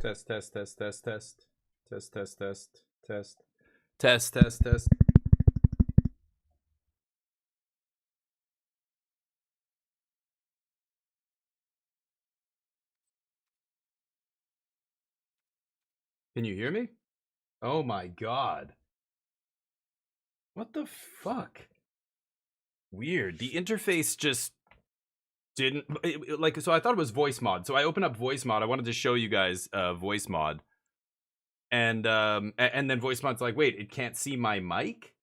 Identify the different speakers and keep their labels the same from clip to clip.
Speaker 1: Test, test, test, test, test. Test, test, test, test. Test, test, test. Can you hear me? Oh my god. What the fuck? Weird. The interface just didn't like, so I thought it was voice mod. So I opened up voice mod. I wanted to show you guys voice mod. And then voice mod's like, "Wait, it can't see my mic?"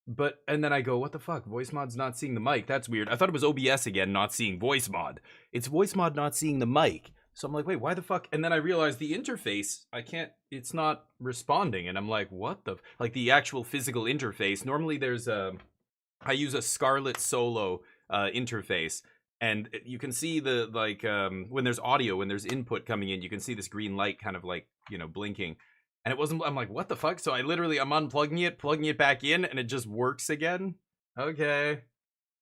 Speaker 1: But and then I go, "What the fuck? Voice mod's not seeing the mic. That's weird." I thought it was OBS again not seeing voice mod. It's voice mod not seeing the mic. So I'm like, "Wait, why the fuck?" And then I realized the interface, I can't, it's not responding. And I'm like, "What the like the actual physical interface. Normally there's I use a Scarlett Solo interface, and you can see the like when there's audio, when there's input coming in, you can see this green light kind of like, you know, blinking. And it wasn't, I'm like, what the fuck? So I literally, I'm unplugging it, plugging it back in, and it just works again. Okay,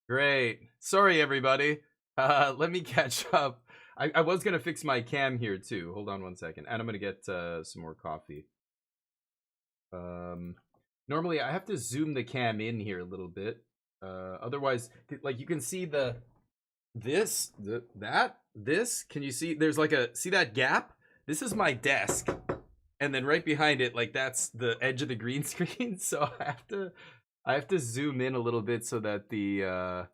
Speaker 1: great. Sorry, everybody. Let me catch up. I was gonna fix my cam here too. Hold on one second, and I'm gonna get some more coffee. Normally I have to zoom the cam in here a little bit. Otherwise, like you can see this. Can you see? There's like see that gap? This is my desk, and then right behind it, like that's the edge of the green screen. So I have to zoom in a little bit so that the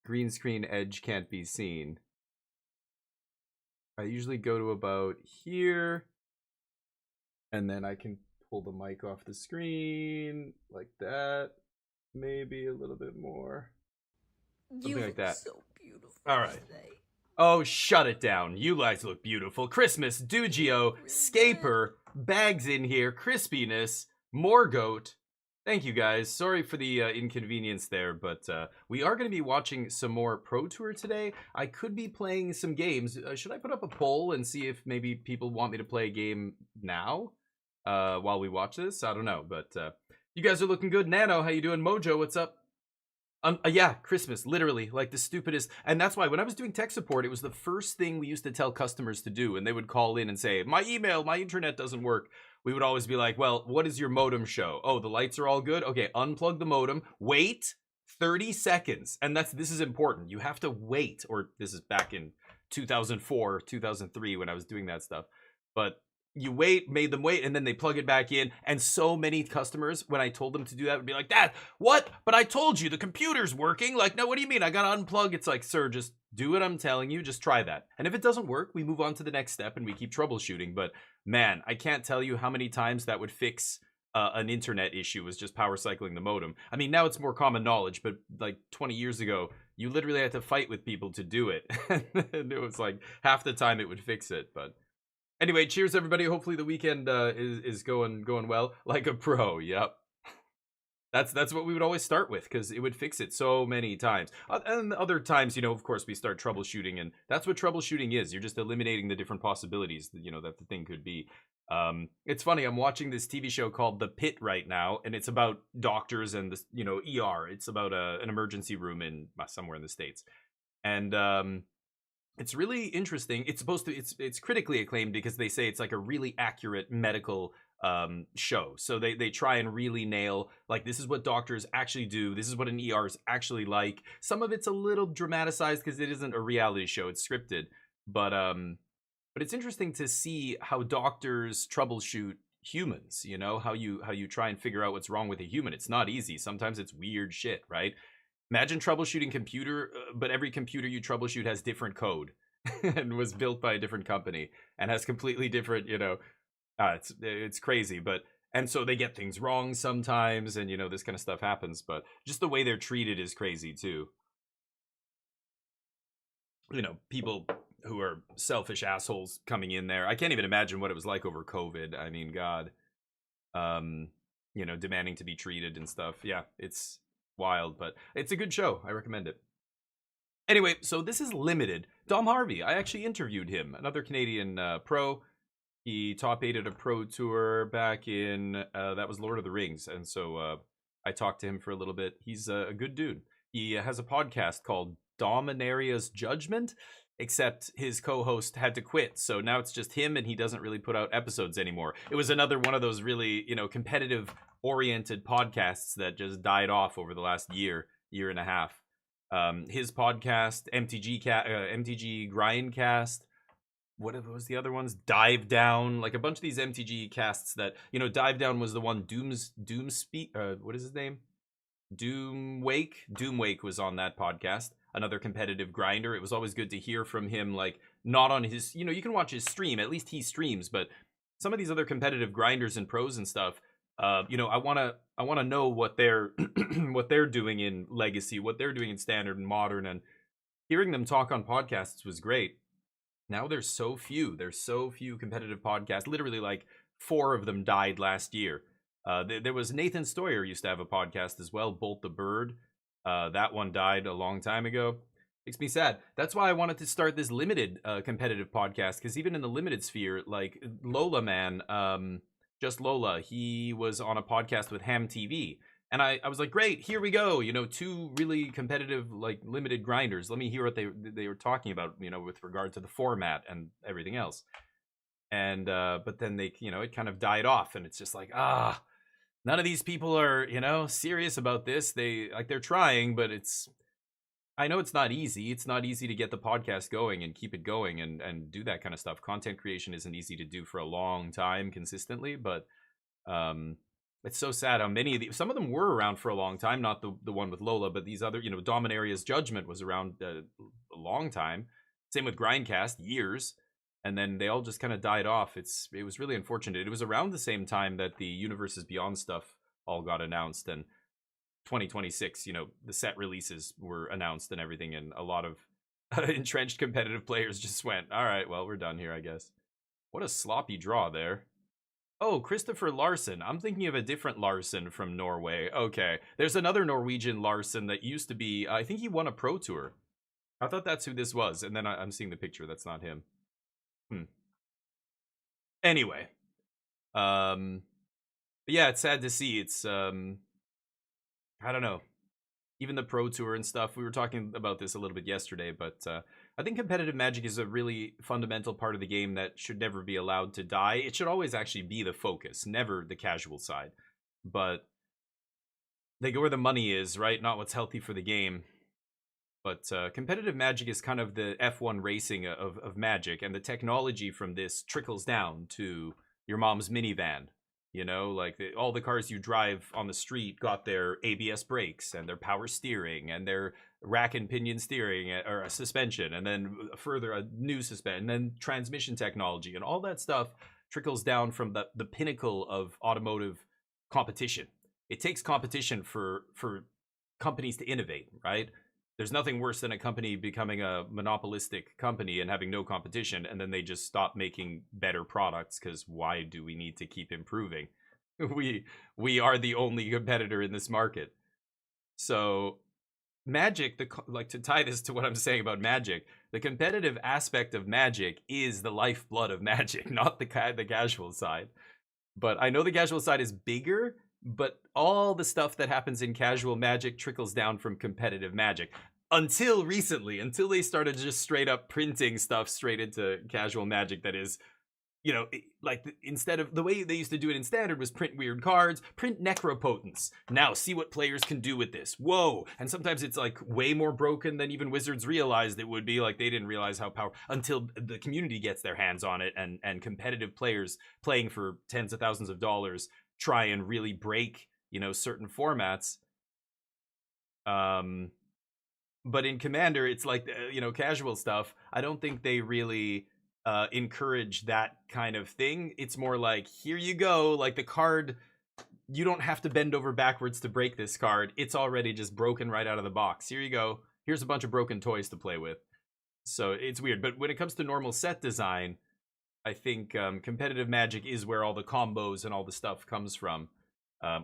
Speaker 1: green screen edge can't be seen. I usually go to about here, and then I can pull the mic off the screen like that. Maybe a little bit more. Something like that.
Speaker 2: So beautiful.
Speaker 1: All right. Today. Oh, shut it down. You guys look beautiful. Christmas, Dugio, Scaper, Bags in here, Crispiness, Morgoat. Thank you guys. Sorry for the inconvenience there, but we are going to be watching some more Pro Tour today. I could be playing some games. Should I put up a poll and see if maybe people want me to play a game now while we watch this? I don't know, but you guys are looking good. Nano, how you doing? Mojo, what's up? Yeah, Christmas, literally, like the stupidest. And that's why when I was doing tech support, it was the first thing we used to tell customers to do. And they would call in and say, my internet doesn't work. We would always be like, well, what does your modem show? Oh, the lights are all good. Okay, unplug the modem. Wait 30 seconds. And this is important. You have to wait. Or this is back in 2004, 2003 when I was doing that stuff. But you made them wait, and then they plug it back in. And so many customers, when I told them to do that, would be like, Dad, what? But I told you the computer's working. Like, no, what do you mean? I gotta unplug. It's like, sir, just do what I'm telling you. Just try that. And if it doesn't work, we move on to the next step and we keep troubleshooting. But man, I can't tell you how many times that would fix an internet issue, was just power cycling the modem. I mean, now it's more common knowledge, but like 20 years ago, you literally had to fight with people to do it. And it was like half the time it would fix it, but anyway, cheers everybody. Hopefully the weekend is going well. Like a pro. Yep. That's what we would always start with, because it would fix it so many times. And other times, of course, we start troubleshooting, and that's what troubleshooting is. You're just eliminating the different possibilities that, that the thing could be. It's funny, I'm watching this TV show called The Pit right now, and it's about doctors and the, ER. It's about an emergency room in somewhere in the States. And it's really interesting. It's it's critically acclaimed because they say it's like a really accurate medical show. So they try and really nail, like, this is what doctors actually do. This is what an ER is actually like. Some of it's a little dramatized because it isn't a reality show. It's scripted. But it's interesting to see how doctors troubleshoot humans, how you try and figure out what's wrong with a human. It's not easy. Sometimes it's weird shit, right? Imagine troubleshooting computer, but every computer you troubleshoot has different code and was built by a different company and has completely different, it's crazy. And so they get things wrong sometimes, and this kind of stuff happens, but just the way they're treated is crazy too. People who are selfish assholes coming in there. I can't even imagine what it was like over COVID. I mean, God, demanding to be treated and stuff. Yeah, it's wild, but it's a good show. I recommend it. Anyway, so this is Limited. Dom Harvey, I actually interviewed him, another Canadian pro. He top 8 at a Pro Tour back in, that was Lord of the Rings, and so I talked to him for a little bit. He's a good dude. He has a podcast called Dominaria's Judgment, except his co-host had to quit, so now it's just him, and he doesn't really put out episodes anymore. It was another one of those really, competitive-oriented podcasts that just died off over the last year and a half. His podcast, MTG Grindcast, what was the other ones? Dive Down, like a bunch of these MTG casts that, Dive Down was the one. What is his name? Doomwake was on that podcast. Another competitive grinder. It was always good to hear from him, like, not on his, you can watch his stream, at least he streams, but some of these other competitive grinders and pros and stuff, I want to know what they're what they're doing in Legacy, what they're doing in Standard and Modern, and hearing them talk on podcasts was great. Now there's so few competitive podcasts. Literally, like, 4 of them died last year. There was Nathan Stoyer used to have a podcast as well, Bolt the Bird. That one died a long time ago. Makes me sad. That's why I wanted to start this Limited competitive podcast, because even in the Limited sphere, like Lola Man, just Lola, he was on a podcast with Ham TV, And I was like, great, here we go. You know, two really competitive, like limited grinders. Let me hear what they were talking about, you know, with regard to the format and everything else. And but then they, you know, it kind of died off, and it's just like, none of these people are, you know, serious about this. They're trying, but I know it's not easy. It's not easy to get the podcast going and keep it going and do that kind of stuff. Content creation isn't easy to do for a long time consistently, but it's so sad how many of these, some of them were around for a long time, not the one with Lola, but these other, you know, Dominaria's Judgment was around a long time. Same with Grindcast, years. And then they all just kind of died off. It was really unfortunate. It was around the same time that the Universes Beyond stuff all got announced, and 2026, you know, the set releases were announced and everything, and a lot of entrenched competitive players just went, all right, well, we're done here, I guess. What a sloppy draw there. Oh, Christopher Larson. I'm thinking of a different Larson from Norway. Okay. There's another Norwegian Larson that used to be, I think he won a Pro Tour. I thought that's who this was, and then I'm seeing the picture. That's not him. Anyway. Yeah, it's sad to see. It's, I don't know. Even the Pro Tour and stuff, we were talking about this a little bit yesterday, but I think competitive Magic is a really fundamental part of the game that should never be allowed to die. It should always actually be the focus, never the casual side. But they go where the money is, right? Not what's healthy for the game. But competitive Magic is kind of the F1 racing of Magic, and the technology from this trickles down to your mom's minivan. You know, like all the cars you drive on the street got their ABS brakes and their power steering and their rack and pinion steering or a suspension, and then further a new suspension, and then transmission technology, and all that stuff trickles down from the pinnacle of automotive competition. It takes competition for companies to innovate, right? There's nothing worse than a company becoming a monopolistic company and having no competition, and then they just stop making better products, because why do we need to keep improving? We are the only competitor in this market. So Magic, like, to tie this to what I'm saying about Magic, the competitive aspect of Magic is the lifeblood of Magic, not the casual side. But I know the casual side is bigger, but all the stuff that happens in casual Magic trickles down from competitive Magic. Until recently, until they started just straight up printing stuff straight into casual Magic that is, you know, like, instead of the way they used to do it in Standard was print weird cards, print Necropotence. Now see what players can do with this. Whoa. And sometimes it's like way more broken than even Wizards realized it would be. Like, they didn't realize how powerful until the community gets their hands on it, and competitive players playing for tens of thousands of dollars try and really break, you know, certain formats. But in Commander, it's like, you know, casual stuff. I don't think they really encourage that kind of thing. It's more like, here you go, like the card, you don't have to bend over backwards to break this card. It's already just broken right out of the box. Here you go. Here's a bunch of broken toys to play with. So it's weird. But when it comes to normal set design, I think competitive Magic is where all the combos and all the stuff comes from.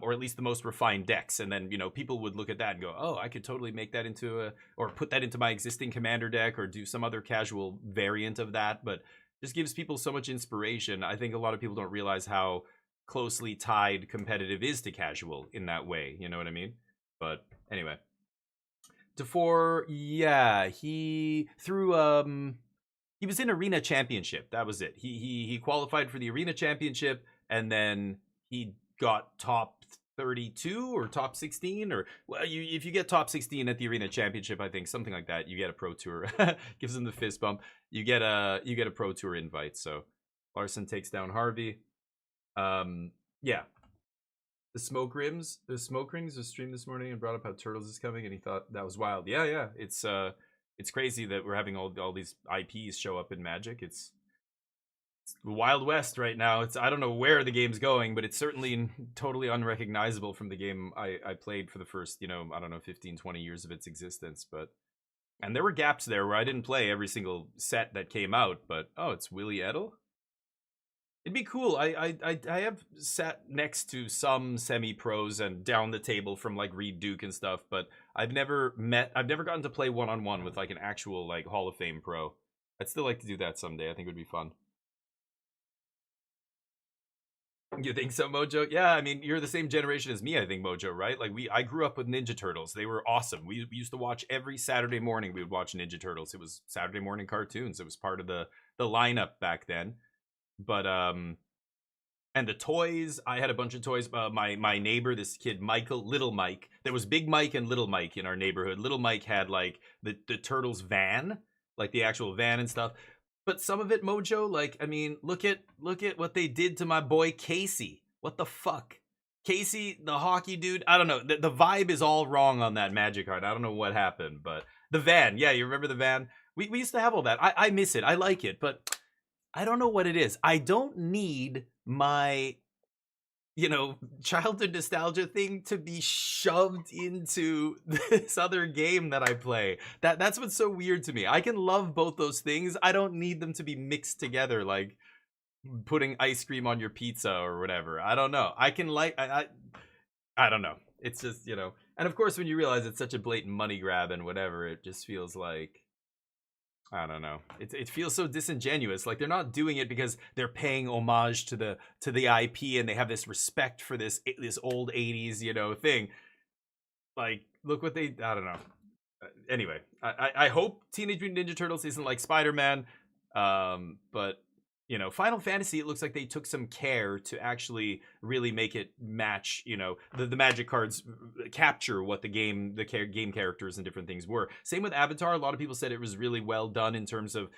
Speaker 1: Or at least the most refined decks. And then, you know, people would look at that and go, oh, I could totally make that into or put that into my existing Commander deck, or do some other casual variant of that. But just gives people so much inspiration. I think a lot of people don't realize how closely tied competitive is to casual in that way. You know what I mean? But anyway. Defor, yeah, he was in Arena Championship. That was it. He qualified for the Arena Championship, and then he got top 32 or top 16, or, well, if you get top 16 at the Arena Championship, I think something like that, you get a Pro Tour. Gives him the fist bump. You get a Pro Tour invite. So Larson takes down Harvey. Yeah. The Smoke Rings was streamed this morning and brought up how Turtles is coming, and he thought that was wild. Yeah. It's crazy that we're having all these IPs show up in Magic. It's the Wild West right now. I don't know where the game's going, but it's certainly totally unrecognizable from the game I played for the first, you know, I don't know, 15, 20 years of its existence. And there were gaps there where I didn't play every single set that came out, but, oh, it's Willie Edel? It'd be cool. I have sat next to some semi-pros and down the table from, like, Reed Duke and stuff, but I've never gotten to play one-on-one with, like, an actual, like, Hall of Fame pro. I'd still like to do that someday. I think it would be fun. You think so, Mojo? Yeah, I mean, you're the same generation as me, I think, Mojo, right? Like I grew up with Ninja Turtles. They were awesome. We used to watch every Saturday morning. We would watch Ninja Turtles. It was Saturday morning cartoons. It was part of the lineup back then. But and the toys, I had a bunch of toys. My neighbor, this kid Michael, Little Mike. There was Big Mike and Little Mike in our neighborhood. Little Mike had like the Turtles van, like the actual van and stuff. But some of it, Mojo, like, I mean, look at what they did to my boy Casey. What the fuck? Casey, the hockey dude, I don't know. The vibe is all wrong on that Magic card. I don't know what happened, but the van, yeah, you remember the van? We used to have all that. I miss it. I like it, but I don't know what it is. I don't need my, childhood nostalgia thing to be shoved into this other game that I play. That's what's so weird to me. I can love both those things. I don't need them to be mixed together like putting ice cream on your pizza or whatever. I don't know. I can like I don't know. It's just, and of course when you realize it's such a blatant money grab and whatever, it just feels like, I don't know. It feels so disingenuous. Like they're not doing it because they're paying homage to the IP and they have this respect for this old 80s, thing. Like, look what they, I don't know. Anyway, I hope Teenage Mutant Ninja Turtles isn't like Spider-Man. But Final Fantasy, it looks like they took some care to actually really make it match, the magic cards capture what the game characters and different things were. Same with Avatar. A lot of people said it was really well done in terms of,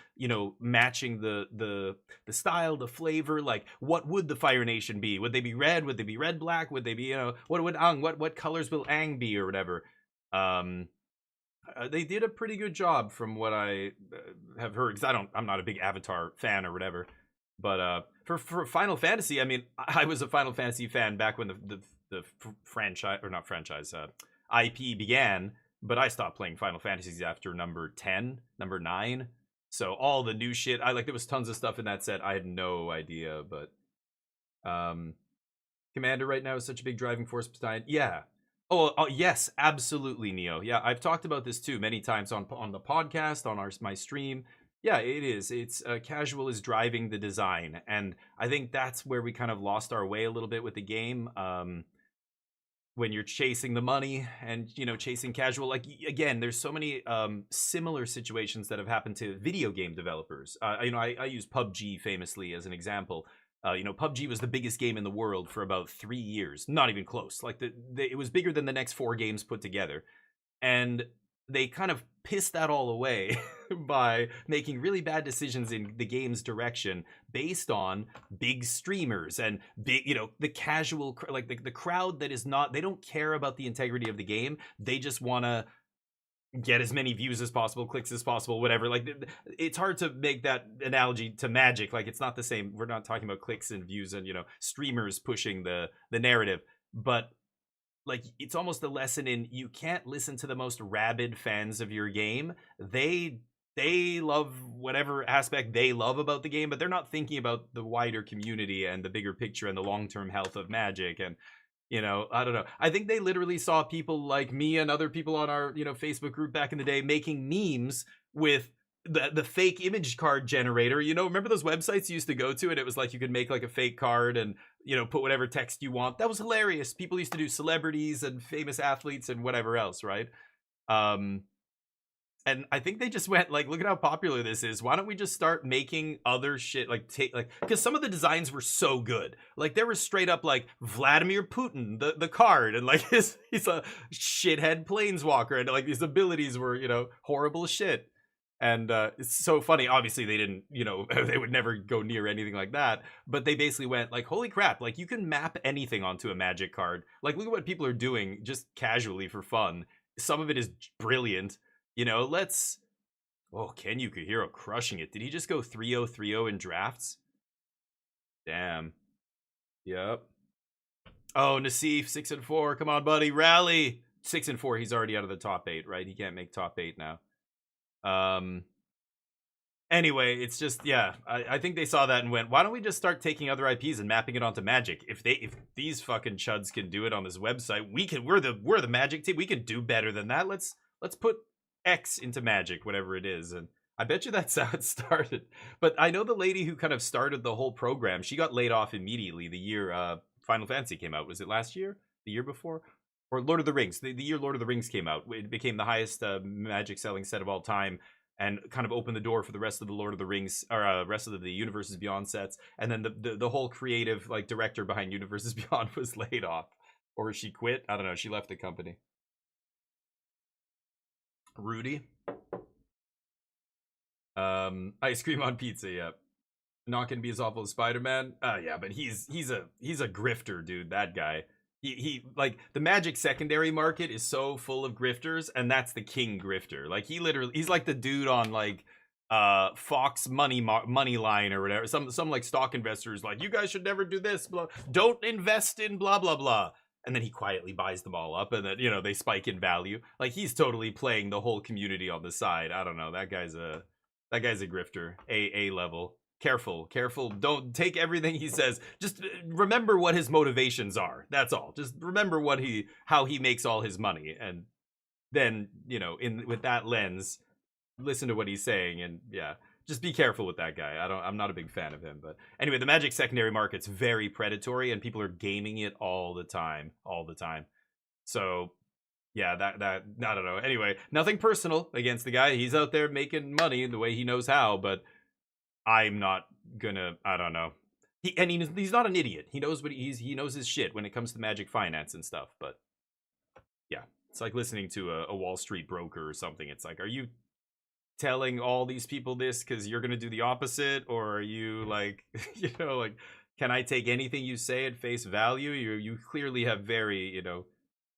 Speaker 1: matching the style, the flavor. Like, what would the Fire Nation be? Would they be red? Would they be red, black? Would they be, what would Aang, what colors will Aang be or whatever? They did a pretty good job from what I have heard, because I'm not a big Avatar fan or whatever. But for Final Fantasy, I mean, I was a Final Fantasy fan back when the franchise, or not franchise, IP began. But I stopped playing Final Fantasies after number 10, number 9. So all the new shit, there was tons of stuff in that set. I had no idea, but Commander right now is such a big driving force behind. Yeah. Oh yes, absolutely, Neo. Yeah, I've talked about this too many times on the podcast, on my stream. Yeah, it is. It's casual is driving the design, and I think that's where we kind of lost our way a little bit with the game. When you're chasing the money and chasing casual, like, again, there's so many similar situations that have happened to video game developers. I use PUBG famously as an example. PUBG was the biggest game in the world for about 3 years, not even close. Like it was bigger than the next 4 games put together, and they kind of pissed that all away by making really bad decisions in the game's direction based on big streamers and big, the casual, like the crowd that is not, they don't care about the integrity of the game. They just want to get as many views as possible, clicks as possible, whatever. Like, it's hard to make that analogy to Magic. Like, it's not the same. We're not talking about clicks and views and, streamers pushing the narrative. But like, it's almost a lesson in, you can't listen to the most rabid fans of your game. They love whatever aspect they love about the game, but they're not thinking about the wider community and the bigger picture and the long-term health of Magic. And I don't know. I think they literally saw people like me and other people on our Facebook group back in the day making memes with the fake image card generator. Remember those websites you used to go to, and it was like you could make like a fake card and put whatever text you want. That was hilarious. People used to do celebrities and famous athletes and whatever else, right? And I think they just went like, look at how popular this is. Why don't we just start making other shit, because some of the designs were so good. Like, there was straight up like Vladimir Putin, the card, and like he's a shithead planeswalker, and like his abilities were horrible shit. And it's so funny. Obviously, they didn't, they would never go near anything like that. But they basically went like, holy crap, like you can map anything onto a Magic card. Like, look at what people are doing just casually for fun. Some of it is brilliant. Let's... Oh, Ken Yukihiro crushing it. Did he just go 3-0, 3-0 in drafts? Damn. Yep. Oh, Nassif, 6-4. Come on, buddy. Rally. 6-4. He's already out of the top 8, right? He can't make top 8 now. Anyway, it's just, yeah, I think they saw that and went, why don't we just start taking other IPs and mapping it onto Magic? If these fucking chuds can do it on this website, we're the Magic team. We can do better than that. Let's put X into Magic, whatever it is. And I bet you that's how it started. But I know the lady who kind of started the whole program, she got laid off immediately the year Final Fantasy came out. Was it last year? The year before? Or Lord of the Rings. The year Lord of the Rings came out. It became the highest Magic selling set of all time and kind of opened the door for the rest of the Lord of the Rings, or rest of the Universes Beyond sets. And then the whole creative like director behind Universes Beyond was laid off. Or she quit. I don't know. She left the company. Rudy. Ice cream on pizza, yeah. Not gonna be as awful as Spider-Man. Yeah, but he's a grifter, dude. That guy. He like the Magic secondary market is so full of grifters, and that's the king grifter. Like he's like the dude on like Fox money line or whatever. Some like stock investors like, you guys should never do this. Blah. Don't invest in blah blah blah. And then he quietly buys them all up, and then they spike in value. Like he's totally playing the whole community on the side. I don't know. That guy's a grifter. A level. Careful. Don't take everything he says. Just remember what his motivations are. That's all. Just remember how he makes all his money, and then with that lens, listen to what he's saying, and yeah. Just be careful with that guy. I'm not a big fan of him, but anyway, the Magic secondary market's very predatory, and people are gaming it all the time. So, yeah, that I don't know. Anyway, nothing personal against the guy. He's out there making money the way he knows how, but I'm not gonna. I don't know. He's not an idiot. He knows he knows his shit when it comes to Magic finance and stuff. But yeah, it's like listening to a Wall Street broker or something. It's like, are you telling all these people this because you're gonna do the opposite, or are you like like, can I take anything you say at face value? You clearly have very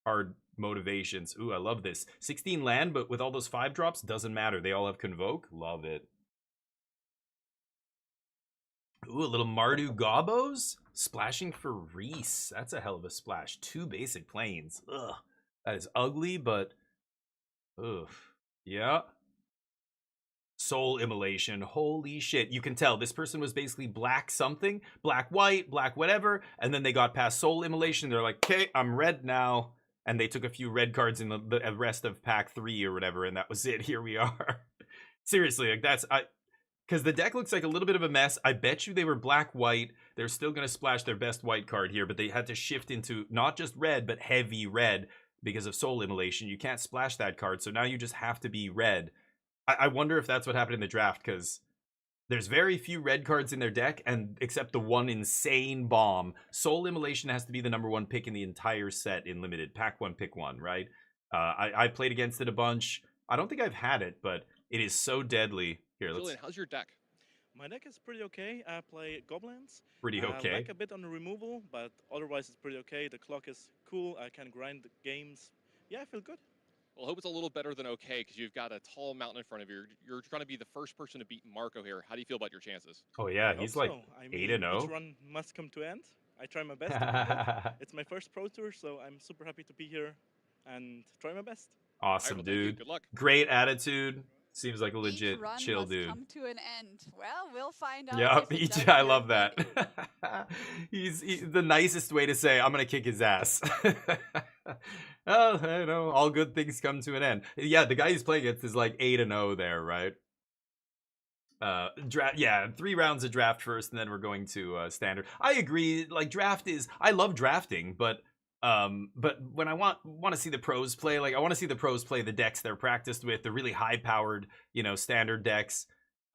Speaker 1: hard motivations. Ooh, I love this 16 land, but with all those 5 drops, doesn't matter, they all have Convoke. Love it. Ooh, a little Mardu Gobos splashing for Reese. That's a hell of a splash. 2 basic planes. Ugh, that is ugly, but oof. Yeah. Soul Immolation. Holy shit. You can tell this person was basically black something, black white, black whatever, and then they got past Soul Immolation. They're like, okay, I'm red now. And they took a few red cards in the rest of pack 3 or whatever, and that was it. Here we are. Seriously, like because the deck looks like a little bit of a mess. I bet you they were black white. They're still going to splash their best white card here, but they had to shift into not just red, but heavy red because of Soul Immolation. You can't splash that card, so now you just have to be red. I wonder if that's what happened in the draft, because there's very few red cards in their deck, and except the one insane bomb. Soul Immolation has to be the #1 pick in the entire set in Limited. Pack 1, pick 1, right? I played against it a bunch. I don't think I've had it, but it is so deadly. Here,
Speaker 2: Julian, how's your deck?
Speaker 3: My deck is pretty okay. I play Goblins.
Speaker 1: Pretty okay.
Speaker 3: I like a bit on the removal, but otherwise it's pretty okay. The clock is cool. I can grind the games. Yeah, I feel good.
Speaker 2: Well, I hope it's a little better than okay, because you've got a tall mountain in front of you. You're trying to be the first person to beat Marco here. How do you feel about your chances?
Speaker 1: Oh yeah, he's like 8-0.
Speaker 3: Each run must come to end. I try my best to do that. It's my first Pro Tour, so I'm super happy to be here and try my best.
Speaker 1: Awesome,
Speaker 2: right,
Speaker 1: dude.
Speaker 2: Good luck.
Speaker 1: Great attitude. Seems like a legit chill dude.
Speaker 4: Come to an end. Well, we'll find out.
Speaker 1: Yeah, I love that. he's the nicest way to say I'm gonna kick his ass. Oh, all good things come to an end. Yeah, the guy he's playing against is like 8-0 there, right? Draft. Yeah, 3 rounds of draft first, and then we're going to standard. I agree. Like I love drafting, but when I want to see the pros play, like I want to see the pros play the decks they're practiced with, the really high powered, standard decks.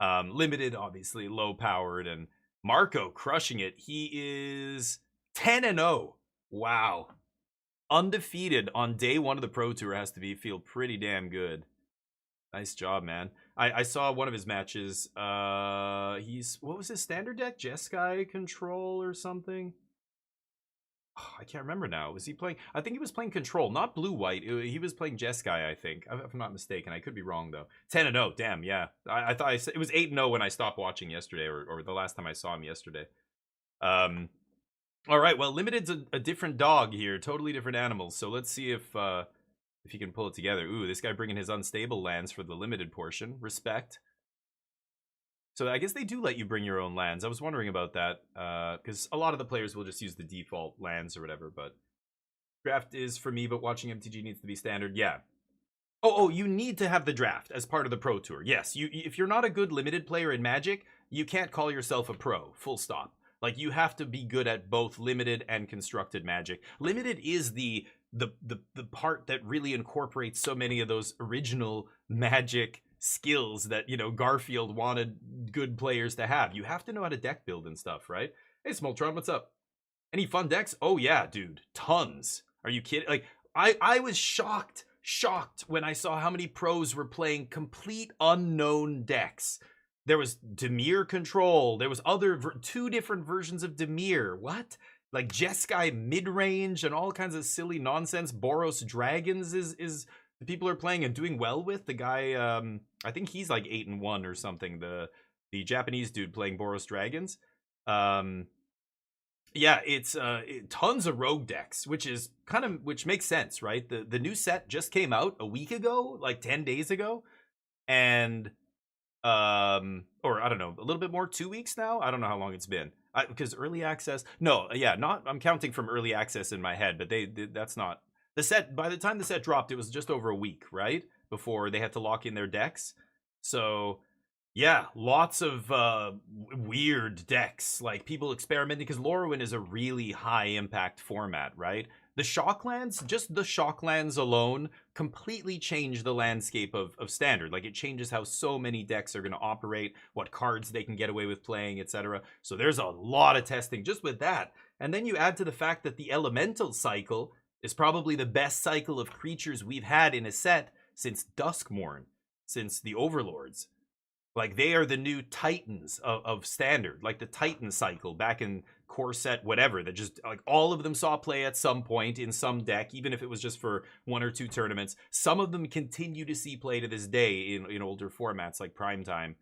Speaker 1: Limited, obviously, low powered, and Marco crushing it. He is 10-0. Wow. Undefeated on day 1 of the Pro Tour has to feel pretty damn good. Nice job, man. I saw one of his matches. What was his standard deck? Jeskai Control or something? Oh, I can't remember now. Was he playing? I think he was playing Control, not blue-white. He was playing Jeskai, I think. If I'm not mistaken. I could be wrong, though. 10-0, damn, yeah. I thought it was 8-0 when I stopped watching yesterday, or the last time I saw him yesterday. All right, well, Limited's a different dog here. Totally different animals. So let's see if he can pull it together. Ooh, this guy bringing his unstable lands for the Limited portion. Respect. So I guess they do let you bring your own lands. I was wondering about that, because a lot of the players will just use the default lands or whatever, but draft is for me, but watching MTG needs to be standard. Yeah. Oh, you need to have the draft as part of the Pro Tour. Yes, if you're not a good limited player in Magic, you can't call yourself a pro, full stop. Like, you have to be good at both limited and constructed Magic. Limited is the part that really incorporates so many of those original Magic skills that, you know, Garfield wanted good players to have. You have to know how to deck build and stuff, right? Hey, Smoltron, what's up? Any fun decks? Oh yeah, dude, tons. Are you kidding? Like, I was shocked when I saw how many pros were playing complete unknown decks. There was Dimir Control. There was two different versions of Dimir. What? Like Jeskai mid-range and all kinds of silly nonsense. Boros Dragons is the people are playing and doing well with. The guy, I think he's like 8-1 or something. The Japanese dude playing Boros Dragons. Yeah, it's tons of rogue decks, which makes sense, right? The new set just came out a week ago, like 10 days ago, and or I don't know, a little bit more, 2 weeks now. I don't know how long it's been, because early access. No, yeah, not. I'm counting from early access in my head, but that's not the set. By the time the set dropped, it was just over a week, right, before they had to lock in their decks. So yeah, lots of weird decks, like people experimenting, because Lorwyn is a really high impact format, right? The Shocklands, just the Shocklands alone, completely change the landscape of Standard. Like, it changes how so many decks are going to operate, what cards they can get away with playing, etc. So there's a lot of testing just with that. And then you add to the fact that the Elemental cycle is probably the best cycle of creatures we've had in a set since Duskmourn, since the Overlords. Like, they are the new Titans of Standard, like the Titan cycle back in core set, whatever, that just, like, all of them saw play at some point in some deck, even if it was just for 1 or 2 tournaments. Some of them continue to see play to this day in older formats like Primetime.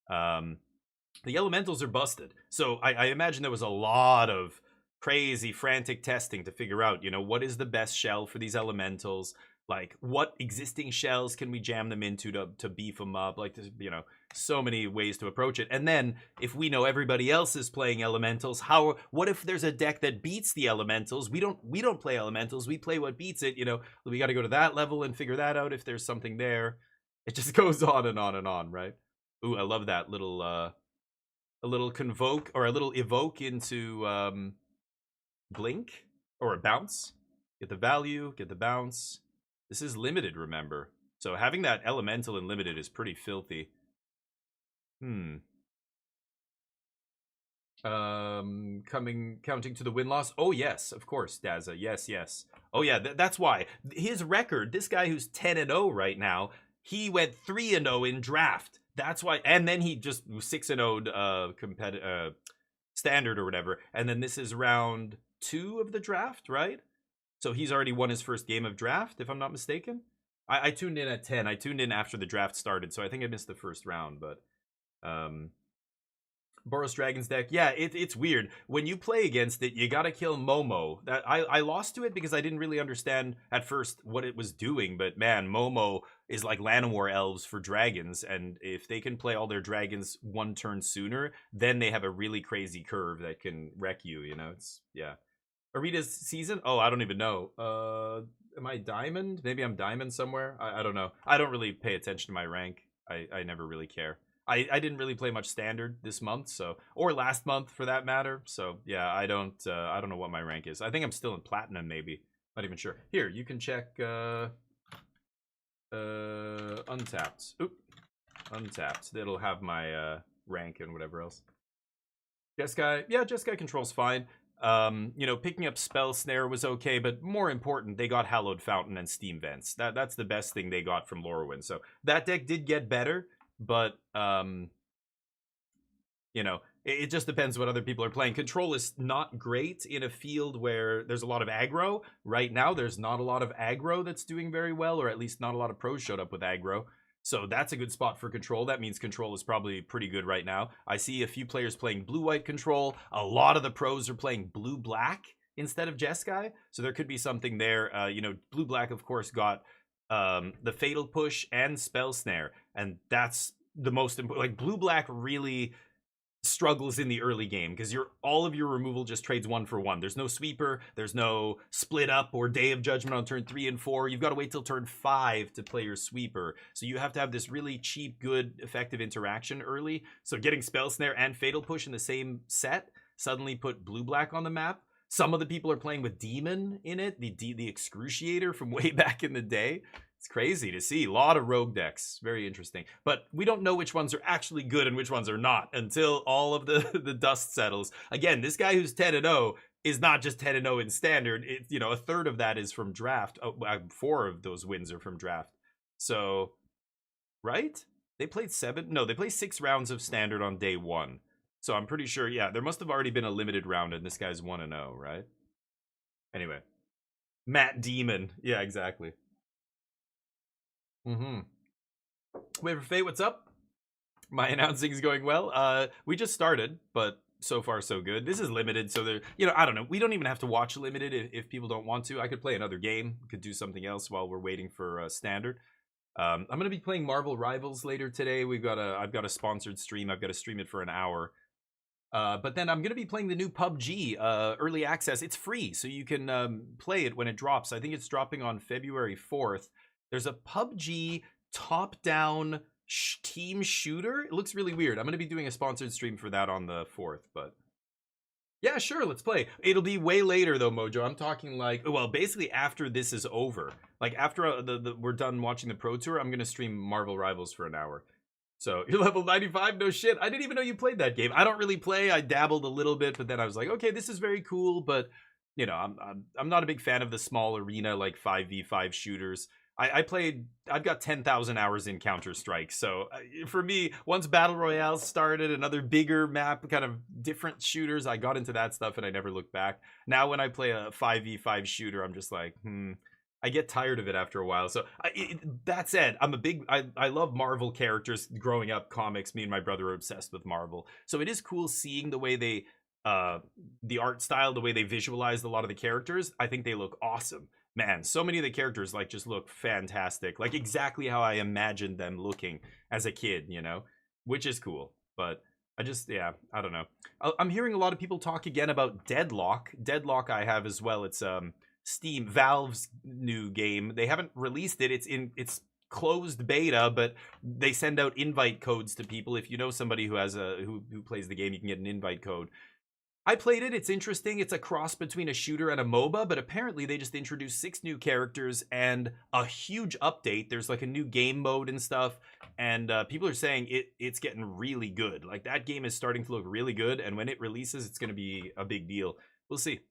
Speaker 1: The Elementals are busted. So I imagine there was a lot of crazy, frantic testing to figure out, you know, what is the best shell for these Elementals? Like, what existing shells can we jam them into to beef them up? Like, you know, so many ways to approach it. And then, if we know everybody else is playing Elementals, what if there's a deck that beats the Elementals? We don't play Elementals. We play what beats it. You know, we got to go to that level and figure that out if there's something there. It just goes on and on and on, right? Ooh, I love that little a little convoke or a little evoke into blink or a bounce. Get the value, get the bounce. This is limited, remember. So having that Elemental in limited is pretty filthy. Counting to the win-loss. Oh, yes, of course, Daza. Yes. Oh, yeah, that's why. His record, this guy who's 10-0 right now, he went 3-0 in draft. That's why. And then he just 6-0'd Standard or whatever. And then this is round 2 of the draft, right? So he's already won his first game of draft, if I'm not mistaken. I tuned in at 10. I tuned in after the draft started, so I think I missed the first round. But Boros Dragons deck, yeah, it's weird. When you play against it, you gotta kill Momo. That I lost to it because I didn't really understand at first what it was doing. But man, Momo is like Llanowar elves for dragons, and if they can play all their dragons 1 turn sooner, then they have a really crazy curve that can wreck you. You know, it's yeah. Arita's season? Oh, I don't even know. Am I diamond? Maybe I'm diamond somewhere. I don't know. I don't really pay attention to my rank. I never really care. I didn't really play much Standard this month, so, or last month for that matter. So yeah, I don't know what my rank is. I think I'm still in platinum, maybe. Not even sure. Here, you can check Untapped. Oop, Untapped. That'll have my rank and whatever else. Jeskai, yeah, Jeskai control's fine. You know, picking up Spell Snare was okay, but more important, they got Hallowed Fountain and Steam Vents. That's the best thing they got from Lorwyn. So that deck did get better, but you know, it just depends what other people are playing. Control is not great in a field where there's a lot of aggro. Right now, there's not a lot of aggro that's doing very well, or at least not a lot of pros showed up with aggro. So that's a good spot for Control. That means Control is probably pretty good right now. I see a few players playing blue-white Control. A lot of the pros are playing blue-black instead of Jeskai. So there could be something there. You know, blue-black, of course, got the Fatal Push and Spell Snare. And that's the most important. Like, blue-black really struggles in the early game because all of your removal just trades 1 for 1. There's no sweeper, there's no split up or Day of Judgment on turn 3 and 4. You've got to wait till turn 5 to play your sweeper. So you have to have this really cheap, good, effective interaction early. So getting Spell Snare and Fatal Push in the same set suddenly put blue-black on the map. Some of the people are playing with Demon in it, the Excruciator from way back in the day. It's crazy to see. A lot of rogue decks. Very interesting. But we don't know which ones are actually good and which ones are not until all of the dust settles. Again, this guy who's 10-0 is not just 10-0 in standard. It's, you know, a third of that is from draft. 4 of those wins are from draft. So, right? They played 7? No, they played 6 rounds of standard on day 1. So I'm pretty sure, yeah, there must have already been a limited round and this guy's 1-0, right? Anyway. Matt Demon. Yeah, exactly. Wait for Fate, what's up? My announcing is going well. We just started, but so far so good. This is limited, so there, you know, I don't know. We don't even have to watch limited if people don't want to. I could play another game, could do something else while we're waiting for standard. I'm gonna be playing Marvel Rivals later today. I've got a sponsored stream. I've got to stream it for an hour. But then I'm gonna be playing the new PUBG early access. It's free, so you can play it when it drops. I think it's dropping on February 4th. There's a PUBG top-down team shooter. It looks really weird. I'm going to be doing a sponsored stream for that on the 4th, but yeah, sure, let's play. It'll be way later though, Mojo. I'm talking like, well, basically after this is over. Like after we're done watching the Pro Tour, I'm going to stream Marvel Rivals for an hour. So you're level 95? No shit. I didn't even know you played that game. I don't really play. I dabbled a little bit, but then I was like, okay, this is very cool, but you know, I'm not a big fan of the small arena like 5v5 shooters. I've got 10,000 hours in Counter-Strike, so for me, once Battle Royale started, another bigger map, kind of different shooters, I got into that stuff and I never looked back. Now when I play a 5v5 shooter, I'm just like, I get tired of it after a while. So that said, I love Marvel characters. Growing up, comics, me and my brother are obsessed with Marvel. So it is cool seeing the way they, the art style, the way they visualized a lot of the characters. I think they look awesome. Man, so many of the characters like just look fantastic, like exactly how I imagined them looking as a kid, you know, which is cool. But I don't know. I'm hearing a lot of people talk again about Deadlock. Deadlock I have as well. It's Steam, Valve's new game. They haven't released it. It's closed beta, but they send out invite codes to people. If you know somebody who has who plays the game, you can get an invite code. I played it. It's interesting. It's a cross between a shooter and a MOBA, but apparently they just introduced 6 new characters and a huge update. There's like a new game mode and stuff, and people are saying it's getting really good. Like that game is starting to look really good, and when it releases, it's going to be a big deal. We'll see.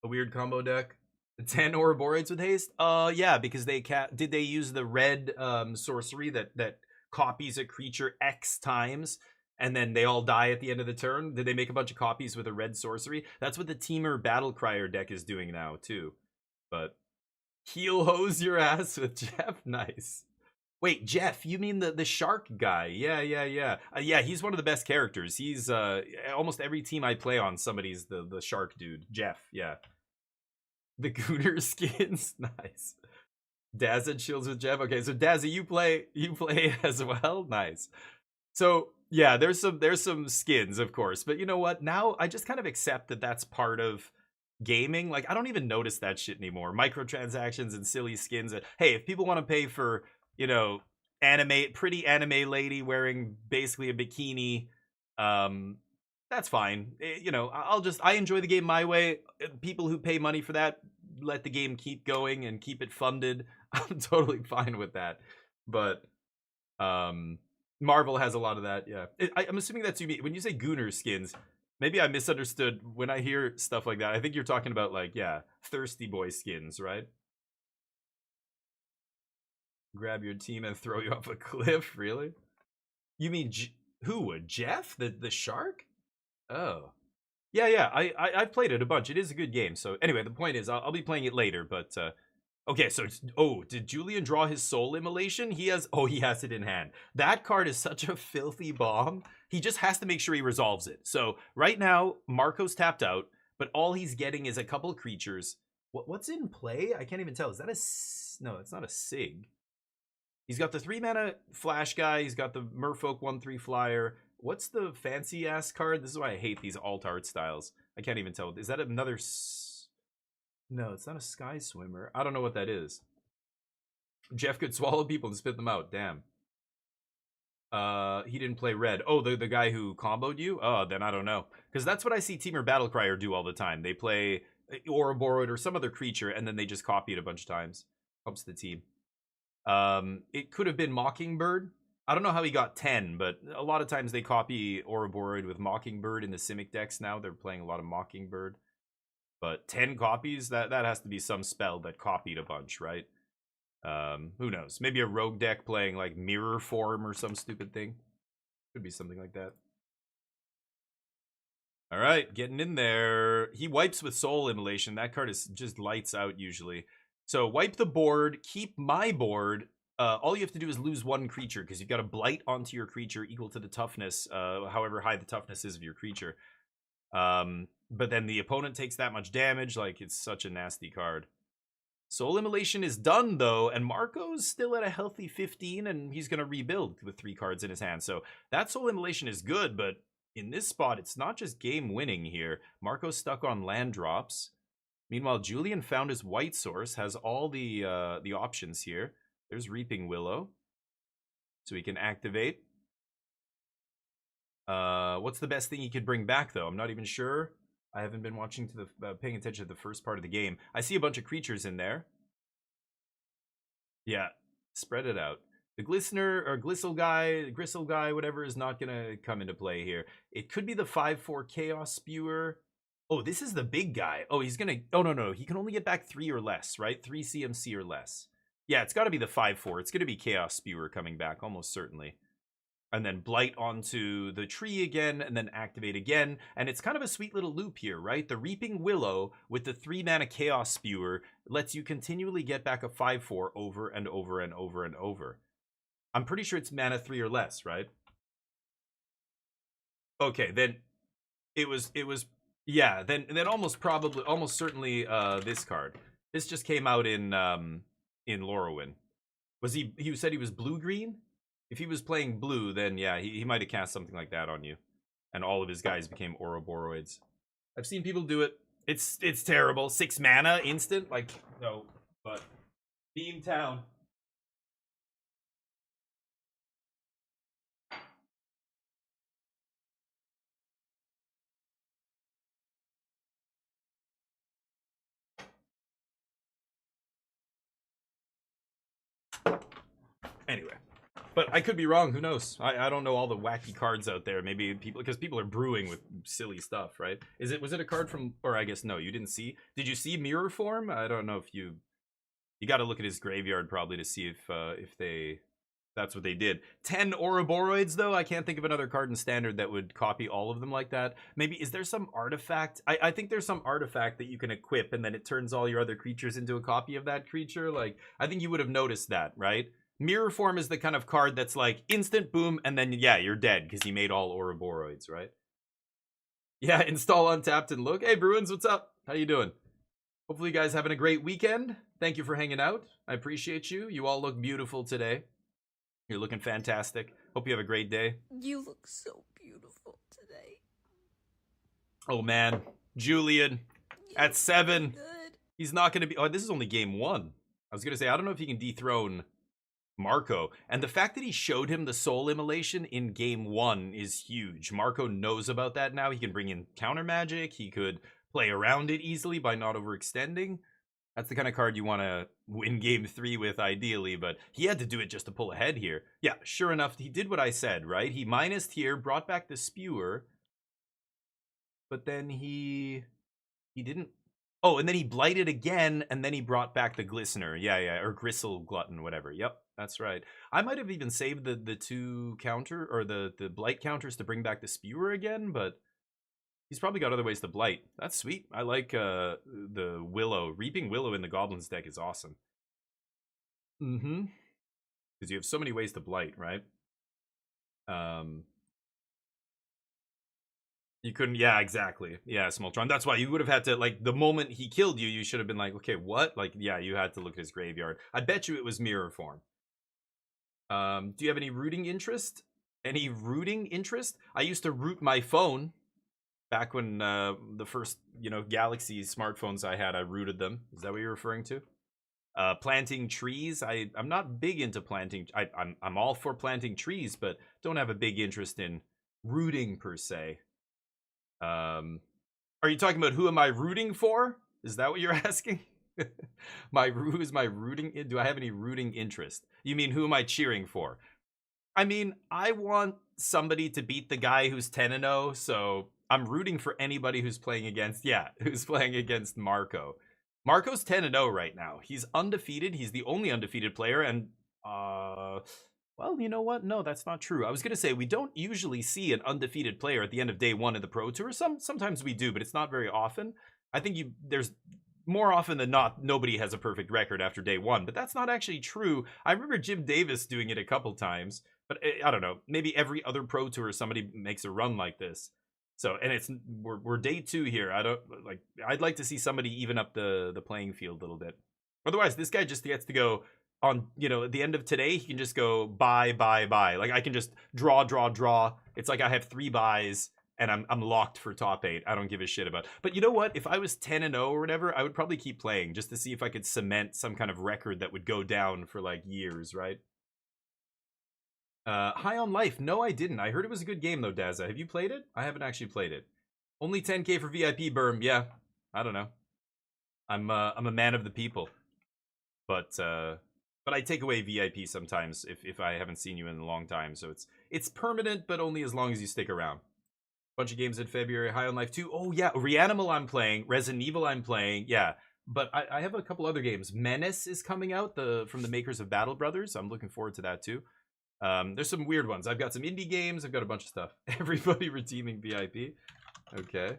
Speaker 1: A weird combo deck. 10 Ouroboros with haste? Yeah, because did they use the red sorcery that copies a creature X times? And then they all die at the end of the turn? Did they make a bunch of copies with a red sorcery? That's what the Teamer Battle Crier deck is doing now, too. But heel hose your ass with Jeff? Nice. Wait, Jeff, you mean the shark guy? Yeah. Yeah, he's one of the best characters. He's, almost every team I play on, somebody's the shark dude. Jeff, yeah. The Gooner skins? Nice. Dazza chills with Jeff? Okay, so Dazza, you play as well? Nice. So... yeah, there's some skins, of course, but you know what? Now I just kind of accept that that's part of gaming. Like I don't even notice that shit anymore. Microtransactions and silly skins. Hey, if people want to pay for, you know, pretty anime lady wearing basically a bikini, that's fine. You know, I enjoy the game my way. People who pay money for that, let the game keep going and keep it funded. I'm totally fine with that. But Marvel has a lot of that, yeah. I'm assuming that's you mean when you say Gooner skins. Maybe I misunderstood. When I hear stuff like that, I think you're talking about like, yeah, Thirsty Boy skins, right? Grab your team and throw you off a cliff, really? You mean who would? Jeff, the shark? Oh, yeah. I've played it a bunch. It is a good game. So anyway, the point is, I'll be playing it later, but. Okay, so, did Julian draw his soul immolation? He has it in hand. That card is such a filthy bomb. He just has to make sure he resolves it. So, right now, Marco's tapped out, but all he's getting is a couple creatures. What's in play? I can't even tell. Is that no, it's not a Sig. He's got the 3-mana Flash guy. He's got the Merfolk 1/3 flyer. What's the fancy ass card? This is why I hate these alt art styles. I can't even tell. Is that another? No, it's not a sky swimmer. I don't know what that is. Jeff could swallow people and spit them out. Damn. He didn't play red. Oh, the guy who comboed you? Oh, then I don't know. Because that's what I see Teamer Battlecryer do all the time. They play Ouroboros or some other creature, and then they just copy it a bunch of times. Helps the team. It could have been Mockingbird. I don't know how he got 10, but a lot of times they copy Ouroboros with Mockingbird in the Simic decks now. They're playing a lot of Mockingbird. But 10 copies? That has to be some spell that copied a bunch, right? Who knows? Maybe a rogue deck playing like Mirror Form or some stupid thing. Could be something like that. All right, getting in there. He wipes with Soul Immolation. That card is just lights out usually. So wipe the board, keep my board. All you have to do is lose one creature because you've got a blight onto your creature equal to the toughness, however high the toughness is of your creature. But then the opponent takes that much damage. Like, it's such a nasty card. Soul Immolation is done, though, and Marco's still at a healthy 15, and he's going to rebuild with 3 cards in his hand. So that Soul Immolation is good, but in this spot, it's not just game-winning here. Marco's stuck on land drops. Meanwhile, Julian found his white source, has all the options here. There's Reaping Willow, so he can activate. What's the best thing he could bring back, though? I'm not even sure. I haven't been watching to the paying attention to the first part of the game. I see a bunch of creatures in there. Yeah, spread it out. The Glistener or Gristle guy, whatever, is not gonna come into play here. It could be the 5/4 Chaos Spewer. Oh, this is the big guy. Oh, he's gonna. Oh no, he can only get back 3 or less, right? 3 CMC or less. Yeah, it's got to be the 5/4. It's gonna be Chaos Spewer coming back, almost certainly. And then blight onto the tree again, and then activate again. And it's kind of a sweet little loop here, right? The Reaping Willow with the 3-mana Chaos Spewer lets you continually get back a 5/4 over and over and over and over. I'm pretty sure it's mana 3 or less, right? Okay, then it was yeah, then almost certainly this card. This just came out in Lorwyn. Was he said he was blue-green? If he was playing blue, then yeah, he might have cast something like that on you. And all of his guys became Ouroboros. I've seen people do it. It's terrible. 6 mana instant, like no, but Beam Town. Anyway. But I could be wrong. Who knows? I don't know all the wacky cards out there. Maybe people are brewing with silly stuff, right? Was it a card from? Or I guess no, you didn't see. Did you see Mirror Form? I don't know if you got to look at his graveyard probably to see if that's what they did. 10 Ouroboros though. I can't think of another card in Standard that would copy all of them like that. Maybe is there some artifact? I think there's some artifact that you can equip and then it turns all your other creatures into a copy of that creature. Like I think you would have noticed that, right? Mirror Form is the kind of card that's like instant boom and then yeah, you're dead because he made all Ouroboros, right? Yeah, install Untapped and look. Hey Bruins, what's up? How you doing? Hopefully you guys having a great weekend. Thank you for hanging out. I appreciate you. You all look beautiful today. You're looking fantastic. Hope you have a great day.
Speaker 4: You look so beautiful today.
Speaker 1: Oh man, Julian at 7.
Speaker 4: Good.
Speaker 1: He's not going to be. Oh, this is only game 1. I was going to say I don't know if he can dethrone Marco, and the fact that he showed him the Soul Immolation in game 1 is huge. Marco knows about that now. He can bring in counter magic. He could play around it easily by not overextending. That's the kind of card you want to win game 3 with ideally, but he had to do it just to pull ahead here. Yeah, sure enough, he did what I said, right? He minused here, brought back the Spewer, but then he didn't. Oh, and then he blighted again, and then he brought back the Glistener. Yeah, or Gristle Glutton, whatever. Yep, that's right. I might have even saved the 2 counter, or the blight counters to bring back the Spewer again, but he's probably got other ways to blight. That's sweet. I like the Willow. Reaping Willow in the Goblins deck is awesome. Mm-hmm. Because you have so many ways to blight, right? You couldn't, yeah, exactly. Yeah, Smoltron. That's why you would have had to, like, the moment he killed you, you should have been like, okay, what? Like, yeah, you had to look at his graveyard. I bet you it was Mirror Form. Do you have any rooting interest? Any rooting interest? I used to root my phone back when the first, Galaxy smartphones I had, I rooted them. Is that what you're referring to? Planting trees. I'm not big into planting. I'm all for planting trees, but don't have a big interest in rooting per se. Are you talking about who am I rooting for? Is that what you're asking? Who is my rooting? Do I have any rooting interest? You mean who am I cheering for? I mean, I want somebody to beat the guy who's 10-0, so I'm rooting for anybody who's playing against Marco. Marco's 10-0 right now. He's undefeated. He's the only undefeated player, and well, you know what? No, that's not true. I was gonna say we don't usually see an undefeated player at the end of day one of the Pro Tour. Sometimes we do, but it's not very often. I think there's more often than not, nobody has a perfect record after day one, but that's not actually true. I remember Jim Davis doing it a couple times, but I don't know. Maybe every other Pro Tour somebody makes a run like this. So, and we're day two here. I'd like to see somebody even up the playing field a little bit. Otherwise, this guy just gets to go on, at the end of today, he can just go buy. Like I can just draw. It's like I have 3 buys and I'm locked for top 8. I don't give a shit about. But you know what? If I was 10-0 or whatever, I would probably keep playing just to see if I could cement some kind of record that would go down for like years, right? High on Life. No, I didn't. I heard it was a good game though, Dazza. Have you played it? I haven't actually played it. Only 10k for VIP Berm. Yeah. I don't know. I'm a man of the people. But I take away VIP sometimes if I haven't seen you in a long time. So it's permanent, but only as long as you stick around. Bunch of games in February. High on Life 2. Oh yeah, Reanimal I'm playing. Resident Evil I'm playing. Yeah. But I have a couple other games. Menace is coming out from the makers of Battle Brothers. I'm looking forward to that too. There's some weird ones. I've got some indie games. I've got a bunch of stuff. Everybody redeeming VIP. Okay.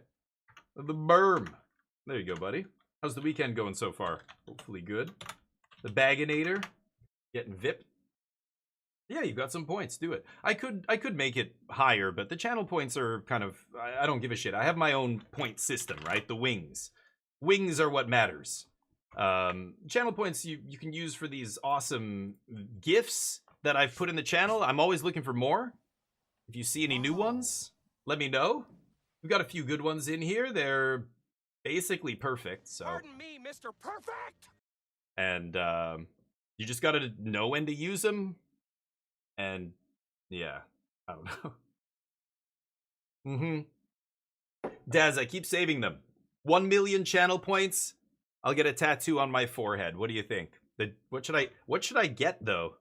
Speaker 1: The Berm. There you go, buddy. How's the weekend going so far? Hopefully good. The Baginator. Getting VIP. Yeah, you've got some points. Do it. I could make it higher, but the channel points are kind of... I don't give a shit. I have my own point system, right? The wings. Wings are what matters. Channel points you can use for these awesome gifts that I've put in the channel. I'm always looking for more. If you see any new ones, let me know. We've got a few good ones in here. They're basically perfect, so.
Speaker 5: Pardon me, Mr. Perfect.
Speaker 1: And you just gotta know when to use them. And yeah, I don't know. Daz, I keep saving them. 1 million channel points. I'll get a tattoo on my forehead. What do you think? What should I get though?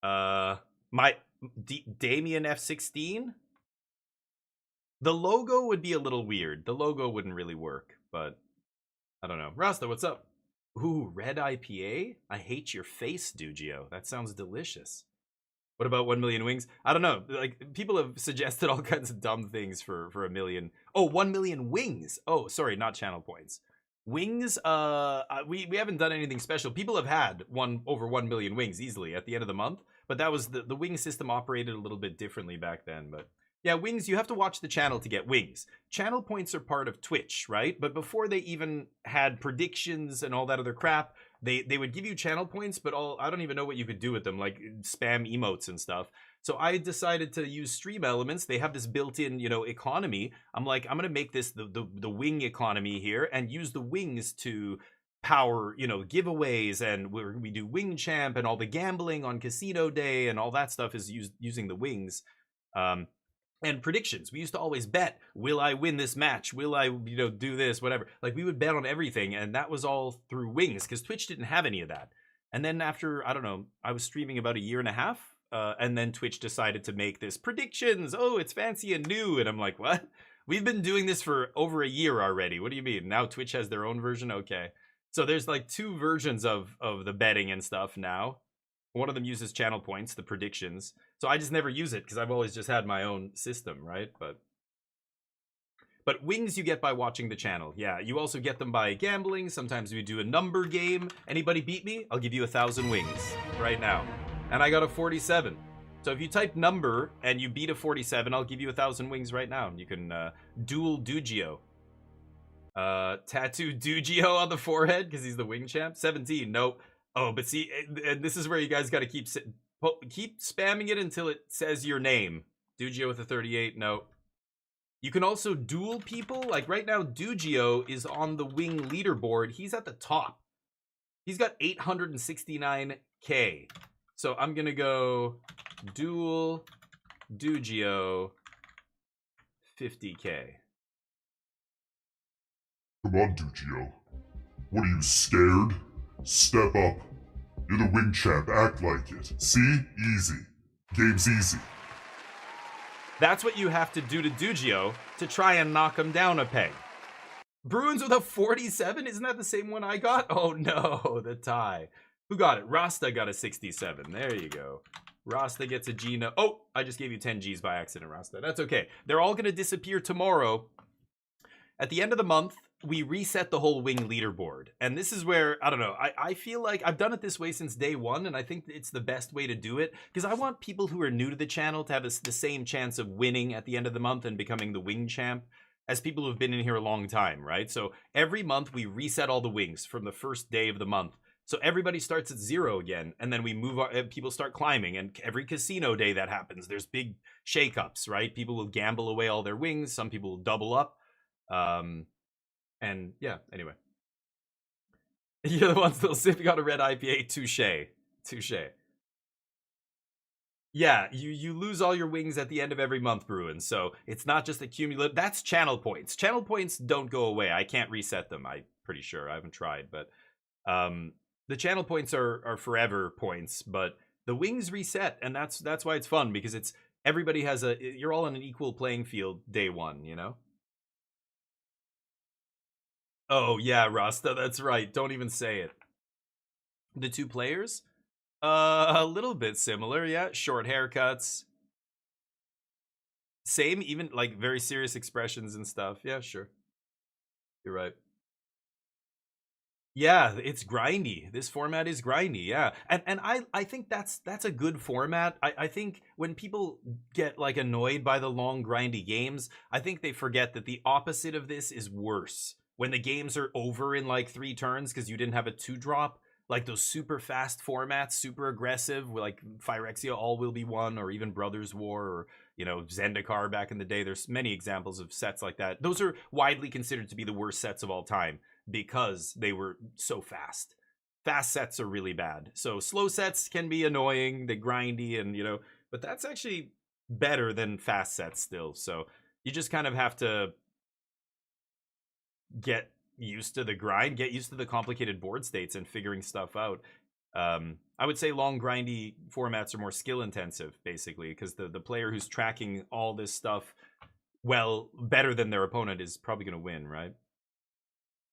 Speaker 1: My Damien F16. The logo would be a little weird. The logo wouldn't really work, but I don't know. Rasta, what's up? Ooh, red IPA? I hate your face, Dugio. That sounds delicious. What about 1 million wings? I don't know. Like, people have suggested all kinds of dumb things for a million. Oh, 1 million wings. Oh, sorry, not channel points. Wings, we haven't done anything special. People have had over 1 million wings easily at the end of the month, but that was the wing system operated a little bit differently back then. But yeah, wings, you have to watch the channel to get wings. Channel points are part of Twitch, right? But before they even had predictions and all that other crap, they would give you channel points, but I don't even know what you could do with them, like spam emotes and stuff. So I decided to use Stream Elements. They have this built-in, economy. I'm like, I'm gonna make this the wing economy here and use the wings to power, giveaways, and we do Wing Champ, and all the gambling on Casino Day and all that stuff is using the wings. And predictions. We used to always bet, will I win this match? Will I, do this, whatever. Like, we would bet on everything, and that was all through wings, because Twitch didn't have any of that. And then after, I don't know, I was streaming about 1.5 years, and then Twitch decided to make this predictions. Oh, it's fancy and new. And I'm like, what? We've been doing this for over 1 year already. What do you mean? Now Twitch has their own version? Okay. So there's like 2 versions of the betting and stuff now. One of them uses channel points, the predictions. So I just never use it because I've always just had my own system, right? But wings you get by watching the channel. Yeah, you also get them by gambling. Sometimes we do a number game. Anybody beat me? I'll give you 1,000 wings right now. And I got a 47. So if you type number and you beat a 47, I'll give you 1,000 wings right now. You can duel Dugio. Tattoo Dugio on the forehead because he's the wing champ. 17, nope. Oh, but see, and this is where you guys got to keep Keep spamming it until it says your name. Dugio with a 38. No. You can also duel people. Like right now, Dugio is on the wing leaderboard. He's at the top. He's got 869k. So I'm going to go duel Dugio 50k.
Speaker 6: Come on, Dugio. What are you, scared? Step up. You're the wing champ, act like it. See? Easy. Game's easy.
Speaker 1: That's what you have to do to Dugio to try and knock him down a peg. Bruins with a 47? Isn't that the same one I got? Oh no, the tie. Who got it? Rasta got a 67. There you go. Rasta gets a G. No. Oh, I just gave you 10 Gs by accident, Rasta. That's okay. They're all going to disappear tomorrow. At the end of the month, we reset the whole wing leaderboard. And this is where, I don't know, I feel like I've done it this way since day one, and I think it's the best way to do it, because I want people who are new to the channel to have the same chance of winning at the end of the month and becoming the wing champ as people who have been in here a long time, right? So every month we reset all the wings from the first day of the month. So everybody starts at 0 again, and then we move on, people start climbing, and every casino day that happens, there's big shakeups, right? People will gamble away all their wings, some people will double up. And yeah, anyway. You're the one still sipping on a red IPA. Touche. Yeah, you lose all your wings at the end of every month, Bruin. So it's not just accumulative. That's channel points. Channel points don't go away. I can't reset them. I'm pretty sure. I haven't tried, but the channel points are forever points. But the wings reset, and that's why it's fun, because it's everybody has you're all on an equal playing field day one. You know. Oh, yeah, Rasta, that's right. Don't even say it. The two players? A little bit similar, yeah. Short haircuts. Same, even, like, very serious expressions and stuff. Yeah, sure. You're right. Yeah, it's grindy. This format is grindy, yeah. And I think that's a good format. I think when people get, like, annoyed by the long, grindy games, I think they forget that the opposite of this is worse. When the games are over in like 3 turns because you didn't have a 2-drop, like those super fast formats, super aggressive, like Phyrexia All Will Be One, or even Brothers War, or, you know, Zendikar back in the day. There's many examples of sets like that. Those are widely considered to be the worst sets of all time because they were so fast. Fast sets are really bad. So slow sets can be annoying, they're grindy, and, you know, but that's actually better than fast sets still. So you just kind of have to get used to the grind, get used to the complicated board states and figuring stuff out. I would say long grindy formats are more skill intensive, basically, because the player who's tracking all this stuff well better than their opponent is probably going to win, right?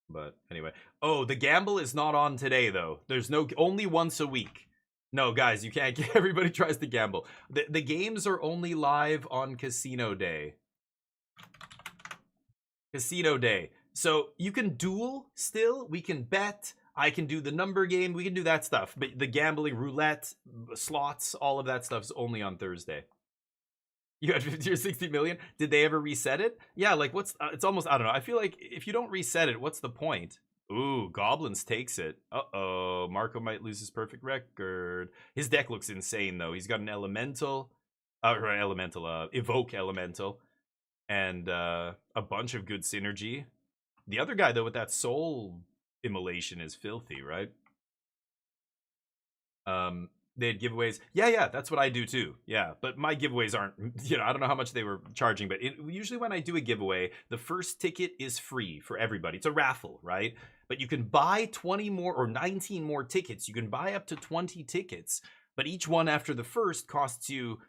Speaker 1: But anyway. Oh, the gamble is not on today, though. There's only once a week. No, guys, you can't. Everybody tries to gamble. The games are only live on Casino Day. Casino Day. So you can duel still, we can bet, I can do the number game, we can do that stuff. But the gambling, roulette, slots, all of that stuff's only on Thursday. You had 50 or 60 million? Did they ever reset it? Yeah, like what's, it's almost, I don't know. I feel like if you don't reset it, what's the point? Ooh, Goblins takes it. Uh-oh, Marco might lose his perfect record. His deck looks insane though. He's got an Elemental, Evoke Elemental, and a bunch of good synergy. The other guy, though, with that soul immolation is filthy, right? They had giveaways. Yeah, that's what I do too. Yeah, but my giveaways aren't, you know, I don't know how much they were charging, but usually when I do a giveaway, the first ticket is free for everybody. It's a raffle, right? But you can buy 20 more or 19 more tickets. You can buy up to 20 tickets, but each one after the first costs you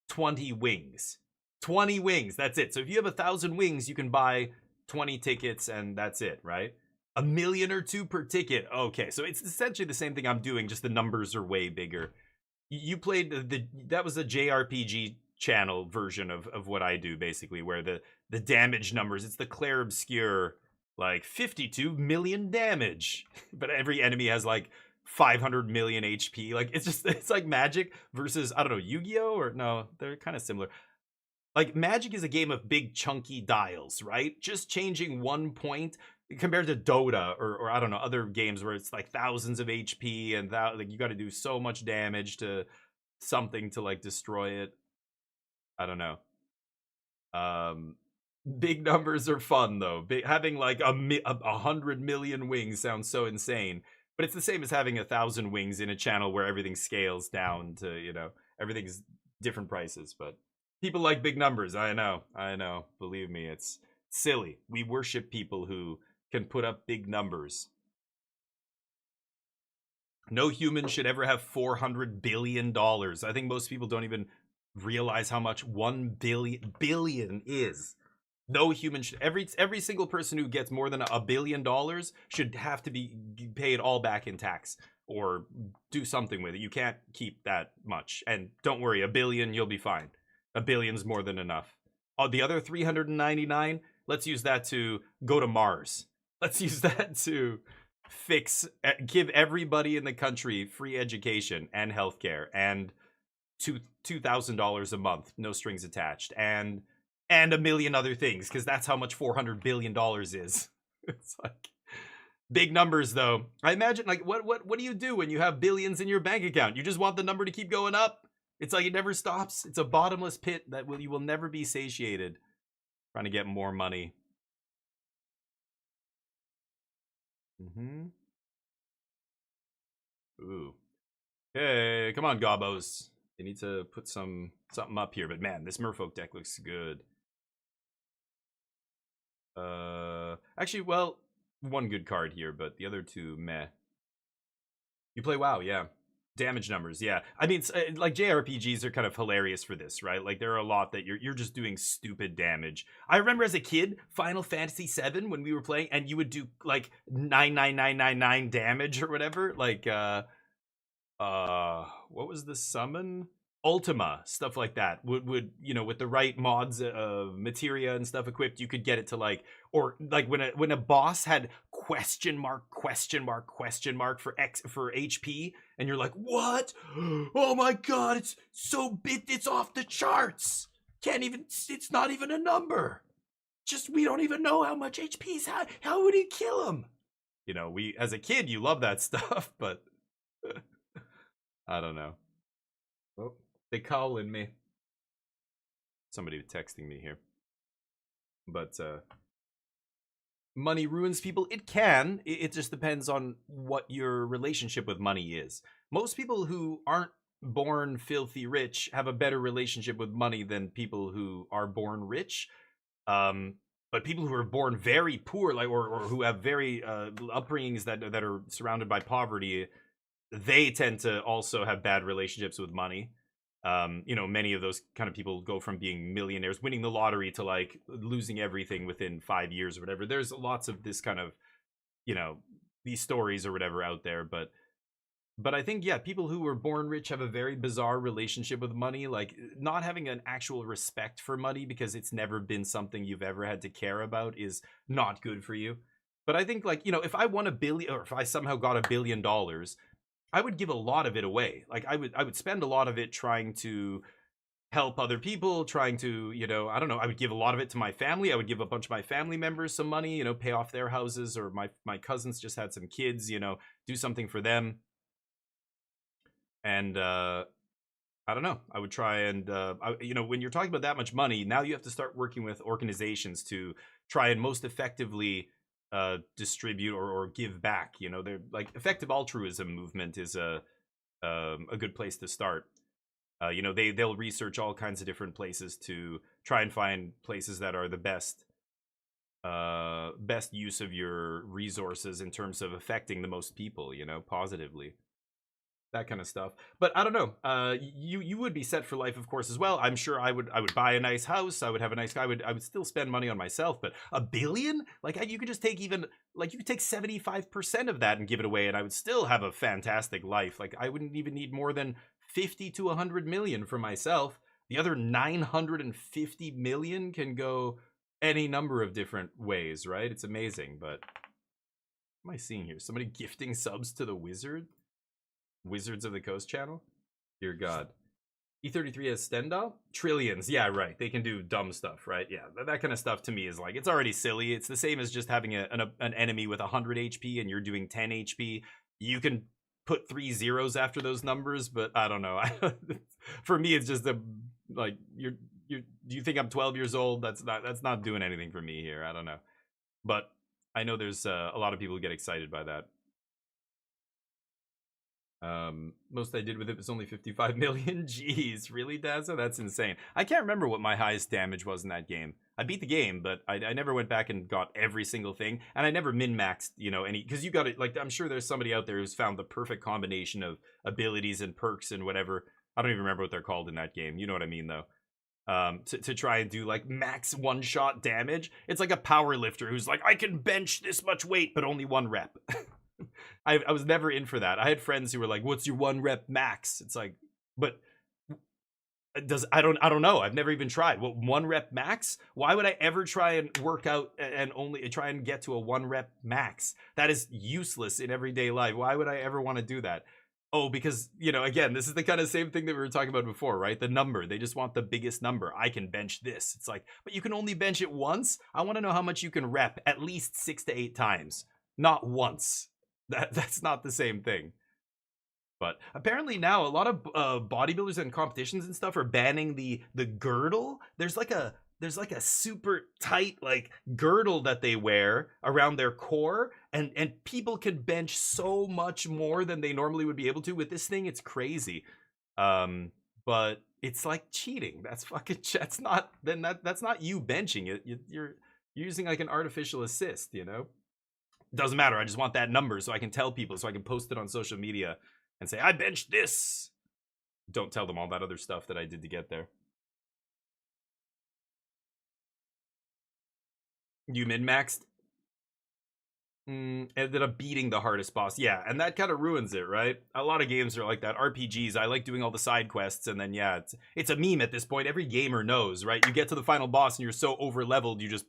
Speaker 1: 20 wings. 20 wings, that's it. So if you have 1,000 wings, you can buy 20 tickets and that's it, right? $1 million or 2 per ticket. Okay, so it's essentially the same thing I'm doing, just the numbers are way bigger. You played that was a JRPG channel version of what I do, basically, where the damage numbers, it's the Claire Obscure, like 52 million damage, but every enemy has like 500 million HP. Like it's like Magic versus, I don't know, Yu-Gi-Oh, or no, they're kind of similar. Like, Magic is a game of big, chunky dials, right? Just changing 1 point compared to Dota or I don't know, other games where it's like thousands of HP and like you got to do so much damage to something to like destroy it. I don't know. Big numbers are fun though. Having like 100 million wings sounds so insane, but it's the same as having 1,000 wings in a channel where everything scales down to, you know, everything's different prices. But people like big numbers. I know. Believe me, it's silly. We worship people who can put up big numbers. No human should ever have $400 billion. I think most people don't even realize how much 1 billion is. No human should, every single person who gets more than $1 billion should have to be paid all back in tax or do something with it. You can't keep that much. And don't worry, 1 billion, you'll be fine. 1 billion's more than enough. The other 399, let's use that to go to Mars. Let's use that to give everybody in the country free education and healthcare and $2,000 a month, no strings attached, and a million other things, because that's how much $400 billion is. It's like big numbers, though. I imagine, like, what do you do when you have billions in your bank account? You just want the number to keep going up. It's like it never stops. It's a bottomless pit that you will never be satiated. Trying to get more money. Ooh. Hey, come on, Gobbos. You need to put something up here. But man, this Merfolk deck looks good. Actually, well, one good card here, but the other two, meh. You play WoW, yeah. Damage numbers, yeah. I mean, like JRPGs are kind of hilarious for this, right? Like there are a lot that you're just doing stupid damage. I remember as a kid, Final Fantasy VII when we were playing, and you would do like 99999 damage or whatever. Like what was the summon? Ultima, stuff like that would you know, with the right mods of materia and stuff equipped, you could get it to like, or like when a boss had question mark for HP, and you're like, what? Oh my god, it's so big, it's off the charts. Can't even, it's not even a number. Just, we don't even know how much HP he's had. How would he kill him? You know, we, as a kid, you love that stuff, but I don't know. Oh, they calling me. Somebody texting me here. But money ruins people. It can. It just depends on what your relationship with money is. Most people who aren't born filthy rich have a better relationship with money than people who are born rich. But people who are born very poor, like or who have very upbringings that are surrounded by poverty, they tend to also have bad relationships with money. You know, many of those kind of people go from being millionaires, winning the lottery, to like losing everything within 5 years or whatever. There's lots of this kind of, you know, these stories or whatever out there. But I think, yeah, people who were born rich have a very bizarre relationship with money, like not having an actual respect for money because it's never been something you've ever had to care about is not good for you. But I think, like, you know, if I won $1 billion, or if I somehow got $1 billion, I would give a lot of it away. Like I would spend a lot of it trying to help other people, trying to, you know, I don't know, I would give a lot of it to my family. I would give a bunch of my family members some money, you know, pay off their houses, or my cousins just had some kids, you know, do something for them. And I don't know, I would try and you know, when you're talking about that much money, now you have to start working with organizations to try and most effectively distribute or give back. You know, they're like, effective altruism movement is a good place to start. You know, they'll research all kinds of different places to try and find places that are the best use of your resources in terms of affecting the most people, you know, positively. That kind of stuff. But I don't know. You would be set for life, of course, as well. I'm sure I would buy a nice house. I would have a nice. I would still spend money on myself. But $1 billion, like, you could just take even, like, you could take 75% of that and give it away, and I would still have a fantastic life. Like, I wouldn't even need more than 50 to 100 million for myself. The other 950 million can go any number of different ways, right? It's amazing. But what am I seeing here? Somebody gifting subs to the Wizards of the Coast channel? Dear God. E33 has Stendhal? Trillions. Yeah, right. They can do dumb stuff, right? Yeah, that kind of stuff to me is like, it's already silly. It's the same as just having an enemy with 100 HP and you're doing 10 HP. You can put 3 zeros after those numbers, but I don't know. For me, it's just like do you think I'm 12 years old? That's not doing anything for me here. I don't know, but I know there's a lot of people who get excited by that. Most I did with it was only 55 million. Jeez, really, Dazza? That's insane. I can't remember what my highest damage was in that game. I beat the game, but I never went back and got every single thing, and I never min-maxed, any, because you got it, like, I'm sure there's somebody out there who's found the perfect combination of abilities and perks and whatever. I don't even remember what they're called in that game. You know what I mean, though. To try and do, like, max one-shot damage. It's like a power lifter who's like, I can bench this much weight, but only 1 rep. I was never in for that. I had friends who were like, what's your 1 rep max? It's like, but I don't know. I've never even tried. What, 1 rep max? Why would I ever try and work out and only try and get to a 1 rep max? That is useless in everyday life. Why would I ever want to do that? Oh, because, again, this is the kind of same thing that we were talking about before, right? The number. They just want the biggest number. I can bench this. It's like, but you can only bench it once? I want to know how much you can rep at least 6 to 8 times. Not once. That's not the same thing. But apparently now a lot of bodybuilders and competitions and stuff are banning the girdle. There's like a super tight like girdle that they wear around their core, and people can bench so much more than they normally would be able to with this thing. It's crazy. But it's like cheating. That's not you benching it. You're using like an artificial assist, Doesn't matter. I just want that number so I can tell people, so I can post it on social media and say, I benched this. Don't tell them all that other stuff that I did to get there. You min-maxed? Ended up beating the hardest boss. Yeah, and that kind of ruins it, right? A lot of games are like that. RPGs, I like doing all the side quests, and then, yeah, it's a meme at this point. Every gamer knows, right? You get to the final boss, and you're so over-leveled, you just,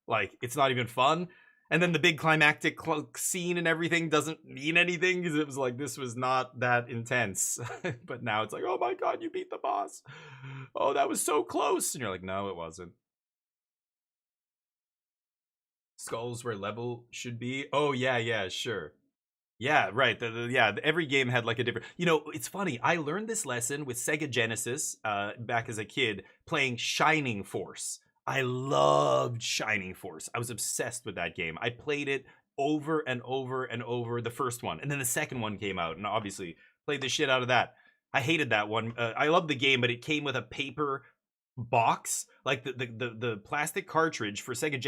Speaker 1: like, it's not even fun. And then the big climactic scene and everything doesn't mean anything because it was like, this was not that intense. But now it's like, oh my god, you beat the boss. Oh, that was so close. And you're like, no, it wasn't. Skulls where level should be. Oh, yeah, sure. Yeah, right. Every game had like a different... it's funny. I learned this lesson with Sega Genesis back as a kid playing Shining Force. I loved Shining Force. I was obsessed with that game. I played it over and over and over, the first one. And then the second one came out, and obviously played the shit out of that. I hated that one. I loved the game, but it came with a paper box. Like the plastic cartridge for Sega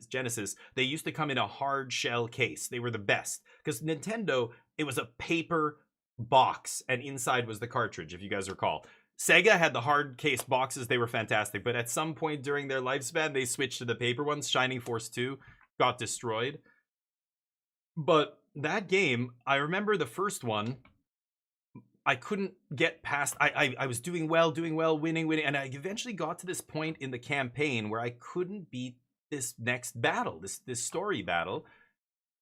Speaker 1: Genesis, they used to come in a hard shell case. They were the best. Because Nintendo, it was a paper box, and inside was the cartridge, if you guys recall. Sega had the hard case boxes. They were fantastic. But at some point during their lifespan, they switched to the paper ones. Shining Force 2 got destroyed. But that game, I remember the first one, I couldn't get past... I was doing well, winning. And I eventually got to this point in the campaign where I couldn't beat this next battle, this story battle.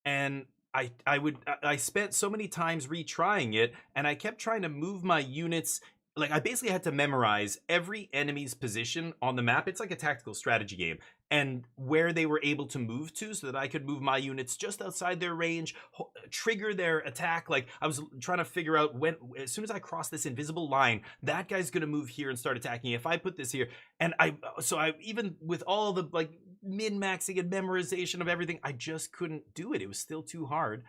Speaker 1: And I spent so many times retrying it, and I kept trying to move my units... Like, I basically had to memorize every enemy's position on the map. It's like a tactical strategy game. And where they were able to move to so that I could move my units just outside their range, trigger their attack. Like, I was trying to figure out when, as soon as I cross this invisible line, that guy's going to move here and start attacking. If I put this here, and I even with all the, like, min-maxing and memorization of everything, I just couldn't do it. It was still too hard.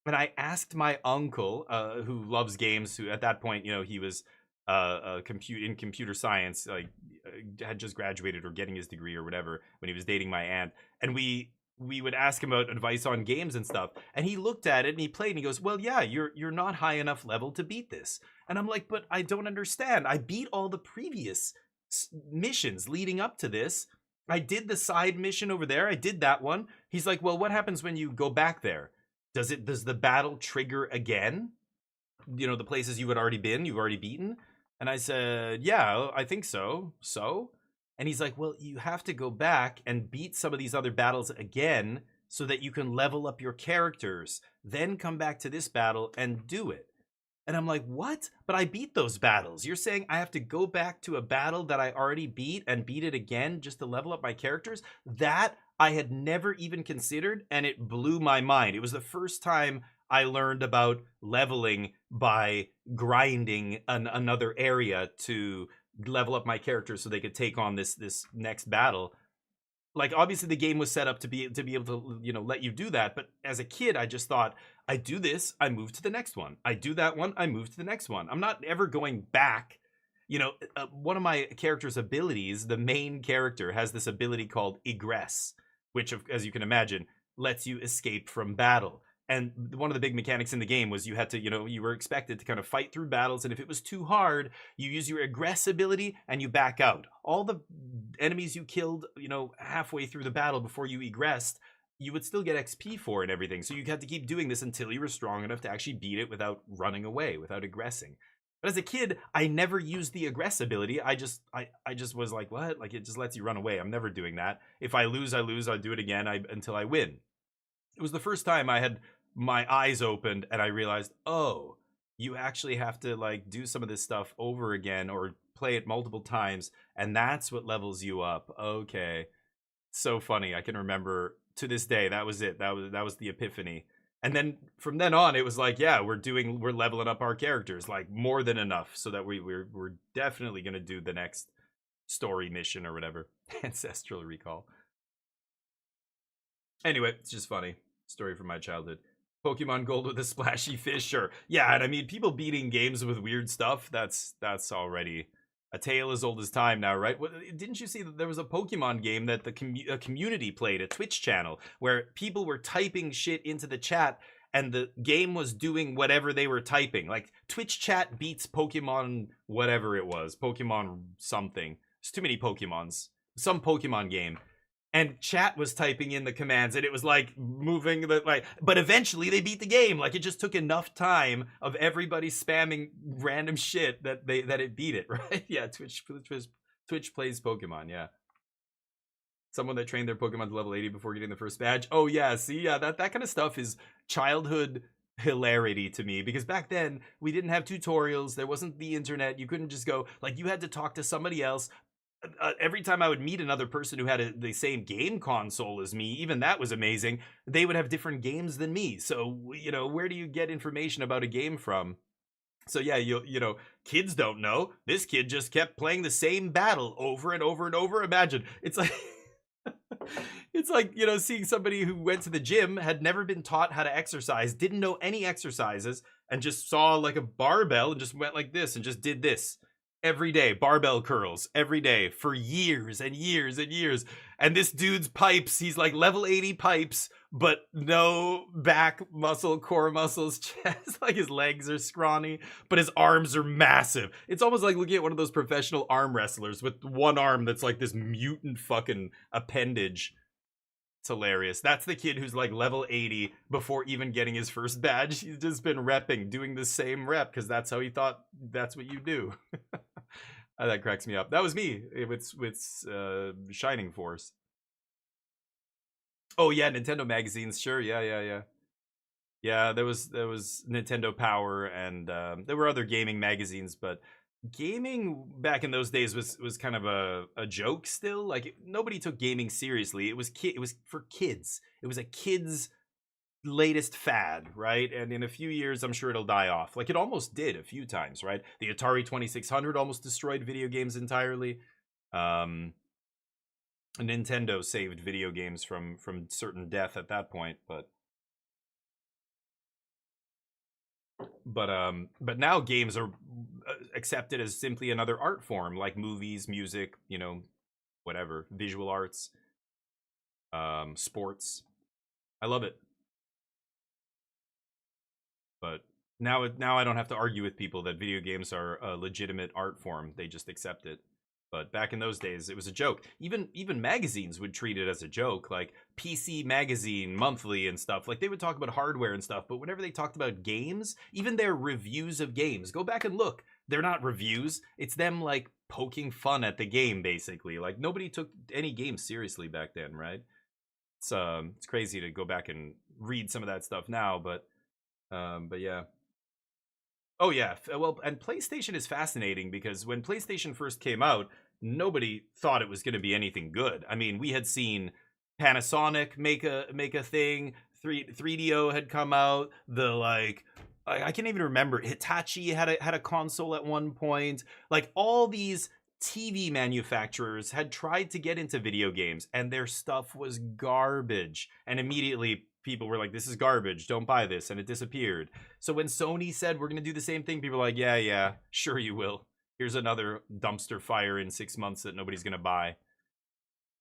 Speaker 1: And I asked my uncle, who loves games, who at that point, he was... in computer science, like had just graduated or getting his degree or whatever when he was dating my aunt, and we would ask him about advice on games and stuff, and he looked at it and he played and he goes, well, yeah, you're not high enough level to beat this. And I'm like, but I don't understand. I beat all the previous missions leading up to this. I did the side mission over there. I did that one. He's like, well, what happens when you go back there? Does the battle trigger again? The places you had already been, you've already beaten? And I said, yeah, I think so. So? And he's like, well, you have to go back and beat some of these other battles again so that you can level up your characters. Then come back to this battle and do it. And I'm like, what? But I beat those battles. You're saying I have to go back to a battle that I already beat and beat it again just to level up my characters? That I had never even considered, and it blew my mind. It was the first time I learned about leveling by grinding another area to level up my character so they could take on this next battle. Like, obviously the game was set up to be able to, you know, let you do that, but as a kid I just thought, I do this, I move to the next one, I do that one, I move to the next one. I'm not ever going back. You know, one of my character's abilities, the main character has this ability called egress, which, as you can imagine, lets you escape from battle. And one of the big mechanics in the game was you had to, you know, you were expected to kind of fight through battles, and if it was too hard, you use your egress ability and you back out. All the enemies you killed, you know, halfway through the battle before you egressed, you would still get XP for and everything. So you had to keep doing this until you were strong enough to actually beat it without running away, without egressing. But as a kid, I never used the egress ability. I just was like, what? Like, it just lets you run away. I'm never doing that. If I lose, I lose. I do it again until I win. It was the first time I had my eyes opened and I realized, oh, you actually have to like do some of this stuff over again or play it multiple times, and that's what levels you up. Okay. So funny. I can remember to this day, that was it. That was the epiphany. And then from then on, it was like, yeah, we're leveling up our characters like more than enough so that we're definitely going to do the next story mission or whatever. Ancestral recall. Anyway, it's just funny. Story from my childhood. Pokemon Gold with a splashy fish, sure. Yeah, and I mean, people beating games with weird stuff, that's already a tale as old as time now, right? Didn't you see that there was a Pokemon game that the community played, a Twitch channel, where people were typing shit into the chat and the game was doing whatever they were typing? Like, Twitch chat beats Pokemon whatever it was. Pokemon something. There's too many Pokemons. Some Pokemon game. And chat was typing in the commands, and it was like moving the like. But eventually, they beat the game. Like, it just took enough time of everybody spamming random shit that it beat it, right? Yeah, Twitch plays Pokemon. Yeah, someone that trained their Pokemon to level 80 before getting the first badge. Oh yeah, see, yeah, that kind of stuff is childhood hilarity to me, because back then we didn't have tutorials. There wasn't the internet. You couldn't just go like, you had to talk to somebody else. Every time I would meet another person who had the same game console as me, even that was amazing, they would have different games than me. So, you know, where do you get information about a game from? So yeah, you know, kids don't know. This kid just kept playing the same battle over and over and over. Imagine, it's like it's like, you know, seeing somebody who went to the gym, had never been taught how to exercise, didn't know any exercises, and just saw like a barbell and just went like this and just did this every day, barbell curls every day for years and years and years. And this dude's pipes, he's like level 80 pipes, but no back muscle, core muscles, chest. Like, his legs are scrawny, but his arms are massive. It's almost like looking at one of those professional arm wrestlers with one arm that's like this mutant fucking appendage. It's hilarious. That's the kid who's like level 80 before even getting his first badge. He's just been repping, doing the same rep because that's how he thought that's what you do. That cracks me up. That was me with Shining Force. Oh yeah, Nintendo magazines. Sure, yeah. Yeah, there was Nintendo Power, and there were other gaming magazines, but gaming back in those days was kind of a joke still. Like, nobody took gaming seriously. It was for kids. It was a kid's latest fad, right? And in a few years, I'm sure it'll die off. Like, it almost did a few times, right? The Atari 2600 almost destroyed video games entirely. Nintendo saved video games from certain death at that point, but now games are accepted as simply another art form, like movies, music, you know, whatever, visual arts, sports. I love it. But now I don't have to argue with people that video games are a legitimate art form. They just accept it. But back in those days, it was a joke. Even magazines would treat it as a joke, like PC Magazine Monthly and stuff. Like, they would talk about hardware and stuff, but whenever they talked about games, even their reviews of games, go back and look. They're not reviews. It's them, like, poking fun at the game, basically. Like, nobody took any game seriously back then, right? It's crazy to go back and read some of that stuff now, but yeah. Oh yeah, well, and PlayStation is fascinating because when PlayStation first came out, nobody thought it was going to be anything good. I mean, we had seen Panasonic make a thing, 3DO had come out. The like I can't even remember. Hitachi had a console at one point. Like all these TV manufacturers had tried to get into video games and their stuff was garbage. And immediately people were like, this is garbage, don't buy this, and it disappeared. So when Sony said we're gonna do the same thing, people were like, yeah, sure you will. Here's another dumpster fire in 6 months that nobody's gonna buy.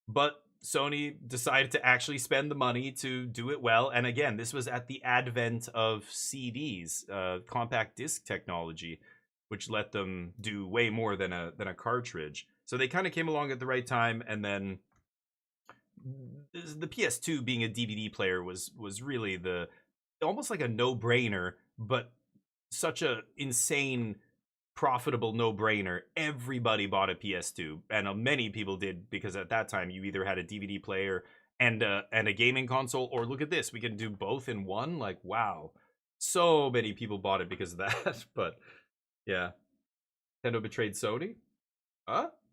Speaker 1: But Sony decided to actually spend the money to do it well. And again, this was at the advent of CDs, compact disc technology, which let them do way more than a cartridge. So they kind of came along at the right time. And then the PS2 being a DVD player was really almost like a no-brainer, but such a insane profitable no-brainer. Everybody bought a PS2, and many people did, because at that time you either had a DVD player and a gaming console, or look at this, we can do both in one. Like, wow, so many people bought it because of that. But yeah, Nintendo betrayed Sony.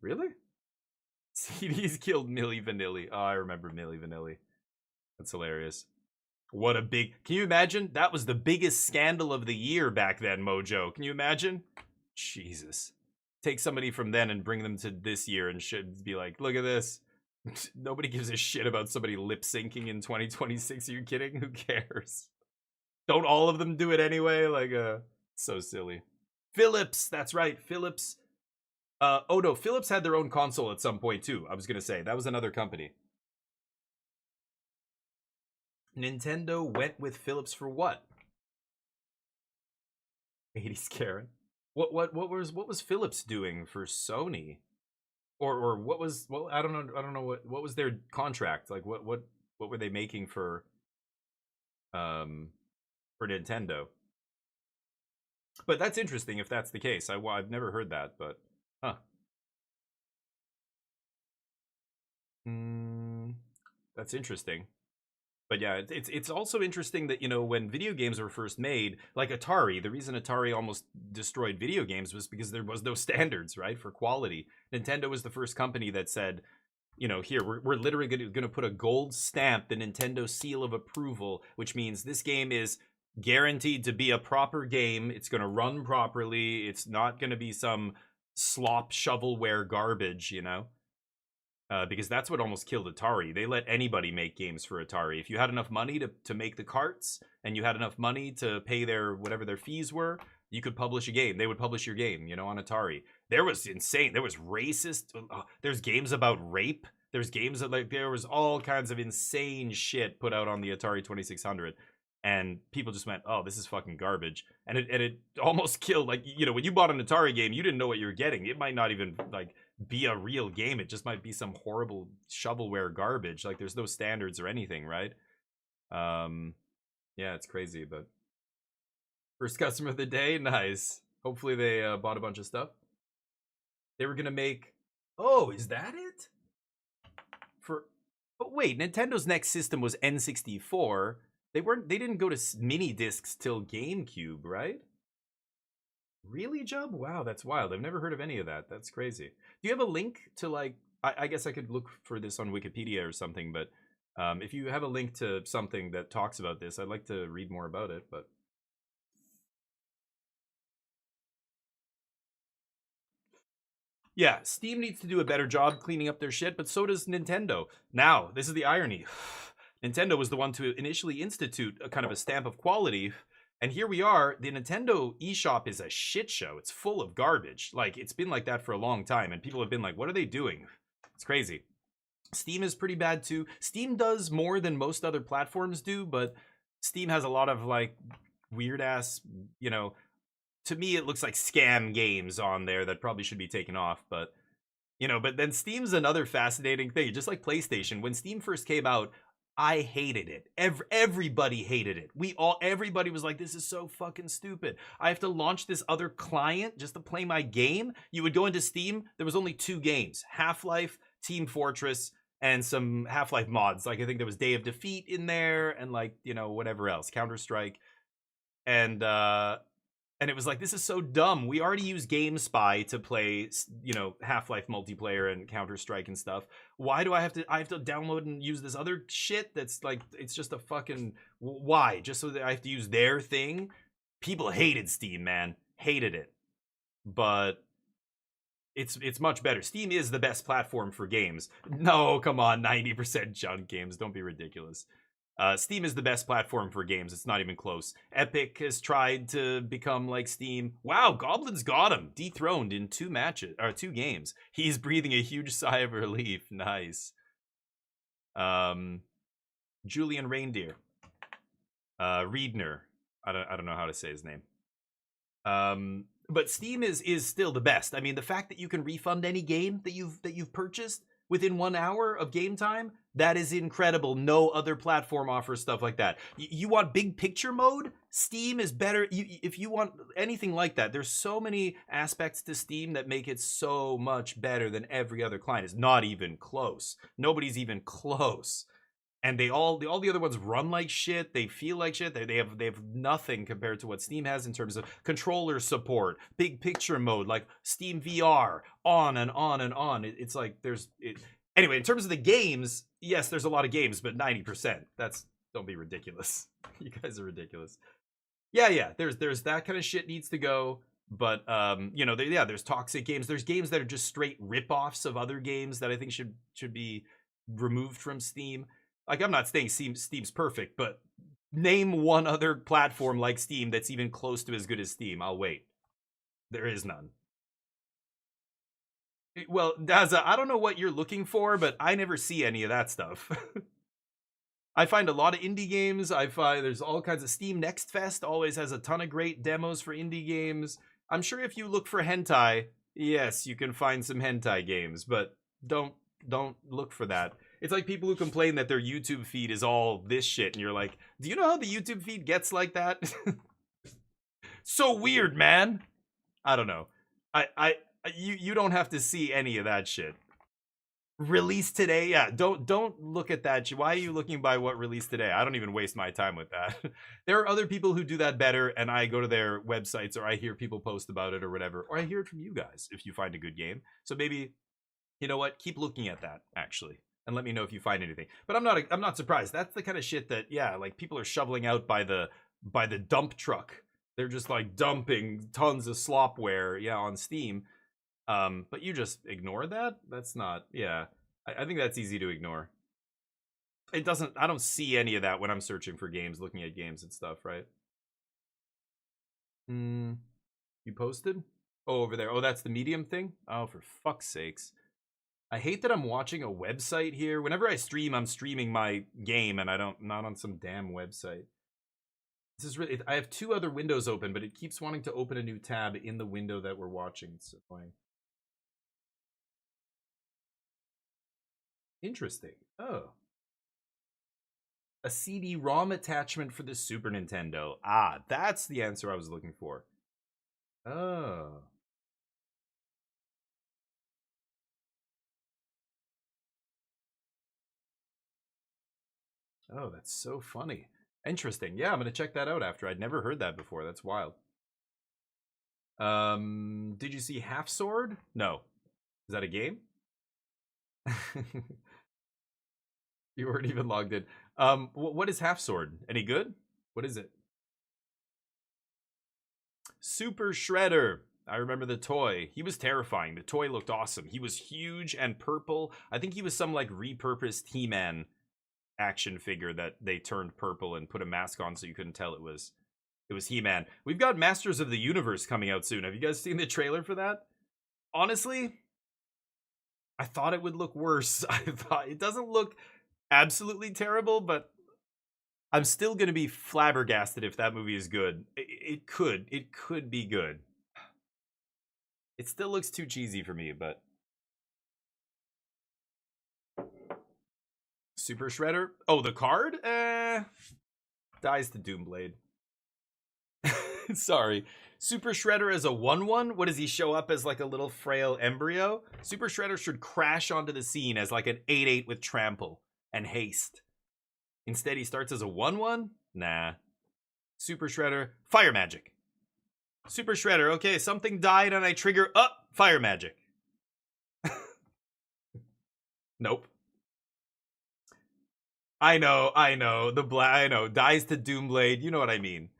Speaker 1: Really? CDs killed Milli Vanilli. Oh, I remember Milli Vanilli. That's hilarious. What a big... Can you imagine? That was the biggest scandal of the year back then, Mojo. Can you imagine? Jesus. Take somebody from then and bring them to this year and should be like, look at this. Nobody gives a shit about somebody lip syncing in 2026. Are you kidding? Who cares? Don't all of them do it anyway? Like, so silly. Philips, that's right. Philips. Oh no, Philips had their own console at some point too. I was gonna say that was another company. Nintendo went with Philips for what? 80s Karen. What was Philips doing for Sony? Or what was, well, I don't know what was their contract? Like what were they making for Nintendo? But that's interesting if that's the case. I've never heard that, but huh. That's interesting. But yeah, it's also interesting that, you know, when video games were first made, like Atari, the reason Atari almost destroyed video games was because there was no standards, right, for quality. Nintendo was the first company that said, you know, here, we're literally going to put a gold stamp, the Nintendo seal of approval, which means this game is guaranteed to be a proper game. It's going to run properly. It's not going to be some slop shovelware garbage, you know? Because that's what almost killed Atari. They let anybody make games for Atari. If you had enough money to make the carts, and you had enough money to pay their whatever their fees were, you could publish a game. They would publish your game, you know, on Atari. There was insane. There was racist. There's games about rape. There's games that, like, there was all kinds of insane shit put out on the Atari 2600. And people just went, oh, this is fucking garbage. And it almost killed, like, you know, when you bought an Atari game, you didn't know what you were getting. It might not even, like, be a real game. It just might be some horrible shovelware garbage. Like, there's no standards or anything, right? Yeah, it's crazy, but first customer of the day, nice. Hopefully they bought a bunch of stuff. They were gonna make... Oh, is that it? But wait, Nintendo's next system was N64. They didn't go to mini discs till GameCube, right? Really, Jub? Wow, that's wild. I've never heard of any of that. That's crazy. Do you have a link to, like, I guess I could look for this on Wikipedia or something, but if you have a link to something that talks about this, I'd like to read more about it, but... Yeah, Steam needs to do a better job cleaning up their shit, but so does Nintendo. Now, this is the irony. Nintendo was the one to initially institute a kind of a stamp of quality, and here we are. The Nintendo eShop is a shit show. It's full of garbage. Like, it's been like that for a long time, and people have been like, what are they doing? It's crazy. Steam is pretty bad too. Steam does more than most other platforms do, but Steam has a lot of, like, weird ass, you know, to me it looks like scam games on there that probably should be taken off, but, you know, but then Steam's another fascinating thing. Just like PlayStation, when Steam first came out, I hated it. Everybody hated it. Everybody was like, this is so fucking stupid. I have to launch this other client just to play my game. You would go into Steam, there was only 2 games, Half-Life, Team Fortress, and some Half-Life mods. Like, I think there was Day of Defeat in there, and, like, you know, whatever else, Counter-Strike. And And it was like, this is so dumb. We already use GameSpy to play, you know, Half-Life multiplayer and Counter-Strike and stuff. Why do I have to download and use this other shit that's like, it's just a fucking, why? Just so that I have to use their thing? People hated Steam, man. Hated it. But it's much better. Steam is the best platform for games. No, come on, 90% junk games. Don't be ridiculous. Steam is the best platform for games. It's not even close. Epic has tried to become like Steam. Wow, Goblin's got him. Dethroned in 2 games. He's breathing a huge sigh of relief. Nice. Julian Reindeer. Riedner. I don't know how to say his name. But Steam is still the best. I mean, the fact that you can refund any game that you've purchased within 1 hour of game time, that is incredible. No other platform offers stuff like that. You want big picture mode? Steam is better. If you want anything like that, there's so many aspects to Steam that make it so much better than every other client. It's not even close. Nobody's even close. And all the other ones run like shit. They feel like shit. They have nothing compared to what Steam has in terms of controller support, big picture mode, like Steam VR, on and on and on. It's like anyway. In terms of the games, yes, there's a lot of games, but 90%. Don't be ridiculous. You guys are ridiculous. Yeah. There's that kind of shit needs to go. But you know, there's toxic games. There's games that are just straight rip-offs of other games that I think should be removed from Steam. Like, I'm not saying Steam's perfect, but name one other platform like Steam that's even close to as good as Steam. I'll wait. There is none. Well, Daza, I don't know what you're looking for, but I never see any of that stuff. I find a lot of indie games. I find there's all kinds of Steam Next Fest always has a ton of great demos for indie games. I'm sure if you look for hentai, yes, you can find some hentai games, but don't look for that. It's like people who complain that their YouTube feed is all this shit, and you're like, do you know how the YouTube feed gets like that? So weird, man. I don't know. You don't have to see any of that shit. Release today? Yeah, don't look at that. Why are you looking by what released today? I don't even waste my time with that. There are other people who do that better, and I go to their websites, or I hear people post about it or whatever, or I hear it from you guys if you find a good game. So maybe, you know what? Keep looking at that, actually. And let me know if you find anything. But I'm not surprised. That's the kind of shit that, yeah, like people are shoveling out by the dump truck. They're just like dumping tons of slopware, yeah, on Steam. But you just ignore that? That's not, yeah. I think that's easy to ignore. I don't see any of that when I'm searching for games, looking at games and stuff, right? You posted? Oh, over there. Oh, that's the Medium thing? Oh, for fuck's sakes. I hate that I'm watching a website here. Whenever I stream, I'm streaming my game, and not on some damn website. This is really. I have 2 other windows open, but it keeps wanting to open a new tab in the window that we're watching. It's annoying. Interesting. Oh. A CD-ROM attachment for the Super Nintendo. Ah, that's the answer I was looking for. Oh. Oh, that's so funny. Interesting. Yeah, I'm going to check that out after. I'd never heard that before. That's wild. Did you see Half Sword? No. Is that a game? You weren't even logged in. What is Half Sword? Any good? What is it? Super Shredder. I remember the toy. He was terrifying. The toy looked awesome. He was huge and purple. I think he was some like repurposed He-Man action figure that they turned purple and put a mask on so you couldn't tell it was He-Man. We've got Masters of the Universe coming out soon. Have you guys seen the trailer for that? Honestly, I thought it would look worse. I thought it doesn't look absolutely terrible, but I'm still going to be flabbergasted if that movie is good. It could be good. It still looks too cheesy for me, but Super Shredder? Oh, the card? Dies to Doomblade. Sorry. Super Shredder is a 1/1? What does he show up as, like a little frail embryo? Super Shredder should crash onto the scene as like an 8/8 with trample and haste. Instead, he starts as a 1/1? Nah. Super Shredder. Fire magic. Super Shredder. Okay, something died and I trigger up fire magic. Nope. I know. I know. Dies to Doomblade. You know what I mean.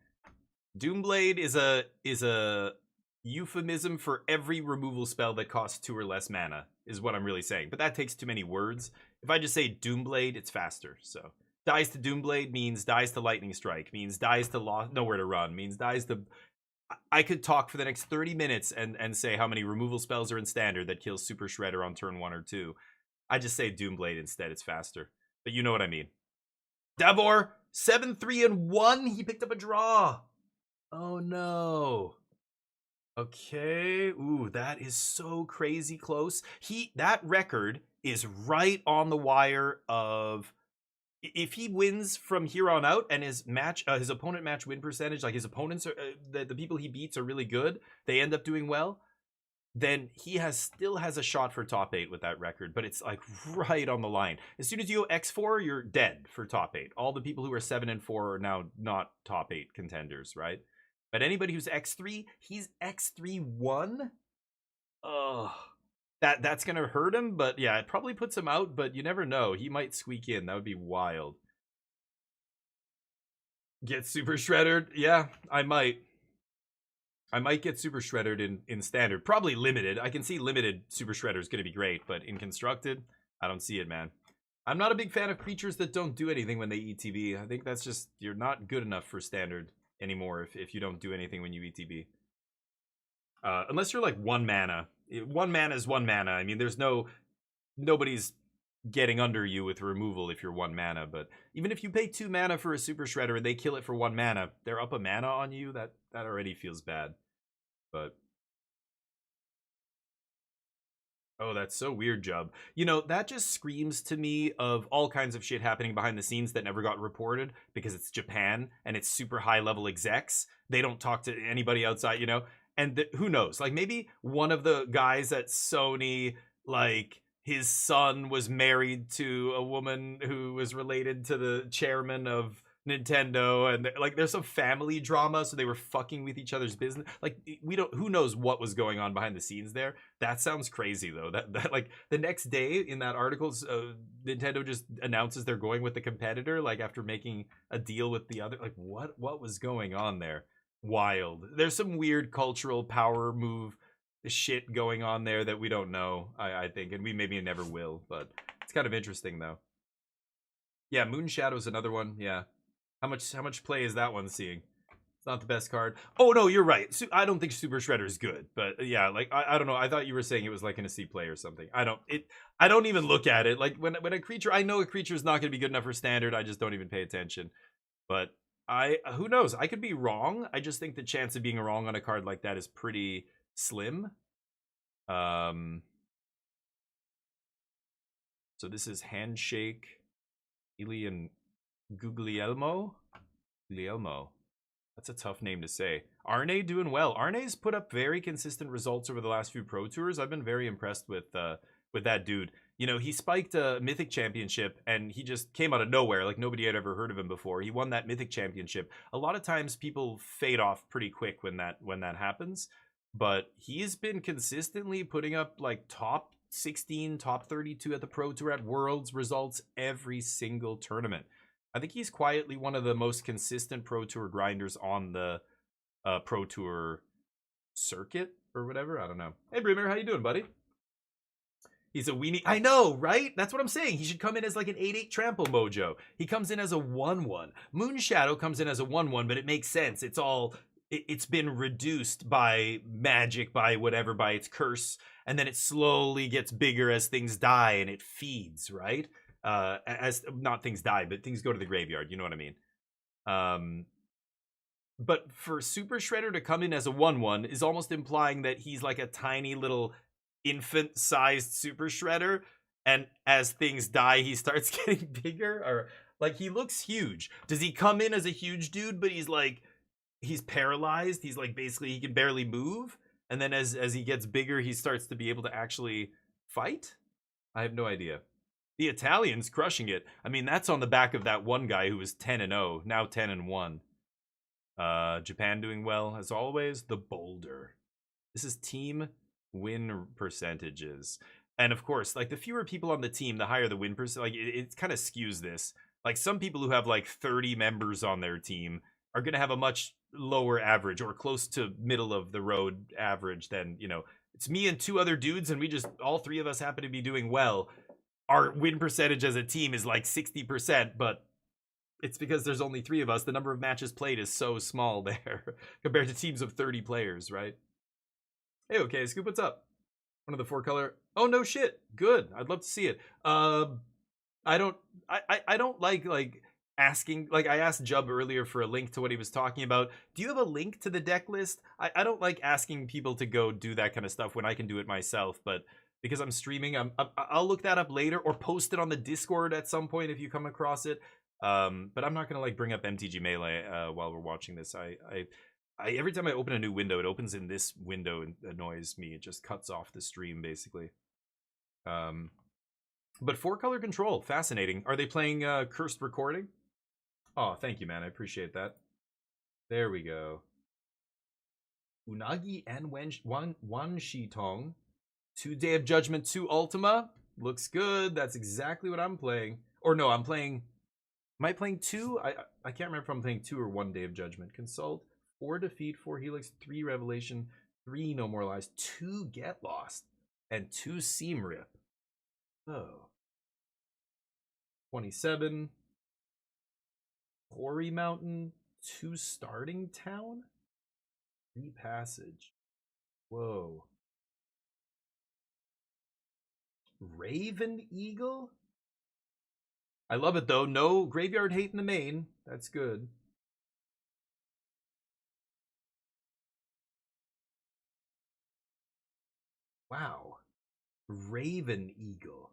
Speaker 1: Doomblade is a euphemism for every removal spell that costs 2 or less mana, is what I'm really saying. But that takes too many words. If I just say Doomblade, it's faster. So dies to Doomblade means dies to Lightning Strike, means dies to Nowhere to Run, means dies to... I could talk for the next 30 minutes and say how many removal spells are in Standard that kills Super Shredder on turn 1 or 2. I just say Doomblade instead, it's faster. But you know what I mean. Davor, 7-3-1, he picked up a draw. Oh no. Okay. Ooh, that is so crazy close. That record is right on the wire of... If he wins from here on out and his opponent match win percentage, like his opponents are the people he beats are really good, they end up doing well, then he still has a shot for top 8 with that record, but it's like right on the line. As soon as you go X4, you're dead for top 8. All the people who are 7 and 4 are now not top 8 contenders, right? But anybody who's X3, he's X3-1. Ugh. That's gonna hurt him, but yeah, it probably puts him out, but you never know. He might squeak in. That would be wild. Get Super Shreddered? Yeah, I might. I might get Super Shreddered in Standard. Probably Limited. I can see Limited Super Shredder is going to be great, but in Constructed, I don't see it, man. I'm not a big fan of creatures that don't do anything when they ETB. I think that's just... You're not good enough for Standard anymore if you don't do anything when you ETB. Unless you're like 1 mana. 1 mana is 1 mana. I mean, there's nobody's getting under you with removal if you're 1 mana, but even if you pay 2 mana for a Super Shredder and they kill it for 1 mana, they're up a mana on you. That already feels bad. But oh, that's so weird, Jub. You know, that just screams to me of all kinds of shit happening behind the scenes that never got reported because it's Japan and it's super high level execs. They don't talk to anybody outside, you know. And who knows? Like maybe one of the guys at Sony, like his son was married to a woman who was related to the chairman of Nintendo, and like there's some family drama, so they were fucking with each other's business. Like who knows what was going on behind the scenes there. That sounds crazy though. That like the next day in that article, Nintendo just announces they're going with the competitor, like after making a deal with the other. Like what was going on there? Wild. There's some weird cultural power move shit going on there that we don't know, I think, and we maybe never will, but it's kind of interesting though. Yeah, Moon Shadow's another one. Yeah. How much play is that one seeing? It's not the best card. Oh no, you're right. I don't think Super Shredder is good, but yeah, like I don't know. I thought you were saying it was like in a C play or something. I don't even look at it. Like when a creature, I know a creature is not going to be good enough for Standard. I just don't even pay attention. But who knows? I could be wrong. I just think the chance of being wrong on a card like that is pretty slim. So this is Handshake, Ely and Guglielmo. That's a tough name to say. Arne doing well. Arne's put up very consistent results over the last few Pro Tours. I've been very impressed with that dude. You know, he spiked a Mythic Championship and he just came out of nowhere. Like nobody had ever heard of him before. He won that Mythic Championship. A lot of times people fade off pretty quick when that happens. But he's been consistently putting up like top 16, top 32 at the Pro Tour, at Worlds results every single tournament. I think he's quietly one of the most consistent Pro Tour grinders on the Pro Tour circuit or whatever. I don't know. Hey, Brimmer, how you doing, buddy? He's a weenie. I know, right? That's what I'm saying. He should come in as like an 8-8 trample mojo. He comes in as a 1-1. Moon Shadow comes in as a 1-1, but it makes sense. It's been reduced by magic, by whatever, by its curse, and then it slowly gets bigger as things die and it feeds, right? As not things die, but things go to the graveyard. You know what I mean? But for Super Shredder to come in as a 1-1 is almost implying that he's like a tiny little infant-sized Super Shredder, and as things die, he starts getting bigger. Or like he looks huge. Does he come in as a huge dude, but he's paralyzed? He's like basically he can barely move, and then as he gets bigger, he starts to be able to actually fight. I have no idea. The Italians crushing it. I mean, that's on the back of that one guy who was 10-0, now 10-1. Japan doing well as always. The Boulder. This is team win percentages. And of course, like the fewer people on the team, the higher the win percent. Like it kind of skews this. Like some people who have like 30 members on their team are going to have a much lower average or close to middle of the road average than, you know, it's me and two other dudes and we just, all three of us happen to be doing well. Our win percentage as a team is like 60%, but it's because there's only three of us. The number of matches played is so small there compared to teams of 30 players, right? Hey, okay, Scoop, what's up? One of the 4-color. Oh, no shit. Good. I'd love to see it. I don't like asking, like I asked Jub earlier for a link to what he was talking about. Do you have a link to the deck list? I don't like asking people to go do that kind of stuff when I can do it myself, but because I'm streaming, I'll look that up later or post it on the Discord at some point if you come across it. But I'm not gonna like bring up MTG Melee while we're watching this. I every time I open a new window, it opens in this window and annoys me. It just cuts off the stream basically. But 4-color control, fascinating. Are they playing Cursed Recording? Oh, thank you, man. I appreciate that. There we go. Unagi and Wan Shitong. 2 Day of Judgment 2 Ultima. Looks good. That's exactly what I'm playing. Or no, I'm playing... Am I playing 2? I can't remember if I'm playing 2 or 1 Day of Judgment. Consult. 4 Defeat, 4 Helix, 3 Revelation, 3 No More Lies, 2 Get Lost, and 2 Seam Rip. Oh. 27. Quarry Mountain, 2 Starting Town, 3 Passage. Whoa. Raven Eagle? I love it though. No graveyard hate in the main. That's good. Wow. Raven Eagle.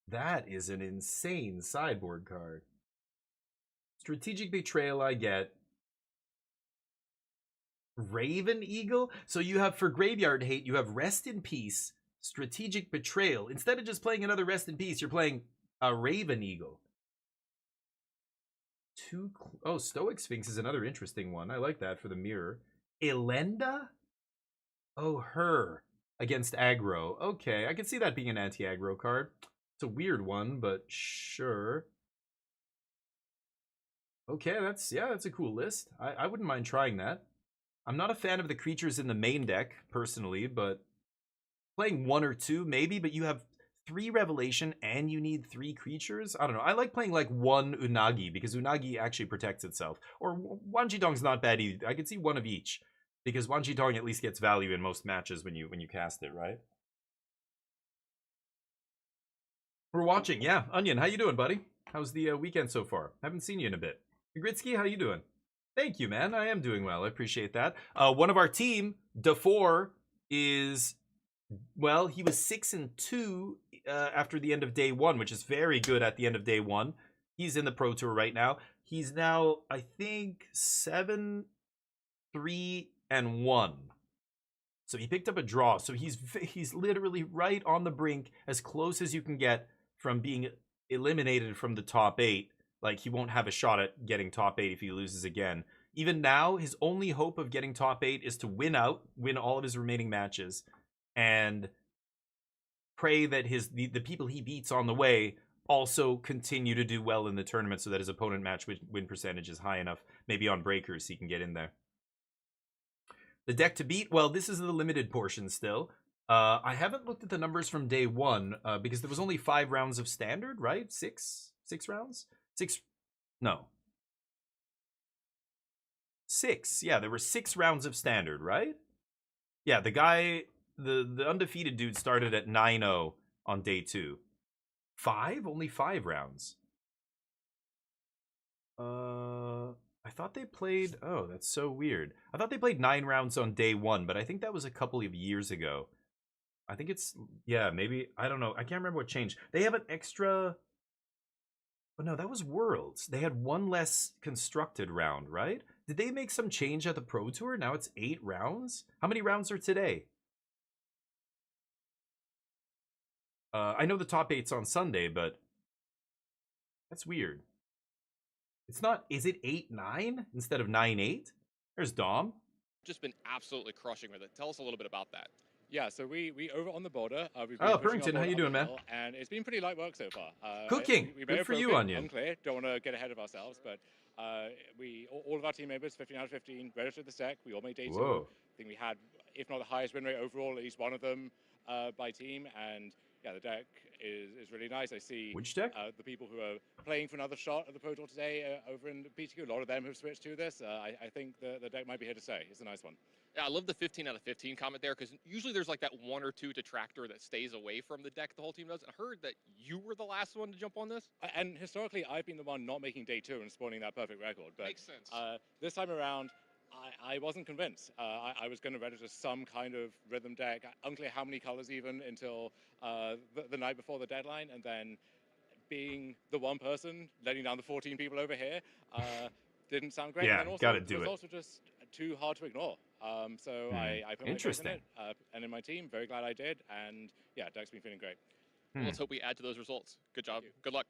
Speaker 1: That is an insane sideboard card. Strategic Betrayal I get. Raven Eagle? So you have, for graveyard hate, you have Rest in Peace, Strategic Betrayal. Instead of just playing another Rest in Peace, you're playing a Raven Eagle. Oh, Stoic Sphinx is another interesting one. I like that for the mirror. Elenda? Oh, her. Against aggro. Okay, I can see that being an anti-aggro card. It's a weird one, but sure. Okay, that's a cool list. I wouldn't mind trying that. I'm not a fan of the creatures in the main deck, personally, but playing 1 or 2, maybe, but you have 3 Revelation and you need 3 creatures? I don't know. I like playing like 1 Unagi, because Unagi actually protects itself. Or Wanjidong's not bad either. I could see 1 of each, because Wanjidong at least gets value in most matches when you cast it, right? We're watching, yeah. Onion, how you doing, buddy? How's the weekend so far? Haven't seen you in a bit. Gritsky, how you doing? Thank you, man. I am doing well. I appreciate that. One of our team, DeFore, is, well, he was 6-2 after the end of day 1, which is very good at the end of day 1. He's in the Pro Tour right now. He's now, I think, 7-3-1. So he picked up a draw. So he's literally right on the brink, as close as you can get from being eliminated from the top 8. Like, he won't have a shot at getting top 8 if he loses again. Even now, his only hope of getting top 8 is to win all of his remaining matches, and pray that the people he beats on the way also continue to do well in the tournament, so that his opponent match win percentage is high enough, maybe on breakers, he can get in there. The deck to beat, well, this is the limited portion still. I haven't looked at the numbers from day 1, because there was only 5 rounds of standard, right? 6 rounds? 6. Yeah, there were 6 rounds of standard, right? Yeah, the guy, the undefeated dude started at 9-0 on day 2. 5? Only 5 rounds. I thought they played, oh, that's so weird. I thought they played 9 rounds on day 1, but I think that was a couple of years ago. I think it's, yeah, maybe, I don't know. I can't remember what changed. They have an extra, oh no, that was Worlds. They had 1 less constructed round, right? Did they make some change at the Pro Tour? Now it's 8 rounds? How many rounds are today? I know the top 8's on Sunday, but that's weird. It's not, is it 8-9 instead of 9-8? There's Dom.
Speaker 2: Just been absolutely crushing with it. Tell us a little bit about that.
Speaker 7: Yeah, so we over on the border. We've
Speaker 1: Oh,
Speaker 7: been pushing
Speaker 1: Purrington,
Speaker 7: our
Speaker 1: how you
Speaker 7: border
Speaker 1: doing,
Speaker 7: up
Speaker 1: man?
Speaker 7: the hill, and it's been pretty light work so far.
Speaker 1: Cooking.
Speaker 7: We may
Speaker 1: Good
Speaker 7: have
Speaker 1: for you,
Speaker 7: broken,
Speaker 1: Onion.
Speaker 7: Unclear. Don't want to get ahead of ourselves, but all of our team members, 15 out of 15, registered the deck. We all made day 2.
Speaker 1: Whoa.
Speaker 7: I think we had, if not the highest win rate overall, at least one of them by team. And yeah, the deck is really nice. I see
Speaker 1: Which deck?
Speaker 7: the people who are playing for another shot at the Pro Tour today over in PTQ. A lot of them have switched to this. I think the deck might be here to stay. It's a nice one.
Speaker 2: Yeah, I love the 15 out of 15 comment there, because usually there's like that 1 or 2 detractor that stays away from the deck the whole team does. I heard that you were the last one to jump on this.
Speaker 7: And historically, I've been the one not making day 2 and spawning that perfect record. But
Speaker 2: Makes sense.
Speaker 7: this time around, I wasn't convinced. I was going to register some kind of rhythm deck, unclear how many colors even, until the night before the deadline, and then being the one person letting down the 14 people over here didn't sound great.
Speaker 1: Yeah,
Speaker 7: and then also,
Speaker 1: gotta do
Speaker 7: it was
Speaker 1: it.
Speaker 7: also just too hard to ignore. So I put my faith in
Speaker 1: Interesting.
Speaker 7: it, and in my team, very glad I did. And yeah, deck's been feeling great.
Speaker 2: Well, let's hope we add to those results. Good job. Good luck.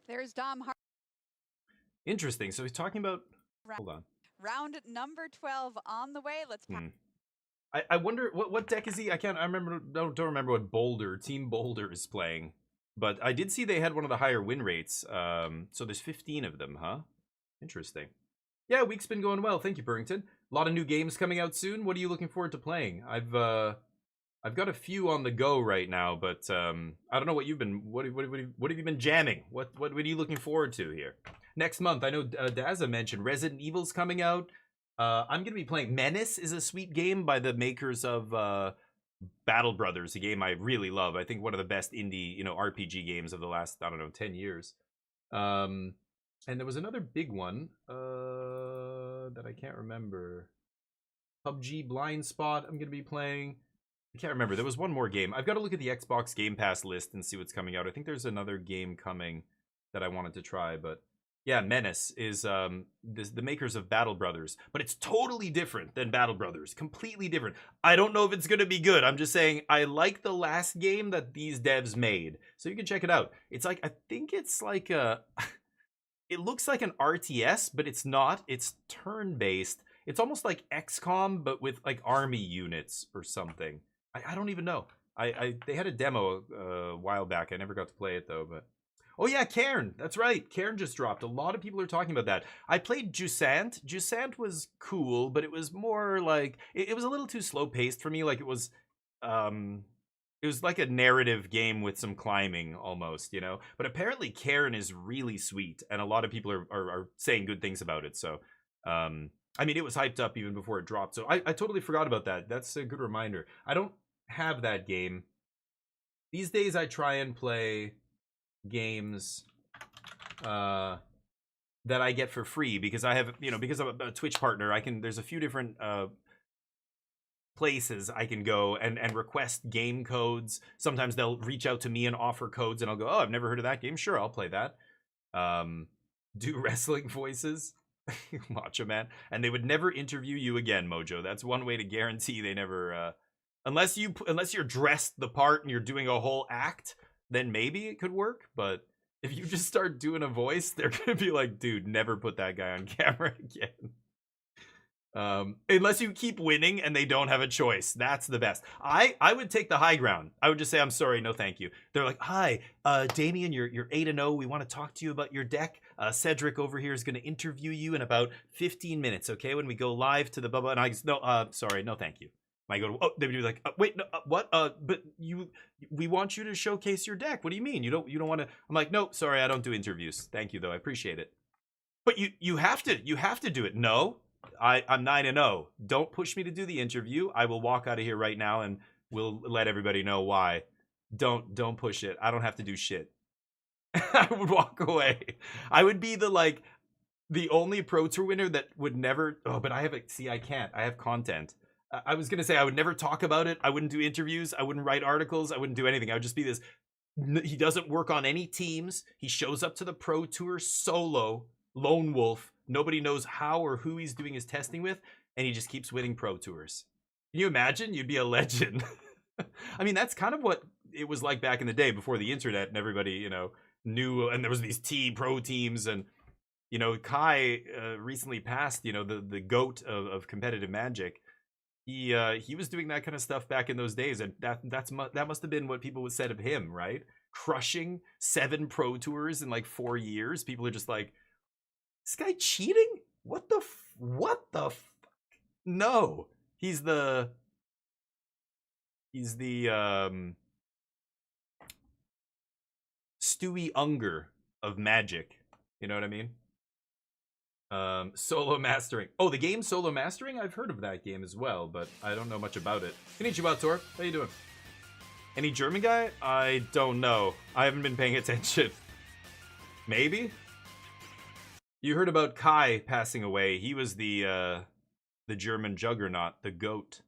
Speaker 8: There's Dom Hart.
Speaker 1: Interesting. So he's talking about. Hold on.
Speaker 8: Round number 12 on the way. Let's pass.
Speaker 1: I wonder what deck is he? I remember. Don't remember what Team Boulder is playing. But I did see they had one of the higher win rates. So there's 15 of them, huh? Interesting. Yeah, week's been going well. Thank you, Burrington. A lot of new games coming out soon. What are you looking forward to playing? I've got a few on the go right now, but I don't know what you've been. What have you been jamming? What are you looking forward to here? Next month, I know Daza mentioned Resident Evil's coming out. I'm gonna be playing Menace. Is a sweet game by the makers of Battle Brothers, a game I really love. I think one of the best indie RPG games of the last 10 years. And there was another big one that I can't remember. PUBG Blind Spot I'm going to be playing. I can't remember. There was one more game. I've got to look at the Xbox Game Pass list and see what's coming out. I think there's another game coming that I wanted to try. But yeah, Menace is the makers of Battle Brothers. But it's totally different than Battle Brothers. Completely different. I don't know if it's going to be good. I'm just saying I like the last game that these devs made. So you can check it out. It's like, I think it's like a... It looks like an RTS, but it's not. It's turn-based. It's almost like XCOM, but with like army units or something. I don't even know. They had a demo a while back. I never got to play it though. But oh yeah, Cairn. That's right. Cairn just dropped. A lot of people are talking about that. I played Jusant. Jusant was cool, but it was more like it was a little too slow-paced for me. Like it was like a narrative game with some climbing almost, But apparently Cairn is really sweet, and a lot of people are saying good things about it. So, I mean, it was hyped up even before it dropped. So I totally forgot about that. That's a good reminder. I don't have that game. These days I try and play games that I get for free because I have, because I'm a Twitch partner, there's a few different places I can go and request game codes. Sometimes they'll reach out to me and offer codes, and I'll go, oh, I've never heard of that game. Sure, I'll play that. Do wrestling voices. Macho Man. And they would never interview you again, Mojo. That's one way to guarantee they never... Unless you're dressed the part and you're doing a whole act, then maybe it could work. But if you just start doing a voice, they're going to be like, dude, never put that guy on camera again. Unless you keep winning and they don't have a choice. That's the best. I would take the high ground. I would just say, I'm sorry, no thank you. They're like, hi, Damien, you're 8-0. We want to talk to you about your deck. Cedric over here is going to interview you in about 15 minutes, okay? When we go live to the bubba. And I go, no, sorry, no thank you. And I go, oh, they'd be like, wait, no, what? But we want you to showcase your deck. What do you mean? You don't want to? I'm like, no, sorry, I don't do interviews. Thank you, though. I appreciate it. But you have to do it. No. I'm 9-0. Don't push me to do the interview. I will walk out of here right now and we'll let everybody know why. Don't push it. I don't have to do shit. I would walk away. I would be the only Pro Tour winner that would never. Oh, but I can't. I have content. I was gonna say I would never talk about it. I wouldn't do interviews. I wouldn't write articles. I wouldn't do anything. I would just be this. He doesn't work on any teams. He shows up to the Pro Tour solo, lone wolf. Nobody knows how or who he's doing his testing with, and he just keeps winning Pro Tours. Can you imagine? You'd be a legend. I mean, that's kind of what it was like back in the day before the internet and everybody, knew, and there was these pro teams, and You know, Kai recently passed, you know, the goat of competitive Magic. He was doing that kind of stuff back in those days, and that must have been what people said of him, right? Crushing 7 Pro Tours in like 4 years. People are just like, this guy cheating? What the no. He's the Stewie Unger of Magic. You know what I mean? Solo mastering. Oh, the game Solo Mastering? I've heard of that game as well, but I don't know much about it. Konnichiwa, Tor. How you doing? Any German guy? I don't know. I haven't been paying attention. Maybe? You heard about Kai passing away. He was the German juggernaut, the GOAT.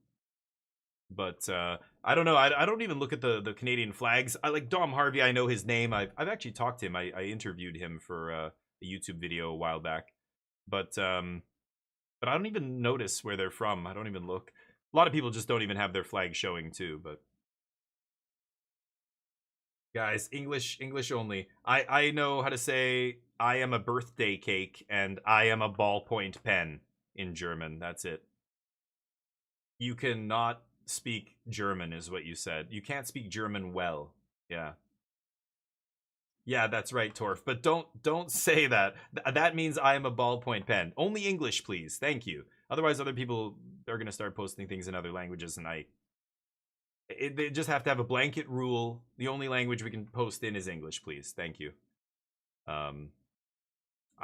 Speaker 1: But I don't know. I don't even look at the Canadian flags. I like Dom Harvey. I know his name. I've actually talked to him. I interviewed him for a YouTube video a while back. But I don't even notice where they're from. I don't even look. A lot of people just don't even have their flag showing too. But guys, English only. I know how to say I am a birthday cake and I am a ballpoint pen in German. That's it. You cannot speak German is what you said. You can't speak German well. Yeah. Yeah, that's right, Torf. But don't say that. That means I am a ballpoint pen. Only English, please. Thank you. Otherwise, other people are going to start posting things in other languages, and they just have to have a blanket rule. The only language we can post in is English, please. Thank you. I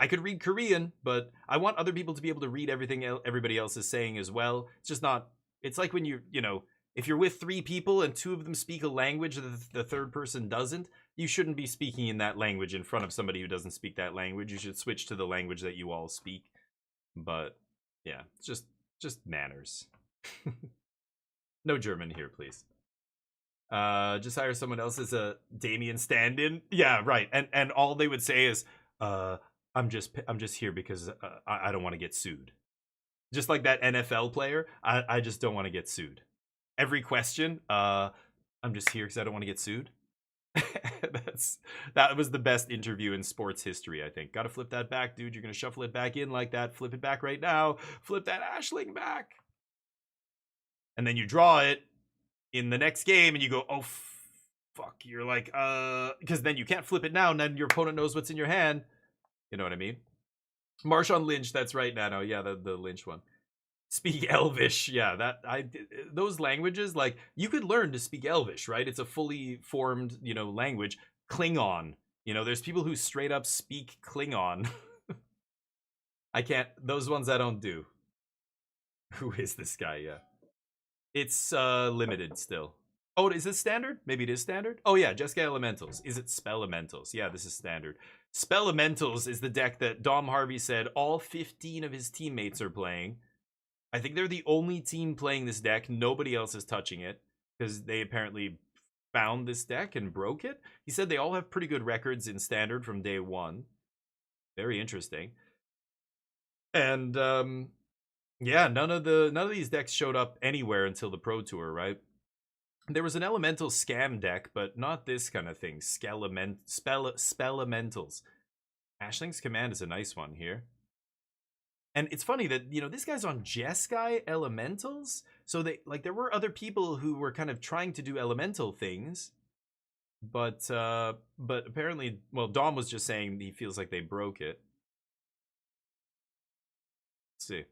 Speaker 1: could read Korean, but I want other people to be able to read everything everybody else is saying as well. It's just not... It's like when you know, if you're with 3 people and 2 of them speak a language that the third person doesn't, you shouldn't be speaking in that language in front of somebody who doesn't speak that language. You should switch to the language that you all speak. But yeah, it's just manners. No German here, please. Just hire someone else as a Damien stand-in. Yeah, right. And all they would say is, I'm just here because I don't want to get sued. Just like that NFL player, I just don't want to get sued. Every question, I'm just here because I don't want to get sued. That was the best interview in sports history, I think. Gotta flip that back, dude. You're gonna shuffle it back in like that. Flip it back right now. Flip that Ashling back. And then you draw it in the next game and you go, oh, fuck. You're like, because then you can't flip it now and then your opponent knows what's in your hand. You know what I mean? Marshawn Lynch, that's right, Nano. Yeah, the Lynch one. Speak Elvish. Yeah, those languages, like, you could learn to speak Elvish, right? It's a fully formed, you know, language. Klingon. You know, there's people who straight up speak Klingon. I can't, those ones I don't do. Who is this guy? Yeah. It's limited still. Oh, is this standard? Maybe it is standard? Oh yeah, Jeskai Elementals. Is it Spelementals? Yeah, this is standard. Spelementals is the deck that Dom Harvey said all 15 of his teammates are playing. I think they're the only team playing this deck. Nobody else is touching it because they apparently found this deck and broke it. He said they all have pretty good records in standard from day 1. Very interesting. And yeah, none of these decks showed up anywhere until the Pro Tour, right? There was an elemental scam deck, but not this kind of thing. Spelementals. Ashling's Command is a nice one here. And it's funny that, you know, this guy's on Jeskai Elementals. So there were other people who were kind of trying to do elemental things. But apparently, well, Dom was just saying he feels like they broke it. Let's see.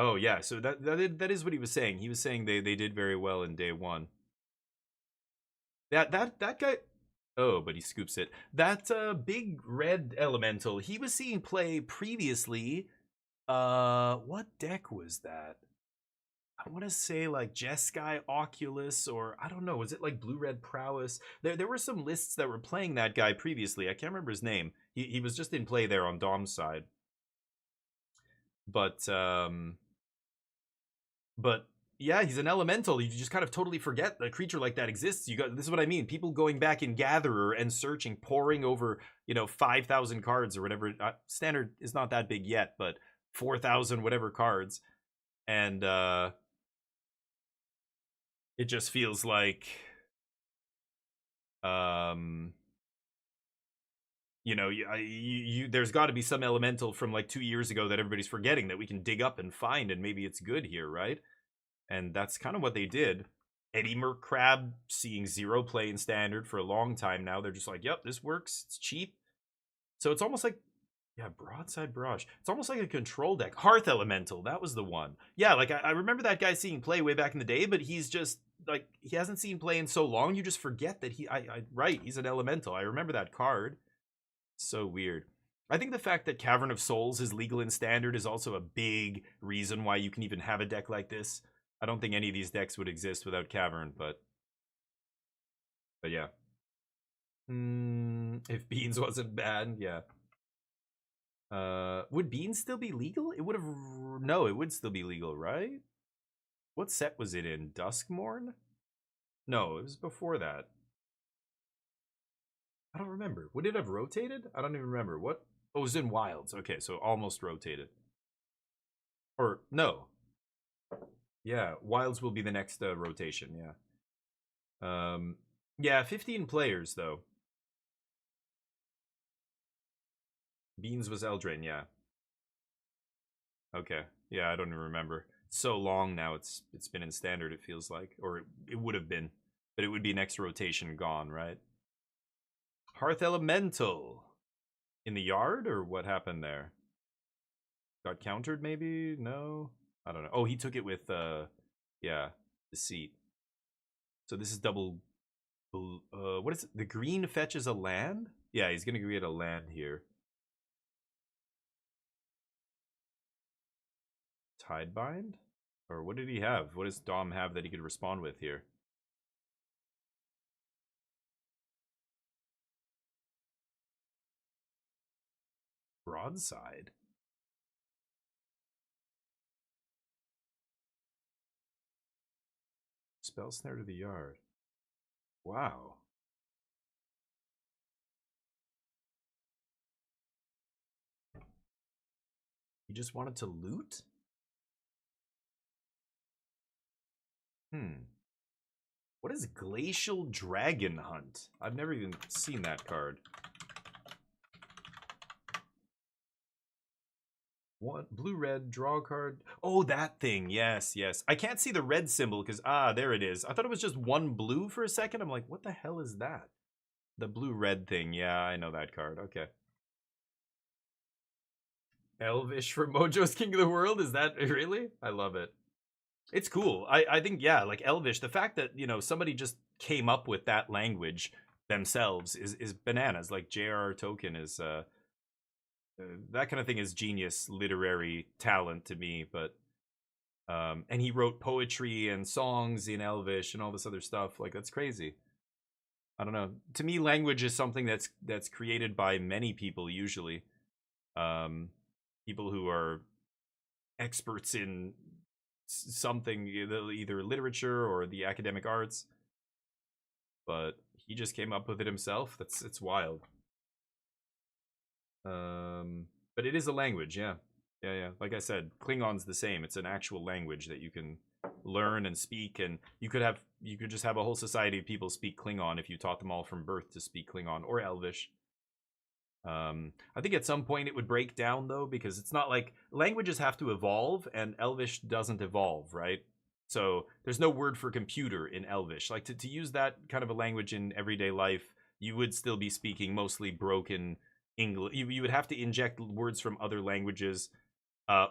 Speaker 1: Oh yeah, so that is what he was saying. He was saying they did very well in day 1. That guy. Oh, but he scoops it. That big red elemental he was seeing play previously. What deck was that? I want to say like Jeskai Oculus, or I don't know. Was it like Blue Red Prowess? There were some lists that were playing that guy previously. I can't remember his name. He was just in play there on Dom's side. But yeah, he's an elemental. You just kind of totally forget a creature like that exists. This is what I mean. People going back in Gatherer and searching, poring over, you know, 5,000 cards or whatever. Standard is not that big yet, but 4,000 whatever cards, and it just feels like, you You know, there's got to be some elemental from like 2 years ago that everybody's forgetting that we can dig up and find, and maybe it's good here, right? And that's kind of what they did. Eddie Mercrab seeing 0 play in standard for a long time now. They're just like, yep, this works. It's cheap. So it's almost like, yeah, Broadside Barrage. It's almost like a control deck. Hearth Elemental, that was the one. Yeah, like I remember that guy seeing play way back in the day, but he's just like, he hasn't seen play in so long, you just forget that right, he's an elemental. I remember that card. So weird. I think the fact that Cavern of Souls is legal in standard is also a big reason why you can even have a deck like this. I don't think any of these decks would exist without Cavern, but yeah. If Beans wasn't banned, yeah. Would Beans still be legal? It would have... No, it would still be legal, right? What set was it in? Duskmourn? No, it was before that. I don't remember. Would it have rotated? I don't even remember. What? Oh, it was in Wilds. Okay, so almost rotated. Or, no. Yeah, Wilds will be the next rotation, yeah. Yeah, 15 players, though. Beans was Eldraine, yeah. Okay, yeah, I don't even remember. It's so long now, it's been in standard, it feels like. Or it would have been. But it would be next rotation gone, right? Hearth Elemental. In the yard, or what happened there? Got countered, maybe? No? I don't know. Oh, he took it with, yeah, Deceit. So this is double... what is it? The green fetches a land? Yeah, he's gonna get a land here. Tidebind? Or what did he have? What does Dom have that he could respond with here? Broadside? Spell Snare to the yard. Wow. You just wanted to loot? What is Glacial Dragon Hunt? I've never even seen that card. What? Blue-red, draw a card. Oh, that thing. Yes, yes. I can't see the red symbol because, there it is. I thought it was just one blue for a second. I'm like, what the hell is that? The blue-red thing. Yeah, I know that card. Okay. Elvish for Mojo's King of the World? Is that really? I love it. It's cool. I think, yeah, like Elvish, the fact that, you know, somebody just came up with that language themselves is bananas. Like J.R.R. Tolkien is, that kind of thing is genius literary talent to me, but, and he wrote poetry and songs in Elvish and all this other stuff. Like, that's crazy. I don't know. To me, language is something that's created by many people, usually. People who are experts in something, either literature or the academic arts, but he just came up with it himself. It's wild. But it is a language, yeah. Like I said, Klingon's the same. It's an actual language that you can learn and speak, and you could just have a whole society of people speak Klingon if you taught them all from birth to speak Klingon or Elvish. I think at some point it would break down, though, because it's not like languages have to evolve, and Elvish doesn't evolve, right? So there's no word for computer in Elvish. Like to use that kind of a language in everyday life, you would still be speaking mostly broken English. You would have to inject words from other languages,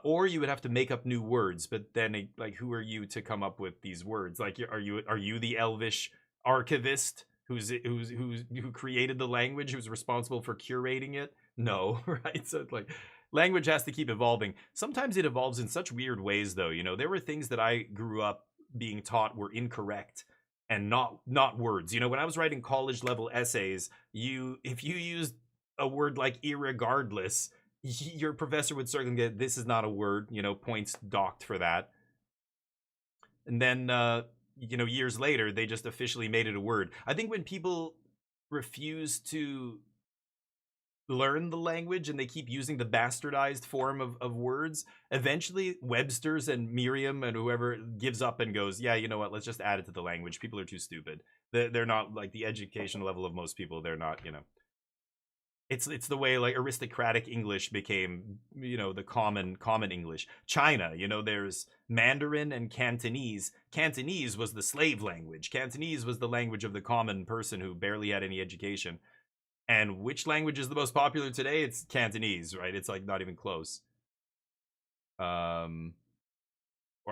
Speaker 1: or you would have to make up new words. But then, like, who are you to come up with these words? Like, are you the Elvish archivist who created the language, who's responsible for curating it? No, right? So it's like, language has to keep evolving. Sometimes it evolves in such weird ways, though. You know, there were things that I grew up being taught were incorrect and not words. You know, when I was writing college level essays, if you used a word like irregardless, your professor would certainly get, this is not a word, you know, points docked for that. And then you know, years later, they just officially made it a word. I think when people refuse to learn the language and they keep using the bastardized form of words, eventually Webster's and Merriam and whoever gives up and goes, yeah, you know what, let's just add it to the language. People are too stupid. They're not, like, the education level of most people. They're not, you know. It's the way like aristocratic English became, you know, the common English. China, you know, there's Mandarin and Cantonese. Cantonese was the slave language. Cantonese was the language of the common person who barely had any education. And which language is the most popular today? It's Cantonese, right? It's like not even close. Or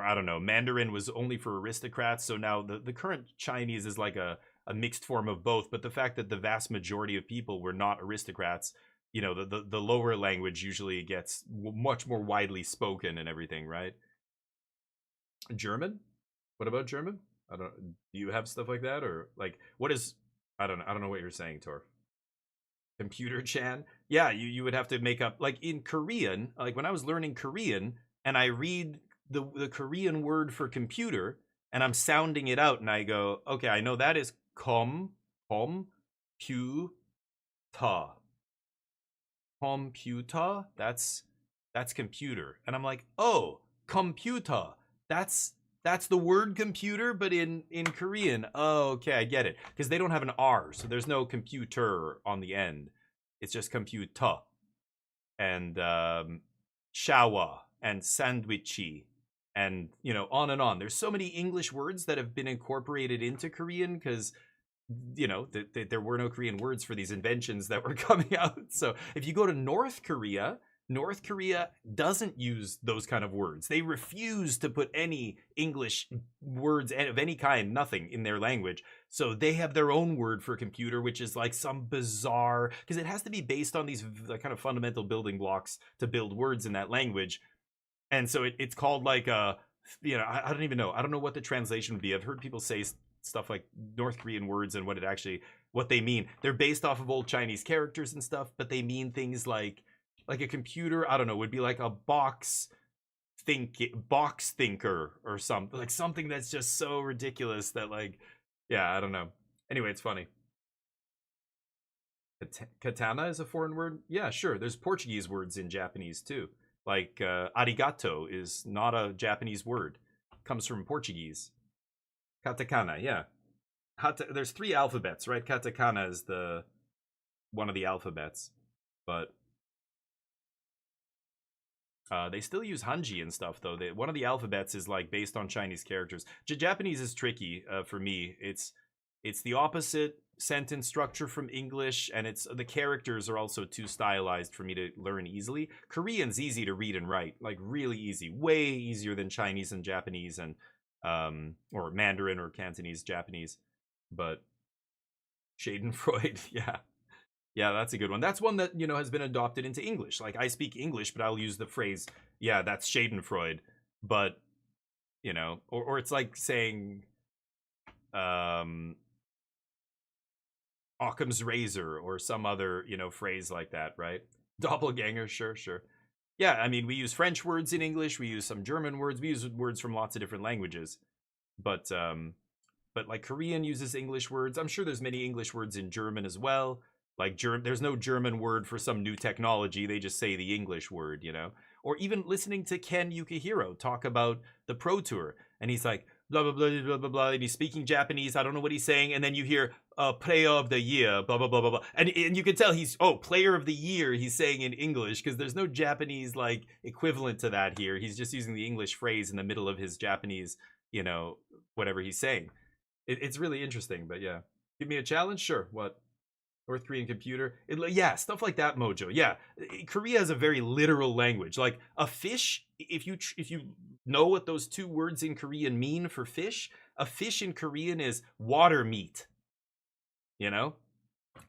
Speaker 1: I don't know. Mandarin was only for aristocrats, so now the current Chinese is like a mixed form of both. But the fact that the vast majority of people were not aristocrats, you know, the lower language usually gets much more widely spoken and everything, right? German? What about German? Do you have stuff like that, or like what is? I don't know what you're saying, Torf. Computer Chan? Yeah, you would have to make up, like in Korean, like when I was learning Korean and I read the Korean word for computer and I'm sounding it out and I go, okay, I know that is computer. Computer? That's computer. And I'm like, oh, computer. That's the word computer, but in Korean. Oh, okay, I get it. Because they don't have an R, so there's no computer on the end. It's just computer. And shower and sandwichy. And, you know, on and on. There's so many English words that have been incorporated into Korean because, you know, there were no Korean words for these inventions that were coming out. So if you go to North Korea doesn't use those kind of words. They refuse to put any English words of any kind, nothing, in their language. So they have their own word for computer, which is like some bizarre, because it has to be based on these kind of fundamental building blocks to build words in that language. And so it's called like a, you know, I don't even know. I don't know what the translation would be. I've heard people say stuff like North Korean words and what they mean. They're based off of old Chinese characters and stuff, but they mean things like a computer, I don't know, would be like a box thinker or something, like something that's just so ridiculous that, like, yeah, I don't know. Anyway, it's funny. Katana is a foreign word? Yeah, sure. There's Portuguese words in Japanese too. Like arigato is not a Japanese word. It comes from Portuguese. Katakana, yeah. There's 3 alphabets, right? Katakana is one of the alphabets, but they still use Hanji and stuff, though. One of the alphabets is like based on Chinese characters. Japanese is tricky for me. It's the opposite sentence structure from English, and the characters are also too stylized for me to learn easily. Korean's easy to read and write, like really easy, way easier than Chinese and Japanese and or Mandarin or Cantonese Japanese. But Schadenfreude, yeah. Yeah, that's a good one. That's one that, you know, has been adopted into English. Like, I speak English, but I'll use the phrase, yeah, that's Schadenfreude. But, you know, or it's like saying Occam's razor or some other, you know, phrase like that, right? Doppelganger, sure. Yeah, I mean, we use French words in English. We use some German words. We use words from lots of different languages. But like Korean uses English words. I'm sure there's many English words in German as well. Like, there's no German word for some new technology. They just say the English word, you know? Or even listening to Ken Yukihiro talk about the Pro Tour. And he's like, blah, blah, blah, blah, blah, blah. And he's speaking Japanese. I don't know what he's saying. And then you hear, player of the year, blah, blah, blah, blah, blah. And you can tell he's, player of the year, he's saying in English. Because there's no Japanese, like, equivalent to that here. He's just using the English phrase in the middle of his Japanese, you know, whatever he's saying. It's really interesting. But, yeah. Give me a challenge? Sure. What? North Korean computer, yeah, stuff like that, Mojo. Yeah, Korea has a very literal language. Like a fish, if you know what those 2 words in Korean mean for fish, a fish in Korean is water meat. You know,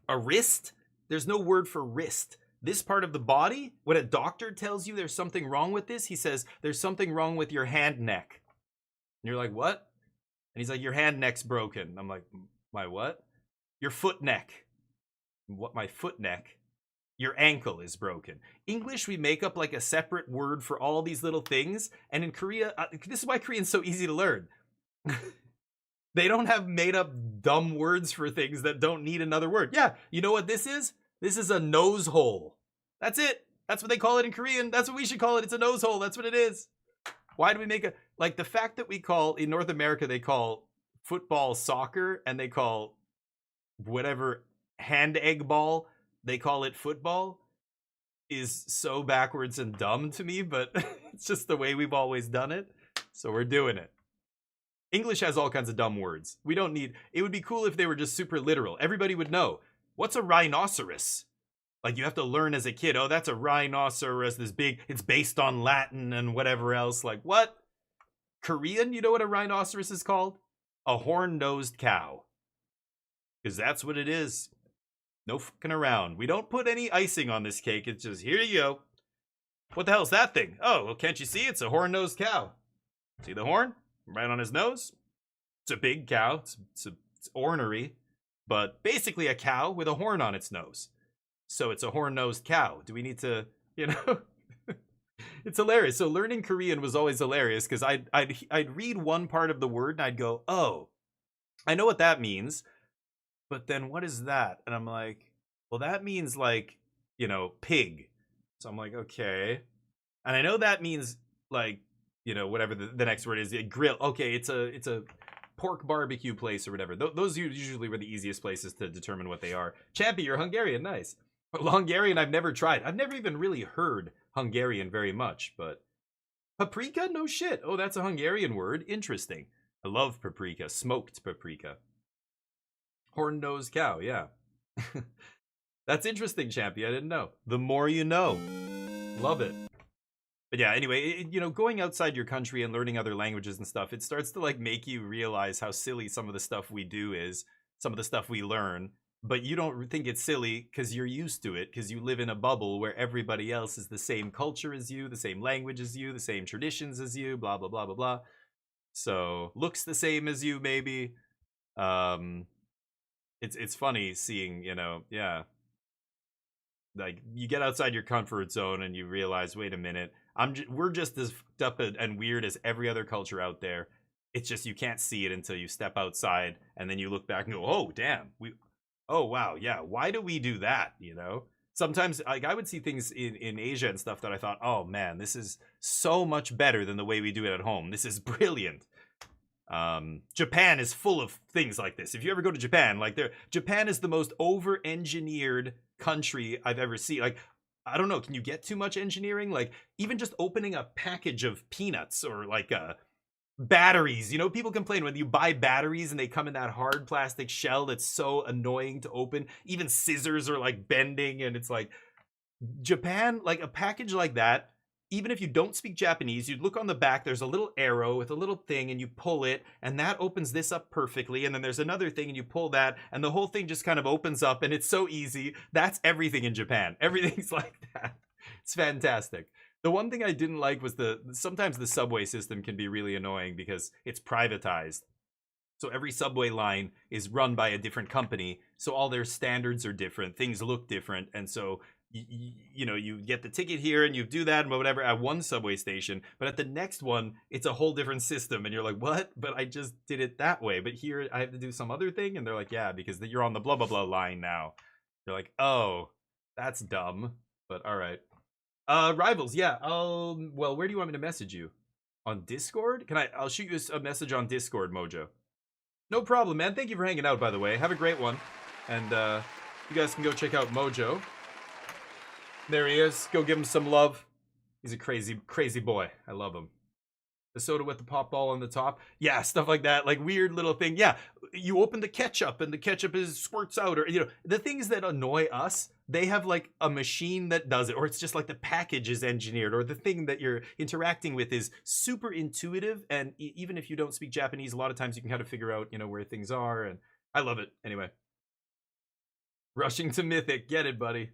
Speaker 1: a wrist. There's no word for wrist. This part of the body, when a doctor tells you there's something wrong with this, he says there's something wrong with your hand neck. And you're like, what? And he's like, your hand neck's broken. I'm like, my what? Your foot neck. What, my foot neck? Your ankle is broken. English, we make up like a separate word for all these little things. And in Korea, this is why Korean's so easy to learn. They don't have made up dumb words for things that don't need another word. Yeah, you know what this is? This is a nose hole. That's it. That's what they call it in Korean. That's what we should call it. It's a nose hole. That's what it is. Why do we make like the fact that we call, in North America, they call football soccer and they call whatever hand egg ball they call it football is so backwards and dumb to me, but it's just the way we've always done it. So we're doing it. English has all kinds of dumb words. We don't need, it would be cool if they were just super literal. Everybody would know. What's a rhinoceros? Like you have to learn as a kid, oh, that's a rhinoceros, this big, it's based on Latin and whatever else. Like what? Korean, you know what a rhinoceros is called? A horn-nosed cow. Because that's what it is. No fucking around. We don't put any icing on this cake. It's just, here you go. What the hell's that thing? Oh, well, can't you see? It's a horn-nosed cow. See the horn? Right on his nose? It's a big cow. It's ornery. But basically a cow with a horn on its nose. So it's a horn-nosed cow. Do we need to, you know? It's hilarious. So learning Korean was always hilarious because I'd read one part of the word and I'd go, oh, I know what that means. But then what is that? And I'm like, well, that means like, you know, pig. So I'm like, okay. And I know that means like, you know, whatever the next word is, grill. Okay, it's a pork barbecue place or whatever. Those usually were the easiest places to determine what they are. Champy, you're Hungarian, nice. But Hungarian I've never tried. I've never even really heard Hungarian very much, but paprika? No shit. Oh, that's a Hungarian word. Interesting. I love paprika. Smoked paprika. Horn-nosed cow, yeah. That's interesting, Champy. I didn't know. The more you know. Love it. But yeah, anyway, you know, going outside your country and learning other languages and stuff, it starts to like make you realize how silly some of the stuff we do is, some of the stuff we learn. But you don't think it's silly because you're used to it, because you live in a bubble where everybody else is the same culture as you, the same language as you, the same traditions as you, blah, blah, blah, blah, blah. So looks the same as you, maybe. It's funny seeing, you know, yeah. Like you get outside your comfort zone and you realize, wait a minute, we're just as fucked up and weird as every other culture out there. It's just you can't see it until you step outside and then you look back and go, oh damn, oh wow, yeah, why do we do that, you know? Sometimes like I would see things in Asia and stuff that I thought, oh man, this is so much better than the way we do it at home. This is brilliant. Japan is full of things like this. If you ever go to Japan, like Japan is the most over-engineered country I've ever seen. Like, I don't know, can you get too much engineering? Like, even just opening a package of peanuts or like batteries, you know, people complain when you buy batteries and they come in that hard plastic shell that's so annoying to open. Even scissors are like bending, and it's like Japan, like a package like that, even if you don't speak Japanese, you'd look on the back, there's a little arrow with a little thing and you pull it and that opens this up perfectly. And then there's another thing and you pull that and the whole thing just kind of opens up and it's so easy. That's everything in Japan. Everything's like that. It's fantastic. The one thing I didn't like was sometimes the subway system can be really annoying because it's privatized. So every subway line is run by a different company. So all their standards are different. Things look different. And so you know, you get the ticket here and you do that and whatever at one subway station, but at the next one it's a whole different system and you're like, what? But I just did it that way, but here I have to do some other thing. And they're like, yeah, because you're on the blah blah blah line now. You're like, oh, that's dumb. But all right. Rivals, yeah. Well, where do you want me to message you? On Discord? I'll shoot you a message on Discord, Mojo. No problem, man. Thank you for hanging out, by the way. Have a great one. And you guys can go check out Mojo. There he is. Go give him some love. He's a crazy, crazy boy. I love him. The soda with the pop ball on the top. Yeah, stuff like that. Like weird little thing. Yeah, you open the ketchup and the ketchup squirts out. Or, you know, the things that annoy us, they have like a machine that does it. Or it's just like the package is engineered. Or the thing that you're interacting with is super intuitive. And even if you don't speak Japanese, a lot of times you can kind of figure out, you know, where things are. And I love it. Anyway. Rushing to Mythic. Get it, buddy.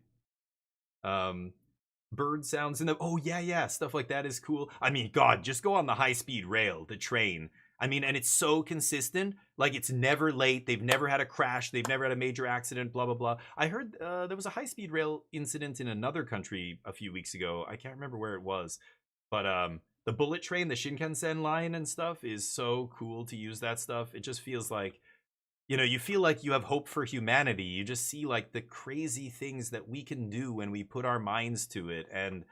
Speaker 1: Bird sounds in the yeah, stuff like that is cool. I mean, god, just go on the high-speed rail, the train. I mean, and it's so consistent, like it's never late, they've never had a crash, they've never had a major accident, blah blah blah. I heard there was a high-speed rail incident in another country a few weeks ago. I can't remember where it was, but the bullet train, the Shinkansen line and stuff is so cool to use that stuff. It just feels like, you know, you feel like you have hope for humanity. You just see like the crazy things that we can do when we put our minds to it and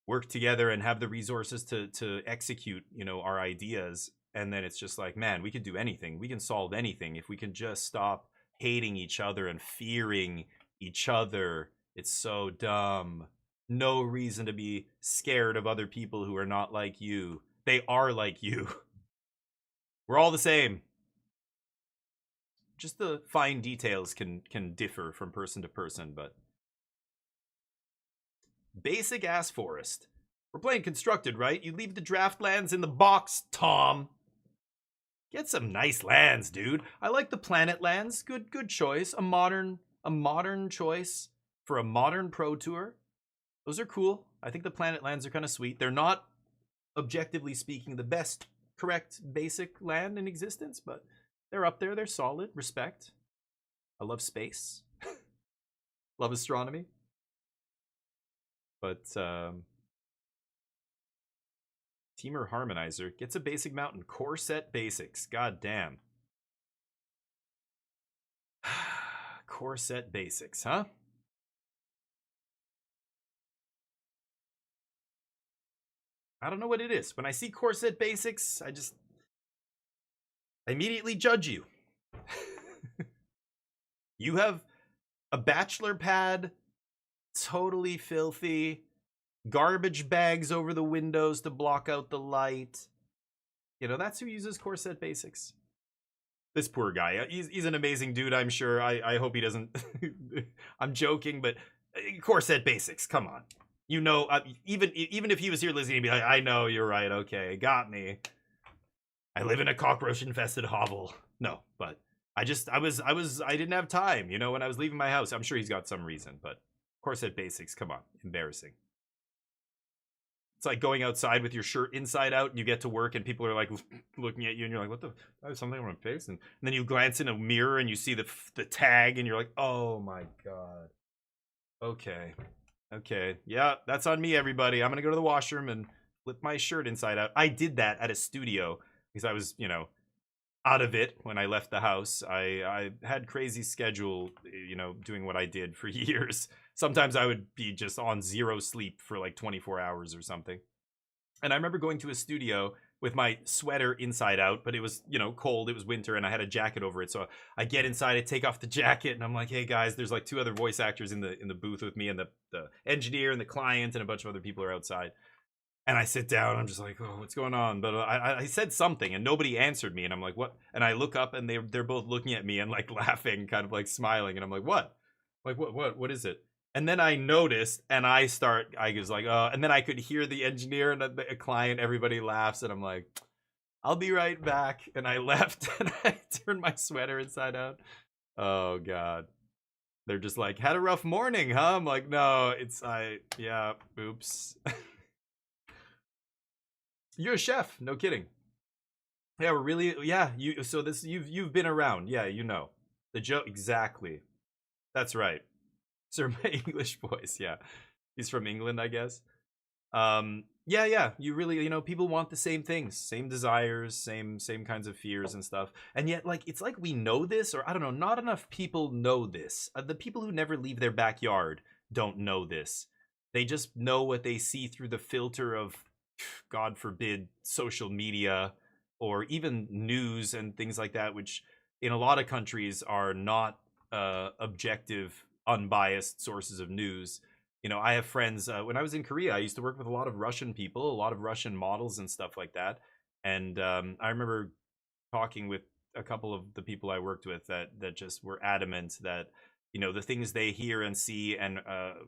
Speaker 1: work together and have the resources to execute, you know, our ideas. And then it's just like, man, we could do anything. We can solve anything if we can just stop hating each other and fearing each other It's so dumb. No reason to be scared of other people who are not like you. They are like you. We're all the same. Just the fine details can differ from person to person, but basic ass forest. We're playing constructed, right? You leave the draft lands in the box, Tom. Get some nice lands, dude. I like the planet lands. Good choice. A modern choice for a modern Pro Tour. Those are cool. I think the planet lands are kind of sweet. They're not, objectively speaking, the best correct basic land in existence, but they're up there. They're solid. Respect. I love space. Love astronomy. But Teamer Harmonizer gets a basic mountain. Core set basics. God damn. Core set basics, huh? I don't know what it is. When I see core set basics, I immediately judge you. You have a bachelor pad, totally filthy, garbage bags over the windows to block out the light. You know, that's who uses core set basics. This poor guy. He's an amazing dude, I'm sure. I hope he doesn't... I'm joking, but core set basics, come on. You know, even if he was here listening, he'd be like, I know, you're right, okay, got me. I live in a cockroach-infested hovel. No, but I didn't have time, you know, when I was leaving my house. I'm sure he's got some reason, but core set basics, come on, embarrassing. It's like going outside with your shirt inside out, and you get to work, and people are like looking at you, and you're like, "What the? I have something on my face." And then you glance in a mirror, and you see the tag, and you're like, "Oh my god." Okay, yeah, that's on me, everybody. I'm gonna go to the washroom and flip my shirt inside out. I did that at a studio because I was, you know, out of it when I left the house. I had crazy schedule, you know, doing what I did for years. Sometimes I would be just on zero sleep for like 24 hours or something. And I remember going to a studio with my sweater inside out, but it was, you know, cold. It was winter, and I had a jacket over it. So I get inside, I take off the jacket, and I'm like, hey guys, there's like 2 other voice actors in the booth with me, and the engineer and the client and a bunch of other people are outside. And I sit down, I'm just like, oh, what's going on? But I said something, and nobody answered me, and I'm like, what? And I look up, and they're both looking at me and like laughing, kind of like smiling, and I'm like, what? Like, what is it? And then I noticed, and I was like, oh, and then I could hear the engineer and a client, everybody laughs, and I'm like, I'll be right back. And I left, and I turned my sweater inside out. Oh, God. They're just like, had a rough morning, huh? I'm like, no, yeah, oops. You're a chef, no kidding. Yeah, we're really, yeah, you've been around. Yeah, you know. The joke, exactly. That's right. Sir, my English voice, yeah. He's from England, I guess. Yeah, you really, you know, people want the same things, same desires, same kinds of fears and stuff. And yet, like, it's like we know this, or I don't know, not enough people know this. The people who never leave their backyard don't know this. They just know what they see through the filter of, God forbid, social media, or even news and things like that, which in a lot of countries are not objective, unbiased sources of news. You know, I have friends, when I was in Korea, I used to work with a lot of Russian people, a lot of Russian models and stuff like that. And I remember talking with a couple of the people I worked with that just were adamant that, you know, the things they hear and see and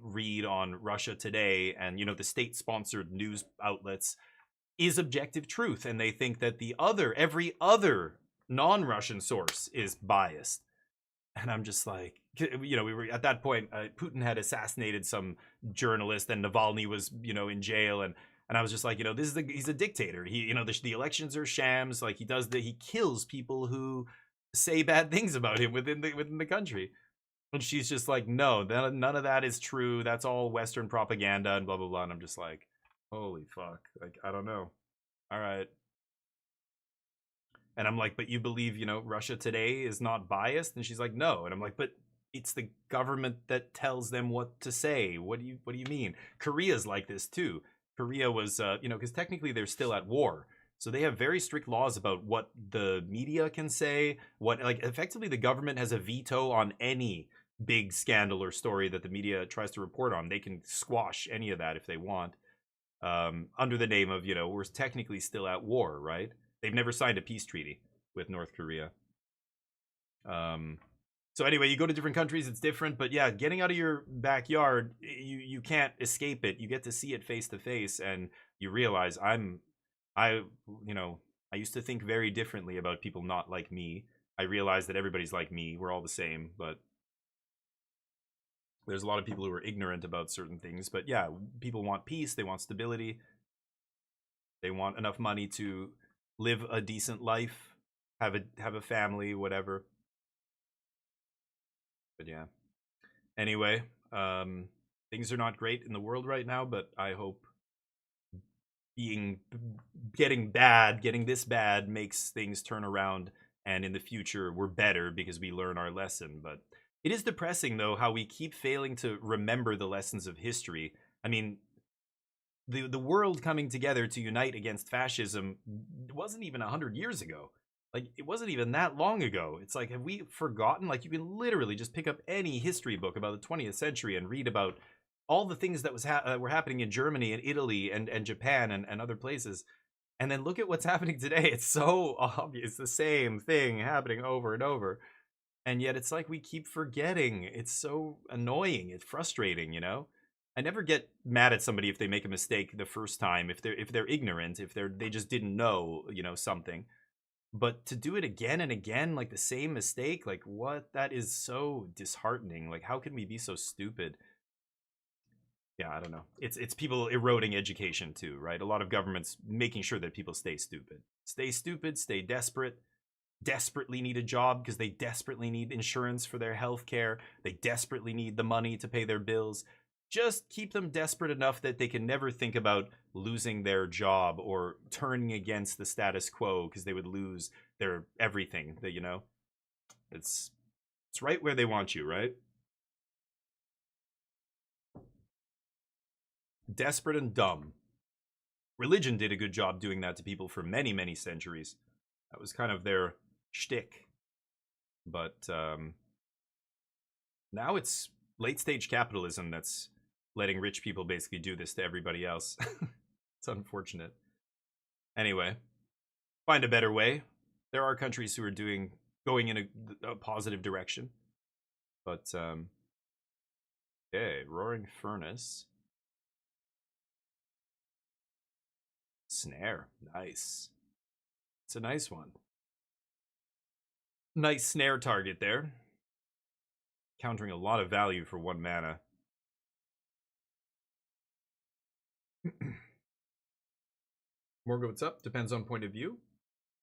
Speaker 1: read on Russia Today and, you know, the state-sponsored news outlets is objective truth. And they think that every other non-Russian source is biased. And I'm just like, you know, we were at that point, Putin had assassinated some journalist, and Navalny was, you know, in jail. And I was just like, you know, he's a dictator. He, you know, the elections are shams. Like he kills people who say bad things about him within the country. And she's just like, no, none of that is true. That's all Western propaganda and blah, blah, blah. And I'm just like, holy fuck. Like, I don't know. All right. And I'm like, but you believe, you know, Russia Today is not biased? And she's like, no. And I'm like, but it's the government that tells them what to say. What do you mean? Korea's like this too. Korea was, you know, because technically they're still at war. So they have very strict laws about what the media can say. What, like, effectively the government has a veto on any big scandal or story that the media tries to report on. They can squash any of that if they want, under the name of, we're technically still at war, right? They've never signed a peace treaty with North Korea. So anyway, you go to different countries, it's different, but yeah, getting out of your backyard, you can't escape it. You get to see it face to face, and you realize I used to think very differently about people not like me. I realize that everybody's like me. We're all the same, but there's a lot of people who are ignorant about certain things. But yeah, people want peace, they want stability, they want enough money to live a decent life, have a family, whatever. But yeah. Anyway, things are not great in the world right now, but I hope getting this bad makes things turn around, and in the future we're better because we learn our lesson. But it is depressing, though, how we keep failing to remember the lessons of history. I mean, the world coming together to unite against fascism wasn't even 100 years ago. Like, it wasn't even that long ago. It's like, have we forgotten? Like, you can literally just pick up any history book about the 20th century and read about all the things that were happening in Germany and Italy and Japan and other places. And then look at what's happening today. It's so obvious, the same thing happening over and over. And yet it's like we keep forgetting. It's so annoying. It's frustrating, I never get mad at somebody if they make a mistake the first time, if they're ignorant, if they just didn't know, something. But to do it again and again, like the same mistake, like what? That is so disheartening. Like, how can we be so stupid? Yeah, I don't know. It's people eroding education too, right? A lot of governments making sure that people stay stupid, stay desperate, desperately need a job because they desperately need insurance for their health care. They desperately need the money to pay their bills. Just keep them desperate enough that they can never think about losing their job or turning against the status quo because they would lose their everything. It's right where they want you, right? Desperate and dumb. Religion did a good job doing that to people for many, many centuries. That was kind of their shtick. But now it's late stage capitalism that's letting rich people basically do this to everybody else. It's unfortunate. Anyway, find a better way. There are countries who are going in a positive direction. But okay, Roaring Furnace. Snare, nice. It's a nice one. Nice snare target there. Countering a lot of value for 1 mana. Morgan, what's up? Depends on point of view.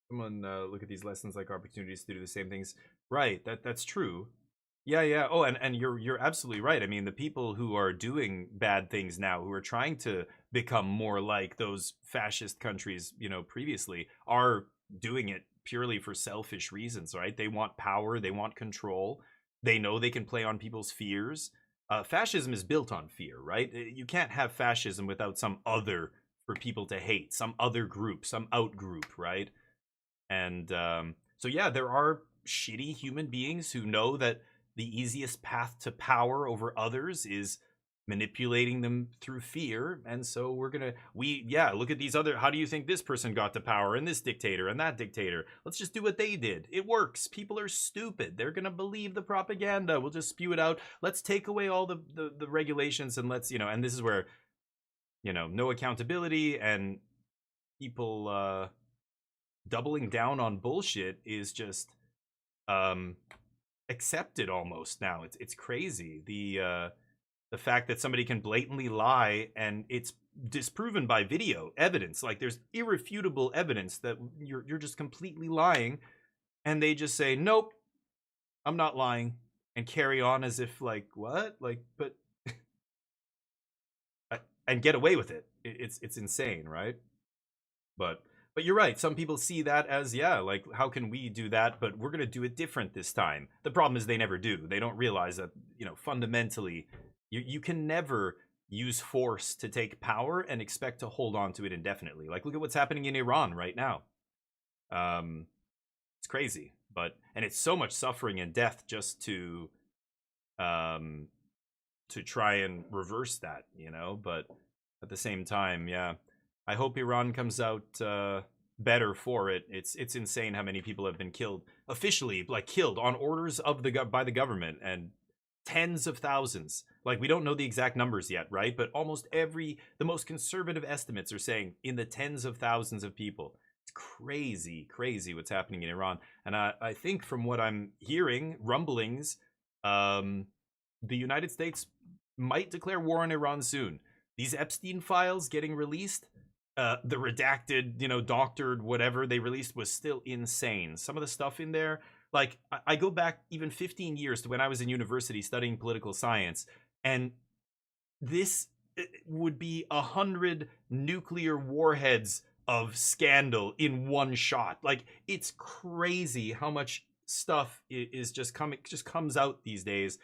Speaker 1: Someone look at these lessons like opportunities to do the same things. Right, that's true. Yeah. Oh, and you're absolutely right. I mean, the people who are doing bad things now, who are trying to become more like those fascist countries, previously, are doing it purely for selfish reasons, right? They want power, they want control. They know they can play on people's fears. Fascism is built on fear, right? You can't have fascism without some other for people to hate, some other group, some out group, right? And so yeah, there are shitty human beings who know that the easiest path to power over others is manipulating them through fear. And so look at these other, how do you think this person got to power, and this dictator and that dictator? Let's just do what they did. It works. People are stupid. They're gonna believe the propaganda. We'll just spew it out. Let's take away all the regulations, and let's, and this is where, no accountability, and people doubling down on bullshit is just accepted almost now. It's crazy. The fact that somebody can blatantly lie and it's disproven by video evidence, like there's irrefutable evidence that you're just completely lying, and they just say, nope, I'm not lying, and carry on as if like, what? Like, but and get away with it. It's insane, right? But you're right. Some people see that as, like, how can we do that? But we're going to do it different this time. The problem is they never do. They don't realize that, fundamentally, you can never use force to take power and expect to hold on to it indefinitely. Like, look at what's happening in Iran right now. It's crazy. And it's so much suffering and death just to to try and reverse that, you know. But at the same time, yeah, I hope Iran comes out better for it. It's insane how many people have been killed officially, like killed on orders of by the government, and tens of thousands. Like, we don't know the exact numbers yet, right? But almost the most conservative estimates are saying in the tens of thousands of people. It's crazy what's happening in Iran. And I think from what I'm hearing, rumblings, the United States might declare war on Iran soon. These Epstein files getting released, the redacted, you know, doctored, whatever they released was still insane. Some of the stuff in there, like, I go back even 15 years to when I was in university studying political science, and this would be 100 nuclear warheads of scandal in one shot. Like, it's crazy how much stuff is just comes out these days.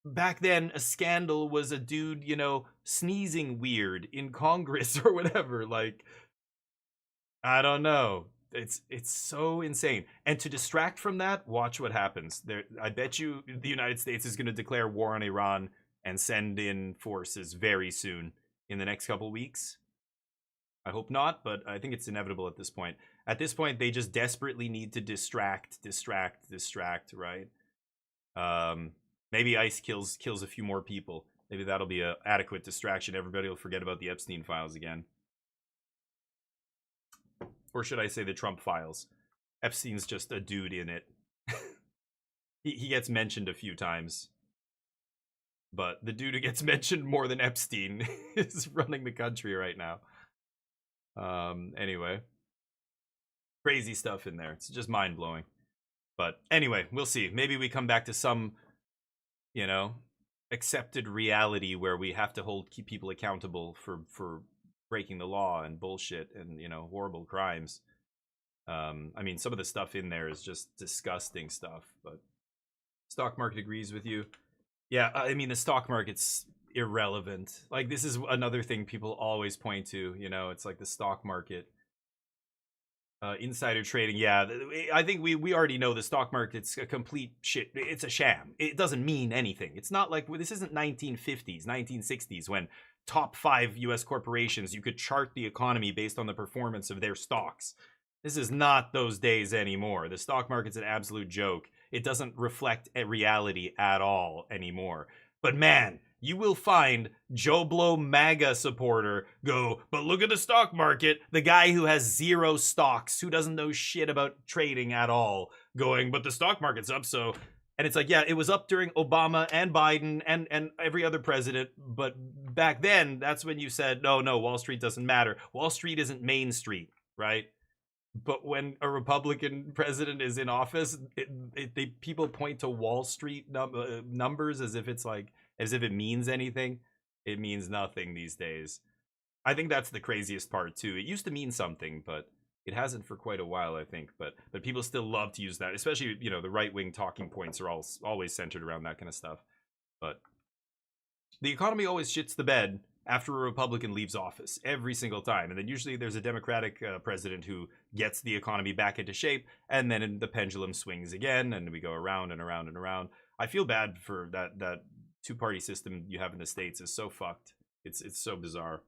Speaker 1: Back then, a scandal was a dude, you know, sneezing weird in Congress or whatever. Like, I don't know. It's so insane. And to distract from that, watch what happens. I bet you the United States is going to declare war on Iran and send in forces very soon in the next couple weeks. I hope not, but I think it's inevitable at this point. At this point, they just desperately need to distract, right? Maybe ICE kills a few more people. Maybe that'll be an adequate distraction. Everybody will forget about the Epstein files again. Or should I say the Trump files? Epstein's just a dude in it. He gets mentioned a few times. But the dude who gets mentioned more than Epstein is running the country right now. Anyway. Crazy stuff in there. It's just mind-blowing. But anyway, we'll see. Maybe we come back to some, you know, accepted reality where we have to keep people accountable for breaking the law and bullshit and, you know, horrible crimes. I mean, some of the stuff in there is just disgusting stuff, but stock market agrees with you. Yeah, I mean, the stock market's irrelevant. Like, this is another thing people always point to, you know, it's like the stock market. Insider trading, yeah, I think we already know the stock market's a complete shit. It's a sham. It doesn't mean anything. It's not like, this isn't 1950s, 1960s when top 5 US corporations, you could chart the economy based on the performance of their stocks. This is not those days anymore. The stock market's an absolute joke. It doesn't reflect a reality at all anymore. But man, you will find Joe Blow MAGA supporter go, but look at the stock market. The guy who has 0 stocks, who doesn't know shit about trading at all, going, but the stock market's up, so... And it's like, yeah, it was up during Obama and Biden and every other president. But back then, that's when you said, no, Wall Street doesn't matter. Wall Street isn't Main Street, right? But when a Republican president is in office, people point to Wall Street numbers as if it means anything. It means nothing these days. I think that's the craziest part too. It used to mean something, but it hasn't for quite a while, I think. But people still love to use that, especially, you know, the right-wing talking points are always centered around that kind of stuff. But the economy always shits the bed after a Republican leaves office every single time. And then usually there's a Democratic president who gets the economy back into shape, and then the pendulum swings again, and we go around and around and around. I feel bad for that two-party system you have in the States is so fucked. It's so bizarre.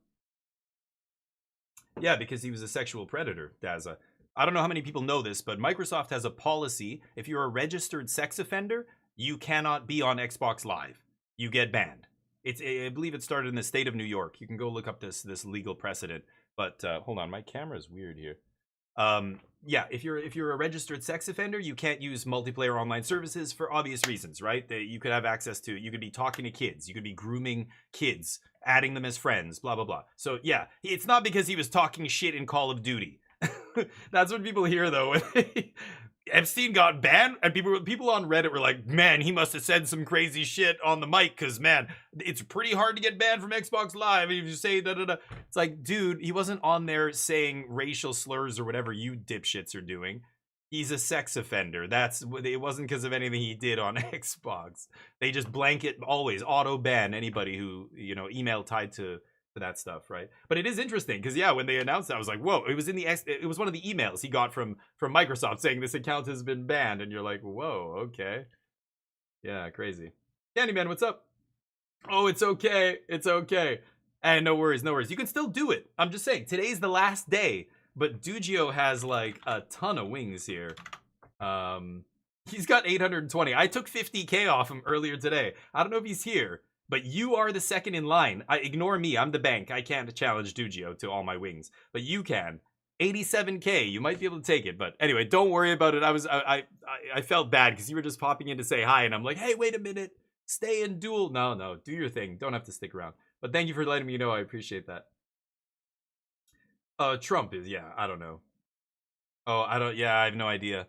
Speaker 1: Yeah, because he was a sexual predator, Daza. I don't know how many people know this, but Microsoft has a policy. If you're a registered sex offender, you cannot be on Xbox Live. You get banned. I believe it started in the state of New York. You can go look up this legal precedent. But hold on, my camera's weird here. Yeah, if you're a registered sex offender, you can't use multiplayer online services for obvious reasons, right? You could have access to, you could be talking to kids, you could be grooming kids, adding them as friends, blah blah blah. So yeah, it's not because he was talking shit in Call of Duty. That's what people hear though. Epstein got banned, and people on Reddit were like, man, he must have said some crazy shit on the mic, because man, it's pretty hard to get banned from Xbox Live if you say da-da-da. It's like, dude, he wasn't on there saying racial slurs or whatever you dipshits are doing. He's a sex offender. It wasn't because of anything he did on Xbox. They just blanket, always auto ban anybody who, you know, email tied to that stuff, right? But it is interesting because yeah, when they announced that, I was like, whoa, it was it was one of the emails he got from Microsoft saying this account has been banned, and you're like, whoa, okay, yeah, crazy. Candyman, what's up? Oh, it's okay. It's okay. And no worries, no worries. You can still do it. I'm just saying, today's the last day. But Dugio has like a ton of wings here. He's got 820. I took 50k off him earlier today. I don't know if he's here, but you are the second in line. Ignore me. I'm the bank. I can't challenge Dugio to all my wings, but you can. 87k. You might be able to take it, but anyway, don't worry about it. I felt bad because you were just popping in to say hi, and I'm like, hey, wait a minute. Stay in duel. No, do your thing. Don't have to stick around. But thank you for letting me know. I appreciate that. Trump is, yeah, I don't know. Yeah, I have no idea.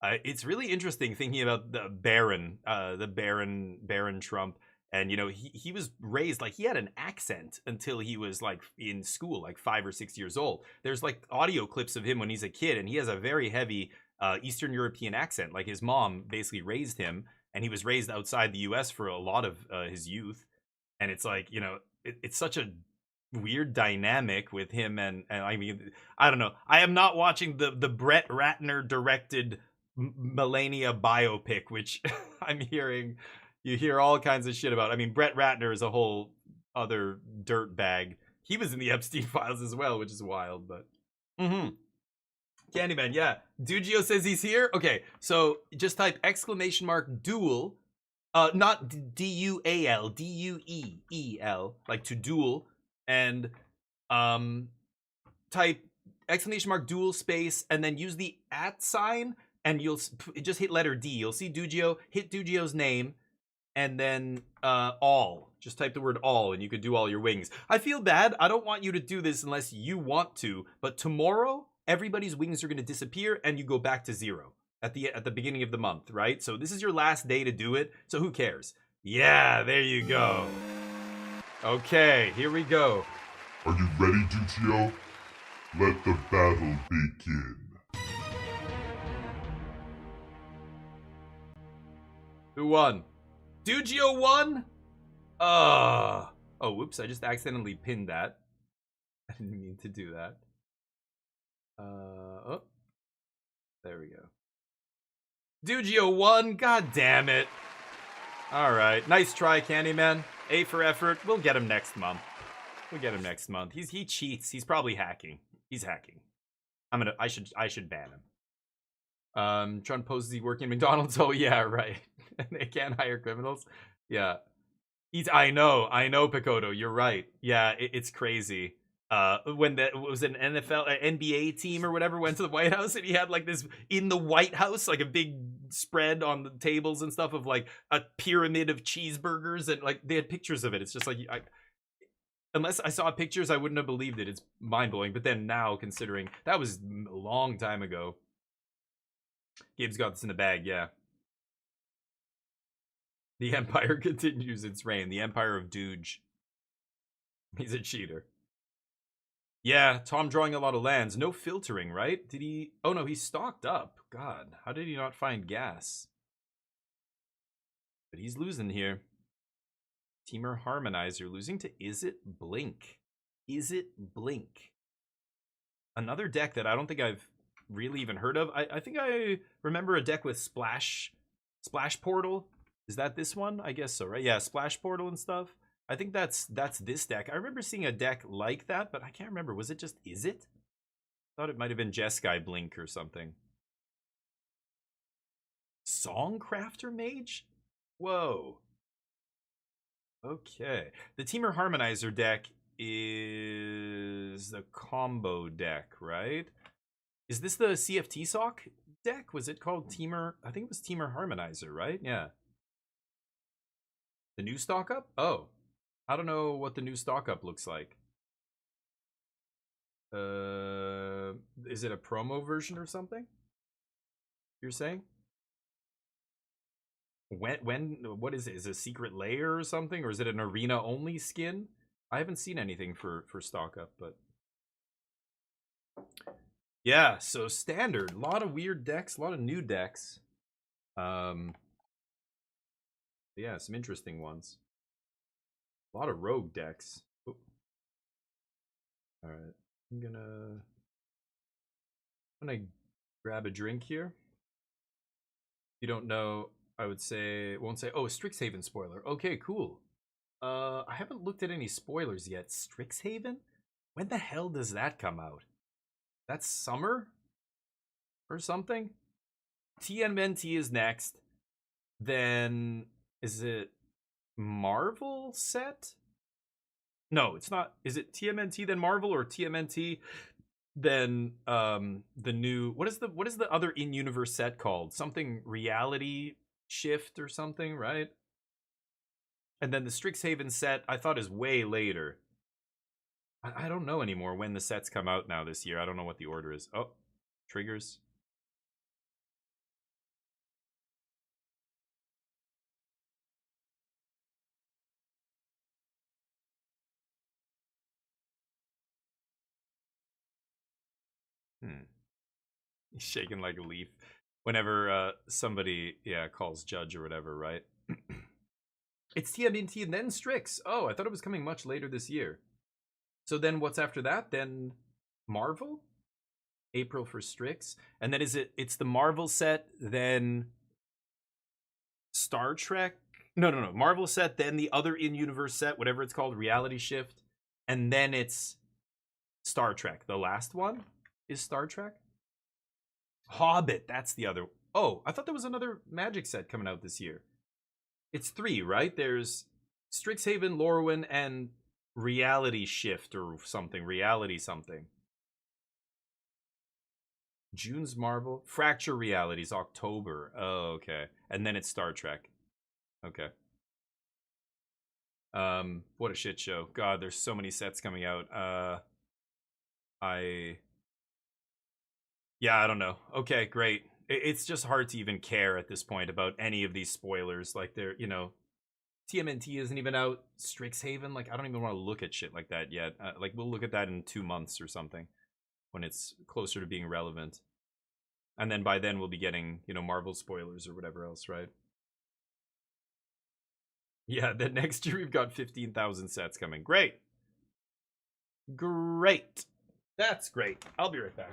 Speaker 1: It's really interesting thinking about the Baron Trump. And, you know, he was raised, like, he had an accent until he was, like, in school, like 5 or 6 years old. There's, like, audio clips of him when he's a kid, and he has a very heavy Eastern European accent. Like, his mom basically raised him, and he was raised outside the U.S. for a lot of his youth. And it's like, you know, it's such a weird dynamic with him, and I mean, I don't know. I am not watching the Brett Ratner directed Melania biopic, which I'm hearing you hear all kinds of shit about. I mean, Brett Ratner is a whole other dirt bag. He was in the Epstein files as well, which is wild, but Candyman, yeah. Dugio says he's here. Okay, so just type !duel, not D-U-A-L, D-U-E-E-L, like to duel, and type !duel space, and then use the @ sign, and you'll just hit letter D. You'll see Dugio, hit Dugio's name, and then all. Just type the word all, and you could do all your wings. I feel bad. I don't want you to do this unless you want to, but tomorrow, everybody's wings are going to disappear, and you go back to 0 at the beginning of the month, right? So this is your last day to do it, so who cares? Yeah, there you go. Okay, here we go.
Speaker 6: Are you ready, Dugio? Let the battle begin.
Speaker 1: Who won? Dugio won? Oh, whoops, I just accidentally pinned that. I didn't mean to do that. Oh. There we go. Dugio won? God damn it. Alright, nice try, Candyman. A for effort. We'll get him next month. We'll get him next month. He cheats. He's probably hacking. He's hacking. I should ban him. Trump poses he working at McDonald's. Oh yeah, right. They can't hire criminals. Yeah. I know, Picoto. You're right. Yeah, it's crazy. When that was an NBA team or whatever went to the White House, and he had like this in the White House, like a big spread on the tables and stuff of like a pyramid of cheeseburgers, and like they had pictures of it. It's just like unless I saw pictures, I wouldn't have believed it. It's mind blowing. But then now, considering that was a long time ago, Gabe's got this in the bag. Yeah. The Empire continues its reign. The Empire of Dooge. He's a cheater. Yeah, Tom drawing a lot of lands. No filtering, right? Did he... Oh, no, he's stocked up. God, how did he not find gas? But he's losing here. Teamer Harmonizer losing to Is It Blink. Is It Blink? Another deck that I don't think I've really even heard of. I think I remember a deck with Splash Portal. Is that this one? I guess so, right? Yeah, Splash Portal and stuff. I think that's this deck. I remember seeing a deck like that, but I can't remember. Was it just Is It? I thought it might have been Jeskai Blink or something. Songcrafter Mage? Whoa. Okay. The Teamer Harmonizer deck is the combo deck, right? Is this the CFT Sock deck? Was it called Teamer? I think it was Teamer Harmonizer, right? Yeah. The new stock up? Oh. I don't know what the new stock up looks like. Is it a promo version or something? You're saying? What is it? Is it a secret layer or something? Or is it an arena only skin? I haven't seen anything for stock up, but yeah, so standard. A lot of weird decks, a lot of new decks. Yeah, some interesting ones. A lot of rogue decks. All right, I'm gonna grab a drink here. If you don't know, I would say, won't say, oh, Strixhaven spoiler. Okay, cool. I haven't looked at any spoilers yet. Strixhaven? When the hell does that come out? That's summer? Or something? TMNT is next. Then, is it Marvel set? No, it's not. Is it TMNT then Marvel, or TMNT then the new, what is the other in-universe set called? Something Reality Shift or something, right? And then the Strixhaven set, I thought, is way later. I don't know anymore when the sets come out now this year. I don't know what the order is. Oh, triggers. He's shaking like a leaf whenever somebody, calls Judge or whatever, right? It's TMNT and then Strix. Oh, I thought it was coming much later this year. So then what's after that? Then Marvel? April for Strix. And then it's the Marvel set, then Star Trek? No. Marvel set, then the other in-universe set, whatever it's called, Reality Shift. And then it's Star Trek. The last one is Star Trek? Hobbit, that's the other. Oh, I thought there was another Magic set coming out this year. It's 3, right? There's Strixhaven, Lorwyn, and Reality Shift or something. Reality something. June's Marvel. Fracture Realities, October. Oh, okay. And then it's Star Trek. Okay. What a shit show. God, there's so many sets coming out. I don't know. Okay, great. It's just hard to even care at this point about any of these spoilers. Like, they're, TMNT isn't even out. Strixhaven, like, I don't even want to look at shit like that yet. Like, we'll look at that in 2 months or something when it's closer to being relevant. And then by then we'll be getting, Marvel spoilers or whatever else, right? Yeah, then next year we've got 15,000 sets coming. Great. Great. That's great. I'll be right back.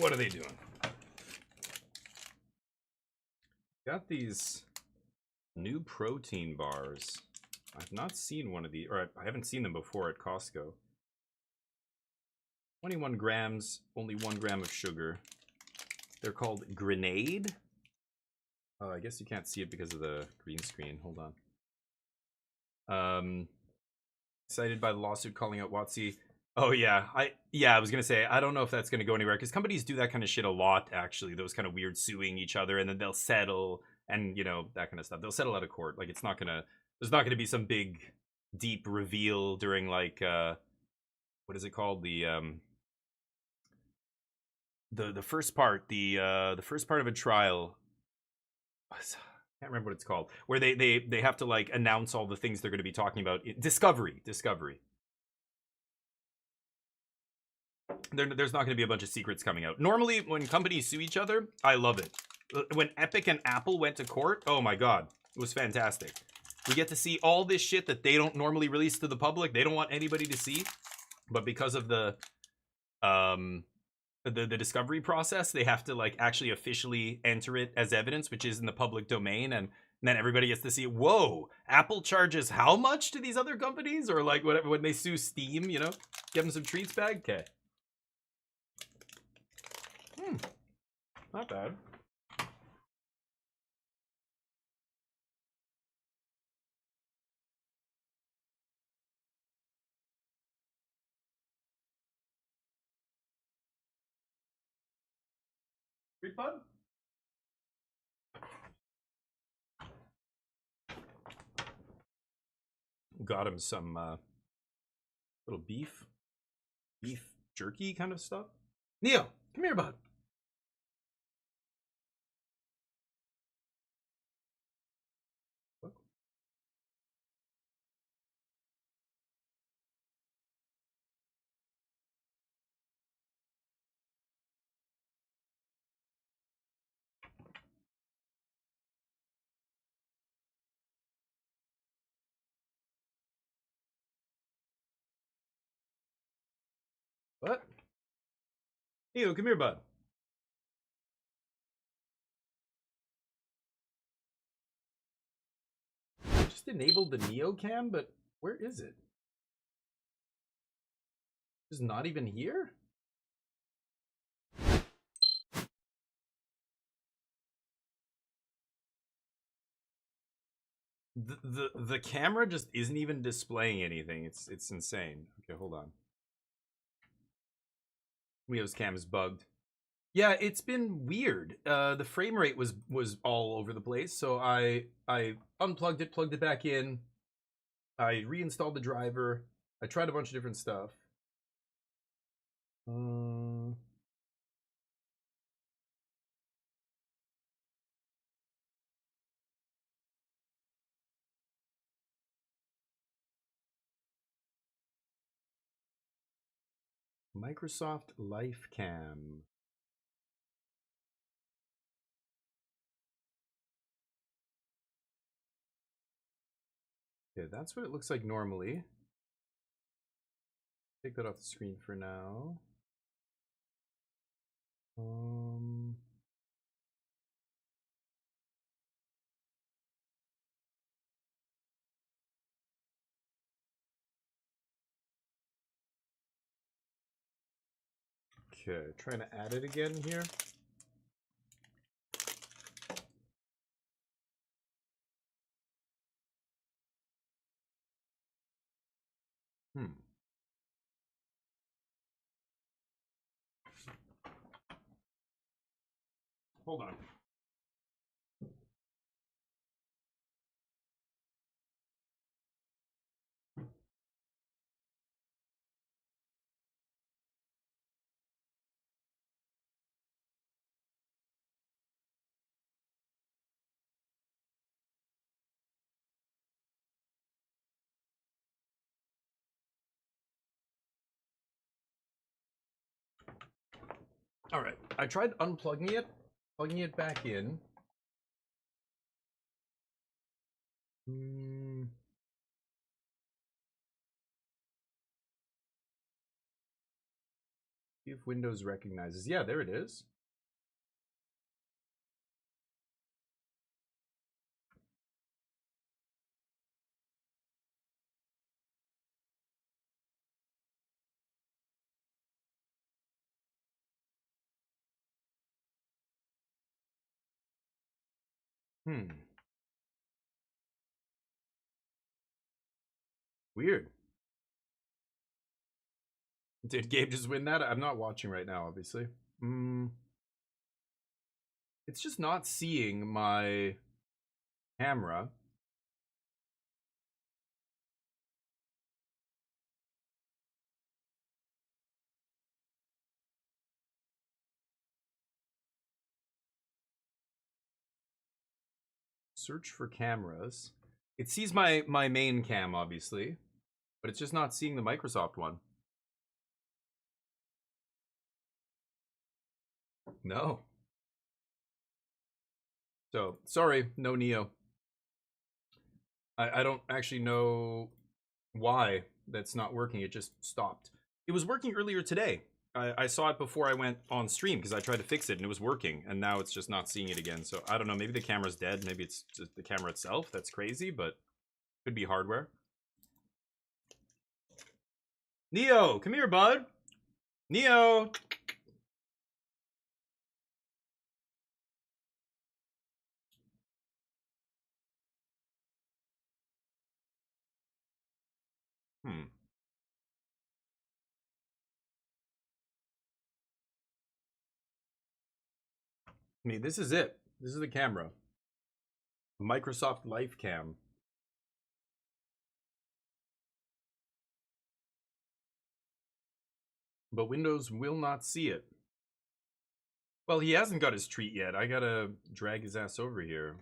Speaker 1: What are they doing? Got these new protein bars. I've not seen one of these, or I haven't seen them before at Costco. 21 grams, only 1 gram of sugar. They're called Grenade. Oh, I guess you can't see it because of the green screen. Hold on. Excited by the lawsuit calling out WotC. Oh yeah, I was gonna say, I don't know if that's gonna go anywhere, because companies do that kind of shit a lot, actually. Those kind of weird suing each other, and then they'll settle, and that kind of stuff. They'll settle out of court. Like, there's not gonna be some big deep reveal during, like, what is it called, the first part, the first part of a trial. I can't remember what it's called, where they have to, like, announce all the things they're going to be talking about. Discovery. There's not going to be a bunch of secrets coming out. Normally, when companies sue each other, I love it. When Epic and Apple went to court, oh my god, it was fantastic. We get to see all this shit that they don't normally release to the public. They don't want anybody to see, but because of the discovery process, they have to, like, actually officially enter it as evidence, which is in the public domain, and And then everybody gets to see, whoa, Apple charges how much to these other companies? Or like whatever, when they sue Steam, you know, give them some treats back. Okay. Not bad. Pretty fun. Got him some little beef jerky kind of stuff. Neo, come here, bud. What? Neo, come here, bud. I just enabled the Neo cam, but where is it? It's not even here? The camera just isn't even displaying anything. It's insane. Okay, hold on. Neo's cam is bugged. Yeah, it's been weird. The frame rate was all over the place, so I unplugged it, plugged it back in. I reinstalled the driver. I tried a bunch of different stuff. Microsoft LifeCam. Okay, that's what it looks like normally. Take that off the screen for now. Okay, trying to add it again here. Hold on. All right, I tried unplugging it, plugging it back in. See if Windows recognizes. Yeah, there it is. Weird. Did Gabe just win that? I'm not watching right now, obviously. It's just not seeing my camera. Search for cameras. It sees my main cam, obviously, but it's just not seeing the Microsoft one. No. So, sorry, no Neo. I don't actually know why that's not working. It just stopped. It was working earlier today. I saw it before I went on stream because I tried to fix it and it was working, and now it's just not seeing it again. So I don't know. Maybe the camera's dead. Maybe it's just the camera itself. That's crazy, but could be hardware. Neo, come here, bud. Neo. I mean, this is it. This is the camera. Microsoft LifeCam. But Windows will not see it. Well, he hasn't got his treat yet. I gotta drag his ass over here.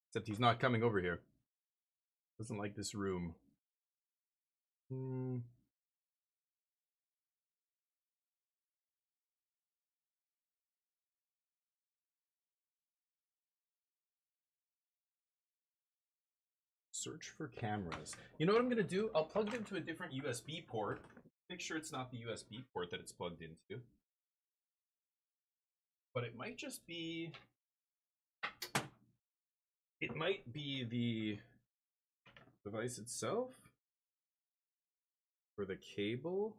Speaker 1: Except he's not coming over here. Doesn't like this room. Search for cameras. You know what I'm gonna do? I'll plug it into a different USB port. Make sure it's not the USB port that it's plugged into. But it might just be... It might be the device itself. For the cable.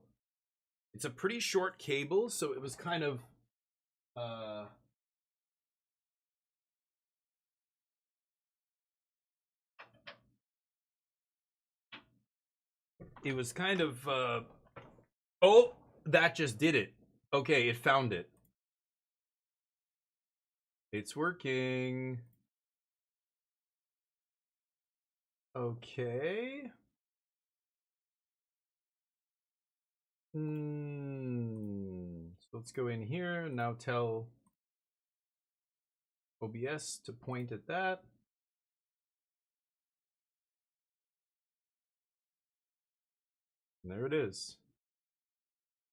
Speaker 1: It's a pretty short cable, so it was kind of... It was kind of, oh, that just did it. Okay, it found it. It's working. Okay. So let's go in here and now tell OBS to point at that. And there it is.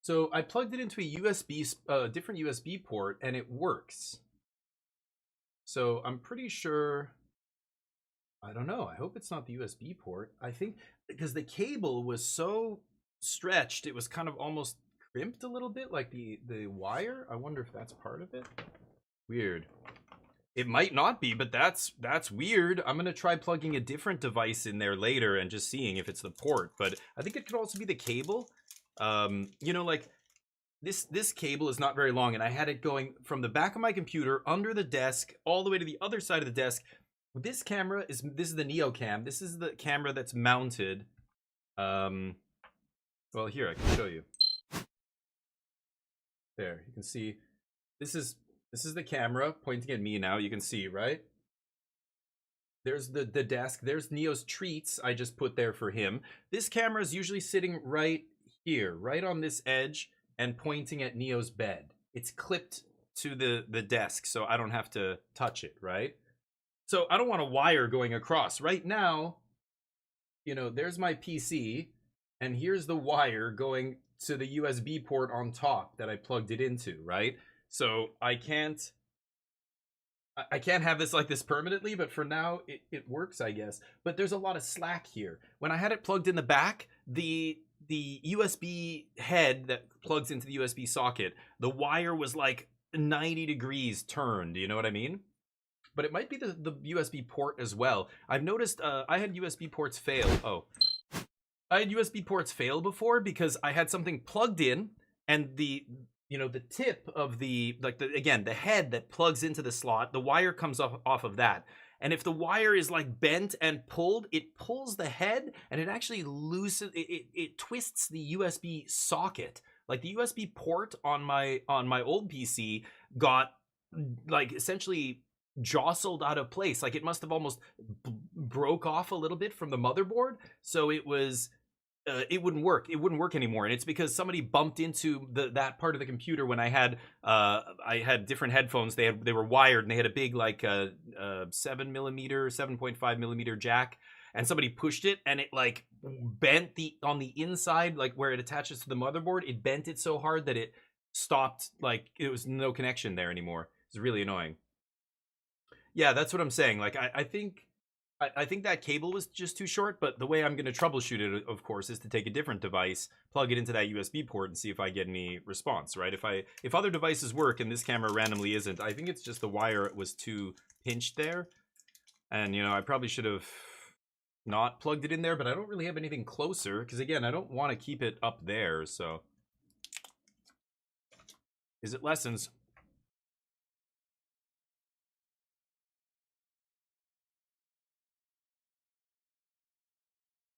Speaker 1: So I plugged it into a USB, different USB port, and it works. So I'm pretty sure, I don't know, I hope it's not the USB port. I think, because the cable was so stretched, it was kind of almost crimped a little bit, like the wire. I wonder if that's part of it. Weird. It might not be, but that's weird. I'm gonna try plugging a different device in there later and just seeing if it's the port. But I think it could also be the cable. You know, like this cable is not very long, and I had it going from the back of my computer under the desk all the way to the other side of the desk. This camera is the NeoCam. This is the camera that's mounted. Well, here I can show you. There, you can see. This is the camera pointing at me now. You can see, right? There's the desk. There's Neo's treats I just put there for him. This camera is usually sitting right here, right on this edge, and pointing at Neo's bed. It's clipped to the desk, so I don't have to touch it, right? So I don't want a wire going across. Right now, you know, there's my PC, and here's the wire going to the USB port on top that I plugged it into, right? So I can't have this like this permanently, but for now it works, I guess. But there's a lot of slack here. When I had it plugged in the back, the USB head that plugs into the USB socket, the wire was like 90 degrees turned, you know what I mean? But it might be the USB port as well. I've noticed I had USB ports fail. Oh. I had USB ports fail before because I had something plugged in and the tip of the head that plugs into the slot, the wire comes off of that. And if the wire is like bent and pulled, it pulls the head and it actually loosens, it twists the USB socket. Like the USB port on my old PC got like essentially jostled out of place. Like it must have almost broke off a little bit from the motherboard. So it was... it wouldn't work. It wouldn't work anymore, and it's because somebody bumped into that part of the computer when I had different headphones. They were wired, and they had a big like 7.5 millimeter jack, and somebody pushed it, and it like bent on the inside, like where it attaches to the motherboard. It bent it so hard that it stopped. Like it was no connection there anymore. It's really annoying. Yeah, that's what I'm saying. Like I think I think that cable was just too short, but the way I'm going to troubleshoot it, of course, is to take a different device, plug it into that USB port, and see if I get any response, right? If other devices work and this camera randomly isn't, I think it's just the wire was too pinched there. And, you know, I probably should have not plugged it in there, but I don't really have anything closer, because, again, I don't want to keep it up there, so... Is it lessons?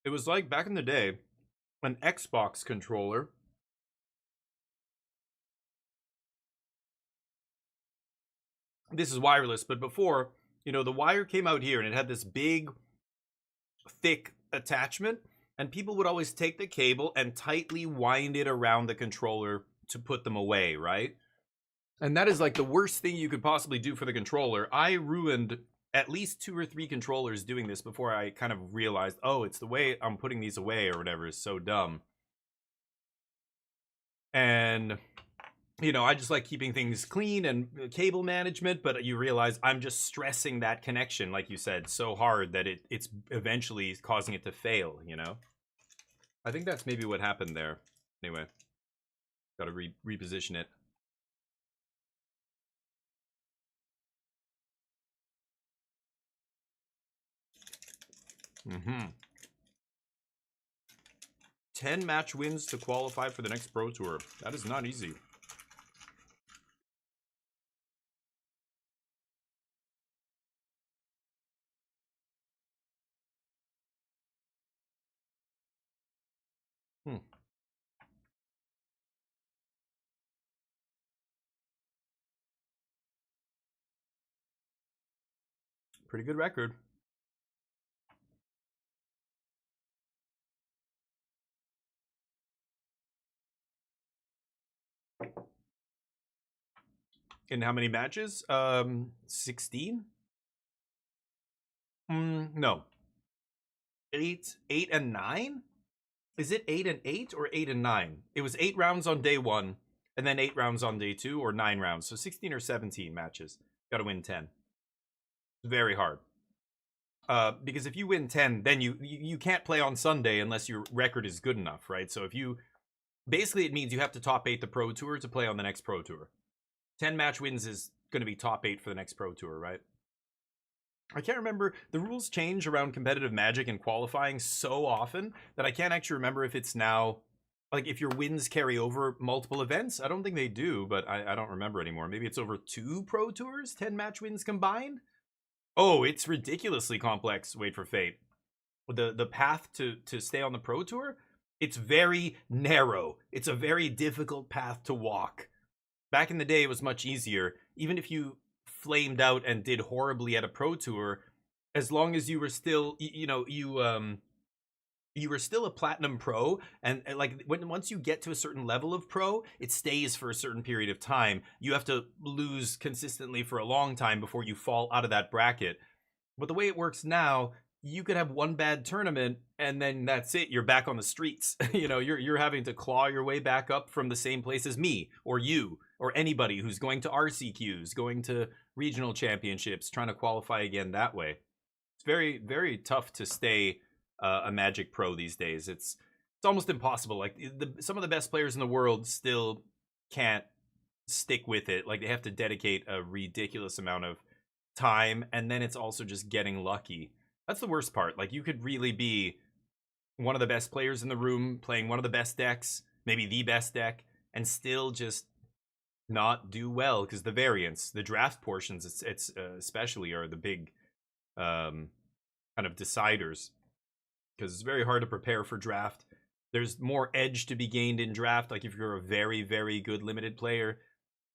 Speaker 1: It was like back in the day, an Xbox controller. This is wireless, but before, you know, the wire came out here and it had this big, thick attachment, and people would always take the cable and tightly wind it around the controller to put them away, right? And that is like the worst thing you could possibly do for the controller. I ruined at least 2 or 3 controllers doing this before I kind of realized, oh, it's the way I'm putting these away or whatever is so dumb. And, you know, I just like keeping things clean and cable management, but you realize I'm just stressing that connection, like you said, so hard that it's eventually causing it to fail, you know? I think that's maybe what happened there. Anyway, gotta reposition it. Mm-hmm. 10 match wins to qualify for the next Pro Tour. That is not easy. Pretty good record. In how many matches? 16? No. 8 and 9? Is it 8 and 8 or 8 and 9? It was 8 rounds on day 1, and then 8 rounds on day 2, or 9 rounds. So 16 or 17 matches. Gotta win 10. Very hard. Because if you win 10, then you can't play on Sunday unless your record is good enough, right? So if you... Basically, it means you have to top 8 the Pro Tour to play on the next Pro Tour. 10 match wins is going to be top 8 for the next Pro Tour, right? I can't remember. The rules change around competitive Magic and qualifying so often that I can't actually remember if it's now... Like, if your wins carry over multiple events. I don't think they do, but I don't remember anymore. Maybe it's over 2 Pro Tours? 10 match wins combined? Oh, it's ridiculously complex. Wait for Fate. The path to stay on the Pro Tour, it's very narrow. It's a very difficult path to walk. Back in the day, it was much easier. Even if you flamed out and did horribly at a Pro Tour, as long as you were still, you were still a Platinum Pro, and like once you get to a certain level of Pro, it stays for a certain period of time. You have to lose consistently for a long time before you fall out of that bracket. But the way it works now, you could have one bad tournament and then that's it. You're back on the streets. You're having to claw your way back up from the same place as me or you or anybody who's going to RCQs, going to regional championships, trying to qualify again that way. It's very, very tough to stay a Magic Pro these days. It's almost impossible. Like some of the best players in the world still can't stick with it. Like they have to dedicate a ridiculous amount of time, and then it's also just getting lucky. That's the worst part. Like you could really be one of the best players in the room, playing one of the best decks, maybe the best deck, and still just not do well because the variance, the draft portions, it's especially are the big kind of deciders. Because it's very hard to prepare for draft. There's more edge to be gained in draft. Like if you're a very, very good limited player,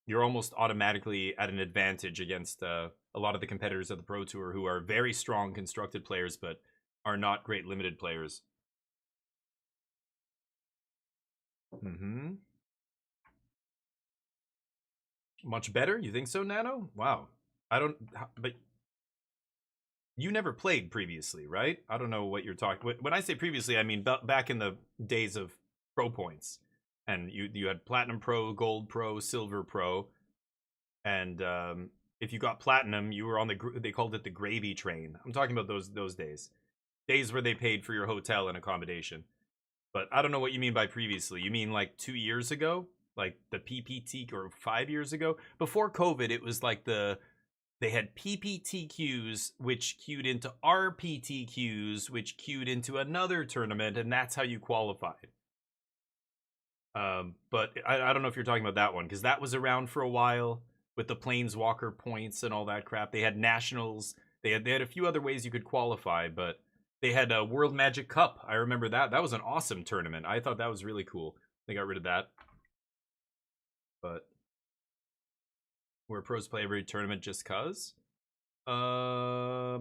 Speaker 1: you're almost automatically at an advantage against a lot of the competitors of the Pro Tour who are very strong constructed players, but are not great limited players. Much better? You think so, Nano? Wow. I don't... But... You never played previously, right? I don't know what you're talking... When I say previously, I mean back in the days of Pro Points. And you had Platinum Pro, Gold Pro, Silver Pro. And if you got platinum, you were on they called it the gravy train. I'm talking about those days. Days where they paid for your hotel and accommodation. But I don't know what you mean by previously. You mean like 2 years ago? Like the PPT, or 5 years ago? Before COVID, it was like they had PPT queues, which queued into RPT queues, which queued into another tournament, and that's how you qualified. But I don't know if you're talking about that one, because that was around for a while with the Planeswalker points and all that crap. They had nationals. They had a few other ways you could qualify, but they had a World Magic Cup. I remember that. That was an awesome tournament. I thought that was really cool. They got rid of that. But where pros play every tournament just cuz? I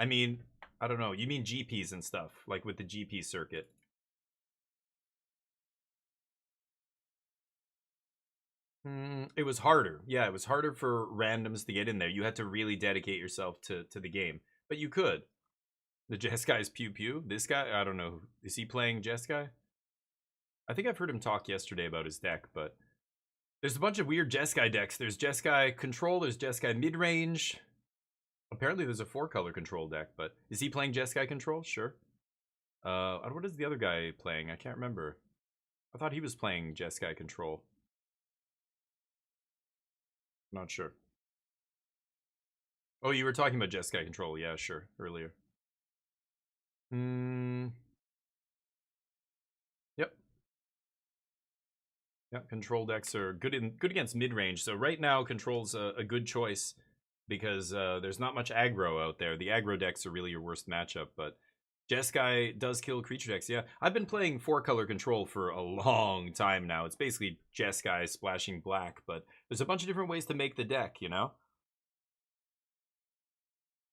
Speaker 1: mean, I don't know. You mean GPs and stuff, like with the GP circuit. It was harder. Yeah, it was harder for randoms to get in there. You had to really dedicate yourself to the game. But you could. The Jeskai Pew Pew. This guy, I don't know. Is he playing Jeskai? I think I've heard him talk yesterday about his deck, but there's a bunch of weird Jeskai decks. There's Jeskai Control, there's Jeskai Midrange. Apparently there's a 4-color control deck, but is he playing Jeskai Control? Sure. What is the other guy playing? I can't remember. I thought he was playing Jeskai Control. Not sure. Oh, you were talking about Jeskai Control. Yeah, sure. Earlier. Yep. Yep. Control decks are good against mid range. So right now, Control's a good choice because there's not much aggro out there. The aggro decks are really your worst matchup, but Jeskai does kill creature decks. Yeah, I've been playing 4-color Control for a long time now. It's basically Jeskai splashing black, but there's a bunch of different ways to make the deck, you know?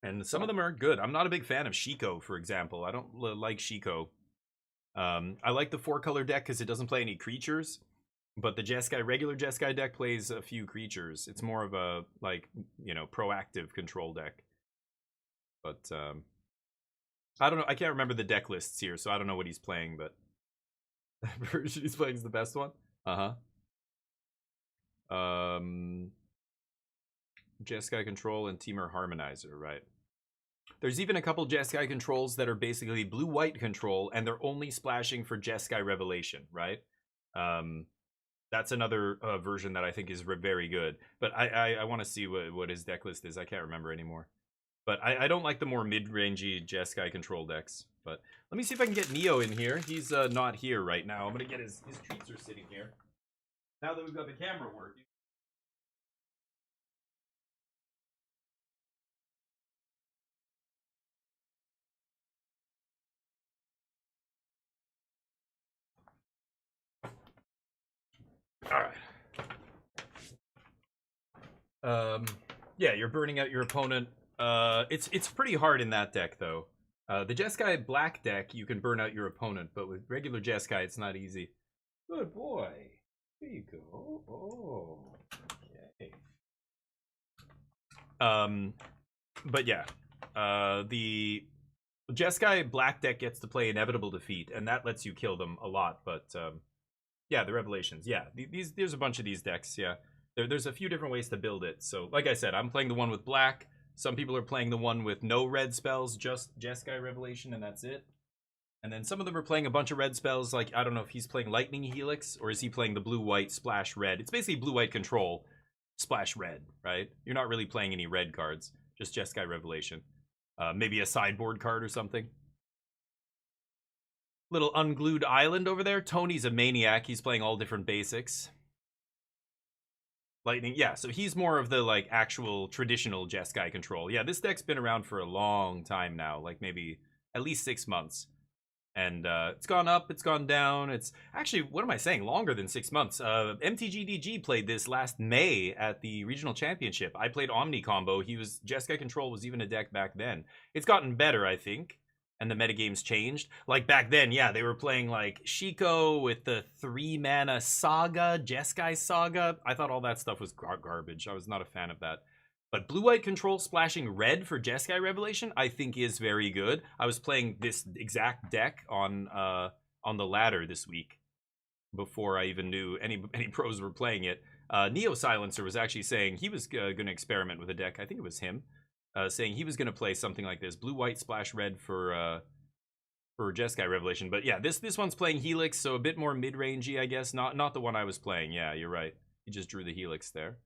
Speaker 1: And some of them are good. I'm not a big fan of Shiko, for example. I don't like Shiko. I like the 4-color deck because it doesn't play any creatures, but the regular Jeskai deck plays a few creatures. It's more of a, like, you know, proactive control deck. But, I don't know. I can't remember the deck lists here, so I don't know what he's playing, but the version he's playing is the best one. Jeskai Control and Temur Harmonizer, right? There's even a couple Jeskai controls that are basically blue-white control, and they're only splashing for Jeskai Revelation, right? That's another version that I think is very good. But I want to see what his deck list is. I can't remember anymore. But I don't like the more mid-rangey Jeskai control decks. But let me see if I can get Neo in here. He's not here right now. I'm going to get his treats are sitting here. Now that we've got the camera working. Alright. Yeah, you're burning out your opponent. It's pretty hard in that deck, though. The Jeskai black deck, you can burn out your opponent, but with regular Jeskai, it's not easy. Good boy. There you go. Oh, okay. But yeah, the Jeskai black deck gets to play Inevitable Defeat, and that lets you kill them a lot, but, yeah, the Revelations, yeah. There's a bunch of these decks, yeah. There's a few different ways to build it. So, like I said, I'm playing the one with black. Some people are playing the one with no red spells, just Jeskai Revelation, and that's it. And then some of them are playing a bunch of red spells, like, I don't know if he's playing Lightning Helix, or is he playing the blue-white splash red. It's basically blue-white control, splash red, right? You're not really playing any red cards, just Jeskai Revelation. Maybe a sideboard card or something. Little unglued island over there. Tony's a maniac. He's playing all different basics. Lightning, yeah, so he's more of the, like, actual traditional Jeskai control. Yeah, this deck's been around for a long time now, like maybe at least 6 months. And it's gone up, it's gone down. It's actually, what am I saying, longer than 6 months. MTGDG played this last May at the Regional Championship. I played Omni Combo. Jeskai Control was even a deck back then. It's gotten better, I think. And the metagame's changed. Like, back then, yeah, they were playing, like, Shiko with the 3-mana Saga, Jeskai Saga. I thought all that stuff was garbage. I was not a fan of that. But blue-white control splashing red for Jeskai Revelation, I think is very good. I was playing this exact deck on the ladder this week before I even knew any pros were playing it. Neo Silencer was actually saying he was going to experiment with a deck. I think it was him saying he was going to play something like this: blue, white, splash red for Jeskai Revelation. But yeah, this one's playing Helix, so a bit more mid-rangey, I guess. Not the one I was playing. Yeah, you're right. He just drew the Helix there.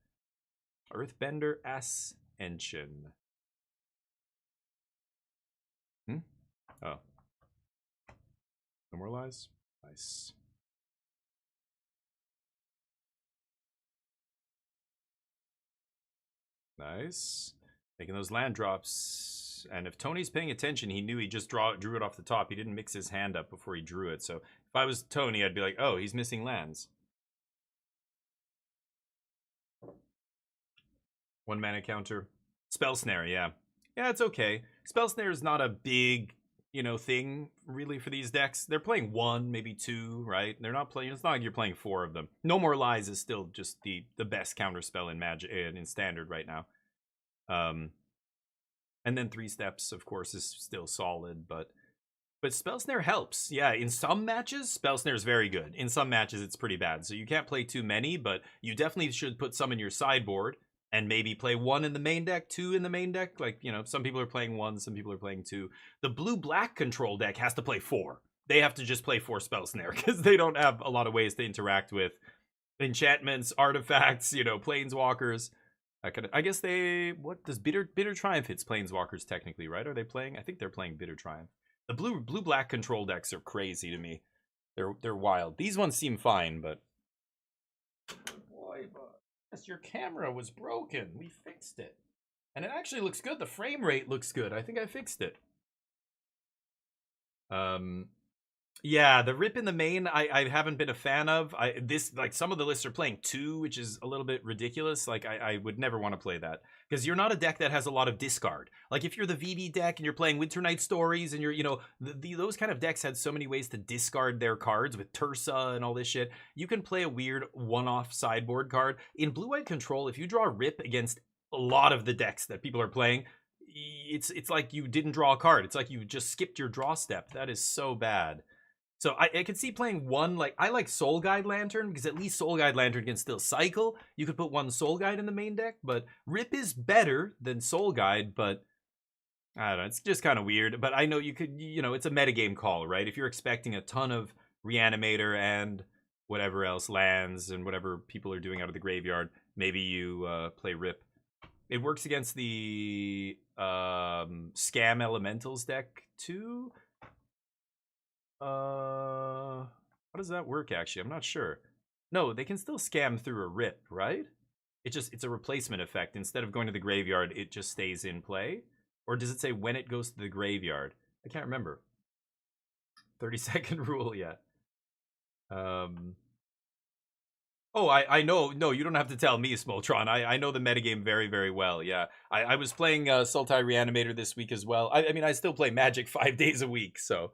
Speaker 1: Earthbender Ascension. Oh. Demoralize? Nice. Nice. Making those land drops. And if Tony's paying attention, he knew he just drew it off the top. He didn't mix his hand up before he drew it. So if I was Tony, I'd be like, oh, he's missing lands. 1 mana counter. Spell Snare, yeah. Yeah, it's okay. Spell Snare is not a big, thing really for these decks. They're playing 1, maybe 2, right? They're not playing, it's not like you're playing 4 of them. No More Lies is still just the best counter spell in Magic in Standard right now. And then 3 Steps, of course, is still solid, but Spell Snare helps. Yeah, in some matches, Spell Snare is very good. In some matches, it's pretty bad. So you can't play too many, but you definitely should put some in your sideboard and maybe play 1 in the main deck, 2 in the main deck. Like, some people are playing 1, some people are playing 2. The blue-black control deck has to play 4. They have to just play 4 Spell Snare because they don't have a lot of ways to interact with enchantments, artifacts, planeswalkers. I guess what does Bitter Triumph hits planeswalkers technically, right? Are they playing? I think they're playing Bitter Triumph. The blue-black control decks are crazy to me. They're wild. These ones seem fine, but boy, yes, your camera was broken. We fixed it. And it actually looks good. The frame rate looks good. I think I fixed it. Yeah, the rip in the main, I haven't been a fan of. Some of the lists are playing 2, which is a little bit ridiculous. Like, I would never want to play that. Because you're not a deck that has a lot of discard. Like, if you're the VV deck and you're playing Winter Night Stories and you're, those kind of decks had so many ways to discard their cards with Tursa and all this shit. You can play a weird one-off sideboard card. In Blue-White Control, if you draw rip against a lot of the decks that people are playing, it's like you didn't draw a card. It's like you just skipped your draw step. That is so bad. So I could see playing 1, I like Soul Guide Lantern, because at least Soul Guide Lantern can still cycle. You could put 1 Soul Guide in the main deck, but Rip is better than Soul Guide, but I don't know, it's just kind of weird. But I know you could, it's a metagame call, right? If you're expecting a ton of Reanimator and whatever else, lands and whatever people are doing out of the graveyard, maybe you play Rip. It works against the Scam Elementals deck too. How does that work actually? I'm not sure. No, they can still scam through a rip, right? It's a replacement effect. Instead of going to the graveyard, it just stays in play. Or does it say when it goes to the graveyard? I can't remember. 30-second rule, yeah. Oh, I know. No, you don't have to tell me, Smoltron. I know the metagame very, very well. Yeah, I was playing Sultai Reanimator this week as well. I mean, I still play Magic 5 days a week, so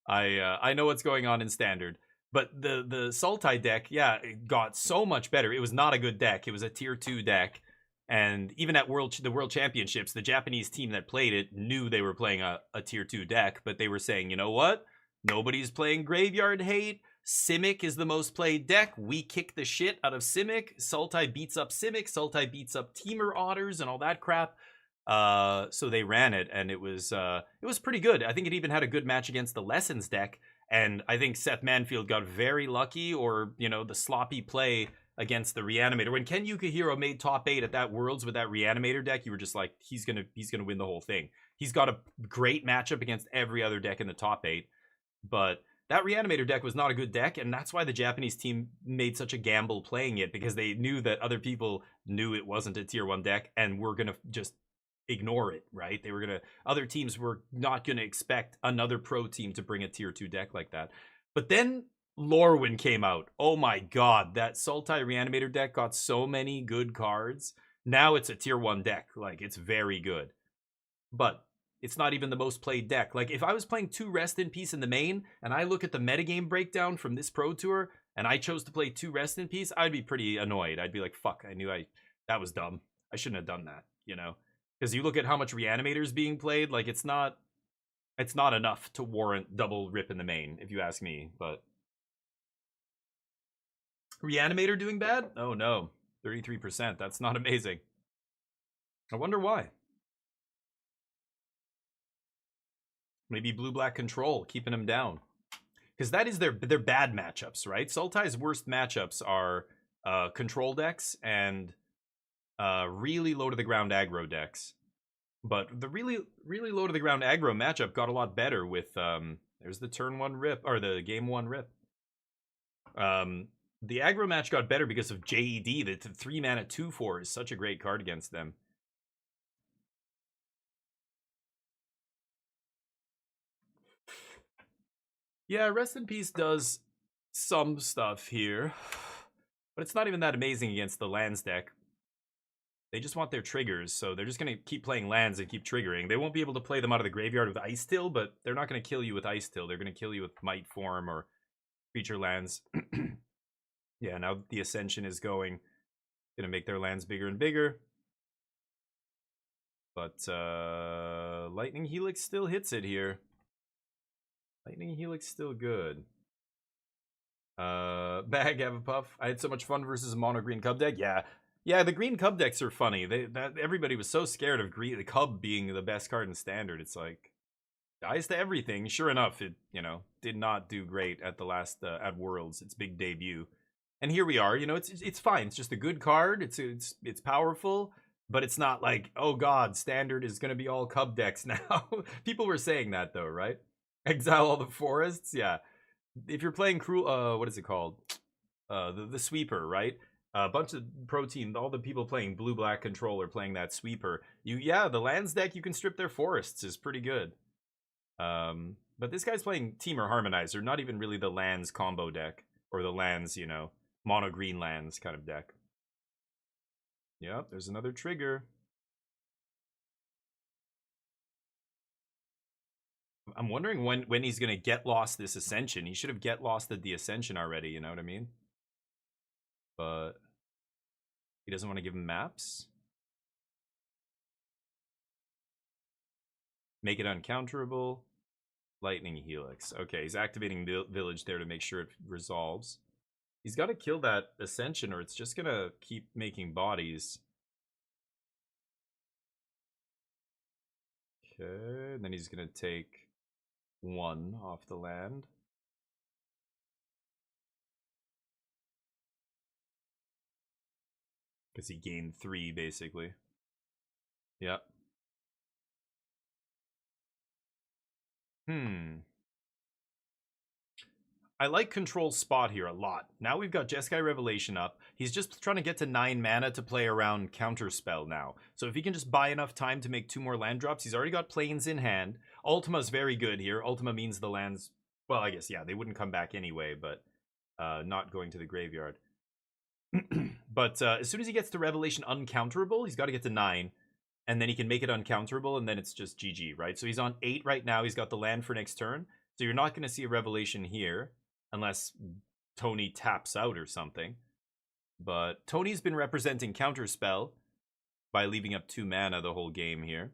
Speaker 1: I know what's going on in Standard. But the Sultai deck, yeah, it got so much better. It was not a good deck. It was a tier 2 deck. And even at the World Championships, the Japanese team that played it knew they were playing a tier 2 deck, but they were saying, you know what? Nobody's playing Graveyard Hate. Simic is the most played deck. We kick the shit out of Simic. Sultai beats up Simic. Sultai beats up Temur Otters and all that crap. So they ran it, and it was pretty good. I think it even had a good match against the Lessons deck, and I think Seth Manfield got very lucky, or the sloppy play against the Reanimator. When Ken Yukihiro made top 8 at that Worlds with that Reanimator deck, you were just like, he's gonna win the whole thing. He's got a great matchup against every other deck in the top 8, but that Reanimator deck was not a good deck, and that's why the Japanese team made such a gamble playing it, because they knew that other people knew it wasn't a tier 1 deck and were gonna just ignore it, right? Other teams were not gonna expect another pro team to bring a tier 2 deck like that. But then Lorwyn came out. Oh my god, that Sultai Reanimator deck got so many good cards. Now it's a tier 1 deck. Like, it's very good. But it's not even the most played deck. Like, if I was playing 2 Rest in Peace in the main, and I look at the metagame breakdown from this Pro Tour, and I chose to play 2 Rest in Peace, I'd be pretty annoyed. I'd be like, fuck, that was dumb. I shouldn't have done that, Because you look at how much Reanimator is being played, like, it's not enough to warrant double rip in the main, if you ask me, but Reanimator doing bad? Oh no. 33%. That's not amazing. I wonder why. Maybe blue-black control keeping him down. Because that is their bad matchups, right? Sultai's worst matchups are control decks and really low-to-the-ground aggro decks. But the really low-to-the-ground aggro matchup got a lot better with... there's the turn 1 rip, or the game 1 rip. The aggro match got better because of JED. The 3-mana 2/4 is such a great card against them. Yeah, Rest in Peace does some stuff here, but it's not even that amazing against the lands deck. They just want their triggers, so they're just going to keep playing lands and keep triggering. They won't be able to play them out of the graveyard with Ice Till, but they're not going to kill you with Ice Till. They're going to kill you with Might Form or Creature Lands. Yeah, now the Ascension is going to make their lands bigger and bigger. But Lightning Helix still hits it here. Lightning Helix still good. Bag Avapuff. I had so much fun versus a mono green Cub deck. Yeah, the green Cub decks are funny. Everybody was so scared of the Cub being the best card in Standard. It's like dies to everything. Sure enough, it did not do great at the last at Worlds, its big debut. And here we are. It's fine. It's just a good card. It's powerful, but it's not like, oh god, Standard is gonna be all Cub decks now. People were saying that though, right? Exile all the forests, yeah. If you're playing Cruel, what is it called? The Sweeper, right? A bunch of protein, all the people playing blue-black control are playing that Sweeper. The lands deck, you can strip their forests is pretty good. But this guy's playing Temur Harmonizer, not even really the lands combo deck. Or the lands, mono green lands kind of deck. Yep, there's another trigger. I'm wondering when he's going to get lost this Ascension. He should have get losted the Ascension already, you know what I mean? But he doesn't want to give him maps. Make it uncounterable. Lightning Helix. Okay, he's activating Village there to make sure it resolves. He's got to kill that Ascension or it's just going to keep making bodies. Okay, and then he's going to take 1 off the land. Because he gained 3, basically. Yep. I like Control's spot here a lot. Now we've got Jeskai Revelation up. He's just trying to get to 9 mana to play around Counterspell now. So if he can just buy enough time to make 2 more land drops, he's already got Plains in hand. Ultima's very good here. Ultima means the lands... Well, I guess, yeah, they wouldn't come back anyway, but not going to the graveyard. But as soon as he gets to Revelation uncounterable, he's got to get to 9. And then he can make it uncounterable, and then it's just GG, right? So he's on 8 right now. He's got the land for next turn. So you're not going to see a Revelation here, unless Tony taps out or something. But Tony's been representing Counterspell by leaving up 2 mana the whole game here.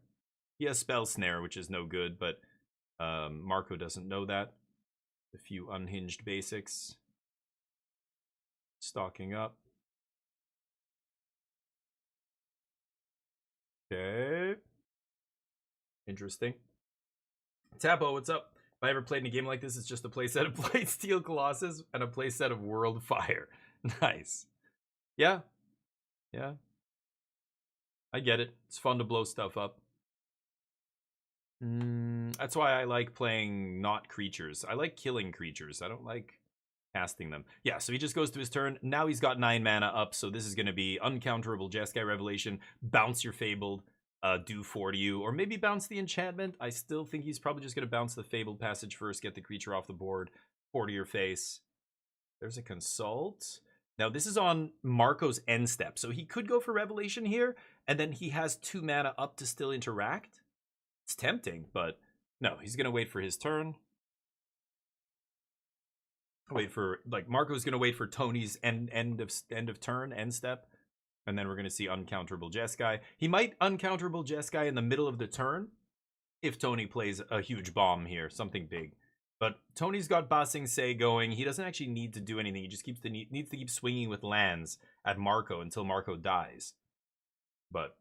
Speaker 1: He has Spell Snare, which is no good, but Marco doesn't know that. A few unhinged basics. Stocking up. Okay. Interesting. Tapo, what's up? If I ever played in a game like this, it's just a playset of Blightsteel Colossus and a playset of World Fire. Nice. Yeah. Yeah. I get it. It's fun to blow stuff up. That's why I like playing not creatures. I like killing creatures. I don't like casting them. Yeah, so he just goes to his turn. Now he's got 9 mana up, so this is going to be uncounterable Jeskai Revelation. Bounce your Fabled. Do 4 to you, or maybe bounce the enchantment. I still think he's probably just going to bounce the Fabled Passage first, get the creature off the board, 4 to your face. There's a Consult. Now, this is on Marco's end step, so he could go for Revelation here, and then he has 2 mana up to still interact. It's tempting, but no, he's going to wait for his turn. Marco's going to wait for Tony's end of turn, end step. And then we're going to see uncounterable Jeskai. He might uncounterable Jeskai in the middle of the turn if Tony plays a huge bomb here, something big. But Tony's got Ba Sing Se going. He doesn't actually need to do anything. He just needs to keep swinging with lands at Marco until Marco dies. But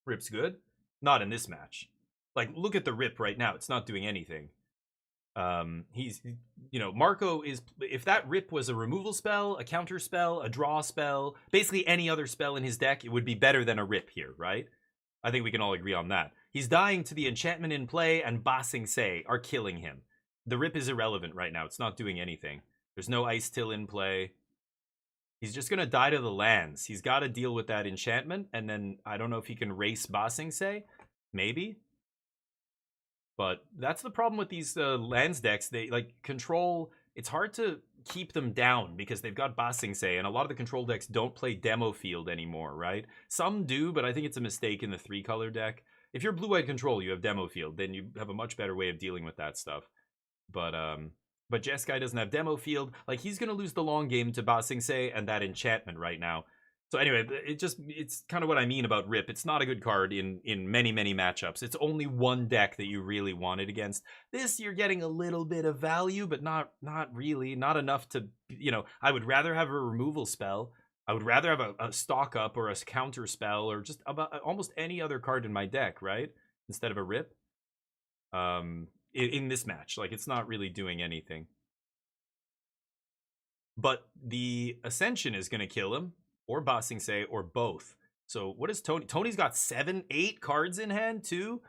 Speaker 1: Rip's good. Not in this match. Like, look at the Rip right now. It's not doing anything. He's, you know, Marco is, if that Rip was a removal spell, a counter spell, a draw spell, basically any other spell in his deck, it would be better than a Rip here, right? I think we can all agree on that. He's dying to the enchantment in play, and Ba Sing Se are killing him. The Rip is irrelevant right now. It's not doing anything. There's no Ice Till in play. He's just going to die to the lands. He's got to deal with that enchantment, and then I don't know if he can race Ba Sing Se. Maybe. But that's the problem with these lands decks. They, like, control... It's hard to keep them down because they've got Ba Sing Se, and a lot of the control decks don't play Demo Field anymore, right? Some do, but I think it's a mistake in the 3-color deck. If you're blue-white control, you have Demo Field, then you have a much better way of dealing with that stuff. But Jeskai doesn't have Demo Field. Like, he's going to lose the long game to Ba Sing Se and that enchantment right now. So anyway, it's kind of what I mean about Rip. It's not a good card in many, many matchups. It's only one deck that you really want it against. This, you're getting a little bit of value, but not really. Not enough to, you know, I would rather have a removal spell. I would rather have a stock up or a counter spell or just about almost any other card in my deck, right? Instead of a Rip. In this match, like, it's not really doing anything. But the Ascension is going to kill him, or Ba Sing Se, or both. So what is Tony? Tony's got 7, 8 cards in hand too.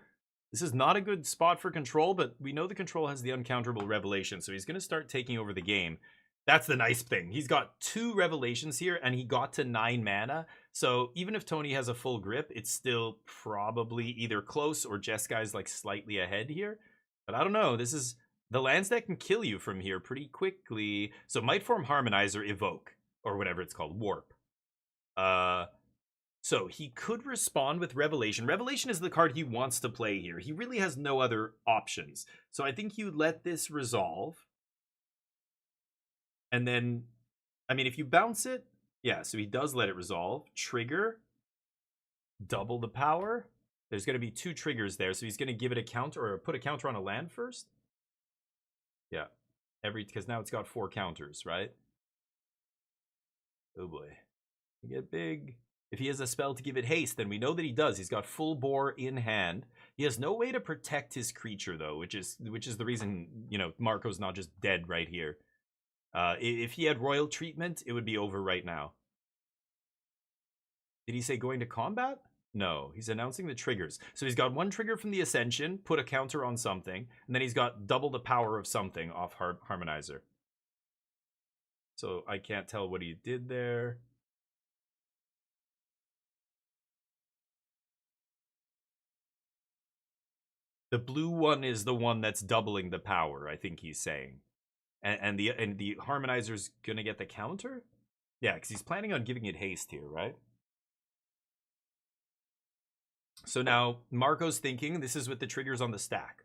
Speaker 1: This is not a good spot for control, but we know the control has the uncounterable Revelation, so he's going to start taking over the game. That's the nice thing. He's got 2 Revelations here, and he got to 9 mana. So even if Tony has a full grip, it's still probably either close or Jeskai's like slightly ahead here. But I don't know. This is... The lands that can kill you from here pretty quickly. So Mightform Harmonizer, Evoke, or whatever it's called, Warp. So he could respond with Revelation. Revelation is the card he wants to play here. He really has no other options. So I think you let this resolve. And then, I mean, if you bounce it, yeah, so he does let it resolve. Trigger. Double the power. There's going to be 2 triggers there, so he's going to give it a counter, or put a counter on a land first. Yeah, because now it's got 4 counters, right? Oh boy, we get big. If he has a spell to give it haste, then we know that he does. He's got full bore in hand. He has no way to protect his creature though, which is the reason, you know, Marco's not just dead right here. If he had royal treatment, it would be over right now. Did he say going to combat? No, he's announcing the triggers. So he's got 1 trigger from the Ascension, put a counter on something, and then he's got double the power of something off Harmonizer. So I can't tell what he did there. The blue one is the one that's doubling the power, I think he's saying. And the Harmonizer's gonna get the counter? Yeah, because he's planning on giving it haste here, right? So now Marco's thinking this is with the triggers on the stack.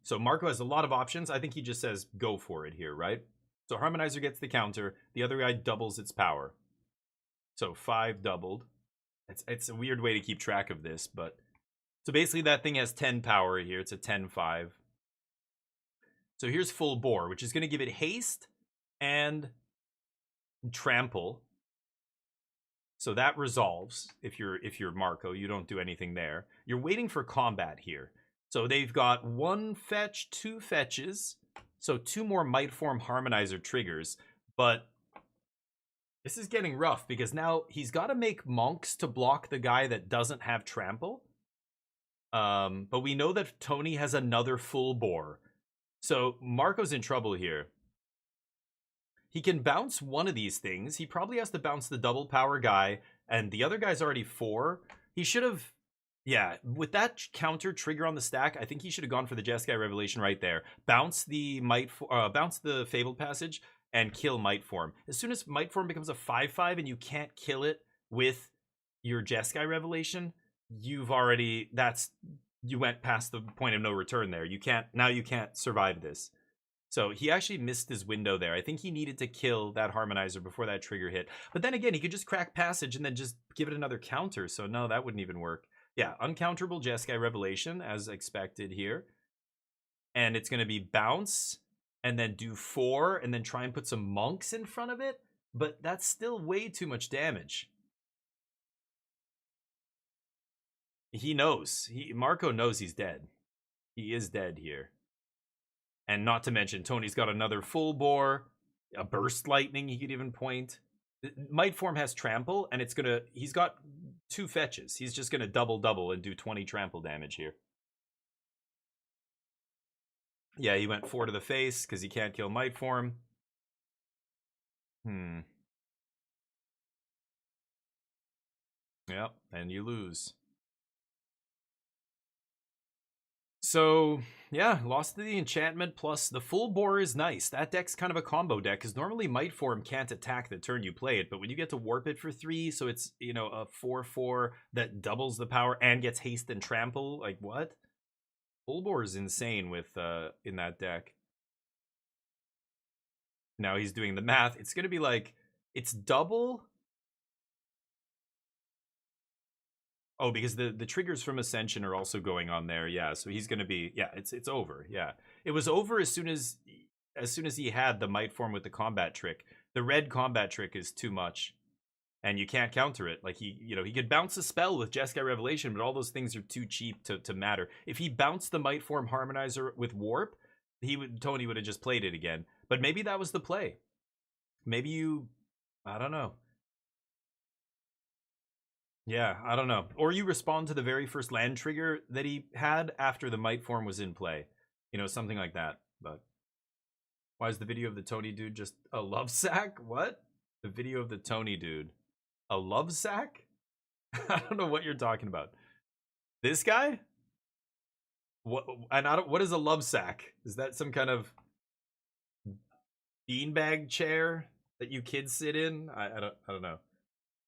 Speaker 1: So Marco has a lot of options. I think he just says go for it here, right? So Harmonizer gets the counter. The other guy doubles its power. So 5 doubled. It's a weird way to keep track of this, but... So basically that thing has 10 power here. It's a 10-5. So here's full bore, which is going to give it haste and trample. So that resolves. If you're Marco, you don't do anything there. You're waiting for combat here. So they've got 1 fetch, 2 fetches. So 2 more Mightform Harmonizer triggers. But this is getting rough because now he's got to make monks to block the guy that doesn't have trample. But we know that Tony has another full bore. So Marco's in trouble here. He can bounce one of these things. He probably has to bounce the double power guy, and the other guy's already 4. He should have, yeah, with that counter trigger on the stack, I think he should have gone for the Jeskai Revelation right there. Bounce the bounce the Fabled Passage and kill Mightform. As soon as Mightform becomes a 5/5 and you can't kill it with your Jeskai Revelation, you've already, you went past the point of no return there. You can't survive this. So he actually missed his window there. I think he needed to kill that Harmonizer before that trigger hit. But then again, he could just crack Passage and then just give it another counter. So no, that wouldn't even work. Yeah, uncounterable Jeskai Revelation as expected here. and it's going to be bounce and then do 4 and then try and put some monks in front of it, but that's still way too much damage. He knows. Marco knows he's dead. He is dead here. And not to mention, Tony's got another full bore, a burst lightning he could even point. Might Form has trample, and he's got 2 fetches. He's just gonna double and do 20 trample damage here. Yeah, he went 4 to the face because he can't kill Might Form. Yep, and you lose. So, yeah, lost to the enchantment, plus the full bore is nice. That deck's kind of a combo deck, because normally Might Form can't attack the turn you play it, but when you get to warp it for 3, so it's, you know, a 4/4 that doubles the power and gets haste and trample, like, what? Full bore is insane with, in that deck. Now he's doing the math. It's going to be like, it's double... Oh, because the triggers from Ascension are also going on there. Yeah, so he's going to be... Yeah, it's over. Yeah. It was over as soon as he had the Might Form with the combat trick. The red combat trick is too much, and you can't counter it. Like, he could bounce a spell with Jeskai Revelation, but all those things are too cheap to matter. If he bounced the Might Form Harmonizer with Warp, Tony would have just played it again. But maybe that was the play. Maybe I don't know. Yeah, I don't know. Or you respond to the very first land trigger that he had after the Might Form was in play. You know, something like that. But why is the video of the Tony dude just a love sack? What? The video of the Tony dude. A love sack? I don't know what you're talking about. This guy? What is a love sack? Is that some kind of beanbag chair that you kids sit in? I don't know.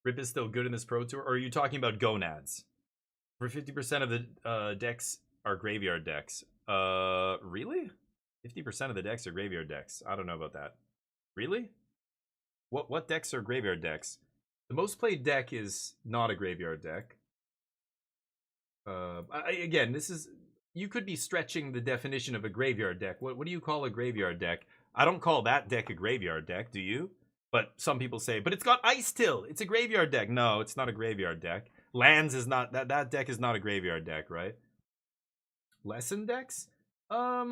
Speaker 1: Rip is still good in this Pro Tour, or are you talking about gonads? For 50% of the decks are graveyard decks. Really? 50% of the decks are graveyard decks. I don't know about that. Really? What decks are graveyard decks? The most played deck is not a graveyard deck. Again, this is... You could be stretching the definition of a graveyard deck. What do you call a graveyard deck? I don't call that deck a graveyard deck, do you? But some people say, but it's got Ice Till. It's a graveyard deck. No, it's not a graveyard deck. Lands is not... That deck is not a graveyard deck, right? Lesson decks? A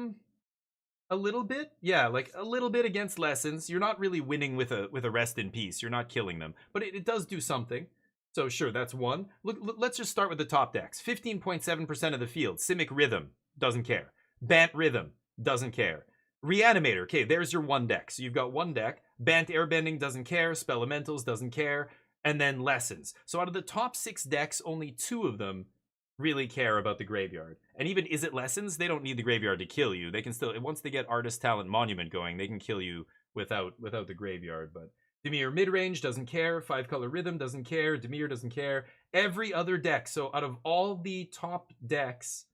Speaker 1: little bit. Yeah, like a little bit against Lessons. You're not really winning with a Rest in Peace. You're not killing them. But it does do something. So sure, that's one. Look, let's just start with the top decks. 15.7% of the field. Simic Rhythm. Doesn't care. Bant Rhythm. Doesn't care. Reanimator. Okay, there's your one deck. So you've got one deck. Bant Airbending doesn't care. Spelementals doesn't care. And then Lessons. So out of the top 6 decks, only 2 of them really care about the graveyard. And even Is It Lessons? They don't need the graveyard to kill you. They can still, once they get Artist Talent Monument going, they can kill you without the graveyard. But Dimir Midrange doesn't care. 5-color Rhythm doesn't care. Dimir doesn't care. Every other deck. So out of all the top decks,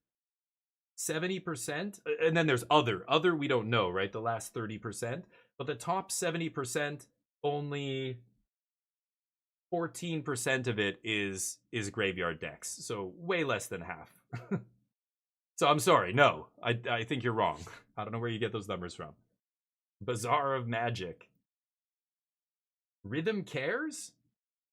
Speaker 1: 70%, and then there's other we don't know, right? The last 30%, but the top 70%, only 14% of it is graveyard decks, so way less than half. So I'm sorry, no, I think you're wrong. I don't know where you get those numbers from. Bazaar of Magic. Rhythm cares?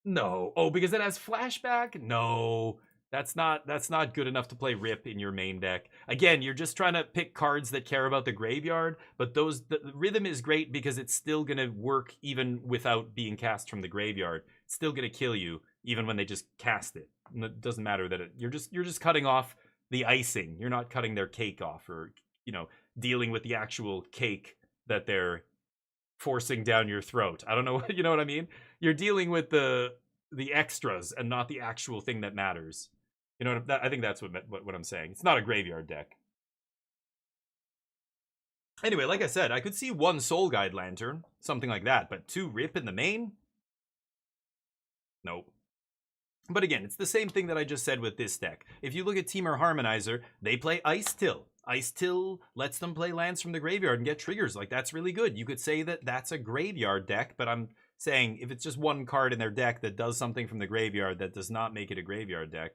Speaker 1: No. Oh, because it has flashback? No. That's not good enough to play Rip in your main deck. Again, you're just trying to pick cards that care about the graveyard, but the Rhythm is great because it's still going to work even without being cast from the graveyard. It's still going to kill you even when they just cast it. It doesn't matter that you're just cutting off the icing. You're not cutting their cake off, or, you know, dealing with the actual cake that they're forcing down your throat. I don't know, you know what I mean? You're dealing with the extras and not the actual thing that matters. You know, I think that's what I'm saying. It's not a graveyard deck. Anyway, like I said, I could see 1 Soul Guide Lantern, something like that, but 2 Rip in the main? Nope. But again, it's the same thing that I just said with this deck. If you look at Temur Harmonizer, they play Ice Till. Ice Till lets them play lands from the graveyard and get triggers. Like, that's really good. You could say that that's a graveyard deck, but I'm saying if it's just 1 card in their deck that does something from the graveyard, that does not make it a graveyard deck.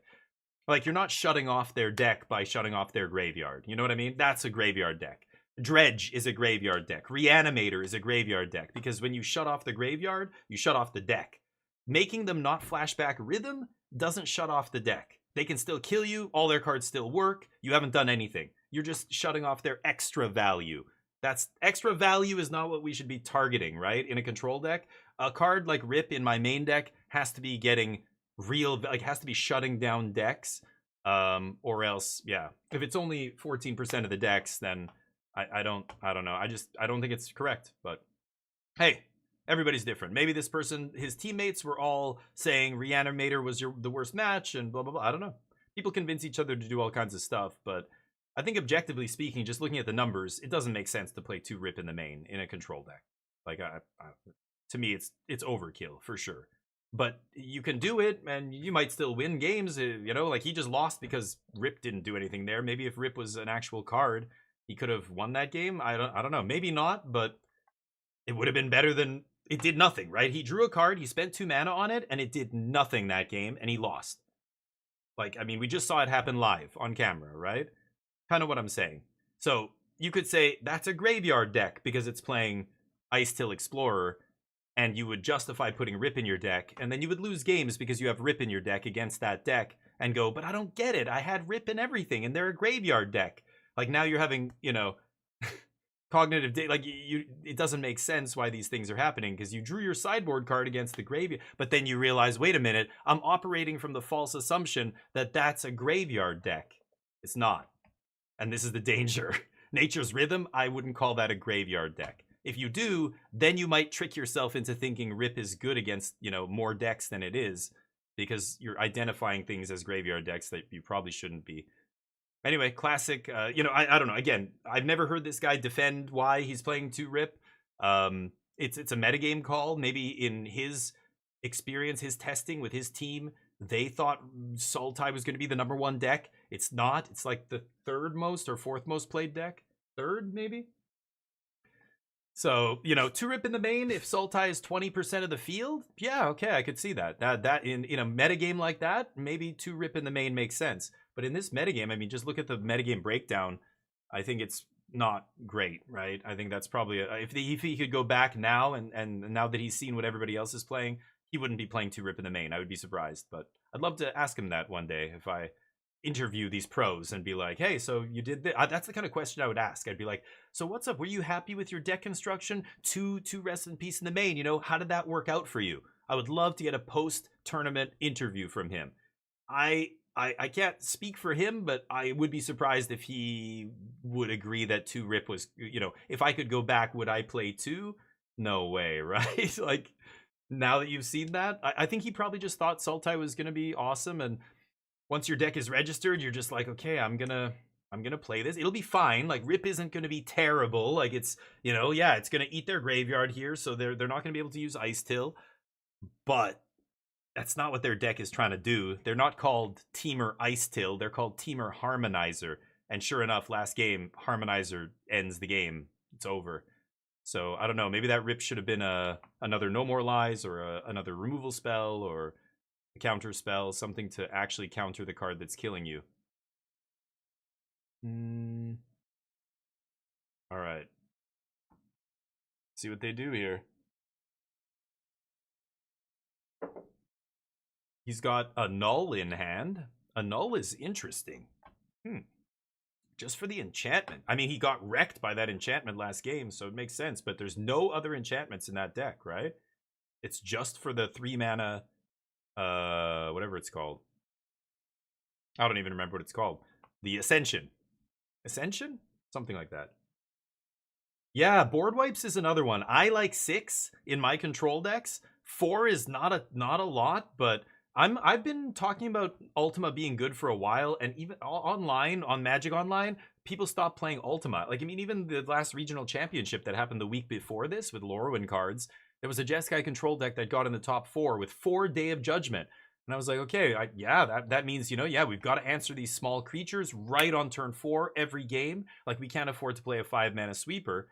Speaker 1: Like, you're not shutting off their deck by shutting off their graveyard. You know what I mean? That's a graveyard deck. Dredge is a graveyard deck. Reanimator is a graveyard deck, because when you shut off the graveyard, you shut off the deck. Making them not flashback Rhythm doesn't shut off the deck. They can still kill you. All their cards still work. You haven't done anything. You're just shutting off their extra value. That's extra value is not what we should be targeting, right? In a control deck, a card like Rip in my main deck has to be getting real, like, has to be shutting down decks, or else, yeah. If it's only 14% of the decks, then I don't know. I don't think it's correct. But hey, everybody's different. Maybe this person, his teammates were all saying Reanimator was the worst match and blah blah blah. I don't know. People convince each other to do all kinds of stuff, but I think objectively speaking, just looking at the numbers, it doesn't make sense to play 2 Rip in the main in a control deck. Like, to me, it's overkill for sure. But you can do it, and you might still win games. You know, like, he just lost because Rip didn't do anything there. Maybe if Rip was an actual card, he could have won that game. I don't know. Maybe not, but it would have been better than it did nothing, right? He drew a card, he spent 2 mana on it, and it did nothing that game, and he lost. Like, I mean, we just saw it happen live on camera, right? Kind of what I'm saying. So you could say that's a graveyard deck because it's playing Ice-Till Explorer, and you would justify putting Rip in your deck, and then you would lose games because you have Rip in your deck against that deck, and go, but I don't get it. I had Rip in everything, and they're a graveyard deck. Like, now you're having, you know, cognitive like, it doesn't make sense why these things are happening, because you drew your sideboard card against the graveyard, but then you realize, wait a minute, I'm operating from the false assumption that that's a graveyard deck. It's not. And this is the danger. Nature's Rhythm, I wouldn't call that a graveyard deck. If you do, then you might trick yourself into thinking Rip is good against, you know, more decks than it is, because you're identifying things as graveyard decks that you probably shouldn't be. Anyway, classic, you know, I don't know. Again, I've never heard this guy defend why he's playing 2 Rip. It's a metagame call. Maybe in his experience, his testing with his team, they thought Sultai was going to be the #1 deck. It's not. It's like the 3rd most or 4th most played deck. 3rd, maybe? So, you know, 2 Rip in the main, if Sultai is 20% of the field, yeah, okay, I could see that. That in a metagame like that, maybe 2 Rip in the main makes sense. But in this metagame, I mean, just look at the metagame breakdown. I think it's not great, right? I think that's probably if he could go back now and now that he's seen what everybody else is playing, he wouldn't be playing 2 Rip in the main. I would be surprised, but I'd love to ask him that one day if I interview these pros and be like, hey, so you did this? That's the kind of question I would ask. I'd be like, so what's up? Were you happy with your deck construction? Two Rest in Peace in the main, you know, how did that work out for you? I would love to get a post-tournament interview from him. I can't speak for him, but I would be surprised if he would agree that 2 Rip was, you know, if I could go back, would I play 2? No way, right? Like, now that you've seen that, I think he probably just thought Sultai was going to be awesome, and once your deck is registered, you're just like, okay, I'm gonna play this. It'll be fine. Like, Rip isn't gonna be terrible. Like, it's, you know, yeah, it's gonna eat their graveyard here, so they're not gonna be able to use Ice-Till. But that's not what their deck is trying to do. They're not called Teamer Ice-Till. They're called Teamer Harmonizer. And sure enough, last game, Harmonizer ends the game. It's over. So I don't know. Maybe that Rip should have been another No More Lies or another removal spell or a counter spell, something to actually counter the card that's killing you. All right. See what they do here. He's got a Null in hand. A Null is interesting. Just for the enchantment. I mean, he got wrecked by that enchantment last game, so it makes sense. But there's no other enchantments in that deck, right? It's just for the 3 mana... whatever it's called. I don't even remember what it's called. The Ascension. Ascension? Something like that. Yeah, board wipes is another one. I like 6 in my control decks. 4 is not a lot, but I've been talking about Ultima being good for a while, and even online, on Magic Online, people stopped playing Ultima. Like, I mean, even the last regional championship that happened the week before this with Lorwyn cards, there was a Jeskai control deck that got in the top 4 with 4 Day of Judgment. And I was like, okay, that means, you know, yeah, we've got to answer these small creatures right on turn 4 every game. Like, we can't afford to play a 5-mana sweeper.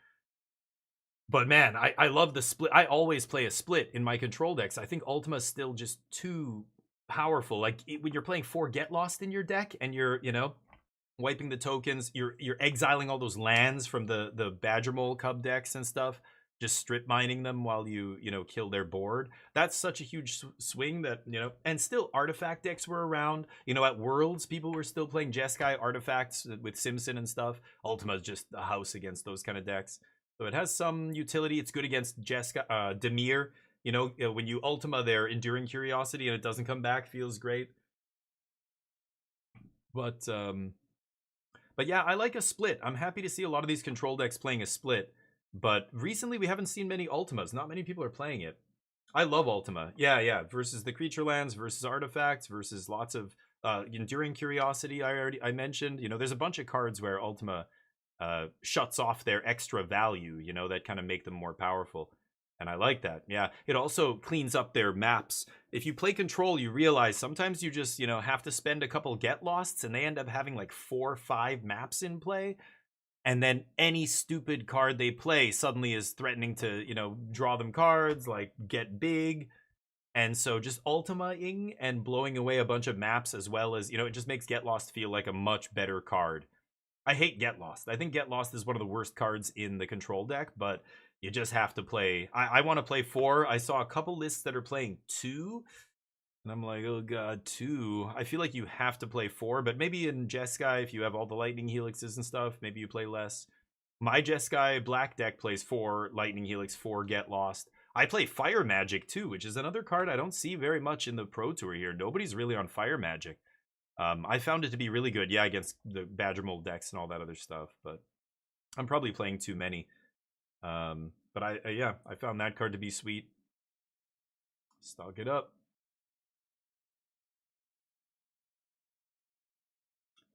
Speaker 1: But man, I love the split. I always play a split in my control decks. I think Ultima's still just too powerful. Like when you're playing 4 Get Lost in your deck and you're, you know, wiping the tokens, you're exiling all those lands from the Badger Mole Cub decks and stuff, just strip mining them while you know, kill their board. That's such a huge swing that, you know, and still artifact decks were around. You know, at Worlds, people were still playing Jeskai artifacts with Simpson and stuff. Ultima's just a house against those kind of decks. So it has some utility. It's good against Jeskai, Dimir. You know, when you Ultima their Enduring Curiosity and it doesn't come back, feels great. But yeah, I like a split. I'm happy to see a lot of these control decks playing a split. But recently we haven't seen many Ultimas. Not many people are playing it. I love Ultima. Yeah. Versus the creature lands, versus artifacts, versus lots of Enduring Curiosity I mentioned. You know, there's a bunch of cards where Ultima shuts off their extra value, you know, that kind of make them more powerful. And I like that. Yeah, it also cleans up their maps. If you play Control, you realize sometimes you just, you know, have to spend a couple Get Losts and they end up having like 4 or 5 maps in play. And then any stupid card they play suddenly is threatening to, you know, draw them cards, like get big. And so just Ultima-ing and blowing away a bunch of maps as well as, you know, it just makes Get Lost feel like a much better card. I hate Get Lost. I think Get Lost is one of the worst cards in the Control deck, but you just have to play. I want to play 4. I saw a couple lists that are playing 2. And I'm like, oh god, 2. I feel like you have to play 4, but maybe in Jeskai, if you have all the Lightning Helixes and stuff, maybe you play less. My Jeskai Black deck plays 4 Lightning Helix, 4 Get Lost. I play Fire Magic too, which is another card I don't see very much in the Pro Tour here. Nobody's really on Fire Magic. I found it to be really good, yeah, against the Badger Mold decks and all that other stuff, but I'm probably playing too many. But I found that card to be sweet. Stock it up.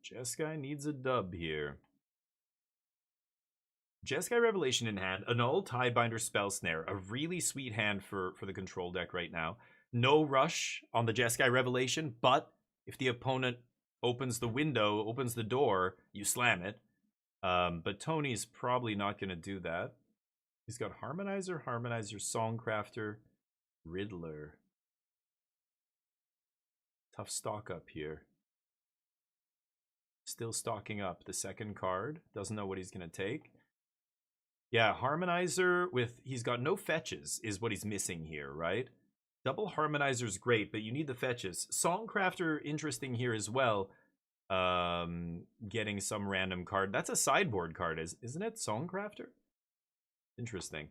Speaker 1: Jeskai needs a dub here. Jeskai Revelation in hand, Annul, Tidebinder, Spell Snare, a really sweet hand for the Control deck right now. No rush on the Jeskai Revelation, but if the opponent opens the window, opens the door, you slam it. But Tony's probably not going to do that. He's got Harmonizer, Songcrafter, Riddler. Tough stock up here. Still stocking up. The second card. Doesn't know what he's going to take. Yeah, Harmonizer with... He's got no fetches is what he's missing here, right? Double Harmonizer's great, but you need the fetches. Songcrafter, interesting here as well. Getting some random card. That's a sideboard card, isn't it? Songcrafter? Interesting.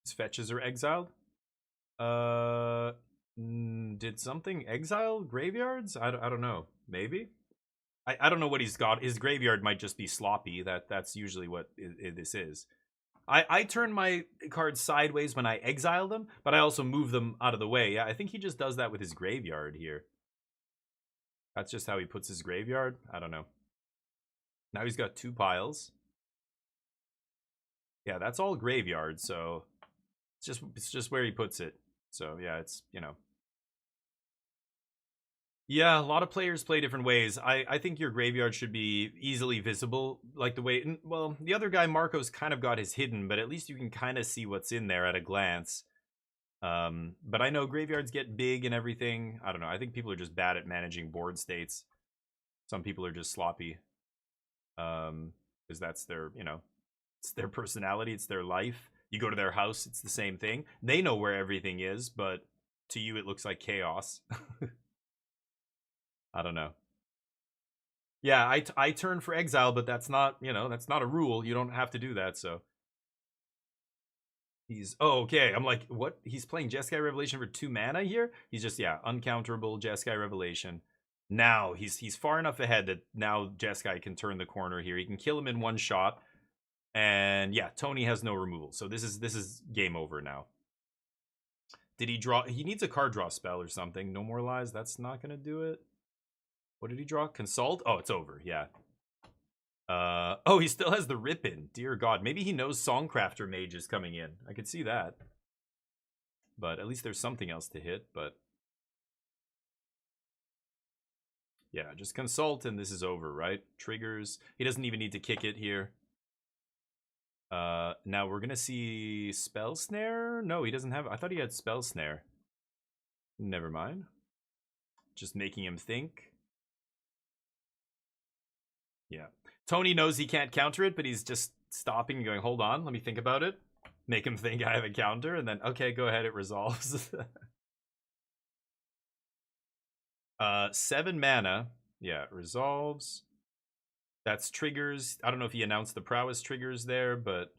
Speaker 1: His fetches are exiled. Did something exile graveyards? I don't know. Maybe. I don't know what he's got. His graveyard might just be sloppy. That's usually what this is. I turn my cards sideways when I exile them, but I also move them out of the way. Yeah, I think he just does that with his graveyard here. That's just how he puts his graveyard. I don't know. Now he's got 2 piles. Yeah, that's all graveyard, so it's just where he puts it. So yeah, it's, you know. Yeah, a lot of players play different ways. I think your graveyard should be easily visible, like the way... Well, the other guy, Marco's, kind of got his hidden, but at least you can kind of see what's in there at a glance. But I know graveyards get big and everything. I don't know. I think people are just bad at managing board states. Some people are just sloppy. Because that's their, you know, it's their personality. It's their life. You go to their house, it's the same thing. They know where everything is, but to you it looks like chaos. I don't know. Yeah, I turn for exile, but that's not, you know, that's not a rule. You don't have to do that, so. He's, oh, okay. I'm like, what? He's playing Jeskai Revelation for 2 mana here? He's just, yeah, uncounterable Jeskai Revelation. Now, he's far enough ahead that now Jeskai can turn the corner here. He can kill him in 1 shot. And yeah, Tony has no removal. So this is game over now. Did he draw? He needs a card draw spell or something. No more lies. That's not going to do it. What did he draw? Consult? Oh, it's over. Yeah. Oh, he still has the Rip-In. Dear God. Maybe he knows Songcrafter Mage is coming in. I could see that. But at least there's something else to hit. But Yeah, just consult and this is over, right? Triggers. He doesn't even need to kick it here. Now we're gonna see Spell Snare? No, he doesn't have... I thought he had Spell Snare. Never mind. Just making him think. Yeah. Tony knows he can't counter it, but he's just stopping and going, hold on, let me think about it. Make him think I have a counter, and then, okay, go ahead, it resolves. 7 mana. Yeah, it resolves. That's triggers. I don't know if he announced the prowess triggers there, but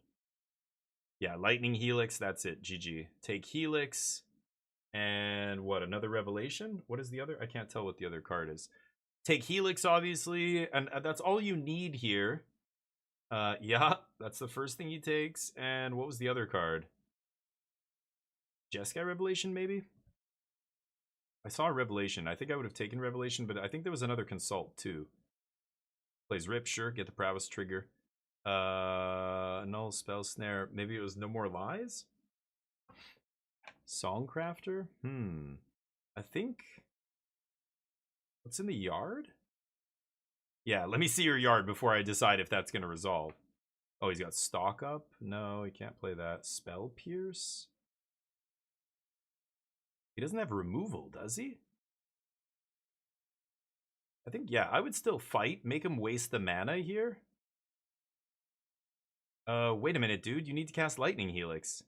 Speaker 1: yeah, Lightning Helix, that's it. GG. Take Helix. And what, another Revelation? What is the other? I can't tell what the other card is. Take Helix, obviously, and that's all you need here. Yeah, that's the first thing he takes. And what was the other card? Jeskai Revelation, maybe? I saw a Revelation. I think I would have taken Revelation, but I think there was another Consult, too. Plays Rip, sure, get the Prowess trigger. Null, Spell Snare. Maybe it was No More Lies? Songcrafter? I think... What's in the yard? Yeah, let me see your yard before I decide if that's going to resolve. Oh, he's got Stock Up? No, he can't play that. Spell Pierce? He doesn't have removal, does he? I think, yeah, I would still fight. Make him waste the mana here. Wait a minute, dude. You need to cast Lightning Helix.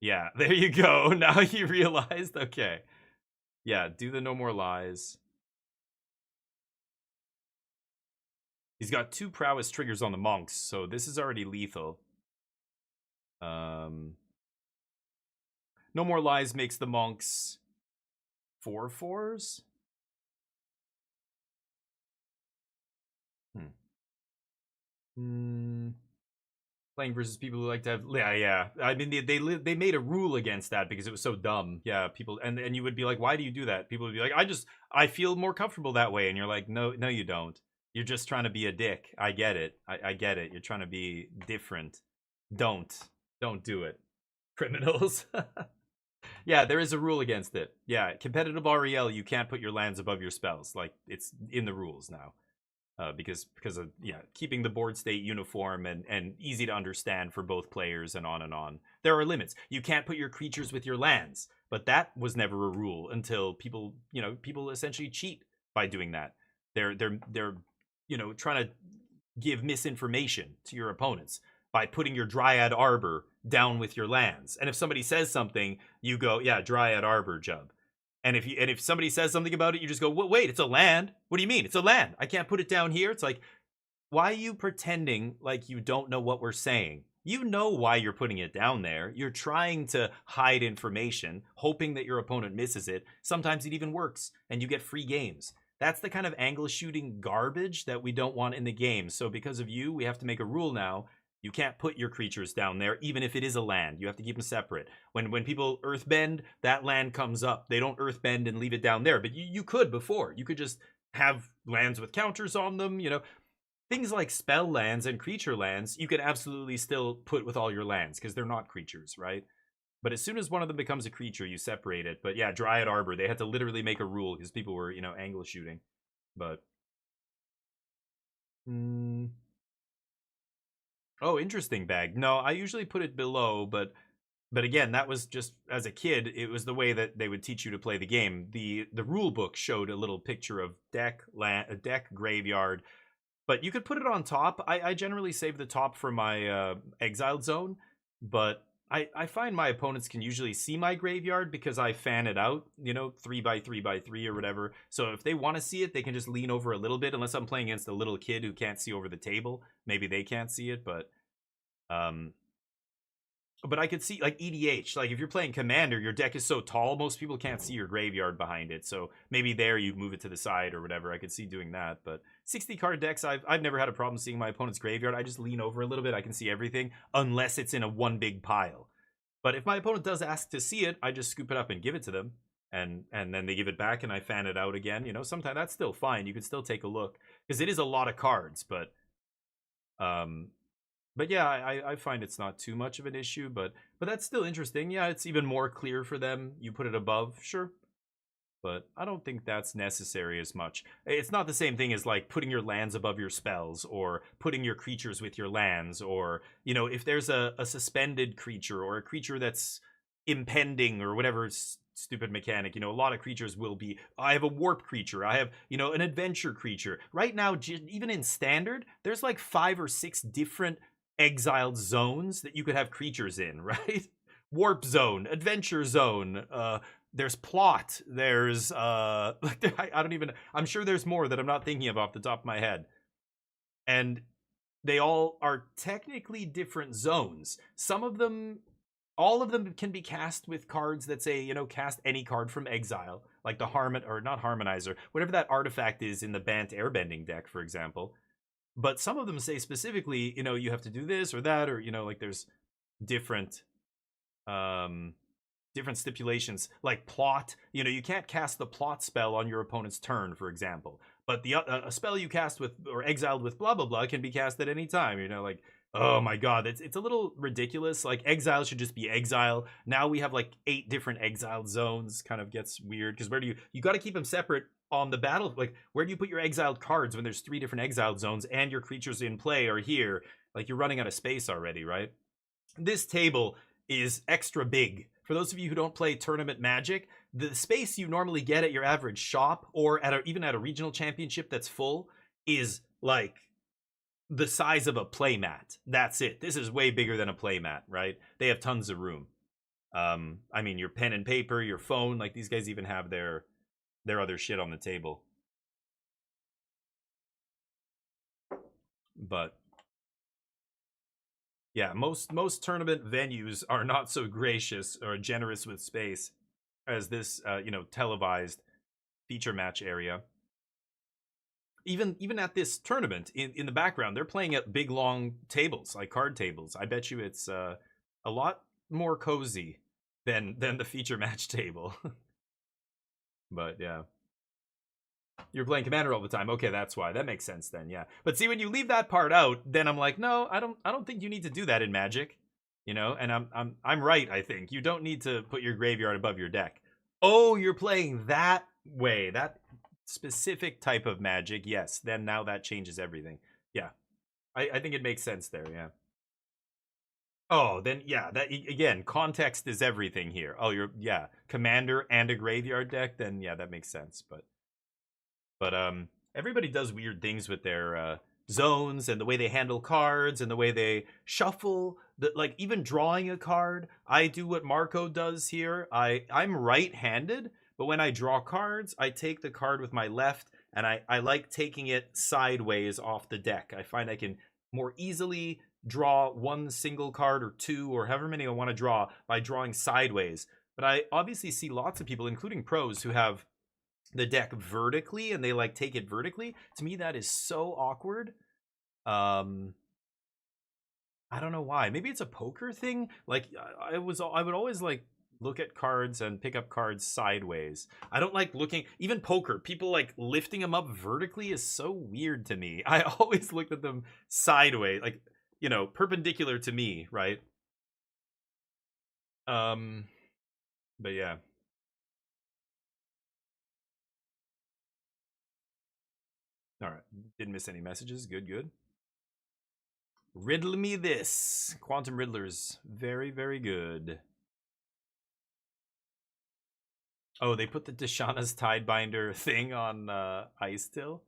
Speaker 1: Yeah, there you go. Now you realized. Okay. Yeah, do the No More Lies. He's got 2 prowess triggers on the monks, so this is already lethal. No More Lies makes the monks 4/4s. Playing versus people who like to have... Yeah. I mean, they made a rule against that because it was so dumb. Yeah, people... And you would be like, why do you do that? People would be like, I feel more comfortable that way. And you're like, no, you don't. You're just trying to be a dick. I get it. I get it. You're trying to be different. Don't do it. Criminals. Yeah, there is a rule against it. Yeah, competitive REL, you can't put your lands above your spells. Like, it's in the rules now. Because of, yeah, keeping the board state uniform and easy to understand for both players and on and on. There are limits. You can't put your creatures with your lands. But that was never a rule until people essentially cheat by doing that. They're trying to give misinformation to your opponents by putting your Dryad Arbor down with your lands. And if somebody says something, you go, yeah, Dryad Arbor, Jub. And if somebody says something about it, you just go, wait, it's a land? What do you mean? It's a land. I can't put it down here. It's like, why are you pretending like you don't know what we're saying? You know why you're putting it down there. You're trying to hide information, hoping that your opponent misses it. Sometimes it even works, and you get free games. That's the kind of angle shooting garbage that we don't want in the game. So because of you, we have to make a rule now. You can't put your creatures down there, even if it is a land. You have to keep them separate. When people earthbend, that land comes up. They don't earthbend and leave it down there. But you could before. You could just have lands with counters on them, Things like spell lands and creature lands, you could absolutely still put with all your lands, because they're not creatures, right? But as soon as one of them becomes a creature, you separate it. But yeah, Dryad Arbor, they had to literally make a rule because people were, angle shooting. But... Oh, interesting, Bag. No, I usually put it below, but again, that was just, as a kid, it was the way that they would teach you to play the game. The rule book showed a little picture of deck, graveyard, but you could put it on top. I generally save the top for my exiled zone, but I find my opponents can usually see my graveyard because I fan it out, 3x3x3 or whatever. So if they want to see it, they can just lean over a little bit, unless I'm playing against a little kid who can't see over the table. Maybe they can't see it, but I could see, like, EDH, like if you're playing Commander, your deck is so tall, most people can't see your graveyard behind it. So maybe there you move it to the side or whatever. I could see doing that, but 60 card decks, I've never had a problem seeing my opponent's graveyard. I just lean over a little bit. I can see everything unless it's in a one big pile. But if my opponent does ask to see it, I just scoop it up and give it to them. And then they give it back and I fan it out again. Sometimes that's still fine. You can still take a look because it is a lot of cards, but yeah, I find it's not too much of an issue, but that's still interesting. Yeah, it's even more clear for them. You put it above, sure. but I don't think that's necessary as much. It's not the same thing as like putting your lands above your spells, or putting your creatures with your lands, or, you know, if there's a suspended creature or a creature that's impending or whatever stupid mechanic, you know, a lot of creatures will be, I have a warp creature, I have, you know, an adventure creature. Right now, even in standard, there's like 5 or 6 different exiled zones that you could have creatures in, right? Warp zone, adventure zone, there's plot, there's like I don't even, I'm sure there's more that I'm not thinking of off the top of my head. And they all are technically different zones. Some of them, all of them can be cast with cards that say, you know, cast any card from exile, like the Harmonizer, whatever that artifact is in the Bant Airbending deck, for example. But some of them say specifically, you know, you have to do this or that, or, you know, like there's different different stipulations, like plot. You know, you can't cast the plot spell on your opponent's turn, for example. But the a spell you cast with or exiled with blah blah blah can be cast at any time. You know, like, oh my god, it's a little ridiculous. Like, exile should just be exile. Now we have like 8 different exiled zones. Kind of gets weird, because where do you got to keep them separate on the battle. Like, where do you put your exiled cards when there's 3 different exiled zones and your creatures in play are here? Like, you're running out of space already, right? This table is extra big. For those of you who don't play tournament Magic, the space you normally get at your average shop, or even at a regional championship that's full, is like the size of a playmat. That's it. This is way bigger than a playmat, right? They have tons of room. I mean, your pen and paper, your phone, like these guys even have their other shit on the table. But yeah, most tournament venues are not so gracious or generous with space as this, you know, televised feature match area. Even at this tournament, in the background, they're playing at big long tables, like card tables. I bet you it's a lot more cozy than the feature match table. But yeah. You're playing Commander all the time. Okay, that's why. That makes sense then, yeah. But see, when you leave that part out, then I'm like, no, I don't think you need to do that in Magic. You know, and I'm right, I think. You don't need to put your graveyard above your deck. Oh, you're playing that way, that specific type of Magic, yes. Then now that changes everything. Yeah. I think it makes sense there, yeah. Oh, then yeah, that again, context is everything here. Oh, yeah, Commander and a graveyard deck, then yeah, that makes sense. But everybody does weird things with their zones and the way they handle cards and the way they shuffle. Like, even drawing a card, I do what Marco does here. I'm right-handed, but when I draw cards, I take the card with my left, and I like taking it sideways off the deck. I find I can more easily draw one single card or 2 or however many I want to draw by drawing sideways. But I obviously see lots of people, including pros, who have the deck vertically and they like take it vertically. To me, that is so awkward. I don't know why. Maybe it's a poker thing. Like, I would always like look at cards and pick up cards sideways. I don't like looking, even poker, people like lifting them up vertically is so weird to me. I always looked at them sideways, like, you know, perpendicular to me, right? But yeah. All right, didn't miss any messages. Good. Riddle me this. Quantum Riddlers, very, very good. Oh, they put the Deshana's Tidebinder thing on Ice Till?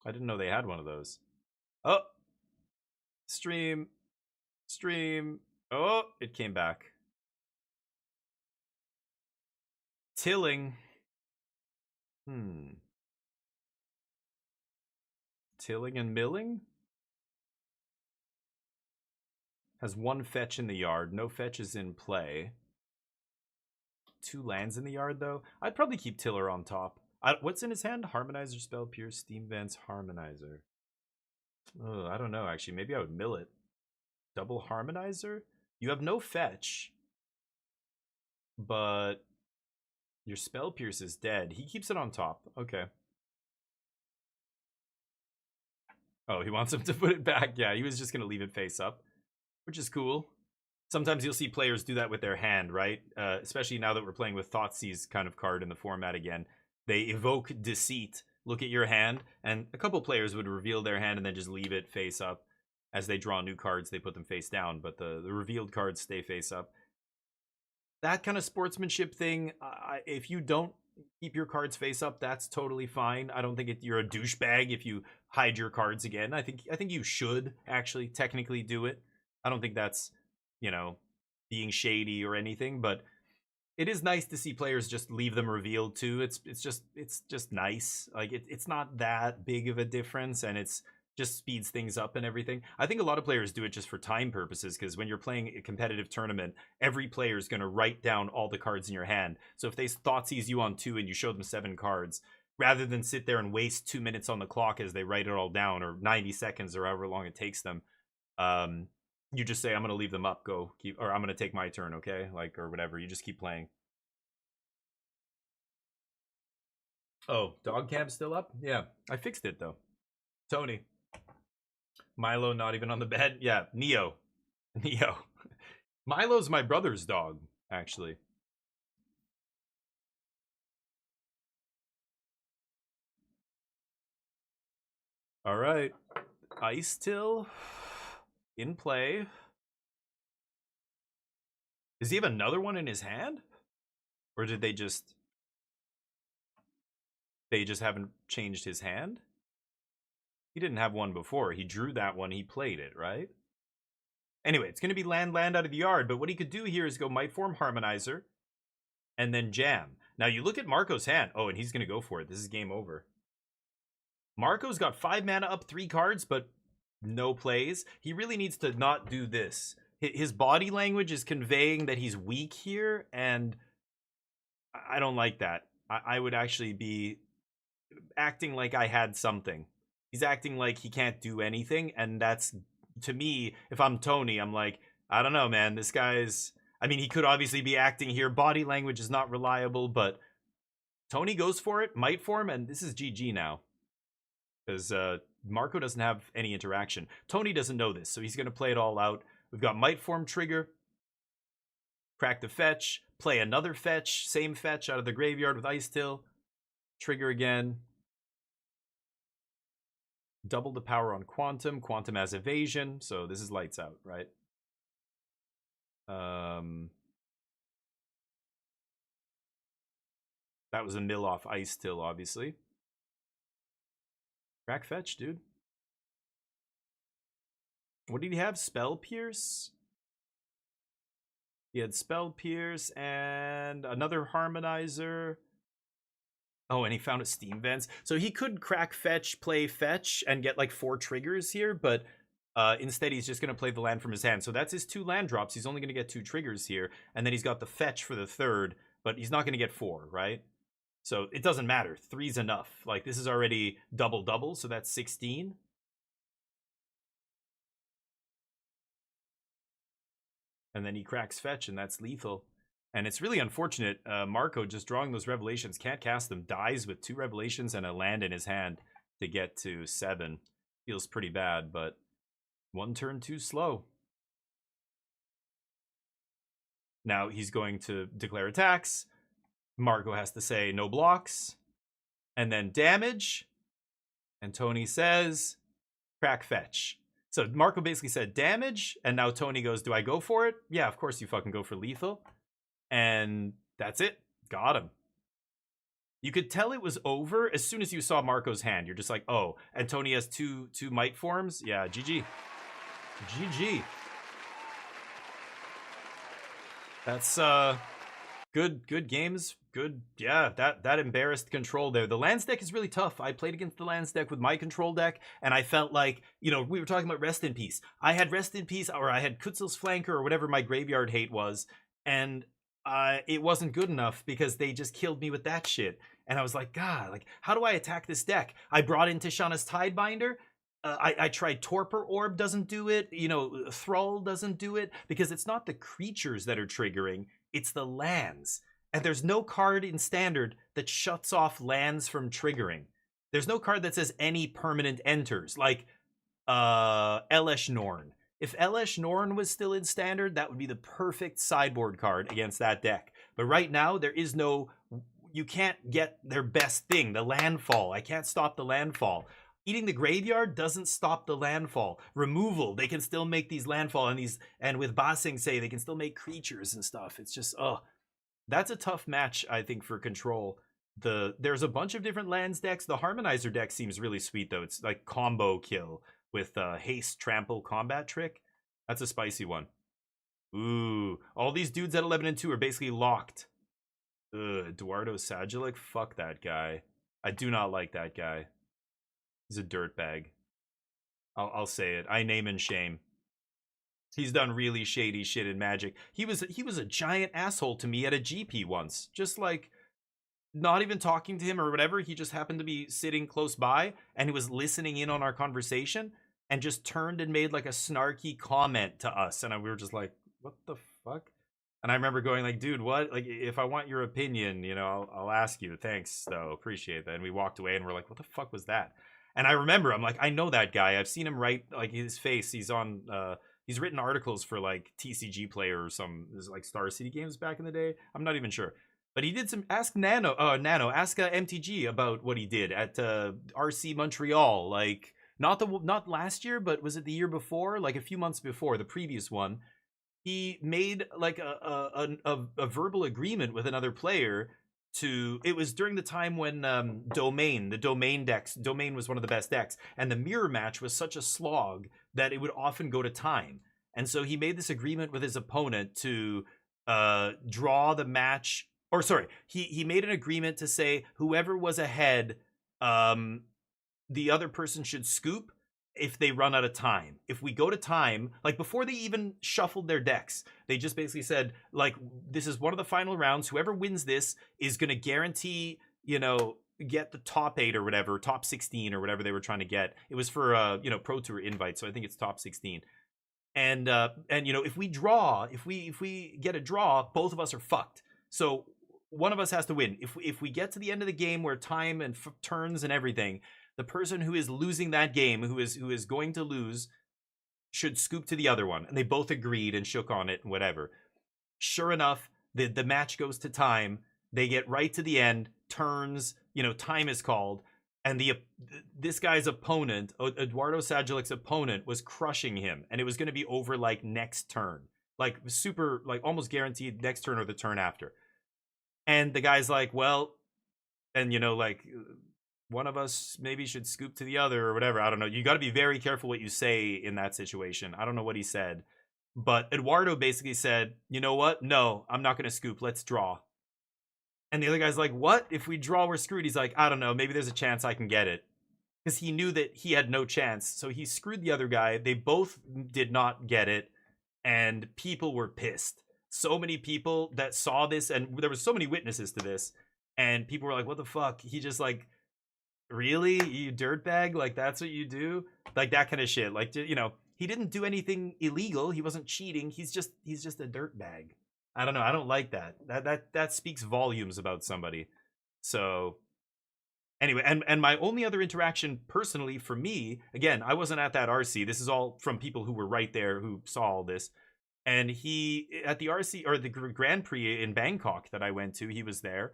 Speaker 1: I didn't know they had one of those. Oh, stream. Oh, it came back. Tilling. Tilling and milling? Has 1 fetch in the yard. No fetches in play. 2 lands in the yard, though. I'd probably keep Tiller on top. What's in his hand? Harmonizer, Spell Pierce, Steam Vents, Harmonizer. Oh, I don't know, actually. Maybe I would mill it. Double Harmonizer? You have no fetch. But your Spell Pierce is dead. He keeps it on top. Okay. Oh, he wants him to put it back. Yeah, he was just going to leave it face up, which is cool. Sometimes you'll see players do that with their hand, right? Especially now that we're playing with Thoughtseize kind of card in the format again. They evoke deceit. Look at your hand, and a couple players would reveal their hand and then just leave it face up. As they draw new cards, they put them face down, but the revealed cards stay face up. That kind of sportsmanship thing, if you don't keep your cards face up, that's totally fine. I don't think you're a douchebag if you hide your cards again. I think you should actually technically do it. I don't think that's, you know, being shady or anything, but it is nice to see players just leave them revealed too. It's just nice. Like it's not that big of a difference, and it's just speeds things up and everything. I think a lot of players do it just for time purposes, because when you're playing a competitive tournament, every player is going to write down all the cards in your hand. So if they Thoughtseize you on 2 and you show them 7 cards, rather than sit there and waste 2 minutes on the clock as they write it all down, or 90 seconds or however long it takes them, you just say, I'm going to leave them up, go keep, or I'm going to take my turn, okay? Like, or whatever. You just keep playing. Oh, dog cam's still up? Yeah, I fixed it though. Tony. Milo not even on the bed? Yeah, Neo. Neo. Milo's my brother's dog, actually. All right. Ice Till in play. Does he have another one in his hand? Or did they just haven't changed his hand? He didn't have one before. He drew that one. He played it, right? Anyway, it's going to be land out of the yard. But what he could do here is go Might Form Harmonizer and then jam. Now, you look at Marco's hand. Oh, and he's going to go for it. This is game over. Marco's got 5 mana up 3 cards, but no plays. He really needs to not do this. His body language is conveying that he's weak here, and I don't like that. I would actually be acting like I had something. He's acting like he can't do anything, and that's, to me, if I'm Tony, I'm like, I don't know, man. This guy's... I mean, he could obviously be acting here. Body language is not reliable, but Tony goes for it, Might Form, and this is GG now. Because Marco doesn't have any interaction. Tony doesn't know this, so he's going to play it all out. We've got Might Form trigger. Crack the fetch. Play another fetch. Same fetch out of the graveyard with Ice Till. Trigger again. Double the power on Quantum. Quantum has evasion, so this is lights out, right? That was a mill off Ice Till, obviously. Crack fetch, dude. What did he have? Spell Pierce? He had Spell Pierce and another Harmonizer. Oh, and he found a Steam Vents. So he could crack fetch, play fetch, and get like 4 triggers here, but instead he's just going to play the land from his hand. So that's his 2 land drops. He's only going to get 2 triggers here, and then he's got the fetch for the 3rd, but he's not going to get 4, right? So it doesn't matter. 3's enough. Like, this is already double-double, so that's 16. And then he cracks fetch, and that's lethal. And it's really unfortunate. Marco, just drawing those Revelations, can't cast them. Dies with 2 Revelations and a land in his hand to get to 7. Feels pretty bad, but 1 turn too slow. Now he's going to declare attacks. Marco has to say no blocks. And then damage. And Tony says, crack fetch. So Marco basically said damage, and now Tony goes, do I go for it? Yeah, of course you fucking go for lethal. And that's it. Got him. You could tell it was over as soon as you saw Marco's hand. You're just like, oh, and Tony has two Might Forms? Yeah, GG. GG. That's good games. Good, yeah, that embarrassed control there. The lands deck is really tough. I played against the lands deck with my control deck, and I felt like, you know, we were talking about Rest in Peace. I had Rest in Peace, or I had Kutzel's Flanker, or whatever my graveyard hate was, and it wasn't good enough because they just killed me with that shit. And I was like, God, like, how do I attack this deck? I brought in Tishana's Tidebinder. I tried Torpor Orb, doesn't do it. You know, Thrall doesn't do it, because it's not the creatures that are triggering, it's the lands. And there's no card in Standard that shuts off lands from triggering. There's no card that says any permanent enters, like Elesh Norn. If Elesh Norn was still in Standard, that would be the perfect sideboard card against that deck. But right now, there is no, you can't get their best thing, the landfall. I can't stop the landfall. Eating the graveyard doesn't stop the landfall. Removal, they can still make these landfall, and with Ba Sing Se, they can still make creatures and stuff. It's just, that's a tough match, I think, for Control. There's a bunch of different lands decks. The Harmonizer deck seems really sweet, though. It's like combo kill with haste, trample, combat trick. That's a spicy one. Ooh, all these dudes at 11 and 2 are basically locked. Eduardo Sajilik, fuck that guy. I do not like that guy. He's a dirtbag. I'll say it. I name and shame. He's done really shady shit in Magic. He was a giant asshole to me at a GP once. Just like, not even talking to him or whatever. He just happened to be sitting close by and he was listening in on our conversation and just turned and made like a snarky comment to us. And we were just like, what the fuck? And I remember going like, dude, what? Like, if I want your opinion, you know, I'll ask you. Thanks, though. Appreciate that. And we walked away and we're like, what the fuck was that? And I remember, I'm like, I know that guy. I've seen him write, like, his face. He's on, he's written articles for, like, TCG Player or some, like, Star City Games back in the day. I'm not even sure. But he did some, ask MTG about what he did at RC Montreal. Like, not last year, but was it the year before? Like, a few months before, the previous one. He made, like, a verbal agreement with another player it was during the time when the Domain was one of the best decks, and the mirror match was such a slog that it would often go to time. And so he made this agreement with his opponent to draw the match, or sorry, he made an agreement to say whoever was ahead, the other person should scoop if they run out of time. If we go to time, like before they even shuffled their decks, they just basically said, like, this is one of the final rounds. Whoever wins this is going to guarantee, you know, get the top 8 or whatever, top 16 or whatever they were trying to get. It was for, you know, Pro Tour invite. So I think it's top 16. And you know, if we get a draw, both of us are fucked. So one of us has to win. If we get to the end of the game where time and turns and everything, the person who is losing that game, who is going to lose, should scoop to the other one. And they both agreed and shook on it and whatever. Sure enough, the match goes to time. They get right to the end, turns, you know, time is called. And this guy's opponent, Eduardo Sajilik's opponent, was crushing him. And it was going to be over, like, next turn. Like, super, like, almost guaranteed next turn or the turn after. And the guy's like, well, and, you know, like, one of us maybe should scoop to the other or whatever. I don't know. You got to be very careful what you say in that situation. I don't know what he said. But Eduardo basically said, you know what? No, I'm not going to scoop. Let's draw. And the other guy's like, what? If we draw, we're screwed. He's like, I don't know. Maybe there's a chance I can get it. Because he knew that he had no chance. So he screwed the other guy. They both did not get it. And people were pissed. So many people that saw this. And there were so many witnesses to this. And people were like, what the fuck? He just like, really? You dirtbag? Like, that's what you do? Like, that kind of shit. Like, you know, he didn't do anything illegal. He wasn't cheating. He's just a dirtbag. I don't know. I don't like that. That speaks volumes about somebody. So anyway, and my only other interaction personally for me, again, I wasn't at that RC. This is all from people who were right there who saw all this. And he, at the RC, or the Grand Prix in Bangkok that I went to, he was there.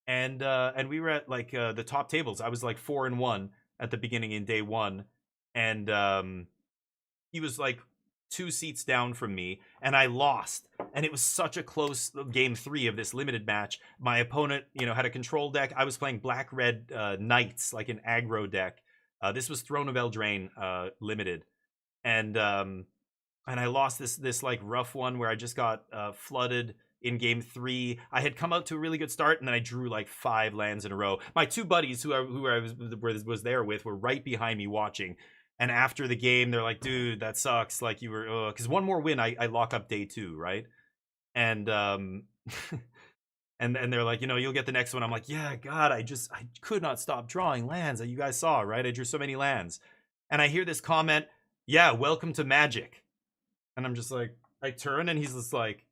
Speaker 1: And we were at, like, the top tables. I was, like, 4-1 at the beginning in day 1. And he was, like, 2 seats down from me. And I lost. And it was such a close game 3 of this limited match. My opponent, you know, had a control deck. I was playing black-red knights, like an aggro deck. This was Throne of Eldraine limited. And I lost this like, rough one where I just got flooded in game 3. I had come out to a really good start, and then I drew like 5 lands in a row. My 2 buddies who I was there with were right behind me watching. And after the game, they're like, dude, that sucks. Like, you were, because one more win, I lock up day 2, right? And and they're like, you know, you'll get the next one. I'm like, yeah, God, I could not stop drawing lands. You guys saw, right? I drew so many lands. And I hear this comment, yeah, welcome to Magic. And I'm just like, I turn, and he's just like,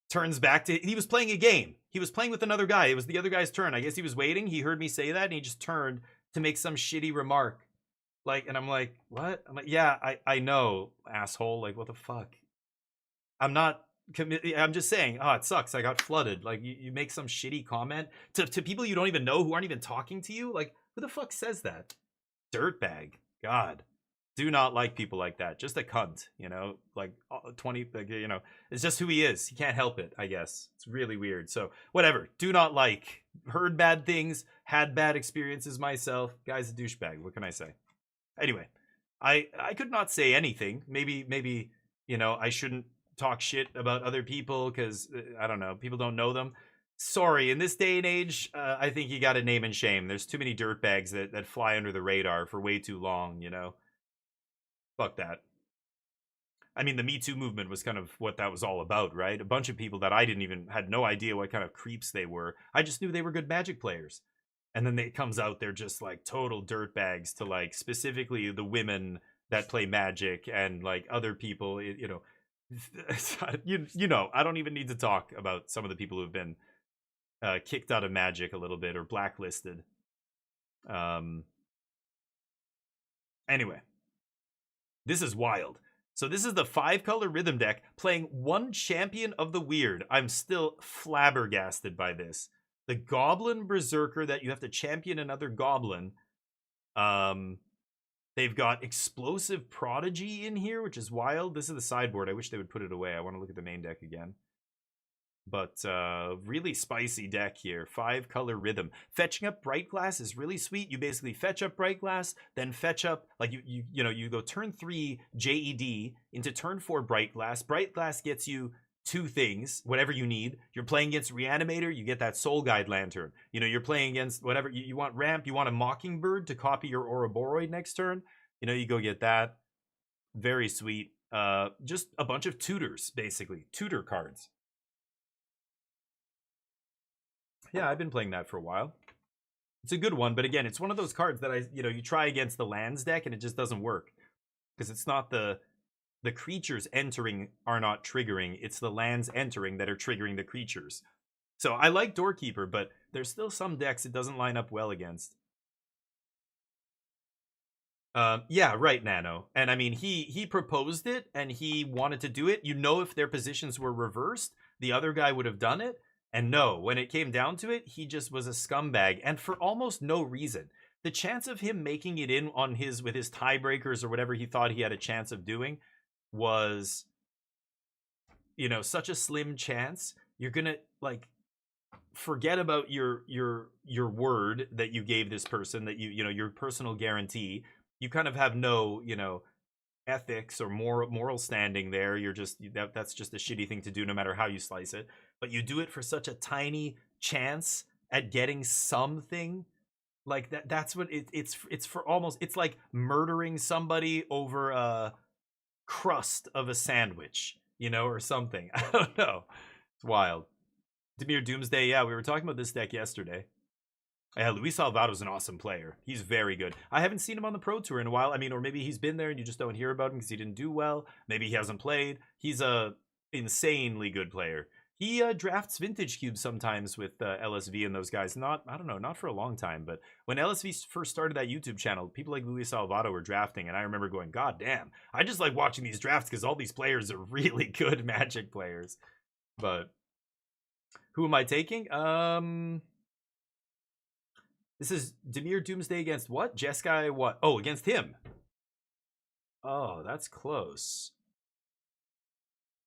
Speaker 1: turns back to, he was playing a game. He was playing with another guy. It was the other guy's turn. I guess he was waiting. He heard me say that, and he just turned to make some shitty remark. Like, and I'm like, what? I'm like, yeah, I know, asshole. Like, what the fuck? I'm not I'm just saying, oh, it sucks. I got flooded. Like, you make some shitty comment to people you don't even know who aren't even talking to you. Like, who the fuck says that? Dirtbag. God. Do not like people like that. Just a cunt, you know? Like, 20, like, you know, it's just who he is. He can't help it, I guess. It's really weird. So, whatever. Do not like. Heard bad things. Had bad experiences myself. Guy's a douchebag. What can I say? Anyway, I could not say anything. Maybe, you know, I shouldn't talk shit about other people because, I don't know, people don't know them. Sorry, in this day and age, I think you got to name and shame. There's too many dirtbags that fly under the radar for way too long, you know? Fuck that. I mean, the Me Too movement was kind of what that was all about, right? A bunch of people that I had no idea what kind of creeps they were. I just knew they were good Magic players. And then it comes out they're just like total dirtbags to like specifically the women that play Magic and like other people, you know. You know, I don't even need to talk about some of the people who've been kicked out of Magic a little bit or blacklisted. Anyway. This is wild. So this is the 5-color rhythm deck playing one champion of the weird. I'm still flabbergasted by this. The Goblin Berserker that you have to champion another Goblin. They've got Explosive Prodigy in here, which is wild. This is the sideboard. I wish they would put it away. I want to look at the main deck again. But really spicy deck here. 5-color rhythm. Fetching up Bright Glass is really sweet. You basically fetch up Bright Glass, then fetch up, like you know, you go turn 3 JED into turn 4 Bright Glass. Bright Glass gets you 2 things, whatever you need. You're playing against Reanimator, you get that Soul Guide Lantern. You know, you're playing against whatever, you want Ramp, you want a Mockingbird to copy your Ouroboros next turn. You know, you go get that. Very sweet. Just a bunch of tutors, basically. Tutor cards. Yeah, I've been playing that for a while. It's a good one, but again, it's one of those cards that you try against the lands deck and it just doesn't work. Because it's not the creatures entering are not triggering, it's the lands entering that are triggering the creatures. So I like Doorkeeper, but there's still some decks it doesn't line up well against. Yeah, right, Nano. And I mean, he proposed it and he wanted to do it. You know, if their positions were reversed, the other guy would have done it. And no, when it came down to it, he just was a scumbag, and for almost no reason. The chance of him making it in on with his tiebreakers or whatever he thought he had a chance of doing was, you know, such a slim chance. You're gonna like forget about your word that you gave this person, that you know, your personal guarantee. You kind of have no, you know, ethics or moral standing there. You're just that's just a shitty thing to do no matter how you slice it. But you do it for such a tiny chance at getting something like that. That's what it's for. Almost, it's like murdering somebody over a crust of a sandwich, you know, or something. I don't know. It's wild. Dimir Doomsday. Yeah, we were talking about this deck yesterday. Yeah, Luis Salvado's an awesome player. He's very good. I haven't seen him on the Pro Tour in a while. I mean, or maybe he's been there and you just don't hear about him because he didn't do well. Maybe he hasn't played. He's a insanely good player. He drafts Vintage Cubes sometimes with LSV and those guys. I don't know, not for a long time, but when LSV first started that YouTube channel, people like Luis Salvado were drafting, and I remember going, God damn, I just like watching these drafts because all these players are really good Magic players. But who am I taking? This is Dimir Doomsday against what? Jeskai what? Oh, against him. Oh, that's close.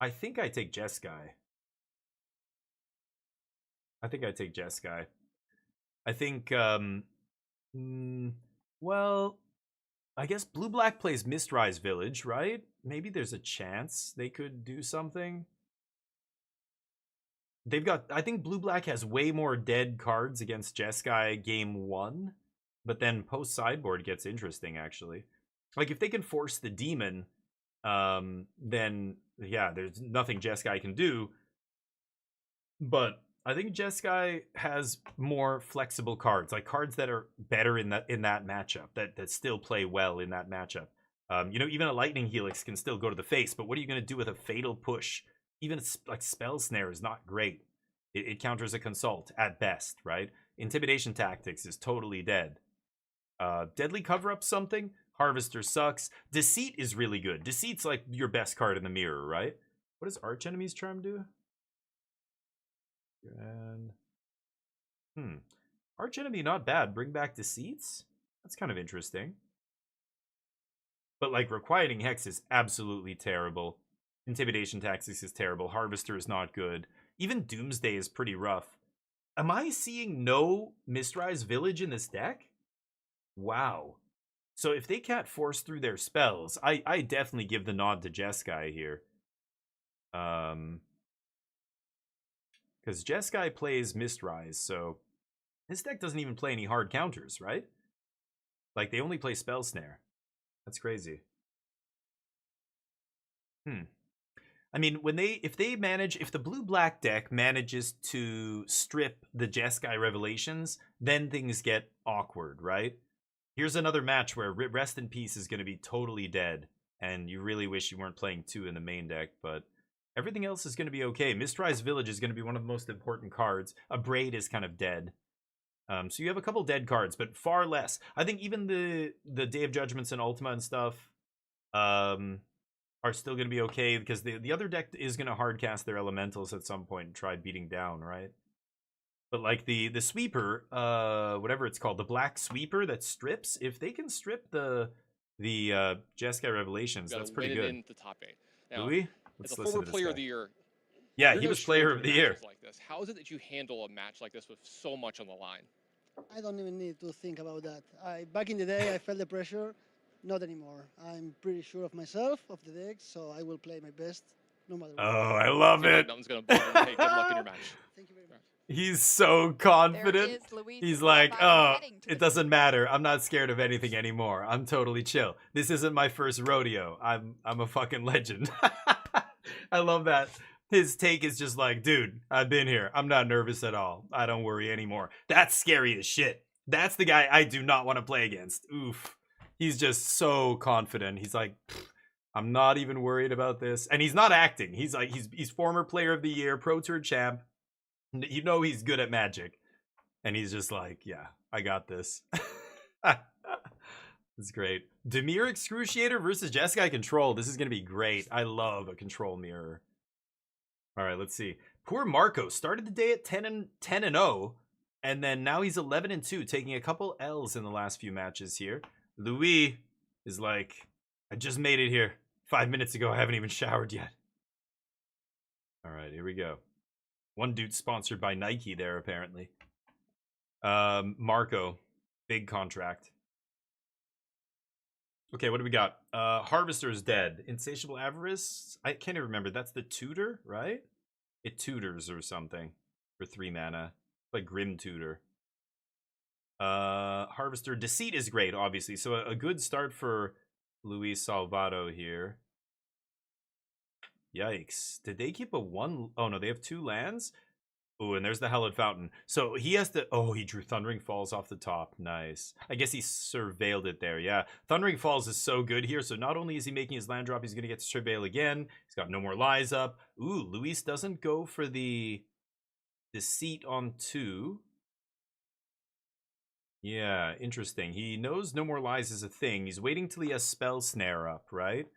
Speaker 1: I think I take Jeskai. I think I think, well, I guess Blue-Black plays Mistrise Village, right? Maybe there's a chance they could do something. They've got, I think Blue-Black has way more dead cards against Jeskai game 1, but then post-sideboard gets interesting, actually. Like, if they can force the Demon, then, yeah, there's nothing Jeskai can do. But I think Jeskai has more flexible cards, like cards that are better in that matchup, that still play well in that matchup. You know, even a Lightning Helix can still go to the face, but what are you going to do with a Fatal Push? Even like Spell Snare is not great. It counters a Consult at best, right? Intimidation Tactics is totally dead. Deadly Cover-Up something. Harvester sucks. Deceit is really good. Deceit's like your best card in the mirror, right? What does Arch Enemy's Charm do? And Arch Enemy not bad. Bring back Deceits? That's kind of interesting. But like Requiting Hex is absolutely terrible. Intimidation Tactics is terrible. Harvester is not good. Even Doomsday is pretty rough. Am I seeing no Mistrise Village in this deck? Wow. So if they can't force through their spells, I definitely give the nod to Jeskai here. Because Jeskai plays Mistrise, so this deck doesn't even play any hard counters, right? Like, they only play Spell Snare. That's crazy. I mean, if the blue-black deck manages to strip the Jeskai Revelations, then things get awkward, right? Here's another match where Rest in Peace is going to be totally dead, and you really wish you weren't playing 2 in the main deck, but everything else is going to be okay. Mistrise Village is going to be one of the most important cards. A Braid is kind of dead. So you have a couple dead cards, but far less. I think even the Day of Judgments and Ultima and stuff are still going to be okay, because the other deck is going to hardcast their elementals at some point and try beating down, right? But like the sweeper, whatever it's called, the black sweeper that strips, if they can strip the Jeskai Revelations, that's pretty good.
Speaker 2: In the top 8. Now,
Speaker 1: Louis?
Speaker 2: as a former player of the year,
Speaker 1: yeah,
Speaker 2: you're
Speaker 1: he
Speaker 2: no
Speaker 1: was player
Speaker 2: stranger
Speaker 1: of
Speaker 2: to
Speaker 1: the year.
Speaker 2: matches like this. How is it that you handle a match like this with so much on the line?
Speaker 9: I don't even need to think about that. Back in the day, I felt the pressure. Not anymore. I'm pretty sure of myself, of the deck, so I will play my best, no matter what.
Speaker 1: Oh, I love it.
Speaker 2: Nothing's gonna bother you. Hey, good luck in your match.
Speaker 9: Thank you very much.
Speaker 1: He's so confident.
Speaker 8: There is Luis
Speaker 1: He's like,
Speaker 8: Salvador
Speaker 1: oh,
Speaker 8: heading to
Speaker 1: it
Speaker 8: the
Speaker 1: doesn't matter. I'm not scared of anything anymore. I'm totally chill. This isn't my first rodeo. I'm a fucking legend. I love that. His take is just like, dude, I've been here. I'm not nervous at all. I don't worry anymore. That's scary as shit. That's the guy I do not want to play against. Oof. He's just so confident. He's like, I'm not even worried about this. And he's not acting. He's like, he's former player of the year, Pro Tour champ. You know he's good at Magic. And he's just like, yeah, I got this. It's great. Dimir Excruciator versus Jeskai Control. This is going to be great. I love a control mirror. All right, let's see. Poor Marco started the day at 10-0, and then now he's 11-2, taking a couple L's in the last few matches here. Louis is like, I just made it here 5 minutes ago. I haven't even showered yet. All right, here we go. One dude sponsored by Nike there, apparently. Marco, big contract. Okay, what do we got? Harvester's dead. Insatiable Avarice? I can't even remember. That's the tutor, right? It tutors or something for 3 mana. Like Grim Tutor. Harvester. Deceit is great, obviously. So a good start for Luis Salvado here. Yikes. Did they keep a 1? Oh, no, they have 2 lands? Oh, and there's the Hallowed Fountain. So he has to... Oh, he drew Thundering Falls off the top. Nice. I guess he surveilled it there. Yeah. Thundering Falls is so good here. So not only is he making his land drop, he's going to get to surveil again. He's got No More Lies up. Ooh, Luis doesn't go for the Deceit on 2. Yeah, interesting. He knows No More Lies is a thing. He's waiting till he has Spell Snare up, right?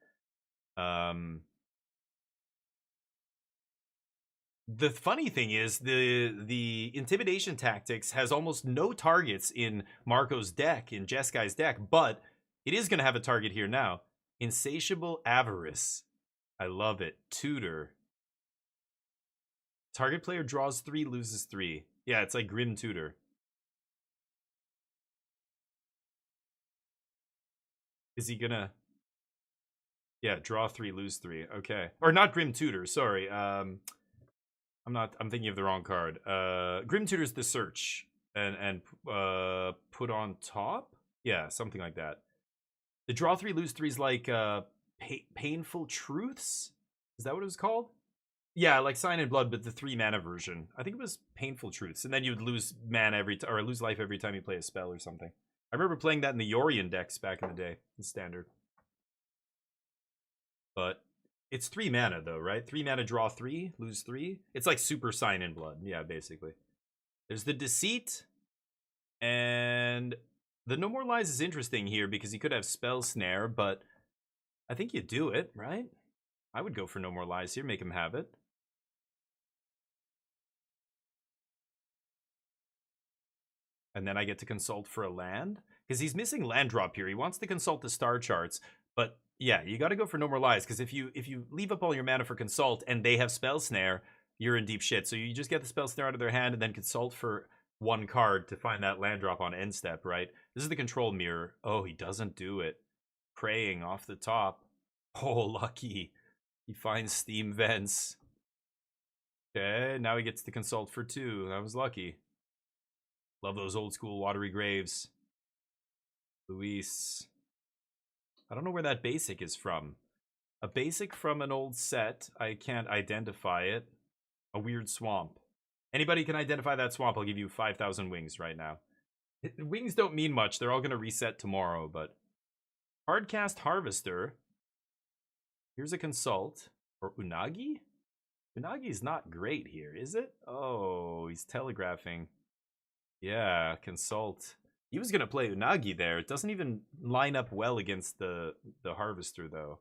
Speaker 1: The funny thing is the Intimidation Tactics has almost no targets in Marco's deck, in Jeskai's deck, but it is going to have a target here now. Insatiable Avarice. I love it. Tutor. Target player draws 3, loses 3. Yeah, it's like Grim Tutor. Is he gonna... Yeah, draw 3, lose 3. Okay. Or not Grim Tutor, sorry. I'm thinking of the wrong card. Grim Tutor's the search. And put on top? Yeah, something like that. The draw 3, lose 3 is like Painful Truths? Is that what it was called? Yeah, like Sign in Blood, but the 3 mana version. I think it was Painful Truths. And then you would lose mana every time, or lose life every time you play a spell or something. I remember playing that in the Yorion decks back in the day, in Standard. But it's 3 mana though, right? 3 mana, draw 3, lose 3. It's like Super Sign in Blood, yeah, basically. There's the Deceit, and the No More Lies is interesting here because you could have Spell Snare, but I think you do it, right? I would go for No More Lies here, make him have it. And then I get to consult for a land? Because he's missing land drop here. He wants to consult the star charts. But yeah, you got to go for No More Lies. Because if you leave up all your mana for consult and they have Spell Snare, you're in deep shit. So you just get the Spell Snare out of their hand and then consult for one card to find that land drop on end step, right? This is the control mirror. Oh, he doesn't do it. Praying off the top. Oh, lucky. He finds Steam Vents. Okay, now he gets to consult for 2. That was lucky. Love those old school watery graves. Luis. I don't know where that basic is from. A basic from an old set. I can't identify it. A weird swamp. Anybody can identify that swamp, I'll give you 5,000 wings right now. Wings don't mean much. They're all going to reset tomorrow, but... Hardcast Harvester. Here's a consult. Or Unagi? Unagi's not great here, is it? Oh, he's telegraphing. Yeah, consult. He was going to play Unagi there. It doesn't even line up well against the Harvester, though.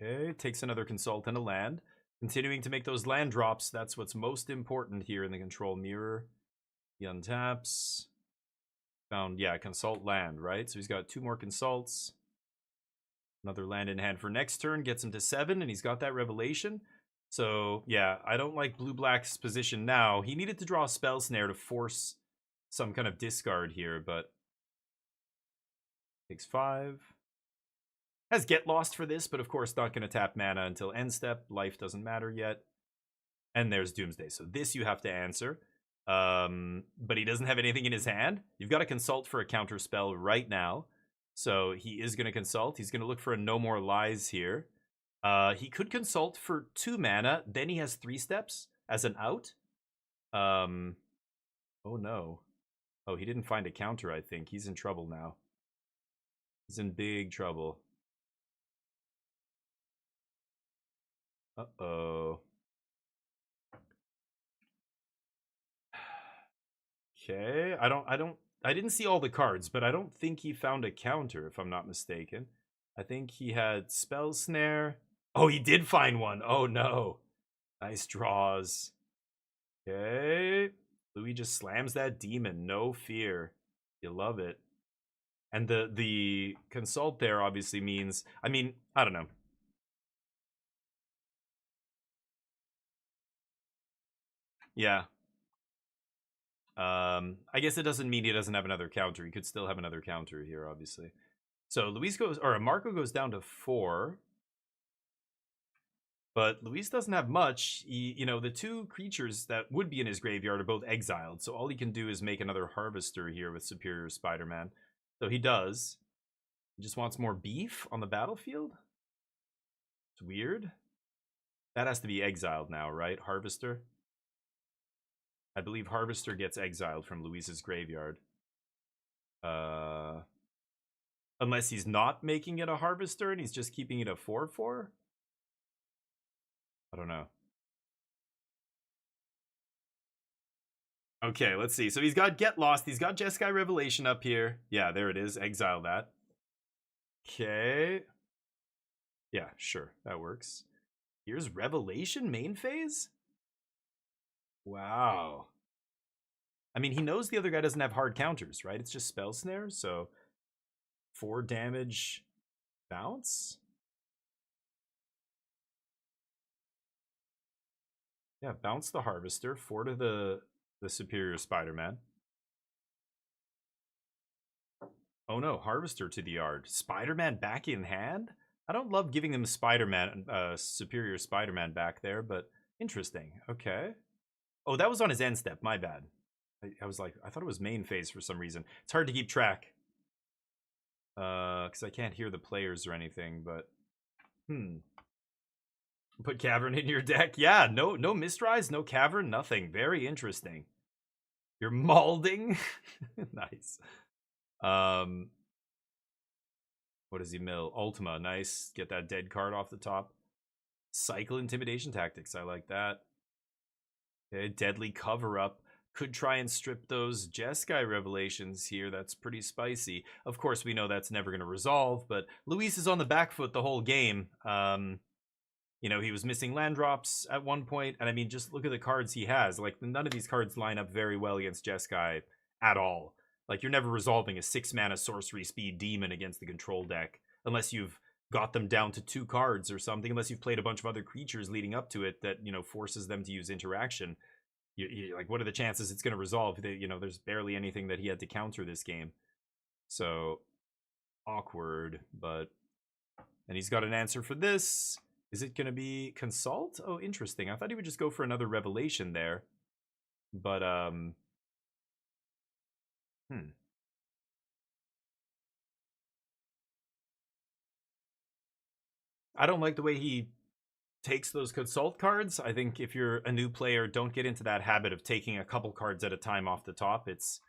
Speaker 1: Okay, takes another consult and a land. Continuing to make those land drops. That's what's most important here in the control mirror. He untaps. Found, yeah, consult land, right? So he's got 2 more consults. Another land in hand for next turn. Gets him to 7, and he's got that revelation. So, yeah, I don't like Blue-Black's position now. He needed to draw a Spell Snare to force some kind of discard here, but... Takes 5. Has Get Lost for this, but of course not going to tap mana until end step. Life doesn't matter yet. And there's Doomsday. So this you have to answer. But he doesn't have anything in his hand. You've got to consult for a counter spell right now. So he is going to consult. He's going to look for a No More Lies here. He could consult for 2 mana. Then he has 3 steps as an out. Oh no. Oh, he didn't find a counter, I think. He's in trouble now. He's in big trouble. Uh-oh. Okay, I didn't see all the cards, but I don't think he found a counter, if I'm not mistaken. I think he had Spell Snare. Oh, he did find one. Oh, no. Nice draws. Okay. Louis just slams that demon. No fear. You love it. And the consult there obviously means... I mean, I don't know. Yeah. I guess it doesn't mean he doesn't have another counter. He could still have another counter here, obviously. So Luis goes, or Marco goes down to 4. But Luis doesn't have much. He, you know, the 2 creatures that would be in his graveyard are both exiled. So all he can do is make another Harvester here with Superior Spider-Man. So he does. He just wants more beef on the battlefield? It's weird. That has to be exiled now, right? Harvester? I believe Harvester gets exiled from Luis's graveyard. Unless he's not making it a Harvester and he's just keeping it a 4/4? I don't know. Okay, let's see. So he's got Get Lost. He's got Jeskai Revelation up here. Yeah, there it is. Exile that. Okay. Yeah, sure. That works. Here's Revelation main phase? Wow. I mean, he knows the other guy doesn't have hard counters, right? It's just Spell Snare, so 4 damage bounce? Yeah, bounce the Harvester, 4 to the Superior Spider-Man. Oh no, Harvester to the yard. Spider-Man back in hand? I don't love giving them Spider-Man, Superior Spider-Man back there, but interesting. Okay. Oh, that was on his end step. My bad. I was like, I thought it was main phase for some reason. It's hard to keep track. Because I can't hear the players or anything, but... Put Cavern in your deck? Yeah, no Mistrise, no Cavern, nothing. Very interesting. You're maulding? Nice. What does he mill? Ultima, nice. Get that dead card off the top. Cycle Intimidation Tactics, I like that. Okay, Deadly Cover-Up. could try and strip those Jeskai revelations here. That's pretty spicy. Of course, we know that's never going to resolve, but Luis is on the back foot the whole game. You know, he was missing land drops at one point, and I mean, just look at the cards he has. Like, none of these cards line up very well against Jeskai at all. Like, you're never resolving a 6-mana sorcery speed demon against the control deck unless you've got them down to 2 cards or something, unless you've played a bunch of other creatures leading up to it that, you know, forces them to use interaction. Like, what are the chances it's going to resolve? You know, there's barely anything that he had to counter this game. So, awkward, but... And he's got an answer for this. Is it going to be Consult? Oh, interesting. I thought he would just go for another Revelation there. But, I don't like the way he takes those Consult cards. I think if you're a new player, don't get into that habit of taking a couple cards at a time off the top. It's...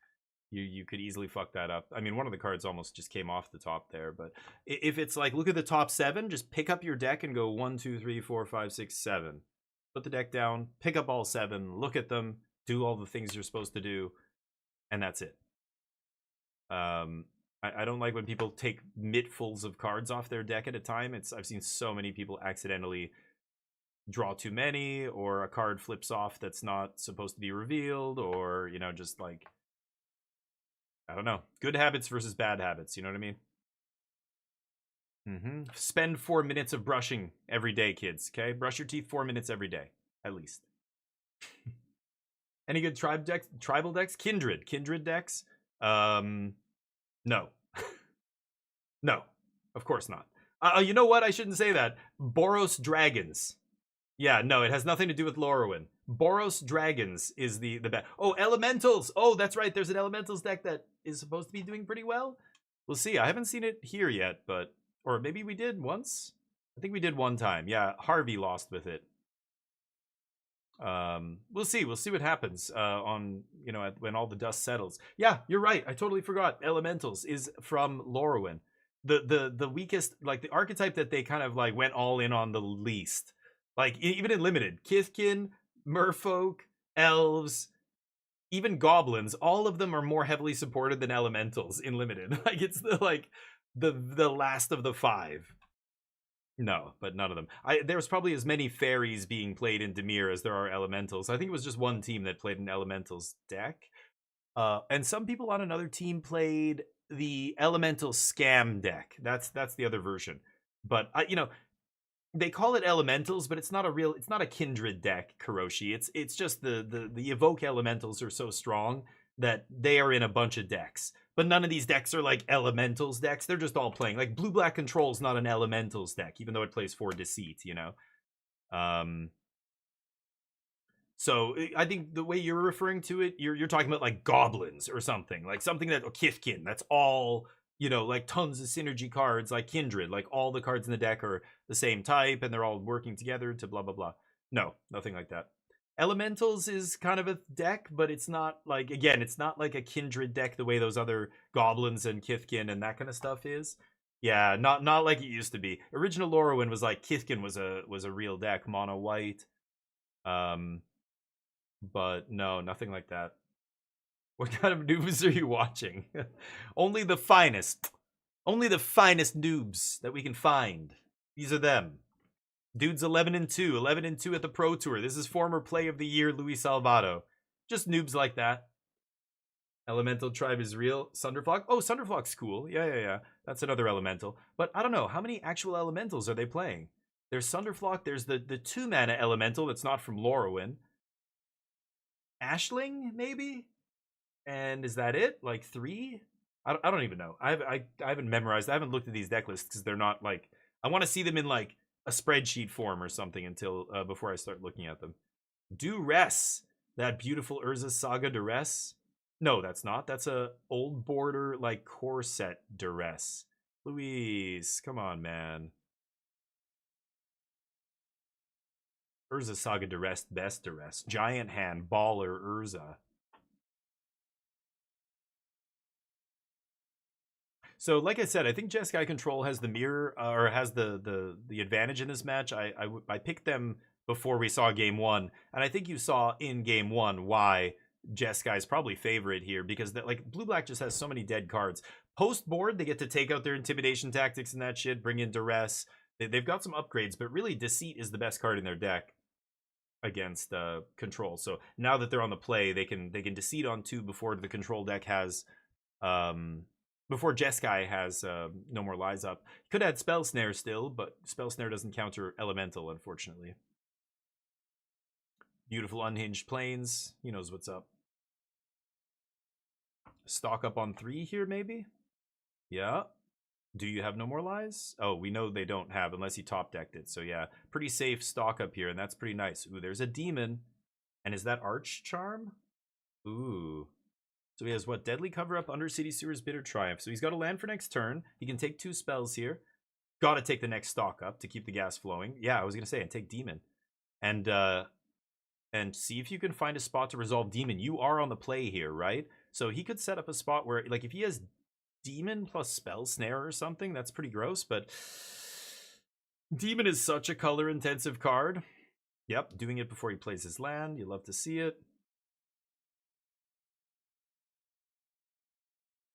Speaker 1: You could easily fuck that up. I mean, one of the cards almost just came off the top there, but if it's like, look at the top 7, just pick up your deck and go 1, 2, 3, 4, 5, 6, 7. Put the deck down, pick up all 7, look at them, do all the things you're supposed to do, and that's it. I don't like when people take mittfuls of cards off their deck at a time. I've seen so many people accidentally draw too many, or a card flips off that's not supposed to be revealed, or, you know, just like... I don't know. Good habits versus bad habits. You know what I mean? Spend 4 minutes of brushing every day, kids. Okay? Brush your teeth 4 minutes every day. At least. Any good tribal decks? Kindred decks? No. No. Of course not. You know what? I shouldn't say that. Boros Dragons. Yeah, no, it has nothing to do with Lorwyn. Boros Dragons is the best. Oh, Elementals! Oh, that's right. There's an Elementals deck that is supposed to be doing pretty well. We'll see. I haven't seen it here yet, but... Or maybe we did once? I think we did one time. Yeah, Harvey lost with it. We'll see. We'll see what happens on, you know, when all the dust settles. Yeah, you're right. I totally forgot. Elementals is from Lorwyn. The weakest, like, the archetype that they kind of, like, went all in on the least. Like, even in Limited. Kithkin, Merfolk, Elves, even Goblins, all of them are more heavily supported than Elementals in Limited. Like, it's the last of the 5. No, but none of them. There's probably as many fairies being played in Dimir as there are Elementals. I think it was just one team that played an Elementals deck. And some people on another team played the Elemental Scam deck. That's the other version. But, you know... They call it Elementals, but it's not a Kindred deck, Kuroshi. It's just the Evoke Elementals are so strong that they are in a bunch of decks. But none of these decks are like Elementals decks. They're just all playing. Like, Blue-Black Control's not an Elementals deck, even though it plays for Deceit, you know? So, I think the way you're referring to it, you're talking about, like, Goblins or something. Like, something that... Or Kithkin, that's all... You know, like tons of synergy cards, like Kindred, like all the cards in the deck are the same type and they're all working together to blah, blah, blah. No, nothing like that. Elementals is kind of a deck, but it's not like, again, it's not like a Kindred deck the way those other Goblins and Kithkin and that kind of stuff is. Yeah, not like it used to be. Original Lorwyn was like, Kithkin was a real deck, mono white. But no, nothing like that. What kind of noobs are you watching? Only the finest. Only the finest noobs that we can find. These are them. Dude's 11-2. 11-2 at the Pro Tour. This is former Play of the Year Luis Salvato. Just noobs like that. Elemental Tribe is real. Sunderflock. Oh, Sunderflock's cool. Yeah. That's another Elemental. But I don't know. How many actual Elementals are they playing? There's Sunderflock. There's the 2-mana Elemental that's not from Lorwyn. Ashling, maybe? And is that it? Like 3? I don't even know. I haven't memorized. I haven't looked at these deck lists because they're not like... I want to see them in like a spreadsheet form or something until before I start looking at them. Duress. That beautiful Urza Saga Duress. No, that's not. That's a old border like core set Duress. Luis, come on, man. Urza Saga Duress, best Duress. Giant Hand, Baller, Urza. So, like I said, I think Jeskai Control has the mirror, or has the advantage in this match. I picked them before we saw Game 1, and I think you saw in Game 1 why Jeskai's probably favorite here because like blue-black just has so many dead cards. Post-board, they get to take out their intimidation tactics and that shit, bring in duress. They've got some upgrades, but really deceit is the best card in their deck against control. So now that they're on the play, they can deceit on 2 before the control deck has before Jeskai has No More Lies up. Could add Spell Snare still, but Spell Snare doesn't counter Elemental, unfortunately. Beautiful Unhinged Plains. He knows what's up. Stock up on 3 here, maybe? Yeah. Do you have No More Lies? Oh, we know they don't have, unless he top decked it. So yeah, pretty safe stock up here, and that's pretty nice. Ooh, there's a demon. And is that Arch Charm? Ooh. So he has what? Deadly Cover Up, Undercity Sewers, Bitter Triumph. So he's got a land for next turn. He can take 2 spells here. Gotta take the next stock up to keep the gas flowing. Yeah, I was gonna say, and take Demon. And see if you can find a spot to resolve Demon. You are on the play here, right? So he could set up a spot where, like, if he has Demon plus Spell Snare or something, that's pretty gross, but Demon is such a color-intensive card. Yep, doing it before he plays his land. You love to see it.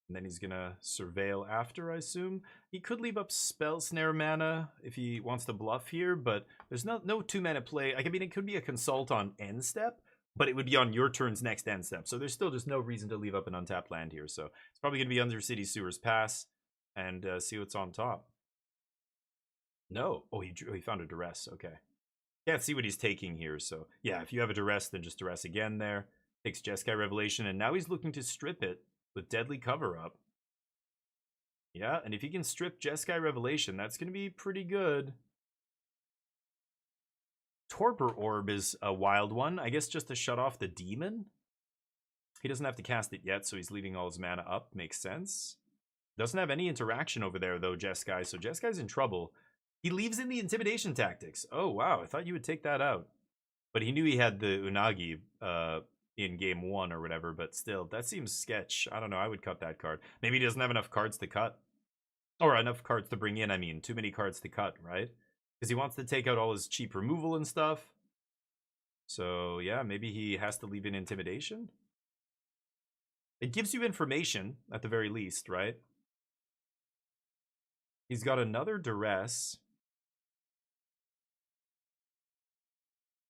Speaker 1: And then he's gonna Surveil after, I assume. He could leave up Spell Snare mana if he wants to bluff here, but there's no 2-mana play. Like, I mean, it could be a Consult on end step, but it would be on your turn's next end step. So there's still just no reason to leave up an untapped land here. So it's probably going to be Undercity Sewers Pass and see what's on top. No. Oh, he found a Duress. Okay. Can't see what he's taking here. So yeah, if you have a Duress, then just Duress again there. Takes Jeskai Revelation, and now he's looking to strip it with Deadly Cover Up. Yeah, and if he can strip Jeskai Revelation, that's going to be pretty good. Torpor Orb is a wild one, I guess, just to shut off the demon. He doesn't have to cast it yet, so he's leaving all his mana up. Makes sense. Doesn't have any interaction over there, though, Jeskai, so Jeskai's in trouble. He leaves in the intimidation tactics. Oh, wow, I thought you would take that out. But he knew he had the Unagi in game 1 or whatever, but still, that seems sketch. I don't know, I would cut that card. Maybe he doesn't have enough cards to cut. Or enough cards to bring in, I mean. Too many cards to cut, right? Because he wants to take out all his cheap removal and stuff. So, yeah, maybe he has to leave in intimidation. It gives you information, at the very least, right? He's got another Duress.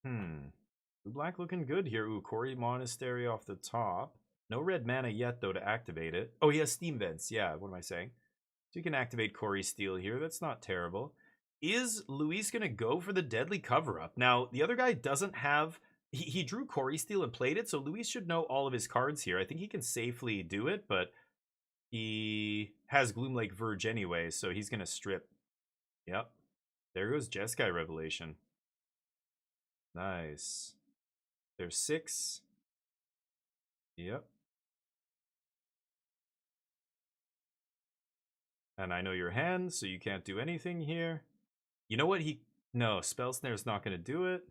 Speaker 1: Blue-black looking good here. Ooh, Quarry Monastery off the top. No red mana yet, though, to activate it. Oh, he has Steam Vents. Yeah, what am I saying? So you can activate Quarry Steel here. That's not terrible. Is Luis going to go for the Deadly Cover-Up? Now, the other guy doesn't have... He drew Quarry Steel and played it, so Luis should know all of his cards here. I think he can safely do it, but he has Gloomlake Verge anyway, so he's going to strip. Yep. There goes Jeskai Revelation. Nice. There's 6. Yep. And I know your hand, so you can't do anything here. You know what? No, Spell Snare's not going to do it.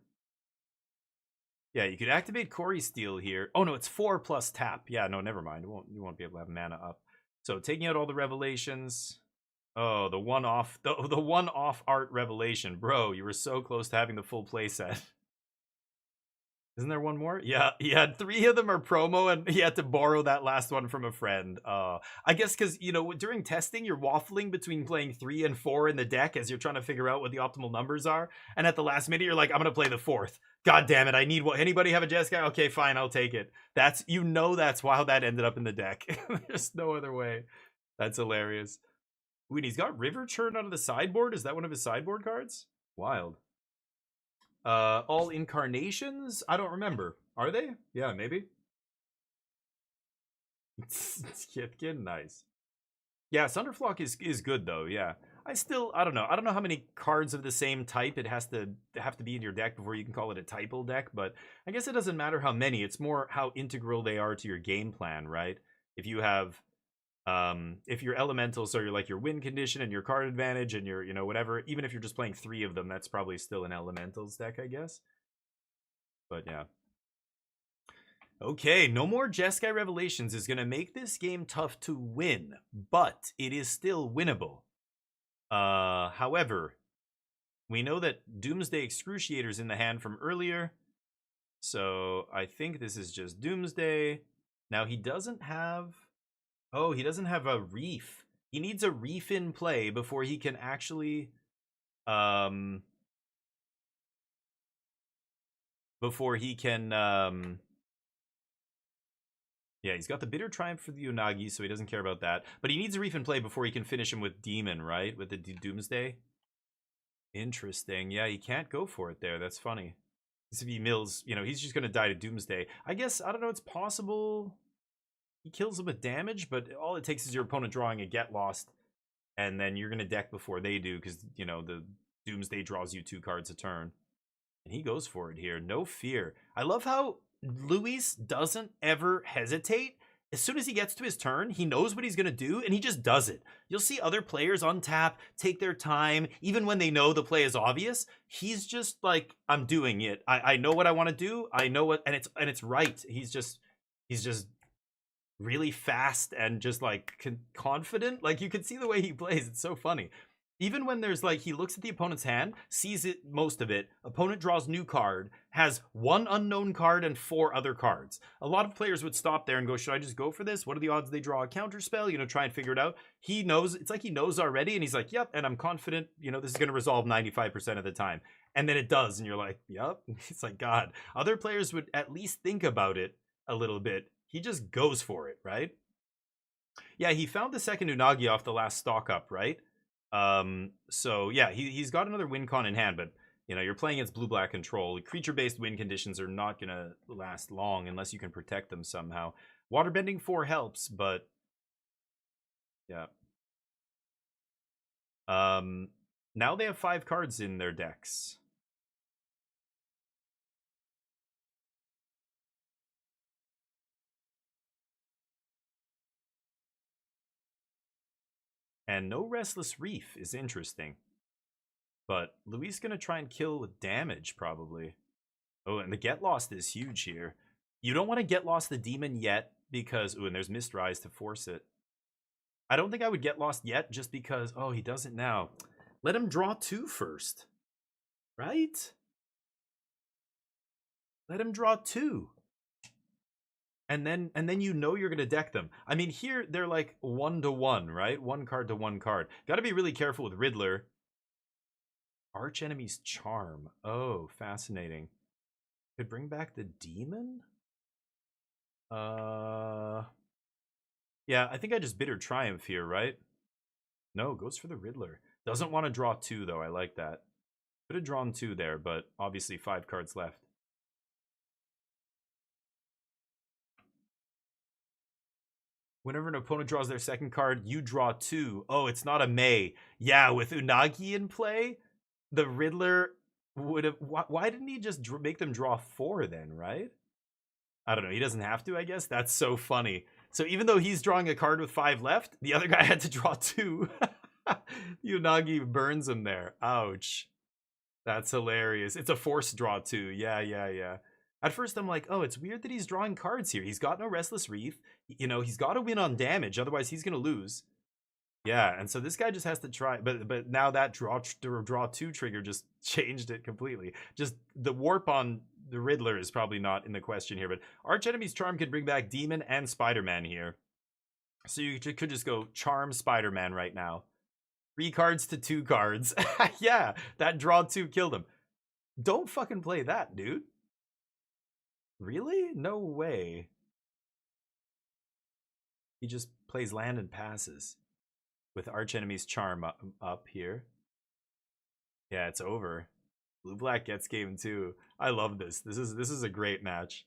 Speaker 1: Yeah, you could activate Quarry Steel here. Oh, no, it's 4 plus tap. Yeah, no, never mind. You won't be able to have mana up. So taking out all the Revelations. Oh, the one-off art Revelation. Bro, you were so close to having the full playset. Isn't there one more? Yeah, he had 3 of them are promo, and he had to borrow that last one from a friend. I guess because, you know, during testing, you're waffling between playing 3 and 4 in the deck as you're trying to figure out what the optimal numbers are. And at the last minute, you're like, I'm going to play the 4th. God damn it, I need what? Anybody have a Jeskai? Okay, fine, I'll take it. That's why that ended up in the deck. There's no other way. That's hilarious. Ooh, and he's got River Churn out of the sideboard? Is that one of his sideboard cards? Wild. All Incarnations? I don't remember. Are they? Yeah, maybe. Kithkin, nice. Yeah, Sunderflock is good though, yeah. I don't know. I don't know how many cards of the same type it have to be in your deck before you can call it a typal deck, but I guess it doesn't matter how many. It's more how integral they are to your game plan, right? If you have if your elementals are your win condition and your card advantage and your, you know, whatever, even if you're just playing 3 of them, that's probably still an elementals deck, I guess. But yeah. Okay, no more Jeskai Revelations is going to make this game tough to win, but it is still winnable. However, we know that Doomsday Excruciator's in the hand from earlier, So I think this is just Doomsday. Now he doesn't have... Oh, he doesn't have a Reef. He needs a Reef in play before he can actually... Before he can... Yeah, he's got the Bitter Triumph for the Unagi, so he doesn't care about that. But he needs a Reef in play before he can finish him with Demon, right? With the Doomsday. Interesting. Yeah, he can't go for it there. That's funny. If he mills, you know, he's just going to die to Doomsday. I guess, I don't know, it's possible he kills him with damage, but all it takes is your opponent drawing a Get Lost, and then you're going to deck before they do, because, you know, the Doomsday draws you 2 cards a turn. And he goes for it here. No fear. I love how Luis doesn't ever hesitate. As soon as he gets to his turn, he knows what he's going to do, and he just does it. You'll see other players untap, take their time, even when they know the play is obvious. He's just like, I'm doing it. I know what I want to do. I know what, and it's right. He's just really fast and just like confident. Like, you can see the way he plays. It's so funny. Even when there's like, he looks at the opponent's hand, sees it, most of it, opponent draws new card, has 1 unknown card and 4 other cards. A lot of players would stop there and go, should I just go for this? What are the odds they draw a counter spell? You know, try and figure it out. He knows, it's like he knows already, and he's like, yep, and I'm confident, you know, this is going to resolve 95% of the time. And then it does, and you're like, yep. It's like, God. Other players would at least think about it a little bit. He just goes for it, right? Yeah, he found the second Unagi off the last stock up, right? So yeah, he's got another win con in hand, but you know, you're playing against blue-black control. Creature-based win conditions are not gonna last long unless you can protect them somehow. Waterbending 4 helps, but yeah. Now they have 5 cards in their decks. And no Restless Reef is interesting. But Luis going to try and kill with damage, probably. Oh, and the Get Lost is huge here. You don't want to Get Lost the Demon yet, because... Ooh, and there's Mistrise to force it. I don't think I would Get Lost yet, just because... Oh, he does it now. Let him draw 2 first. Right? Let him draw 2. And then you know you're going to deck them. I mean, here they're like 1-to-1, right? 1 card to 1 card. Got to be really careful with Riddler. Arch Enemy's Charm. Oh, fascinating. Could bring back the Demon? Yeah, I think I just Bitter Triumph here, right? No, goes for the Riddler. Doesn't want to draw 2, though. I like that. Could have drawn 2 there, but obviously 5 cards left. Whenever an opponent draws their second card, you draw 2. Oh, it's not a May. Yeah, with Unagi in play, the Riddler would have... Why didn't he just make them draw 4 then, right? I don't know. He doesn't have to, I guess. That's so funny. So even though he's drawing a card with 5 left, the other guy had to draw 2. Unagi burns him there. Ouch. That's hilarious. It's a forced draw 2. Yeah. At first, I'm like, oh, it's weird that he's drawing cards here. He's got no Restless Reef. You know, he's got to win on damage. Otherwise, he's going to lose. Yeah, and so this guy just has to try. But now that draw 2 trigger just changed it completely. Just the warp on the Riddler is probably not in the question here. But Arch Enemy's Charm could bring back Demon and Spider-Man here. So you could just go Charm Spider-Man right now. 3 cards to 2 cards. Yeah, that draw 2 killed him. Don't fucking play that, dude. Really? No way. He just plays land and passes with Arch Enemy's Charm up here. Yeah, it's over. Blue-black gets game 2. I love this. This is a great match.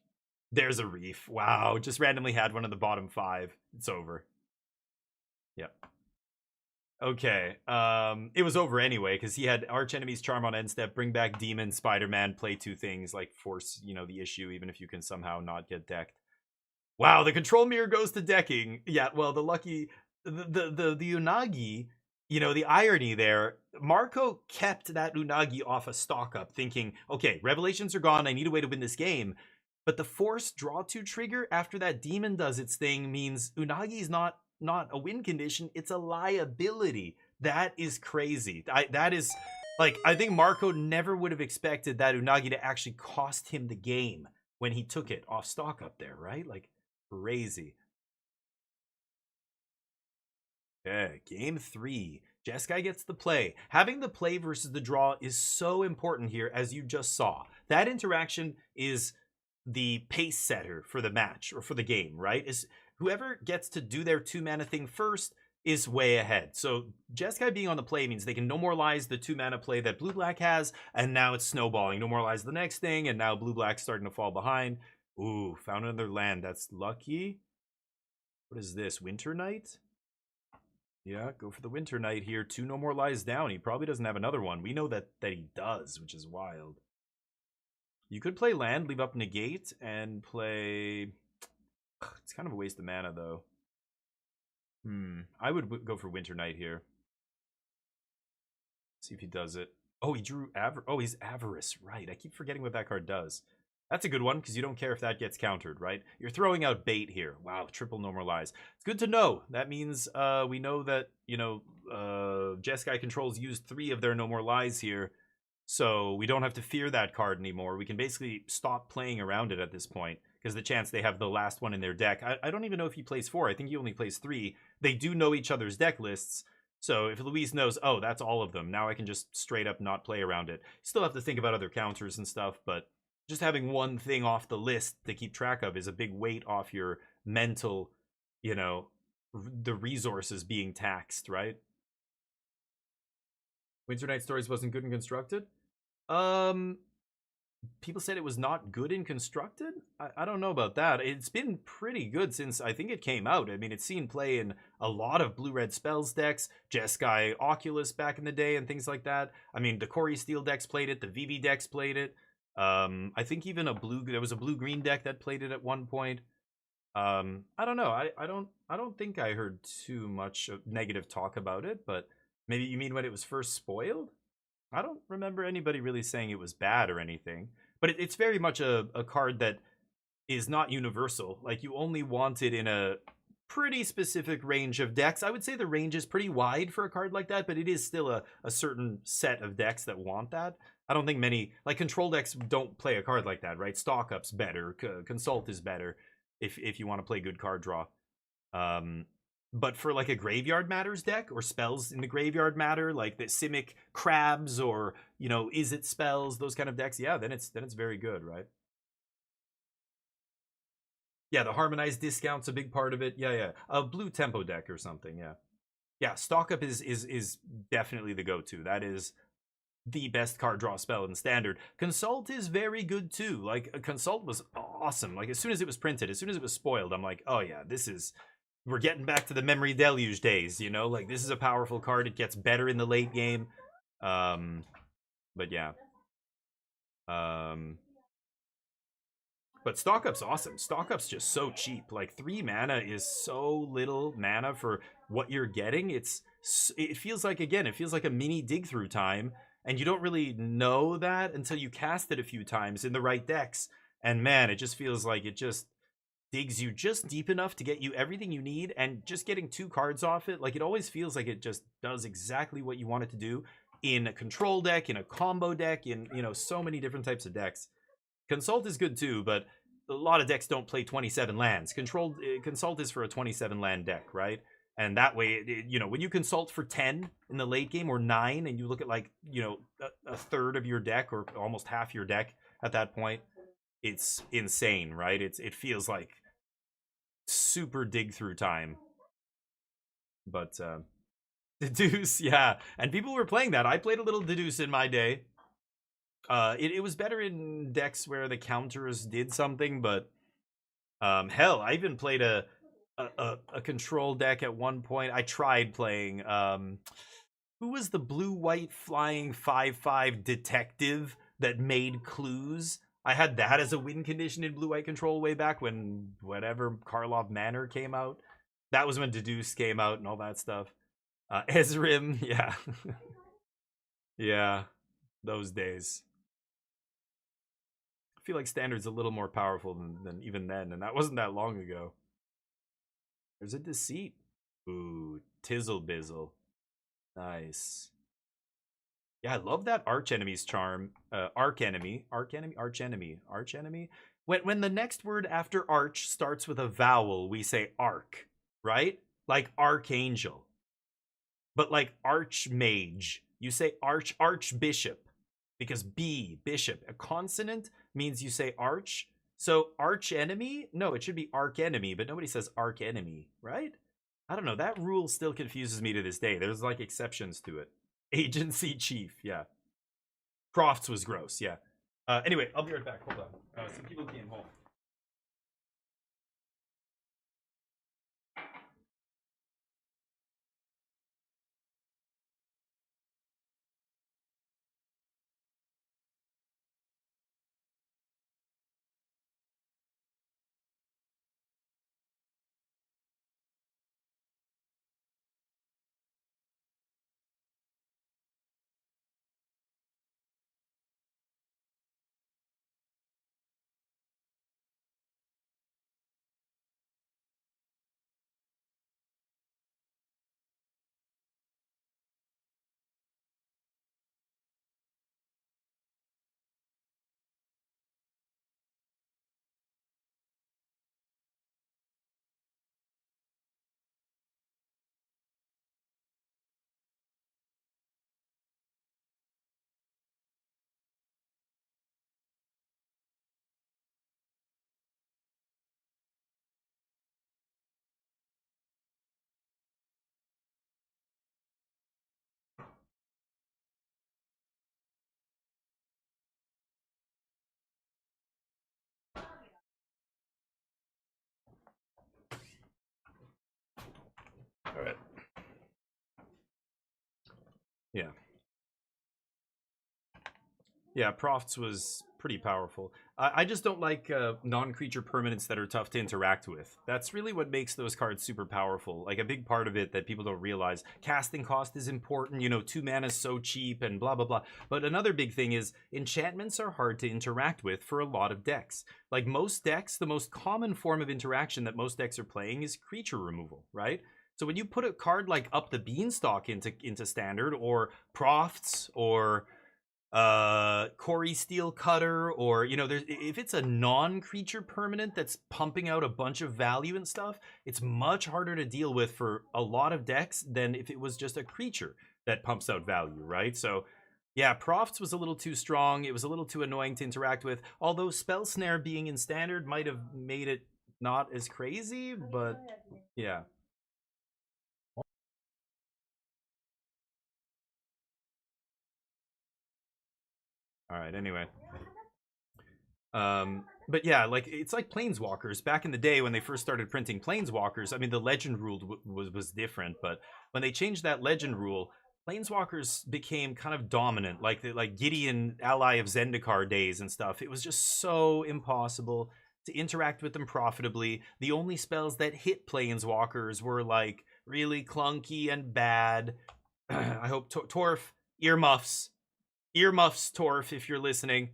Speaker 1: There's a Reef. Wow, just randomly had one of the bottom 5. It's over. Yep. Okay. It was over anyway because he had Arch Enemy's Charm on end step, bring back Demon, Spider-Man, play 2 things, like force, you know, the issue even if you can somehow not get decked. Wow, the control mirror goes to decking. Yeah, well, the Unagi, you know, the irony there, Marco kept that Unagi off a stock up thinking, okay, Revelations are gone, I need a way to win this game. But the forced draw 2 trigger after that Demon does its thing means Unagi's not a win condition, it's a liability. That is crazy. That is, like, I think Marco never would have expected that Unagi to actually cost him the game. when he took it off stock up there, right? Like, crazy. Okay, game 3. Jeskai gets the play. Having the play versus the draw is so important here, as you just saw. That interaction is the pace setter for the match, or for the game, right? Is whoever gets to do their 2-mana thing first is way ahead. So Jeskai being on the play means they can no more lies the 2-mana play that blue-black has, and now it's snowballing. No more lies the next thing, and now blue-black's starting to fall behind. Ooh, found another land. That's lucky. What is this? Winter Night? Yeah, go for the Winter Night here. 2 no more lies down. He probably doesn't have another one. We know that he does, which is wild. You could play land, leave up negate, and play... It's kind of a waste of mana, though. I would go for Winter Night here. See if he does it. Oh, he drew he's Avarice. Right, I keep forgetting what that card does. That's a good one, because you don't care if that gets countered, right? You're throwing out bait here. Wow, triple no more lies. It's good to know. That means we know that, Jeskai Controls used 3 of their no more lies here. So we don't have to fear that card anymore. We can basically stop playing around it at this point, because the chance they have the last one in their deck. I don't even know if he plays 4. I think he only plays 3. They do know each other's deck lists. So if Luis knows, oh, that's all of them, now I can just straight up not play around it. Still have to think about other counters and stuff, but just having one thing off the list to keep track of is a big weight off your mental, the resources being taxed, right? Winter Night Stories wasn't good and constructed? People said it was not good and constructed? I don't know about that. It's been pretty good since I think it came out. I mean, it's seen play in a lot of blue-red spells decks, Jeskai Oculus back in the day and things like that. I mean, the Corey Steel decks played it, the VV decks played it. I think even there was a blue-green deck that played it at one point. I don't know. I don't think I heard too much negative talk about it, but maybe you mean when it was first spoiled? I don't remember anybody really saying it was bad or anything, but it's very much a card that is not universal. Like, you only want it in a pretty specific range of decks. I would say the range is pretty wide for a card like that, but it is still a certain set of decks that want that. I don't think many, like, control decks don't play a card like that, right? Stock Up's better, Consult is better if you want to play good card draw. But for like a Graveyard Matters deck, or spells in the Graveyard Matter, like the Simic Crabs, or Is It spells, those kind of decks, yeah, then it's very good, right? Yeah, the Harmonized discount's a big part of it. Yeah. A blue tempo deck or something, yeah. Yeah, Stock Up is definitely the go-to. That is the best card draw spell in Standard. Consult is very good too. Like, Consult was awesome. Like, as soon as it was printed, as soon as it was spoiled, I'm like, oh yeah, we're getting back to the Memory Deluge days, Like, this is a powerful card. It gets better in the late game. But yeah. But Stock Up's awesome. Stock Up's just so cheap. Like, 3 mana is so little mana for what you're getting. It feels like, again, it feels like a mini dig through time, and you don't really know that until you cast it a few times in the right decks. And man, it just feels like it just digs you just deep enough to get you everything you need, and just getting 2 cards off it, like, it always feels like it just does exactly what you want it to do in a control deck, in a combo deck, in so many different types of decks. Consult is good too, but a lot of decks don't play 27 lands. Consult is for a 27 land deck, right? And that way, when you consult for 10 in the late game, or 9, and you look at, like, a third of your deck, or almost half your deck at that point, it's insane, right? It feels like super dig through time. But Deduce, yeah. And people were playing that. I played a little Deduce in my day. It was better in decks where the counters did something, but hell, I even played a control deck at one point. I tried playing who was the blue-white flying 5/5 detective that made clues? I had that as a win condition in blue-white control way back when whatever Karlov Manor came out. That was when Deduce came out and all that stuff. Ezrim, yeah. Yeah, those days. I feel like Standard's a little more powerful than even then, and that wasn't that long ago. There's a Deceit. Ooh, Tizzle Bizzle. Nice. Yeah, I love that Archenemy's charm. Archenemy. when the next word after arch starts with a vowel, we say arc, right? Like archangel. But like archmage, you say archbishop, because bishop. A consonant means you say arch. So arch enemy? No, it should be arch enemy, but nobody says arch enemy, right? I don't know. That rule still confuses me to this day. There's like exceptions to it. Agency chief, yeah. Crofts was gross, yeah. Anyway, I'll be right back. Hold on. Some people came home. All right. Yeah. Yeah, Profts was pretty powerful. I just don't like non-creature permanents that are tough to interact with. That's really what makes those cards super powerful. Like a big part of it that people don't realize. Casting cost is important, you know, 2 mana is so cheap and blah, blah, blah. But another big thing is enchantments are hard to interact with for a lot of decks. Like most decks, the most common form of interaction that most decks are playing is creature removal, right? So when you put a card like Up the Beanstalk into Standard, or Profts, or Corey Steel Cutter, or you know, there's, if it's a non-creature permanent that's pumping out a bunch of value and stuff, it's much harder to deal with for a lot of decks than if it was just a creature that pumps out value, right? So yeah, Profts was a little too strong. It was a little too annoying to interact with, although Spell Snare being in Standard might have made it not as crazy, but yeah. All right, anyway. But yeah, like it's like Planeswalkers. Back in the day when they first started printing Planeswalkers, I mean, the legend rule was different, but when they changed that legend rule, Planeswalkers became kind of dominant, like Gideon, ally of Zendikar days and stuff. It was just so impossible to interact with them profitably. The only spells that hit Planeswalkers were like really clunky and bad. I hope Torf, earmuffs, Torf, if you're listening.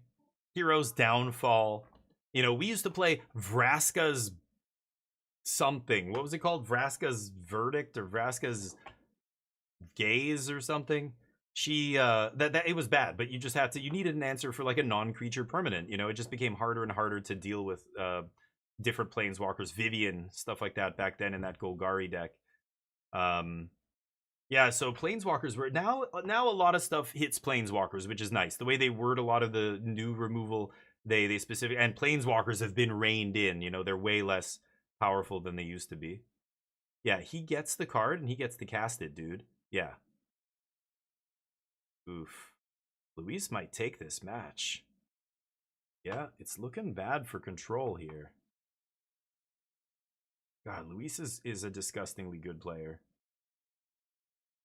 Speaker 1: Hero's Downfall. You know, we used to play Vraska's something. What was it called? Vraska's Verdict or Vraska's Gaze or something. She that it was bad, but you just had to, you needed an answer for like a non-creature permanent. You know, it just became harder and harder to deal with different Planeswalkers, Vivian, stuff like that back then in that Golgari deck. Yeah, so Planeswalkers were now a lot of stuff hits Planeswalkers, which is nice. The way they word a lot of the new removal, they specific, and Planeswalkers have been reined in. You know, they're way less powerful than they used to be. Yeah, he gets the card and he gets to cast it, dude. Yeah. Oof. Luis might take this match. Yeah, it's looking bad for Control here. God, Luis is a disgustingly good player.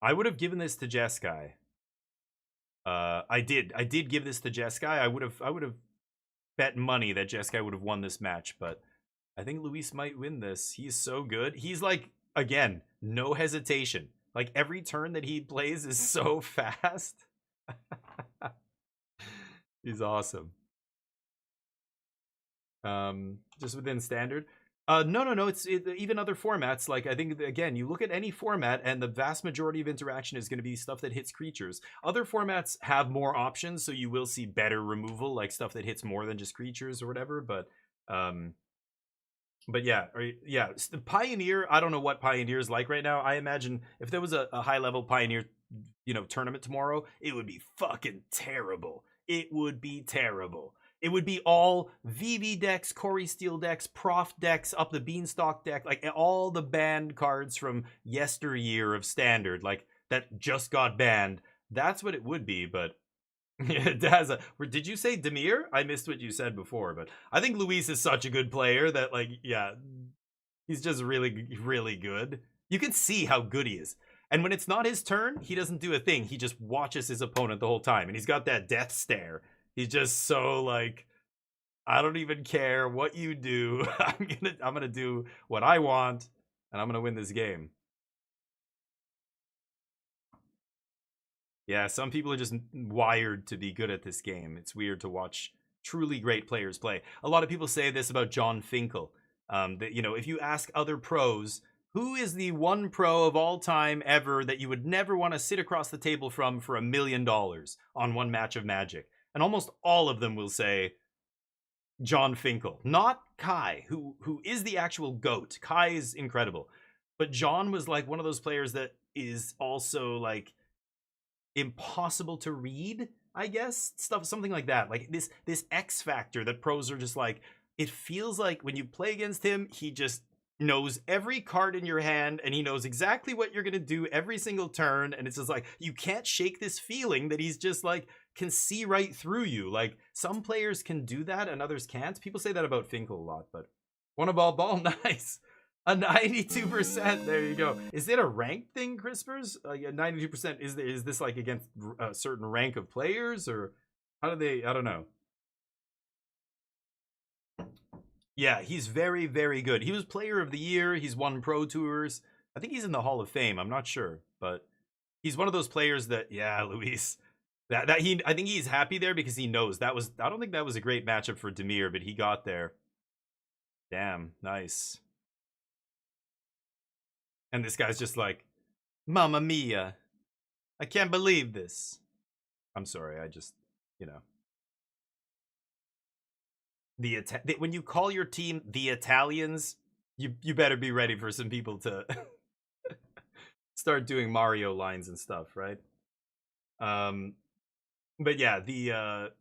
Speaker 1: I would have given this to Jeskai. I did give this to Jeskai. I would have bet money that Jeskai would have won this match, but I think Luis might win this. He's so good. He's like, again, no hesitation. Like every turn that he plays is so fast. He's awesome. Just within Standard. No. It's even other formats. Like I think again, you look at any format, and the vast majority of interaction is going to be stuff that hits creatures. Other formats have more options, so you will see better removal, like stuff that hits more than just creatures or whatever. But But yeah, the Pioneer, I don't know what Pioneer's like right now. I imagine if there was a high level Pioneer, tournament tomorrow, it would be fucking terrible. It would be terrible. It would be all VV decks, Corey Steele decks, Prof decks, up the Beanstalk deck, like all the banned cards from yesteryear of Standard, like that just got banned. That's what it would be, but did you say Demir? I missed what you said before, but I think Luis is such a good player that, like, yeah, he's just really, really good. You can see how good he is. And when it's not his turn, he doesn't do a thing. He just watches his opponent the whole time. And he's got that death stare. He's just so like, I don't even care what you do. I'm gonna do what I want, and I'm gonna win this game. Yeah, some people are just wired to be good at this game. It's weird to watch truly great players play. A lot of people say this about Jon Finkel. That, if you ask other pros, who is the one pro of all time ever that you would never want to sit across the table from for $1 million on one match of Magic? And almost all of them will say Jon Finkel. Not Kai, who is the actual GOAT. Kai is incredible. But Jon was like one of those players that is also like impossible to read, I guess, something like that. Like this X factor that pros are just like, it feels like when you play against him, he just knows every card in your hand and he knows exactly what you're gonna do every single turn, and it's just like you can't shake this feeling that he's just like can see right through you. Like some players can do that and others can't. People say that about Finkel a lot, but one ball nice. A 92%. There you go. Is it a rank thing, Crispers? A 92%. Is this like against a certain rank of players, or how do they? I don't know. Yeah, he's very, very good. He was Player of the Year. He's won Pro Tours. I think he's in the Hall of Fame. I'm not sure, but he's one of those players that, yeah, Luis. I think he's happy there because he knows that was. I don't think that was a great matchup for Demir, but he got there. Damn, nice. And this guy's just like, Mamma mia. I can't believe this. I'm sorry, I just, when you call your team the Italians, you better be ready for some people to start doing Mario lines and stuff, right? But yeah, the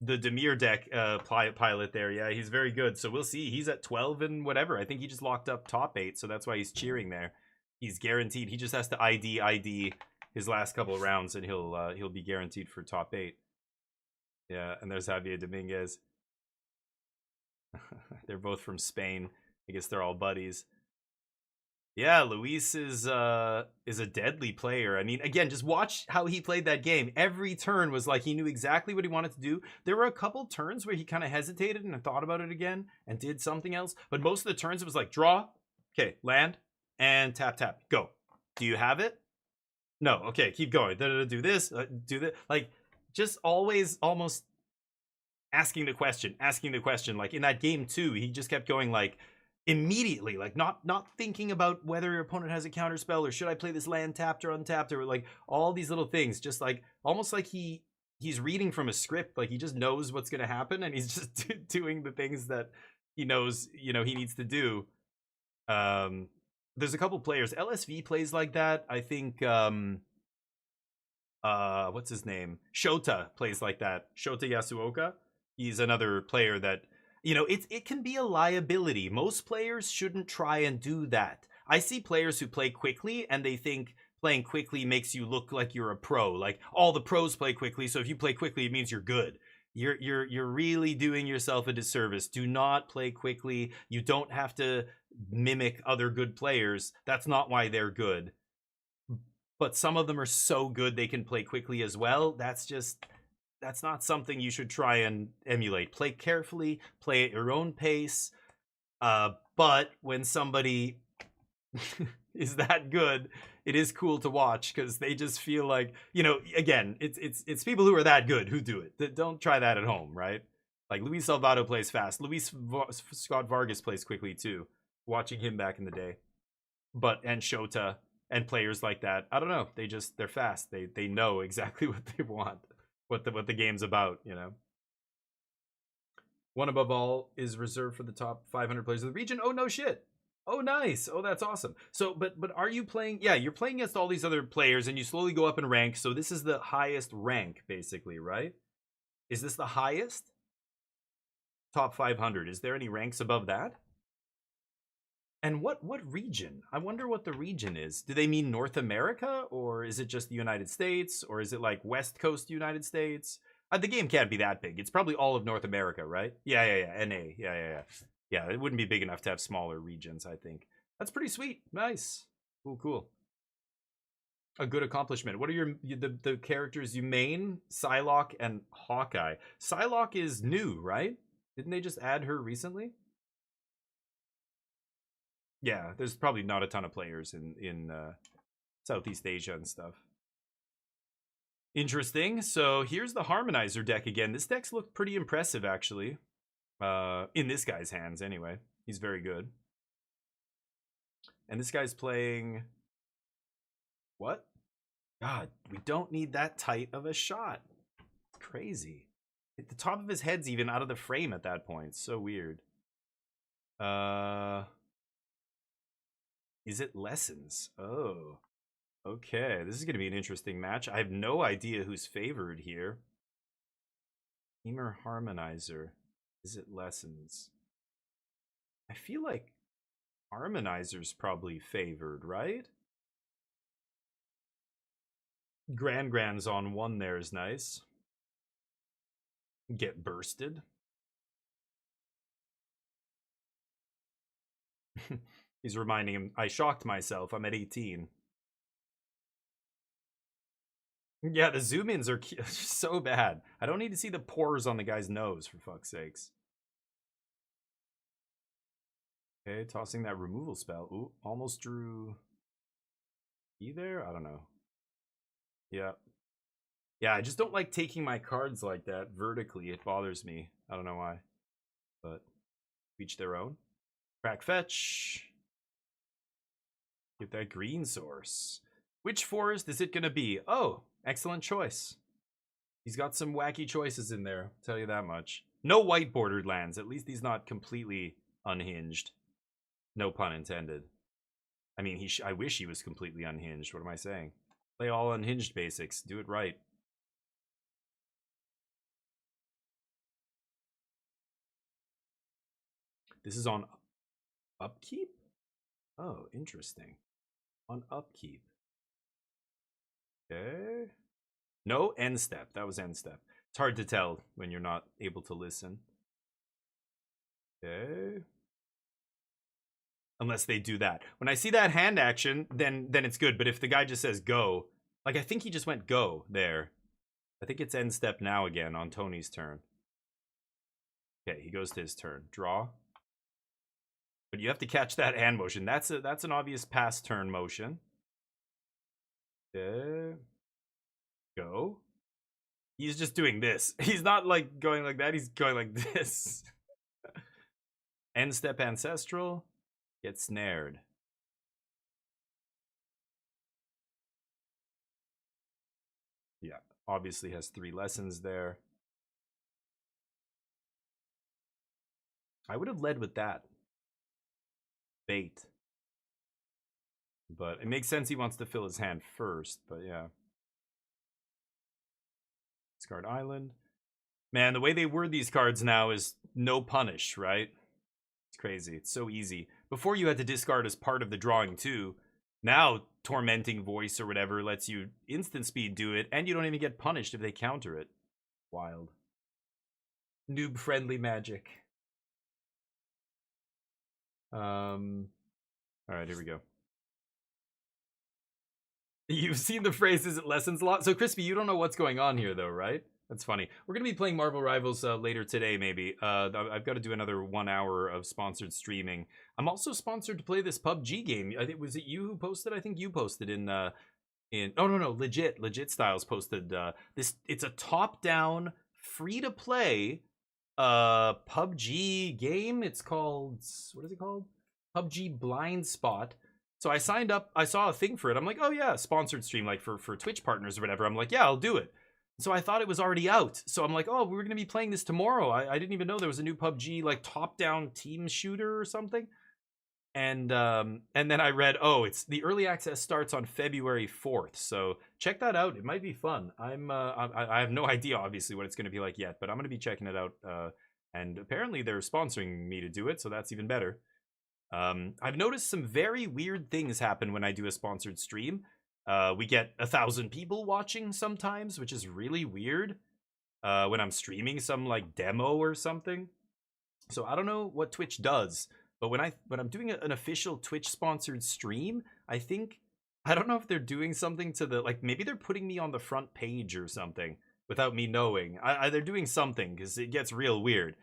Speaker 1: Demir deck pilot there, yeah, he's very good. So we'll see. He's at 12 and whatever. I think he just locked up top 8, so that's why he's cheering there. He's guaranteed. He just has to ID his last couple of rounds, and he'll be guaranteed for top 8. Yeah, and there's Javier Dominguez. They're both from Spain. I guess they're all buddies. Yeah, Luis is a deadly player. I mean, again, just watch how he played that game. Every turn was like he knew exactly what he wanted to do. There were a couple turns where he kind of hesitated and thought about it again and did something else. But most of the turns it was like draw, okay, land, and tap, go. Do you have it? No, okay, keep going. Do this, do that. Like, just always almost asking the question. Like in that game too, he just kept going like immediately, like not thinking about whether your opponent has a counter spell or should I play this land tapped or untapped, or like all these little things, just like almost like he's reading from a script. Like he just knows what's going to happen and he's just doing the things that he knows, he needs to do. There's a couple players. LSV plays like that. I think what's his name? Shota plays like that. Shota Yasuoka. He's another player that, it can be a liability. Most players shouldn't try and do that. I see players who play quickly and they think playing quickly makes you look like you're a pro. Like all the pros play quickly, so if you play quickly, it means you're good. You're really doing yourself a disservice. Do not play quickly. You don't have to mimic other good players. That's not why they're good. But some of them are so good they can play quickly as well. That's not something you should try and emulate. Play carefully, play at your own pace. But when somebody is that good, it is cool to watch because they just feel like, again, it's people who are that good who do it. Don't try that at home, right? Like Luis Salvato plays fast. Scott Vargas plays quickly too. Watching him back in the day. And Shota and players like that, I don't know. They're fast. They know exactly what they want. What the game's about, One above all is reserved for the top 500 players of the region. Oh, no shit. Oh, nice. Oh, that's awesome. So, but are you playing? Yeah, you're playing against all these other players, and you slowly go up in rank. So this is the highest rank, basically, right? Is this the highest? Top 500. Is there any ranks above that? And what region? I wonder what the region is. Do they mean North America, or is it just the United States, or is it like West Coast United States? The game can't be that big. It's probably all of North America, right? Yeah. NA. Yeah. Yeah, it wouldn't be big enough to have smaller regions, I think. That's pretty sweet. Nice. Cool. A good accomplishment. What are the characters you main? Psylocke and Hawkeye. Psylocke is new, right? Didn't they just add her recently? Yeah, there's probably not a ton of players in Southeast Asia and stuff. Interesting. So here's the Harmonizer deck again. This deck's looked pretty impressive, actually. In this guy's hands, anyway. He's very good. And this guy's playing... What? God, we don't need that tight of a shot. It's crazy. The top of his head's even out of the frame at that point. So weird. Is it Lessons? Oh. Okay, this is going to be an interesting match. I have no idea who's favored here. Femur Harmonizer. Is it Lessons? I feel like Harmonizer's probably favored, right? Grand's on one there is nice. Get bursted. He's reminding him, I shocked myself, I'm at 18. Yeah, the zoom-ins are so bad. I don't need to see the pores on the guy's nose, for fuck's sakes. Okay, tossing that removal spell. Ooh, almost drew... E there? I don't know. Yeah. Yeah, I just don't like taking my cards like that vertically. It bothers me. I don't know why. But each their own. Crack fetch. Get that green source. Which forest is it going to be? Oh, excellent choice. He's got some wacky choices in there, I'll tell you that much. No white bordered lands. At least he's not completely unhinged. No pun intended. I mean, I wish he was completely unhinged. What am I saying? Play all unhinged basics. Do it right. This is on upkeep? Oh, interesting. On upkeep. Okay. No, end step. That was end step. It's hard to tell when you're not able to listen. Okay. Unless they do that. When I see that hand action, then it's good. But if the guy just says go, like I think he just went go there. I think it's end step now again on Tony's turn. Okay, he goes to his turn. Draw. But you have to catch that hand motion. That's an obvious pass turn motion. Okay. Go. He's just doing this. He's not like going like that. He's going like this. End step ancestral. Get snared. Yeah, obviously has 3 lessons there. I would have led with that. Bait. But it makes sense he wants to fill his hand first, but yeah. Discard Island. Man, the way they word these cards now is no punish, right? It's crazy. It's so easy. Before you had to discard as part of the drawing too. Now Tormenting Voice or whatever lets you instant speed do it, and you don't even get punished if they counter it. Wild. Noob friendly magic. Alright, here we go. You've seen the phrase, is it lessons a lot? So Crispy, you don't know what's going on here though, right? That's funny. We're going to be playing Marvel Rivals later today, maybe. I've got to do another 1 hour of sponsored streaming. I'm also sponsored to play this PUBG game. I think, was it you who posted? I think you posted in oh, no, Legit Styles posted this. It's a top-down, free-to-play PUBG game. It's called, what is it called? PUBG Blind Spot. So I signed up, I saw a thing for it. I'm like, oh yeah, sponsored stream, like for Twitch partners or whatever. I'm like, yeah, I'll do it. So I thought it was already out. So I'm like, oh, we're gonna be playing this tomorrow. I didn't even know there was a new PUBG like top-down team shooter or something. And then I read, oh, it's the early access starts on February 4th. So check that out. It might be fun. I have no idea obviously what it's gonna be like yet, but I'm gonna be checking it out. And apparently they're sponsoring me to do it, so that's even better. I've noticed some very weird things happen when I do a sponsored stream. We get 1,000 people watching sometimes, which is really weird. When I'm streaming some like demo or something. So I don't know what Twitch does, but when I'm doing an official Twitch sponsored stream, I don't know if they're doing something to the, like, maybe they're putting me on the front page or something without me knowing. They're doing something because it gets real weird.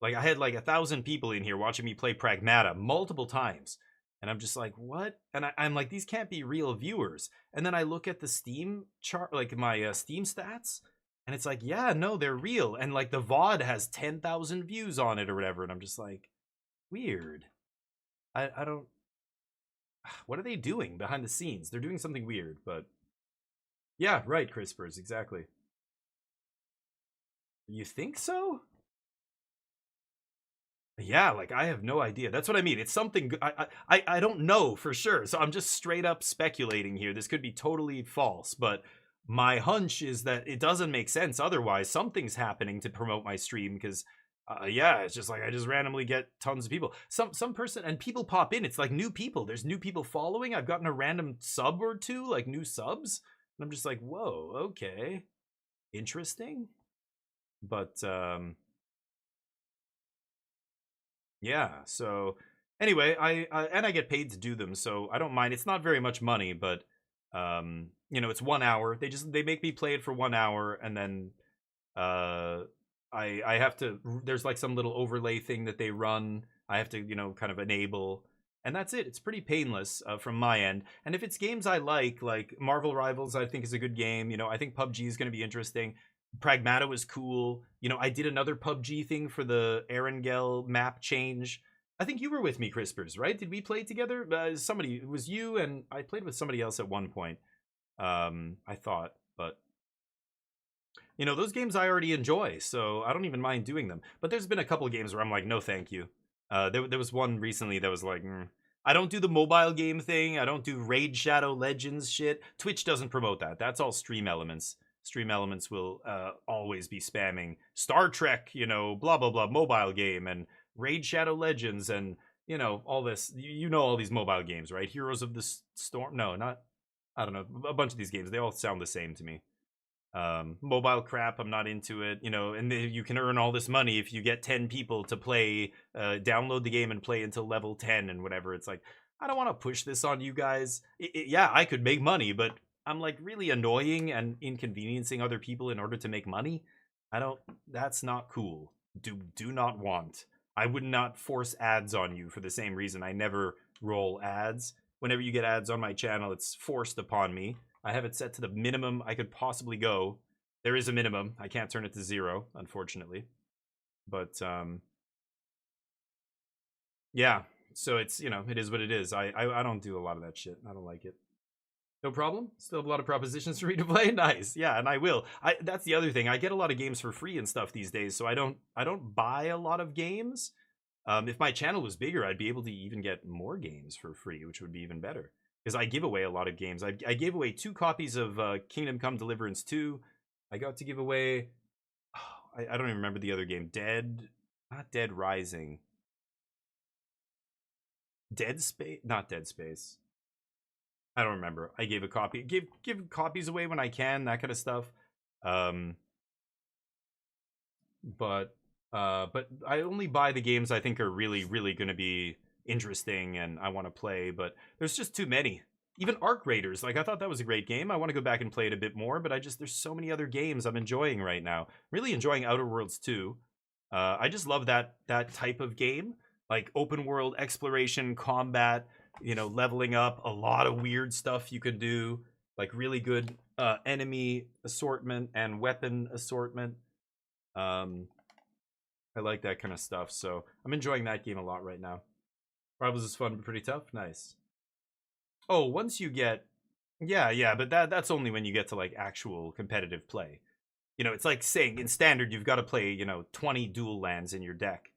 Speaker 1: Like I had like 1,000 people in here watching me play Pragmata multiple times. And I'm just like, what? And I'm like, these can't be real viewers. And then I look at the Steam chart, like my Steam stats, and it's like, yeah, no, they're real. And like the VOD has 10,000 views on it or whatever. And I'm just like, weird. I don't, what are they doing behind the scenes? They're doing something weird, but yeah, right, Crispers, exactly. You think so? Yeah, like I have no idea. That's what I mean. It's something I don't know for sure. So I'm just straight up speculating here. This could be totally false, but my hunch is that it doesn't make sense otherwise. Something's happening to promote my stream because yeah, it's just like I just randomly get tons of people. Some person, and people pop in. It's like new people. There's new people following. I've gotten a random sub or two, like new subs. And I'm just like, "Whoa, okay. Interesting." But yeah, so anyway, I get paid to do them, so I don't mind. It's not very much money, but you know, it's 1 hour. They make me play it for 1 hour, and then I have to, there's like some little overlay thing that they run. I have to, you know, kind of enable, and that's it. It's pretty painless from my end. And if it's games I like Marvel Rivals, I think is a good game. You know, I think PUBG is going to be interesting. Pragmata was cool. You know, I did another PUBG thing for the Erangel map change. I think you were with me, Crispers, right? Did we play together? Somebody, it was you, and I played with somebody else at one point. I thought, but you know, those games I already enjoy, so I don't even mind doing them. But there's been a couple of games where I'm like, no, thank you. There was one recently that was like, I don't do the mobile game thing. I don't do Raid Shadow Legends shit. Twitch doesn't promote that. That's all Stream Elements. Stream Elements will always be spamming Star Trek, you know, blah, blah, blah, mobile game, and Raid Shadow Legends, and, you know, all this. You know all these mobile games, right? Heroes of the Storm. No, not, I don't know. A bunch of these games. They all sound the same to me. Mobile crap, I'm not into it. You know, and you can earn all this money if you get 10 people to play, download the game and play until level 10 and whatever. It's like, I don't want to push this on you guys. Yeah, I could make money, but I'm like really annoying and inconveniencing other people in order to make money. That's not cool. Do not want. I would not force ads on you for the same reason I never roll ads. Whenever you get ads on my channel, it's forced upon me. I have it set to the minimum I could possibly go. There is a minimum. I can't turn it to 0, unfortunately. But yeah, so it's, you know, it is what it is. I don't do a lot of that shit. I don't like it. No problem. Still have a lot of propositions for me to play. Nice. Yeah, and I will. That's the other thing. I get a lot of games for free and stuff these days, so I don't buy a lot of games. If my channel was bigger, I'd be able to even get more games for free, which would be even better. Because I give away a lot of games. I gave away 2 copies of Kingdom Come Deliverance 2. I got to give away, I don't even remember the other game. Not Dead Rising. Dead Space? Not Dead Space. I don't remember. I gave a copy. Give copies away when I can, that kind of stuff. But I only buy the games I think are really, really going to be interesting and I want to play, but there's just too many. Even Arc Raiders, like I thought that was a great game. I want to go back and play it a bit more, but there's so many other games I'm enjoying right now. Really enjoying Outer Worlds 2. I just love that type of game, like open world exploration, combat, you know, leveling up, a lot of weird stuff you can do, like really good enemy assortment and weapon assortment. I like that kind of stuff, so I'm enjoying that game a lot right now. Rivals is fun but pretty tough. Nice. Oh, once you get, yeah, but that's only when you get to like actual competitive play. You know, it's like saying in standard you've got to play, you know, 20 dual lands in your deck.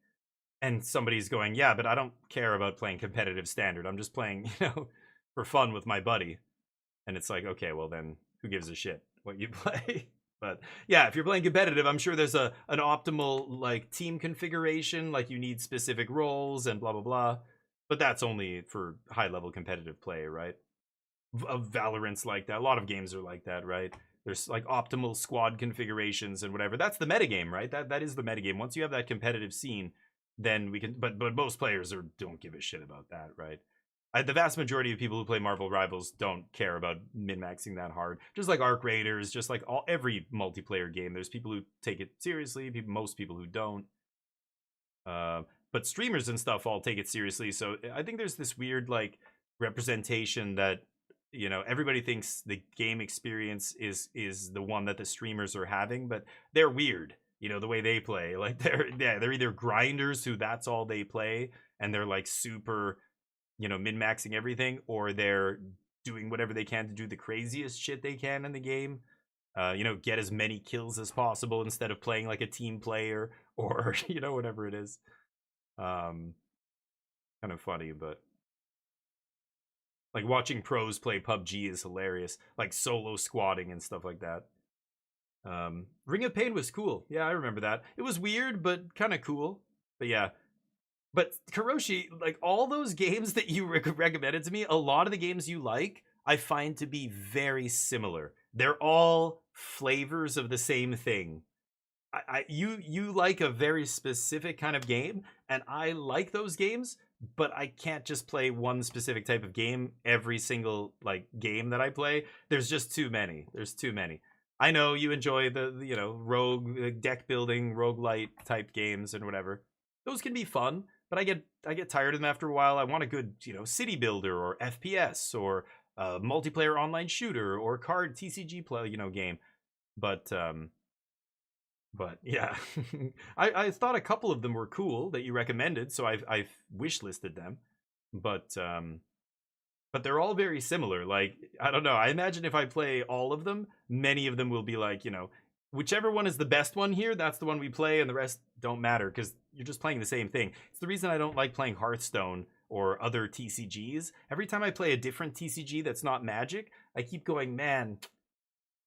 Speaker 1: And somebody's going, yeah, but I don't care about playing competitive standard. I'm just playing, you know, for fun with my buddy. And it's like, okay, well then who gives a shit what you play? But yeah, if you're playing competitive, I'm sure there's an optimal like team configuration, like you need specific roles and blah blah blah. But that's only for high level competitive play, right? Of Valorant's like that. A lot of games are like that, right? There's like optimal squad configurations and whatever. That's the metagame, right? That is the metagame. Once you have that competitive scene, then we can. But most players don't give a shit about that, right? The vast majority of people who play Marvel Rivals don't care about min-maxing that hard. Just like Arc Raiders, just like every multiplayer game, there's people who take it seriously, most people who don't. But streamers and stuff all take it seriously. So I think there's this weird like representation that, you know, everybody thinks the game experience is the one that the streamers are having, but they're weird. You know, the way they play, like they're either grinders who that's all they play, and they're like super, you know, min-maxing everything, or they're doing whatever they can to do the craziest shit they can in the game. You know, get as many kills as possible instead of playing like a team player, or, you know, whatever it is. Kind of funny, but like watching pros play PUBG is hilarious, like solo squatting and stuff like that. Ring of Pain was cool. Yeah, I remember that. It was weird, but kind of cool. But yeah. But Karoshi, like all those games that you recommended to me, a lot of the games you like, I find to be very similar. They're all flavors of the same thing. You like a very specific kind of game, and I like those games, but I can't just play one specific type of game every single like game that I play. There's just too many. There's too many. I know you enjoy the you know, rogue deck building, roguelite type games and whatever. Those can be fun, but I get tired of them after a while. I want a good, you know, city builder or FPS or multiplayer online shooter or card TCG play, you know, game. But yeah, I thought a couple of them were cool that you recommended, so I've wish listed them. But they're all very similar. Like, I don't know. I imagine if I play all of them, many of them will be like, you know, whichever one is the best one here, that's the one we play, and the rest don't matter because you're just playing the same thing. It's the reason I don't like playing Hearthstone or other TCGs. Every time I play a different TCG that's not Magic, I keep going, man,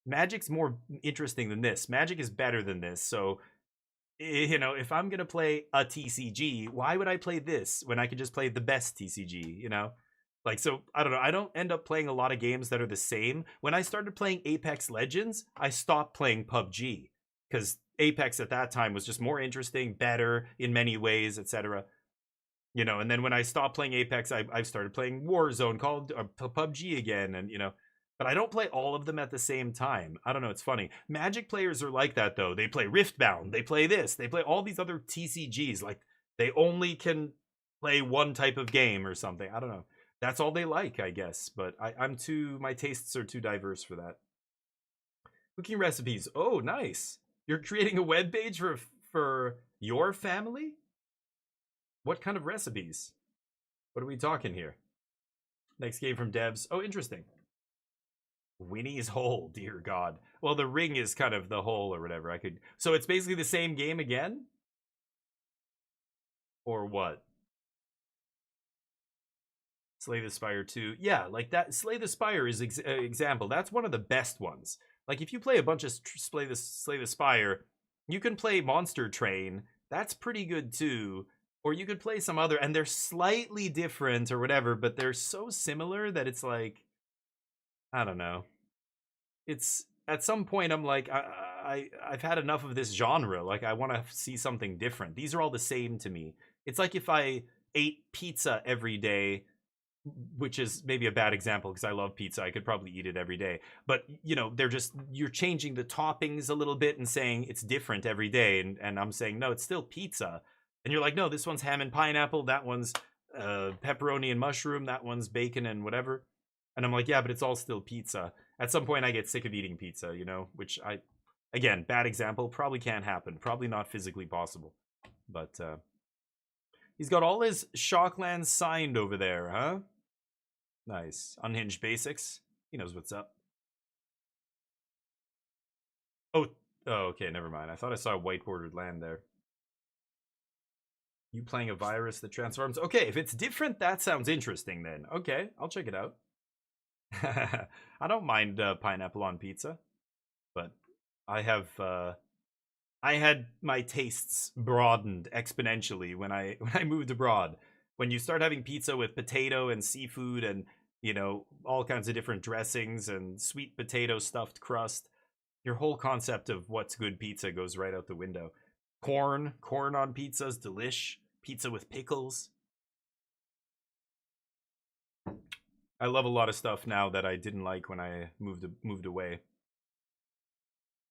Speaker 1: Magic's more interesting than this. Magic is better than this. So, you know, if I'm going to play a TCG, why would I play this when I could just play the best TCG, you know? Like, so, I don't know. I don't end up playing a lot of games that are the same. When I started playing Apex Legends, I stopped playing PUBG because Apex at that time was just more interesting, better in many ways, etc. You know, and then when I stopped playing Apex, I started playing Warzone, called PUBG again, and, you know, but I don't play all of them at the same time. I don't know, it's funny. Magic players are like that, though. They play Riftbound, they play this, they play all these other TCGs. Like, they only can play one type of game or something. I don't know. That's all they like, I guess. But my tastes are too diverse for that. Cooking recipes. Oh, nice. You're creating a web page for your family? What kind of recipes? What are we talking here? Next game from devs. Oh, interesting. Winnie's Hole, dear God. Well, the ring is kind of the hole or whatever. So it's basically the same game again? Or what? Slay the Spire 2. Yeah, like that. Slay the Spire is example. That's one of the best ones. Like, if you play a bunch of Slay the Spire, you can play Monster Train. That's pretty good too. Or you could play some other, and they're slightly different or whatever, but they're so similar that it's like, I don't know. It's, at some point, I'm like, I've had enough of this genre. Like, I want to see something different. These are all the same to me. It's like if I ate pizza every day, which is maybe a bad example because I love pizza. I could probably eat it every day. But, you know, you're changing the toppings a little bit and saying it's different every day. And I'm saying, no, it's still pizza. And you're like, no, this one's ham and pineapple. That one's pepperoni and mushroom. That one's bacon and whatever. And I'm like, yeah, but it's all still pizza. At some point, I get sick of eating pizza, you know, which again, bad example, probably can't happen. Probably not physically possible. But he's got all his Shocklands signed over there, huh? Nice. Unhinged Basics. He knows what's up. Oh, Oh, okay, never mind. I thought I saw a white bordered land there. You playing a virus that transforms? Okay, if it's different, that sounds interesting then. Okay, I'll check it out. I don't mind pineapple on pizza, but I had my tastes broadened exponentially when I moved abroad. When you start having pizza with potato and seafood and, you know, all kinds of different dressings and sweet potato stuffed crust, your whole concept of what's good pizza goes right out the window. Corn on pizza's delish. Pizza with pickles. I love a lot of stuff now that I didn't like when I moved away.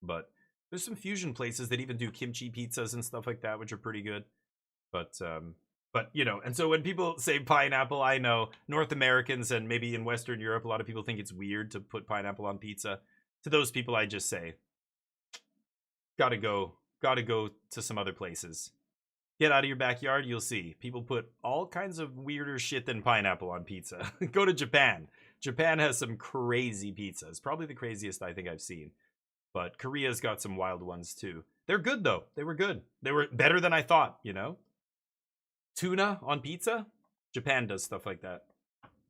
Speaker 1: But there's some fusion places that even do kimchi pizzas and stuff like that, which are pretty good. But you know, and so when people say pineapple, I know North Americans and maybe in Western Europe, a lot of people think it's weird to put pineapple on pizza. To those people, I just say, gotta go to some other places. Get out of your backyard, you'll see. People put all kinds of weirder shit than pineapple on pizza. Go to Japan. Japan has some crazy pizzas. Probably the craziest I think I've seen. But Korea's got some wild ones too. They're good though. They were good. They were better than I thought, you know? Tuna on pizza? Japan does stuff like that.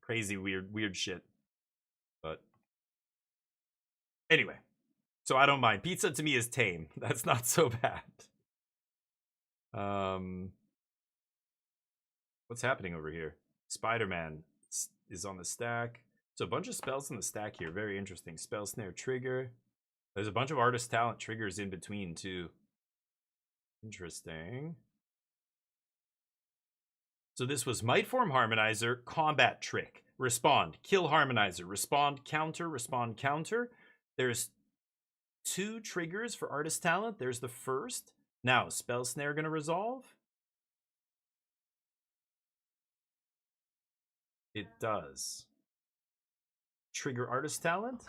Speaker 1: Crazy, weird shit. But anyway. So I don't mind. Pizza to me is tame. That's not so bad. What's happening over here? Spider-Man is on the stack. So a bunch of spells in the stack here. Very interesting. Spell snare trigger. There's a bunch of artist talent triggers in between too. Interesting. So this was Might Form Harmonizer, Combat Trick. Respond, Kill Harmonizer. Respond, counter, respond, counter. There's 2 triggers for artist talent. There's the first. Now, Spell Snare gonna resolve? It does. Trigger artist talent?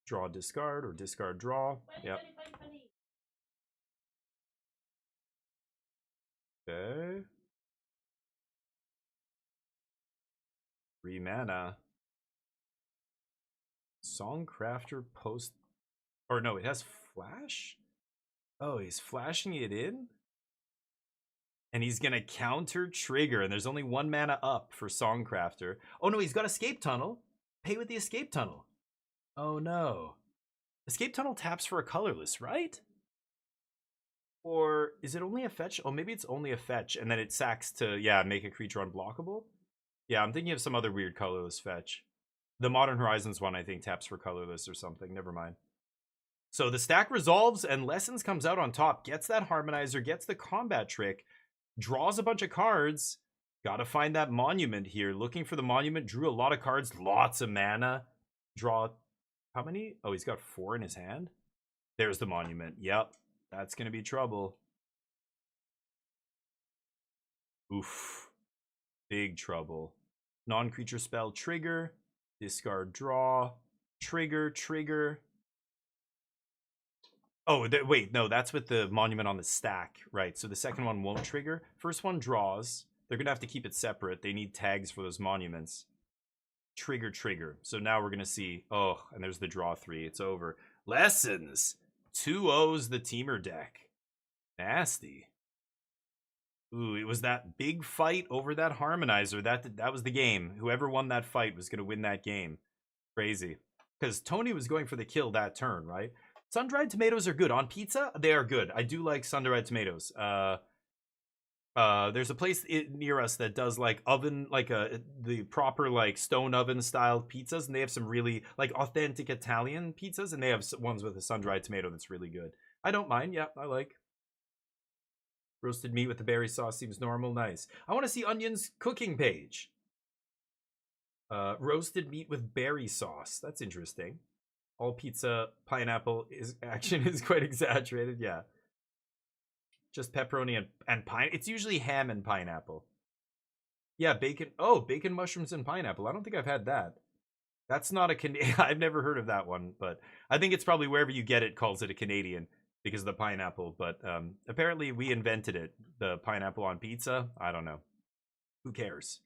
Speaker 1: Draw, discard, or discard, draw. Yep. Okay. 3 mana. Songcrafter post... Or no, it has flash? Oh, he's flashing it in? And he's gonna counter trigger, and there's only 1 mana up for Songcrafter. Oh no, he's got Escape Tunnel. Pay with the Escape Tunnel. Oh no. Escape Tunnel taps for a colorless, right? Or is it only a fetch? Oh, maybe it's only a fetch, and then it sacks to, yeah, make a creature unblockable? Yeah, I'm thinking of some other weird colorless fetch. The Modern Horizons one, I think, taps for colorless or something. Never mind. So the stack resolves, and Lessons comes out on top. Gets that Harmonizer, gets the Combat Trick, draws a bunch of cards. Gotta find that Monument here. Looking for the Monument. Drew a lot of cards. Lots of mana. Draw... How many? Oh, he's got 4 in his hand. There's the Monument. Yep. That's gonna be trouble. Oof. Big trouble. Non-creature spell trigger. Discard, draw. Trigger, trigger. Oh, wait, no, that's with the Monument on the stack. Right, so the second one won't trigger. First one draws. They're going to have to keep it separate. They need tags for those monuments. Trigger, trigger. So now we're going to see... Oh, and there's the draw 3. It's over. Lessons. 2-0's the Teamer deck. Nasty. Ooh, it was that big fight over that Harmonizer. That was the game. Whoever won that fight was going to win that game. Crazy. Because Tony was going for the kill that turn, right? Sun-dried tomatoes are good. On pizza, they are good. I do like sun-dried tomatoes. There's a place near us that does like oven, like the proper like stone oven style pizzas, and they have some really like authentic Italian pizzas, and they have ones with a sun-dried tomato that's really good. I don't mind. Yeah, I like. Roasted meat with the berry sauce seems normal. Nice. I want to see Onion's cooking page. Roasted meat with berry sauce. That's interesting. All pizza pineapple action is quite exaggerated. Yeah. Just pepperoni and pine. It's usually ham and pineapple. Yeah, bacon. Oh, bacon, mushrooms, and pineapple. I don't think I've had that. That's not a Canadian. I've never heard of that one, but I think it's probably wherever you get it calls it a Canadian because of the pineapple. But apparently we invented it. The pineapple on pizza. I don't know. Who cares?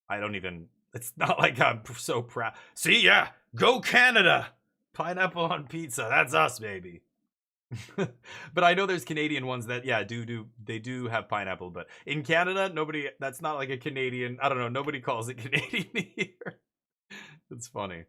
Speaker 1: I don't even It's not like I'm so proud. See, yeah, go Canada. Pineapple on pizza. That's us, baby. But I know there's Canadian ones that, yeah, they do have pineapple. But in Canada, nobody, that's not like a Canadian, I don't know, nobody calls it Canadian here. It's funny.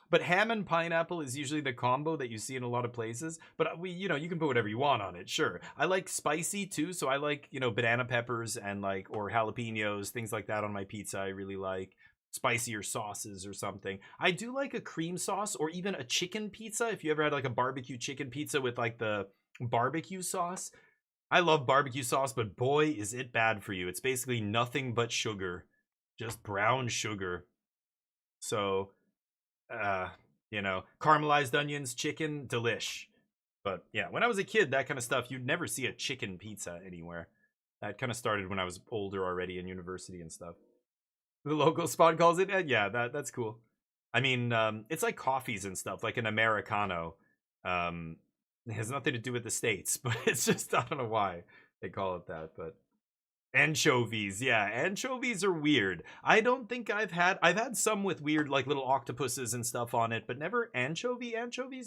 Speaker 1: But ham and pineapple is usually the combo that you see in a lot of places. But you can put whatever you want on it, sure. I like spicy too, so I like, banana peppers and like, or jalapenos, things like that on my pizza. I really like spicier sauces or something. I do like a cream sauce or even a chicken pizza. If you ever had like a barbecue chicken pizza with like the barbecue sauce. I love barbecue sauce, but boy, is it bad for you. It's basically nothing but sugar, just brown sugar. So, caramelized onions, chicken, delish. But yeah, when I was a kid, that kind of stuff, you'd never see a chicken pizza anywhere. That kind of started when I was older already in university and stuff. The local spot calls it, yeah, that's cool. I mean, it's like coffees and stuff, like an Americano. It has nothing to do with the States, but it's just, I don't know why they call it that, but anchovies, yeah, anchovies are weird. I don't think I've had some with weird, like little octopuses and stuff on it, but never anchovies.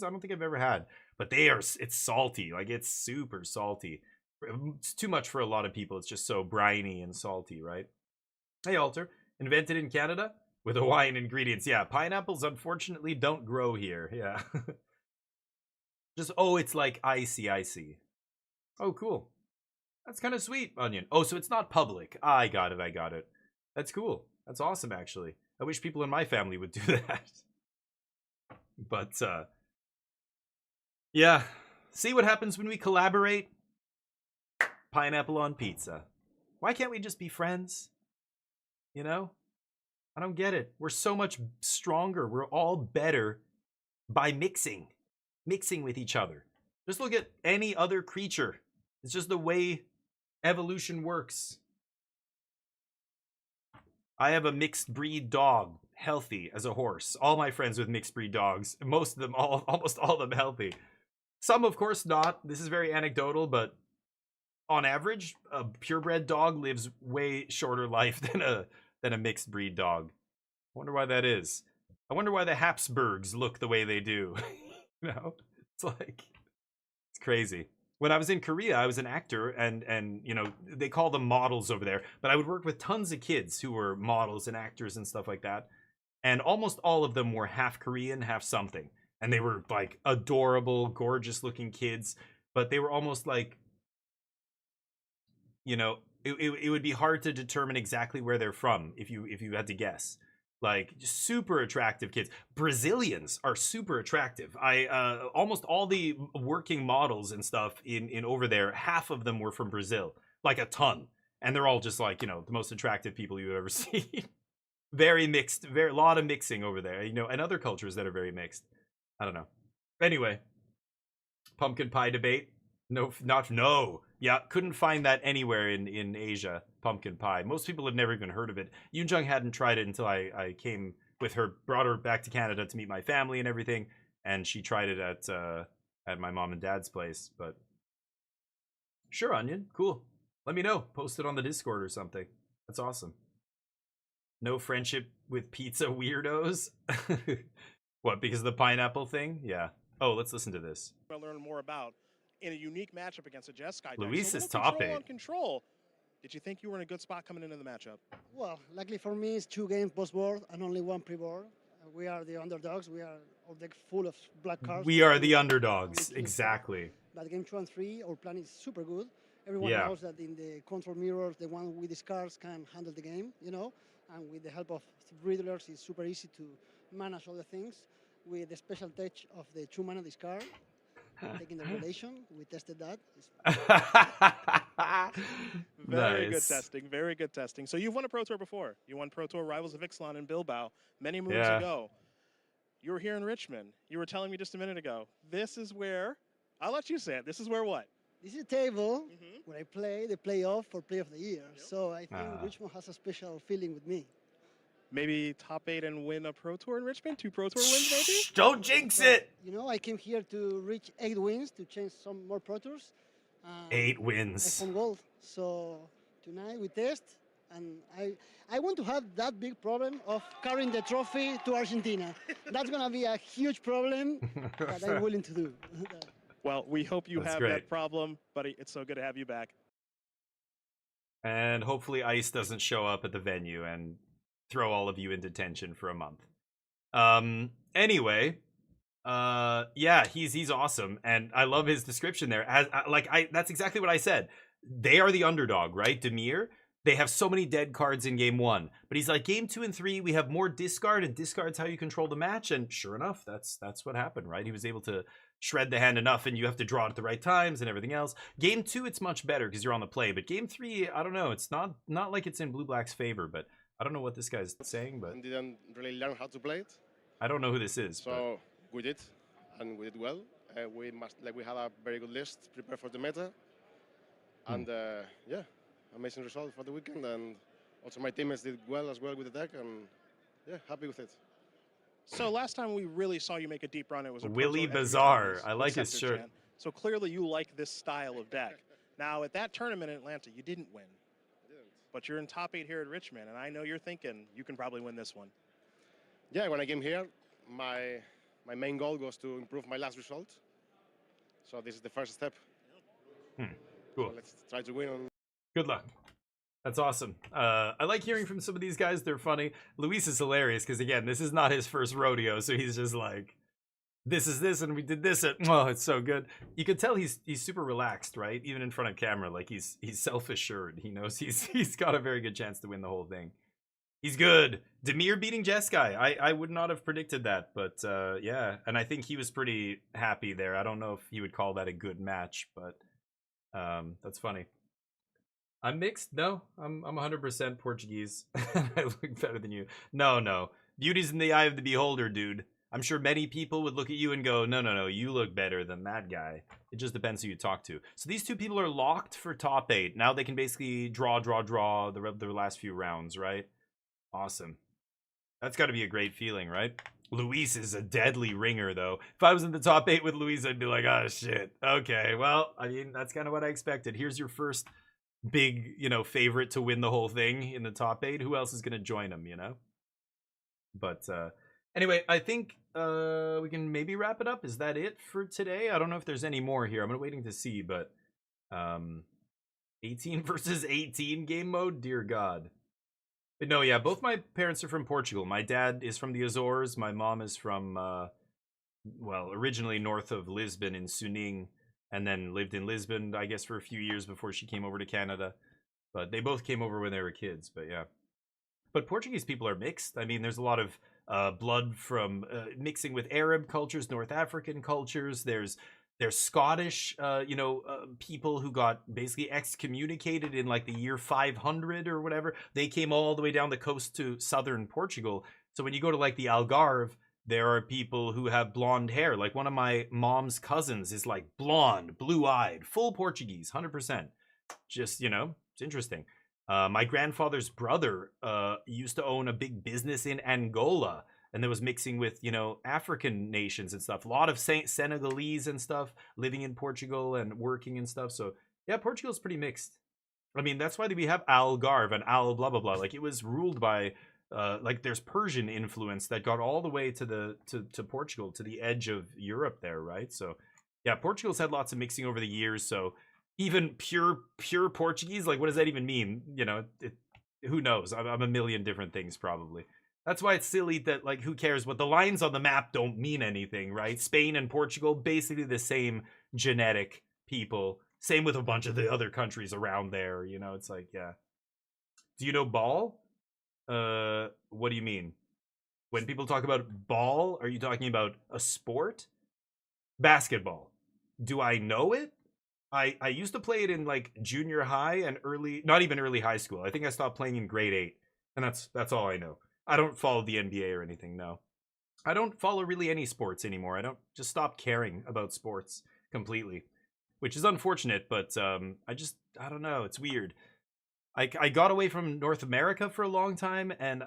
Speaker 1: I don't think I've ever had, but it's salty, like it's super salty. It's too much for a lot of people. It's just so briny and salty, right? Hey, Alter. Invented in Canada with Hawaiian ingredients. Yeah, pineapples unfortunately don't grow here. Yeah. It's like icy. Oh, cool. That's kind of sweet, Onion. Oh, so it's not public. I got it. That's cool. That's awesome, actually. I wish people in my family would do that. But, yeah. See what happens when we collaborate? Pineapple on pizza. Why can't we just be friends? I don't get it. We're so much stronger. We're all better by mixing with each other. Just look at any other creature. It's just the way evolution works. I have a mixed breed dog, healthy as a horse. All my friends with mixed breed dogs, most of them, almost all of them healthy. Some, of course, not. This is very anecdotal, but on average, a purebred dog lives way shorter life than a mixed breed dog. I wonder why that is. I wonder why the Habsburgs look the way they do. It's crazy. When I was in Korea, I was an actor, and they call them models over there, but I would work with tons of kids who were models and actors and stuff like that, and almost all of them were half Korean, half something, and they were like adorable, gorgeous looking kids, but they were almost like, it would be hard to determine exactly where they're from if you had to guess. Like, super attractive kids. Brazilians are super attractive. Almost all the working models and stuff in over there, half of them were from Brazil, like a ton, and they're all just like the most attractive people you've ever seen. Very mixed, a lot of mixing over there, and other cultures that are very mixed. I don't know. Anyway, pumpkin pie debate. No. Yeah, couldn't find that anywhere in Asia, pumpkin pie. Most people have never even heard of it. Yoonjung hadn't tried it until I came with her, brought her back to Canada to meet my family and everything, and she tried it at my mom and dad's place. But sure, Onion, cool. Let me know. Post it on the Discord or something. That's awesome. No friendship with pizza weirdos? What, because of the pineapple thing? Yeah. Oh, let's listen to this.
Speaker 5: I'll learn more about in a unique matchup against a Jeskai.
Speaker 1: Luis is
Speaker 5: top
Speaker 1: top 8.
Speaker 5: Control. Did you think you were in a good spot coming into the matchup?
Speaker 9: Well, luckily for me, it's 2 games post-board and only 1 pre-board. We are the underdogs. We are all deck full of black cards.
Speaker 1: We are the underdogs, exactly.
Speaker 9: But game 2 and 3, our plan is super good. Everyone knows that in the control mirrors, the one with these cards can handle the game, and with the help of Riddlers, it's super easy to manage all the things. With the special touch of the 2-mana discard, taking the relation, we tested that.
Speaker 5: Very good testing, very good testing. So you've won a Pro Tour before. You won Pro Tour Rivals of Ixalan in Bilbao many moons ago. You were here in Richmond. You were telling me just a minute ago. This is where, I'll let you say it, this is where what?
Speaker 9: This is a table where I play the playoff for Play of the Year. So I think Richmond has a special feeling with me.
Speaker 5: Maybe top 8 and win a Pro Tour in Richmond? 2 Pro Tour wins, maybe?
Speaker 1: Don't jinx it!
Speaker 9: I came here to reach 8 wins to change some more Pro Tours.
Speaker 1: 8 wins.
Speaker 9: iPhone Gold. So tonight we test. And I want to have that big problem of carrying the trophy to Argentina. That's going to be a huge problem that I'm willing to do.
Speaker 5: Well, we hope you
Speaker 1: That's
Speaker 5: have
Speaker 1: great.
Speaker 5: that problem, buddy. It's so good to have you back.
Speaker 1: And hopefully ICE doesn't show up at the venue and throw all of you in detention for a month. Anyway, yeah, he's awesome, and I love his description there. That's exactly what I said. They are the underdog, right? Dimir. They have so many dead cards in game 1, but he's like, game 2 and 3, we have more discard, and discard's how you control the match. And sure enough, that's what happened, right? He was able to shred the hand enough, and you have to draw it at the right times and everything else. Game 2, it's much better because you're on the play, but game 3, I don't know. It's not like it's in Blue Black's favor, but I don't know what this guy's saying, but
Speaker 10: didn't really learn how to play it.
Speaker 1: I don't know who this is.
Speaker 10: So we did, and we did well. We had a very good list prepared for the meta, and yeah, amazing result for the weekend. And also my teammates did well as well with the deck, and yeah, happy with it.
Speaker 5: So last time we really saw you make a deep run, it was a
Speaker 1: Willie
Speaker 5: Pro Tour
Speaker 1: Bazaar.
Speaker 5: with
Speaker 1: I like his
Speaker 5: Scepter
Speaker 1: shirt.
Speaker 5: Chan. So clearly you like this style of deck. Now at that tournament in Atlanta, you didn't win. But you're in top 8 here at Richmond, and I know you're thinking you can probably win this one.
Speaker 10: Yeah, when I came here, my main goal was to improve my last result. So this is the first step.
Speaker 1: Cool.
Speaker 10: So let's try to win.
Speaker 1: Good luck. That's awesome. I like hearing from some of these guys. They're funny. Luis is hilarious because, again, this is not his first rodeo, so he's just like, this is this, and we did this. Oh, it's so good. You could tell he's super relaxed, right? Even in front of camera, like he's self-assured. He knows he's got a very good chance to win the whole thing. He's good. Dimir beating Jeskai. I would not have predicted that, but yeah. And I think he was pretty happy there. I don't know if he would call that a good match, but that's funny. I'm mixed. No, I'm 100% Portuguese. I look better than you. No. Beauty's in the eye of the beholder, dude. I'm sure many people would look at you and go, no, you look better than that guy. It just depends who you talk to. So these two people are locked for top 8. Now they can basically draw the last few rounds, right? Awesome. That's got to be a great feeling, right? Luis is a deadly ringer, though. If I was in the top 8 with Luis, I'd be like, oh, shit. Okay, well, I mean, that's kind of what I expected. Here's your first big, favorite to win the whole thing in the top 8. Who else is going to join him, But, anyway, I think we can maybe wrap it up. Is that it for today? I don't know if there's any more here. I'm waiting to see, but 18 versus 18 game mode? Dear God. But no, yeah, both my parents are from Portugal. My dad is from the Azores. My mom is from, well, originally north of Lisbon in Suning, and then lived in Lisbon, I guess, for a few years before she came over to Canada. But they both came over when they were kids, but yeah. But Portuguese people are mixed. I mean, there's a lot of blood from mixing with Arab cultures, North African cultures. There's Scottish, people who got basically excommunicated in like the year 500 or whatever. They came all the way down the coast to southern Portugal. So when you go to like the Algarve, there are people who have blonde hair. Like one of my mom's cousins is like blonde, blue-eyed, full Portuguese, 100%. Just, it's interesting. My grandfather's brother used to own a big business in Angola, and there was mixing with, African nations and stuff. A lot of Senegalese and stuff living in Portugal and working and stuff. So, yeah, Portugal's pretty mixed. I mean, that's why we have Algarve and Al blah, blah, blah. Like, it was ruled by, there's Persian influence that got all the way to Portugal, to the edge of Europe there, right? So, yeah, Portugal's had lots of mixing over the years, so even pure Portuguese, like, what does that even mean? Who knows? I'm a million different things, probably. That's why it's silly that, like, who cares? What the lines on the map don't mean anything, right? Spain and Portugal, basically the same genetic people. Same with a bunch of the other countries around there, It's like, yeah. Do you know ball? What do you mean? When people talk about ball, are you talking about a sport? Basketball. Do I know it? I used to play it in like junior high and not even early high school. I think I stopped playing in grade 8, and that's all I know. I don't follow the NBA or anything, no. I don't follow really any sports anymore. I don't just stop caring about sports completely, which is unfortunate, but I don't know. It's weird. I got away from North America for a long time, and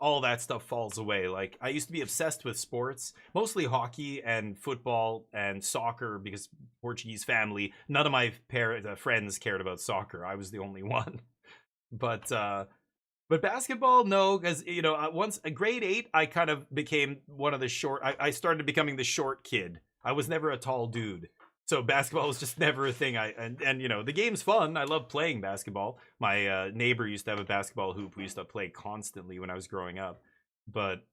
Speaker 1: all that stuff falls away. Like, I used to be obsessed with sports, mostly hockey and football and soccer, because Portuguese family, none of my friends cared about soccer. I was the only one. But basketball, no, because once grade 8, I kind of became one of the short. I started becoming the short kid. I was never a tall dude, so basketball was just never a thing. And the game's fun. I love playing basketball. My neighbor used to have a basketball hoop. We used to play constantly when I was growing up. But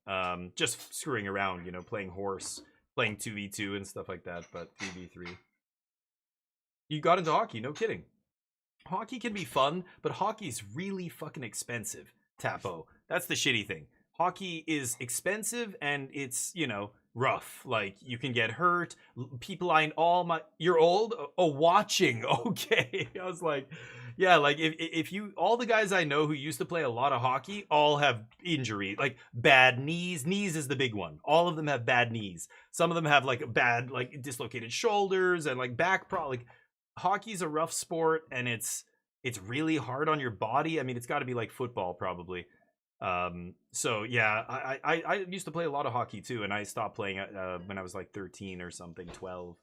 Speaker 1: just screwing around, playing horse, playing 2v2 and stuff like that. But 3v3. You got into hockey? No kidding. Hockey can be fun, but hockey's really fucking expensive, Tapo. That's the shitty thing. Hockey is expensive and it's, rough. Like, you can get hurt. People you're old? Oh, watching. Okay. I was like, yeah, like if you, all the guys I know who used to play a lot of hockey all have injury, like bad knees. Knees is the big one. All of them have bad knees. Some of them have like bad, like dislocated shoulders and like back like hockey's a rough sport and it's really hard on your body. I mean, it's got to be like football probably. So yeah, I used to play a lot of hockey too, and I stopped playing when I was like 13 or something, 12.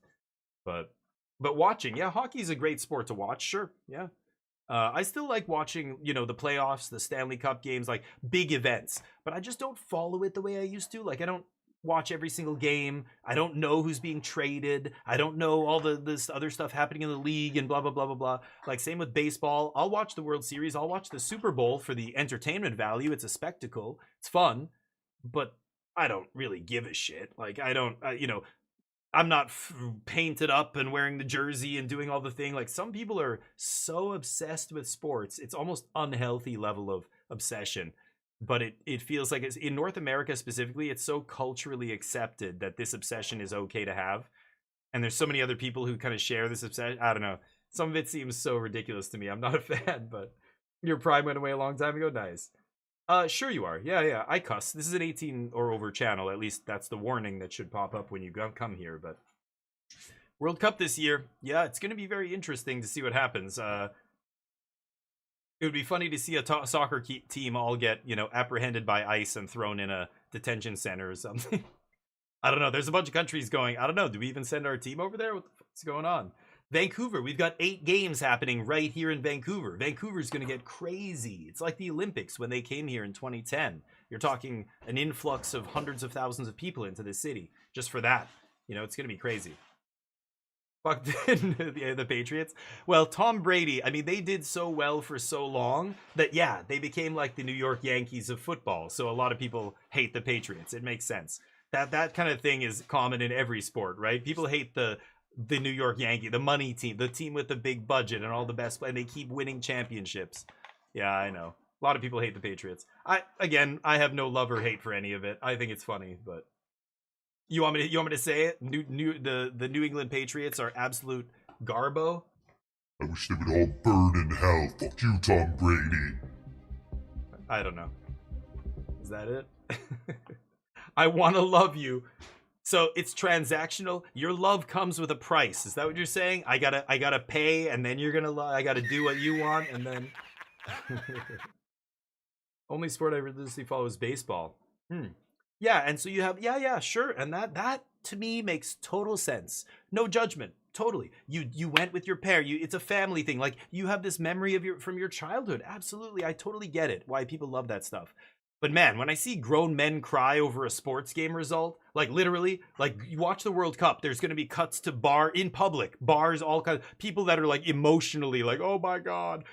Speaker 1: But watching, yeah, hockey's a great sport to watch. Sure, yeah. I still like watching, the playoffs, the Stanley Cup games, like big events. But I just don't follow it the way I used to. Like, I don't watch every single game. I don't know who's being traded. I don't know all this other stuff happening in the league and blah, blah, blah, blah, blah. Like, same with baseball. I'll watch the World Series. I'll watch the Super Bowl for the entertainment value. It's a spectacle. It's fun. But I don't really give a shit. Like, I don't, I'm not painted up and wearing the jersey and doing all the thing. Like, some people are so obsessed with sports. It's almost unhealthy level of obsession. But it feels like in North America specifically, it's so culturally accepted that this obsession is okay to have. And there's so many other people who kind of share this obsession. I don't know. Some of it seems so ridiculous to me. I'm not a fan, but your prime went away a long time ago. Nice. Sure you are. Yeah. I cuss. This is an 18 or over channel. At least that's the warning that should pop up when you come here. But World Cup this year. Yeah, it's going to be very interesting to see what happens. It would be funny to see a soccer team all get, apprehended by ICE and thrown in a detention center or something. I don't know. There's a bunch of countries going, I don't know. Do we even send our team over there? What's going on? Vancouver. We've got 8 games happening right here in Vancouver. Vancouver's going to get crazy. It's like the Olympics when they came here in 2010. You're talking an influx of hundreds of thousands of people into the city just for that. It's going to be crazy. Fuck the Patriots. Well, Tom Brady, I mean, they did so well for so long that, yeah, they became like the New York Yankees of football. So a lot of people hate the Patriots. It makes sense. That kind of thing is common in every sport, right? People hate the New York Yankee, the money team, the team with the big budget and all the best, and they keep winning championships. Yeah, I know. A lot of people hate the Patriots. I have no love or hate for any of it. I think it's funny, but you want me to say it? The New England Patriots are absolute garbo.
Speaker 6: I wish they would all burn in hell. Fuck you, Tom Brady.
Speaker 1: I don't know. Is that it? I want to love you. So it's transactional. Your love comes with a price. Is that what you're saying? I gotta pay, and then you're gonna love. I gotta do what you want, and then. Only sport I religiously follow is baseball. Yeah, and so you have sure, and that to me makes total sense. No judgment, totally. You went with your pair. It's a family thing. Like, you have this memory from your childhood. Absolutely, I totally get it. Why people love that stuff. But man, when I see grown men cry over a sports game result, like literally, like you watch the World Cup, there's going to be cuts to in public, bars, all kinds of people that are like emotionally like, oh my God.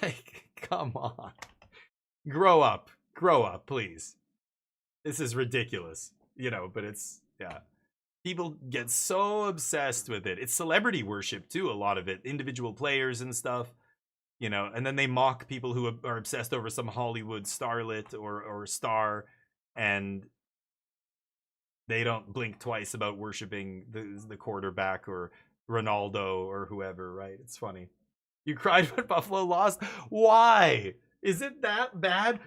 Speaker 1: Like, come on. Grow up, please. This is ridiculous, but it's, yeah. People get so obsessed with it. It's celebrity worship too, a lot of it. Individual players and stuff. And then they mock people who are obsessed over some Hollywood starlet or star, and they don't blink twice about worshiping the quarterback or Ronaldo or whoever, right? It's funny. You cried when Buffalo lost? Why? Is it that bad?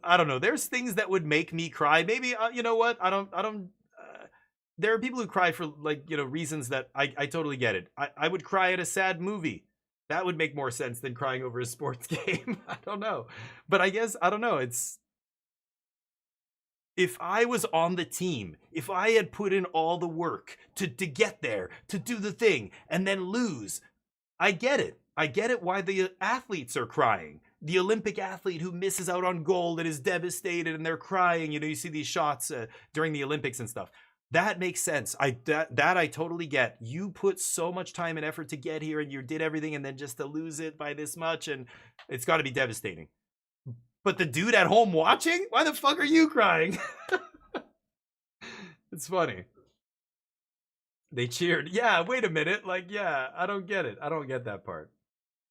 Speaker 1: I don't know. There's things that would make me cry. Maybe, you know what? I don't. There are people who cry for, like, reasons that I totally get it. I would cry at a sad movie. That would make more sense than crying over a sports game. I don't know. But I guess, I don't know. It's, if I was on the team, if I had put in all the work to get there, to do the thing, and then lose, I get it. I get it why the athletes are crying. The Olympic athlete who misses out on gold and is devastated and they're crying. You know, you see these shots during the Olympics and stuff. That makes sense. That I totally get. You put so much time and effort to get here and you did everything, and then just to lose it by this much, and it's got to be devastating. But the dude at home watching, why the fuck are you crying? It's funny. They cheered. Yeah, wait a minute. Like, yeah, I don't get it. I don't get that part.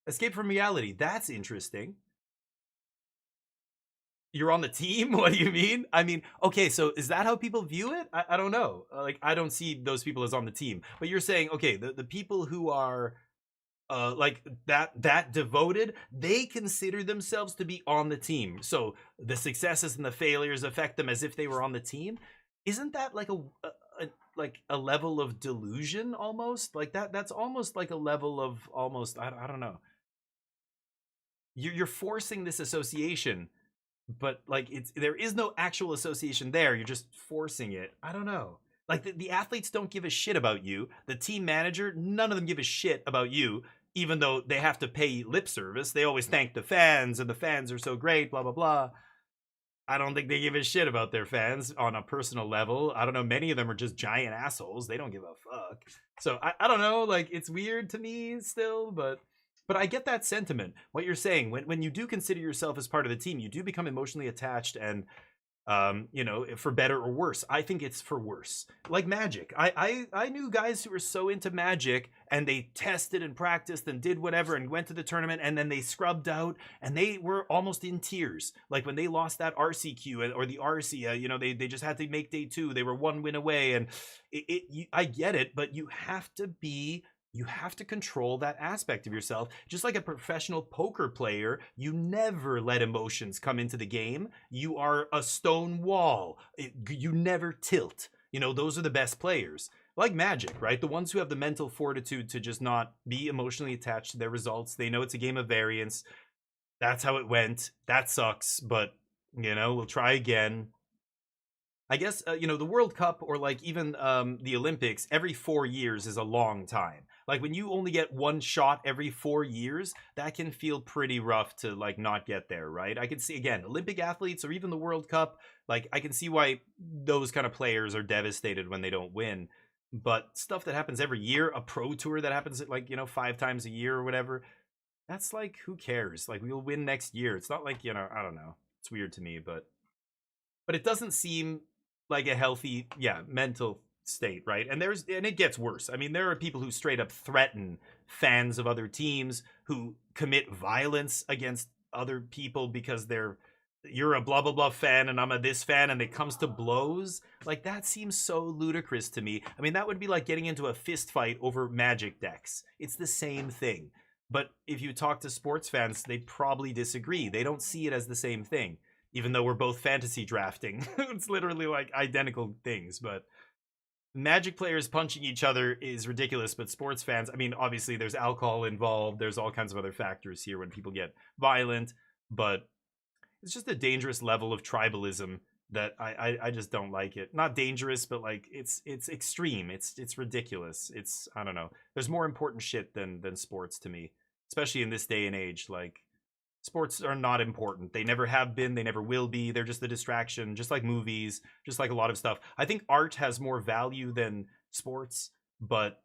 Speaker 1: Escape from reality. That's interesting. You're on the team? What do you mean? I mean, okay, so is that how people view it? I don't know. Like, I don't see those people as on the team. But you're saying, okay, the people who are like that devoted, they consider themselves to be on the team. So the successes and the failures affect them as if they were on the team. Isn't that like a level of delusion almost? Like that's almost like a level of almost, I don't know. You're forcing this association, but like there is no actual association there. You're just forcing it. I don't know. Like the athletes don't give a shit about you. The team manager, none of them give a shit about you, even though they have to pay lip service. They always thank the fans, and the fans are so great, blah, blah, blah. I don't think they give a shit about their fans on a personal level. I don't know. Many of them are just giant assholes. They don't give a fuck. So I don't know. Like, it's weird to me still, but I get that sentiment. What you're saying, when you do consider yourself as part of the team, you do become emotionally attached, and you know, for better or worse. I think it's for worse. Like Magic. I knew guys who were so into Magic, and they tested and practiced and did whatever and went to the tournament, and then they scrubbed out and they were almost in tears. Like when they lost that RCQ or the RC, you know, they just had to make day 2. They were 1 win away, and I get it, but you have to control that aspect of yourself. Just like a professional poker player, you never let emotions come into the game. You are a stone wall. You never tilt. You know, those are the best players. Like Magic, right? The ones who have the mental fortitude to just not be emotionally attached to their results. They know it's a game of variance. That's how it went. That sucks, but, you know, we'll try again. I guess, you know, the World Cup or like even the Olympics, every 4 years is a long time. Like when you only get one shot every 4 years, that can feel pretty rough to like not get there, right? I can see, again, Olympic athletes or even the World Cup, like I can see why those kind of players are devastated when they don't win. But stuff that happens every year, a pro tour that happens like, you know, 5 times a year or whatever, that's like, who cares? Like we'll win next year. It's not like, you know, I don't know. It's weird to me, but it doesn't seem like a healthy, mental state, right? And it gets worse. I mean, there are people who straight up threaten fans of other teams, who commit violence against other people because you're a blah blah blah fan and I'm a this fan, and it comes to blows. Like that seems so ludicrous to me. I mean, that would be like getting into a fist fight over Magic decks. It's the same thing. But if you talk to sports fans, they probably disagree. They don't see it as the same thing. Even though we're both fantasy drafting. It's literally like identical things, but Magic players punching each other is ridiculous, but sports fans, I mean, obviously there's alcohol involved, there's all kinds of other factors here when people get violent, but it's just a dangerous level of tribalism that I just don't like it. Not dangerous, but like it's extreme. It's ridiculous. I don't know. There's more important shit than sports to me, especially in this day and age. Like, sports are not important. They never have been. They never will be. They're just a distraction, just like movies, just like a lot of stuff. I think art has more value than sports, but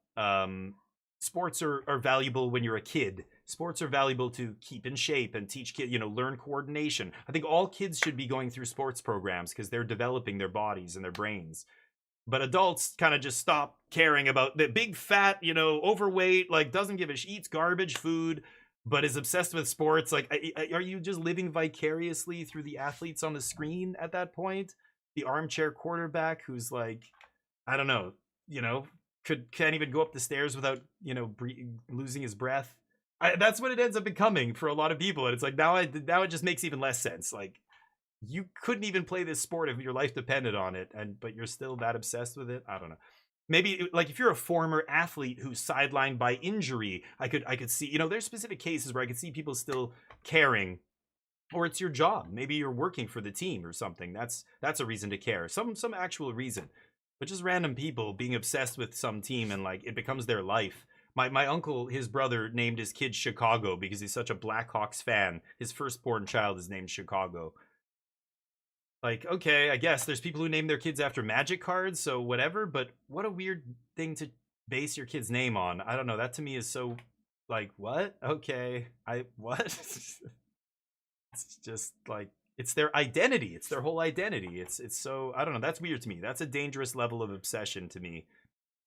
Speaker 1: sports are valuable when you're a kid. Sports are valuable to keep in shape and teach kids, learn coordination. I think all kids should be going through sports programs because they're developing their bodies and their brains. But adults kind of just stop caring about the big fat, overweight, like doesn't give a eats garbage food, but is obsessed with sports. Like, are you just living vicariously through the athletes on the screen at that point? The armchair quarterback who's like, I don't know, can't even go up the stairs without, losing his breath. That's what it ends up becoming for a lot of people. And it's like, now it just makes even less sense. Like, you couldn't even play this sport if your life depended on it, but you're still that obsessed with it. I don't know. Maybe like if you're a former athlete who's sidelined by injury, I could see, there's specific cases where I could see people still caring, or it's your job. Maybe you're working for the team or something. That's a reason to care. Some actual reason. But just random people being obsessed with some team and like it becomes their life. My uncle, his brother, named his kid Chicago because he's such a Blackhawks fan. His firstborn child is named Chicago. Like, okay, I guess there's people who name their kids after Magic cards, so whatever, but what a weird thing to base your kid's name on. I don't know, that to me is so, like, what? Okay, what? It's just, like, it's their identity. It's their whole identity. It's so, I don't know, that's weird to me. That's a dangerous level of obsession to me.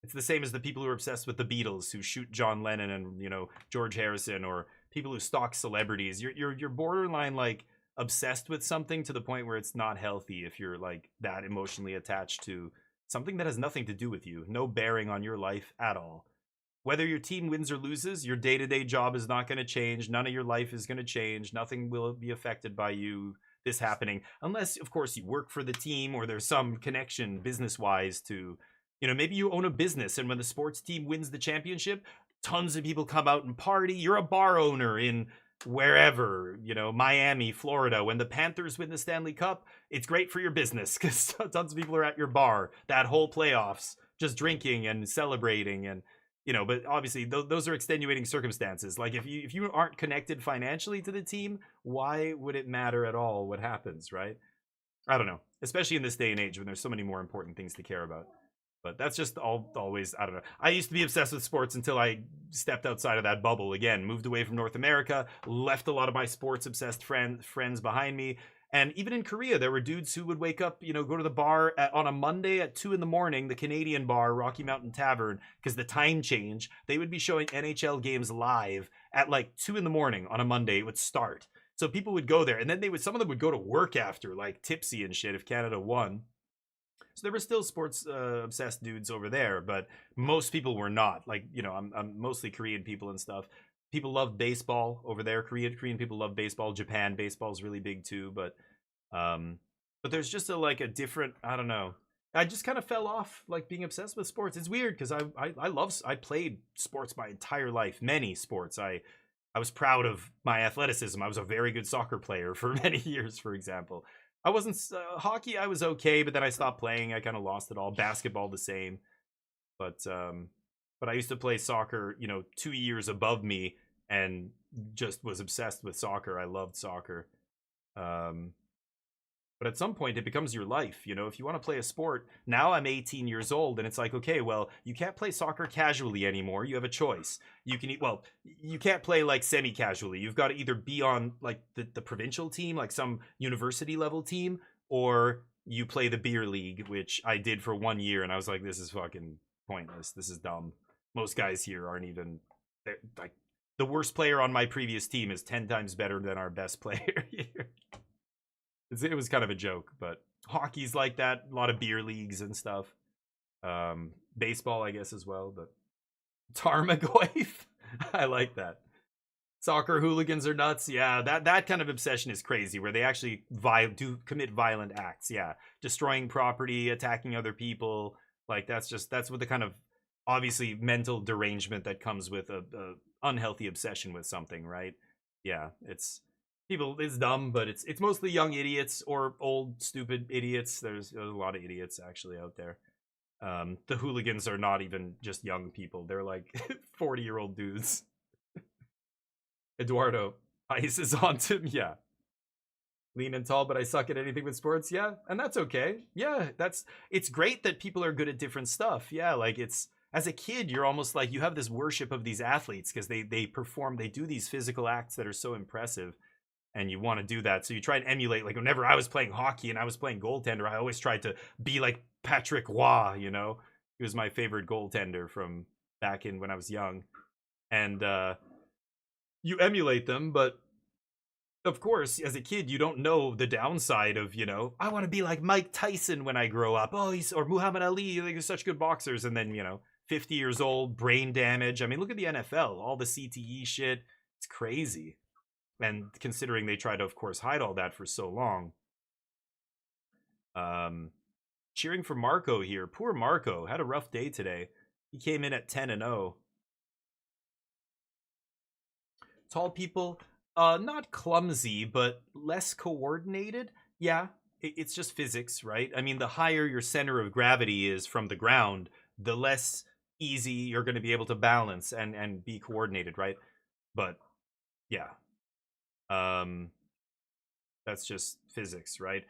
Speaker 1: It's the same as the people who are obsessed with the Beatles, who shoot John Lennon and, you know, George Harrison, or people who stalk celebrities. You're borderline, like, obsessed with something to the point where it's not healthy if you're, like, that emotionally attached to something that has nothing to do with you, no bearing on your life at all. Whether your team wins or loses, your day-to-day job is not going to change. None of your life is going to change. Nothing will be affected by you, this happening, unless, of course, you work for the team or there's some connection business-wise to, you know, maybe you own a business, and when the sports team wins the championship, tons of people come out and party. You're a bar owner in wherever, you know, Miami, Florida. When the Panthers win the Stanley Cup, it's great for your business because tons of people are at your bar that whole playoffs, just drinking and celebrating. And, you know, but obviously those are extenuating circumstances. Like, if you aren't connected financially to the team, why would it matter at all what happens, right? I don't know, especially in this day and age when there's so many more important things to care about. But that's just always, I don't know. I used to be obsessed with sports until I stepped outside of that bubble again, moved away from North America, left a lot of my sports obsessed friends behind me. And even in Korea, there were dudes who would wake up, you know, go to the bar on a Monday at 2 a.m, the Canadian bar, Rocky Mountain Tavern, because the time change, they would be showing NHL games live at like 2 a.m. on a Monday. It would start. So people would go there, and then some of them would go to work after, like tipsy and shit if Canada won. So there were still sports obsessed dudes over there, but most people were not. Like, you know, I'm mostly Korean people and stuff. People love baseball over there. Korean people love baseball. Japan baseball is really big too, but there's just a different, I don't know. I just kind of fell off like being obsessed with sports. It's weird because I played sports my entire life, many sports. I was proud of my athleticism. I was a very good soccer player for many years, for example. I wasn't hockey. I was okay, but then I stopped playing. I kind of lost it all. Basketball the same, but I used to play soccer, you know, 2 years above me, and just was obsessed with soccer. I loved soccer. But at some point, it becomes your life. You know, if you want to play a sport, now I'm 18 years old, and it's like, okay, well, you can't play soccer casually anymore. You have a choice. You can't play like semi-casually. You've got to either be on like the provincial team, like some university level team, or you play the beer league, which I did for 1 year, and I was like, this is fucking pointless. This is dumb. Most guys here aren't even, like, the worst player on my previous team is 10 times better than our best player here. It was kind of a joke, but hockey's like that. A lot of beer leagues and stuff. Baseball, I guess, as well. But Tarmogoyf, I like that. Soccer hooligans are nuts. Yeah, that kind of obsession is crazy, where they actually do commit violent acts. Yeah, destroying property, attacking other people. Like, that's what the kind of obviously mental derangement that comes with a unhealthy obsession with something, right? Yeah, it's dumb, but it's mostly young idiots or old stupid idiots. There's a lot of idiots actually out there. The hooligans are not even just young people. They're like 40-year-old dudes. Eduardo, ice is on to me. Yeah. Lean and tall, but I suck at anything with sports. Yeah, and that's okay. Yeah, it's great that people are good at different stuff. Yeah, like, it's, as a kid, you're almost like, you have this worship of these athletes because they do these physical acts that are so impressive. And you want to do that. So you try and emulate, like, whenever I was playing hockey and I was playing goaltender, I always tried to be like Patrick Roy, you know? He was my favorite goaltender from back in when I was young. And you emulate them, but of course, as a kid, you don't know the downside of, you know, I want to be like Mike Tyson when I grow up. Oh, or Muhammad Ali, like, they're such good boxers. And then, you know, 50 years old, brain damage. I mean, look at the NFL, all the CTE shit. It's crazy. And considering they try to, of course, hide all that for so long. Cheering for Marco here. Poor Marco. Had a rough day today. He came in at 10-0. Tall people, not clumsy, but less coordinated. Yeah, it's just physics, right? I mean, the higher your center of gravity is from the ground, the less easy you're going to be able to balance and be coordinated, right? But yeah, that's just physics, right?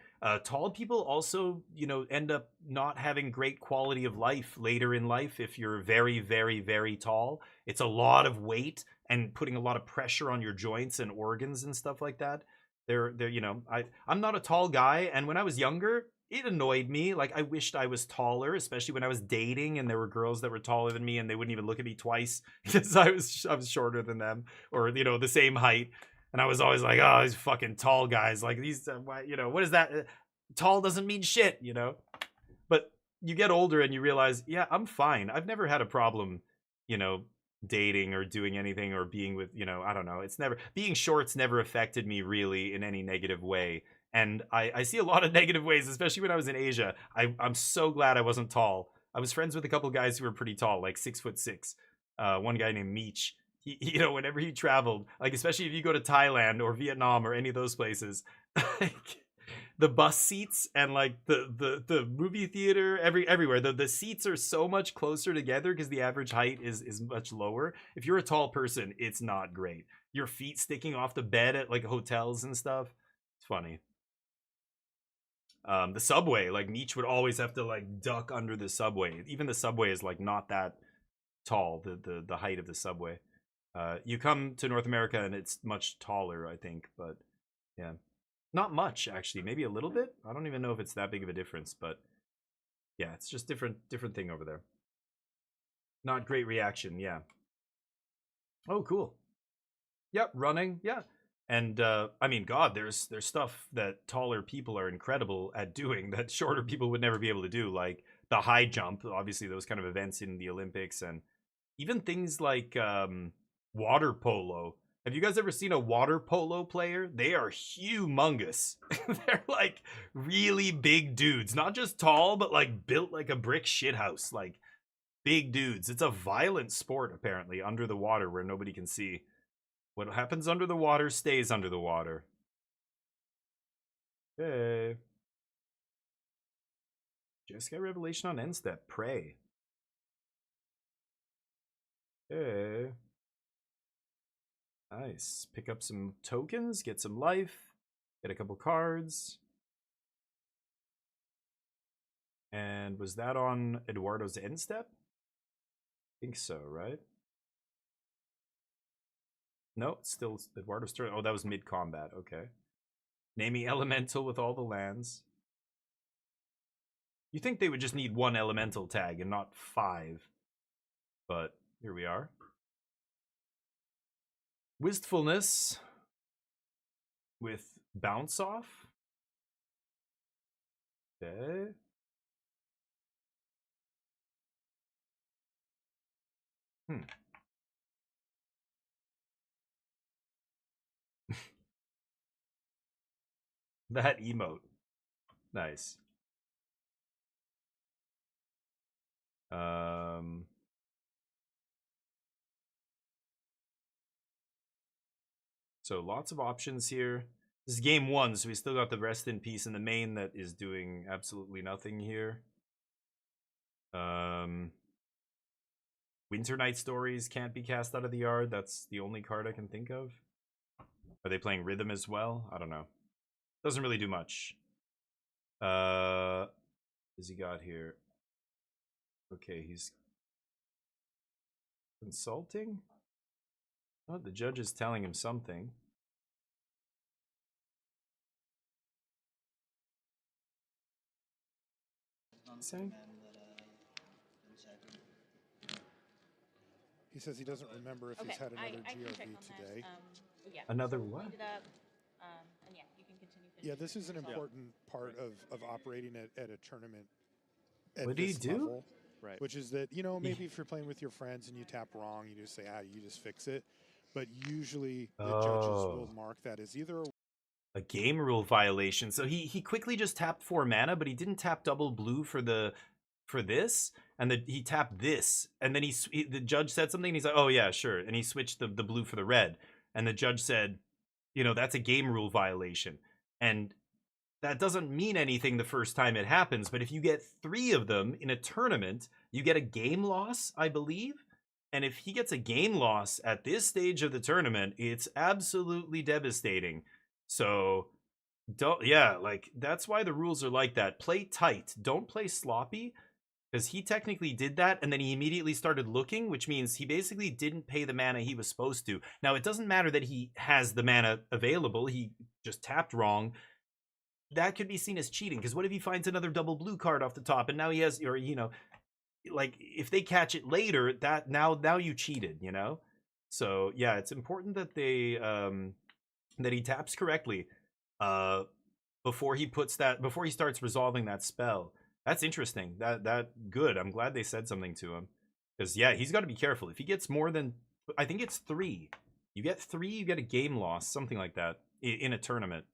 Speaker 1: Tall people also, end up not having great quality of life later in life if you're very, very, very tall. It's a lot of weight and putting a lot of pressure on your joints and organs and stuff like that. I'm not a tall guy, and when I was younger, it annoyed me. Like, I wished I was taller, especially when I was dating and there were girls that were taller than me and they wouldn't even look at me twice because I was shorter than them, or the same height. And I was always like, oh, these fucking tall guys, like these, what is that? Tall doesn't mean shit, But you get older and you realize, yeah, I'm fine. I've never had a problem, dating or doing anything or being with, I don't know. Being short's never affected me really in any negative way. And I see a lot of negative ways, especially when I was in Asia. I'm so glad I wasn't tall. I was friends with a couple guys who were pretty tall, like 6'6". One guy named Meech. He, whenever he traveled, like especially if you go to Thailand or Vietnam or any of those places, like the bus seats and like the movie theater everywhere, the seats are so much closer together because the average height is much lower. If you're a tall person, it's not great. Your feet sticking off the bed at like hotels and stuff. It's funny. The subway, like Meech would always have to like duck under the subway. Even the subway is like not that tall, the height of the subway. You come to North America and it's much taller, I think, but yeah, not much actually, maybe a little bit. I don't even know if it's that big of a difference, but yeah, it's just different thing over there. Not great reaction, yeah. Oh, cool. Yep, running, yeah. And I mean, God, there's stuff that taller people are incredible at doing that shorter people would never be able to do, like the high jump, obviously those kind of events in the Olympics, and even things like water polo. Have you guys ever seen a water polo player? They are humongous. They're like really big dudes, not just tall, but like built like a brick shithouse, like big dudes. It's a violent sport apparently under the water where nobody can see. What happens under the water stays under the water. Hey. Just got revelation on end step. Pray. Hey. Nice. Pick up some tokens, get some life, get a couple cards. And was that on Eduardo's end step? I think so, right? No, it's still Eduardo's turn. Oh, that was mid-combat. Okay. Naming elemental with all the lands. You think they would just need one elemental tag and not 5. But here we are. Wistfulness with bounce off. Okay. That emote. Nice. So lots of options here. This is game 1, so we still got the rest in peace in the main that is doing absolutely nothing here. Winter Night Stories can't be cast out of the yard. That's the only card I can think of. Are they playing Rhythm as well? I don't know. Doesn't really do much. What has he got here? Okay, he's consulting? Oh, the judge is telling him something. Saying?
Speaker 11: He says he doesn't remember if he's had another GRV today.
Speaker 4: Yeah.
Speaker 1: Another
Speaker 4: So
Speaker 1: what?
Speaker 4: look it up, and yeah, you can continue.
Speaker 11: Yeah, this is an important part of operating at a tournament. At
Speaker 1: What do you
Speaker 11: this
Speaker 1: do?
Speaker 11: level,
Speaker 3: Right.
Speaker 11: which is that, maybe if you're playing with your friends and you tap wrong, you just say, you just fix it. But usually the judges will mark that as either
Speaker 1: a game rule violation. So he quickly just tapped 4 mana, but he didn't tap double blue for this, and he tapped this, and then the judge said something, and he's like, oh yeah, sure, and he switched the blue for the red, and the judge said, that's a game rule violation, and that doesn't mean anything the first time it happens, but if you get 3 of them in a tournament, you get a game loss, I believe. And if he gets a game loss at this stage of the tournament, it's absolutely devastating. So, like, that's why the rules are like that. Play tight. Don't play sloppy. Because he technically did that, and then he immediately started looking, which means he basically didn't pay the mana he was supposed to. Now, it doesn't matter that he has the mana available. He just tapped wrong. That could be seen as cheating, because what if he finds another double blue card off the top, and now he has, or, you know, like, if they catch it later, that now you cheated, you know? So, yeah, it's important that they, that he taps correctly, before he starts resolving that spell. That's interesting. That good. I'm glad they said something to him. Because, yeah, he's got to be careful. If he gets more than, I think it's 3. You get 3, you get a game loss, something like that, in a tournament.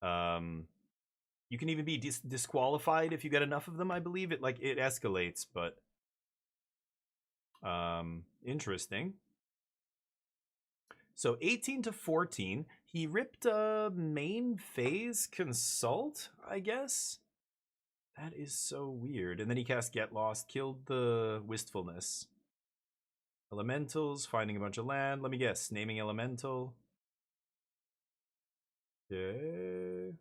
Speaker 1: You can even be disqualified if you get enough of them, I believe. It escalates, but interesting. So 18 to 14, he ripped a main phase consult, I guess. That is so weird. And then he cast Get Lost, killed the Wistfulness. Elementals, finding a bunch of land. Let me guess, naming elemental. Okay.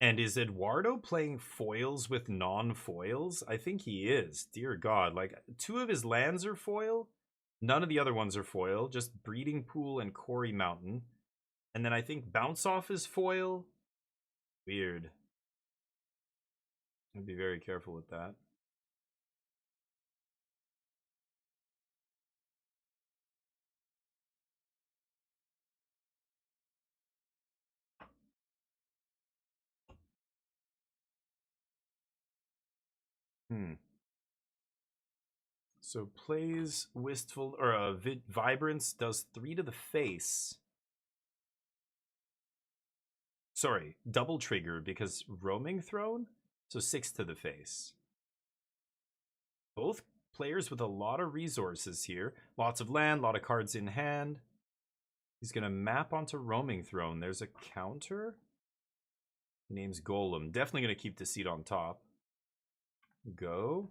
Speaker 1: And is Eduardo playing foils with non-foils? I think he is. Dear God, like 2 of his lands are foil. None of the other ones are foil, just Breeding Pool and Quarry Mountain. And then I think Bounce Off is foil. Weird. I'd be very careful with that. So plays Wistful, or Vibrance, does 3 to the face. Sorry, double trigger because Roaming Throne, so 6 to the face. Both players with a lot of resources here. Lots of land, a lot of cards in hand. He's going to map onto Roaming Throne. There's a counter. Name's Golem. Definitely going to keep Deceit on top. Go.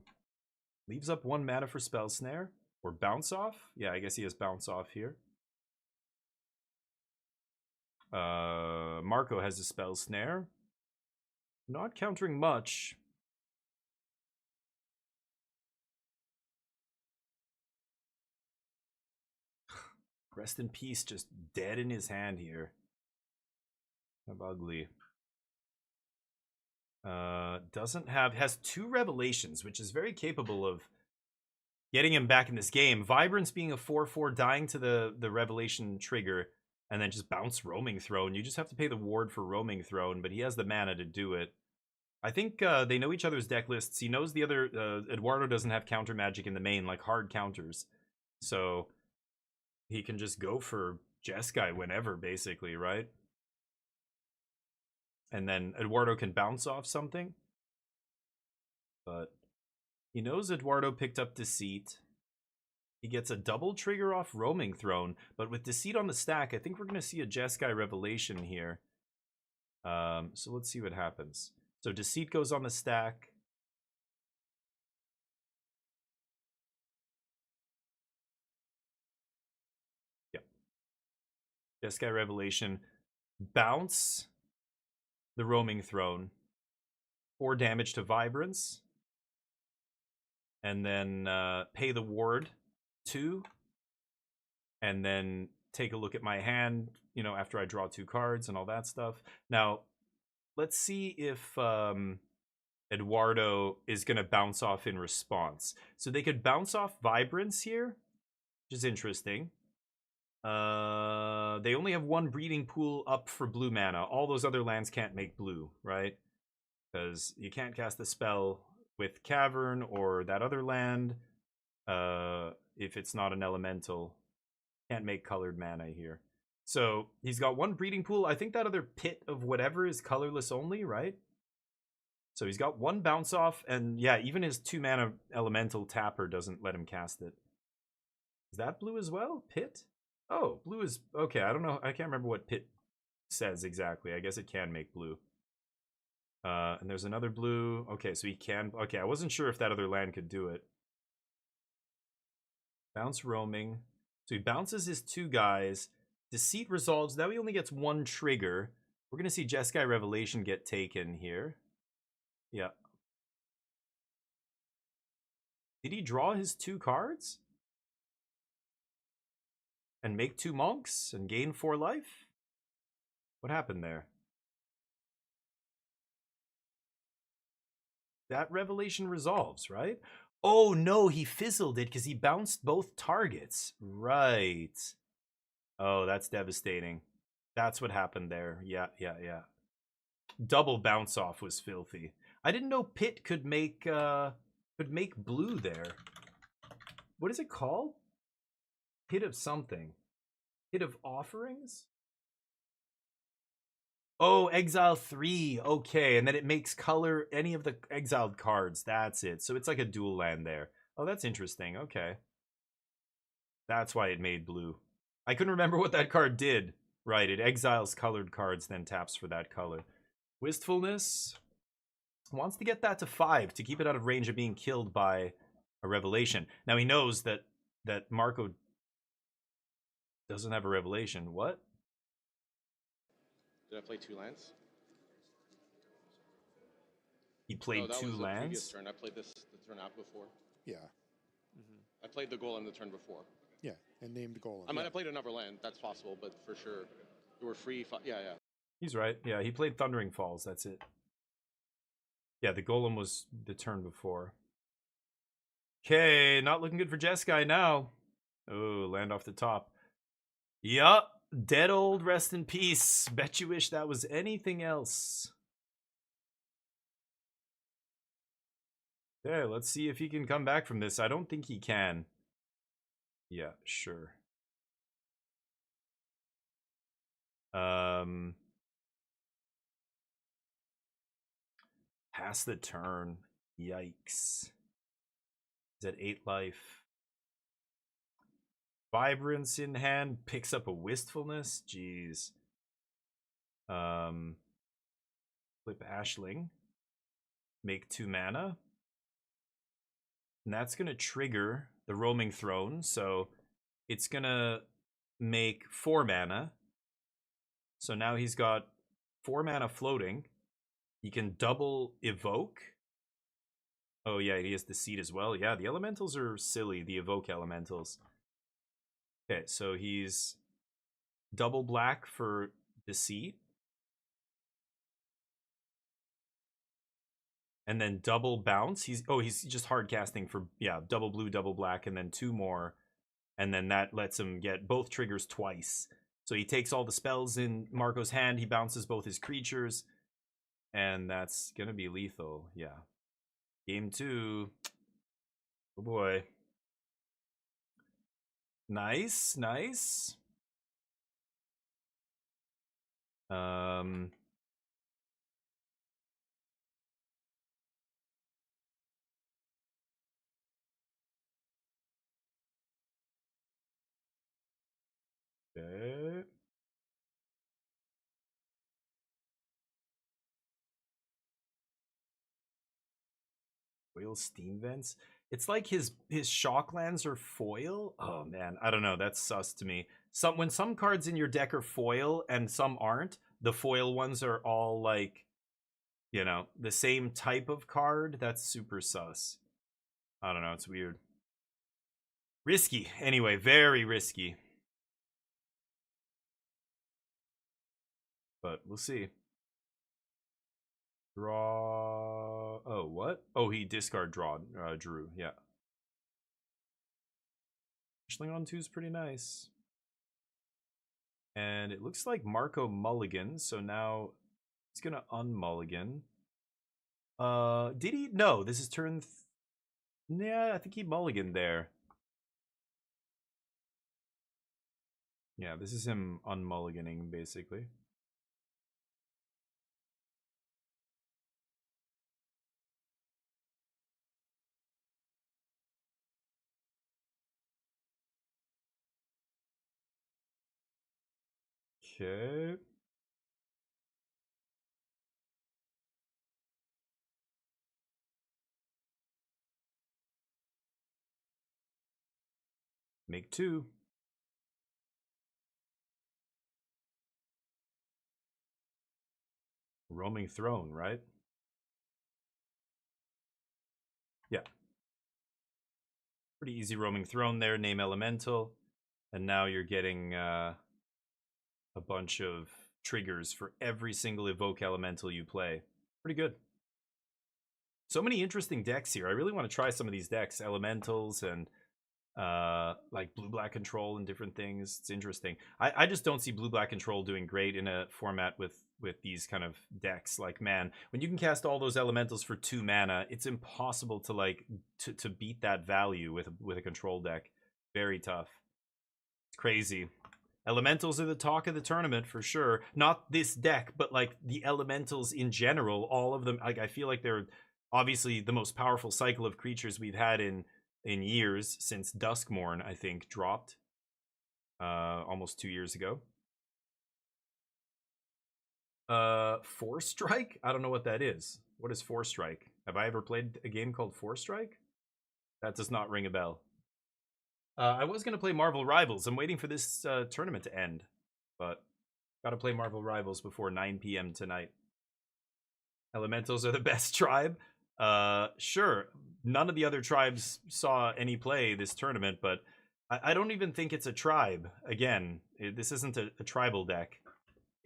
Speaker 1: Leaves up 1 mana for Spell Snare. Or Bounce Off. Yeah, I guess he has Bounce Off here. Marco has a Spell Snare. Not countering much. Rest in Peace just dead in his hand here. Kind of ugly. Has 2 Revelations, which is very capable of getting him back in this game. Vibrance being a 4/4, dying to the Revelation trigger, and then just bounce Roaming Throne. You just have to pay the ward for Roaming Throne, but he has the mana to do it. I think they know each other's deck lists. He knows the other, Eduardo doesn't have counter magic in the main, like hard counters. So he can just go for Jeskai whenever, basically, right? And then Eduardo can bounce off something. But he knows Eduardo picked up Deceit. He gets a double trigger off Roaming Throne. But with Deceit on the stack, I think we're going to see a Jeskai Revelation here. So let's see what happens. So Deceit goes on the stack. Yep. Jeskai Revelation. Bounce the Roaming Throne. 4 damage to Vibrance. And then pay the ward 2. And then take a look at my hand, you know, after I draw 2 cards and all that stuff. Now, let's see if Eduardo is going to bounce off in response. So they could bounce off Vibrance here, which is interesting. They only have 1 Breeding Pool up for blue mana. All those other lands can't make blue, right? Because you can't cast the spell with Cavern or that other land if it's not an elemental. Can't make colored mana here. So he's got 1 Breeding Pool. I think that other Pit of whatever is colorless only, right? So he's got 1 bounce off, and yeah, even his 2 mana elemental tapper doesn't let him cast it. Is that blue as well? Pit? Oh, blue is okay. I don't know. I can't remember what Pit says exactly. I guess it can make blue. And there's another blue. Okay, so he can... Okay, I wasn't sure if that other land could do it. Bounce roaming. So he bounces his 2 guys. Deceit resolves. Now he only gets 1 trigger. We're going to see Jeskai Revelation get taken here. Yeah. Did he draw his 2 cards? And make 2 monks and gain 4 life? What happened there? That Revelation resolves, right? Oh no, he fizzled it because he bounced both targets. Right. Oh, that's devastating. That's what happened there. Yeah. Double bounce off was filthy. I didn't know Pit could make blue there. What is it called? Pit of something. Pit of offerings? Oh, exile 3. Okay, and then it makes color any of the exiled cards. That's it. So it's like a dual land there. Oh, that's interesting. Okay. That's why it made blue. I couldn't remember what that card did. Right, it exiles colored cards, then taps for that color. Wistfulness wants to get that to 5 to keep it out of range of being killed by a Revelation. Now he knows that Marco doesn't have a Revelation. What?
Speaker 10: Did I play 2 lands?
Speaker 1: He played
Speaker 10: no, that
Speaker 1: 2
Speaker 10: was the
Speaker 1: lands?
Speaker 10: previous turn. I played this the turn out before.
Speaker 11: Yeah.
Speaker 10: I played the golem the turn before.
Speaker 11: Yeah, and named golem.
Speaker 10: I might have played another land. That's possible, but for sure, there were free. Yeah.
Speaker 1: He's right. Yeah, he played Thundering Falls. That's it. Yeah, the golem was the turn before. Okay, not looking good for Jeskai now. Oh, land off the top. Yup. Dead old rest in peace. Bet you wish that was anything else. Okay, let's see if he can come back from this. I don't think he can. Yeah, sure. Pass the turn. Yikes. He's at 8 life. Vibrance in hand, picks up a Wistfulness. Jeez. Flip Ashling. Make 2 mana. And that's going to trigger the Roaming Throne. So it's going to make 4 mana. So now he's got 4 mana floating. He can double evoke. Oh yeah, he has Deceit as well. Yeah, the elementals are silly, the evoke elementals. Okay, so he's double black for Deceit. And then double bounce. He's just hard casting for, yeah, double blue, double black, and then 2 more. And then that lets him get both triggers twice. So he takes all the spells in Marco's hand, he bounces both his creatures, and that's gonna be lethal, yeah. Game 2. Oh boy. Nice, nice. Okay. Foil steam vents. It's like his shocklands are foil. Oh man, I don't know. That's sus to me. When some cards in your deck are foil and some aren't, the foil ones are all like, you know, the same type of card. That's super sus. I don't know. It's weird. Risky. Anyway, very risky. But we'll see. Draw. Oh, what? Oh, he discard drew. Yeah. Ashling on 2 is pretty nice. And it looks like Marco mulligans, so now he's gonna unmulligan. Did he? No, this is turn. Yeah, I think he mulliganed there. Yeah, this is him unmulliganing basically. Okay. Make 2. Roaming Throne, right? Yeah. Pretty easy Roaming Throne there, name Elemental. And now you're getting a bunch of triggers for every single Evoke Elemental you play. Pretty good. So many interesting decks here. I really want to try some of these decks. Elementals and like blue-black control and different things. It's interesting. I just don't see blue-black control doing great in a format with these kind of decks. Like, man, when you can cast all those elementals for 2 mana, it's impossible to like to beat that value with a control deck. Very tough. It's crazy. Elementals are the talk of the tournament for sure. Not this deck, but like the elementals in general, all of them. Like, I feel like they're obviously the most powerful cycle of creatures we've had in years since Duskmourn, I think, dropped almost 2 years ago. Force Strike? I don't know what that is. What is Force Strike? Have I ever played a game called Force Strike? That does not ring a bell. I was going to play Marvel Rivals. I'm waiting for this tournament to end, but gotta play Marvel Rivals before 9 p.m. tonight. Elementals are the best tribe. Sure, none of the other tribes saw any play this tournament, but I don't even think it's a tribe. Again, this isn't a tribal deck.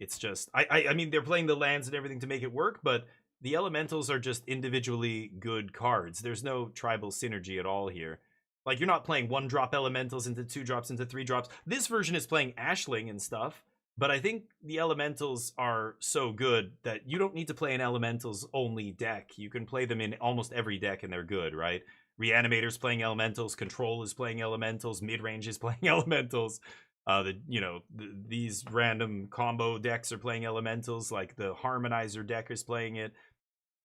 Speaker 1: It's just, I mean, they're playing the lands and everything to make it work, but the elementals are just individually good cards. There's no tribal synergy at all here. Like, you're not playing 1-drop elementals into 2-drops into 3-drops. This version is playing Ashling and stuff, but I think the elementals are so good that you don't need to play an elementals only deck. You can play them in almost every deck and they're good, right? Reanimator's playing elementals, Control is playing elementals, Midrange is playing elementals. These random combo decks are playing elementals, like the Harmonizer deck is playing it.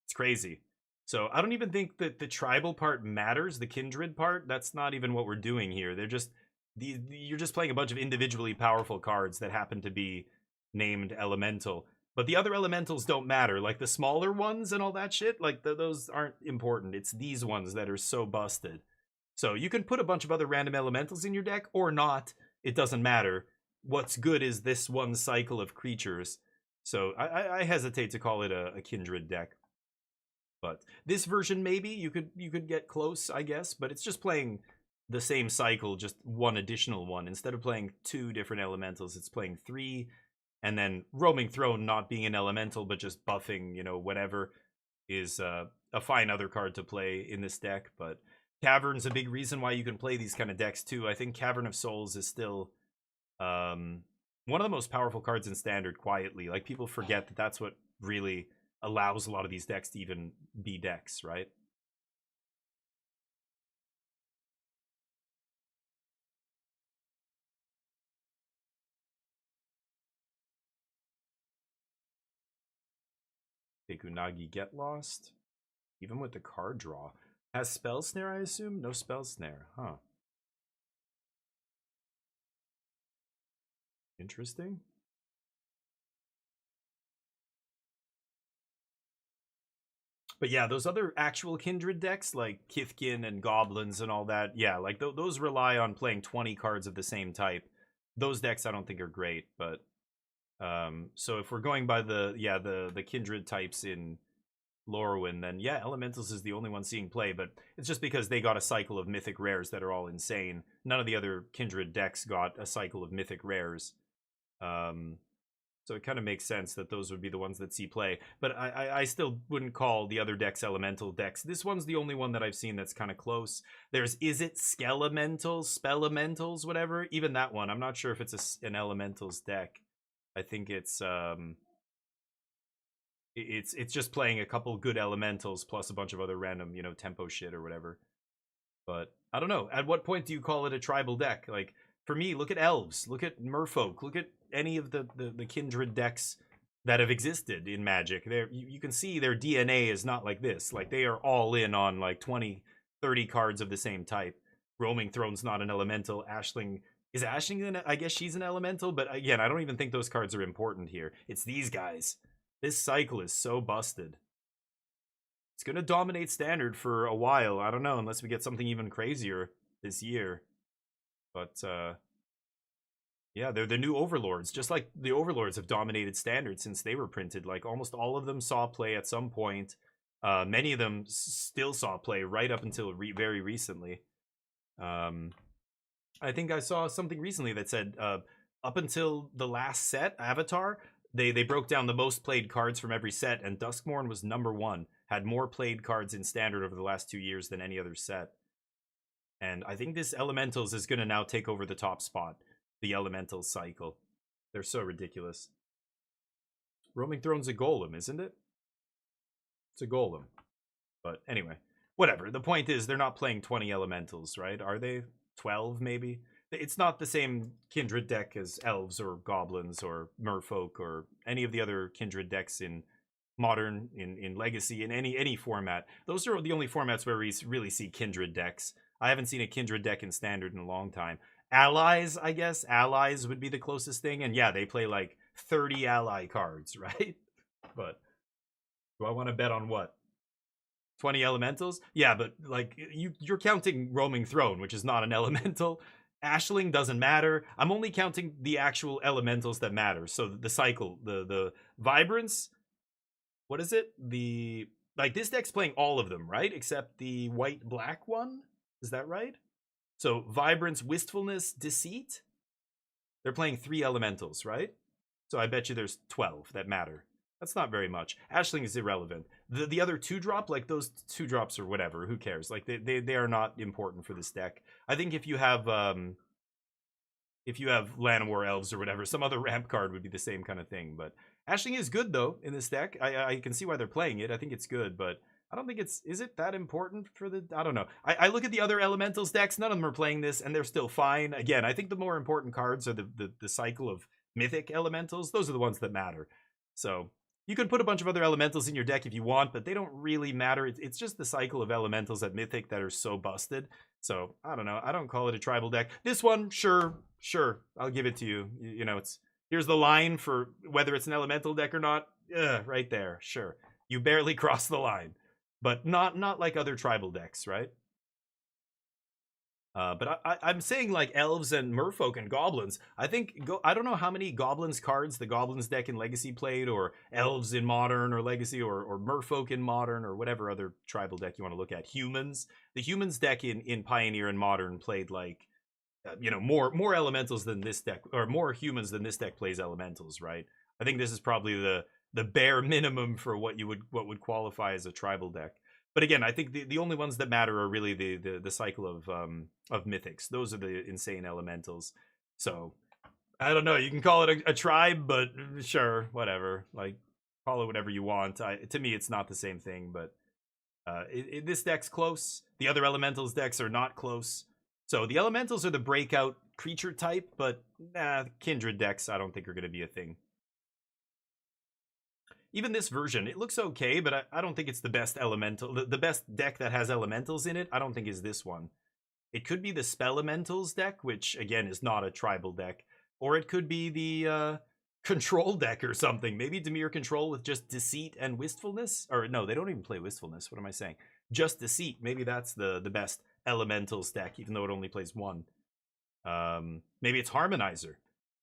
Speaker 1: It's crazy. So I don't even think that the tribal part matters, the kindred part. That's not even what we're doing here. They're just you're just playing a bunch of individually powerful cards that happen to be named elemental. But the other elementals don't matter, like the smaller ones and all that shit. Like those aren't important. It's these ones that are so busted. So you can put a bunch of other random elementals in your deck or not. It doesn't matter. What's good is this one cycle of creatures. So I hesitate to call it a kindred deck. But this version, maybe you could get close, I guess. But it's just playing the same cycle, just one additional one. Instead of playing 2 different elementals, it's playing 3. And then Roaming Throne not being an elemental, but just buffing, whatever, is a fine other card to play in this deck. But Cavern's a big reason why you can play these kind of decks too. I think Cavern of Souls is still one of the most powerful cards in Standard, quietly. Like, people forget that that's what really allows a lot of these decks to even be decks, right? Unagi Get Lost, even with the card draw. Has Spell Snare, I assume? No Spell Snare, huh? Interesting. But yeah, those other actual kindred decks, like Kithkin and Goblins and all that, yeah, like those rely on playing 20 cards of the same type. Those decks I don't think are great, but so if we're going by the kindred types in Lorwyn, then yeah, Elementals is the only one seeing play, but it's just because they got a cycle of mythic rares that are all insane. None of the other kindred decks got a cycle of mythic rares. So it kind of makes sense that those would be the ones that see play. But I still wouldn't call the other decks elemental decks. This one's the only one that I've seen that's kind of close. There's Is It Skelementals, Spelementals, whatever. Even that one, I'm not sure if it's an elementals deck. I think it's just playing a couple good elementals plus a bunch of other random, tempo shit or whatever. But I don't know. At what point do you call it a tribal deck? Like, for me, look at elves, look at merfolk, look at any of the kindred decks that have existed in Magic. You can see their DNA is not like this. Like, they are all in on like 20, 30 cards of the same type. Roaming Throne's not an elemental. Ashling, I guess she's an elemental, but again, I don't even think those cards are important here. It's these guys. This cycle is so busted. It's going to dominate Standard for a while. I don't know, unless we get something even crazier this year. But yeah, they're the new overlords. Just like the overlords have dominated standard since they were printed. Like almost all of them saw play at some point. Many of them still saw play right up until very recently. I think I saw something recently that said up until the last set, Avatar, they broke down the most played cards from every set, and Duskmourn was #1. Had more played cards in Standard over the last 2 years than any other set. And I think this Elementals is going to now take over the top spot. The Elementals cycle. They're so ridiculous. Roaming Throne's a golem, isn't it? It's a golem. But anyway, whatever. The point is they're not playing 20 Elementals, right? Are they? 12 maybe? It's not the same Kindred deck as Elves or Goblins or Merfolk or any of the other Kindred decks in Modern, in Legacy, in any format. Those are the only formats where we really see Kindred decks. I haven't seen a Kindred deck in Standard in a long time. Allies, I guess. Allies would be the closest thing. And yeah, they play like 30 ally cards, right? But do I want to bet on what? 20 elementals? Yeah, but like you're counting Roaming Throne, which is not an elemental. Ashling doesn't matter. I'm only counting the actual elementals that matter. So the cycle, the Vibrance, what is it? Like this deck's playing all of them, right? Except the white-black one? Is that right? So Vibrance, Wistfulness, Deceit? They're playing 3 elementals, right? So I bet you there's 12 that matter. That's not very much. Ashling is irrelevant. The other 2-drop, like those 2-drops or whatever, who cares? Like they are not important for this deck. I think if you have Llanowar Elves or whatever, some other ramp card would be the same kind of thing. But Ashling is good though in this deck. I can see why they're playing it. I think it's good, but I don't think is it that important for the, I don't know. I look at the other Elementals decks, none of them are playing this, and they're still fine. Again, I think the more important cards are the cycle of Mythic Elementals. Those are the ones that matter. So you could put a bunch of other Elementals in your deck if you want, but they don't really matter. It's just the cycle of Elementals at Mythic that are so busted. So, I don't know. I don't call it a tribal deck. This one, sure. I'll give it to you. You know, here's the line for whether it's an Elemental deck or not. Right there. Sure. You barely cross the line. But not like other tribal decks, right? But I'm saying like Elves and Merfolk and Goblins. I don't know how many Goblins cards the Goblins deck in Legacy played, or Elves in Modern or Legacy, or Merfolk in Modern, or whatever other tribal deck you want to look at. Humans. The Humans deck in Pioneer and Modern played like, more Elementals than this deck, or more Humans than this deck plays Elementals, right? I think this is probably the bare minimum for what would qualify as a tribal deck. But again, I think the only ones that matter are really the cycle of Mythics. Those are the insane Elementals. So I don't know. You can call it a tribe, but sure, whatever. Like call it whatever you want. To me, it's not the same thing. But this deck's close. The other Elementals decks are not close. So the Elementals are the breakout creature type, but Kindred decks I don't think are going to be a thing. Even this version, it looks okay, but I don't think it's the best elemental. The best deck that has elementals in it, I don't think is this one. It could be the Spellelementals deck, which again is not a tribal deck. Or it could be the Control deck or something. Maybe Dimir Control with just Deceit and Wistfulness? Or no, they don't even play Wistfulness. What am I saying? Just Deceit. Maybe that's the best elementals deck, even though it only plays 1. Maybe it's Harmonizer.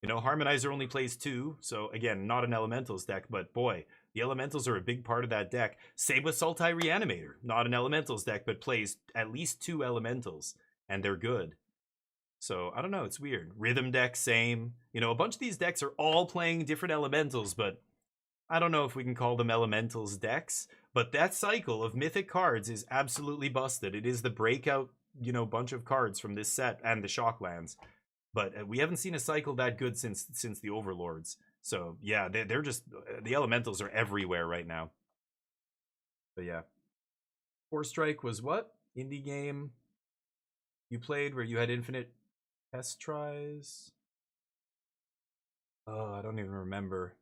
Speaker 1: Harmonizer only plays 2, so again, not an elementals deck, but boy, the elementals are a big part of that deck. Same with Sultai Reanimator, not an elementals deck, but plays at least 2 elementals, and they're good. So, I don't know, it's weird. Rhythm deck, same. A bunch of these decks are all playing different elementals, but I don't know if we can call them elementals decks. But that cycle of Mythic cards is absolutely busted. It is the breakout, bunch of cards from this set and the Shocklands. But we haven't seen a cycle that good since the Overlords. So, yeah, they're just... The Elementals are everywhere right now. But, yeah. Force Strike was what? Indie game you played where you had infinite test tries? Oh, I don't even remember.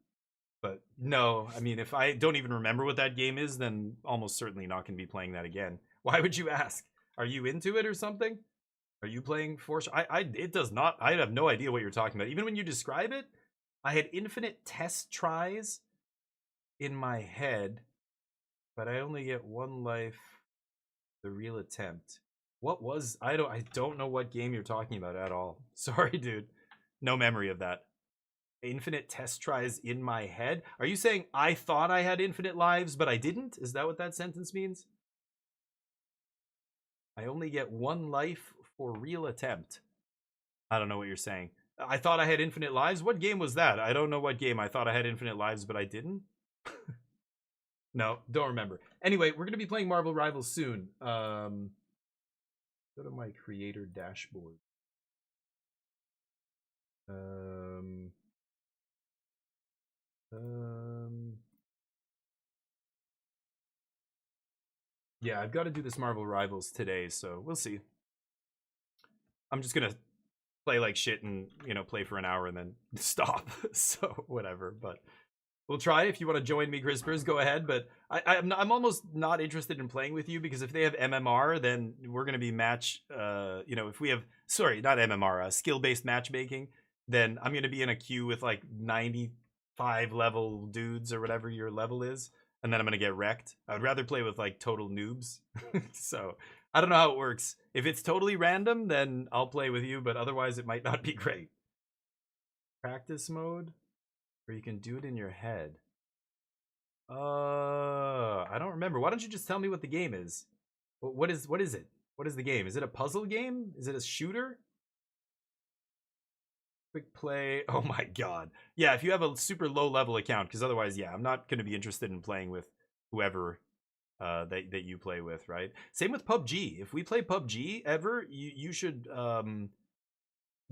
Speaker 1: But, no. I mean, if I don't even remember what that game is, then almost certainly not going to be playing that again. Why would you ask? Are you into it or something? Are you playing Force? It does not. I have no idea what you're talking about. Even when you describe it, I had infinite test tries in my head, but I only get 1 life. The real attempt. What was I don't know what game you're talking about at all. Sorry, dude. No memory of that. Infinite test tries in my head. Are you saying I thought I had infinite lives, but I didn't? Is that what that sentence means? I only get 1 life for real attempt. I don't know what you're saying. I thought I had infinite lives? What game was that? I don't know what game. I thought I had infinite lives, but I didn't? No, don't remember. Anyway, we're going to be playing Marvel Rivals soon. Go to my creator dashboard. Yeah, I've got to do this Marvel Rivals today, so we'll see. I'm just gonna play like shit and, you know, play for an hour and then stop. So whatever, but we'll try. If you want to join me, Crispers, go ahead. But I'm almost not interested in playing with you because if they have MMR, then we're gonna be match. You know, if we have not MMR, skill-based matchmaking, then I'm gonna be in a queue with like 95 level dudes or whatever your level is, and then I'm gonna get wrecked. I would rather play with like total noobs. So I don't know how it works. If it's totally random, then I'll play with you, but otherwise it might not be great. Practice mode, where you can do it in your head. I don't remember. Why don't you just tell me what the game is? What is it? What is the game? Is it a puzzle game? Is it a shooter? Quick play. Oh my god. Yeah, if you have a super low level account, because otherwise, yeah, I'm not going to be interested in playing with whoever that you play with, right? Same with PUBG. If we play PUBG ever, you should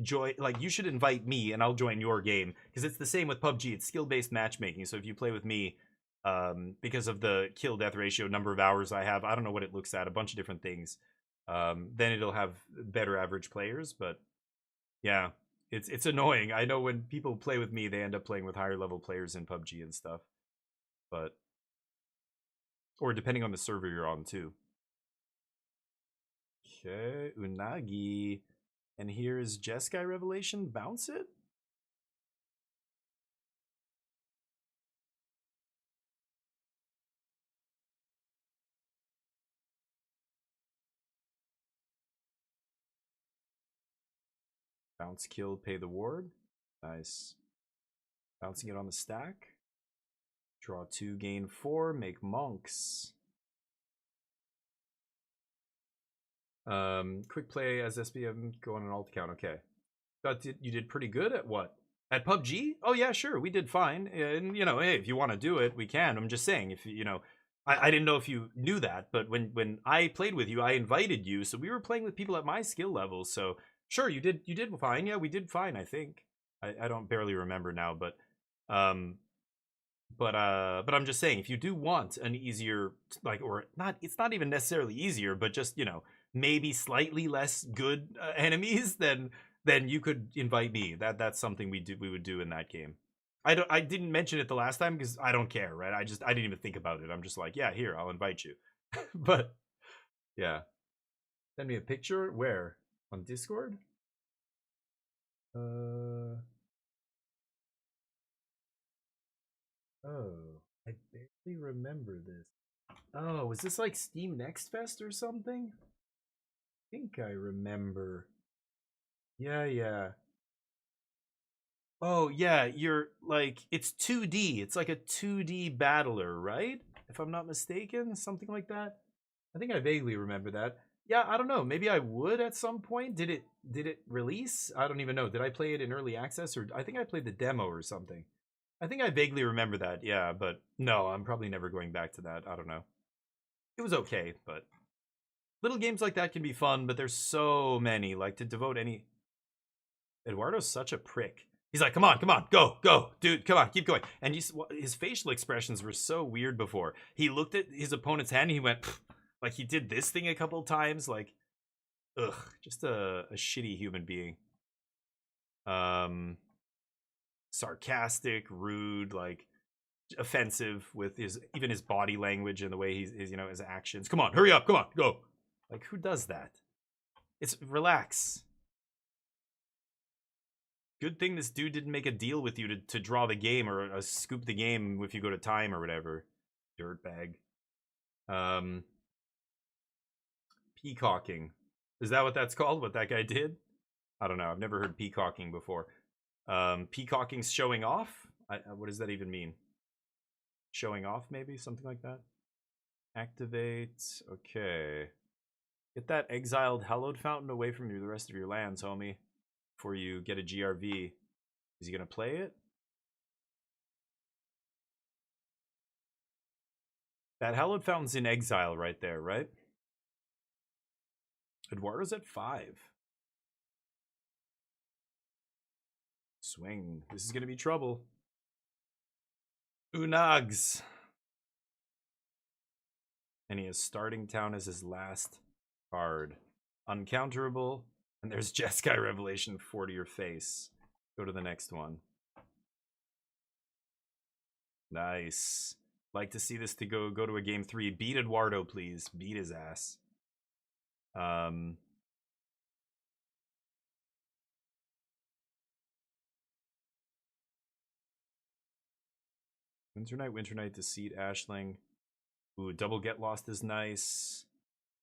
Speaker 1: join, like, you should invite me and I'll join your game, because it's the same with PUBG. It's skill-based matchmaking. So if you play with me, because of the kill death ratio, number of hours I have, I don't know what it looks at, a bunch of different things, then it'll have better average players. But yeah, it's annoying. I know when people play with me, they end up playing with higher level players in PUBG and stuff. But or depending on the server you're on too. Okay, Unagi. And here's Jeskai Revelation. Bounce it? Bounce kill, pay the ward. Nice. Bouncing it on the stack. Draw 2, gain 4, make monks. Quick play as SBM, go on an alt account. Okay. You did pretty good at what? At PUBG? Oh yeah, sure, we did fine. And, you know, hey, if you want to do it, we can. I'm just saying, if you know, I didn't know if you knew that, but when I played with you, I invited you, so we were playing with people at my skill level. So sure, you did fine. Yeah, we did fine, I think. I don't barely remember now, but I'm just saying, if you do want an easier, like, or not, it's not even necessarily easier, but just, you know, maybe slightly less good enemies, then you could invite me. That's something we would do in that game. I didn't mention it the last time because I don't care, right? I didn't even think about it. I'm just like, yeah, here, I'll invite you. But yeah, send me a picture. Where? On Discord? Oh, I barely remember this. Oh, was this like Steam Next Fest or something? I think I remember. Yeah. Oh, yeah, you're like, it's 2D. It's like a 2D battler, right? If I'm not mistaken, something like that. I think I vaguely remember that. Yeah, I don't know. Maybe I would at some point. Did it release? I don't even know. Did I play it in early access, or I think I played the demo or something. I think I vaguely remember that. Yeah, but no, I'm probably never going back to that. I don't know. It was okay, but little games like that can be fun, but there's so many. Like, to devote any... Eduardo's such a prick. He's like, come on, go, dude, come on, keep going. And his facial expressions were so weird before. He looked at his opponent's hand and he went, pfft. Like, he did this thing a couple times. Like, ugh, just a shitty human being. Sarcastic, rude, like, offensive with even his body language and the way he's you know, his actions. Come on, hurry up, come on, go. Like, who does that? It's relax. Good thing this dude didn't make a deal with you to draw the game or scoop the game if you go to time or whatever. Dirtbag. Peacocking. Is that what that's called? What that guy did? I don't know. I've never heard peacocking before. Peacocking's showing off? What does that even mean? Showing off, maybe? Something like that? Activate. Okay. Get that exiled hallowed fountain away from you, the rest of your lands, homie. Before you get a GRV. Is he going to play it? That hallowed fountain's in exile right there, right? Eduardo's at 5. Swing. This is going to be trouble. Unags. And he has Starting Town as his last card. Uncounterable. And there's Jeskai Revelation 4 to your face. Go to the next one. Nice. Like to see this to go to a game 3. Beat Eduardo, please. Beat his ass. Winter Knight, Deceit, Ashling. Ooh, double Get Lost is nice.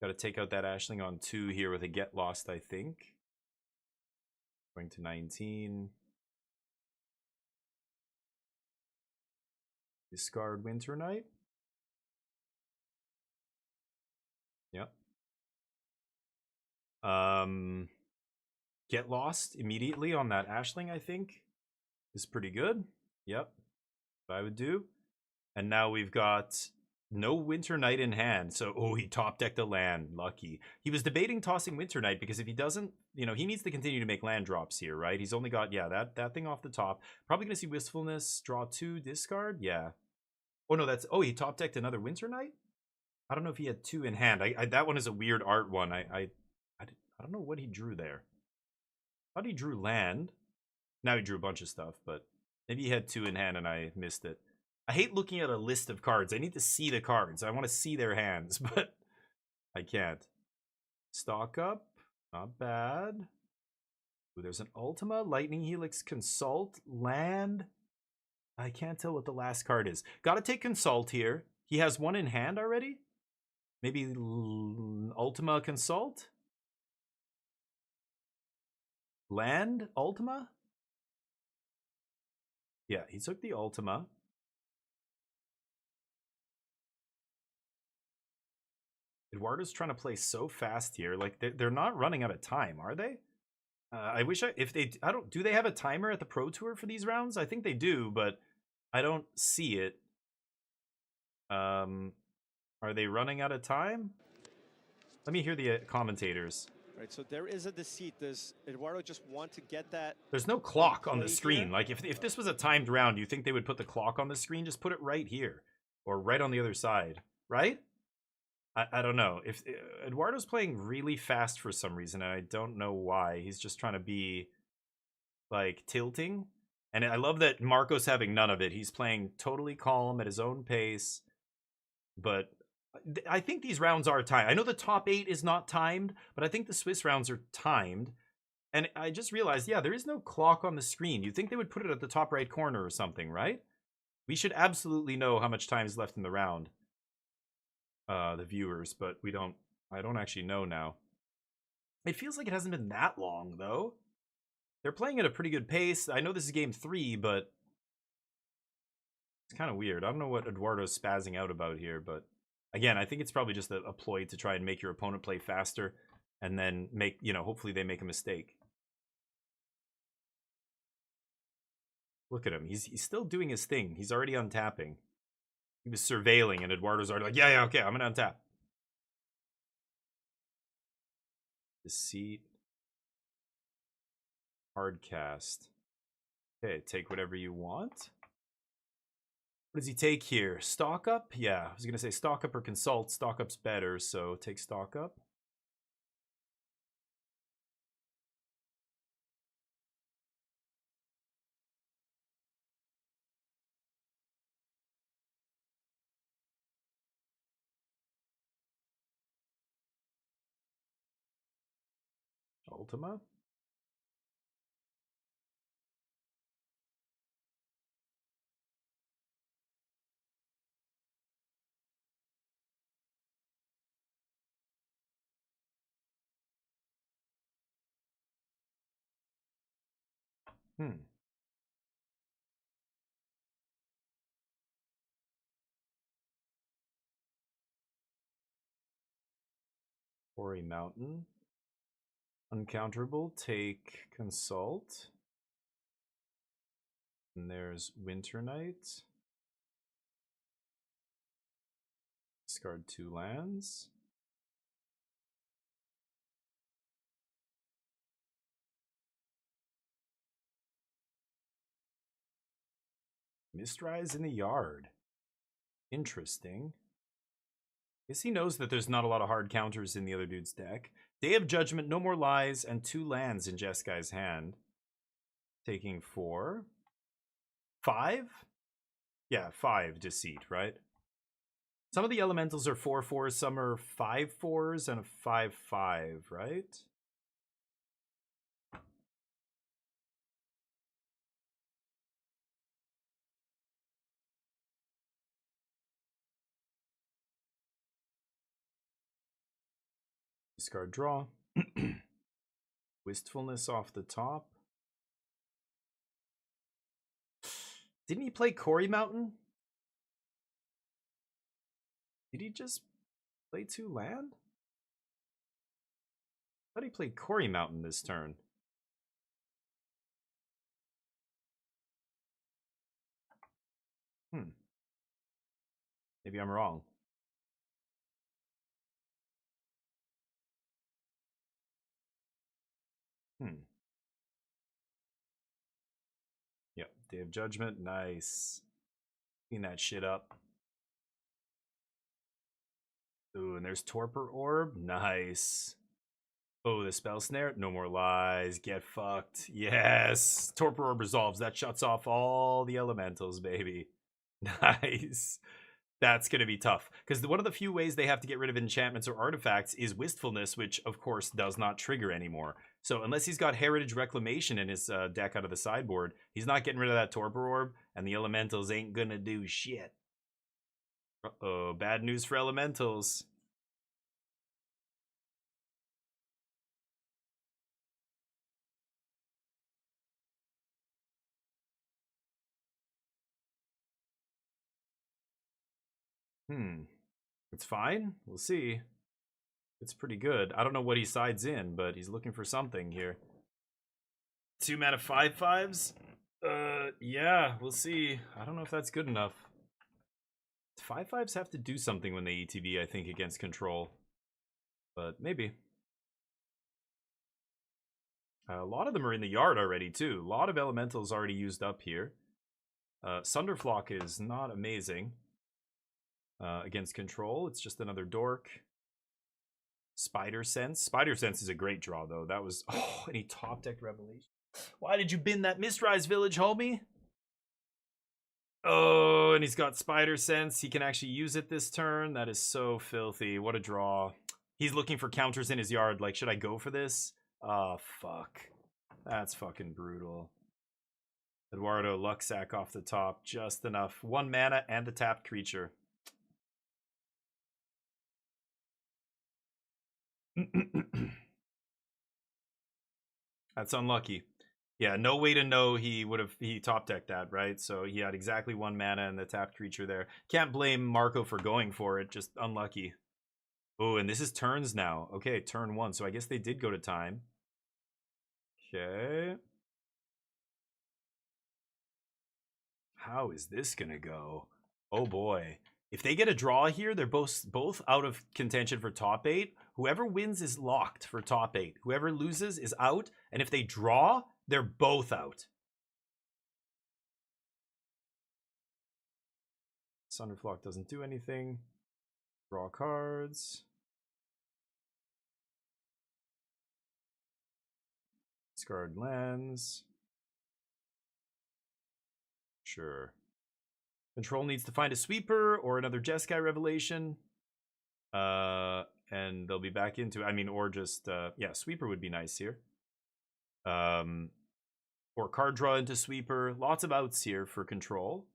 Speaker 1: Got to take out that Ashling on 2 here with a Get Lost, I think. Going to 19. Discard Winter Knight. Yep. Get Lost immediately on that Ashling, I think. Is pretty good. Yep. What I would do. And now we've got no Winter Knight in hand. So, oh, he top decked a land. Lucky. He was debating tossing Winter Knight because if he doesn't, you know, he needs to continue to make land drops here, right? He's only got, yeah, that thing off the top. Probably going to see Wistfulness, draw 2, discard. Yeah. Oh, no, that's, oh, he top decked another Winter Knight? I don't know if he had 2 in hand. That one is a weird art one. I don't know what he drew there. I thought he drew land. Now he drew a bunch of stuff, but maybe he had 2 in hand and I missed it. I hate looking at a list of cards. I need to see the cards. I want to see their hands, but I can't. Stock up. Not bad. Ooh, there's an Ultima, Lightning Helix, Consult, Land. I can't tell what the last card is. Gotta take Consult here. He has 1 in hand already? Maybe Ultima Consult? Land Ultima? Yeah, he took the Ultima. Eduardo's trying to play so fast here. Like, they're not running out of time, are they? I wish do they have a timer at the Pro Tour for these rounds? I think they do, but I don't see it. Are they running out of time? Let me hear the commentators.
Speaker 12: Right, so there is a Deceit. Does Eduardo just want to get that?
Speaker 1: There's no clock on the screen. Like, if this was a timed round, you think they would put the clock on the screen? Just put it right here. Or right on the other side. Right? I don't know. If Eduardo's playing really fast for some reason, and I don't know why. He's just trying to be, like, tilting. And I love that Marco's having none of it. He's playing totally calm at his own pace. But I think these rounds are timed. I know the top 8 is not timed, but I think the Swiss rounds are timed. And I just realized, yeah, there is no clock on the screen. You'd think they would put it at the top right corner or something, right? We should absolutely know how much time is left in the round. The viewers, but I don't actually know now. It feels like it hasn't been that long, though. They're playing at a pretty good pace. I know this is game 3, but it's kind of weird. I don't know what Eduardo's spazzing out about here, but again, I think it's probably just a ploy to try and make your opponent play faster and then make, you know, hopefully they make a mistake. Look at him. He's still doing his thing. He's already untapping. He was surveilling, and Eduardo's already like, yeah, okay, I'm going to untap. Deceit. Hardcast. Okay, take whatever you want. What does he take here? Stock up? Yeah, I was going to say stock up or consult. Stock up's better, so take stock up. Ultima? Quarry Mountain. Uncounterable, take Consult. And there's Winter Night. Discard 2 lands. Mistrise in the yard. Interesting. Guess he knows that there's not a lot of hard counters in the other dude's deck. Day of Judgment, No More Lies, and 2 lands in Jeskai's hand. Taking 4. 5? Yeah, 5 Deceit, right? Some of the elementals are 4/4s, some are 5/4s, and a 5/5, right? Discard draw. Wistfulness off the top. Didn't he play Quarry Mountain? Did he just play 2 land? I thought he played Quarry Mountain this turn. Maybe I'm wrong. Yep, Day of Judgment, nice. Clean that shit up. Ooh, and there's Torpor Orb, nice. Oh, the Spell Snare, No More Lies, get fucked. Yes, Torpor Orb resolves. That shuts off all the elementals, baby. Nice. That's going to be tough. Because one of the few ways they have to get rid of enchantments or artifacts is Wistfulness, which, of course, does not trigger anymore. So unless he's got Heritage Reclamation in his deck out of the sideboard, he's not getting rid of that Torpor Orb, and the elementals ain't going to do shit. Uh-oh, bad news for elementals. It's fine. We'll see. It's pretty good. I don't know what he sides in, but he's looking for something here. 2 mana 5/5s? Yeah, we'll see. I don't know if that's good enough. 5/5s have to do something when they ETB, I think, against control. But maybe. A lot of them are in the yard already, too. A lot of elementals already used up here. Sunderflock is not amazing. Against control, it's just another dork. Spider Sense. Spider Sense is a great draw, though. That was... Oh, and he top-decked Revelation. Why did you bin that Mistrise Village, homie? Oh, and he's got Spider Sense. He can actually use it this turn. That is so filthy. What a draw. He's looking for counters in his yard. Like, should I go for this? Oh, fuck. That's fucking brutal. Eduardo Luxac off the top. Just enough. 1 mana and the tapped creature. That's unlucky. Yeah, no way to know he top decked that, right? So he had exactly 1 mana and the tapped creature there. Can't blame Marco for going for it, just unlucky. Oh, and this is turns now. Okay, turn 1. So I guess they did go to time. Okay. How is this gonna go? Oh boy. If they get a draw here, they're both out of contention for top 8. Whoever wins is locked for top 8. Whoever loses is out. And if they draw, they're both out. Sunderflock doesn't do anything. Draw cards. Discard lands. Sure. Control needs to find a sweeper or another Jeskai Revelation. And they'll be back into, I mean, or just, yeah, sweeper would be nice here. Or card draw into sweeper. Lots of outs here for control.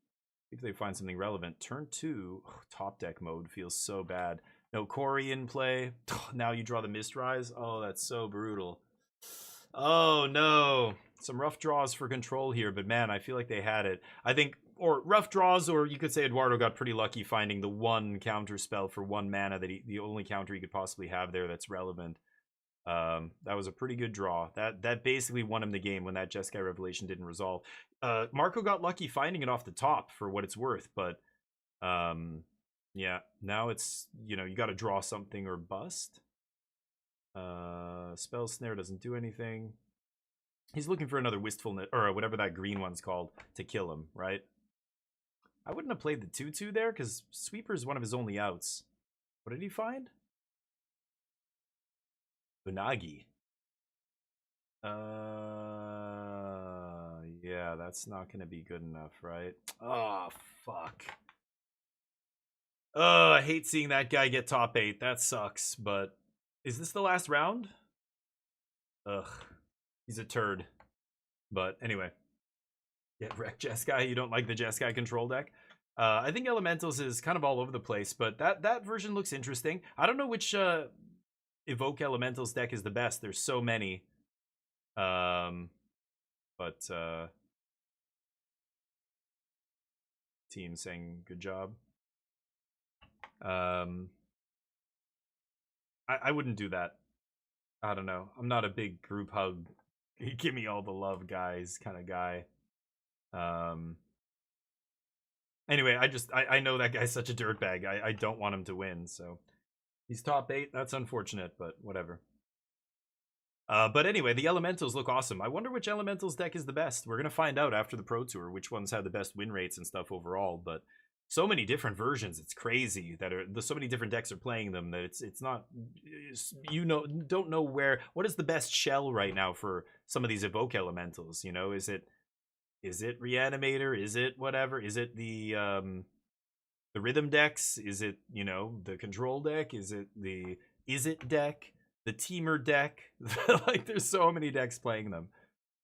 Speaker 1: If they find something relevant. Turn 2, oh, top deck mode feels so bad. No Quarry in play. Now you draw the Mistrise. Oh, that's so brutal. Oh, no. Some rough draws for Control here, but man, I feel like they had it. I think, or rough draws, or you could say Eduardo got pretty lucky finding the one counter spell for 1 mana that the only counter he could possibly have there that's relevant. That was a pretty good draw. That basically won him the game when that Jeskai Revelation didn't resolve. Marco got lucky finding it off the top for what it's worth, but yeah, now it's, you know, you got to draw something or bust. Spell Snare doesn't do anything. He's looking for another Wistfulness, or whatever that green one's called, to kill him, right? I wouldn't have played the 2/2 there, because Sweeper is one of his only outs. What did he find? Unagi. Yeah, that's not gonna be good enough, right? Oh, fuck. Oh, I hate seeing that guy get top 8. That sucks, but is this the last round? Ugh. He's a turd. But anyway. Yeah, wreck Jeskai. You don't like the Jeskai control deck? I think Elementals is kind of all over the place, but that version looks interesting. I don't know which Evoke Elementals deck is the best. There's so many. Team saying good job. I wouldn't do that. I don't know. I'm not a big group hug, give me all the love guys kind of guy. Anyway, I know that guy's such a dirtbag. I don't want him to win, so he's top 8. That's unfortunate, but whatever. But anyway, the Elementals look awesome. I wonder which Elementals deck is the best. We're gonna find out after the Pro Tour which ones have the best win rates and stuff overall. But so many different versions, it's crazy that so many different decks are playing them that it's not, you know, don't know what is the best shell right now for some of these Evoke Elementals. You know, is it Reanimator? Is it whatever? Is it the rhythm decks? Is it, you know, the control deck? Is it the deck? The teamer deck? Like, there's so many decks playing them.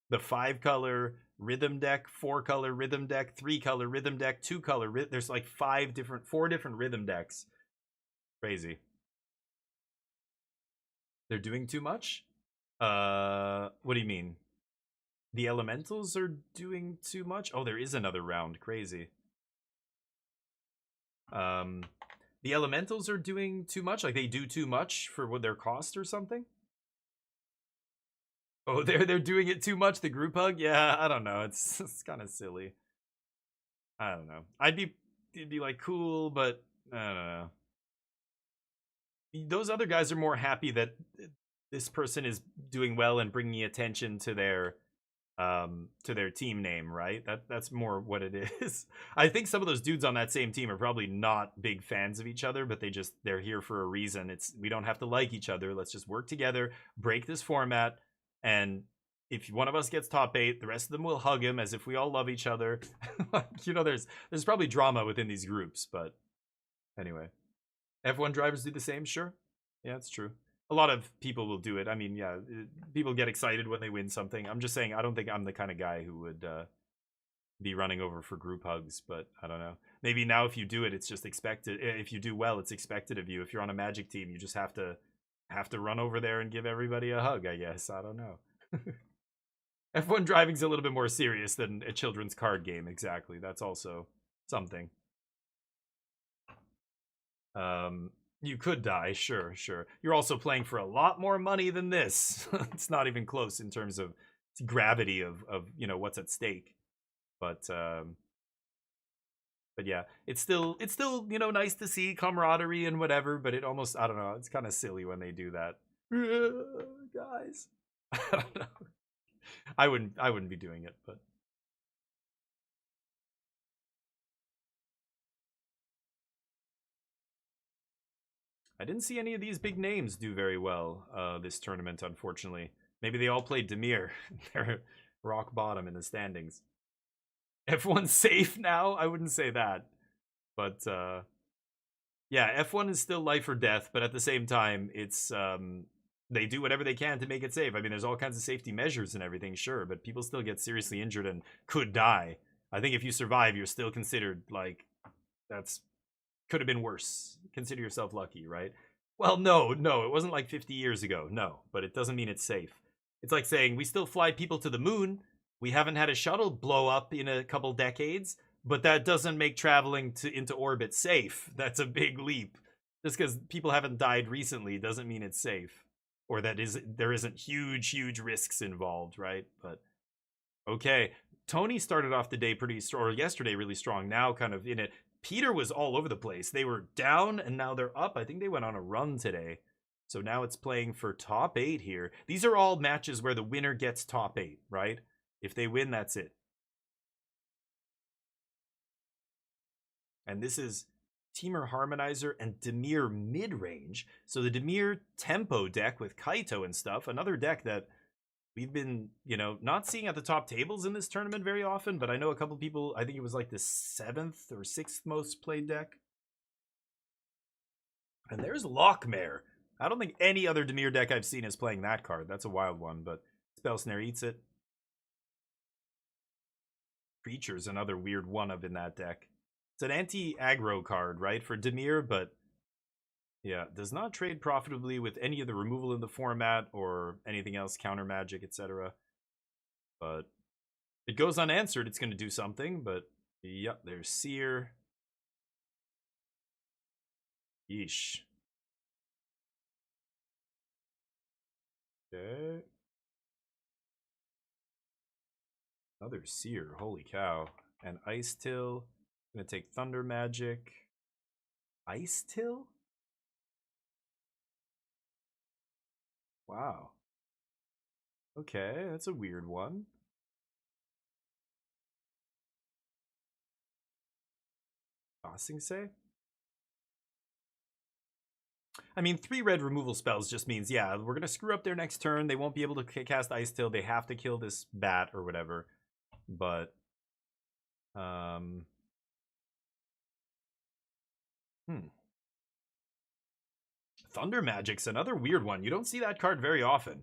Speaker 1: The 5-color rhythm deck, 4-color rhythm deck, 3-color rhythm deck, 2-color. There's like 4 different rhythm decks. Crazy. They're doing too much? What do you mean? The Elementals are doing too much? Oh, there is another round. Crazy. The Elementals are doing too much? Like, they do too much for what their cost or something? Oh, they're doing it too much, the group hug? Yeah, I don't know. It's kind of silly. I don't know. It'd be like cool, but I don't know. Those other guys are more happy that this person is doing well and bringing attention to their team name, right? That's more what it is. I think some of those dudes on that same team are probably not big fans of each other, but they're here for a reason. We don't have to like each other. Let's just work together, break this format, and if one of us gets top 8, the rest of them will hug him as if we all love each other. Like, you know, there's probably drama within these groups, but anyway. F1 drivers do the same, sure. Yeah, it's true. A lot of people will do it. I mean, yeah, people get excited when they win something. I'm just saying, I don't think I'm the kind of guy who would be running over for group hugs, but I don't know. Maybe now if you do it, it's just expected. If you do well, it's expected of you. If you're on a Magic team, you just have to run over there and give everybody a hug, I guess. I don't know. F1 driving's a little bit more serious than a children's card game, exactly. That's also something. You could die, sure. You're also playing for a lot more money than this. It's not even close in terms of gravity of you know what's at stake. But yeah, it's still you know nice to see camaraderie and whatever. But it almost, I don't know, it's kind of silly when they do that, guys. I don't know. I wouldn't be doing it, but. I didn't see any of these big names do very well this tournament, unfortunately. Maybe they all played Dimir. They're rock bottom in the standings. F1's safe now? I wouldn't say that. But, yeah, F1 is still life or death, but at the same time, it's, they do whatever they can to make it safe. I mean, there's all kinds of safety measures and everything, sure, but people still get seriously injured and could die. I think if you survive, you're still considered, like, could have been worse. Consider yourself lucky, right? Well, no, it wasn't like 50 years ago, no, but it doesn't mean it's safe. It's like saying we still fly people to the moon. We haven't had a shuttle blow up in a couple decades, but that doesn't make traveling into orbit safe. That's a big leap. Just because people haven't died recently doesn't mean it's safe, or that there isn't huge risks involved, right? But okay, Tony started off the day pretty strong, or yesterday really strong. Now kind of in it. Peter was all over the place. They were down and now they're up. I think they went on a run today. So now it's playing for top 8 here. These are all matches where the winner gets top 8, right? If they win, that's it. And this is Temur Harmonizer and Dimir mid-range. So the Dimir tempo deck with Kaito and stuff. Another deck that we've been, not seeing at the top tables in this tournament very often. But I know a couple people, I think it was like the 7th or 6th most played deck. And there's Lockmare. I don't think any other Dimir deck I've seen is playing that card. That's a wild one, but Spell Snare eats it. Creature's another weird one-of in that deck. It's an anti-aggro card, right, for Dimir, but yeah, does not trade profitably with any of the removal in the format or anything else, counter magic, etc. But it goes unanswered, it's going to do something, but yep, there's Seer. Yeesh. Okay. Another Seer, holy cow. And Ice Till. Gonna take Thunder Magic. Ice Till? Wow. Okay, that's a weird one. Tossing Say? I mean, 3 red removal spells just means, yeah, we're gonna screw up their next turn. They won't be able to cast Ice Till. They have to kill this bat or whatever. But, Thunder Magic's another weird one. You don't see that card very often.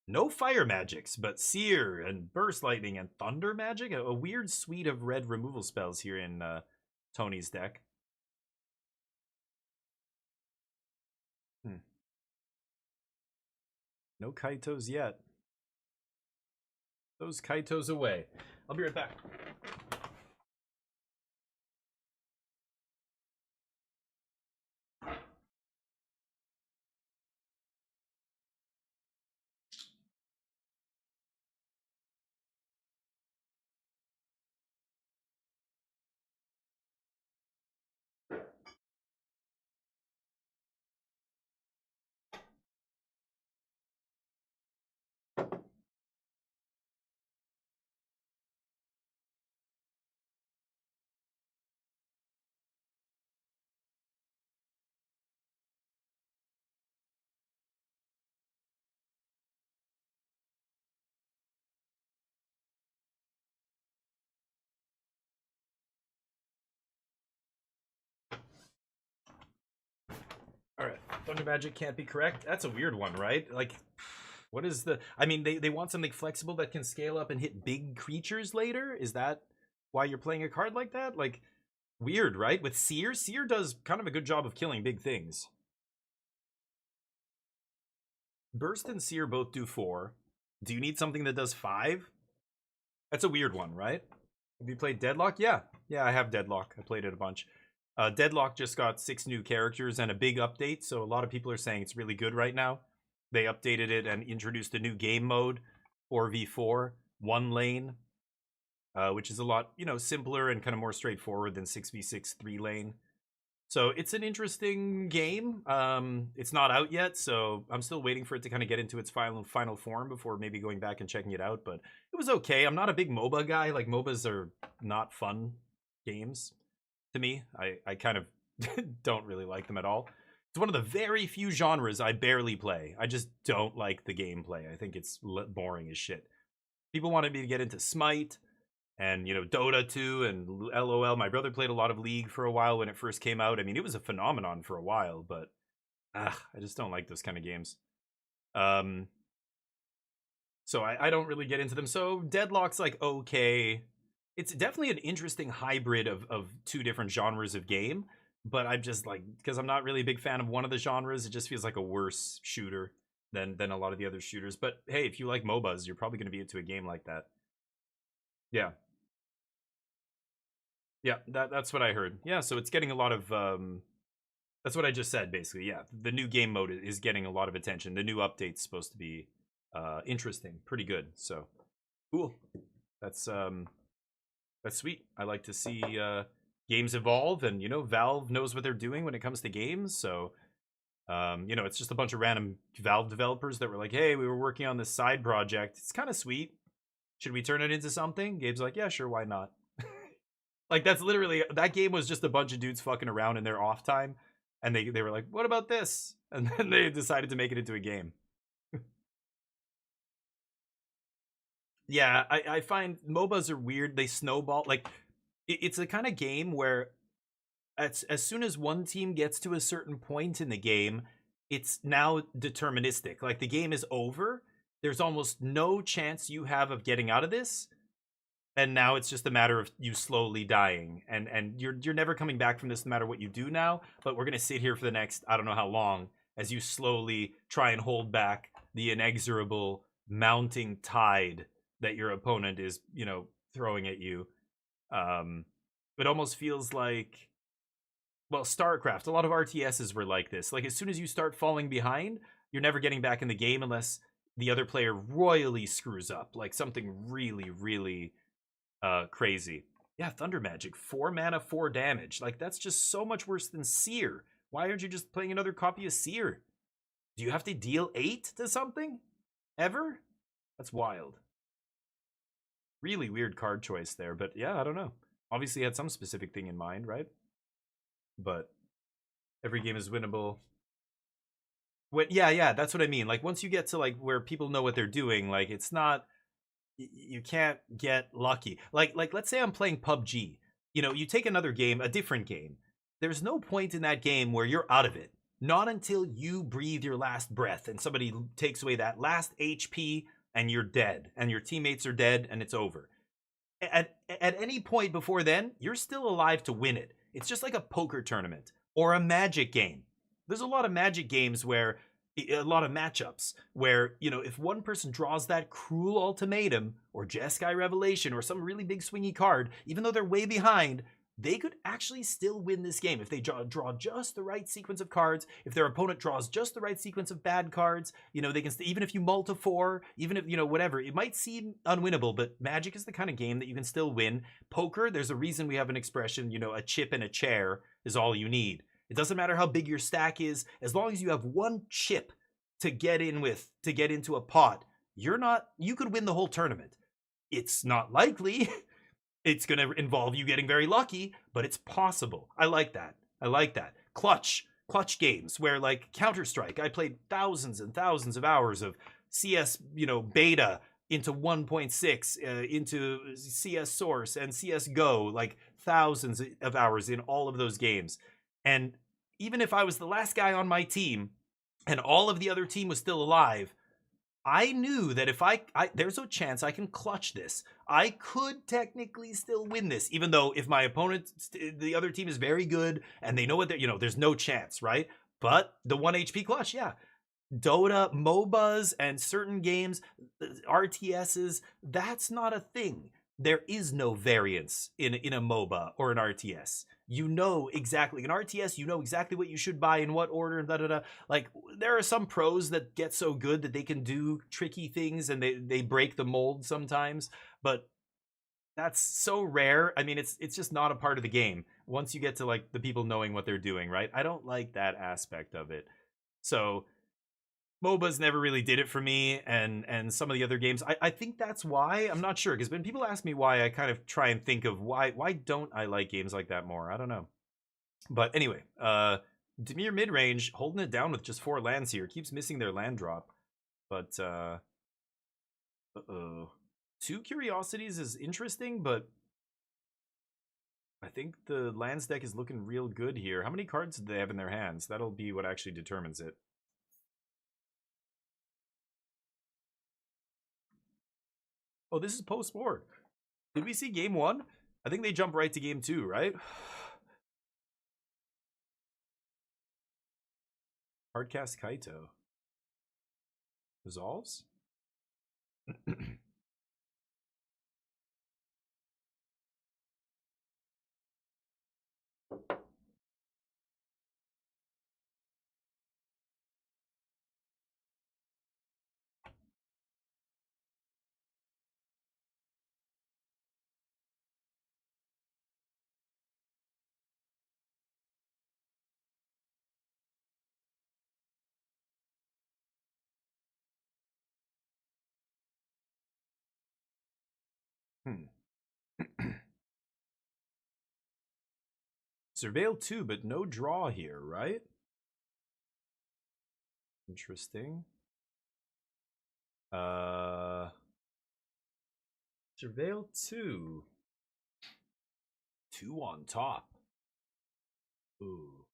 Speaker 1: No Fire Magics, but Seer and Burst Lightning and Thunder Magic. A weird suite of red removal spells here in Tony's deck. No Kaitos yet. Those Kaitos away. I'll be right back. All right, Thunder Magic can't be correct. That's a weird one, right? Like, what is the... I mean, they want something flexible that can scale up and hit big creatures later? Is that why you're playing a card like that? Like, weird, right? With Seer, Seer does kind of a good job of killing big things. Burst and Seer both do 4. Do you need something that does 5? That's a weird one, right? Have you played Deadlock? Yeah. Yeah, I have Deadlock. I played it a bunch. Deadlock just got 6 new characters and a big update, so a lot of people are saying it's really good right now. They updated it and introduced a new game mode, 4v4, 1 lane, which is a lot, simpler and kind of more straightforward than 6v6, 3 lane. So it's an interesting game. It's not out yet, so I'm still waiting for it to kind of get into its final form before maybe going back and checking it out, but it was okay. I'm not a big MOBA guy. Like, MOBAs are not fun games. To me, I kind of don't really like them at all. It's one of the very few genres I barely play. I just don't like the gameplay. I think it's boring as shit. People wanted me to get into Smite and, Dota 2 and LOL. My brother played a lot of League for a while when it first came out. I mean, it was a phenomenon for a while, but I just don't like those kind of games. So I don't really get into them. So Deadlock's like, okay. It's definitely an interesting hybrid of 2 different genres of game, but I'm just like, because I'm not really a big fan of one of the genres, it just feels like a worse shooter. than a lot of the other shooters. But hey, if you like MOBAs, you're probably going to be into a game like that. Yeah. Yeah, that's what I heard. Yeah, so it's getting a lot of that's what I just said basically. Yeah, the new game mode is getting a lot of attention. The new update's supposed to be interesting, pretty good. So, cool. That's sweet. I like to see games evolve, and Valve knows what they're doing when it comes to games. So, it's just a bunch of random Valve developers that were like, "Hey, we were working on this side project. It's kind of sweet. Should we turn it into something?" Gabe's like, "Yeah, sure, why not?" Like, that's literally, that game was just a bunch of dudes fucking around in their off time, and they were like, "What about this?" And then they decided to make it into a game. Yeah, I find MOBAs are weird. They snowball. Like, it's a kind of game where as soon as one team gets to a certain point in the game, it's now deterministic. Like, the game is over. There's almost no chance you have of getting out of this. And now it's just a matter of you slowly dying. And you're never coming back from this no matter what you do now. But we're going to sit here for the next, I don't know how long, as you slowly try and hold back the inexorable mounting tide that your opponent is, throwing at you. It almost feels like, well, StarCraft, a lot of RTSs were like this. Like, as soon as you start falling behind, you're never getting back in the game unless the other player royally screws up. Like, something really, really crazy. Yeah, Thunder Magic, 4 mana, 4 damage. Like, that's just so much worse than Seer. Why aren't you just playing another copy of Seer? Do you have to deal 8 to something? Ever? That's wild. Really weird card choice there, but yeah, I don't know. Obviously had some specific thing in mind, right? But every game is winnable. Yeah, that's what I mean. Like, once you get to, like, where people know what they're doing, like, it's not, you can't get lucky. Like let's say I'm playing PUBG. You take another game, a different game. There's no point in that game where you're out of it. Not until you breathe your last breath and somebody takes away that last HP and you're dead. And your teammates are dead and it's over. At any point before then, you're still alive to win it. It's just like a poker tournament or a Magic game. There's a lot of Magic games where, a lot of matchups where, if one person draws that Cruel Ultimatum or Jeskai Revelation or some really big swingy card, even though they're way behind, they could actually still win this game. If they draw just the right sequence of cards, if their opponent draws just the right sequence of bad cards, they can, even if you multi 4, even if, whatever, it might seem unwinnable, but Magic is the kind of game that you can still win. Poker, there's a reason we have an expression, a chip and a chair is all you need. It doesn't matter how big your stack is, as long as you have one chip to get in with, to get into a pot, you could win the whole tournament. It's not likely. It's going to involve you getting very lucky, but it's possible. I like that. Clutch games where, like, Counter-Strike, I played thousands and thousands of hours of CS, beta into 1.6, into CS Source and CSGO, like thousands of hours in all of those games. And even if I was the last guy on my team and all of the other team was still alive, I knew that if there's a chance I can clutch this. I could technically still win this, even though if my opponent, the other team is very good and they know what they're, there's no chance, right? But the 1 HP clutch, yeah. Dota, MOBAs, and certain games, RTSs, that's not a thing. There is no variance in a MOBA or an RTS. You know exactly, in RTS, you know exactly what you should buy in what order, and Like, there are some pros that get so good that they can do tricky things and they break the mold sometimes, but that's so rare. I mean, it's just not a part of the game once you get to, like, the people knowing what they're doing, right? I don't like that aspect of it. So MOBAs never really did it for me, and some of the other games, I think that's why. I'm not sure, because when people ask me why, I kind of try and think of why don't I like games like that more? I don't know. But anyway, Dimir midrange, holding it down with just 4 lands here, keeps missing their land drop. But, 2 Curiosities is interesting, but I think the lands deck is looking real good here. How many cards do they have in their hands? That'll be what actually determines it. Oh, this is post-war. Did we see game 1? I think they jump right to game 2, right? Hardcast Kaito. Resolves? Surveil 2, but no draw here, right? Interesting. Surveil 2. 2 on top. Ooh.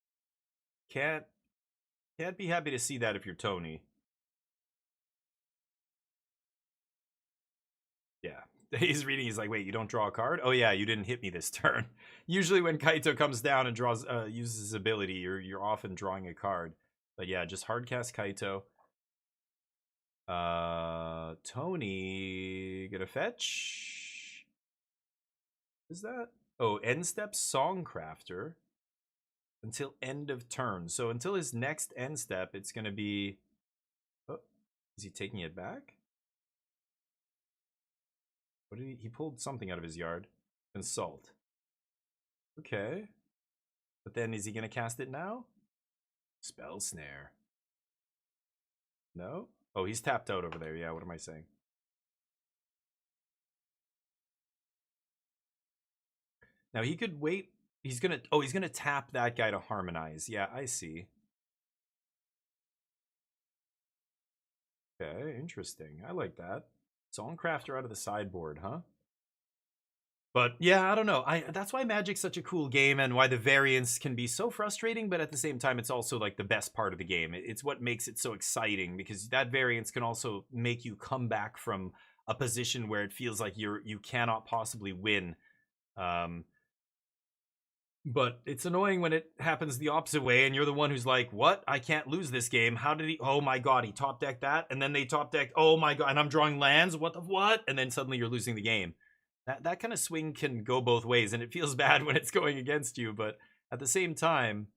Speaker 1: Can't be happy to see that if you're Tony. Yeah. He's reading, he's like, wait, you don't draw a card? Oh yeah, you didn't hit me this turn. Usually when Kaito comes down and draws uses his ability, you're often drawing a card. But yeah, just hardcast Kaito. Tony gonna fetch. Is that? Oh, end step Songcrafter until end of turn. So until his next end step, it's gonna be. Oh, is he taking it back? What did he pulled something out of his yard? Consult. Okay. But then is he gonna cast it now? Spell Snare. No? Oh, he's tapped out over there. Yeah, what am I saying? Now he could wait. He's gonna tap that guy to harmonize. Yeah, I see. Okay, interesting. I like that. Songcrafter out of the sideboard, huh? But yeah, I don't know. That's why Magic's such a cool game and why the variance can be so frustrating, but at the same time, it's also like the best part of the game. It's what makes it so exciting because that variance can also make you come back from a position where it feels like you cannot possibly win. But it's annoying when it happens the opposite way and you're the one who's like, what? I can't lose this game. How did he? Oh my god, he top decked that. And then they top decked, oh my god, and I'm drawing lands. What the what? And then suddenly you're losing the game. That kind of swing can go both ways, and it feels bad when it's going against you, but at the same time,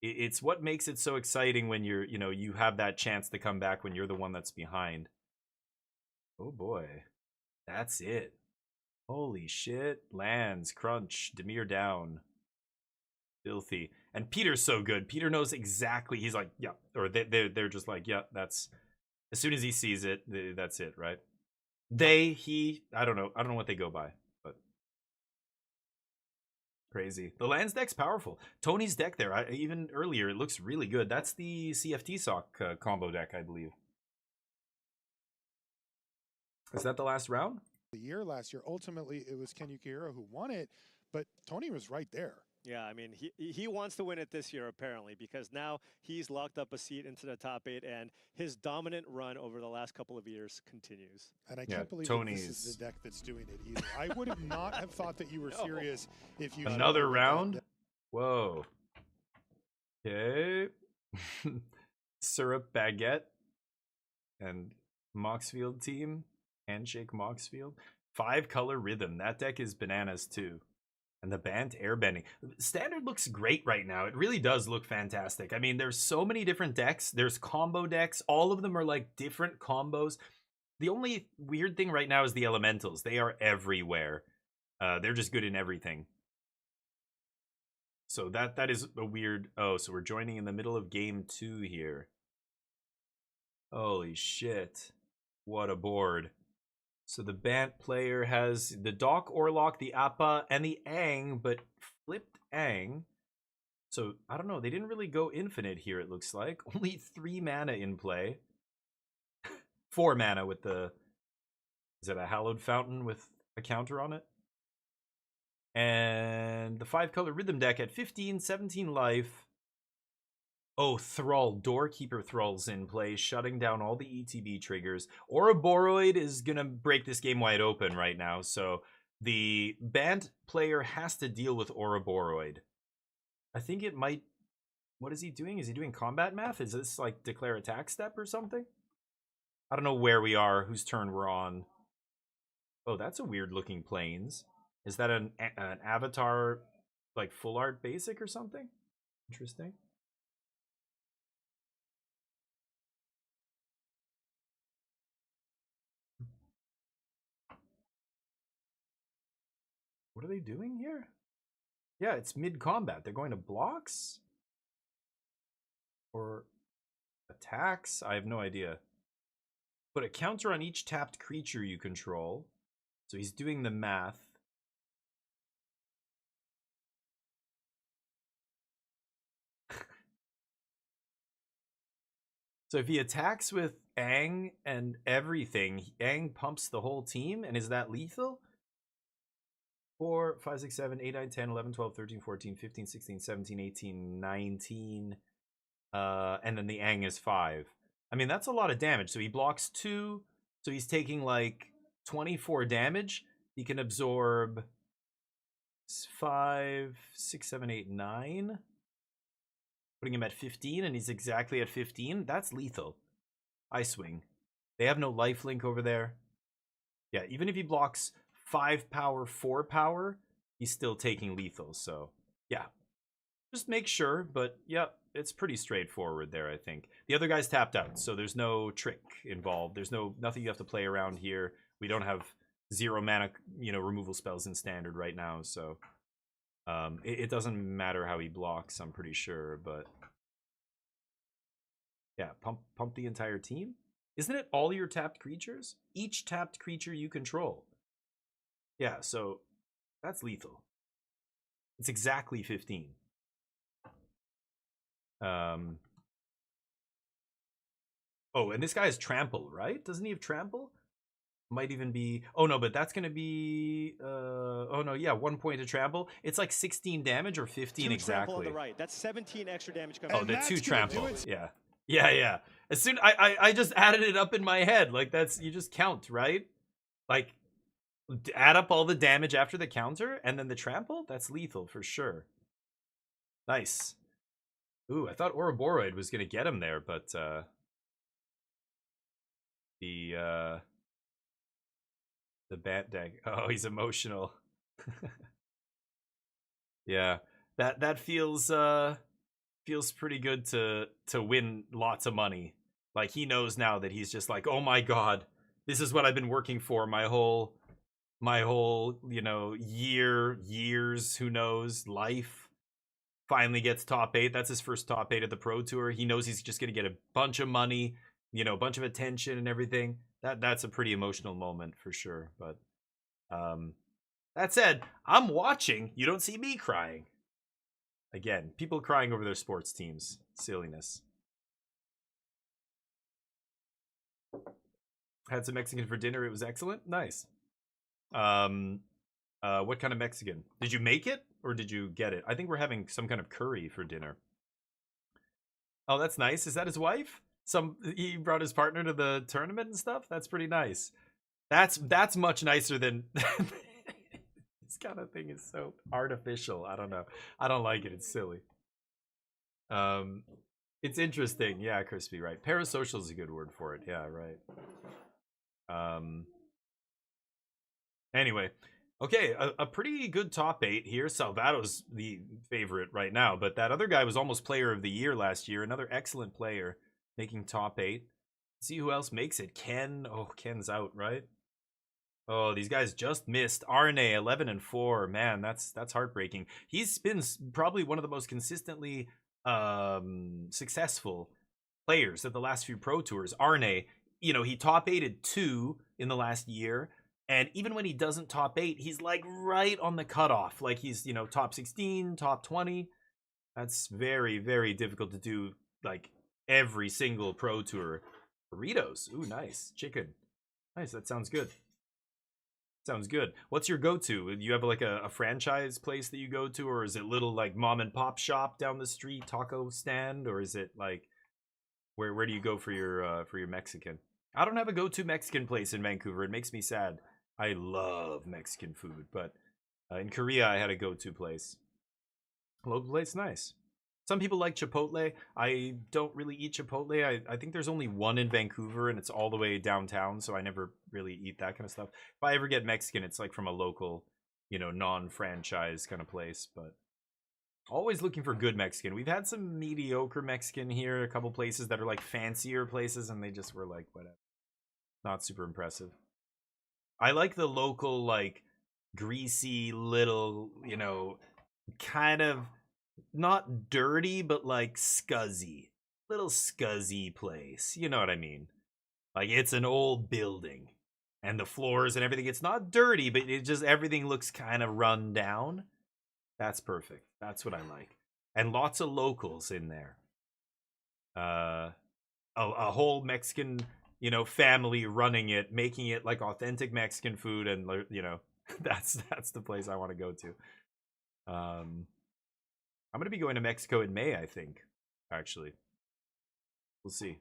Speaker 1: it's what makes it so exciting when you have that chance to come back when you're the one that's behind. Oh boy, that's it. Holy shit. Lands, crunch, Dimir down. Filthy. And Peter's so good. Peter knows exactly. He's like, yeah. Or they're just like, yeah, that's... As soon as he sees it, that's it, right? He, I don't know what they go by, but... Crazy. The lands deck's powerful. Tony's deck there, even earlier, it looks really good. That's the CFT Sock combo deck, I believe. Is that the last round?
Speaker 11: The year last year, ultimately, it was Ken Yukihiro who won it, but Tony was right there.
Speaker 12: Yeah, I mean, he wants to win it this year, apparently, because now he's locked up a seat into the top 8, and his dominant run over the last couple of years continues.
Speaker 11: And I can't believe that this is the deck that's doing it either. I would have not have thought that you were serious if you...
Speaker 1: Another round? Whoa. Okay. Syrup Baguette and Moxfield team. Handshake Moxfield. 5-color Rhythm. That deck is bananas too. And the Bant Airbending. Standard looks great right now. It really does look fantastic. I mean, there's so many different decks. There's combo decks. All of them are like different combos. The only weird thing right now is the elementals. They are everywhere. They're just good in everything. So that is a weird... Oh, so we're joining in the middle of game 2 here. Holy shit. What a board. So the Bant player has the Doc Orlock, the Appa, and the Aang, but flipped Aang. So, I don't know. They didn't really go infinite here, it looks like. Only 3 mana in play. 4 mana with the... Is it a Hallowed Fountain with a counter on it? And the 5-color Rhythm deck at 15, 17 life. Oh, Thrall, Doorkeeper Thrall's in play, shutting down all the ETB triggers. Ouroboros is going to break this game wide open right now, so the Bant player has to deal with Ouroboros. I think it might What is he doing? Is he doing combat math? Is this like declare attack step or something? I don't know where we are, whose turn we're on. Oh, that's a weird looking planes. Is that an avatar, like full art basic or something? Interesting. What are they doing here? Yeah, it's mid-combat. They're going to blocks? Or attacks? I have no idea. Put a counter on each tapped creature you control. So he's doing the math. So if he attacks with Aang and everything, Aang pumps the whole team, and is that lethal? 4, 5, 6, 7, 8, 9, 10, 11, 12, 13, 14, 15, 16, 17, 18, 19. And then the Aang is 5. I mean, that's a lot of damage. So he blocks 2. So he's taking like 24 damage. He can absorb 5, 6, 7, 8, 9. Putting him at 15, and he's exactly at 15. That's lethal. I swing. They have no lifelink over there. Yeah, even if he blocks 5 power, 4 power, he's still taking lethal. So, yeah. Just make sure, but yep, it's pretty straightforward there, I think. The other guy's tapped out, so there's no trick involved. There's nothing you have to play around here. We don't have 0 mana, removal spells in standard right now, so it doesn't matter how he blocks, I'm pretty sure, but yeah, pump the entire team. Isn't it all your tapped creatures? Each tapped creature you control. Yeah, so that's lethal. It's exactly 15. Oh, and this guy has trample, right? Doesn't he have trample? Might even be... Oh, no, but that's going to be... Oh, no, yeah, 1 point to trample. It's like 16 damage or 15
Speaker 12: 2
Speaker 1: exactly.
Speaker 12: Trample on the right. That's 17 extra damage coming.
Speaker 1: Oh, the 2 trample. Yeah. Yeah. As soon... I just added it up in my head. Like, that's... You just count, right? Like, add up all the damage after the counter, and then the trample? That's lethal, for sure. Nice. Ooh, I thought Ouroboros was going to get him there, but... The bat deck. Oh, he's emotional. Yeah, that feels pretty good to win lots of money. Like, he knows now that he's just like, oh my god, this is what I've been working for my whole years, who knows, life. Finally gets top 8. That's his first top 8 at the Pro Tour. He knows he's just gonna get a bunch of money, a bunch of attention and everything. That's a pretty emotional moment for sure. But that said, I'm watching. You don't see me crying. Again, people crying over their sports teams. Silliness. Had some Mexican for dinner. It was excellent. Nice. What kind of Mexican? Did you make it or did you get it? I think we're having some kind of curry for dinner. Oh, that's nice. Is that his wife? He brought his partner to the tournament and stuff. That's pretty nice. That's much nicer than this kind of thing is so artificial. I don't know. I don't like it. It's silly. It's interesting. Yeah, Crispy, right. Parasocial is a good word for it. Yeah, right. Anyway, okay, a pretty good top 8 here. Salvato's the favorite right now, but that other guy was almost player of the year last year. Another excellent player. Making top 8. See who else makes it. Ken. Oh, Ken's out, right? Oh, these guys just missed. Arne, 11 and 4. Man, that's heartbreaking. He's been probably one of the most consistently successful players at the last few Pro Tours. Arne, he top 8'd 2 in the last year. And even when he doesn't top 8, he's like right on the cutoff. Like he's, top 16, top 20. That's very, very difficult to do, like, every single Pro Tour. Burritos. Ooh, nice. Chicken. Nice. That sounds good. Sounds good. What's your go-to? Do you have like a franchise place that you go to, or is it little like mom and pop shop down the street, taco stand, or is it like where do you go for your Mexican? I don't have a go-to Mexican place in Vancouver. It makes me sad. I love Mexican food, but in Korea I had a go-to place. Local place, nice. Some people like Chipotle. I don't really eat Chipotle. I think there's only one in Vancouver, and it's all the way downtown, so I never really eat that kind of stuff. If I ever get Mexican, it's like from a local, you know, non-franchise kind of place, but always looking for good Mexican. We've had some mediocre Mexican here, a couple places that are like fancier places, and they just were like, whatever. Not super impressive. I like the local, like, greasy little, you know, kind of not dirty, but like scuzzy. Little scuzzy place. You know what I mean? Like, it's an old building. And the floors and everything, it's not dirty, but it just, everything looks kind of run down. That's perfect. That's what I like. And lots of locals in there. A whole Mexican, you know, family running it, making it like authentic Mexican food, and, you know, that's the place I want to go to. I'm going to be going to Mexico in May, I think, actually. We'll see.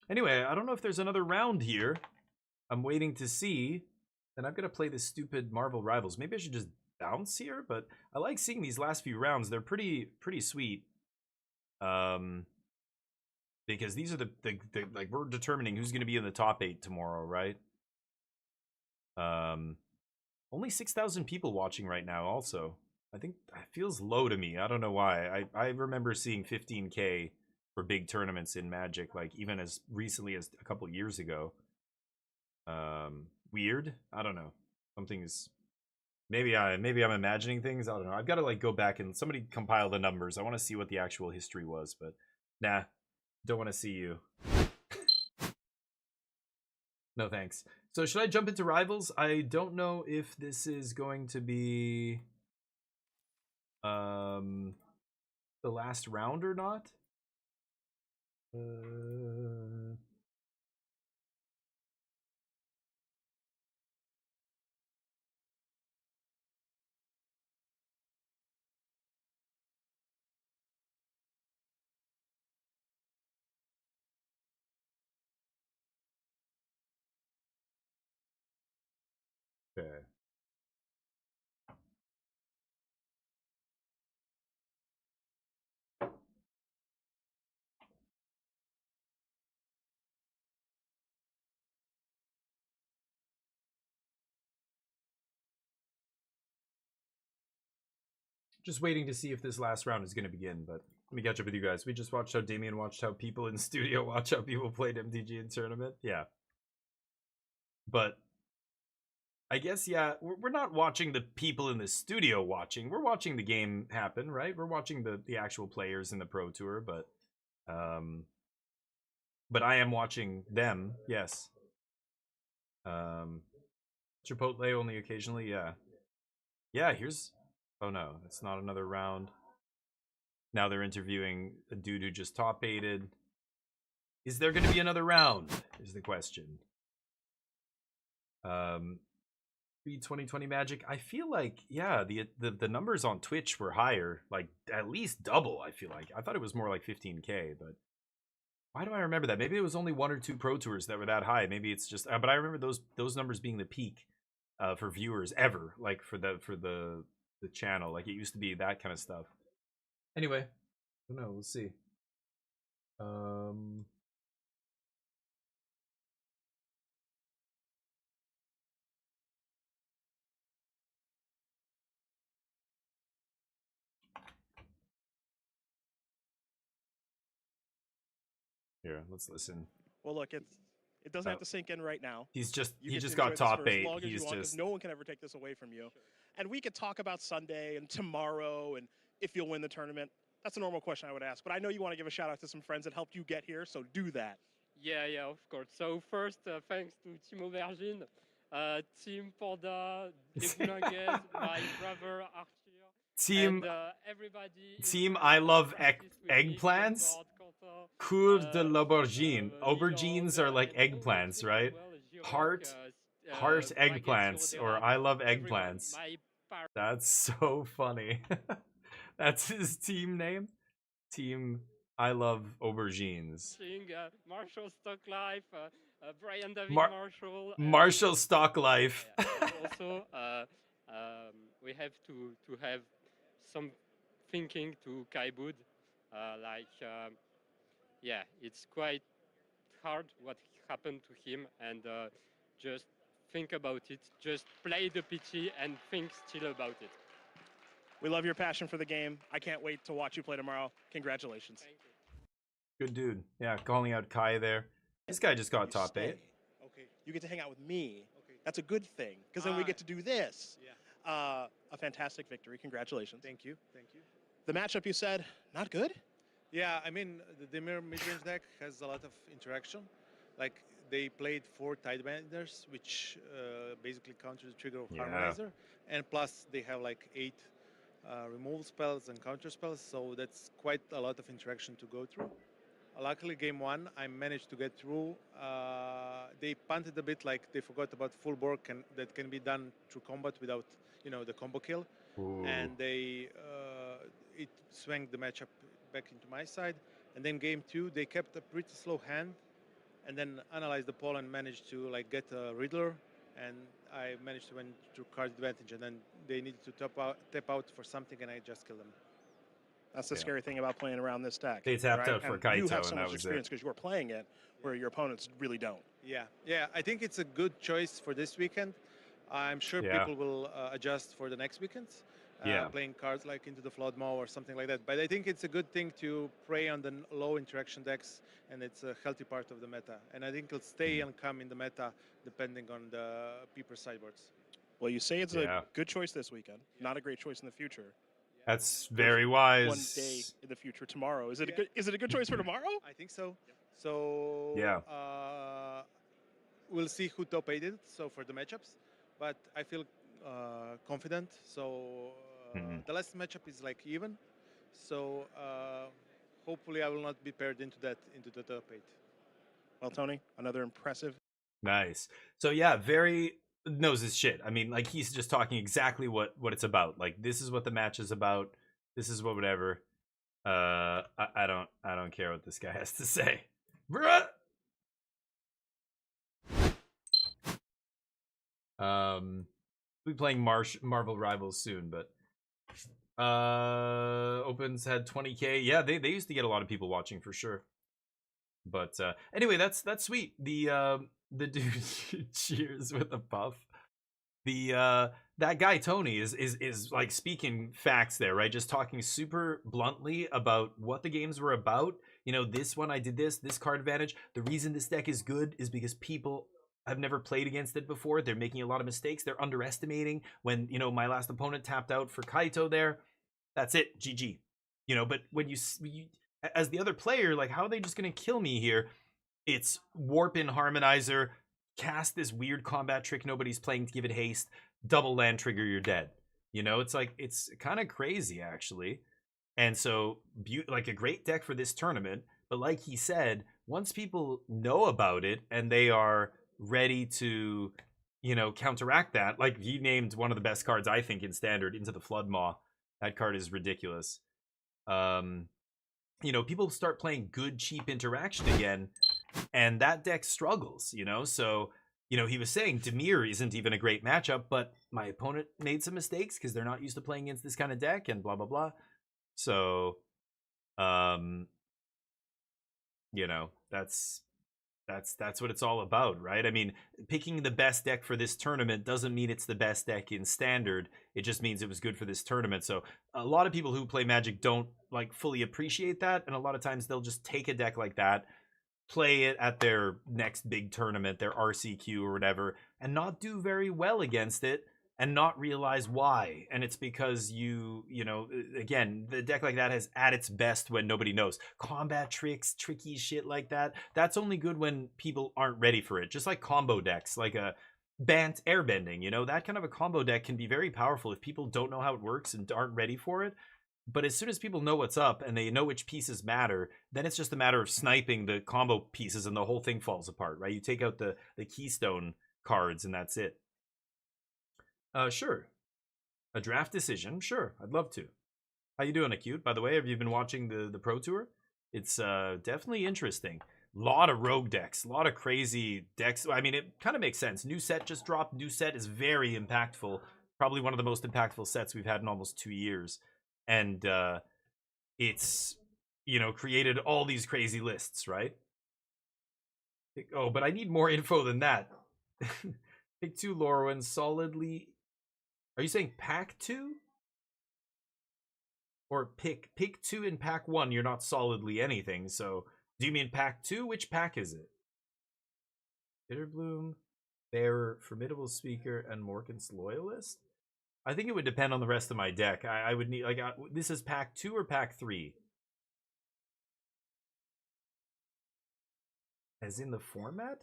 Speaker 1: Anyway, I don't know if there's another round here. I'm waiting to see. And I'm going to play this stupid Marvel Rivals. Maybe I should just bounce here, but I like seeing these last few rounds. They're pretty sweet. Because these are the like, we're determining who's going to be in the top 8 tomorrow, right? Only 6,000 people watching right now also. I think it feels low to me. I don't know why. I remember seeing 15K for big tournaments in Magic, like even as recently as a couple years ago. Weird. I don't know. Something's maybe I'm imagining things. I don't know. I've got to like go back and somebody compile the numbers. I want to see what the actual history was, but nah, don't want to see you. No thanks. So should I jump into Rivals? I don't know if this is going to be the last round or not. Okay. Just waiting to see if this last round is going to begin, but let me catch up with you guys. We just watched how Damien watched how people in the studio watch how people played MTG in tournament. Yeah. But I guess, yeah, we're not watching the people in the studio watching. We're watching the game happen, right? We're watching the actual players in the Pro Tour, but I am watching them, yes. Chipotle only occasionally, yeah. Yeah, here's... Oh no, it's not another round. Now they're interviewing a dude who just top 8'd. Is there going to be another round? Is the question. 2020 Magic. I feel like, yeah, the numbers on Twitch were higher, like at least double. I feel like I thought it was more like 15K, but why do I remember that? Maybe it was only 1 or 2 Pro Tours that were that high. Maybe it's just, but I remember those numbers being the peak for viewers ever, like for the channel. Like it used to be that kind of stuff. Anyway, I don't know, we'll see. Here, let's listen.
Speaker 5: Well, look, it doesn't have to sink in right now.
Speaker 1: He just
Speaker 5: enjoy
Speaker 1: got
Speaker 5: this
Speaker 1: top
Speaker 5: for as
Speaker 1: 8.
Speaker 5: long as you
Speaker 1: He's
Speaker 5: want, 'cause
Speaker 1: just
Speaker 5: no one can ever take this away from you. And we could talk about Sunday and tomorrow and if you'll win the tournament. That's a normal question I would ask. But I know you want to give a shout out to some friends that helped you get here, so do that.
Speaker 13: Yeah, of course. So first, thanks to Team Aubergine, Team Panda, Deboulinguez, my brother Arthur,
Speaker 1: Team,
Speaker 13: and everybody.
Speaker 1: Team I love eggplants. Cour de l'aubergine. Aubergines are like eggplants, right? Heart eggplants, or I love eggplants. That's so funny. That's his team name. Team I love aubergines.
Speaker 13: Marshall Stock Life, Brian David Marshall.
Speaker 1: Marshall Stock Life.
Speaker 13: Also, we have to have some thinking to Kai Bud. Yeah, it's quite hard what happened to him, and just think about it. Just play the PT and think still about it.
Speaker 5: We love your passion for the game. I can't wait to watch you play tomorrow. Congratulations.
Speaker 13: Thank you.
Speaker 1: Good dude. Yeah, calling out Kai there. This guy just got top 8.
Speaker 5: Okay. You get to hang out with me. Okay. That's a good thing, because then we get to do this. Yeah. A fantastic victory. Congratulations.
Speaker 14: Thank you. Thank you.
Speaker 5: The matchup, you said, not good?
Speaker 14: Yeah, I mean, the Dimir mid-range deck has a lot of interaction. Like, they played 4 Tidebenders, which basically counter the trigger of Harmonizer. And plus, they have like 8 removal spells and counter spells, so that's quite a lot of interaction to go through. Luckily, game 1, I managed to get through. They punted a bit, like they forgot about full board that can be done through combat without, the combo kill.
Speaker 1: Ooh.
Speaker 14: And they it swung the matchup back into my side. And then game 2, they kept a pretty slow hand, and then analyzed the poll and managed to get a Riddler, and I managed to win through card advantage. And then they needed to tap out for something, and I just killed them.
Speaker 5: That's the scary thing about playing around this deck.
Speaker 1: They tapped out for Kaito,
Speaker 5: you have so
Speaker 1: and that
Speaker 5: much
Speaker 1: was
Speaker 5: experience
Speaker 1: it.
Speaker 5: because you're playing it, where your opponents really don't.
Speaker 14: Yeah. I think it's a good choice for this weekend. I'm sure people will adjust for the next weekend. Playing cards like Into the Flood Maw or something like that. But I think it's a good thing to prey on the low interaction decks, and it's a healthy part of the meta. And I think it'll stay and come in the meta depending on the Peeper sideboards.
Speaker 5: Well, you say it's a good choice this weekend, not a great choice in the future.
Speaker 1: That's very wise.
Speaker 5: One day in the future, tomorrow. Is it a good choice for tomorrow?
Speaker 14: I think so. So we'll see who top 8 it. So for the matchups, but I feel confident. So the last matchup is like even. So hopefully I will not be paired into the top 8.
Speaker 5: Well, Tony, another impressive.
Speaker 1: Nice. So yeah, very knows his shit. I mean, like, he's just talking exactly what it's about. Like, this is what the match is about. This is what whatever. I don't care what this guy has to say. Bruh. We'll be playing Marvel Rivals soon, but Opens had 20K. Yeah, they used to get a lot of people watching for sure. But anyway, that's sweet. The dude cheers with a puff. That guy Tony is like speaking facts there, right? Just talking super bluntly about what the games were about. This one I did this card advantage. The reason this deck is good is because people have never played against it before. They're making a lot of mistakes. They're underestimating. When my last opponent tapped out for Kaito there, that's it, GG. But when you as the other player, like, how are they just gonna kill me here? It's warp in Harmonizer, cast this weird combat trick nobody's playing to give it haste, double land trigger, you're dead. It's like, it's kind of crazy actually. And so like a great deck for this tournament, but like he said, once people know about it and they are ready to counteract that, like he named one of the best cards I think in Standard, Into the Flood Maw. That card is ridiculous. People start playing good, cheap interaction again, and that deck struggles, So, he was saying Dimir isn't even a great matchup, but my opponent made some mistakes because they're not used to playing against this kind of deck and blah, blah, blah. So, that's what it's all about, right? I mean, picking the best deck for this tournament doesn't mean it's the best deck in Standard. It just means it was good for this tournament. So a lot of people who play Magic don't like fully appreciate that, and a lot of times they'll just take a deck like that, play it at their next big tournament, their RCQ or whatever, and not do very well against it and not realize why. And it's because again, the deck like that is at its best when nobody knows. Combat tricks, tricky shit like that, that's only good when people aren't ready for it. Just like combo decks, like a Bant Airbending, that kind of a combo deck can be very powerful if people don't know how it works and aren't ready for it. But as soon as people know what's up and they know which pieces matter, then it's just a matter of sniping the combo pieces and the whole thing falls apart, right? You take out the keystone cards and that's it. Sure. A draft decision? Sure, I'd love to. How you doing, Acute? By the way, have you been watching the Pro Tour? It's definitely interesting. A lot of rogue decks, a lot of crazy decks. I mean, it kind of makes sense. New set just dropped. New set is very impactful. Probably one of the most impactful sets we've had in almost 2 years. And it's, created all these crazy lists, right? Oh, but I need more info than that. Pick 2 Lorwyn solidly. Are you saying pack 2? Or pick 2 in pack 1, you're not solidly anything. So, do you mean pack 2? Which pack is it? Bitterbloom, Bearer, Formidable Speaker, and Morkant's Loyalist? I think it would depend on the rest of my deck. I would need, this is pack 2 or pack 3? As in the format?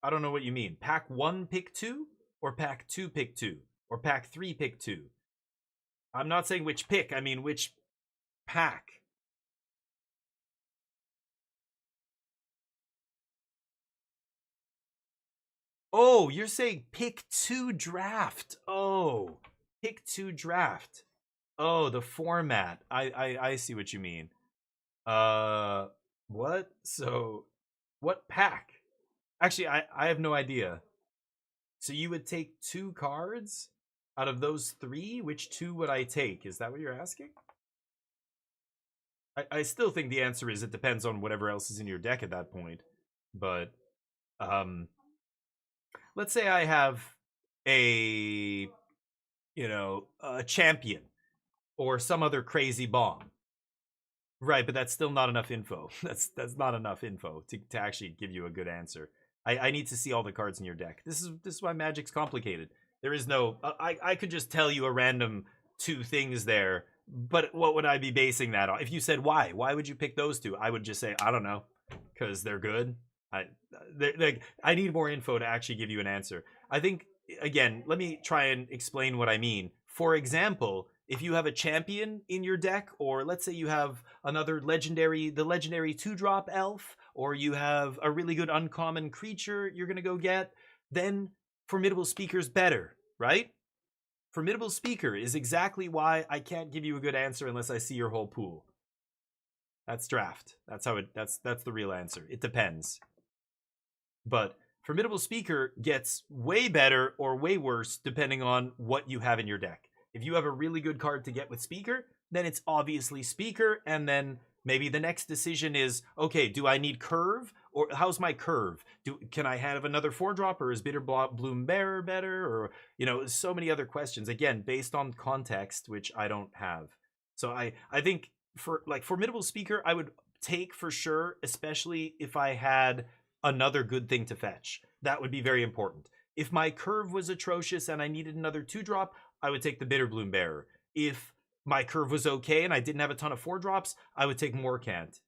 Speaker 1: I don't know what you mean. Pack 1, pick 2? Or pack 2, pick 2? Or pack 3, pick 2? I'm not saying which pick, I mean which pack. Oh, you're saying pick 2 draft. Oh, pick 2 draft. Oh, the format. I see what you mean. What? So, what pack? Actually, I have no idea. So you would take 2 cards out of those 3? Which 2 would I take? Is that what you're asking? I still think the answer is it depends on whatever else is in your deck at that point. But, let's say I have a champion or some other crazy bomb. Right, but that's still not enough info. That's not enough info to actually give you a good answer. I need to see all the cards in your deck. This is why Magic's complicated. There is no I could just tell you a random 2 things there, but what would I be basing that on? If you said why would you pick those 2? I would just say I don't know, because they're good. I need more info to actually give you an answer. I think, again, let me try and explain what I mean. For example, if you have a champion in your deck, or let's say you have another the legendary 2-drop elf, or you have a really good uncommon creature you're going to go get, then Formidable Speaker's better, right? Formidable Speaker is exactly why I can't give you a good answer unless I see your whole pool. That's draft. That's the real answer. It depends. But Formidable Speaker gets way better or way worse depending on what you have in your deck. If you have a really good card to get with Speaker, then it's obviously Speaker, and then maybe the next decision is, okay, do I need Curve? Or how's my Curve? Can I have another 4-drop, or is Bitterbloom Bearer better? Or, so many other questions, again, based on context, which I don't have. So I think for Formidable Speaker, I would take for sure, especially if I had another good thing to fetch. That would be very important. If my Curve was atrocious and I needed another 2-drop, I would take the Bitterbloom Bearer. If my Curve was okay and I didn't have a ton of 4-drops, I would take Morkant.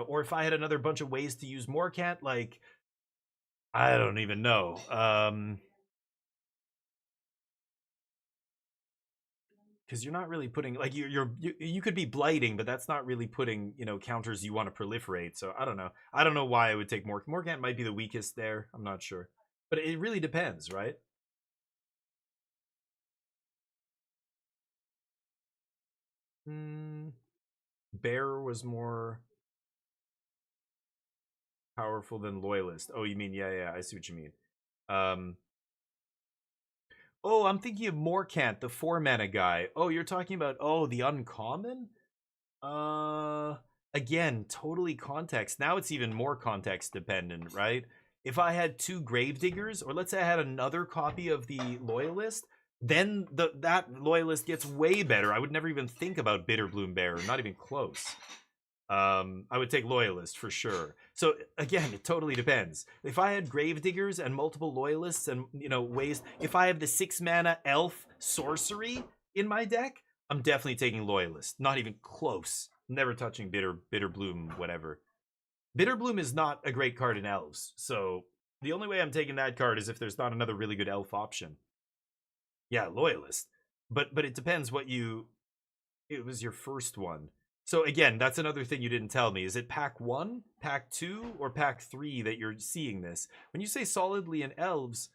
Speaker 1: Or if I had another bunch of ways to use Morkant, I don't even know. Because you're not really putting, you could be blighting, but that's not really putting, counters you want to proliferate. So I don't know. I don't know why I would take Morkant. Morkant might be the weakest there. I'm not sure. But it really depends, right? Bearer was more powerful than Loyalist. Oh, you mean, yeah, I see what you mean. Oh, I'm thinking of Morkant, the 4-mana guy. Oh, you're talking about, the uncommon? Again, totally context. Now it's even more context dependent, right? If I had 2 Gravediggers, or let's say I had another copy of the Loyalist, then that Loyalist gets way better. I would never even think about Bitterbloom Bearer, not even close. I would take Loyalist for sure. So again, it totally depends. If I had Gravediggers and multiple Loyalists and ways, if I have the 6-mana elf sorcery in my deck, I'm definitely taking Loyalist. Not even close. Never touching Bitterbloom, whatever. Bitterbloom is not a great card in elves, so the only way I'm taking that card is if there's not another really good elf option. Yeah, Loyalist. But it depends what it was your first one. So again, that's another thing you didn't tell me. Is it pack 1, pack 2, or pack 3 that you're seeing this? When you say solidly in elves,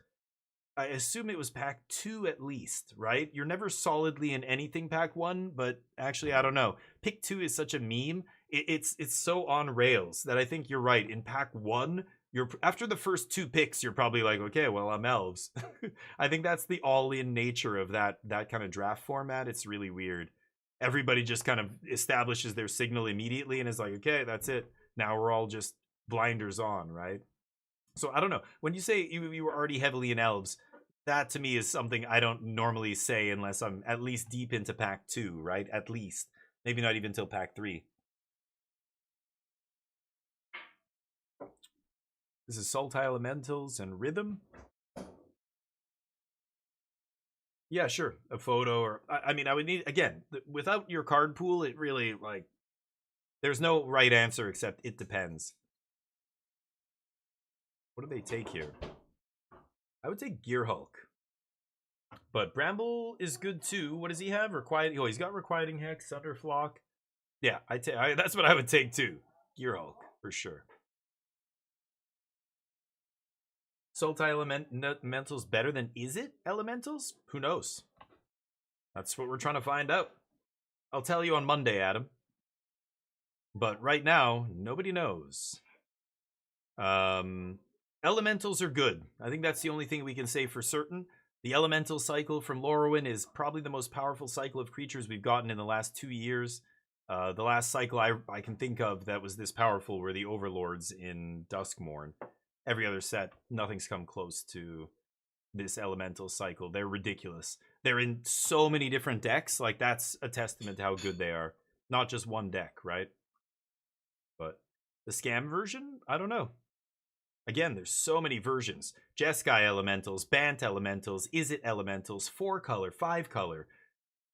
Speaker 1: I assume it was pack 2 at least, right? You're never solidly in anything pack 1, but actually, I don't know. Pick 2 is such a meme. It's so on rails that I think you're right. In pack 1, you're after the first 2 picks, you're probably like, okay, well, I'm elves. I think that's the all-in nature of that kind of draft format. It's really weird. Everybody just kind of establishes their signal immediately and is like, okay, that's it. Now we're all just blinders on, right? So I don't know. When you say you were already heavily in elves, that to me is something I don't normally say unless I'm at least deep into pack 2, right? At least. Maybe not even till pack 3. This is Sultai Elementals and Rhythm. Yeah, sure. A photo or... I mean, I would need... Again, without your card pool, it really, like... There's no right answer except it depends. What do they take here? I would take Gear Hulk. But Bramble is good too. What does he have? Requiting... Oh, he's got Requiting Hex, Thunderflock. Yeah, that's what I would take too. Gear Hulk, for sure. Sultai Elementals better than Is It Elementals? Who knows? That's what we're trying to find out. I'll tell you on Monday, Adam. But right now, nobody knows. Elementals are good. I think that's the only thing we can say for certain. The Elemental cycle from Lorwyn is probably the most powerful cycle of creatures we've gotten in the last 2 years. The last cycle I can think of that was this powerful were the Overlords in Duskmourn. Every other set, nothing's come close to this Elemental cycle. They're ridiculous. They're in so many different decks. Like, that's a testament to how good they are. Not just one deck, right? But the scam version? I don't know. Again, there's so many versions. Jeskai Elementals, Bant Elementals, Is It Elementals, 4-color, 5-color,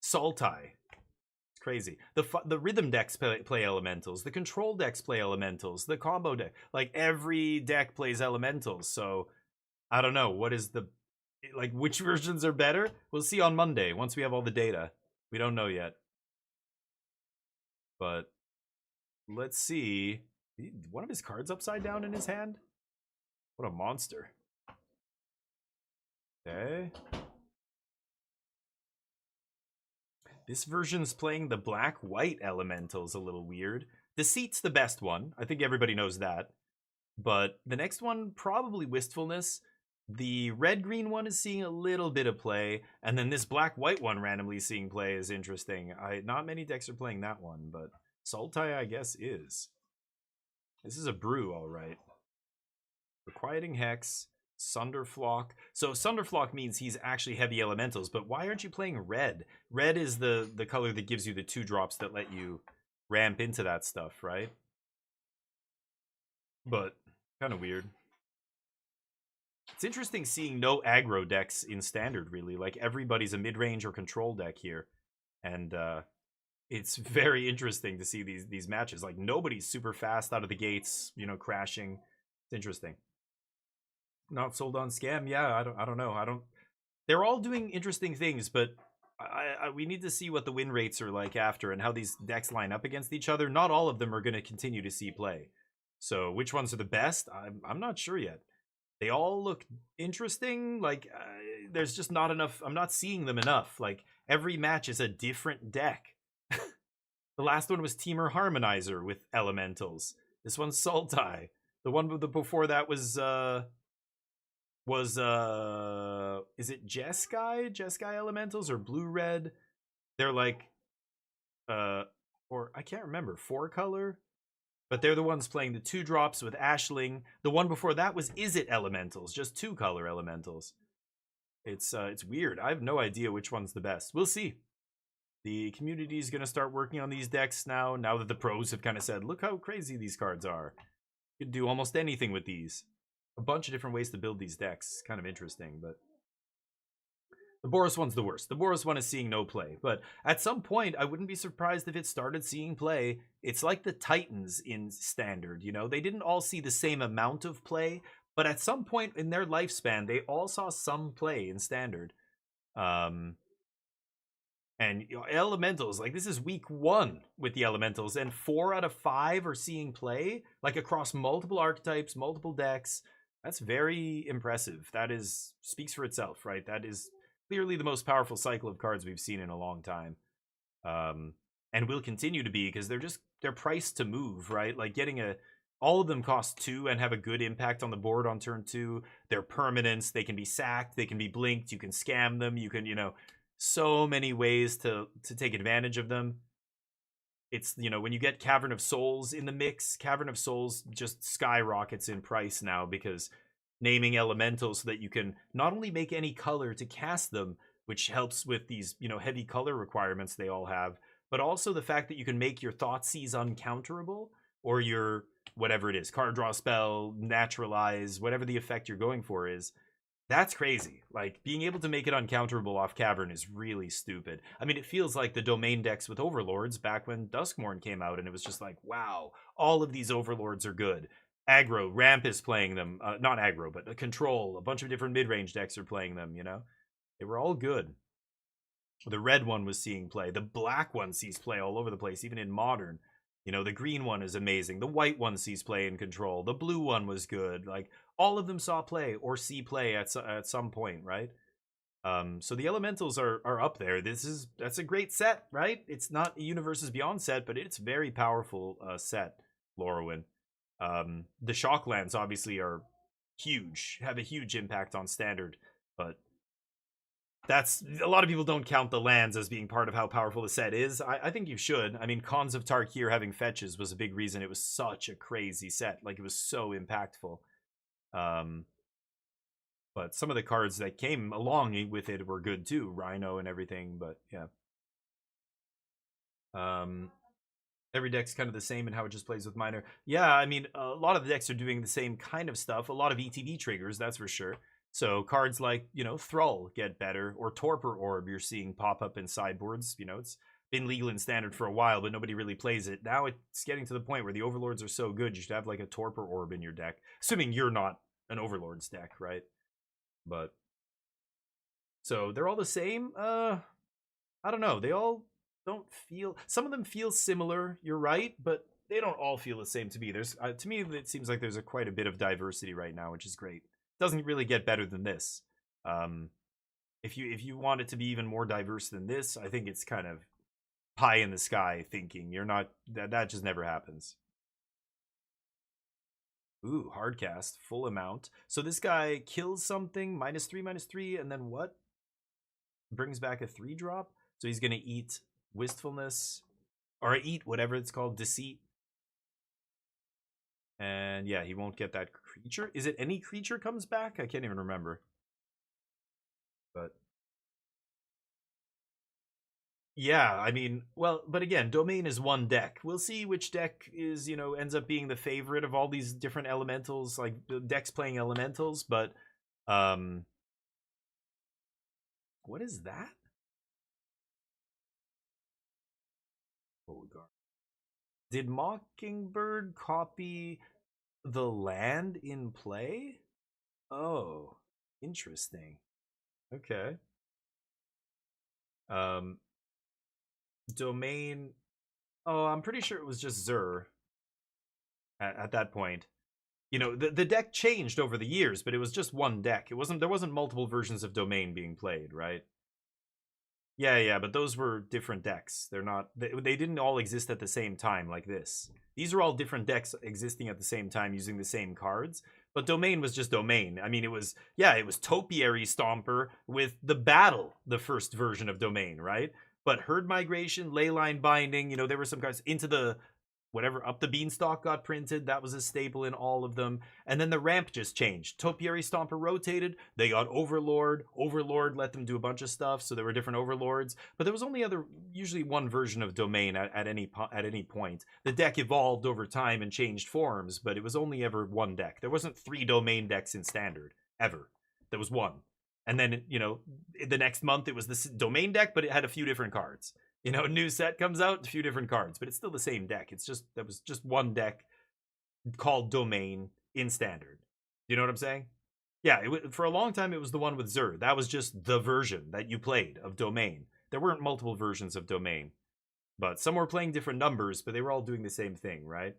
Speaker 1: Sultai. It's crazy. The rhythm decks play Elementals. The control decks play Elementals. The combo deck. Like, every deck plays Elementals. So, I don't know. What is the... Like, which versions are better? We'll see on Monday, once we have all the data. We don't know yet. But, let's see. One of his cards upside down in his hand? What a monster. Okay. This version's playing the black-white Elementals a little weird. Deceit's the best one. I think everybody knows that. But the next one, probably Wistfulness. The red-green one is seeing a little bit of play. And then this black-white one randomly seeing play is interesting. Not many decks are playing that one, but Sultai, I guess, is. This is a brew, all right. Requiting Hex, Sunderflock. So Sunderflock means he's actually heavy elementals, but why aren't you playing red? Red is the color that gives you the 2-drops that let you ramp into that stuff, right? But kind of weird. It's interesting seeing no aggro decks in Standard, really. Like, everybody's a mid-range or control deck here. And it's very interesting to see these matches. Like, nobody's super fast out of the gates, you know, crashing. It's interesting. Not sold on scam. Yeah, I don't know. They're all doing interesting things, but we need to see what the win rates are like after and how these decks line up against each other. Not all of them are going to continue to see play. So which ones are the best? I'm not sure yet. They all look interesting. Like, there's just not enough. I'm not seeing them enough. Like, every match is a different deck. The last one was Temur Harmonizer with Elementals. This one's Sultai. The one before that was is it Jeskai Elementals or Blue Red? They're like or I can't remember, 4-color, but they're the ones playing the 2-drops with Ashling. The one before that was Is It Elementals, just 2-color Elementals. It's weird. I have no idea which one's the best. We'll see. The community is going to start working on these decks now that the pros have kind of said, look how crazy these cards are. You can do almost anything with these. A bunch of different ways to build these decks. Kind of interesting, but the Boros one's the worst. The Boros one is seeing no play, but at some point, I wouldn't be surprised if it started seeing play. It's like the Titans in Standard, you know? They didn't all see the same amount of play, but at some point in their lifespan, they all saw some play in Standard. And you know, Elementals, like, this is week 1 with the Elementals, and 4 out of 5 are seeing play, like, across multiple archetypes, multiple decks. That's very impressive. That speaks for itself, right? That is clearly the most powerful cycle of cards we've seen in a long time. And will continue to be, because they're priced to move, right? Like, getting a All of them cost 2 and have a good impact on the board on turn 2. They're permanents. They can be sacked. They can be blinked. You can scam them. You can, so many ways to take advantage of them. It's, when you get Cavern of Souls in the mix, Cavern of Souls just skyrockets in price now because naming elementals so that you can not only make any color to cast them, which helps with these, heavy color requirements they all have, but also the fact that you can make your Thoughtseize uncounterable, or your whatever it is, card draw spell, naturalize, whatever the effect you're going for is. That's crazy. Like, being able to make it uncounterable off Cavern is really stupid. I mean, it feels like the domain decks with Overlords back when Duskmourn came out, and it was just like, wow, all of these Overlords are good. Aggro, Ramp is playing them. Not aggro, but Control. A bunch of different mid-range decks are playing them, They were all good. The red one was seeing play. The black one sees play all over the place, even in Modern. The green one is amazing. The white one sees play in Control. The blue one was good. Like, all of them saw play or see play at some point, right? So the Elementals are up there. That's a great set, right? It's not a Universes Beyond set, but it's a very powerful set, Lorwyn. The Shocklands obviously are huge, have a huge impact on Standard, but that's, a lot of people don't count the lands as being part of how powerful the set is. I think you should. I mean, Khans of Tarkir having fetches was a big reason it was such a crazy set. Like, it was so impactful. But some of the cards that came along with it were good too. Rhino and everything, but yeah. Every deck's kind of the same in how it just plays with minor. Yeah, I mean, a lot of the decks are doing the same kind of stuff. A lot of ETB triggers, that's for sure. So cards like, Thrall get better, or Torpor Orb you're seeing pop up in sideboards. It's been legal in Standard for a while, but nobody really plays it. Now it's getting to the point where the Overlords are so good, you should have like a Torpor Orb in your deck. Assuming you're not an Overlords deck, right? But, so they're all the same? I don't know. They all don't feel, some of them feel similar, you're right, but they don't all feel the same to me. There's, to me, it seems like there's quite a bit of diversity right now, which is great. Doesn't really get better than this. If you want it to be even more diverse than this, I think it's kind of pie in the sky thinking. You're not, that just never happens. Ooh, hardcast, full amount. So this guy kills something, -3/-3, and then what? Brings back a 3-drop. So he's gonna eat Wistfulness, or eat whatever it's called, Deceit. And yeah, he won't get that creature. Is it any creature comes back? I can't even remember. But yeah, I mean, well, but again, Domain is one deck. We'll see which deck is, ends up being the favorite of all these different elementals, like decks playing elementals, but what is that? Did Mockingbird copy the land in play? Oh, interesting. Okay. Domain. Oh, I'm pretty sure it was just Zur at that point. The deck changed over the years, but it was just one deck. There wasn't multiple versions of Domain being played, right? Yeah, but those were different decks. They didn't all exist at the same time like this. These are all different decks existing at the same time using the same cards. But Domain was just Domain. I mean, it was Topiary Stomper with the Battle, the first version of Domain, right? But Herd Migration, Leyline Binding, there were some cards into the whatever, Up the Beanstalk got printed. That was a staple in all of them. And then the ramp just changed. Topiary Stomper rotated. They got Overlord. Overlord let them do a bunch of stuff, so there were different Overlords. But there was only usually one version of Domain at any point. The deck evolved over time and changed forms, but it was only ever one deck. There wasn't 3 Domain decks in Standard, ever. There was one. And then, the next month it was this Domain deck, but it had a few different cards. A new set comes out, a few different cards, but it's still the same deck. That was just one deck called Domain in Standard. You know what I'm saying? Yeah, for a long time it was the one with Zur. That was just the version that you played of Domain. There weren't multiple versions of Domain. But some were playing different numbers, but they were all doing the same thing, right?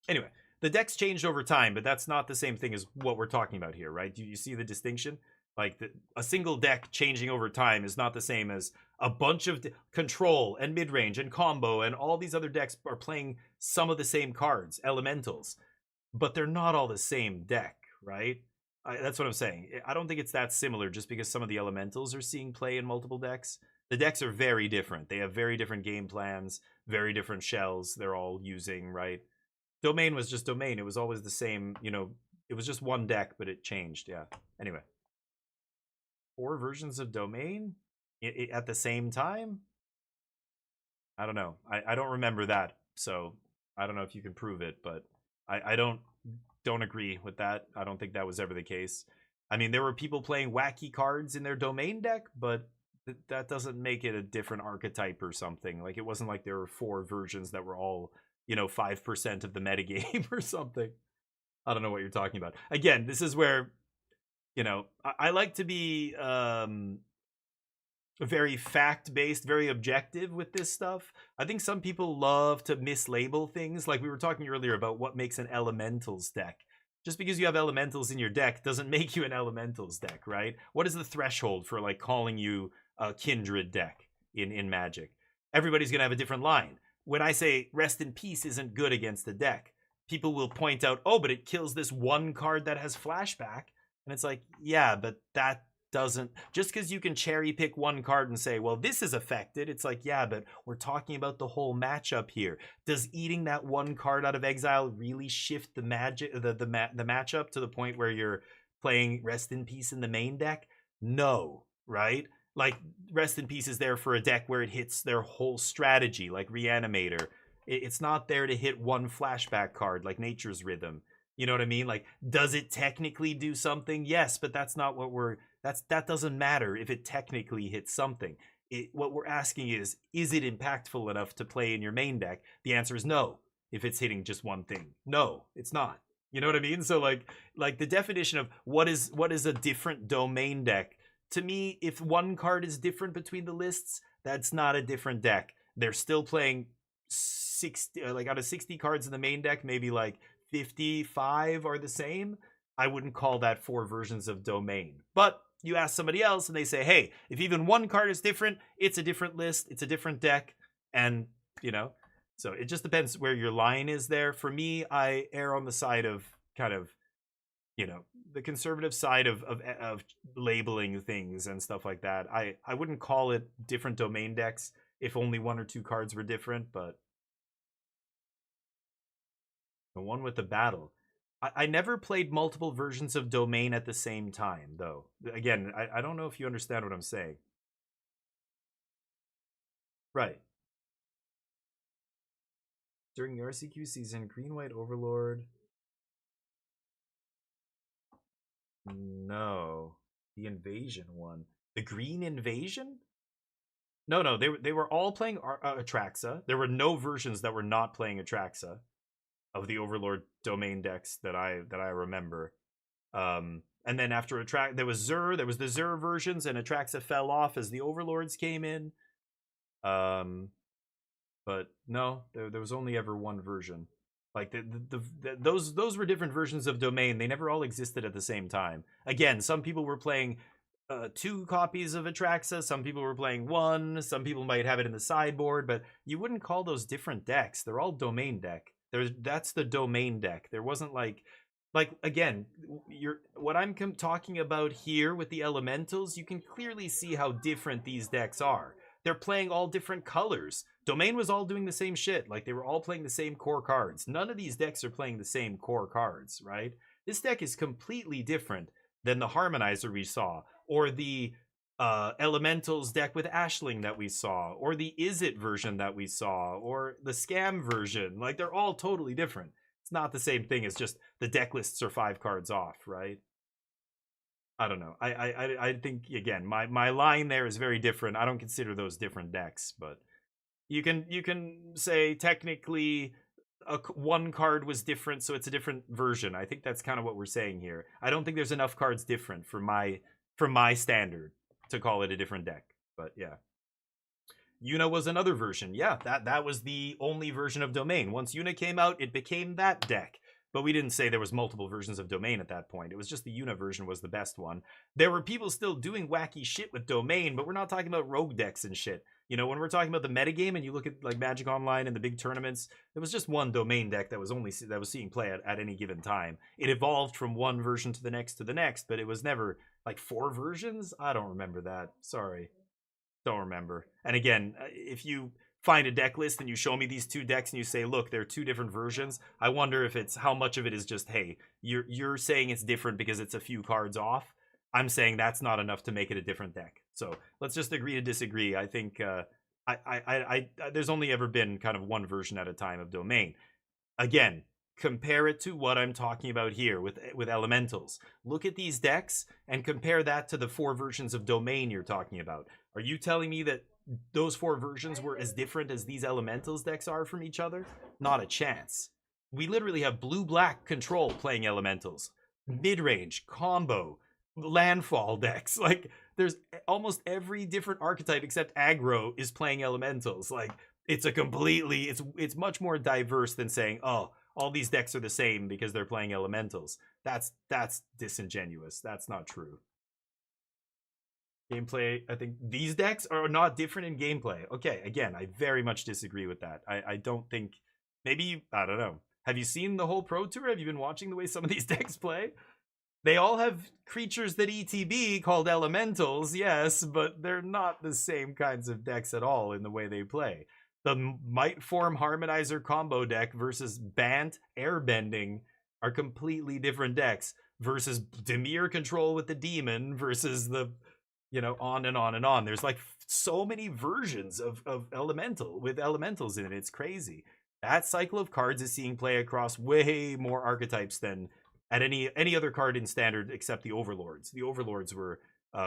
Speaker 1: Anyway, the decks changed over time, but that's not the same thing as what we're talking about here, right? Do you see the distinction? Like, a single deck changing over time is not the same as a bunch of control and mid-range and combo and all these other decks are playing some of the same cards, elementals, but they're not all the same deck, right? That's what I'm saying. I don't think it's that similar just because some of the elementals are seeing play in multiple decks. The decks are very different. They have very different game plans, very different shells they're all using, right? Domain was just Domain. It was always the same, you know, it was just one deck, but it changed, yeah. Anyway. 4 versions of Domain at the same time? I don't know. I don't remember that, so I don't know if you can prove it, but I don't agree with that. I don't think that was ever the case. I mean, there were people playing wacky cards in their Domain deck, but that doesn't make it a different archetype or something. Like, it wasn't like there were 4 versions that were all, you know, 5% of the metagame or something. I don't know what you're talking about. Again, this is where, you know, I like to be very fact-based, very objective with this stuff. I think some people love to mislabel things. Like we were talking earlier about what makes an elementals deck. Just because you have elementals in your deck doesn't make you an elementals deck, right? What is the threshold for like calling you a kindred deck in Magic? Everybody's gonna have a different line. When I say Rest in Peace isn't good against the deck, people will point out, oh, but it kills this one card that has flashback. And it's like, yeah, but that doesn't, just because you can cherry pick one card and say, well, this is affected, it's like, yeah, but we're talking about the whole matchup here. Does eating that one card out of exile really shift the magic, the matchup to the point where you're playing Rest in Peace in the main deck? No, right? Like, Rest in Peace is there for a deck where it hits their whole strategy, like Reanimator. It's not there to hit one flashback card like Nature's Rhythm. You know what I mean? Like, does it technically do something? Yes, but that's not what that doesn't matter if it technically hits something. What we're asking is it impactful enough to play in your main deck? The answer is no, if it's hitting just one thing. No, it's not. You know what I mean? So like the definition of what is a different Domain deck, to me, if one card is different between the lists, that's not a different deck. They're still playing 60, like out of 60 cards in the main deck, maybe like 55 are the same. I wouldn't call that 4 versions of Domain. But you ask somebody else and they say, hey, if even one card is different, it's a different list, it's a different deck. And, you know, so it just depends where your line is there. For me, I err on the side of kind of, you know, the conservative side of labeling things and stuff like that. I wouldn't call it different Domain decks if only 1 or 2 cards were different, but the one with the battle. I never played multiple versions of Domain at the same time, though. Again, I don't know if you understand what I'm saying. Right. During the RCQ season, Green-White Overlord... No. The Invasion one. The Green Invasion? No, they were all playing Atraxa. There were no versions that were not playing Atraxa of the Overlord Domain decks that I remember. And then after Atraxa, there was the Zur versions, and Atraxa fell off as the Overlords came in. But no, there was only ever one version. Like those were different versions of Domain. They never all existed at the same time. Again, some people were playing 2 copies of Atraxa, some people were playing 1, some people might have it in the sideboard, but you wouldn't call those different decks. They're all Domain deck. That's the Domain deck. There wasn't like again, what I'm talking about here with the elementals, you can clearly see how different these decks are. They're playing all different colors. Domain was all doing the same shit. Like, they were all playing the same core cards. None of these decks are playing the same core cards, right? This deck is completely different than the Harmonizer we saw, or the Elementals deck with Ashling that we saw, or the Izzet version that we saw, or the Scam version. Like, they're all totally different. It's not the same thing. It's just the deck lists are 5 cards off, right? I don't know. I think, again, my line there is very different. I don't consider those different decks, but you can say technically one card was different, so it's a different version. I think that's kind of what we're saying here. I don't think there's enough cards different for my standard to call it a different deck. But yeah. Yuna was another version. Yeah, that was the only version of Domain. Once Yuna came out, it became that deck. but we didn't say there was multiple versions of Domain at that point. It was just the Una version was the best one. There were people still doing wacky shit with Domain, but we're not talking about rogue decks and shit. You know, when we're talking about the metagame and you look at like Magic Online and the big tournaments, there was just one Domain deck that was seeing play at any given time. It evolved from one version to the next, but it was never like 4 versions. I don't remember that. Sorry. Don't remember. And again, if you find a deck list and you show me these 2 decks and you say, look, they're 2 different versions, I wonder if it's how much of it is just, hey, you're saying it's different because it's a few cards off. I'm saying that's not enough to make it a different deck. So let's just agree to disagree. I think there's only ever been kind of one version at a time of Domain. Again, compare it to what I'm talking about here with Elementals. Look at these decks and compare that to the 4 versions of Domain you're talking about. Are you telling me that those 4 versions were as different as these Elementals decks are from each other? Not a chance. We literally have blue-black control playing Elementals. Mid-range, combo, landfall decks. Like, there's almost every different archetype except aggro is playing Elementals. Like, it's a completely... It's much more diverse than saying, oh, all these decks are the same because they're playing Elementals. That's disingenuous. That's not true. Gameplay, I think these decks are not different in gameplay. Okay, again, I very much disagree with that. I don't think, maybe, I don't know. Have you seen the whole Pro Tour? Have you been watching the way some of these decks play? They all have creatures that ETB called Elementals, yes, but they're not the same kinds of decks at all in the way they play. The Might Form Harmonizer combo deck versus Bant Airbending are completely different decks versus Dimir Control with the Demon versus the... You know, on and on and on. There's like so many versions of Elemental with Elementals in it. It's crazy. That cycle of cards is seeing play across way more archetypes than at any other card in Standard except the Overlords. The Overlords were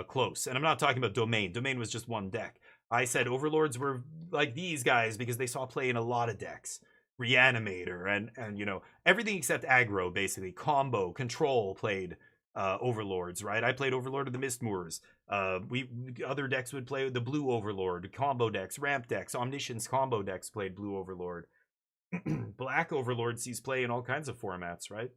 Speaker 1: close. And I'm not talking about Domain. Domain was just one deck. I said Overlords were like these guys because they saw play in a lot of decks. Reanimator and you know, everything except aggro, basically. Combo, control played Overlords, right? I played Overlord of the Mistmoors. Other decks would play the Blue Overlord, combo decks, ramp decks, Omniscience combo decks played Blue Overlord. Black Overlord sees play in all kinds of formats, right?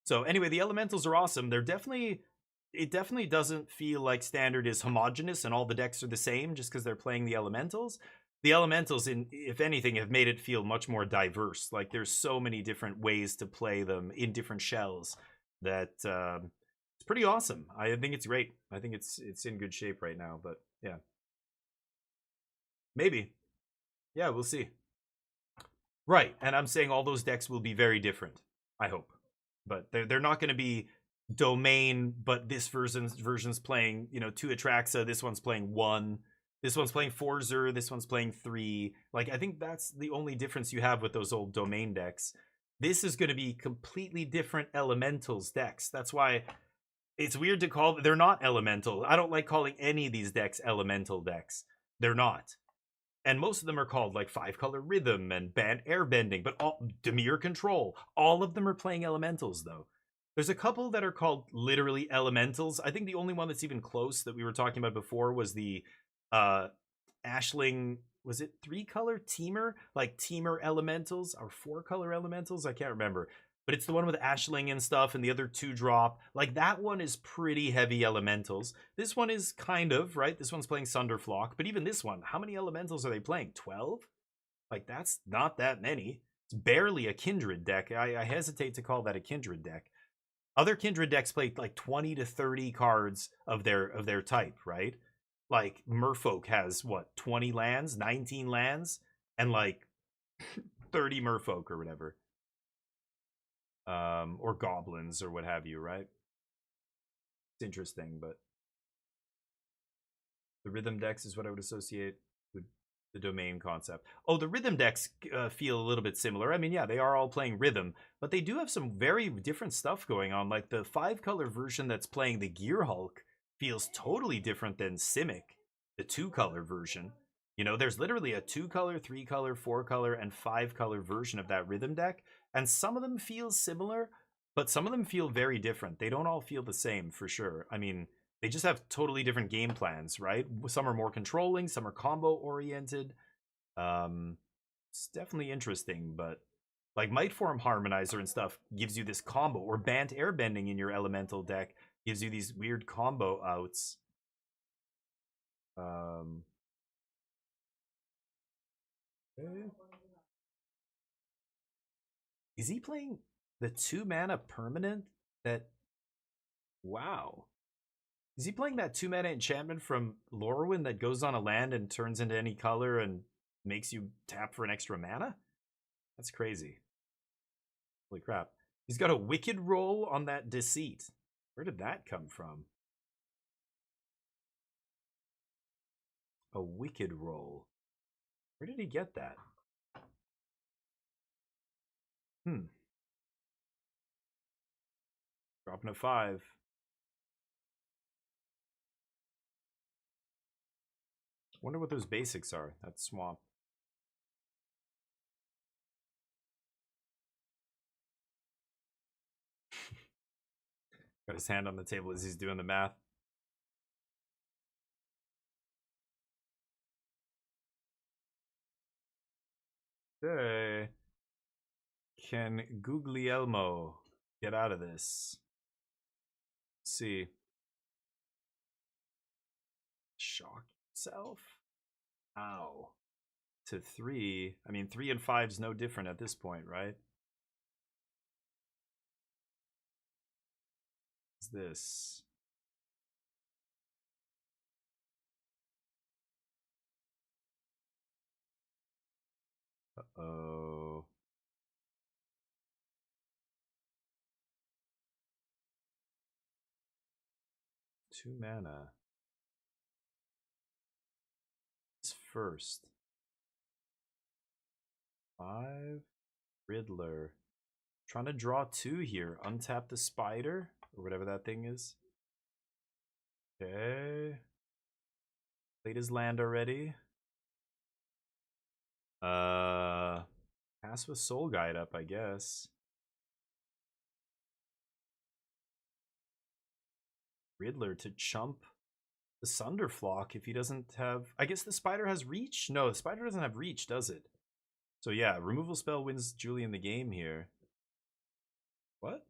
Speaker 1: So anyway, the Elementals are awesome. It definitely doesn't feel like Standard is homogenous and all the decks are the same just because they're playing the Elementals. The Elementals, if anything, have made it feel much more diverse. Like there's so many different ways to play them in different shells that it's pretty awesome. I think it's great. I think it's in good shape right now, but yeah. Maybe. Yeah, we'll see. Right, and I'm saying all those decks will be very different, I hope. But they're not going to be Domain, but this version's playing, you know, 2 Atraxa, this one's playing 1, this one's playing 4 Zur, this one's playing 3. Like, I think that's the only difference you have with those old Domain decks. This is going to be completely different Elementals decks. That's why it's weird to call... They're not Elemental. I don't like calling any of these decks Elemental decks. They're not. And most of them are called like 5-color Rhythm and Bant Airbending, but all Dimir Control. All of them are playing Elementals, though. There's a couple that are called literally Elementals. I think the only one that's even close that we were talking about before was the Ashling... Was it 3-color Teamer? Like Teamer Elementals or 4-color Elementals? I can't remember. But it's the one with Ashling and stuff and the other 2-drop. Like that one is pretty heavy Elementals. This one is kind of, right? This one's playing Sunderflock. But even this one, how many Elementals are they playing? 12? Like that's not that many. It's barely a Kindred deck. I hesitate to call that a Kindred deck. Other Kindred decks play like 20 to 30 cards of their type, right? Like, Merfolk has, what, 20 lands, 19 lands, and, like, 30 Merfolk or whatever. Or Goblins or what have you, right? It's interesting, but... The Rhythm decks is what I would associate with the Domain concept. Oh, the Rhythm decks feel a little bit similar. I mean, yeah, they are all playing Rhythm, but they do have some very different stuff going on. Like, the 5-color version that's playing the Gear Hulk feels totally different than Simic, the 2-color version. You know, there's literally a 2-color, 3-color, 4-color, and 5-color version of that Rhythm deck, and some of them feel similar, but some of them feel very different. They don't all feel the same, for sure. I mean, they just have totally different game plans, right? Some are more controlling, some are combo-oriented. It's definitely interesting, but Like Might Form Harmonizer and stuff gives you this combo, or Bant Airbending in your elemental deck gives you these weird combo outs. Okay. Is he playing the 2-mana permanent that... Wow. Is he playing that 2-mana enchantment from Lorwyn that goes on a land and turns into any color and makes you tap for an extra mana? That's crazy. Holy crap. He's got a Wicked roll on that Deceit. Where did that come from? A Wicked roll. Where did he get that? Dropping a 5. Wonder what those basics are. That's Swamp. Got his hand on the table as he's doing the math. Okay. Can Guglielmo get out of this? Let's see. Shock himself? Ow. To 3. I mean, 3 and 5's no different at this point, right? What's this? Uh-oh. Two mana. It's first. 5. Riddler. Trying to draw 2 here. Untap the spider, or whatever that thing is. Okay. Played his land already. Pass with Soul Guide up, I guess. Riddler to chump the Sunderflock if he doesn't have... I guess the spider has reach? No, the spider doesn't have reach, does it? So yeah, removal spell wins Julian the game here. What?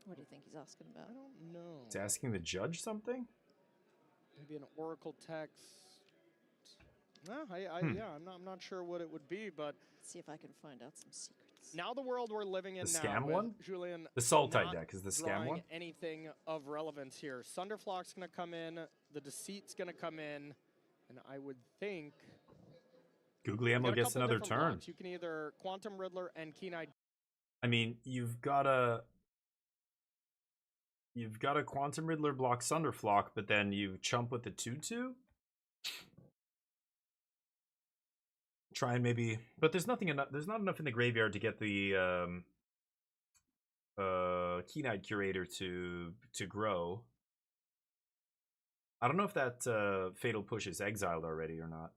Speaker 15: What do you think he's asking about?
Speaker 16: I don't know.
Speaker 1: He's asking the judge something?
Speaker 16: Maybe an Oracle text. No, yeah, I'm not sure what it would be, but
Speaker 15: Let's see if I can find out some secrets.
Speaker 16: now the world we're living in
Speaker 1: The
Speaker 16: now,
Speaker 1: scam
Speaker 16: with
Speaker 1: one?
Speaker 16: Julian,
Speaker 1: The Sultai
Speaker 16: not
Speaker 1: deck is the scam
Speaker 16: drawing
Speaker 1: one?
Speaker 16: anything of relevance here. Sunderflock's going to come in, the Deceit's going to come in, and I would think
Speaker 1: Guglielmo gets another turn.
Speaker 16: Blocks. You can either Quantum Riddler and Keen-Eyed.
Speaker 1: I mean, you've got a Quantum Riddler block Sunderflock, but then you chump with the 2/2. Try and maybe, but there's nothing enough. There's not enough in the graveyard to get the Keen-Eyed Curator to grow. I don't know if that Fatal Push is exiled already or not.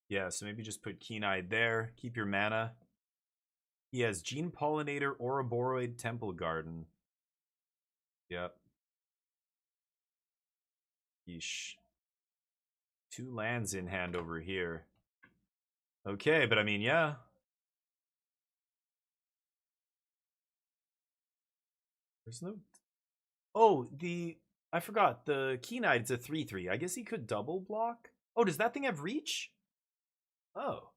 Speaker 1: Yeah, so maybe just put Keen-Eyed there. Keep your mana. He has Gene Pollinator, Ouroboros, Temple Garden. Yep. Yeesh. 2 lands in hand over here. Okay, but I mean, yeah. There's no... Oh, I forgot. The Keen-Eyed, it's a 3/3. I guess he could double block. Oh, does that thing have reach? Oh.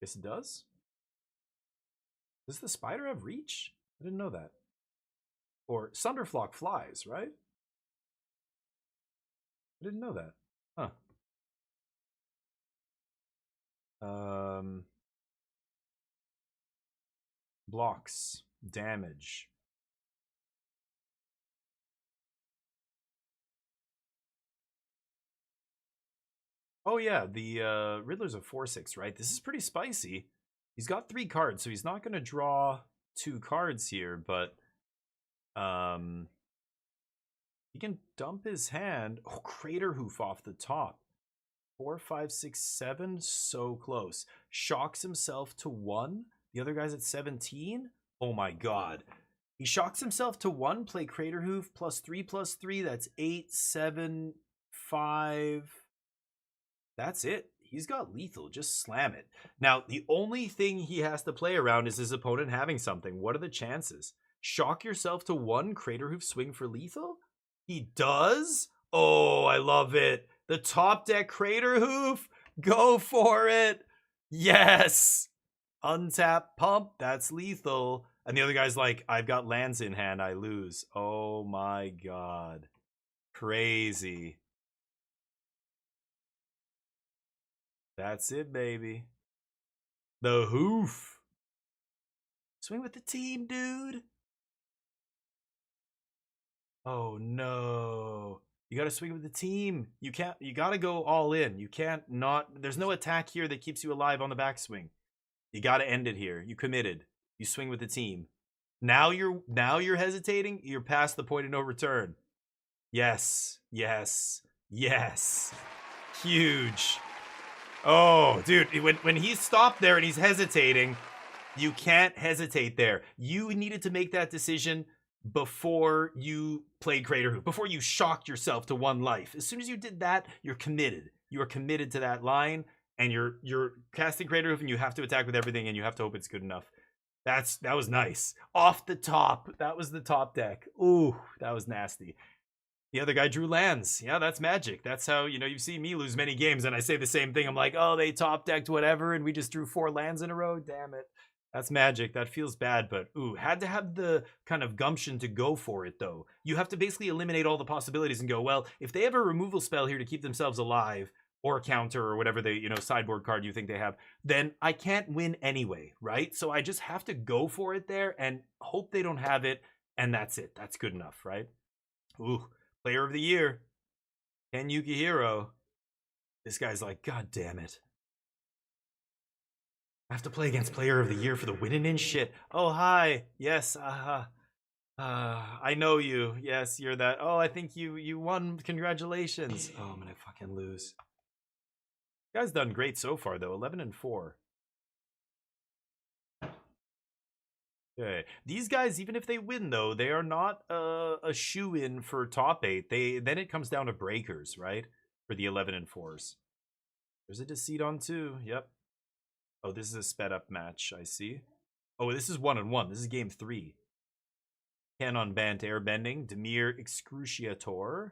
Speaker 1: Guess it does. Does the spider have reach? I didn't know that. Or Sunderflock flies, right? I didn't know that. Huh. Blocks. Damage. Oh yeah, the Riddler's a 4/6, right? This is pretty spicy. He's got 3 cards, so he's not going to draw 2 cards here, but he can dump his hand. Oh, Craterhoof off the top. 4, 5, 6, 7, so close. Shocks himself to 1. The other guy's at 17. Oh my god. He shocks himself to 1, play Craterhoof, +3/+3. That's 8, 7, 5. That's it. He's got lethal. Just slam it. Now, the only thing he has to play around is his opponent having something. What are the chances? Shock yourself to 1 Crater Hoof swing for lethal? He does? Oh, I love it. The top deck Crater Hoof. Go for it. Yes. Untap pump. That's lethal. And the other guy's like, I've got lands in hand. I lose. Oh my god. Crazy. That's it, baby. The hoof. Swing with the team, dude. Oh no. You gotta swing with the team. You gotta go all in. You can't not, there's no attack here that keeps you alive on the backswing. You gotta end it here. You committed. You swing with the team. Now you're hesitating. You're past the point of no return. Yes. Yes. Yes. Huge. Oh, dude, when he's stopped there and he's hesitating, you can't hesitate there. You needed to make that decision before you played Crater Hoof, before you shocked yourself to 1 life. As soon as you did that, you're committed. You are committed to that line, and you're casting Crater Hoof, and you have to attack with everything, and you have to hope it's good enough. That was nice. Off the top. That was the top deck. Ooh, that was nasty. The other guy drew lands. Yeah, that's magic. That's how, you've seen me lose many games, and I say the same thing. I'm like, oh, they top decked whatever, and we just drew 4 lands in a row. Damn it. That's magic. That feels bad, but ooh, had to have the kind of gumption to go for it, though. You have to basically eliminate all the possibilities and go, well, if they have a removal spell here to keep themselves alive, or a counter, or whatever they, sideboard card you think they have, then I can't win anyway, right? So I just have to go for it there and hope they don't have it, and that's it. That's good enough, right? Ooh. Player of the year, Ken Yukihiro. This guy's like, God damn it. I have to play against player of the year for the winning in shit. Oh, hi. Yes, I know you. Yes, you're that. Oh, I think you won. Congratulations. Oh, I'm gonna fucking lose. You guys done great so far, though. 11-4. Okay. These guys, even if they win, though, they are not a shoe-in for top 8. Then it comes down to breakers, right? For the 11-4s. There's a Deceit on 2. Yep. Oh, this is a sped-up match, I see. Oh, this is 1-1. This is game 3. Ken on Bant Airbending. Dimir Excruciator.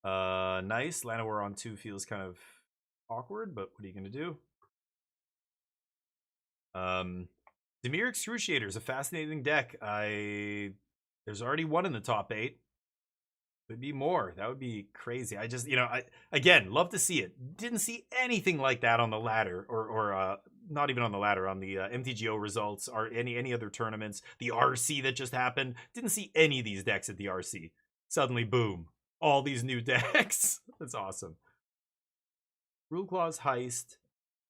Speaker 1: Nice. Llanowar on 2 feels kind of awkward, but what are you going to do? Dimir Excruciator is a fascinating deck. There's already 1 in the top 8. Could be more. That would be crazy. I just, again, love to see it. Didn't see anything like that on the ladder, or not even on the ladder, on the MTGO results, or any other tournaments. The RC that just happened. Didn't see any of these decks at the RC. Suddenly, boom. All these new decks. That's awesome. Rule Claws Heist.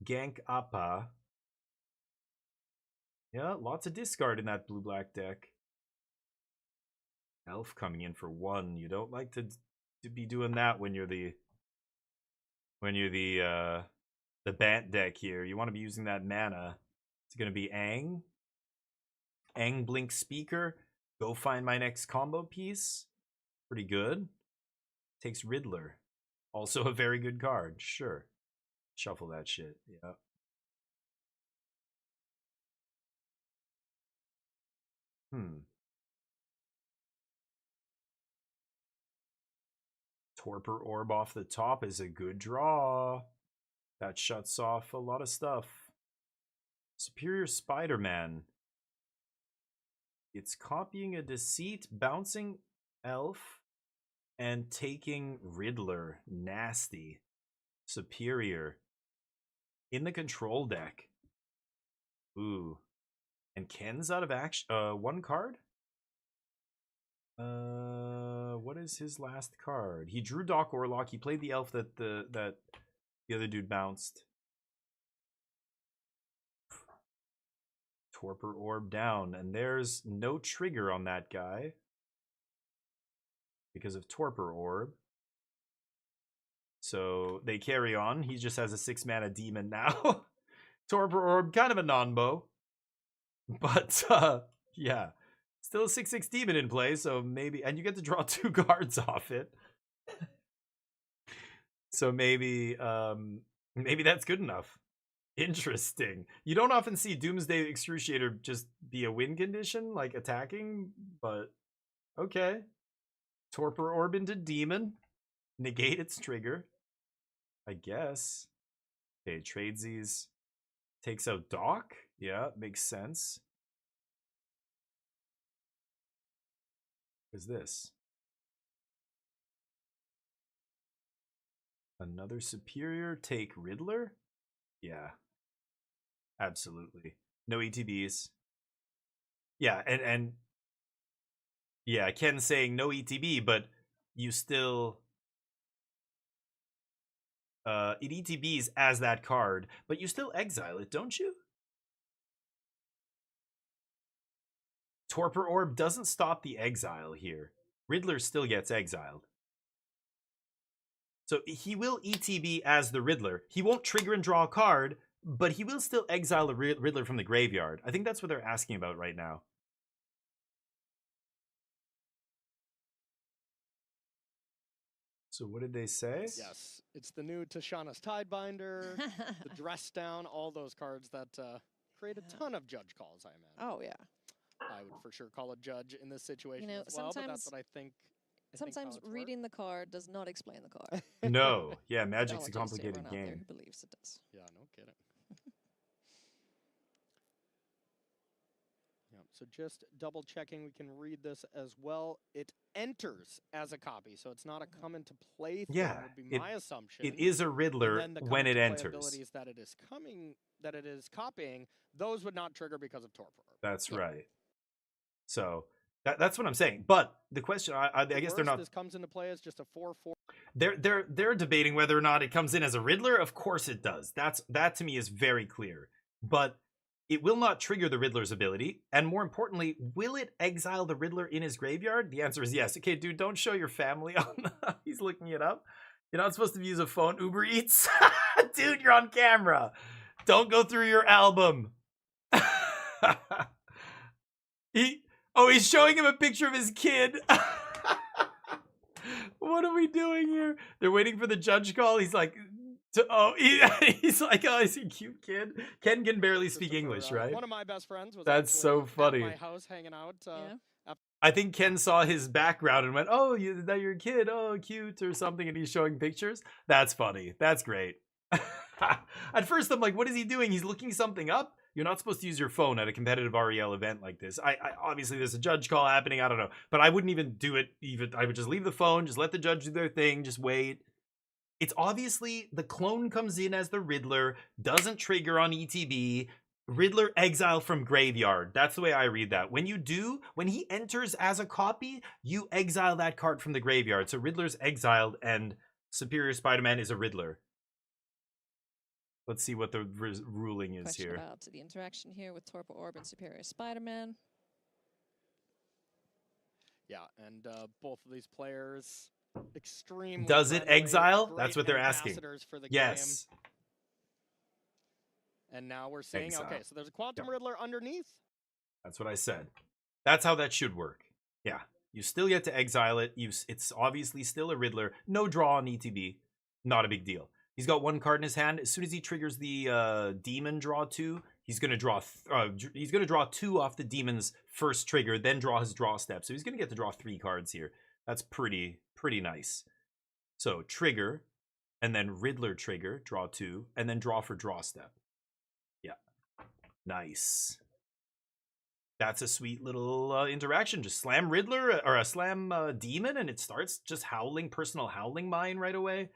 Speaker 1: Gank Appa. Yeah, lots of discard in that blue-black deck. Elf coming in for 1. You don't like to be doing that when you're the Bant deck here. You want to be using that mana. It's going to be Ang. Ang Blink Speaker. Go find my next combo piece. Pretty good. Takes Riddler. Also a very good card. Sure. Shuffle that shit. Yeah. Torpor Orb off the top is a good draw. That shuts off a lot of stuff. Superior Spider-Man. It's copying a Deceit, bouncing Elf, and taking Riddler. Nasty. Superior. In the control deck. Ooh. And Ken's out of action. 1 card? What is his last card? He drew Doc Orlok. He played the elf that the other dude bounced. Torpor Orb down, and there's no trigger on that guy because of Torpor Orb. So they carry on. He just has a 6-mana demon now. Torpor Orb, kind of a non-bow. But, yeah. Still a 6/6 demon in play, so maybe... And you get to draw 2 cards off it. So maybe maybe that's good enough. Interesting. You don't often see Doomsday Excruciator just be a win condition, like attacking, but okay. Torpor Orb into Demon. Negate its trigger. I guess. Okay, Tradesies. Takes out Doc. Yeah, makes sense. What is this? Another Superior. Take Riddler? Yeah. Absolutely. No ETBs. Yeah, and yeah, Ken saying no ETB, but you still it ETBs as that card, but you still exile it, don't you? Torpor Orb doesn't stop the exile here. Riddler still gets exiled. So he will ETB as the Riddler. He won't trigger and draw a card, but he will still exile the Riddler from the graveyard. I think that's what they're asking about right now. So what did they say?
Speaker 16: Yes, it's the new Tashana's Tidebinder, the Dress Down, all those cards that create a ton of judge calls, I imagine.
Speaker 15: Oh, yeah.
Speaker 16: I would for sure call a judge in this situation
Speaker 15: You know,
Speaker 16: as well, but
Speaker 15: sometimes-
Speaker 16: that's what I think.
Speaker 15: Sometimes reading the card does not explain the card.
Speaker 1: No. Yeah, Magic's a
Speaker 15: Apologies to
Speaker 1: complicated
Speaker 15: everyone out there
Speaker 1: game.
Speaker 15: who believes it does.
Speaker 16: Yeah, no kidding. Yeah, so just double checking, we can read this as well. It enters as a copy, so it's not a come into play thing,
Speaker 1: Yeah,
Speaker 16: would be my assumption.
Speaker 1: it is a Riddler
Speaker 16: And then the
Speaker 1: when
Speaker 16: come
Speaker 1: it
Speaker 16: into play
Speaker 1: enters.
Speaker 16: abilities that it is copying, those would not trigger because of Torpor.
Speaker 1: That's right. So that's what I'm saying. But the question, I guess they're not.
Speaker 16: This comes into play as just a 4/4.
Speaker 1: They're debating whether or not it comes in as a Riddler. Of course it does. That to me is very clear. But it will not trigger the Riddler's ability, and more importantly, will it exile the Riddler in his graveyard? The answer is yes. Okay, dude, don't show your family on. He's looking it up. You're not supposed to use a phone. Uber Eats, dude, you're on camera. Don't go through your album. He's showing him a picture of his kid. What are we doing here? They're waiting for the judge call. He's like, he's like, oh, is he a cute kid? Ken can barely speak English, right?
Speaker 16: One of my best friends was
Speaker 1: That's so funny.
Speaker 16: at my house hanging out.
Speaker 1: I think Ken saw his background and went, oh, that your kid, oh, cute or something, and he's showing pictures. That's funny. That's great. At first, I'm like, what is he doing? He's looking something up? You're not supposed to use your phone at a competitive REL event like this. I obviously, there's a judge call happening. I don't know. But I wouldn't even do it. I would just leave the phone, just let the judge do their thing, just wait. It's obviously the clone comes in as the Riddler, doesn't trigger on ETB, Riddler exile from graveyard. That's the way I read that. When he enters as a copy, you exile that card from the graveyard. So Riddler's exiled and Superior Spider-Man is a Riddler. Let's see what the ruling is
Speaker 15: Question
Speaker 1: here.
Speaker 15: about the interaction here with Torpor Orb and Superior Spider-Man.
Speaker 16: Yeah, and both of these players extremely.
Speaker 1: Does it
Speaker 16: friendly,
Speaker 1: exile?
Speaker 16: great
Speaker 1: That's what they're asking.
Speaker 16: ambassadors for the
Speaker 1: Yes.
Speaker 16: game. And now we're seeing,
Speaker 1: Exile.
Speaker 16: okay, so there's a Quantum Riddler underneath.
Speaker 1: That's what I said. That's how that should work. Yeah. You still get to exile it. It's obviously still a Riddler. No draw on ETB. Not a big deal. He's got one card in his hand. As soon as he triggers the demon draw 2, he's gonna draw 2 off the demon's first trigger, then draw his draw step. So he's gonna get to draw 3 cards here. That's pretty nice. So trigger, and then Riddler trigger, draw 2, and then draw for draw step. Yeah, nice. That's a sweet little interaction. Just slam Riddler or a slam demon, and it starts just howling, personal howling mine right away.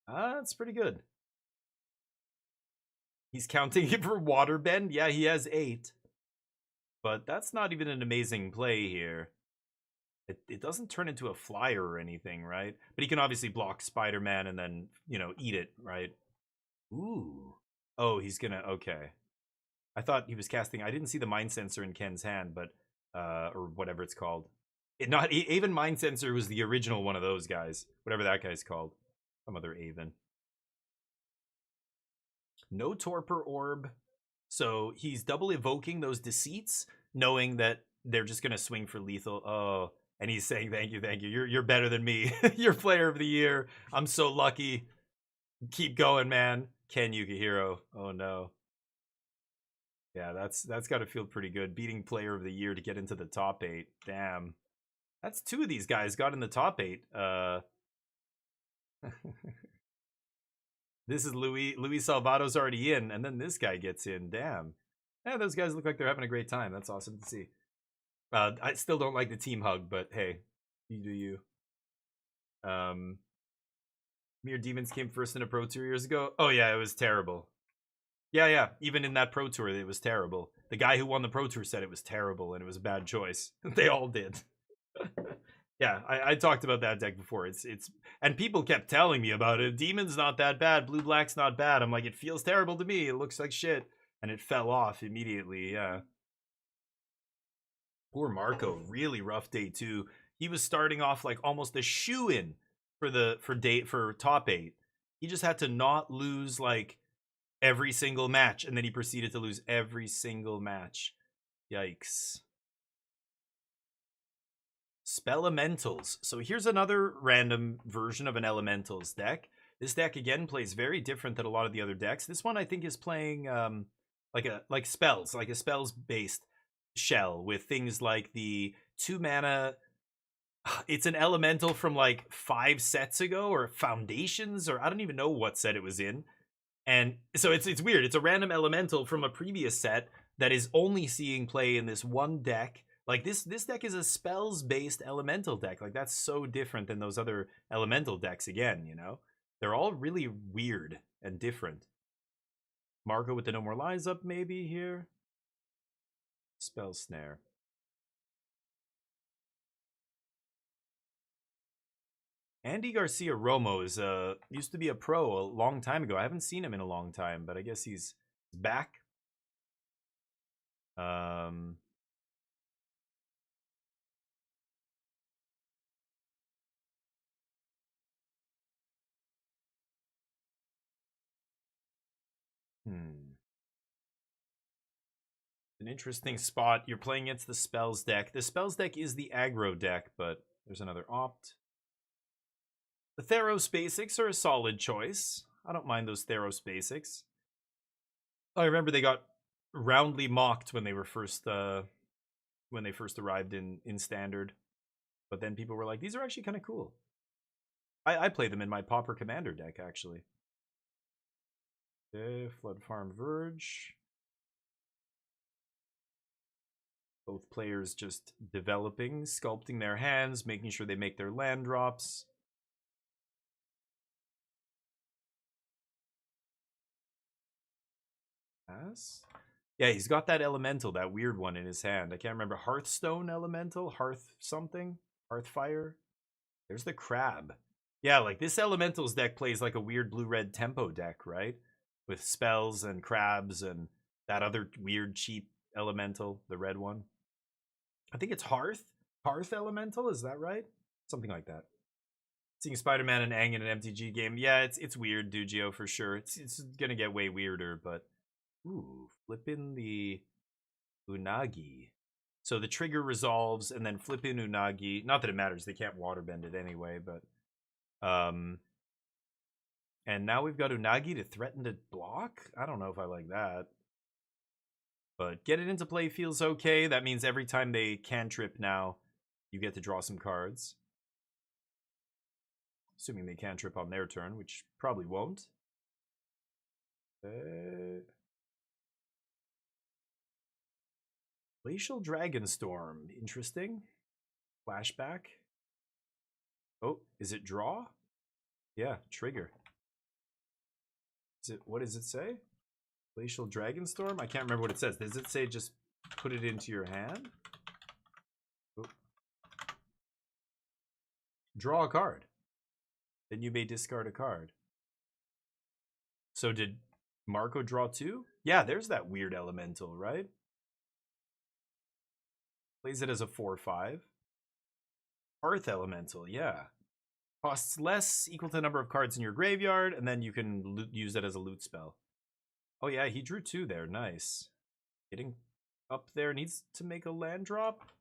Speaker 1: That's pretty good. He's counting it for Waterbend. Yeah, he has 8. But that's not even an amazing play here. It doesn't turn into a flyer or anything, right? But he can obviously block Spider-Man and then, eat it, right? Ooh. Oh, he's gonna... Okay. I thought he was casting... I didn't see the Mind Sensor in Ken's hand, but... or whatever it's called. Even Mind Sensor was the original one of those guys. Whatever that guy's called. Some other Aven. No Torpor Orb. So he's double evoking those Deceits, knowing that they're just going to swing for lethal. Oh, and he's saying, thank you. You're better than me. You're player of the year. I'm so lucky. Keep going, man. Ken Yukihiro. Oh no. Yeah, that's got to feel pretty good. Beating player of the year to get into the top 8. Damn. That's 2 of these guys got in the top 8. This is Luis Salvato's already in, and then this guy gets in. Damn. Yeah, those guys look like they're having a great time. That's awesome to see. I still don't like the team hug, but hey, you do you. Mere Demons came first in a Pro Tour years ago. Oh yeah, it was terrible. Yeah. Even in that Pro Tour, it was terrible. The guy who won the Pro Tour said it was terrible and it was a bad choice. They all did. Yeah, I talked about that deck before. It's and people kept telling me about it. Demon's not that bad. Blue Black's not bad. I'm like, it feels terrible to me. It looks like shit, and it fell off immediately. Yeah. Poor Marco, really rough day 2. He was starting off like almost a shoe-in for top 8. He just had to not lose like every single match, and then he proceeded to lose every single match. Yikes. Spelementals. So here's another random version of an Elementals deck. This deck again plays very different than a lot of the other decks. This one I think is playing like spells, like a spells based shell with things like the 2 mana. It's an elemental from like 5 sets ago, or Foundations, or I don't even know what set it was in. And so it's weird. It's a random elemental from a previous set that is only seeing play in this one deck. Like this deck is a spells based elemental deck. Like that's so different than those other elemental decks again, you know? They're all really weird and different. Marco with the No More Lies up maybe here. Spell Snare. Andy Garcia Romo is used to be a pro a long time ago. I haven't seen him in a long time, but I guess he's back. An interesting spot. You're playing against the Spells deck. The Spells deck is the aggro deck, but there's another opt. The Theros Basics are a solid choice. I don't mind those Theros Basics. I remember they got roundly mocked when they were first arrived in Standard. But then people were like, these are actually kind of cool. I play them in my Pauper Commander deck, actually. Okay, Flood Farm Verge. Both players just developing, sculpting their hands, making sure they make their land drops. Yes. Yeah, he's got that elemental, that weird one in his hand. I can't remember. Hearthstone elemental? Hearth something? Hearthfire? There's the crab. Yeah, like this elementals deck plays like a weird blue-red tempo deck, right? With spells and crabs and that other weird cheap elemental, the red one. I think it's Hearth elemental, is that right? Something like that. Seeing Spider-Man and Aang in an MTG game. Yeah, it's weird, Dugio, for sure. It's gonna get way weirder, but ooh, flip in the Unagi. So the trigger resolves and then flip in Unagi. Not that it matters, they can't waterbend it anyway, but and now we've got Unagi to threaten to block? I don't know if I like that. But get it into play feels okay. That means every time they cantrip now, you get to draw some cards. Assuming they cantrip on their turn, which probably won't. Glacial Dragonstorm. Interesting. Flashback. Oh, is it draw? Yeah, trigger. What does it say? Glacial Dragonstorm? I can't remember what it says. Does it say just put it into your hand? Oh. Draw a card. Then you may discard a card. So did Marco draw 2? Yeah, there's that weird elemental, right? Plays it as a 4/5. Hearth elemental, yeah. Costs less, equal to the number of cards in your graveyard, and then you can use it as a loot spell. Oh yeah, he drew 2 there. Nice. Getting up there, needs to make a land drop.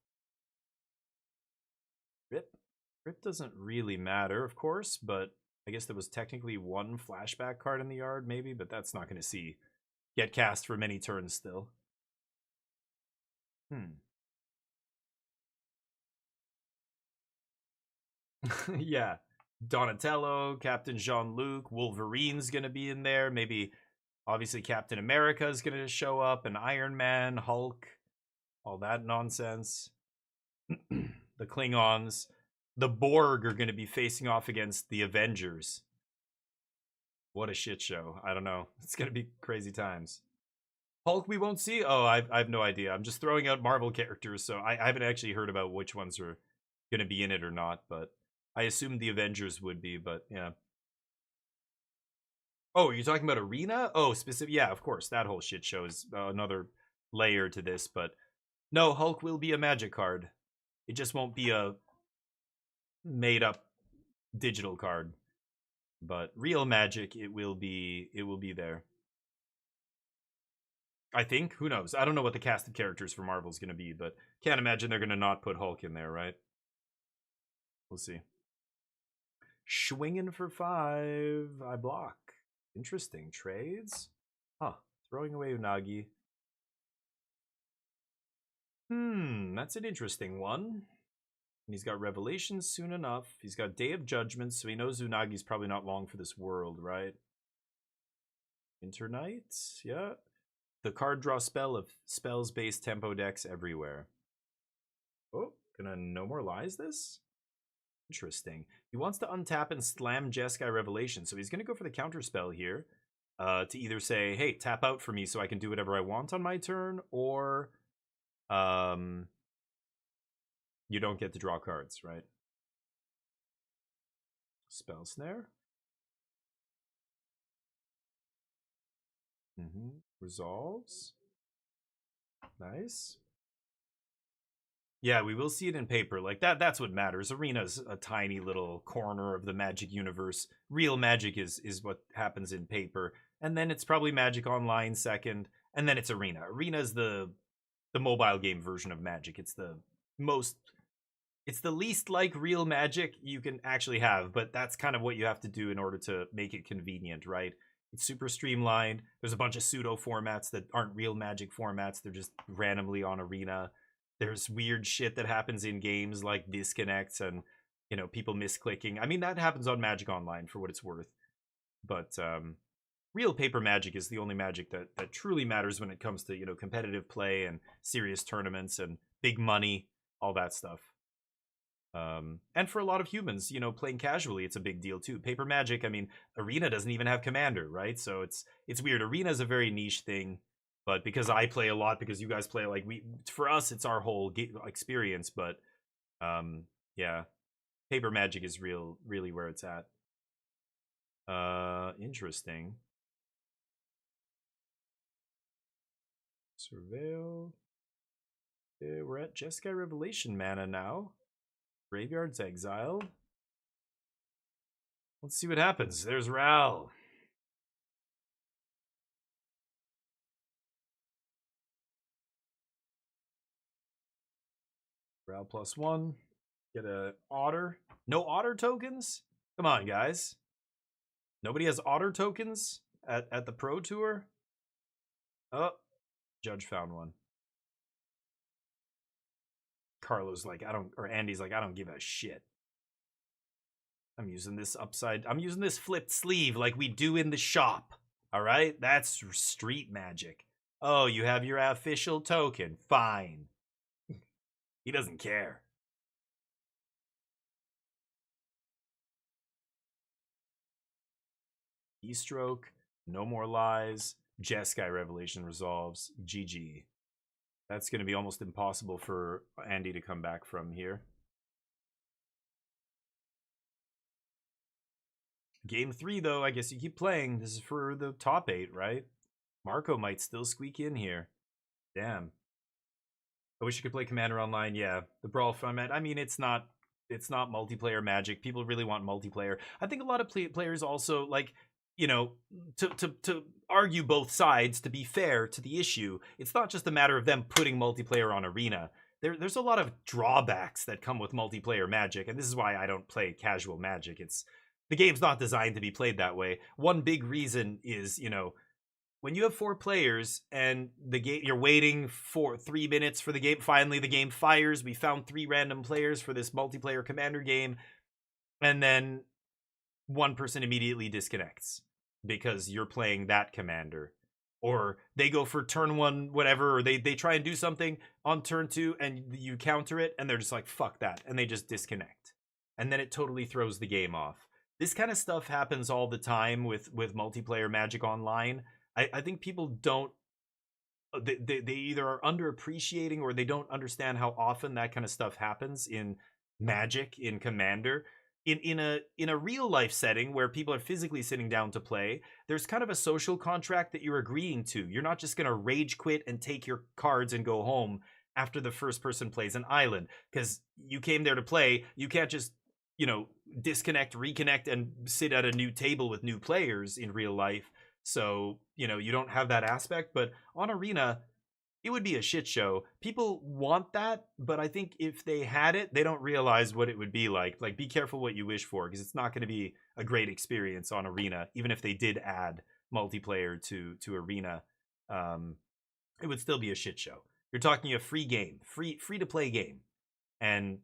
Speaker 1: Rip. Rip doesn't really matter, of course, but I guess there was technically one flashback card in the yard, maybe, but that's not going to get cast for many turns still. Yeah. Donatello, Captain Jean-Luc, Wolverine's going to be in there. Maybe, obviously, Captain America is going to show up, and Iron Man, Hulk, all that nonsense. The Klingons. The Borg are going to be facing off against the Avengers. What a shit show. I don't know. It's going to be crazy times. Hulk we won't see? Oh, I have no idea. I'm just throwing out Marvel characters, so I haven't actually heard about which ones are going to be in it or not, but I assumed the Avengers would be, but yeah. Oh, you're talking about Arena? Oh, specific. Yeah, of course. That whole shit show is another layer to this, but no, Hulk will be a Magic card. It just won't be a made-up digital card. But real Magic, it will be there. I think. Who knows? I don't know what the cast of characters for Marvel is going to be, but can't imagine they're going to not put Hulk in there, right? We'll see. Swinging for 5. I block. Interesting. Trades? Huh. Throwing away Unagi. That's an interesting one. And he's got Revelations soon enough. He's got Day of Judgment, so he knows Unagi's probably not long for this world, right? Internight? Yeah. The card draw spell of spells-based tempo decks everywhere. Oh, gonna No More Lies this? Interesting. He wants to untap and slam Jeskai Revelation, so he's gonna go for the counter spell here. To either say, hey, tap out for me so I can do whatever I want on my turn, or you don't get to draw cards, right? Spell Snare. Resolves. Nice. Yeah, we will see it in paper. Like that's what matters. Arena's a tiny little corner of the Magic universe. Real Magic is what happens in paper. And then it's probably Magic Online second. And then it's Arena. Arena is the mobile game version of Magic. It's the least like real Magic you can actually have, but that's kind of what you have to do in order to make it convenient, right? It's super streamlined. There's a bunch of pseudo formats that aren't real Magic formats. They're just randomly on Arena. There's weird shit that happens in games like disconnects and, you know, people misclicking. I mean, that happens on Magic Online for what it's worth. But real paper Magic is the only Magic that truly matters when it comes to, you know, competitive play and serious tournaments and big money, all that stuff. And for a lot of humans, you know, playing casually, it's a big deal too. Paper Magic, I mean, Arena doesn't even have Commander, right? So it's weird. Arena is a very niche thing, but because I play a lot, because you guys play, like, for us, it's our whole experience. But yeah, Paper Magic is really where it's at. Interesting. Surveil. We're at Jeskai Revelation mana now. Graveyard's exiled. Let's see what happens. There's Ral. Ral +1. Get a Otter. No Otter tokens? Come on, guys. Nobody has Otter tokens at the Pro Tour? Oh, Judge found one. Carlos like, Andy's like, I don't give a shit. I'm using this flipped sleeve like we do in the shop. All right? That's street Magic. Oh, you have your official token. Fine. He doesn't care. Keystroke, No More Lies, Jeskai Revelation resolves, GG. That's going to be almost impossible for Andy to come back from here. Game 3, though, I guess you keep playing. This is for the top 8, right? Marco might still squeak in here. Damn. I wish you could play Commander Online. Yeah, the Brawl format. I mean, it's not multiplayer Magic. People really want multiplayer. I think a lot of players also, like, you know, to argue both sides, to be fair to the issue, it's not just a matter of them putting multiplayer on Arena. There's a lot of drawbacks that come with multiplayer Magic, and this is why I don't play casual Magic. The game's not designed to be played that way. One big reason is, you know, when you have 4 players and the game, you're waiting for 3 minutes for the game. Finally, the game fires. We found 3 random players for this multiplayer commander game. And then one person immediately disconnects because you're playing that commander. Or they go for turn 1, whatever, or they try and do something on turn 2 and you counter it and they're just like, fuck that. And they just disconnect. And then it totally throws the game off. This kind of stuff happens all the time with multiplayer Magic Online. I think people don't, they either are underappreciating or they don't understand how often that kind of stuff happens in Magic, in Commander. In a real life setting where people are physically sitting down to play, there's kind of a social contract that you're agreeing to. You're not just going to rage quit and take your cards and go home after the first person plays an island, because you came there to play. You can't just, you know, disconnect, reconnect, and sit at a new table with new players in real life. So, you know, you don't have that aspect. But on Arena, it would be a shit show. People want that, but I think if they had it, they don't realize what it would be like. Like, be careful what you wish for, because it's not going to be a great experience on Arena. Even if they did add multiplayer to Arena, it would still be a shit show. You're talking a free game, free to play game. And,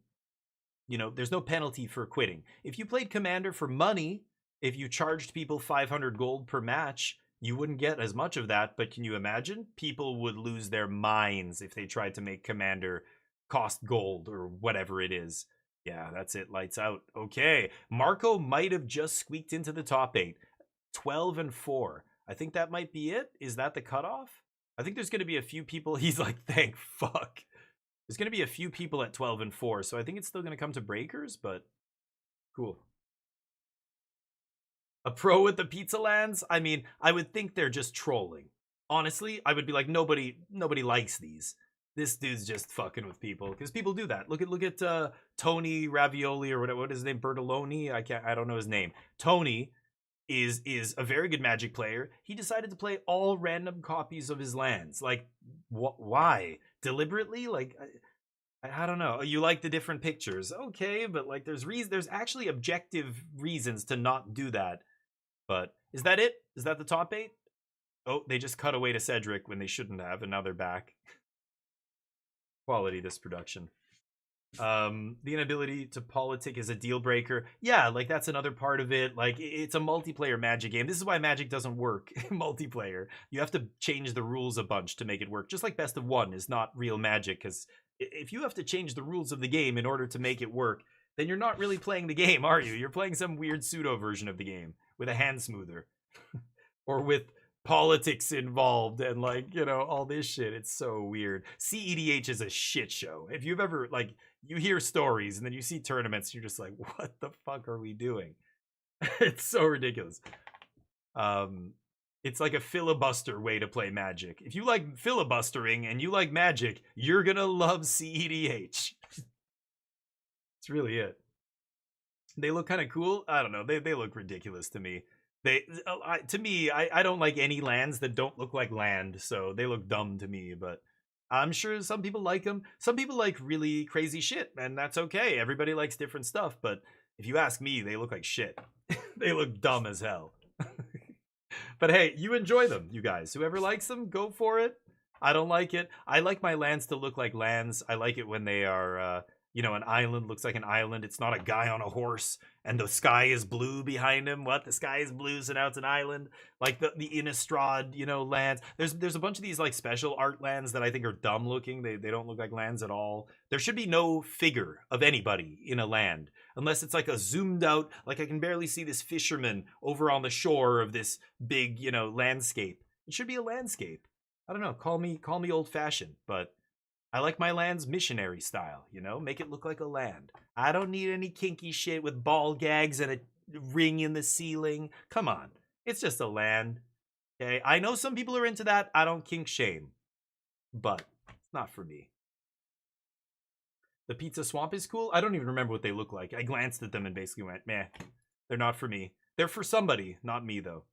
Speaker 1: you know, there's no penalty for quitting. If you played Commander for money, if you charged people 500 gold per match, you wouldn't get as much of that. But can you imagine? People would lose their minds if they tried to make Commander cost gold or whatever it is. Yeah, that's it. Lights out. Okay. Marco might have just squeaked into the top 8. 12-4. I think that might be it. Is that the cutoff? I think there's going to be a few people. He's like, thank fuck. There's going to be a few people at 12-4. So I think it's still going to come to breakers, but cool. A pro with the pizza lands? I mean, I would think they're just trolling. Honestly, I would be like, nobody likes these. This dude's just fucking with people, because people do that. Look at Tony Ravioli or whatever. What is his name? Bertoloni? I don't know his name. Tony is a very good Magic player. He decided to play all random copies of his lands. Like, why? Deliberately? Like, I don't know. You like the different pictures, okay? But like, there's actually objective reasons to not do that. But is that it? Is that the top 8? Oh, they just cut away to Cedric when they shouldn't have, and now they're back. Quality, this production. The inability to politic is a deal breaker. Yeah, like that's another part of it. Like, it's a multiplayer Magic game. This is why Magic doesn't work multiplayer. You have to change the rules a bunch to make it work. Just like Best of 1 is not real Magic, because if you have to change the rules of the game in order to make it work, then you're not really playing the game, are you? You're playing some weird pseudo version of the game with a hand smoother or with politics involved and, like, you know, all this shit. It's so weird. CEDH is a shit show. If you've ever, like, you hear stories and then you see tournaments, you're just like, what the fuck are we doing? It's so ridiculous. It's like a filibuster way to play Magic. If you like filibustering and you like Magic, you're gonna love CEDH. It's really it. They look kind of cool. I don't know. They look ridiculous to me. I don't like any lands that don't look like land, so they look dumb to me, but I'm sure some people like them. Some people like really crazy shit, and that's okay. Everybody likes different stuff, but if you ask me, they look like shit. They look dumb as hell. But hey, you enjoy them, you guys. Whoever likes them, go for it. I don't like it. I like my lands to look like lands. I like it when they are, you know, an island looks like an island. It's not a guy on a horse and the sky is blue behind him. What? The sky is blue, so now it's an island. Like the Innistrad, you know, lands. There's a bunch of these like special art lands that I think are dumb looking. They don't look like lands at all. There should be no figure of anybody in a land unless it's like a zoomed out, like I can barely see this fisherman over on the shore of this big, you know, landscape. It should be a landscape. I don't know. Call me old fashioned, but I like my lands missionary style, you know? Make it look like a land. I don't need any kinky shit with ball gags and a ring in the ceiling. Come on. It's just a land. Okay? I know some people are into that. I don't kink shame. But it's not for me. The Pizza Swamp is cool. I don't even remember what they look like. I glanced at them and basically went, meh. They're not for me. They're for somebody, not me, though.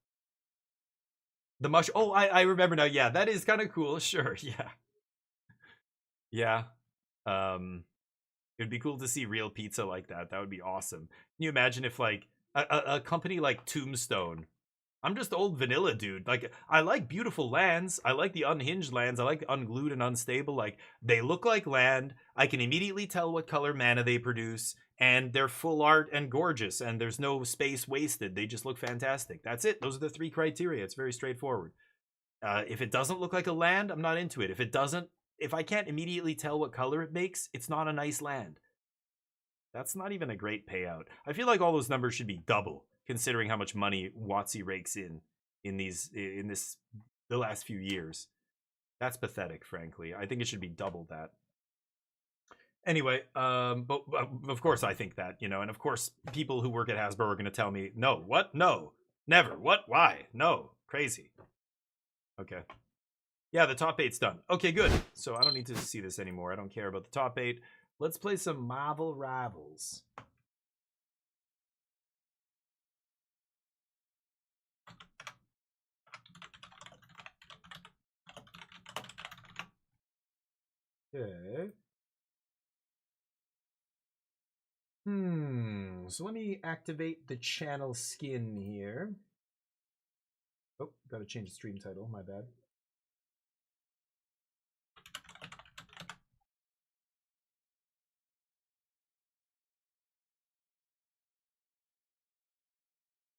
Speaker 1: The mush. Oh, I remember now. Yeah, that is kind of cool. Sure, yeah. Yeah. It'd be cool to see real pizza like that. That would be awesome. Can you imagine if, like, a company like Tombstone. I'm just old vanilla dude. Like, I like beautiful lands. I like the unhinged lands. I like unglued and unstable. Like, they look like land. I can immediately tell what color mana they produce. And they're full art and gorgeous. And there's no space wasted. They just look fantastic. That's it. Those are the 3 criteria. It's very straightforward. If it doesn't look like a land, I'm not into it. If I can't immediately tell what color it makes, it's not a nice land. That's not even a great payout. I feel like all those numbers should be double, considering how much money WotC rakes in the last few years. That's pathetic, frankly. I think it should be double that. Anyway, but of course I think that, you know, and of course people who work at Hasbro are going to tell me, no, what? No, never. What? Why? No, crazy. Okay. Yeah, the top 8's done. Okay, good. So I don't need to see this anymore. I don't care about the top 8. Let's play some Marvel Rivals. Okay. So let me activate the channel skin here. Oh, gotta change the stream title, my bad.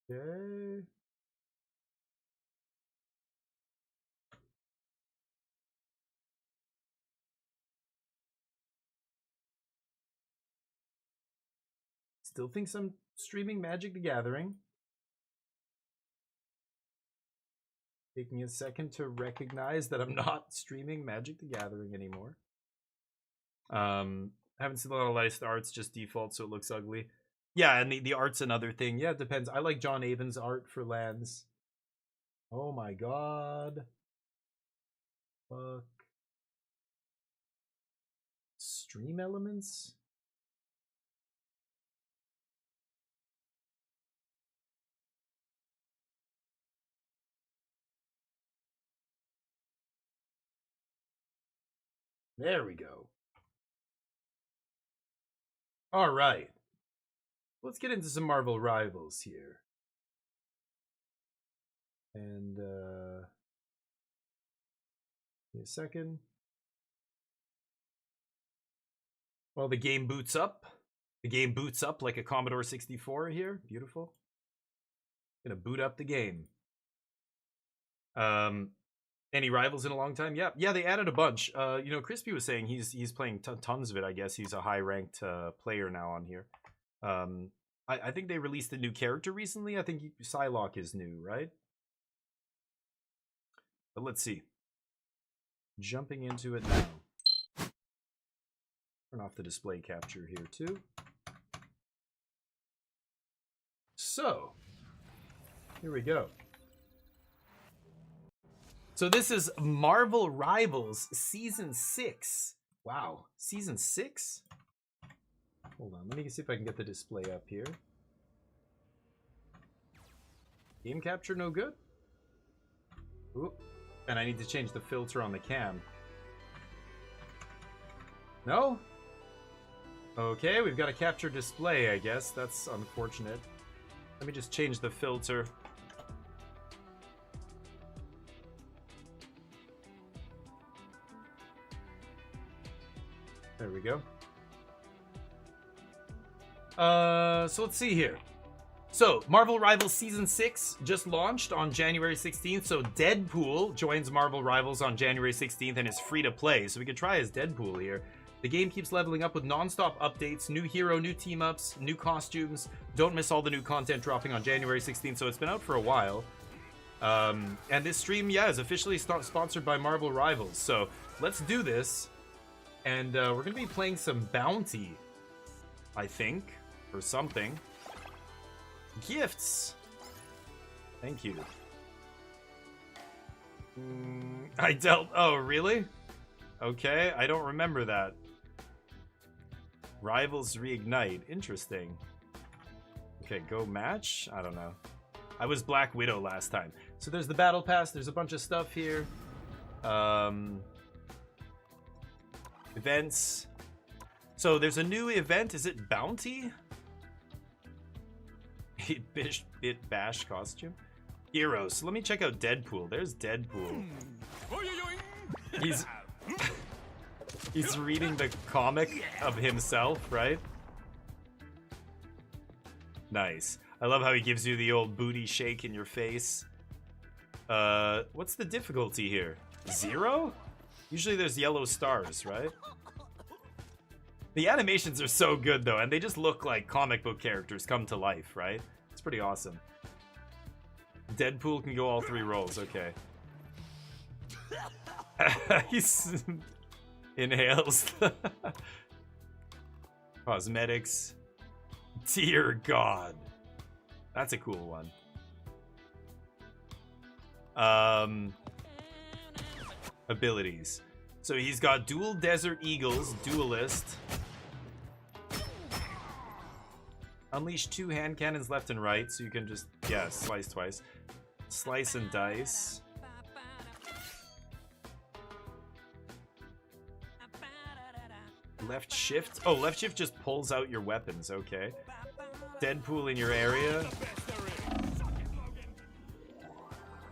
Speaker 1: Okay. Still thinks I'm streaming Magic the Gathering. Taking a second to recognize that I'm not streaming Magic the Gathering anymore. Haven't seen a lot of licensed arts, just default, so it looks ugly. Yeah, and the art's another thing. Yeah, it depends. I like John Avon's art for lands. Oh my god. Fuck. Stream elements? There we go. All right. Let's get into some Marvel Rivals here. And, give me a second. Well, the game boots up. The game boots up like a Commodore 64 here. Beautiful. Gonna boot up the game. Any rivals in a long time? Yeah, they added a bunch. You know, Crispy was saying he's playing tons of it. I guess he's a high-ranked player now on here. I think they released a new character recently. I think Psylocke is new, right? But let's see. Jumping into it now. Turn off the display capture here too. So, here we go. So this is Marvel Rivals Season 6. Wow, Season 6? Hold on, let me see if I can get the display up here. Game capture no good? Ooh, and I need to change the filter on the cam. No? Okay, we've got a capture display, I guess. That's unfortunate. Let me just change the filter. There we go. So let's see here. So, Marvel Rivals Season 6 just launched on January 16th. So, Deadpool joins Marvel Rivals on January 16th and is free to play. So, we could try as Deadpool here. The game keeps leveling up with non-stop updates, new hero, new team-ups, new costumes. Don't miss all the new content dropping on January 16th. So, it's been out for a while. And this stream, yeah, is officially sponsored by Marvel Rivals. So, let's do this. And we're going to be playing some Bounty, I think, or something. Gifts. Thank you. I dealt... Oh, really? Okay, I don't remember that. Rivals Reignite. Interesting. Okay, go match? I don't know. I was Black Widow last time. So there's the Battle Pass. There's a bunch of stuff here. Events. So there's a new event. Is it Bounty? 8-bit bash costume. Heroes. Let me check out Deadpool. There's Deadpool. He's reading the comic of himself, right? Nice. I love how he gives you the old booty shake in your face. What's the difficulty here? 0? Usually there's yellow stars, right? The animations are so good though, and they just look like comic book characters come to life, right? It's pretty awesome. Deadpool can go all 3 roles, okay. He's inhales. Cosmetics. Dear God. That's a cool one. Abilities. So he's got dual Desert Eagles, duelist. Unleash 2 hand cannons left and right, so you can just, yeah, slice twice. Slice and dice. Left shift. Oh, left shift just pulls out your weapons, okay. Deadpool in your area.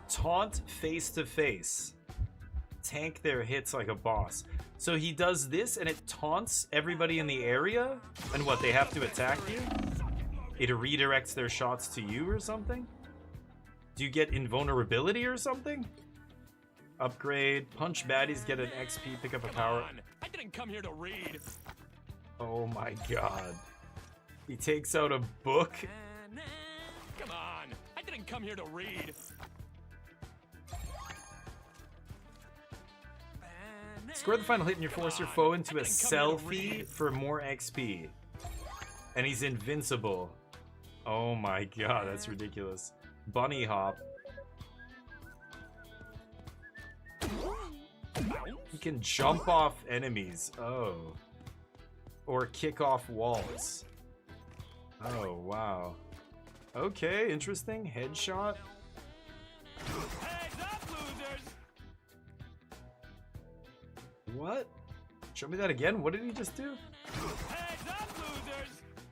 Speaker 1: Taunt face to face. Tank their hits like a boss. So he does this and it taunts everybody in the area? And what, they have to attack you? It redirects their shots to you or something? Do you get invulnerability or something? Upgrade. Punch baddies, get an XP, pick up a power.
Speaker 17: I didn't come here to read.
Speaker 1: Oh my god. He takes out a book.
Speaker 17: Come on. I didn't come here to read.
Speaker 1: Score the final hit and you force your foe into a selfie for more XP. And he's invincible. Oh my god, that's ridiculous. Bunny hop. He can jump off enemies. Oh. Or kick off walls. Oh, wow. Okay, interesting. Headshot. What? Show me that again? What did he just do?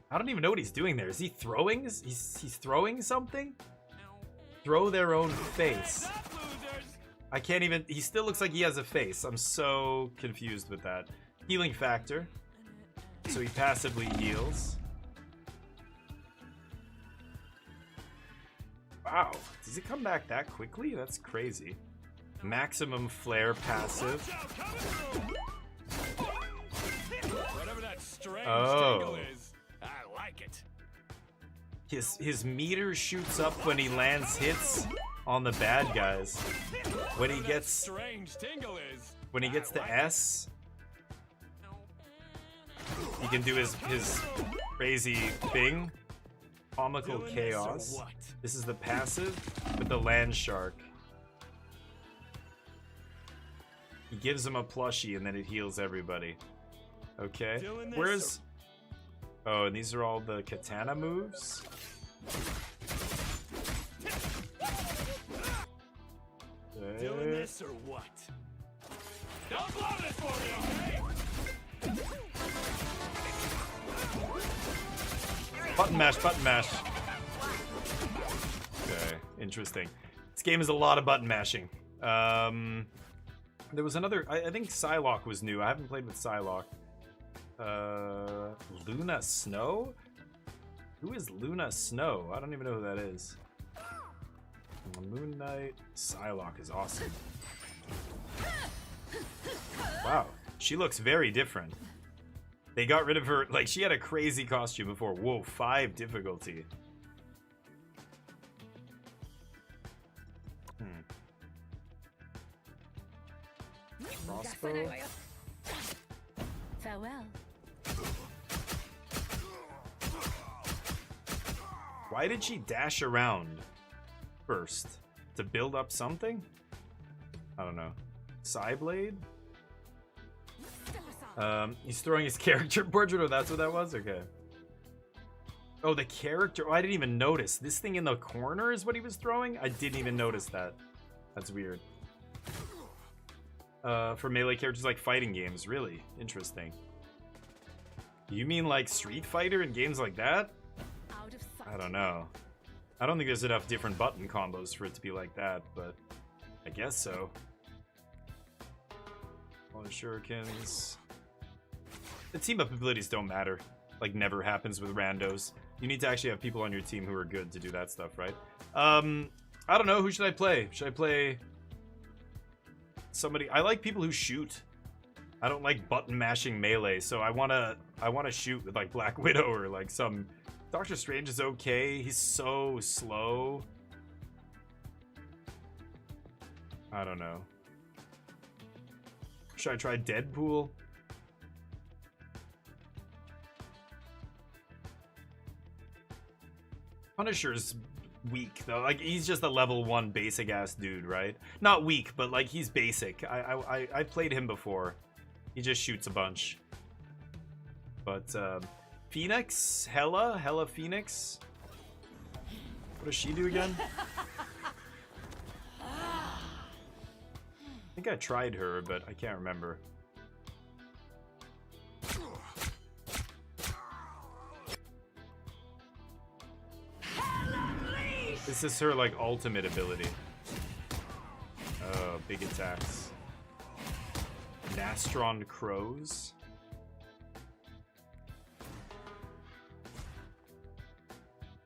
Speaker 1: I don't even know what he's doing there. Is he throwing? He's throwing something? Throw their own face. I can't even... He still looks like he has a face. I'm so confused with that. Healing factor. So he passively heals. Wow. Does it come back that quickly? That's crazy. Maximum flare passive.
Speaker 17: Whatever that strange
Speaker 1: Oh.
Speaker 17: tingle is, I like it.
Speaker 1: His meter shoots up when he lands hits on the bad guys. When he gets
Speaker 17: Strange tingle is.
Speaker 1: when he gets to S, he can do his crazy thing. Comical
Speaker 17: Doing this or
Speaker 1: chaos.
Speaker 17: what?
Speaker 1: This is the passive with the land shark. He gives him a plushie and then it heals everybody. Okay.
Speaker 17: Doing this
Speaker 1: Where's... Oh, and these are all the katana moves?
Speaker 17: Doing
Speaker 1: Okay.
Speaker 17: this or what? Don't blow this for me, okay?
Speaker 1: Button mash, button mash. Okay, interesting. This game is a lot of button mashing. There was another... I think Psylocke was new. I haven't played with Psylocke. Luna Snow? Who is Luna Snow? I don't even know who that is. Moon Knight. Psylocke is awesome. Wow, she looks very different. They got rid of her... Like, she had a crazy costume before. Whoa, 5 difficulty. Crossbow.
Speaker 4: Farewell.
Speaker 1: Why did she dash around first? To build up something? I don't know. Psyblade? He's throwing his character portrait. Oh, that's what that was? Okay. Oh, the character. Oh, I didn't even notice. This thing in the corner is what he was throwing? I didn't even notice that. That's weird. For melee characters like fighting games. Really? Interesting. You mean like Street Fighter and games like that? I don't know. I don't think there's enough different button combos for it to be like that, but I guess so. All the shurikens. The team-up abilities don't matter. Like, never happens with randos. You need to actually have people on your team who are good to do that stuff, right? I don't know. Who should I play? Should I play somebody? I like people who shoot. I don't like button mashing melee, so I wanna shoot with like Black Widow or like some. Doctor Strange is okay. He's so slow. I don't know. Should I try Deadpool? Punisher's weak though. Like, he's just a level 1 basic ass dude, right? Not weak, but like, he's basic. I played him before. He just shoots a bunch. But Phoenix? Hela Phoenix? What does she do again? I think I tried her, but I can't remember. This is her, like, ultimate ability. Oh, big attacks. Nastron Crows.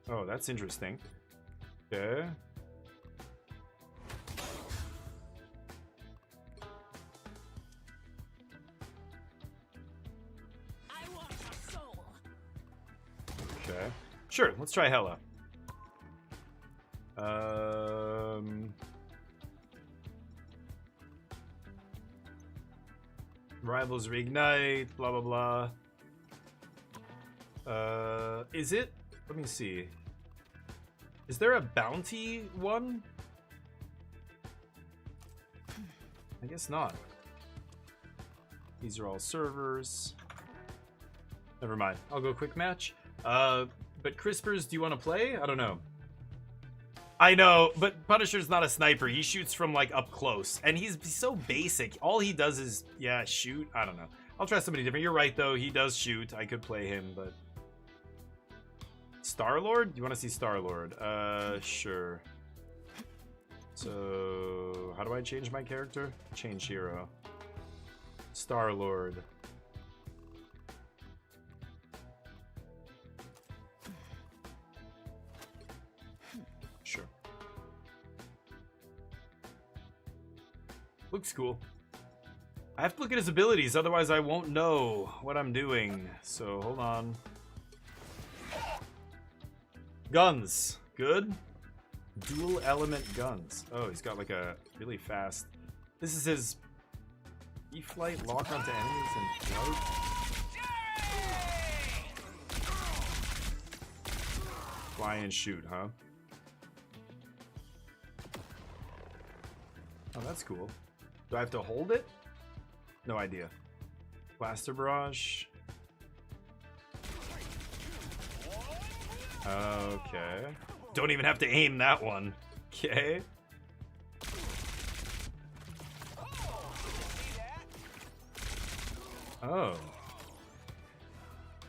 Speaker 1: Oh, that's interesting. Okay. Okay. Sure, let's try Hela. Rivals reignite, blah blah blah. Is it? Let me see. Is there a bounty one? I guess not. These are all servers. Never mind. I'll go quick match. But Crispers, do you want to play? I don't know. I know, but Punisher's not a sniper. He shoots from, like, up close. And he's so basic. All he does is, yeah, shoot. I don't know. I'll try somebody different. You're right, though. He does shoot. I could play him, but... Star-Lord? You want to see Star-Lord? Sure. So... How do I change my character? Change hero. Star-Lord. Sure. Looks cool. I have to look at his abilities, otherwise I won't know what I'm doing. So, hold on. Guns. Good. Dual element guns. Oh, he's got like a really fast... This is his... E-flight, lock onto enemies, and float. Fly and shoot, huh? Oh, that's cool. Do I have to hold it? No idea. Blaster barrage. Okay. Don't even have to aim that one. Okay. Oh.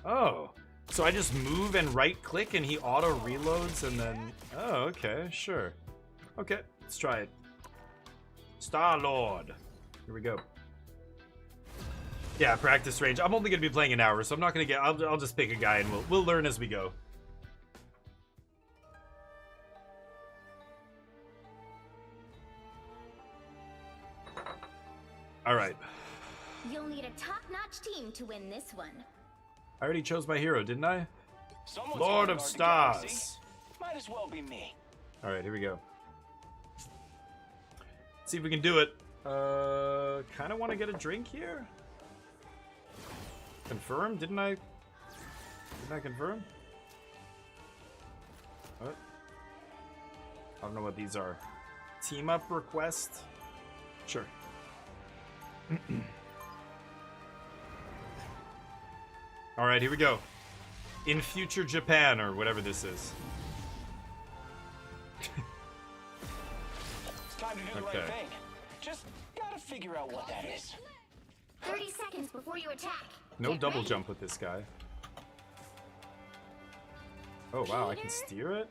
Speaker 1: Oh. So I just move and right click and he auto reloads and then... Oh, okay. Sure. Okay. Let's try it. Star-Lord. Here we go. Yeah, practice range. I'm only going to be playing an hour, so I'm not going to get... I'll just pick a guy and we'll learn as we go. All right.
Speaker 18: You'll need a top-notch team to win this one.
Speaker 1: I already chose my hero, didn't I?
Speaker 17: Someone's
Speaker 1: Lord
Speaker 17: gonna
Speaker 1: of
Speaker 17: guard the
Speaker 1: Stars.
Speaker 17: galaxy. Might as well be me.
Speaker 1: All right, here we go. See if we can do it. Kind of want to get a drink here. Confirm? Didn't I confirm? What? I don't know what these are. Team up request? Sure. All right, here we go. In future Japan, or whatever this is.
Speaker 17: It's time to do the right thing. Just gotta figure out what that is.
Speaker 18: 30 seconds before you attack.
Speaker 1: No double jump with this guy. Oh wow, I can steer it?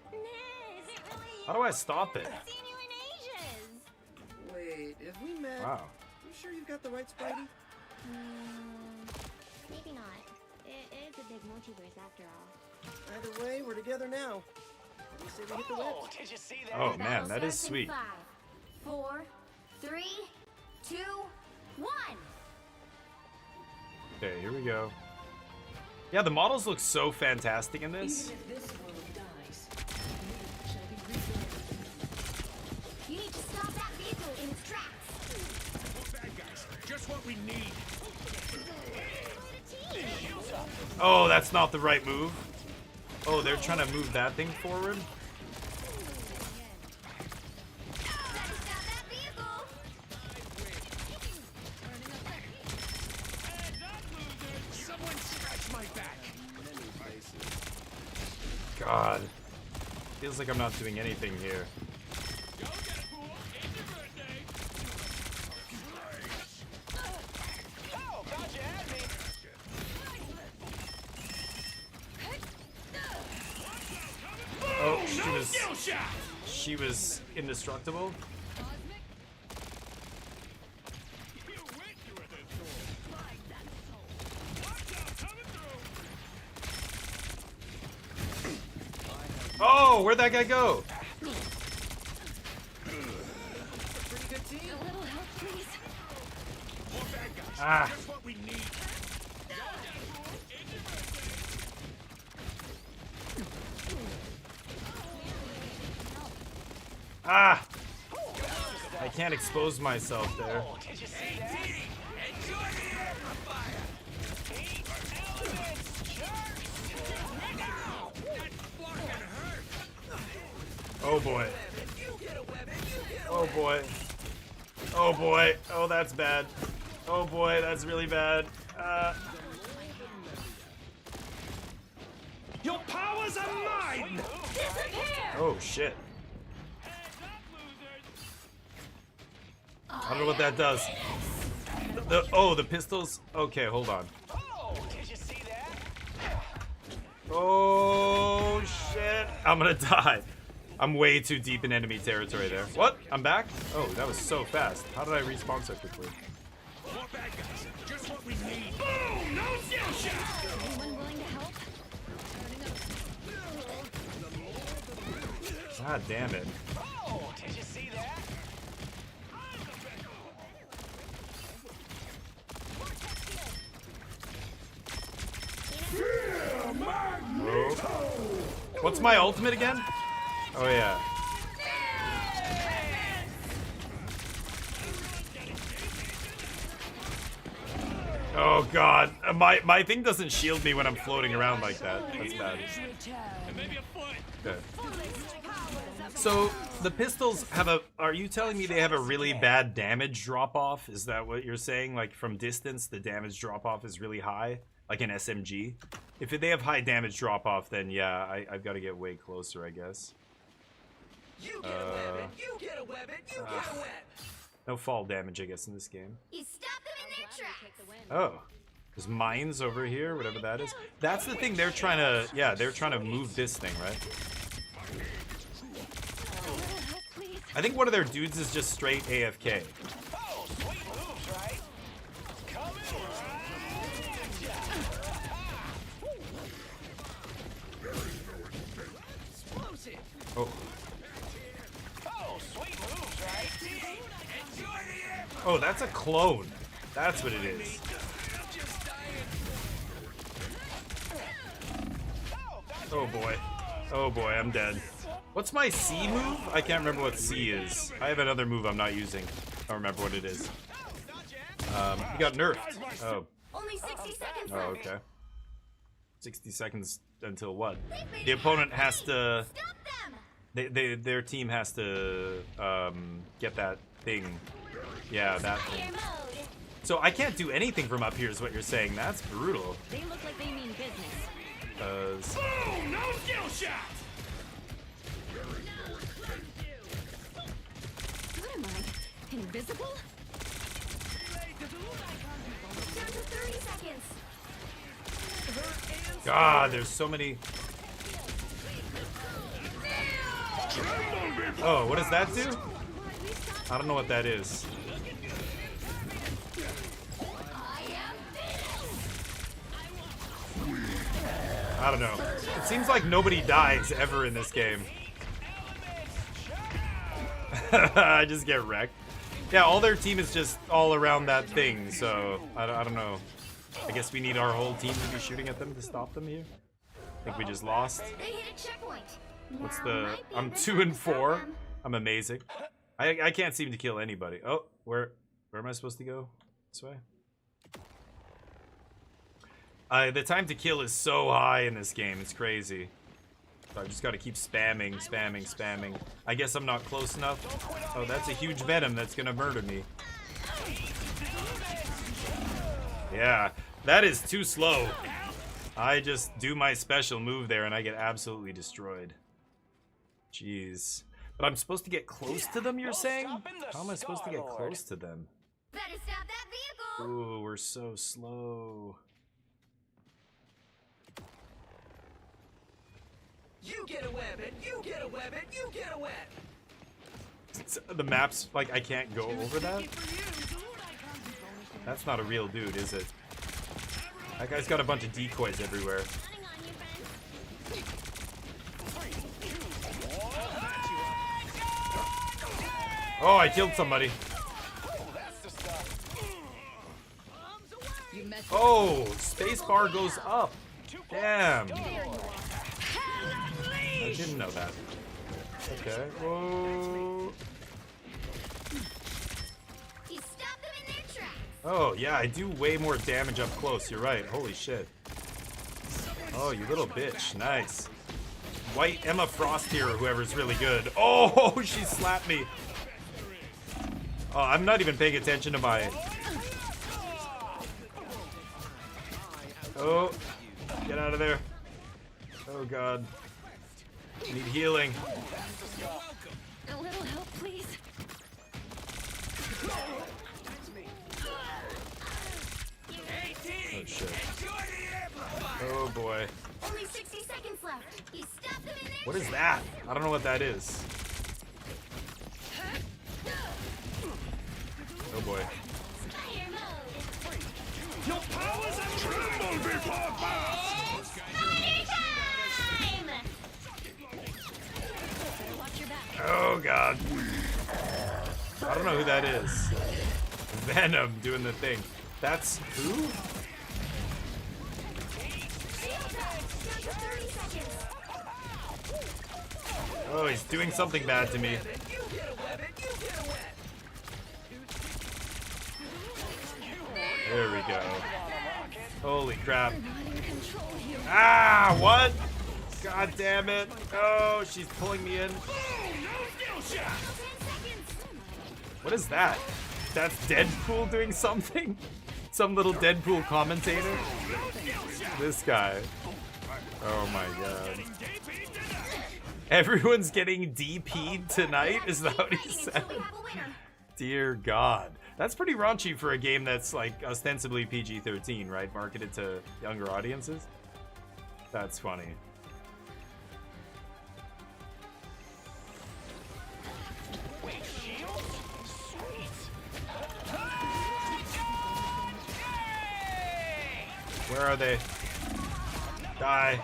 Speaker 1: How do I stop it?
Speaker 19: Wait, have we met?
Speaker 1: Wow.
Speaker 19: You sure you've got the right Spidey?
Speaker 18: Maybe not. It is a big multiverse after all.
Speaker 19: Either way, we're together now. You say we hit the whip.
Speaker 17: Did you see that?
Speaker 1: Oh man, that is sweet.
Speaker 18: 5, 4, 3, 2, 1.
Speaker 1: Okay, here we go. Yeah, the models look so fantastic in this.
Speaker 18: You need to stop that vehicle in its tracks.
Speaker 17: Bad guys, just what we need.
Speaker 1: Oh, that's not the right move. Oh, they're trying to move that thing forward.
Speaker 17: Someone scratch my back.
Speaker 1: God. Feels like I'm not doing anything here. Oh, she was indestructible. Oh, where'd that guy go? Ah. Ah! I can't expose myself there. Oh boy. Oh boy. Oh boy. Oh, that's bad. Oh boy, that's really bad.
Speaker 17: Your powers are mine.
Speaker 1: Oh shit. I don't know what that does. The pistols. Okay, hold on. Oh shit. I'm gonna die. I'm way too deep in enemy territory there. What? I'm back? Oh, that was so fast. How did I respawn so quickly?
Speaker 17: More bad guys, just what we need. Boom! No skill shot.
Speaker 18: Anyone willing to help?
Speaker 1: God damn it.
Speaker 17: Oh, did you see that?
Speaker 1: Oh. What's my ultimate again? Oh yeah. Oh god, my thing doesn't shield me when I'm floating around like that. That's bad. Okay. So the pistols have a. Are you telling me they have a really bad damage drop off? Is that what you're saying? Like from distance, the damage drop off is really high, like an SMG. If they have high damage drop off, then yeah, I've got to get way closer, I guess.
Speaker 17: You get a weapon. You get a weapon. You get a weapon.
Speaker 1: No fall damage, I guess, in this game.
Speaker 18: You stop them in their tracks.
Speaker 1: Oh, there's mines over here, whatever that is. That's the thing they're trying to. Yeah, they're trying to move this thing, right? I think one of their dudes is just straight AFK.
Speaker 17: Oh, sweet moves, right? Coming explosive.
Speaker 1: Oh.
Speaker 17: Oh, sweet moves, right? Enjoy the air.
Speaker 1: Oh, that's a clone. That's what it is. Oh boy. Oh boy, I'm dead. What's my C move? I can't remember what C is. I have another move I'm not using. I don't remember what it is. He got nerfed. Oh.
Speaker 18: Only 60 seconds
Speaker 1: Oh,
Speaker 18: left.
Speaker 1: okay. 60 seconds until what? The opponent has to. Their team has to get that thing. Yeah, that thing. So I can't do anything from up here, is what you're saying. That's brutal.
Speaker 18: They look like they mean business.
Speaker 17: Boom! No skill shot.
Speaker 18: What am I? Invisible? Down to 30 seconds.
Speaker 1: God, there's so many. Oh, what does that do? I don't know what that is. I don't know. It seems like nobody dies ever in this game. I just get wrecked. Yeah, all their team is just all around that thing, so I don't know. I guess we need our whole team to be shooting at them to stop them here. I think we just lost. What's the... I'm 2 and 4. I'm amazing. I can't seem to kill anybody. Oh, where am I supposed to go? This way? The time to kill is so high in this game. It's crazy. So I just gotta keep spamming. I guess I'm not close enough. Oh, that's a huge Venom that's gonna murder me. Yeah, that is too slow. I just do my special move there and I get absolutely destroyed. Jeez. But I'm supposed to get close to them, you're saying? How am I supposed to get close to them?
Speaker 18: Better stop that vehicle.
Speaker 1: Ooh, we're so slow.
Speaker 19: You get a weapon, you get a weapon, you get a weapon.
Speaker 1: The map's like I can't go over that? That's not a real dude, is it? That guy's got a bunch of decoys everywhere. Oh, I killed somebody. Oh, spacebar goes up. Damn. I didn't know that. Okay. Whoa. Oh, yeah, I do way more damage up close. You're right. Holy shit. Oh, you little bitch. Nice. White Emma Frost here, or whoever's really good. Oh, she slapped me. Oh, I'm not even paying attention to my... Oh, get out of there. Oh, God. I need healing.
Speaker 18: A little help, please.
Speaker 1: Oh, shit. Oh, boy.
Speaker 18: Only 60 seconds left. You stopped them in their
Speaker 1: What is that? I don't know what that is. Oh, boy.
Speaker 17: Your powers and tremble before boss!
Speaker 1: Oh, God. I don't know who that is. Venom doing the thing. That's who? Oh, he's doing something bad to me. There we go. Holy crap. Ah, what? God damn it. Oh, she's pulling me in. What is that? That's Deadpool doing something? Some little Deadpool commentator? This guy. Oh my god. Everyone's getting DP'd tonight? Is that what he said? Dear God. That's pretty raunchy for a game that's like ostensibly PG-13, right? Marketed to younger audiences? That's funny. Where are they? Die.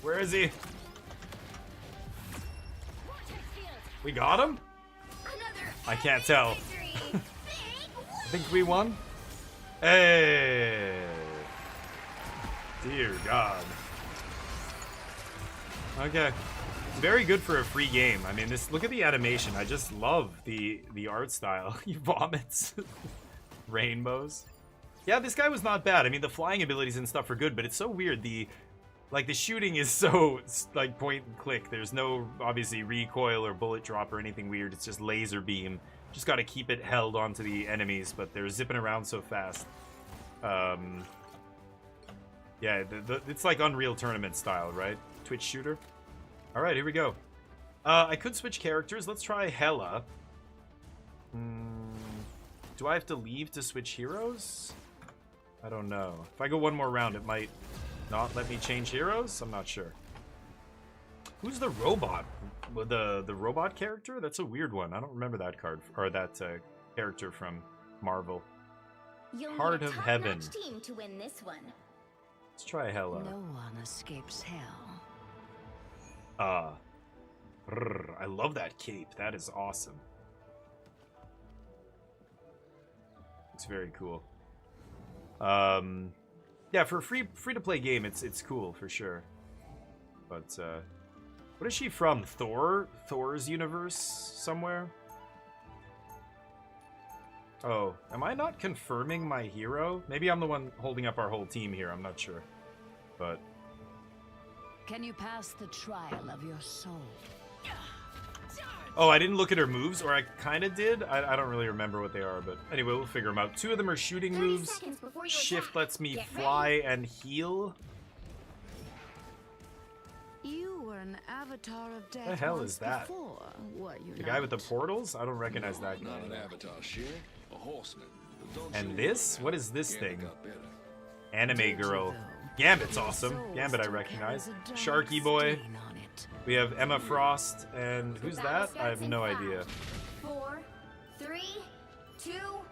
Speaker 1: Where is he? We got him? I can't tell. I think we won. Hey. Dear God. Okay. It's very good for a free game. I mean, look at the animation. I just love the art style. He vomits. Rainbows. Yeah, this guy was not bad. I mean, the flying abilities and stuff are good, but it's so weird. The shooting is so like point and click. There's no obviously recoil or bullet drop or anything weird. It's just laser beam. Just got to keep it held onto the enemies, but they're zipping around so fast. Yeah, it's like Unreal Tournament style, right? Twitch shooter. All right, here we go. I could switch characters. Let's try Hela. Do I have to leave to switch heroes? I don't know. If I go one more round, it might not let me change heroes? I'm not sure. Who's the robot? The robot character? That's a weird one. I don't remember that card or that character from Marvel.
Speaker 18: You'll
Speaker 1: Heart
Speaker 18: need a
Speaker 1: of
Speaker 18: top-notch
Speaker 1: Heaven.
Speaker 18: team to win this one.
Speaker 1: Let's try Hela.
Speaker 20: No one escapes hell.
Speaker 1: I love that cape. That is awesome. It's very cool. Yeah, for a free to play game, it's cool for sure. But what is she from? Thor's universe somewhere? Oh, am I not confirming my hero? Maybe I'm the one holding up our whole team here. I'm not sure. But
Speaker 20: Can you pass the trial of your soul?
Speaker 1: oh, I didn't look at her moves, or I kind of did. I don't really remember what they are, but anyway, we'll figure them out. 2 of them are shooting
Speaker 18: 30
Speaker 1: moves.
Speaker 18: seconds before you
Speaker 1: Shift
Speaker 18: attack.
Speaker 1: lets me
Speaker 18: Get
Speaker 1: fly and heal.
Speaker 20: You were an avatar of death.
Speaker 1: The hell
Speaker 20: once
Speaker 1: is that?
Speaker 20: Before, were you
Speaker 1: The guy with the
Speaker 20: not?
Speaker 1: portals? I don't recognize that guy.
Speaker 17: Not an avatar, shit. A horseman. But don't
Speaker 1: And
Speaker 17: you
Speaker 1: this?
Speaker 17: worry.
Speaker 1: What is this
Speaker 17: Gambit
Speaker 1: thing?
Speaker 17: got better.
Speaker 1: Anime girl. Gambit's awesome. Gambit I recognize. Sharky Boy. We have Emma Frost, and who's that? I have no idea.
Speaker 18: 4, 3, 2, 1.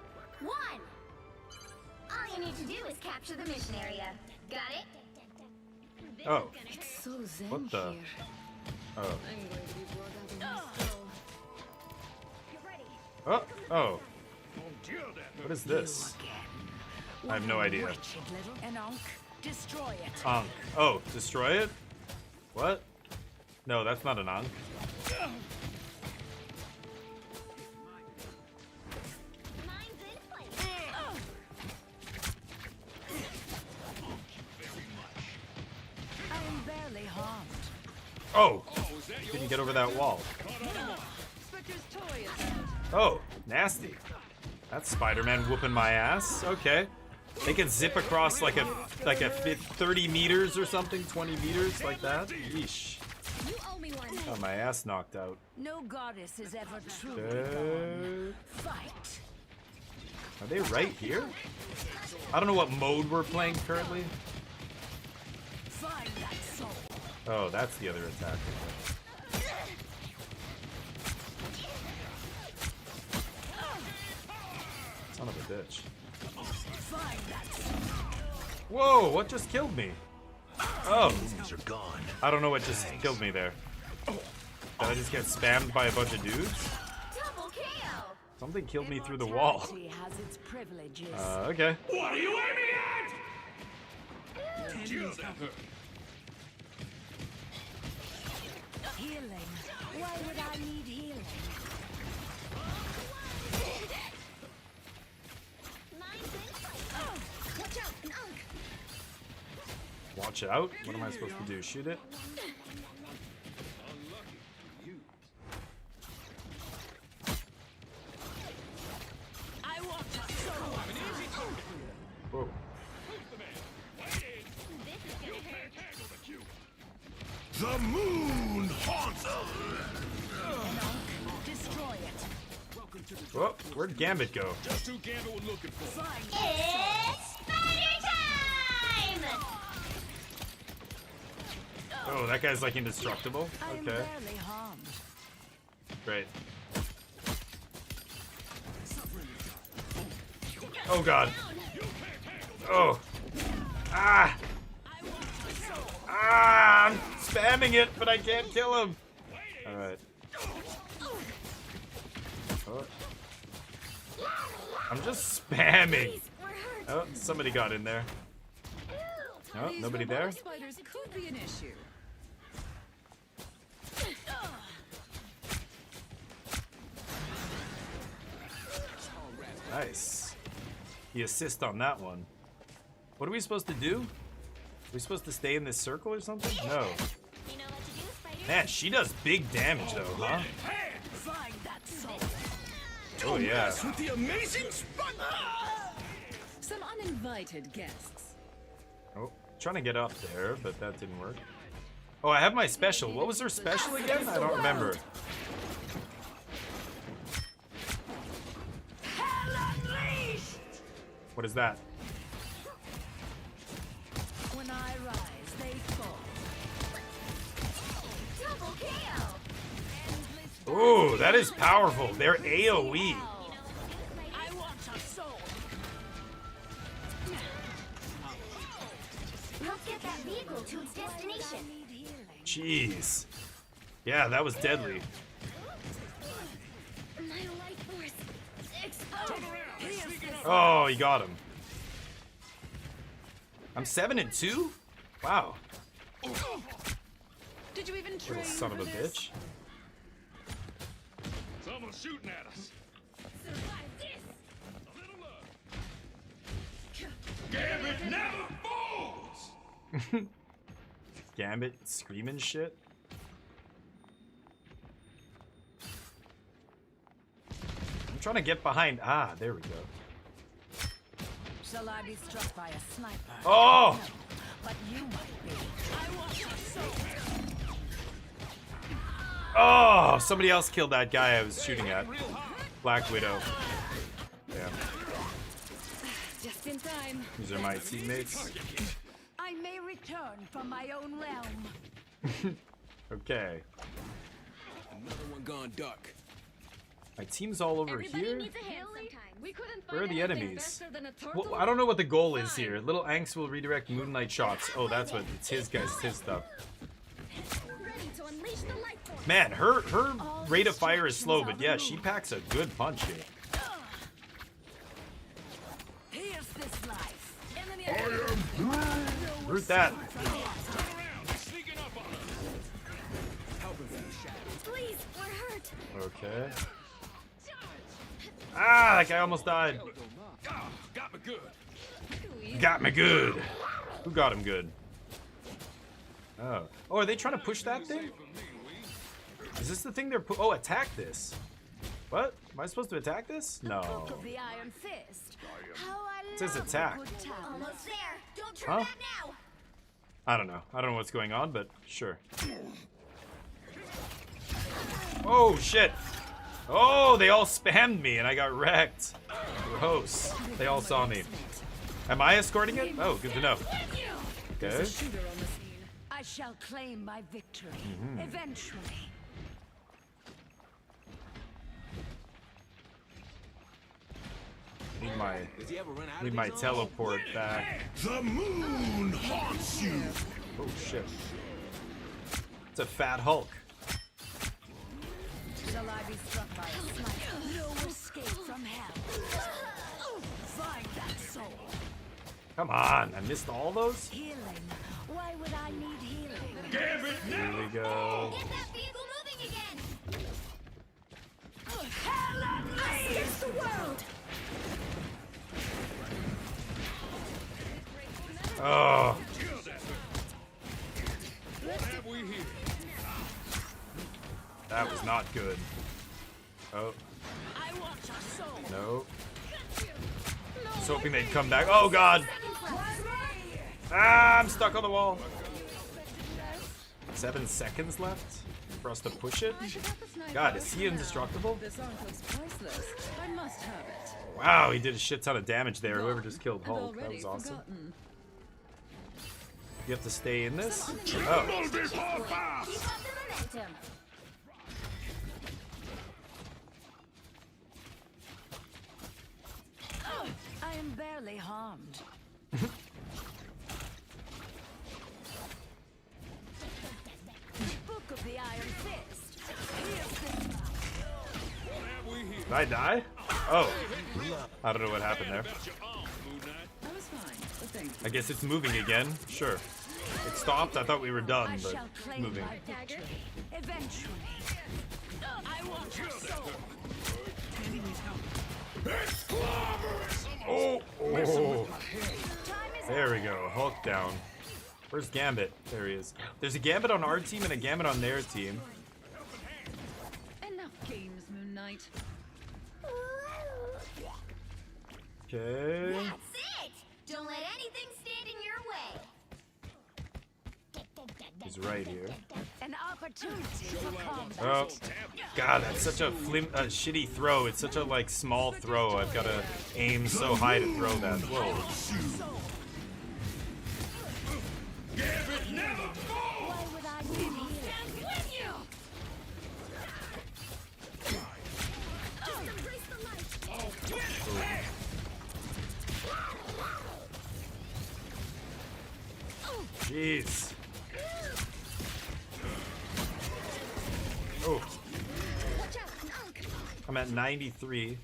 Speaker 18: All you need to do is capture the mission area. Got it?
Speaker 1: Oh.
Speaker 20: It's so zen
Speaker 1: What the?
Speaker 20: here.
Speaker 1: Oh.
Speaker 20: I'm going to be brought out of my soul.
Speaker 1: Oh. Oh. What is this? I have no idea.
Speaker 20: Wretched little Enoch, destroy it.
Speaker 1: Ankh. Oh, destroy it? What? No, that's not an Ankh.
Speaker 20: I am barely harmed.
Speaker 1: Oh! Didn't get over that wall.
Speaker 20: Spectre's toy is out.
Speaker 1: Oh, nasty. That's Spider-Man whooping my ass. Okay. They can zip across like a 30 meters or something, 20 meters like that. Yeesh.
Speaker 20: You owe me one.
Speaker 1: Got my ass knocked out.
Speaker 20: No goddess is ever truly
Speaker 1: Okay.
Speaker 20: gone. Fight.
Speaker 1: Are they right here? I don't know what mode we're playing currently.
Speaker 20: Find that soul.
Speaker 1: Oh, that's the other attack. Son of a bitch.
Speaker 20: Find that soul.
Speaker 1: Whoa, what just killed me? Oh.
Speaker 17: Moves are gone.
Speaker 1: I don't know what just killed me there. Did I just get spammed by a bunch of dudes?
Speaker 18: Double KO.
Speaker 1: Something killed me through the wall.
Speaker 20: Immortality has its privileges.
Speaker 1: Okay.
Speaker 17: What are you aiming at? Deal that hurt.
Speaker 20: Healing. Why would I need healing?
Speaker 18: Watch out, an Unk.
Speaker 1: Watch out. What am I supposed to do? Shoot it?
Speaker 20: I want a soul.
Speaker 1: Whoa.
Speaker 17: The moon haunts us.
Speaker 20: Destroy it.
Speaker 1: Whoa, where'd Gambit go?
Speaker 17: Just who Gambit was looking for.
Speaker 18: It's Spider time!
Speaker 1: Oh, that guy's like indestructible?
Speaker 20: I am
Speaker 1: Okay.
Speaker 20: barely harmed.
Speaker 1: Great. Oh god. Oh. Ah! Ah! I'm spamming it, but I can't kill him. Alright. Oh. I'm just spamming. Oh, somebody got in there. Oh, nobody there?
Speaker 20: Spiders could be an issue.
Speaker 1: Nice. The assist on that one. What are we supposed to do? Are we supposed to stay in this circle or something? No. Man, she does big damage though, huh?
Speaker 20: Find that soul.
Speaker 1: Oh yeah.
Speaker 17: With the amazing spot.
Speaker 20: Some uninvited guests.
Speaker 1: Oh, trying to get up there, but that didn't work. Oh, I have my special. What was her special again? I don't remember.
Speaker 20: Hell unleashed.
Speaker 1: What is that?
Speaker 20: When I rise.
Speaker 1: Ooh, that is powerful. They're AoE.
Speaker 18: Let's get that vehicle to its destination.
Speaker 1: Jeez. Yeah, that was deadly.
Speaker 18: My life force explode.
Speaker 1: Oh, you got him. I'm 7-2? Wow.
Speaker 20: Did you even
Speaker 1: Little
Speaker 20: train
Speaker 1: son of
Speaker 20: for
Speaker 1: a
Speaker 20: this?
Speaker 1: bitch.
Speaker 17: Someone's shooting at us. Gambit never falls.
Speaker 1: Gambit screaming shit. I'm trying to get behind. Ah, there we go.
Speaker 20: Shall I be struck by a sniper?
Speaker 1: Oh!
Speaker 20: No, but you might be. I want your soul.
Speaker 1: Oh, somebody else killed that guy I was shooting at. Black Widow. Yeah,
Speaker 20: Just in time.
Speaker 1: these are my teammates.
Speaker 20: I may return from my own realm.
Speaker 1: Okay.
Speaker 17: Another one gone duck.
Speaker 1: My team's all over here.
Speaker 18: We couldn't
Speaker 1: Where are the enemies? Well, I don't know what the goal is here. Little Angst will redirect Moonlight shots. Oh, that's what it's his guys, it's his stuff.
Speaker 18: Ready to unleash the life force.
Speaker 1: Man, her rate of fire is slow, but yeah, she packs a good punch here.
Speaker 20: Here's this life.
Speaker 1: Root that.
Speaker 17: Sneaking up on us. Helping from the shadows.
Speaker 18: Please, we're hurt.
Speaker 1: Okay. Ah, that guy almost died.
Speaker 17: Ah, got me good.
Speaker 1: Got me good. Who got him good? Oh. Oh, are they trying to push that thing? Is this the thing they're oh, attack this. What? Am I supposed to attack this? No.
Speaker 20: The Iron Fist.
Speaker 1: It says attack.
Speaker 18: Almost there. Don't turn
Speaker 1: Huh?
Speaker 18: back now.
Speaker 1: I don't know. I don't know what's going on, but sure. Oh, shit. Oh, they all spammed me and I got wrecked. Gross. They all saw me. Am I escorting it? Oh, good to know. Okay.
Speaker 20: I shall claim my victory eventually.
Speaker 1: Need my teleport back.
Speaker 17: The moon haunts you.
Speaker 1: Oh shit. It's a fat Hulk.
Speaker 20: Shall I be struck by a sniper? No escape from hell. Find that soul.
Speaker 1: Come on, I missed all those?
Speaker 20: Healing. Why would I need healing?
Speaker 17: Gambit
Speaker 1: Here we go.
Speaker 18: Get that vehicle moving again.
Speaker 20: Hell
Speaker 18: Against the world.
Speaker 1: Oh.
Speaker 17: What have we here?
Speaker 1: That was not good. Oh.
Speaker 20: I want your soul.
Speaker 1: No. I was hoping they'd come back. Oh god. Ah, I'm stuck on the wall. 7 seconds left for us to push it. God, is he indestructible?
Speaker 20: This arc looks priceless. I must have it.
Speaker 1: Wow, he did a shit ton of damage there. Whoever just killed Hulk. That was awesome. You have to stay in this? Oh.
Speaker 18: Keep up the momentum.
Speaker 20: I am barely harmed. Book of the Iron Fist.
Speaker 1: Did I die? Oh. I don't know what happened there.
Speaker 20: I was fine, but thank you.
Speaker 1: I guess it's moving again. Sure. It stopped. I thought we were done,
Speaker 20: I
Speaker 1: but
Speaker 20: shall
Speaker 1: it's
Speaker 20: claim
Speaker 1: moving.
Speaker 20: my victory eventually. I want your soul.
Speaker 1: Oh, oh. There we go. Hulk down. Where's Gambit? There he is. There's a Gambit on our team and a Gambit on their team.
Speaker 20: Enough games, Moon Knight.
Speaker 1: Okay.
Speaker 18: That's it. Don't let anything stand in your way.
Speaker 1: He's right here.
Speaker 20: An opportunity for combat.
Speaker 1: Oh, God, that's such a shitty throw. It's such a like small throw. I've got to aim so high to throw that. Whoa.
Speaker 20: Why would I need healing?
Speaker 1: Jeez. Oh. I'm at 93.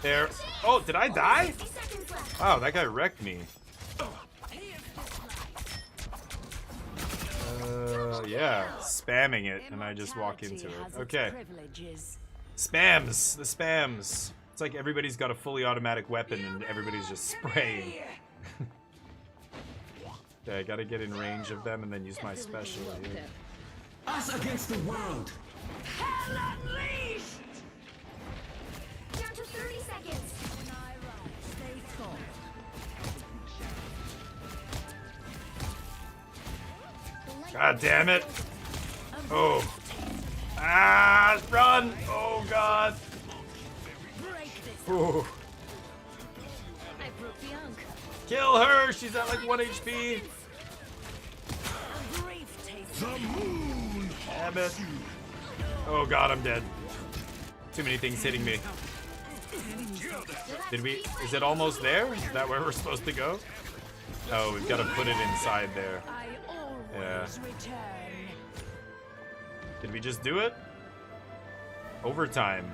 Speaker 1: There. Oh, did I die? Wow, that guy wrecked me. Yeah, spamming it, and I just walk into it. Okay. Spams, the spams. It's like everybody's got a fully automatic weapon and everybody's just spraying. Okay, I gotta get in range of them and then use my special here.
Speaker 17: Us against the world.
Speaker 18: Hell unleashed! Down to 30 seconds. When I rise, stay calm.
Speaker 1: God damn it. Oh. Ah, run. Oh, God. Ooh. Kill her. She's at like 1 HP. Damn it. Oh, God, I'm dead. Too many things hitting me. Did we? Is it almost there? Is that where we're supposed to go? Oh, we've got to put it inside there. Yeah. Did we just do it? Overtime.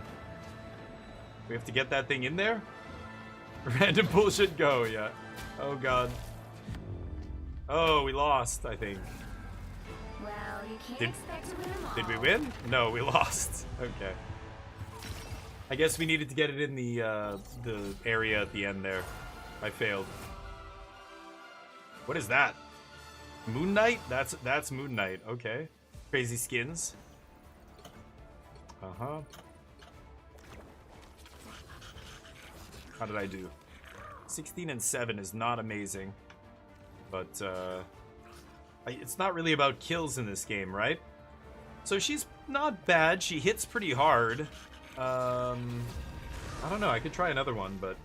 Speaker 1: We have to get that thing in there? Random bullshit go, yeah. Oh god. Oh, we lost, I think.
Speaker 18: Well, you can't expect to win them all.
Speaker 1: Did we win? No, we lost. Okay. I guess we needed to get it in the area at the end there. I failed. What is that? Moon Knight? That's Moon Knight. Okay. Crazy skins. Uh-huh. How did I do? 16 and 7 is not amazing. But, it's not really about kills in this game, right? So she's not bad. She hits pretty hard. I don't know. I could try another one, but...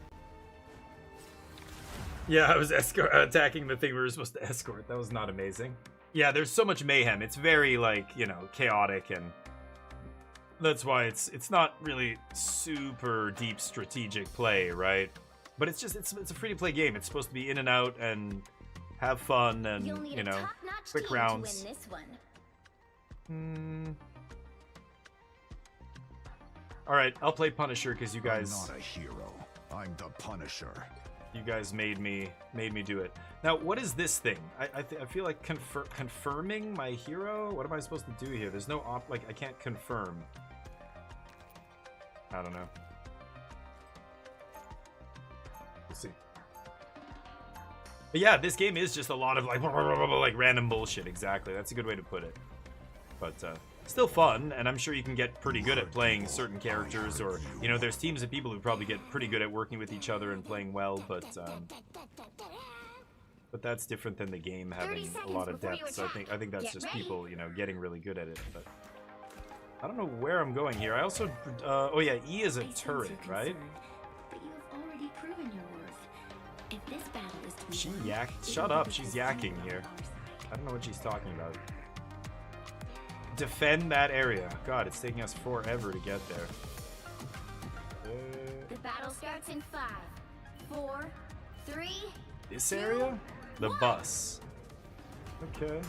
Speaker 1: Yeah, I was attacking the thing we were supposed to escort. That was not amazing. Yeah, there's so much mayhem. It's very, like, you know, chaotic, and that's why it's not really super deep strategic play, right? But it's just, it's a free-to-play game. It's supposed to be in and out and have fun and, you know, quick rounds. Alright, I'll play Punisher because you guys...
Speaker 6: I'm not a hero. I'm the Punisher.
Speaker 1: You guys made me do it. Now, what is this thing? I feel like confirming my hero? What am I supposed to do here? There's no like, I can't confirm. I don't know. We'll see. But yeah, this game is just a lot of like random bullshit. Exactly. That's a good way to put it. But still fun, and I'm sure you can get pretty good at playing certain characters, or, you know, there's teams of people who probably get pretty good at working with each other and playing well, but that's different than the game having a lot of depth. So I think that's just people, you know, getting really good at it. But I don't know where I'm going here. I also oh yeah, E is a turret, right?
Speaker 18: But you have already proven your worth. If this battle is to be
Speaker 1: She shut up, she's yakking here. I don't know what she's talking about. Defend that area. God, it's taking us forever to get there.
Speaker 18: The battle starts in 5, 4, 3.
Speaker 1: This area? The bus. Okay.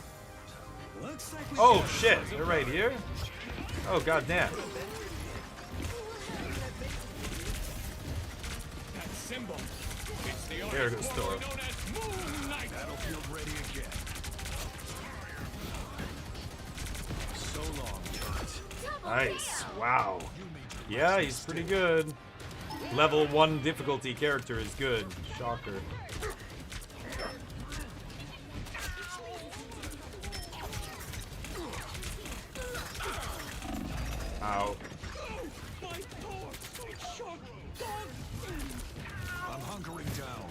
Speaker 1: Oh shit, they're right here? Oh god damn. There goes Thor.
Speaker 17: Battlefield ready again. So long, turret.
Speaker 1: Nice. Wow. Yeah, he's pretty good. Level 1 difficulty character is good. Shocker. Ow.
Speaker 17: I'm hunkering down.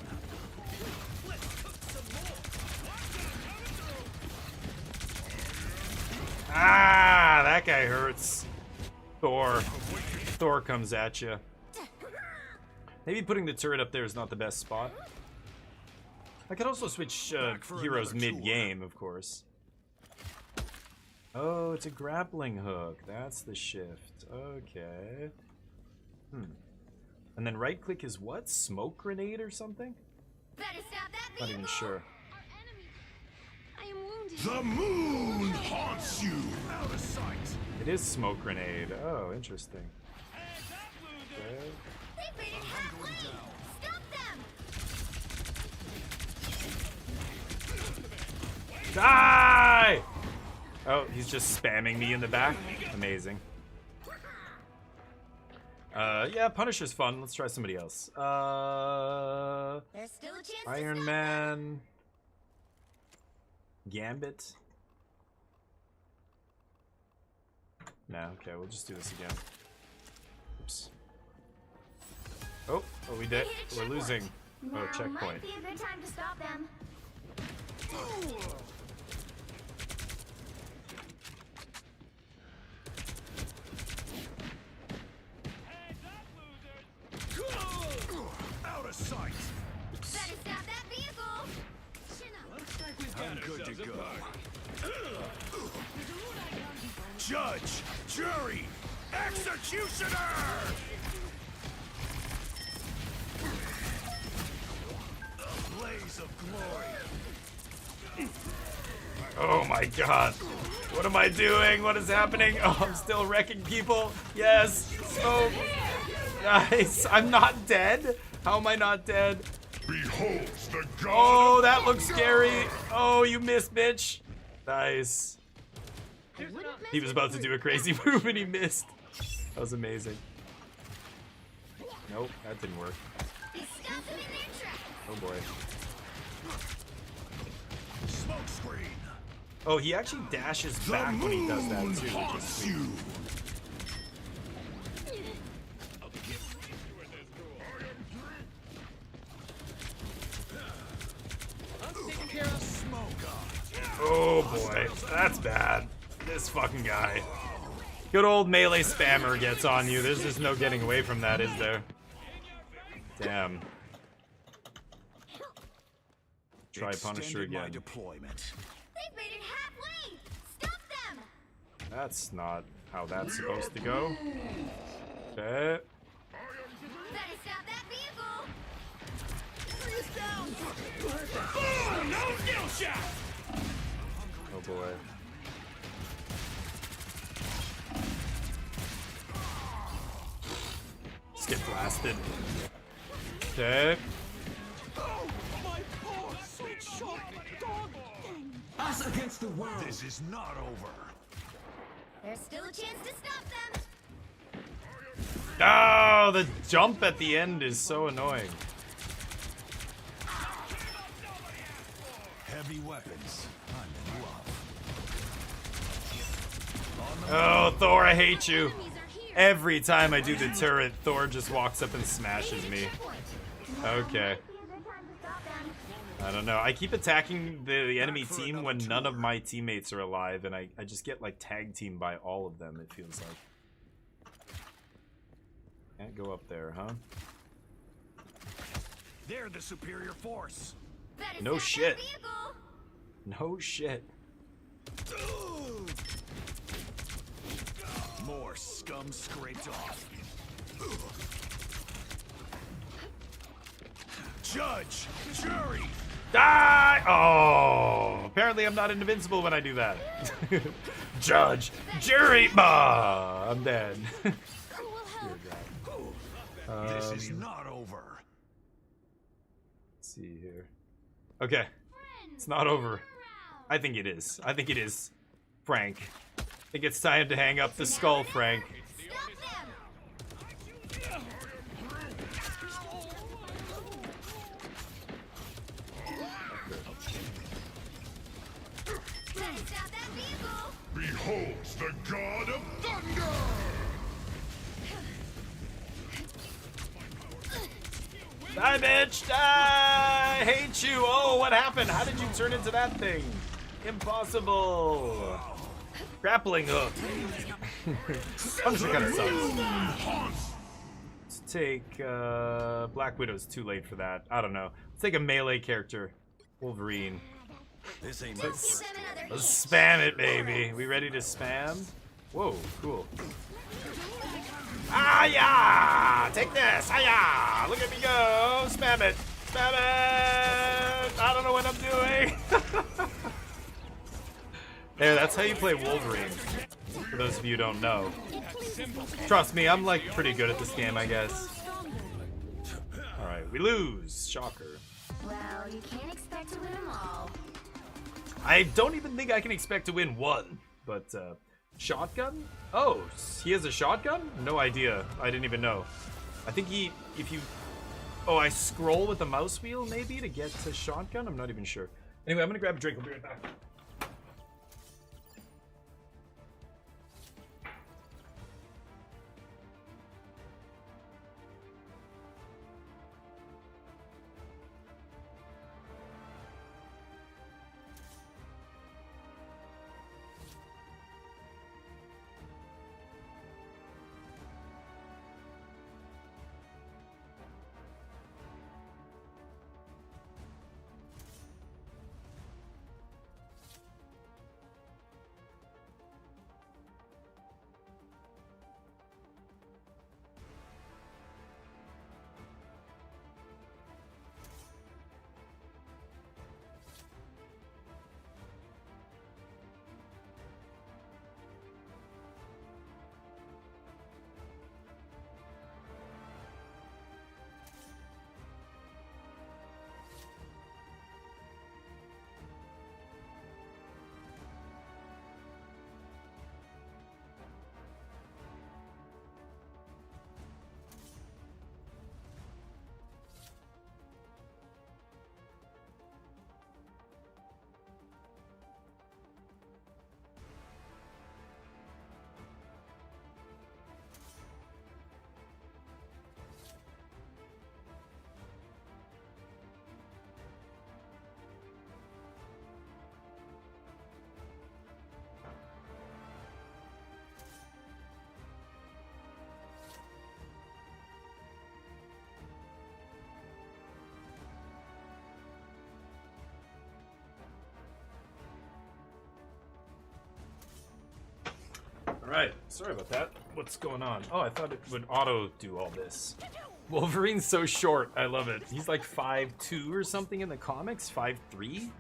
Speaker 1: Ah, that guy hurts. Thor comes at you. Maybe putting the turret up there is not the best spot. I could also switch heroes mid-game, of course. Oh, it's a grappling hook. That's the shift. Okay. And then right-click is what? Smoke grenade or something?
Speaker 18: Better stop that
Speaker 1: Not
Speaker 18: vehicle.
Speaker 1: even sure.
Speaker 18: I am wounded.
Speaker 17: The moon haunts you. Out of sight.
Speaker 1: It is smoke grenade. Oh, interesting. Okay.
Speaker 18: They've made it halfway. Stop them.
Speaker 1: Die! Oh, he's just spamming me in the back. Amazing. Yeah, Punisher's fun. Let's try somebody else.
Speaker 18: There's still a chance to
Speaker 1: Iron
Speaker 18: stop
Speaker 1: Man. Gambit. No, okay, we'll just do this again. Oops. Oh, we did. We're losing.
Speaker 18: Now
Speaker 1: Oh, checkpoint.
Speaker 18: might be a good time to stop them.
Speaker 17: Out of sight.
Speaker 18: Better stop that vehicle.
Speaker 17: I'm good to go. Judge, jury, executioner! A blaze of glory.
Speaker 1: Oh my god. What am I doing? What is happening? Oh, I'm still wrecking people. Yes. Smoke. Nice. I'm not dead. How am I not dead?
Speaker 6: Behold the god.
Speaker 1: Oh, that looks scary. Oh, you missed, bitch. Nice. He was about to do a crazy move and he missed. That was amazing. Nope, that didn't work. Oh boy.
Speaker 17: Smoke screen.
Speaker 1: Oh, he actually dashes back when he does that too, which is sweet. Oh boy, that's bad. This fucking guy. Good old melee spammer gets on you. There's just no getting away from that, is there? Damn. Try Punisher again.
Speaker 17: Deployment.
Speaker 18: They've made it halfway. Stop them.
Speaker 1: That's not how that's supposed to go. Okay.
Speaker 18: Better stop that vehicle.
Speaker 17: Freeze down. Boom! No skill shot.
Speaker 1: Oh boy. Just get blasted. Okay.
Speaker 17: Us against the world. This is not over.
Speaker 18: There's still a chance to stop them.
Speaker 1: Oh, the jump at the end is so annoying.
Speaker 17: Heavy weapons. I'm in love.
Speaker 1: Oh, Thor, I hate you. Every time I do the turret, Thor just walks up and smashes me. Okay. I don't know. I keep attacking the enemy team when none of my teammates are alive, and I just get like tag teamed by all of them, it feels like. Can't go up there, huh?
Speaker 17: They're the superior force.
Speaker 1: No shit. No shit.
Speaker 17: More scum scraped off. Judge, jury.
Speaker 1: Die! Oh, apparently I'm not invincible when I do that. Judge, jury, bah! I'm dead.
Speaker 17: This is not over.
Speaker 1: Let's see here. Okay, it's not over. I think it is. I think it is. Frank, I think it's time to hang up the skull, Frank.
Speaker 6: Behold the god of thunder!
Speaker 1: Die, bitch! Die! I hate you! Oh, what happened? How did you turn into that thing? Impossible! Grappling hook. Punisher kind of sucks. Let's take Black Widow's too late for that. I don't know. Let's take a melee character. Wolverine.
Speaker 17: This ain't
Speaker 1: Let's spam it, baby. We ready to spam? Whoa, cool. Ah, yeah! Take this! Ah, yeah! Look at me go! Spam it! Spam it! I don't know what I'm doing. There, that's how you play Wolverine. For those of you who don't know. Trust me, I'm like pretty good at this game, I guess. Alright, we lose. Shocker.
Speaker 18: Well, you can't expect to win them all.
Speaker 1: I don't even think I can expect to win one. But, shotgun? Oh, he has a shotgun? No idea. I didn't even know. I think if you... Oh, I scroll with the mouse wheel, maybe, to get to shotgun? I'm not even sure. Anyway, I'm gonna grab a drink. I'll be right back. Alright, sorry about that. What's going on? Oh, I thought it would auto do all this. Wolverine's so short. I love it. He's like 5'2" or something in the comics. 5'3".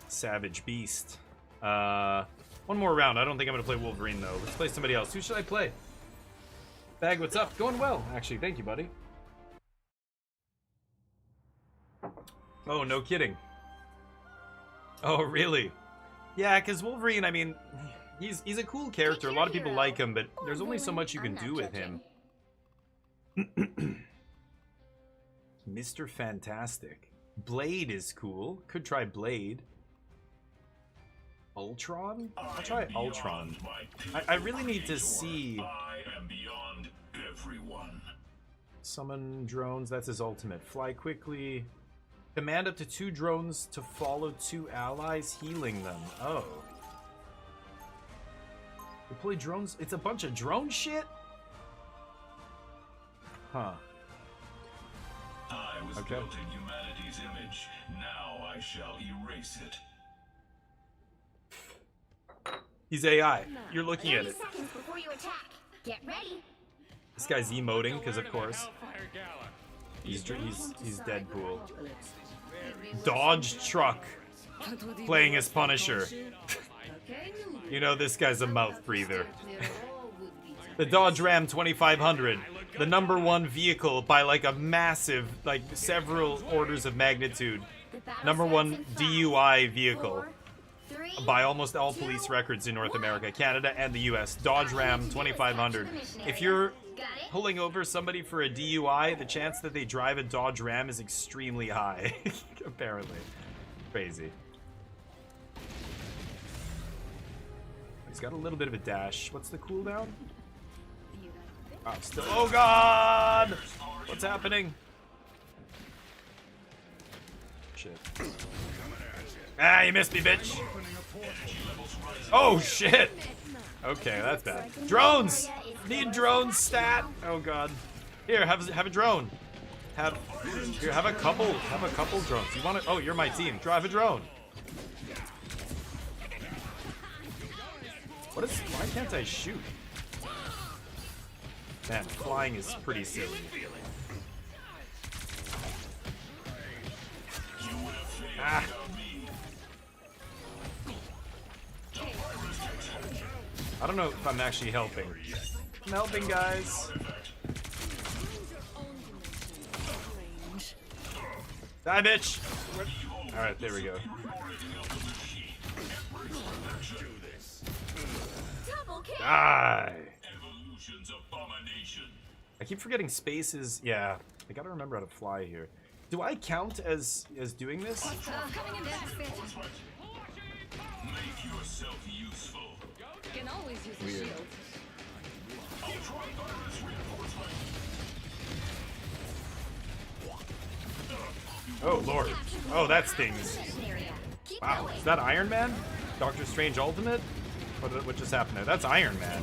Speaker 1: Savage beast. One more round. I don't think I'm going to play Wolverine, though. Let's play somebody else. Who should I play? Bag, what's up? Going well, actually. Thank you, buddy. Oh, no kidding. Oh, really? Yeah, because Wolverine, I mean... He's a cool character. A lot of people like him, but there's only so much you can do with him. Mr. Fantastic. Blade is cool. Could try Blade. Ultron? I'll try Ultron. I really need to see...
Speaker 17: I am beyond everyone.
Speaker 1: Summon drones. That's his ultimate. Fly quickly. Command up to 2 drones to follow 2 allies, healing them. Oh. Deploy drones? It's a bunch of drone shit? Huh.
Speaker 17: I was built in humanity's image. Now I shall erase it.
Speaker 1: He's AI. You're looking at
Speaker 18: 30
Speaker 1: it.
Speaker 18: seconds before you attack. Get ready.
Speaker 1: This guy's emoting, because of course. He's Deadpool. Dodge truck. Playing as Punisher. You know this guy's a mouth breather. The Dodge Ram 2500. The #1 vehicle by like a massive, like several orders of magnitude. #1 DUI vehicle. By almost all police records in North America, Canada, and the US. Dodge Ram 2500. If you're pulling over somebody for a DUI, the chance that they drive a Dodge Ram is extremely high. Apparently. Crazy. He's got a little bit of a dash. What's the cooldown? Oh, still. Oh god! What's happening? Shit. Ah, you missed me, bitch. Oh shit! Okay, that's bad. Drones! Need drones stat! Oh god. Here, have a drone. Have a couple drones. You want it? Oh, you're my team. Drive a drone. Why can't I shoot? Man, flying is pretty silly. Ah. I don't know if I'm actually helping. I'm helping, guys. Die, bitch! Alright, there we go. Die! I keep forgetting spaces. Yeah, I gotta remember how to fly here. Do I count as doing this?
Speaker 17: Make yourself useful.
Speaker 20: Can always use a
Speaker 1: Weird.
Speaker 20: shield.
Speaker 1: Oh lord. Oh, that stings. Wow, is that Iron Man? Doctor Strange Ultimate? What just happened there? That's Iron Man.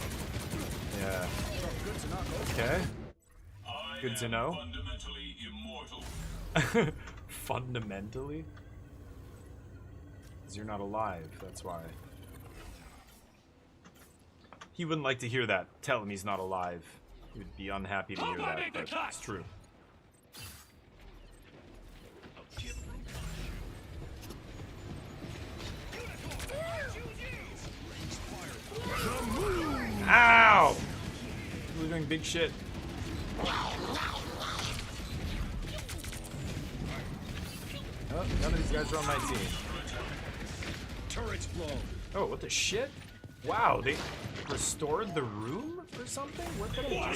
Speaker 1: Yeah. Okay. Good to know.
Speaker 17: Fundamentally immortal.
Speaker 1: Fundamentally? Because you're not alive, that's why. He wouldn't like to hear that. Tell him he's not alive. He would be unhappy to hear that, but it's true. Ow! We're doing big shit. Oh, none of these guys are on my team.
Speaker 17: Turrets blow.
Speaker 1: Oh, what the shit? Wow, they restored the room or something? What did I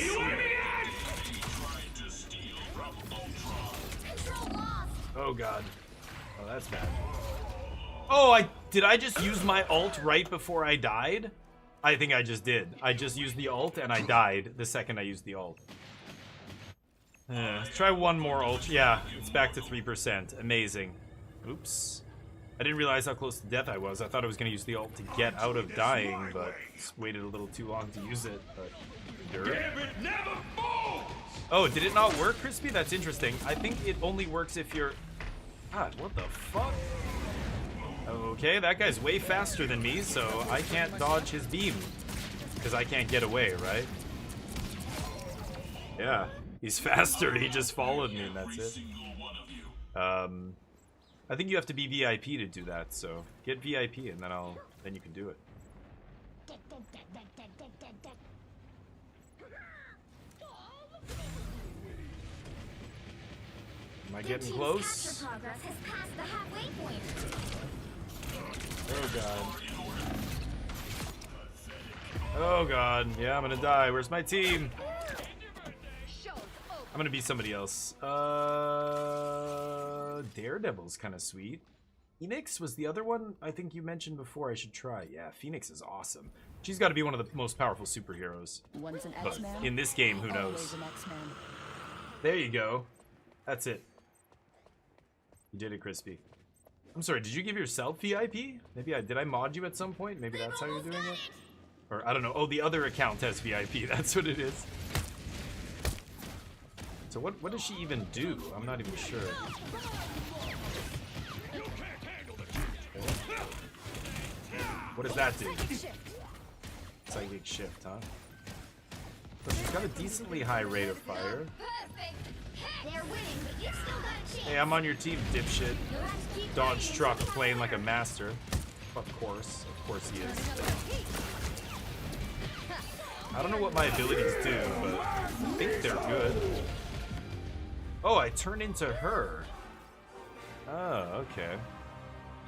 Speaker 1: just see? Oh god. Oh, that's bad. Oh, did I just use my ult right before I died? I think I just did. I just used the ult and I died the second I used the ult. Let's try one more ult. Yeah, it's back to 3%. Amazing. Oops. I didn't realize how close to death I was. I thought I was going to use the ult to get out of dying, but just waited a little too long to use it. But oh, did it not work, Crispy? That's interesting. I think it only works if you're... God, what the fuck? Okay, that guy's way faster than me, so I can't dodge his beam. Because I can't get away, right? Yeah, he's faster. He just followed me and that's it. I think you have to be VIP to do that, so get VIP and then you can do it. Am I getting close? Oh god. Oh god. Yeah, I'm gonna die. Where's my team? I'm gonna be somebody else. Daredevil's kind of sweet. Phoenix was the other one I think you mentioned before I should try. Yeah, Phoenix is awesome. She's got to be one of the most powerful superheroes.
Speaker 20: Once an
Speaker 1: But
Speaker 20: X-Man,
Speaker 1: in this game, who knows?
Speaker 20: always an X-Man.
Speaker 1: There you go. That's it. You did it, Crispy. I'm sorry, did you give yourself VIP? Maybe did I mod you at some point? Maybe that's how you're doing it? Or, I don't know. Oh, the other account has VIP. That's what it is. So what does she even do? I'm not even sure. What does that do? Psychic shift, huh? So she's got a decently high rate of fire. Hey, I'm on your team, dipshit. Dodge truck playing like a master. Of course he is. I don't know what my abilities do, but I think they're good. Oh, I turn into her. Oh, okay.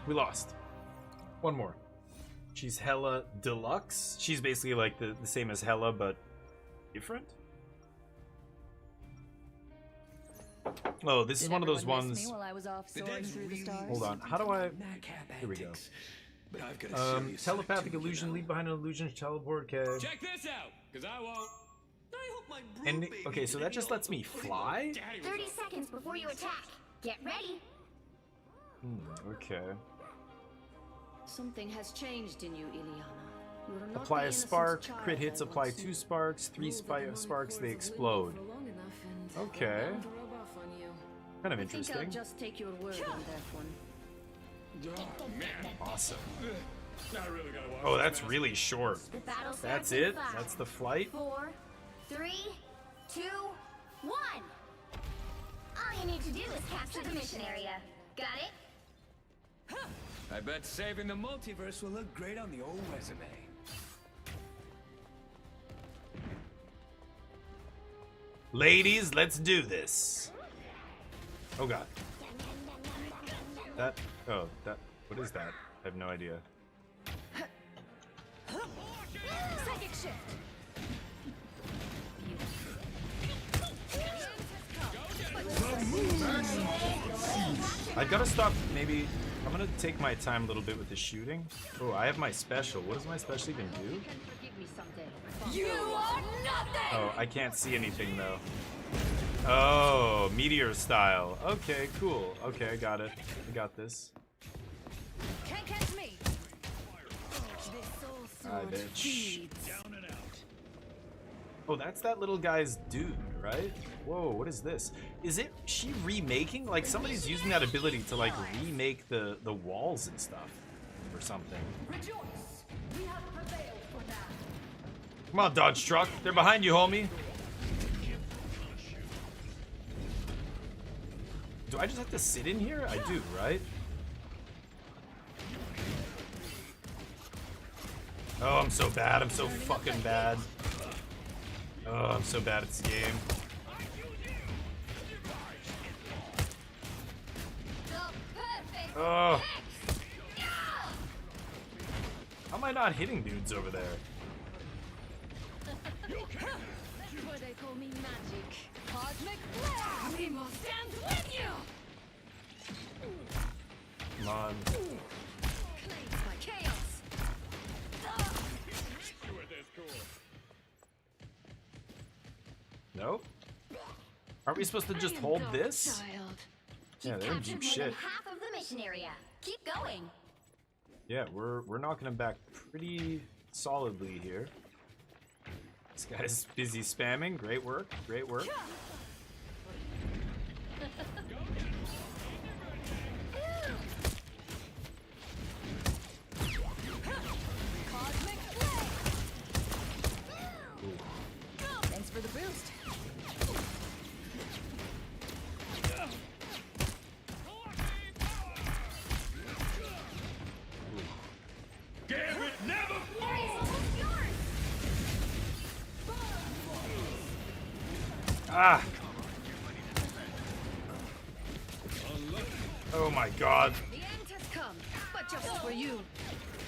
Speaker 1: We lost. One more. She's Hela Deluxe. She's basically like the same as Hela, but different. Oh, this is one of those ones. Hold on. How do I... Here we go. Telepathic illusion, leave behind an illusion, teleport, okay.
Speaker 17: Check this out, because I won't.
Speaker 1: And, okay, so that just lets me fly?
Speaker 18: 30 seconds before you attack. Get ready.
Speaker 1: Okay.
Speaker 20: Something has changed in you, Ileana. You are not
Speaker 1: Apply
Speaker 20: the
Speaker 1: a
Speaker 20: innocent
Speaker 1: spark,
Speaker 20: child
Speaker 1: crit hits,
Speaker 20: I
Speaker 1: apply
Speaker 20: once
Speaker 1: 2
Speaker 20: knew.
Speaker 1: sparks, 3 sparks, they explode. Okay. Kind of
Speaker 20: I think I'll
Speaker 1: interesting.
Speaker 20: just take your word on that one.
Speaker 1: Awesome. Oh, that's really short.
Speaker 18: The battle starts
Speaker 1: That's
Speaker 18: in
Speaker 1: it?
Speaker 18: 5,
Speaker 1: That's the flight?
Speaker 18: 4, 3, 2, 1. All you need to do is capture the mission area. Got it?
Speaker 21: I bet saving the multiverse will look great on the old resume.
Speaker 1: Ladies, let's do this. Oh god. That, oh, that, what is that? I have no idea.
Speaker 20: Psychic shift.
Speaker 1: I've got to stop, maybe, I'm gonna take my time a little bit with the shooting. Oh, I have my special. What does my special even do?
Speaker 20: You are nothing.
Speaker 1: Oh, I can't see anything though. Oh, meteor style. Okay, cool. Okay, I got it. I got this.
Speaker 20: Can't catch me.
Speaker 1: Hi, bitch. Oh, that's that little guy's dude, right? Whoa, what is this? Is it she remaking? Like somebody's using that ability to like remake the walls and stuff or something.
Speaker 20: Rejoice. We have prevailed for now.
Speaker 1: Come on, Dodge truck. They're behind you, homie. Do I just have to sit in here? I do, right? Oh, I'm so bad. I'm so fucking bad. Oh, I'm so bad at this game. Oh. How am I not hitting dudes over there?
Speaker 20: That's why they call me magic. Cosmic flare. We will stand with you.
Speaker 1: Come on.
Speaker 20: Claimed by chaos.
Speaker 1: Nope. Aren't we supposed to just hold this? Yeah, they're in deep shit.
Speaker 18: Half of the mission area. Keep going.
Speaker 1: Yeah, we're knocking him back pretty solidly here. This guy's busy spamming. Great work. Great work.
Speaker 20: Thanks for the boost.
Speaker 1: Ah! Oh my god.
Speaker 20: The end has come, but just for you.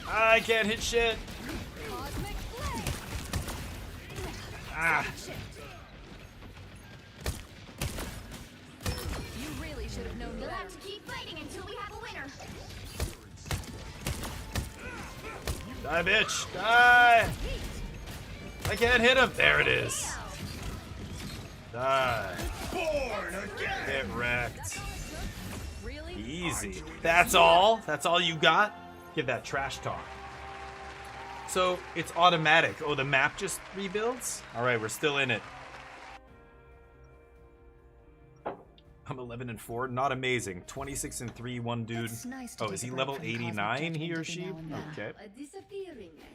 Speaker 1: I can't hit shit.
Speaker 20: Cosmic flare.
Speaker 1: Ah!
Speaker 20: You really should have known
Speaker 18: You'll
Speaker 20: better.
Speaker 18: have to keep fighting until we have a winner.
Speaker 1: Die, bitch! Die! I can't hit him. There it is. Die. Get wrecked. Easy. That's all? That's all you got? Give that trash talk. So, it's automatic. Oh, the map just rebuilds? Alright, we're still in it. I'm 11-4. Not amazing. 26-3, one dude. Oh, is he level 89, he or she? Okay.
Speaker 20: A disappearing act.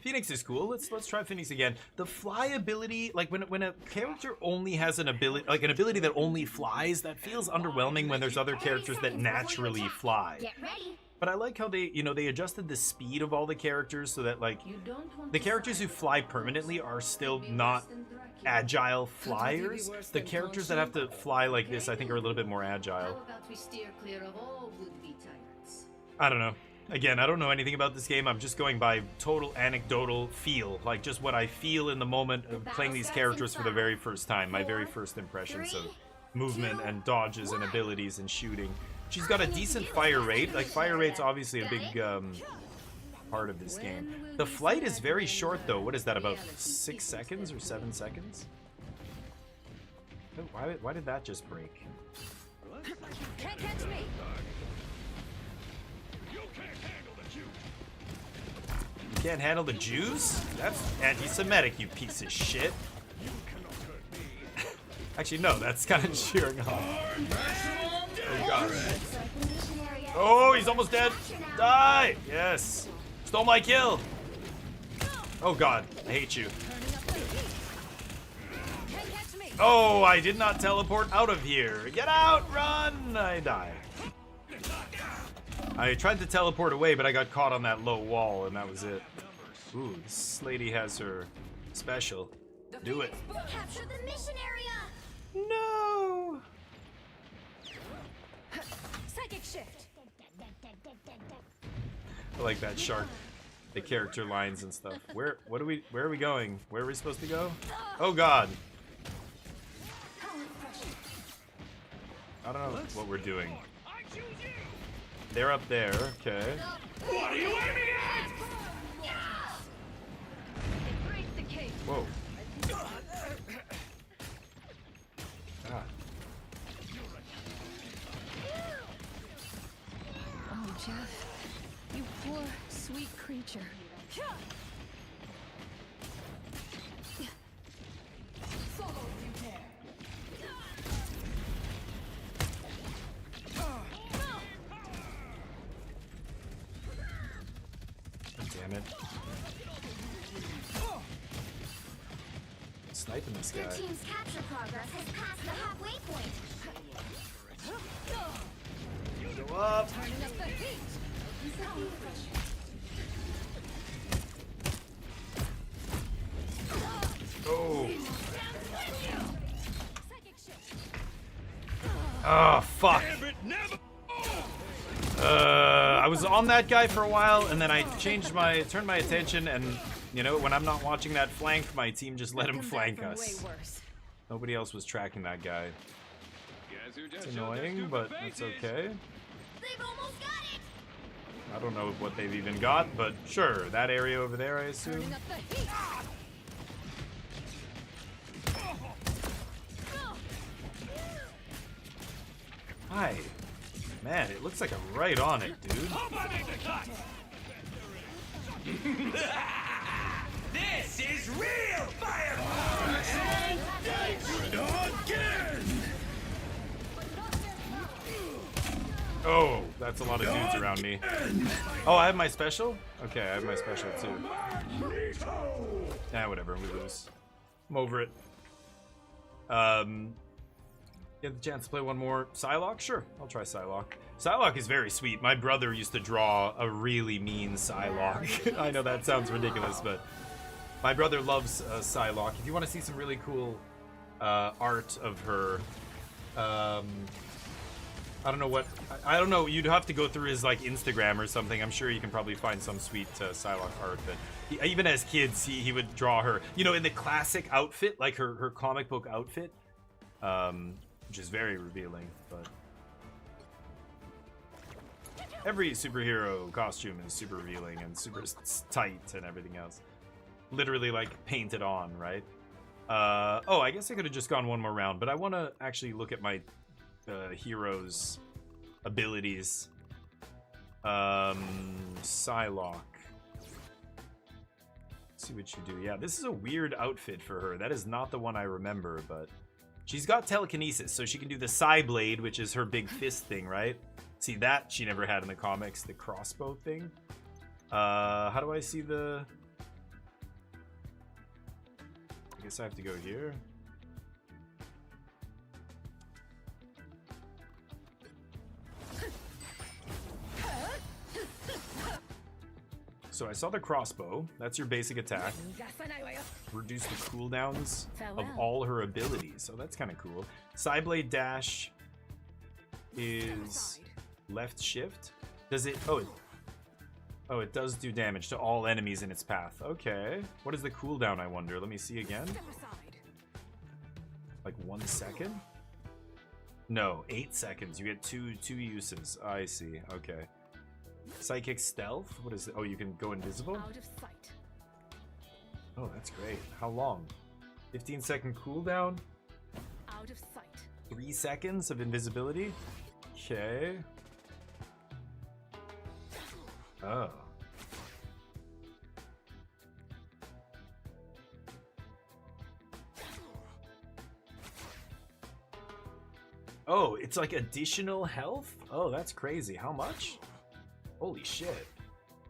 Speaker 1: Phoenix is cool. Let's try Phoenix again. The fly ability, like when a character only has an ability, like an ability that only flies, that feels underwhelming when there's other characters that naturally fly.
Speaker 18: Get ready.
Speaker 1: But I like how they adjusted the speed of all the characters so that like the characters who fly permanently are still not agile flyers. The characters that have to fly like this, I think, are a little bit more agile.
Speaker 20: How about we steer clear of all would-be tyrants?
Speaker 1: I don't know. Again, I don't know anything about this game. I'm just going by total anecdotal feel. Like, just what I feel in the moment of playing these characters for the very first time. My very first impressions of movement and dodges and abilities and shooting. She's got a decent fire rate. Like, fire rate's obviously a big part of this game. The flight is very short, though. What is that, about 6 seconds or 7 seconds? Oh, why did that just break?
Speaker 20: Can't catch me.
Speaker 1: You can't handle the Jews? That's anti-Semitic, you piece of shit. Actually, no, that's kind of cheering off. Oh, God. Oh, he's almost dead. Die! Yes. Stole my kill. Oh, God. I hate you. Oh, I did not teleport out of here. Get out! Run! I died. I tried to teleport away, but I got caught on that low wall, and that was it. Ooh, this lady has her special. Do it.
Speaker 18: Capture the mission area.
Speaker 1: No.
Speaker 20: Psychic shift.
Speaker 1: I like that shark. The character lines and stuff. Where are we going? Where are we supposed to go? Oh god. I don't know what we're doing. They're up there, okay.
Speaker 20: What are you aiming at?
Speaker 1: Whoa. God.
Speaker 15: Oh, Jeff, you poor, sweet creature.
Speaker 1: Damn it. Sniping this guy.
Speaker 18: Your team's capture progress has passed the halfway point.
Speaker 1: Go up.
Speaker 20: Turning up the heat.
Speaker 1: Oh. Oh, fuck. I was on that guy for a while, and then I turned my attention, and you know, when I'm not watching that flank, my team just let him flank us. Nobody else was tracking that guy. It's annoying, but it's okay.
Speaker 18: They've almost got it.
Speaker 1: I don't know what they've even got, but sure, that area over there, I assume. Hi. Man, it looks like I'm right on it, dude.
Speaker 21: This is real firepower! Again!
Speaker 1: Oh, that's a lot of dudes around me. Oh, I have my special? Okay, I have my special too. Nah, whatever, we lose. I'm over it. Get the chance to play one more Psylocke? Sure, I'll try Psylocke. Psylocke is very sweet. My brother used to draw a really mean Psylocke. I know that sounds ridiculous, but my brother loves Psylocke. If you want to see some really cool art of her, I don't know what, I don't know, you'd have to go through his like Instagram or something. I'm sure you can probably find some sweet Psylocke art, but even as kids, he would draw her, you know, in the classic outfit, like her comic book outfit, which is very revealing, but every superhero costume is super revealing and super tight and everything else. Literally like painted on, right? Oh, I guess I could have just gone one more round, but I want to actually look at my heroes' abilities. Psylocke. Let's see what you do. Yeah, this is a weird outfit for her. That is not the one I remember, but she's got telekinesis, so she can do the Psy Blade, which is her big fist thing, right? See, that she never had in the comics, the crossbow thing. How do I see the... I guess I have to go here. So I saw the crossbow. That's your basic attack. Reduce the cooldowns of all her abilities. So that's kind of cool. Psyblade dash is left shift. Does it... Oh, it does do damage to all enemies in its path. Okay. What is the cooldown, I wonder? Let me see again. Like 1 second? No, 8 seconds. You get two uses. I see. Okay. Psychic stealth? What is it? Oh, you can go invisible?
Speaker 20: Out of sight.
Speaker 1: Oh, that's great. How long? 15-second cooldown?
Speaker 20: Out of sight.
Speaker 1: 3 seconds of invisibility? Okay. Oh. Oh, it's like additional health? Oh, that's crazy. How much? Holy shit.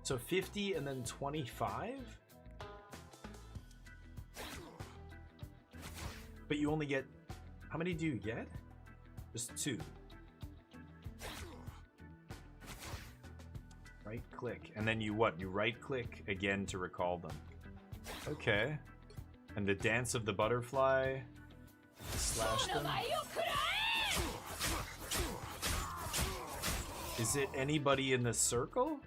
Speaker 1: So 50 and then 25? But you only get... How many do you get? Just 2. Right click. And then you what? You right click again to recall them. Okay. And the dance of the butterfly. Slash them. Is it anybody in the circle?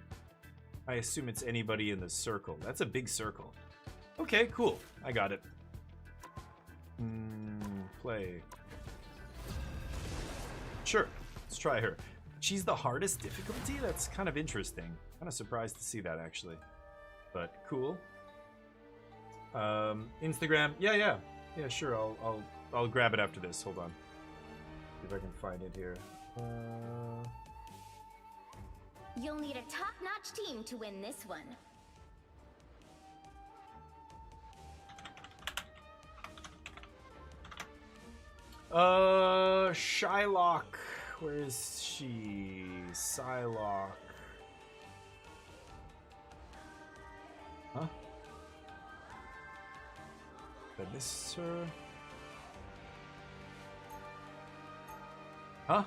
Speaker 1: I assume it's anybody in the circle. That's a big circle. Okay, cool. I got it. Play. Sure. Let's try her. She's the hardest difficulty? That's kind of interesting. Kind of surprised to see that, actually. But cool. Instagram. Yeah, sure. I'll grab it after this. Hold on. See if I can find it here.
Speaker 18: You'll need a top-notch team to win this one.
Speaker 1: Shylock. Where is she? Psylocke. Huh? Did this her? Huh?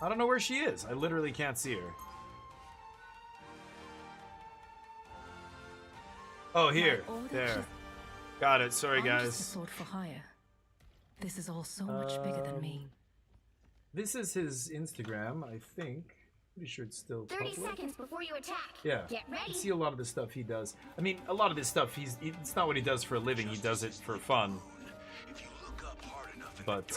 Speaker 1: I don't know where she is. I literally can't see her. Oh, here. There. Got it. Sorry, guys.
Speaker 20: I'm just a sword for hire. This is all so much bigger than me.
Speaker 1: This is his Instagram, I think. Pretty sure it's still
Speaker 18: 30
Speaker 1: public.
Speaker 18: seconds before you attack.
Speaker 1: Yeah.
Speaker 18: Get ready.
Speaker 1: I see a lot of the stuff he does. I mean, a lot of this stuff, it's not what he does for a living. He does it for fun. But,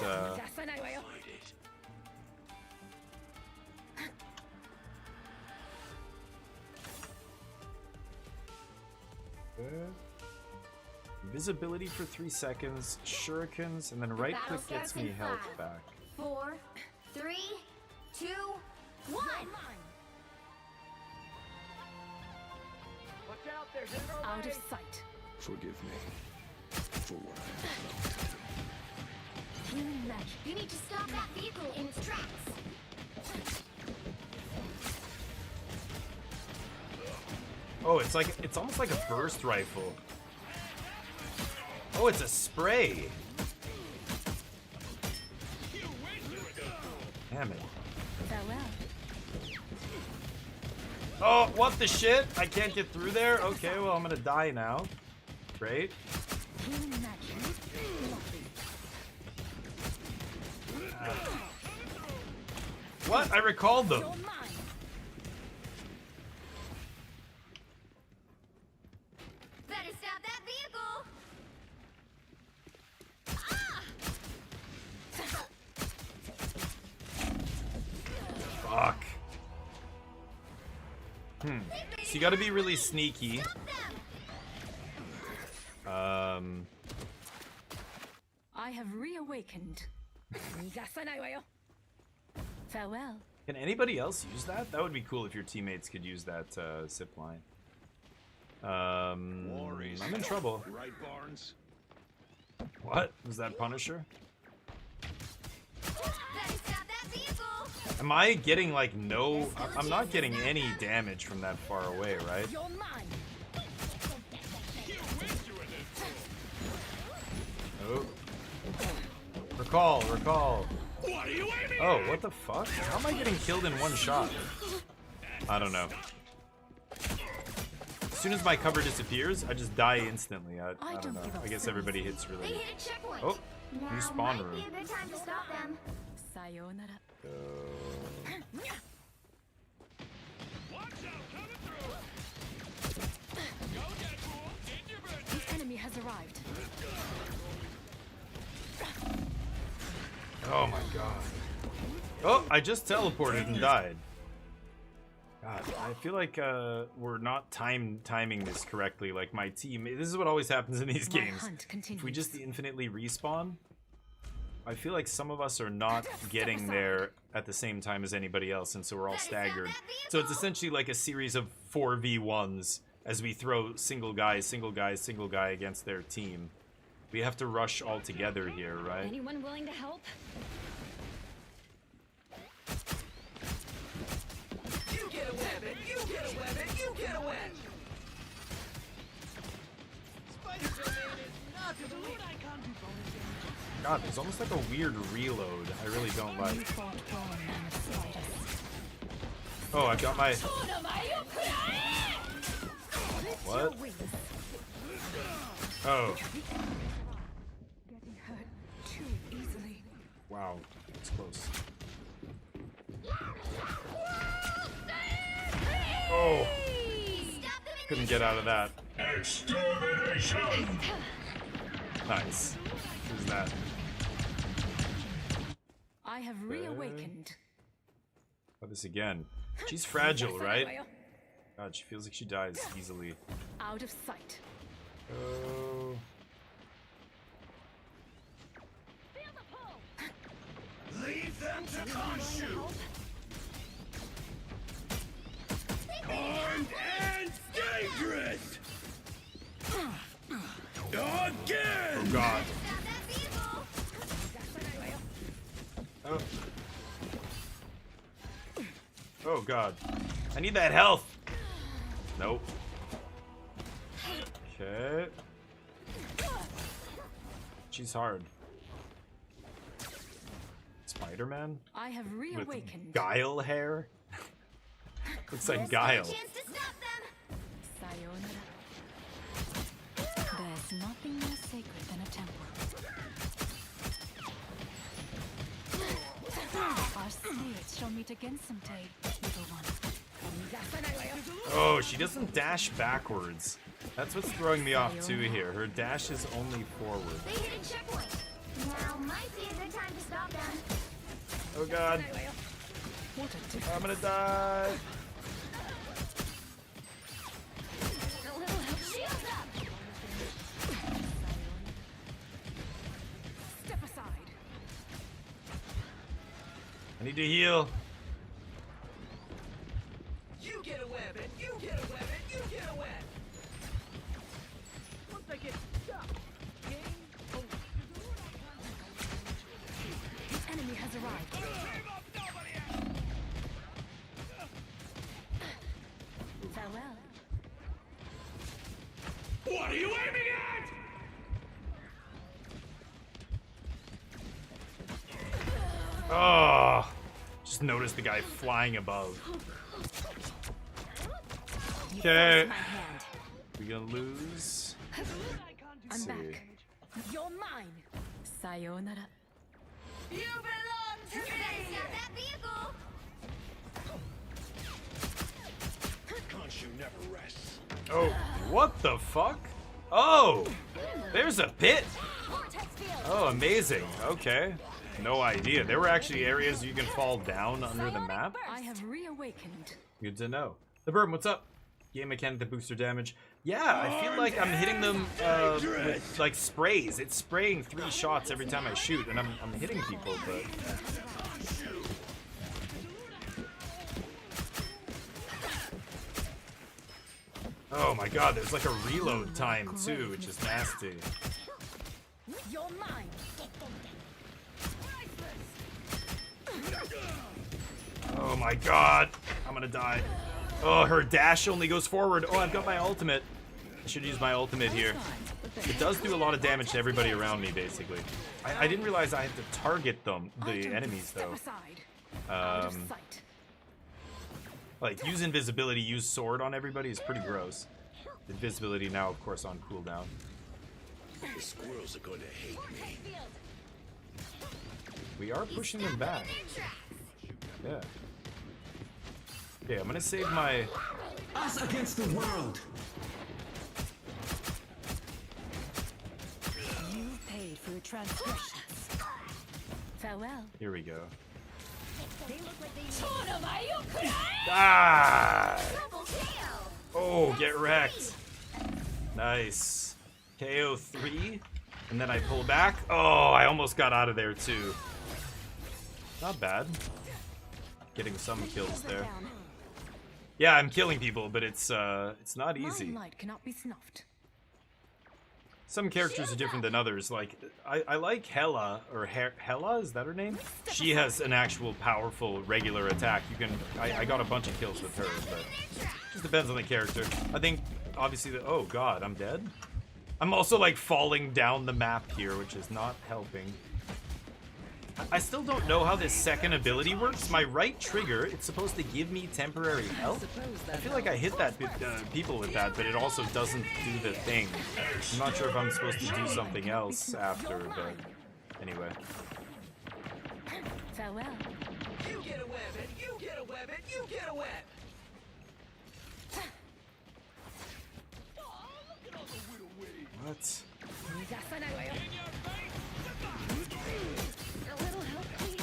Speaker 1: Visibility for 3 seconds, shurikens, and then right click gets me health back.
Speaker 18: 4, 3, 2, 1.
Speaker 20: Out of sight.
Speaker 17: Forgive me for what I have done.
Speaker 18: Human magic. You need to stop that vehicle in its tracks.
Speaker 1: Oh, it's almost like a burst rifle. Oh, it's a spray. Damn it.
Speaker 20: Farewell.
Speaker 1: Oh, what the shit? I can't get through there? Okay, well, I'm gonna die now. Great.
Speaker 20: Human magic.
Speaker 1: What? I recalled them.
Speaker 18: Better stop that vehicle.
Speaker 1: Fuck. So you gotta be really sneaky.
Speaker 20: I have reawakened. Farewell.
Speaker 1: Can anybody else use that? That would be cool if your teammates could use that zip line. I'm in trouble.
Speaker 17: Right, Barnes?
Speaker 1: What? Was that Punisher?
Speaker 18: Better stop that vehicle.
Speaker 1: Am I getting like no... I'm not getting any damage from that far away, right?
Speaker 20: You're mine.
Speaker 1: Oh. Recall, recall. Oh, what the fuck? How am I getting killed in one shot? I don't know. As soon as my cover disappears, I just die instantly. I don't know. I guess everybody hits
Speaker 18: They
Speaker 1: really...
Speaker 18: hit a checkpoint.
Speaker 1: Oh, new spawn
Speaker 18: Now
Speaker 1: room.
Speaker 18: might be a good time to stop them.
Speaker 20: Sayonara. The enemy has arrived.
Speaker 1: Oh my god. Oh, I just teleported and died. God, I feel like we're not timing this correctly. Like my team, this is what always happens in these
Speaker 20: My
Speaker 1: games.
Speaker 20: hunt
Speaker 1: If we just infinitely respawn, I feel like some of us are not getting there at the same time as anybody else, and so we're all staggered. So it's essentially like a series of 4v1s as we throw single guy, single guy, single guy against their team. We have to rush all together here, right?
Speaker 18: Anyone willing to help?
Speaker 20: You get a weapon. You get a weapon. You get a weapon.
Speaker 1: God, there's almost like a weird reload. I really don't like. Oh, I've got my... What? Oh.
Speaker 20: Getting hurt too easily.
Speaker 1: Wow. It's close. Oh. Couldn't get out of that.
Speaker 17: Extermination!
Speaker 1: Nice. Who's that?
Speaker 20: I have reawakened.
Speaker 1: Oh, this again. She's fragile, right? God, she feels like she dies easily.
Speaker 20: Out of sight.
Speaker 1: Oh.
Speaker 17: Leave them to Khonshu! Armed and dangerous! Again!
Speaker 1: Oh god. Oh. Oh god. I need that health. Nope. Okay. She's hard. Spider-Man?
Speaker 20: I have
Speaker 1: With
Speaker 20: reawakened.
Speaker 1: Guile hair? Looks like Guile.
Speaker 20: Sayonara. There's nothing more sacred than a temple. Our spirits shall meet again someday, little one.
Speaker 1: Oh, she doesn't dash backwards. That's what's throwing me off too here. Her dash is only forward.
Speaker 18: They hit a checkpoint. Now might be a good time to stop them.
Speaker 1: Oh god. I'm gonna die.
Speaker 18: Shields up.
Speaker 20: Step aside.
Speaker 1: I need to heal.
Speaker 19: You get a web and you get a web and you get a web. Once I get stuck, game over.
Speaker 20: The enemy has arrived. Farewell.
Speaker 17: What are you aiming at?
Speaker 1: Oh, just noticed the guy flying above. Okay. We gonna lose?
Speaker 20: I'm back. You're mine. Sayonara.
Speaker 18: You belong to me. Stop that vehicle.
Speaker 17: Khonshu never rests.
Speaker 1: Oh, what the fuck? Oh, there's a pit. Oh, amazing. Okay. No idea. There were actually areas you can fall down under the map.
Speaker 20: I have reawakened.
Speaker 1: Good to know. The Burn, what's up? Game mechanic, the booster damage. Yeah, I feel like I'm hitting them with like sprays. It's spraying 3 shots every time I shoot, and I'm hitting people, but... Oh my god, there's like a reload time too, which is nasty.
Speaker 20: You're mine.
Speaker 1: Oh my god, I'm gonna die. Oh, her dash only goes forward. Oh, I've got my ultimate. I should use my ultimate here. It does do a lot of damage to everybody around me, basically. I didn't realize I had to target them, the enemies, though. Like, use invisibility, use sword on everybody is pretty gross. Invisibility now, of course, on cooldown.
Speaker 17: The squirrels are going to hate me.
Speaker 1: We are pushing them back. Yeah. Okay, I'm gonna save my...
Speaker 21: Us against the world!
Speaker 20: You paid for your transgressions. Farewell.
Speaker 1: Here we go.
Speaker 18: They look like they
Speaker 1: Ah! Oh, get wrecked. Nice. KO 3. And then I pull back. Oh, I almost got out of there too. Not bad. Getting some kills there. Yeah, I'm killing people, but it's not easy.
Speaker 20: My light cannot be snuffed.
Speaker 1: Some characters are different than others. Like, I like Hela, or Hela, is that her name? She has an actual powerful regular attack. You can, I got a bunch of kills with her, but just depends on the character. I think, obviously, oh god, I'm dead? I'm also, like, falling down the map here, which is not helping. I still don't know how this second ability works. My right trigger, it's supposed to give me temporary health. I feel like I hit that people with that, but it also doesn't do the thing. I'm not sure if I'm supposed to do something else after, but anyway.
Speaker 20: Farewell.
Speaker 21: You get a web, and you get a web, and you get a web.
Speaker 1: What?
Speaker 20: A little help, please.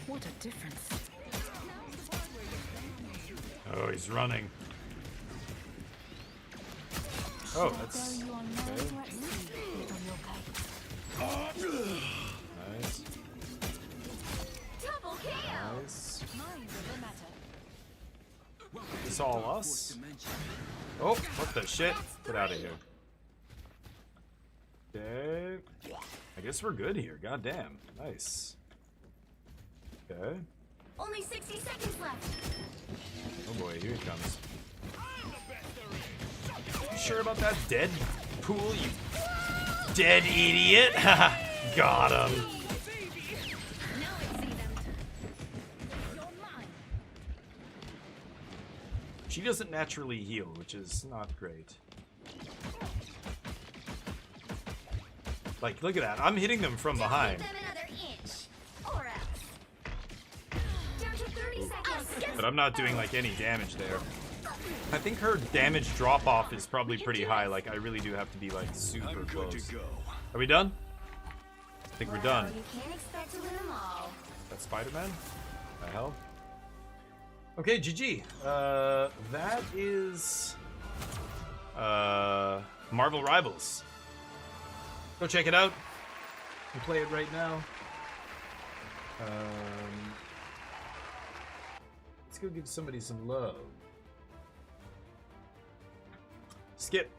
Speaker 20: What a difference.
Speaker 1: Oh, he's running. Oh, that's okay. Nice.
Speaker 18: Double KO.
Speaker 1: Nice. It's all us? Oh, what the shit? Get out of here. Okay. I guess we're good here. Goddamn. Nice. Okay.
Speaker 18: Only 60 seconds left.
Speaker 1: Oh boy, here he comes. You sure about that dead pool, you dead idiot? Got him. She doesn't naturally heal, which is not great. Like, look at that. I'm hitting them from behind.
Speaker 18: Give them another inch, or else. Down to 30 seconds.
Speaker 1: But I'm not doing, like, any damage there. I think her damage drop-off is probably pretty high. Like, I really do have to be, like, super close. Are we done? I think we're done.
Speaker 18: You can't expect to win them all.
Speaker 1: That's Spider-Man? The hell? Okay, GG. That is Marvel Rivals. Go check it out. You play it right now. Let's go give somebody some love. Skip.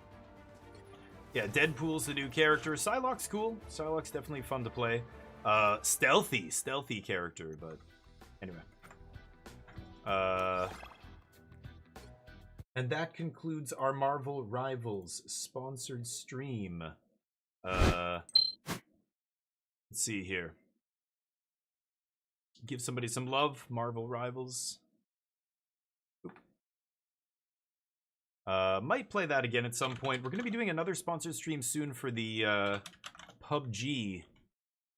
Speaker 1: Yeah, Deadpool's the new character. Psylocke's cool. Psylocke's definitely fun to play. Stealthy character, but anyway. And that concludes our Marvel Rivals sponsored stream. Let's see here. Give somebody some love, Marvel Rivals. Might play that again at some point. We're going to be doing another sponsored stream soon for the PUBG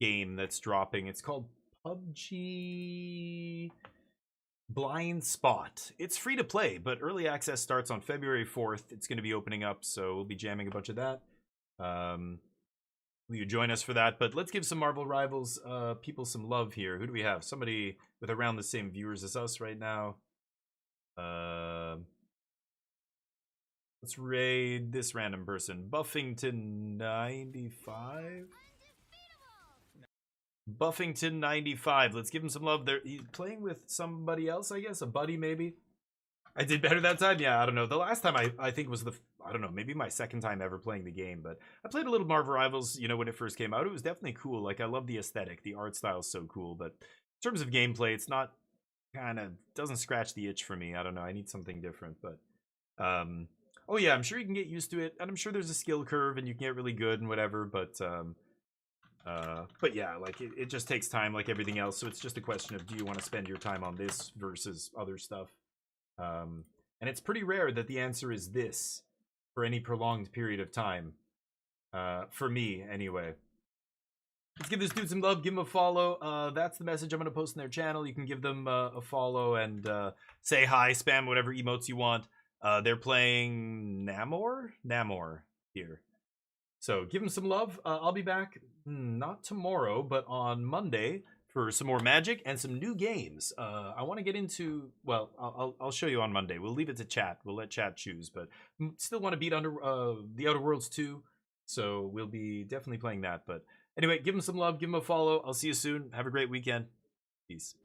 Speaker 1: game that's dropping. It's called PUBG Blind Spot. It's free to play, but early access starts on February 4th. It's going to be opening up, so we'll be jamming a bunch of that. Will you join us for that? But let's give some Marvel Rivals people some love here. Who do we have? Somebody with around the same viewers as us right now. Let's raid this random person. Buffington95? Buffington95. Let's give him some love. He's playing with somebody else, I guess. A buddy, maybe. I did better that time? Yeah, I don't know. The last time I think was I don't know, maybe my second time ever playing the game. But I played a little Marvel Rivals, you know, when it first came out. It was definitely cool. Like, I love the aesthetic. The art style is so cool. But in terms of gameplay, it's not doesn't scratch the itch for me. I don't know. I need something different. But, oh yeah, I'm sure you can get used to it. And I'm sure there's a skill curve and you can get really good and whatever. But yeah, like it just takes time like everything else. So it's just a question of, do you want to spend your time on this versus other stuff? And it's pretty rare that the answer is this for any prolonged period of time. For me, anyway. Let's give this dude some love. Give him a follow. That's the message I'm going to post in their channel. You can give them a follow and say hi, spam whatever emotes you want. They're playing Namor here. So give them some love. I'll be back, not tomorrow, but on Monday for some more Magic and some new games. I want to get into, well, I'll show you on Monday. We'll leave it to chat. We'll let chat choose, but still want to beat the Outer Worlds 2. So we'll be definitely playing that. But anyway, give them some love. Give them a follow. I'll see you soon. Have a great weekend. Peace.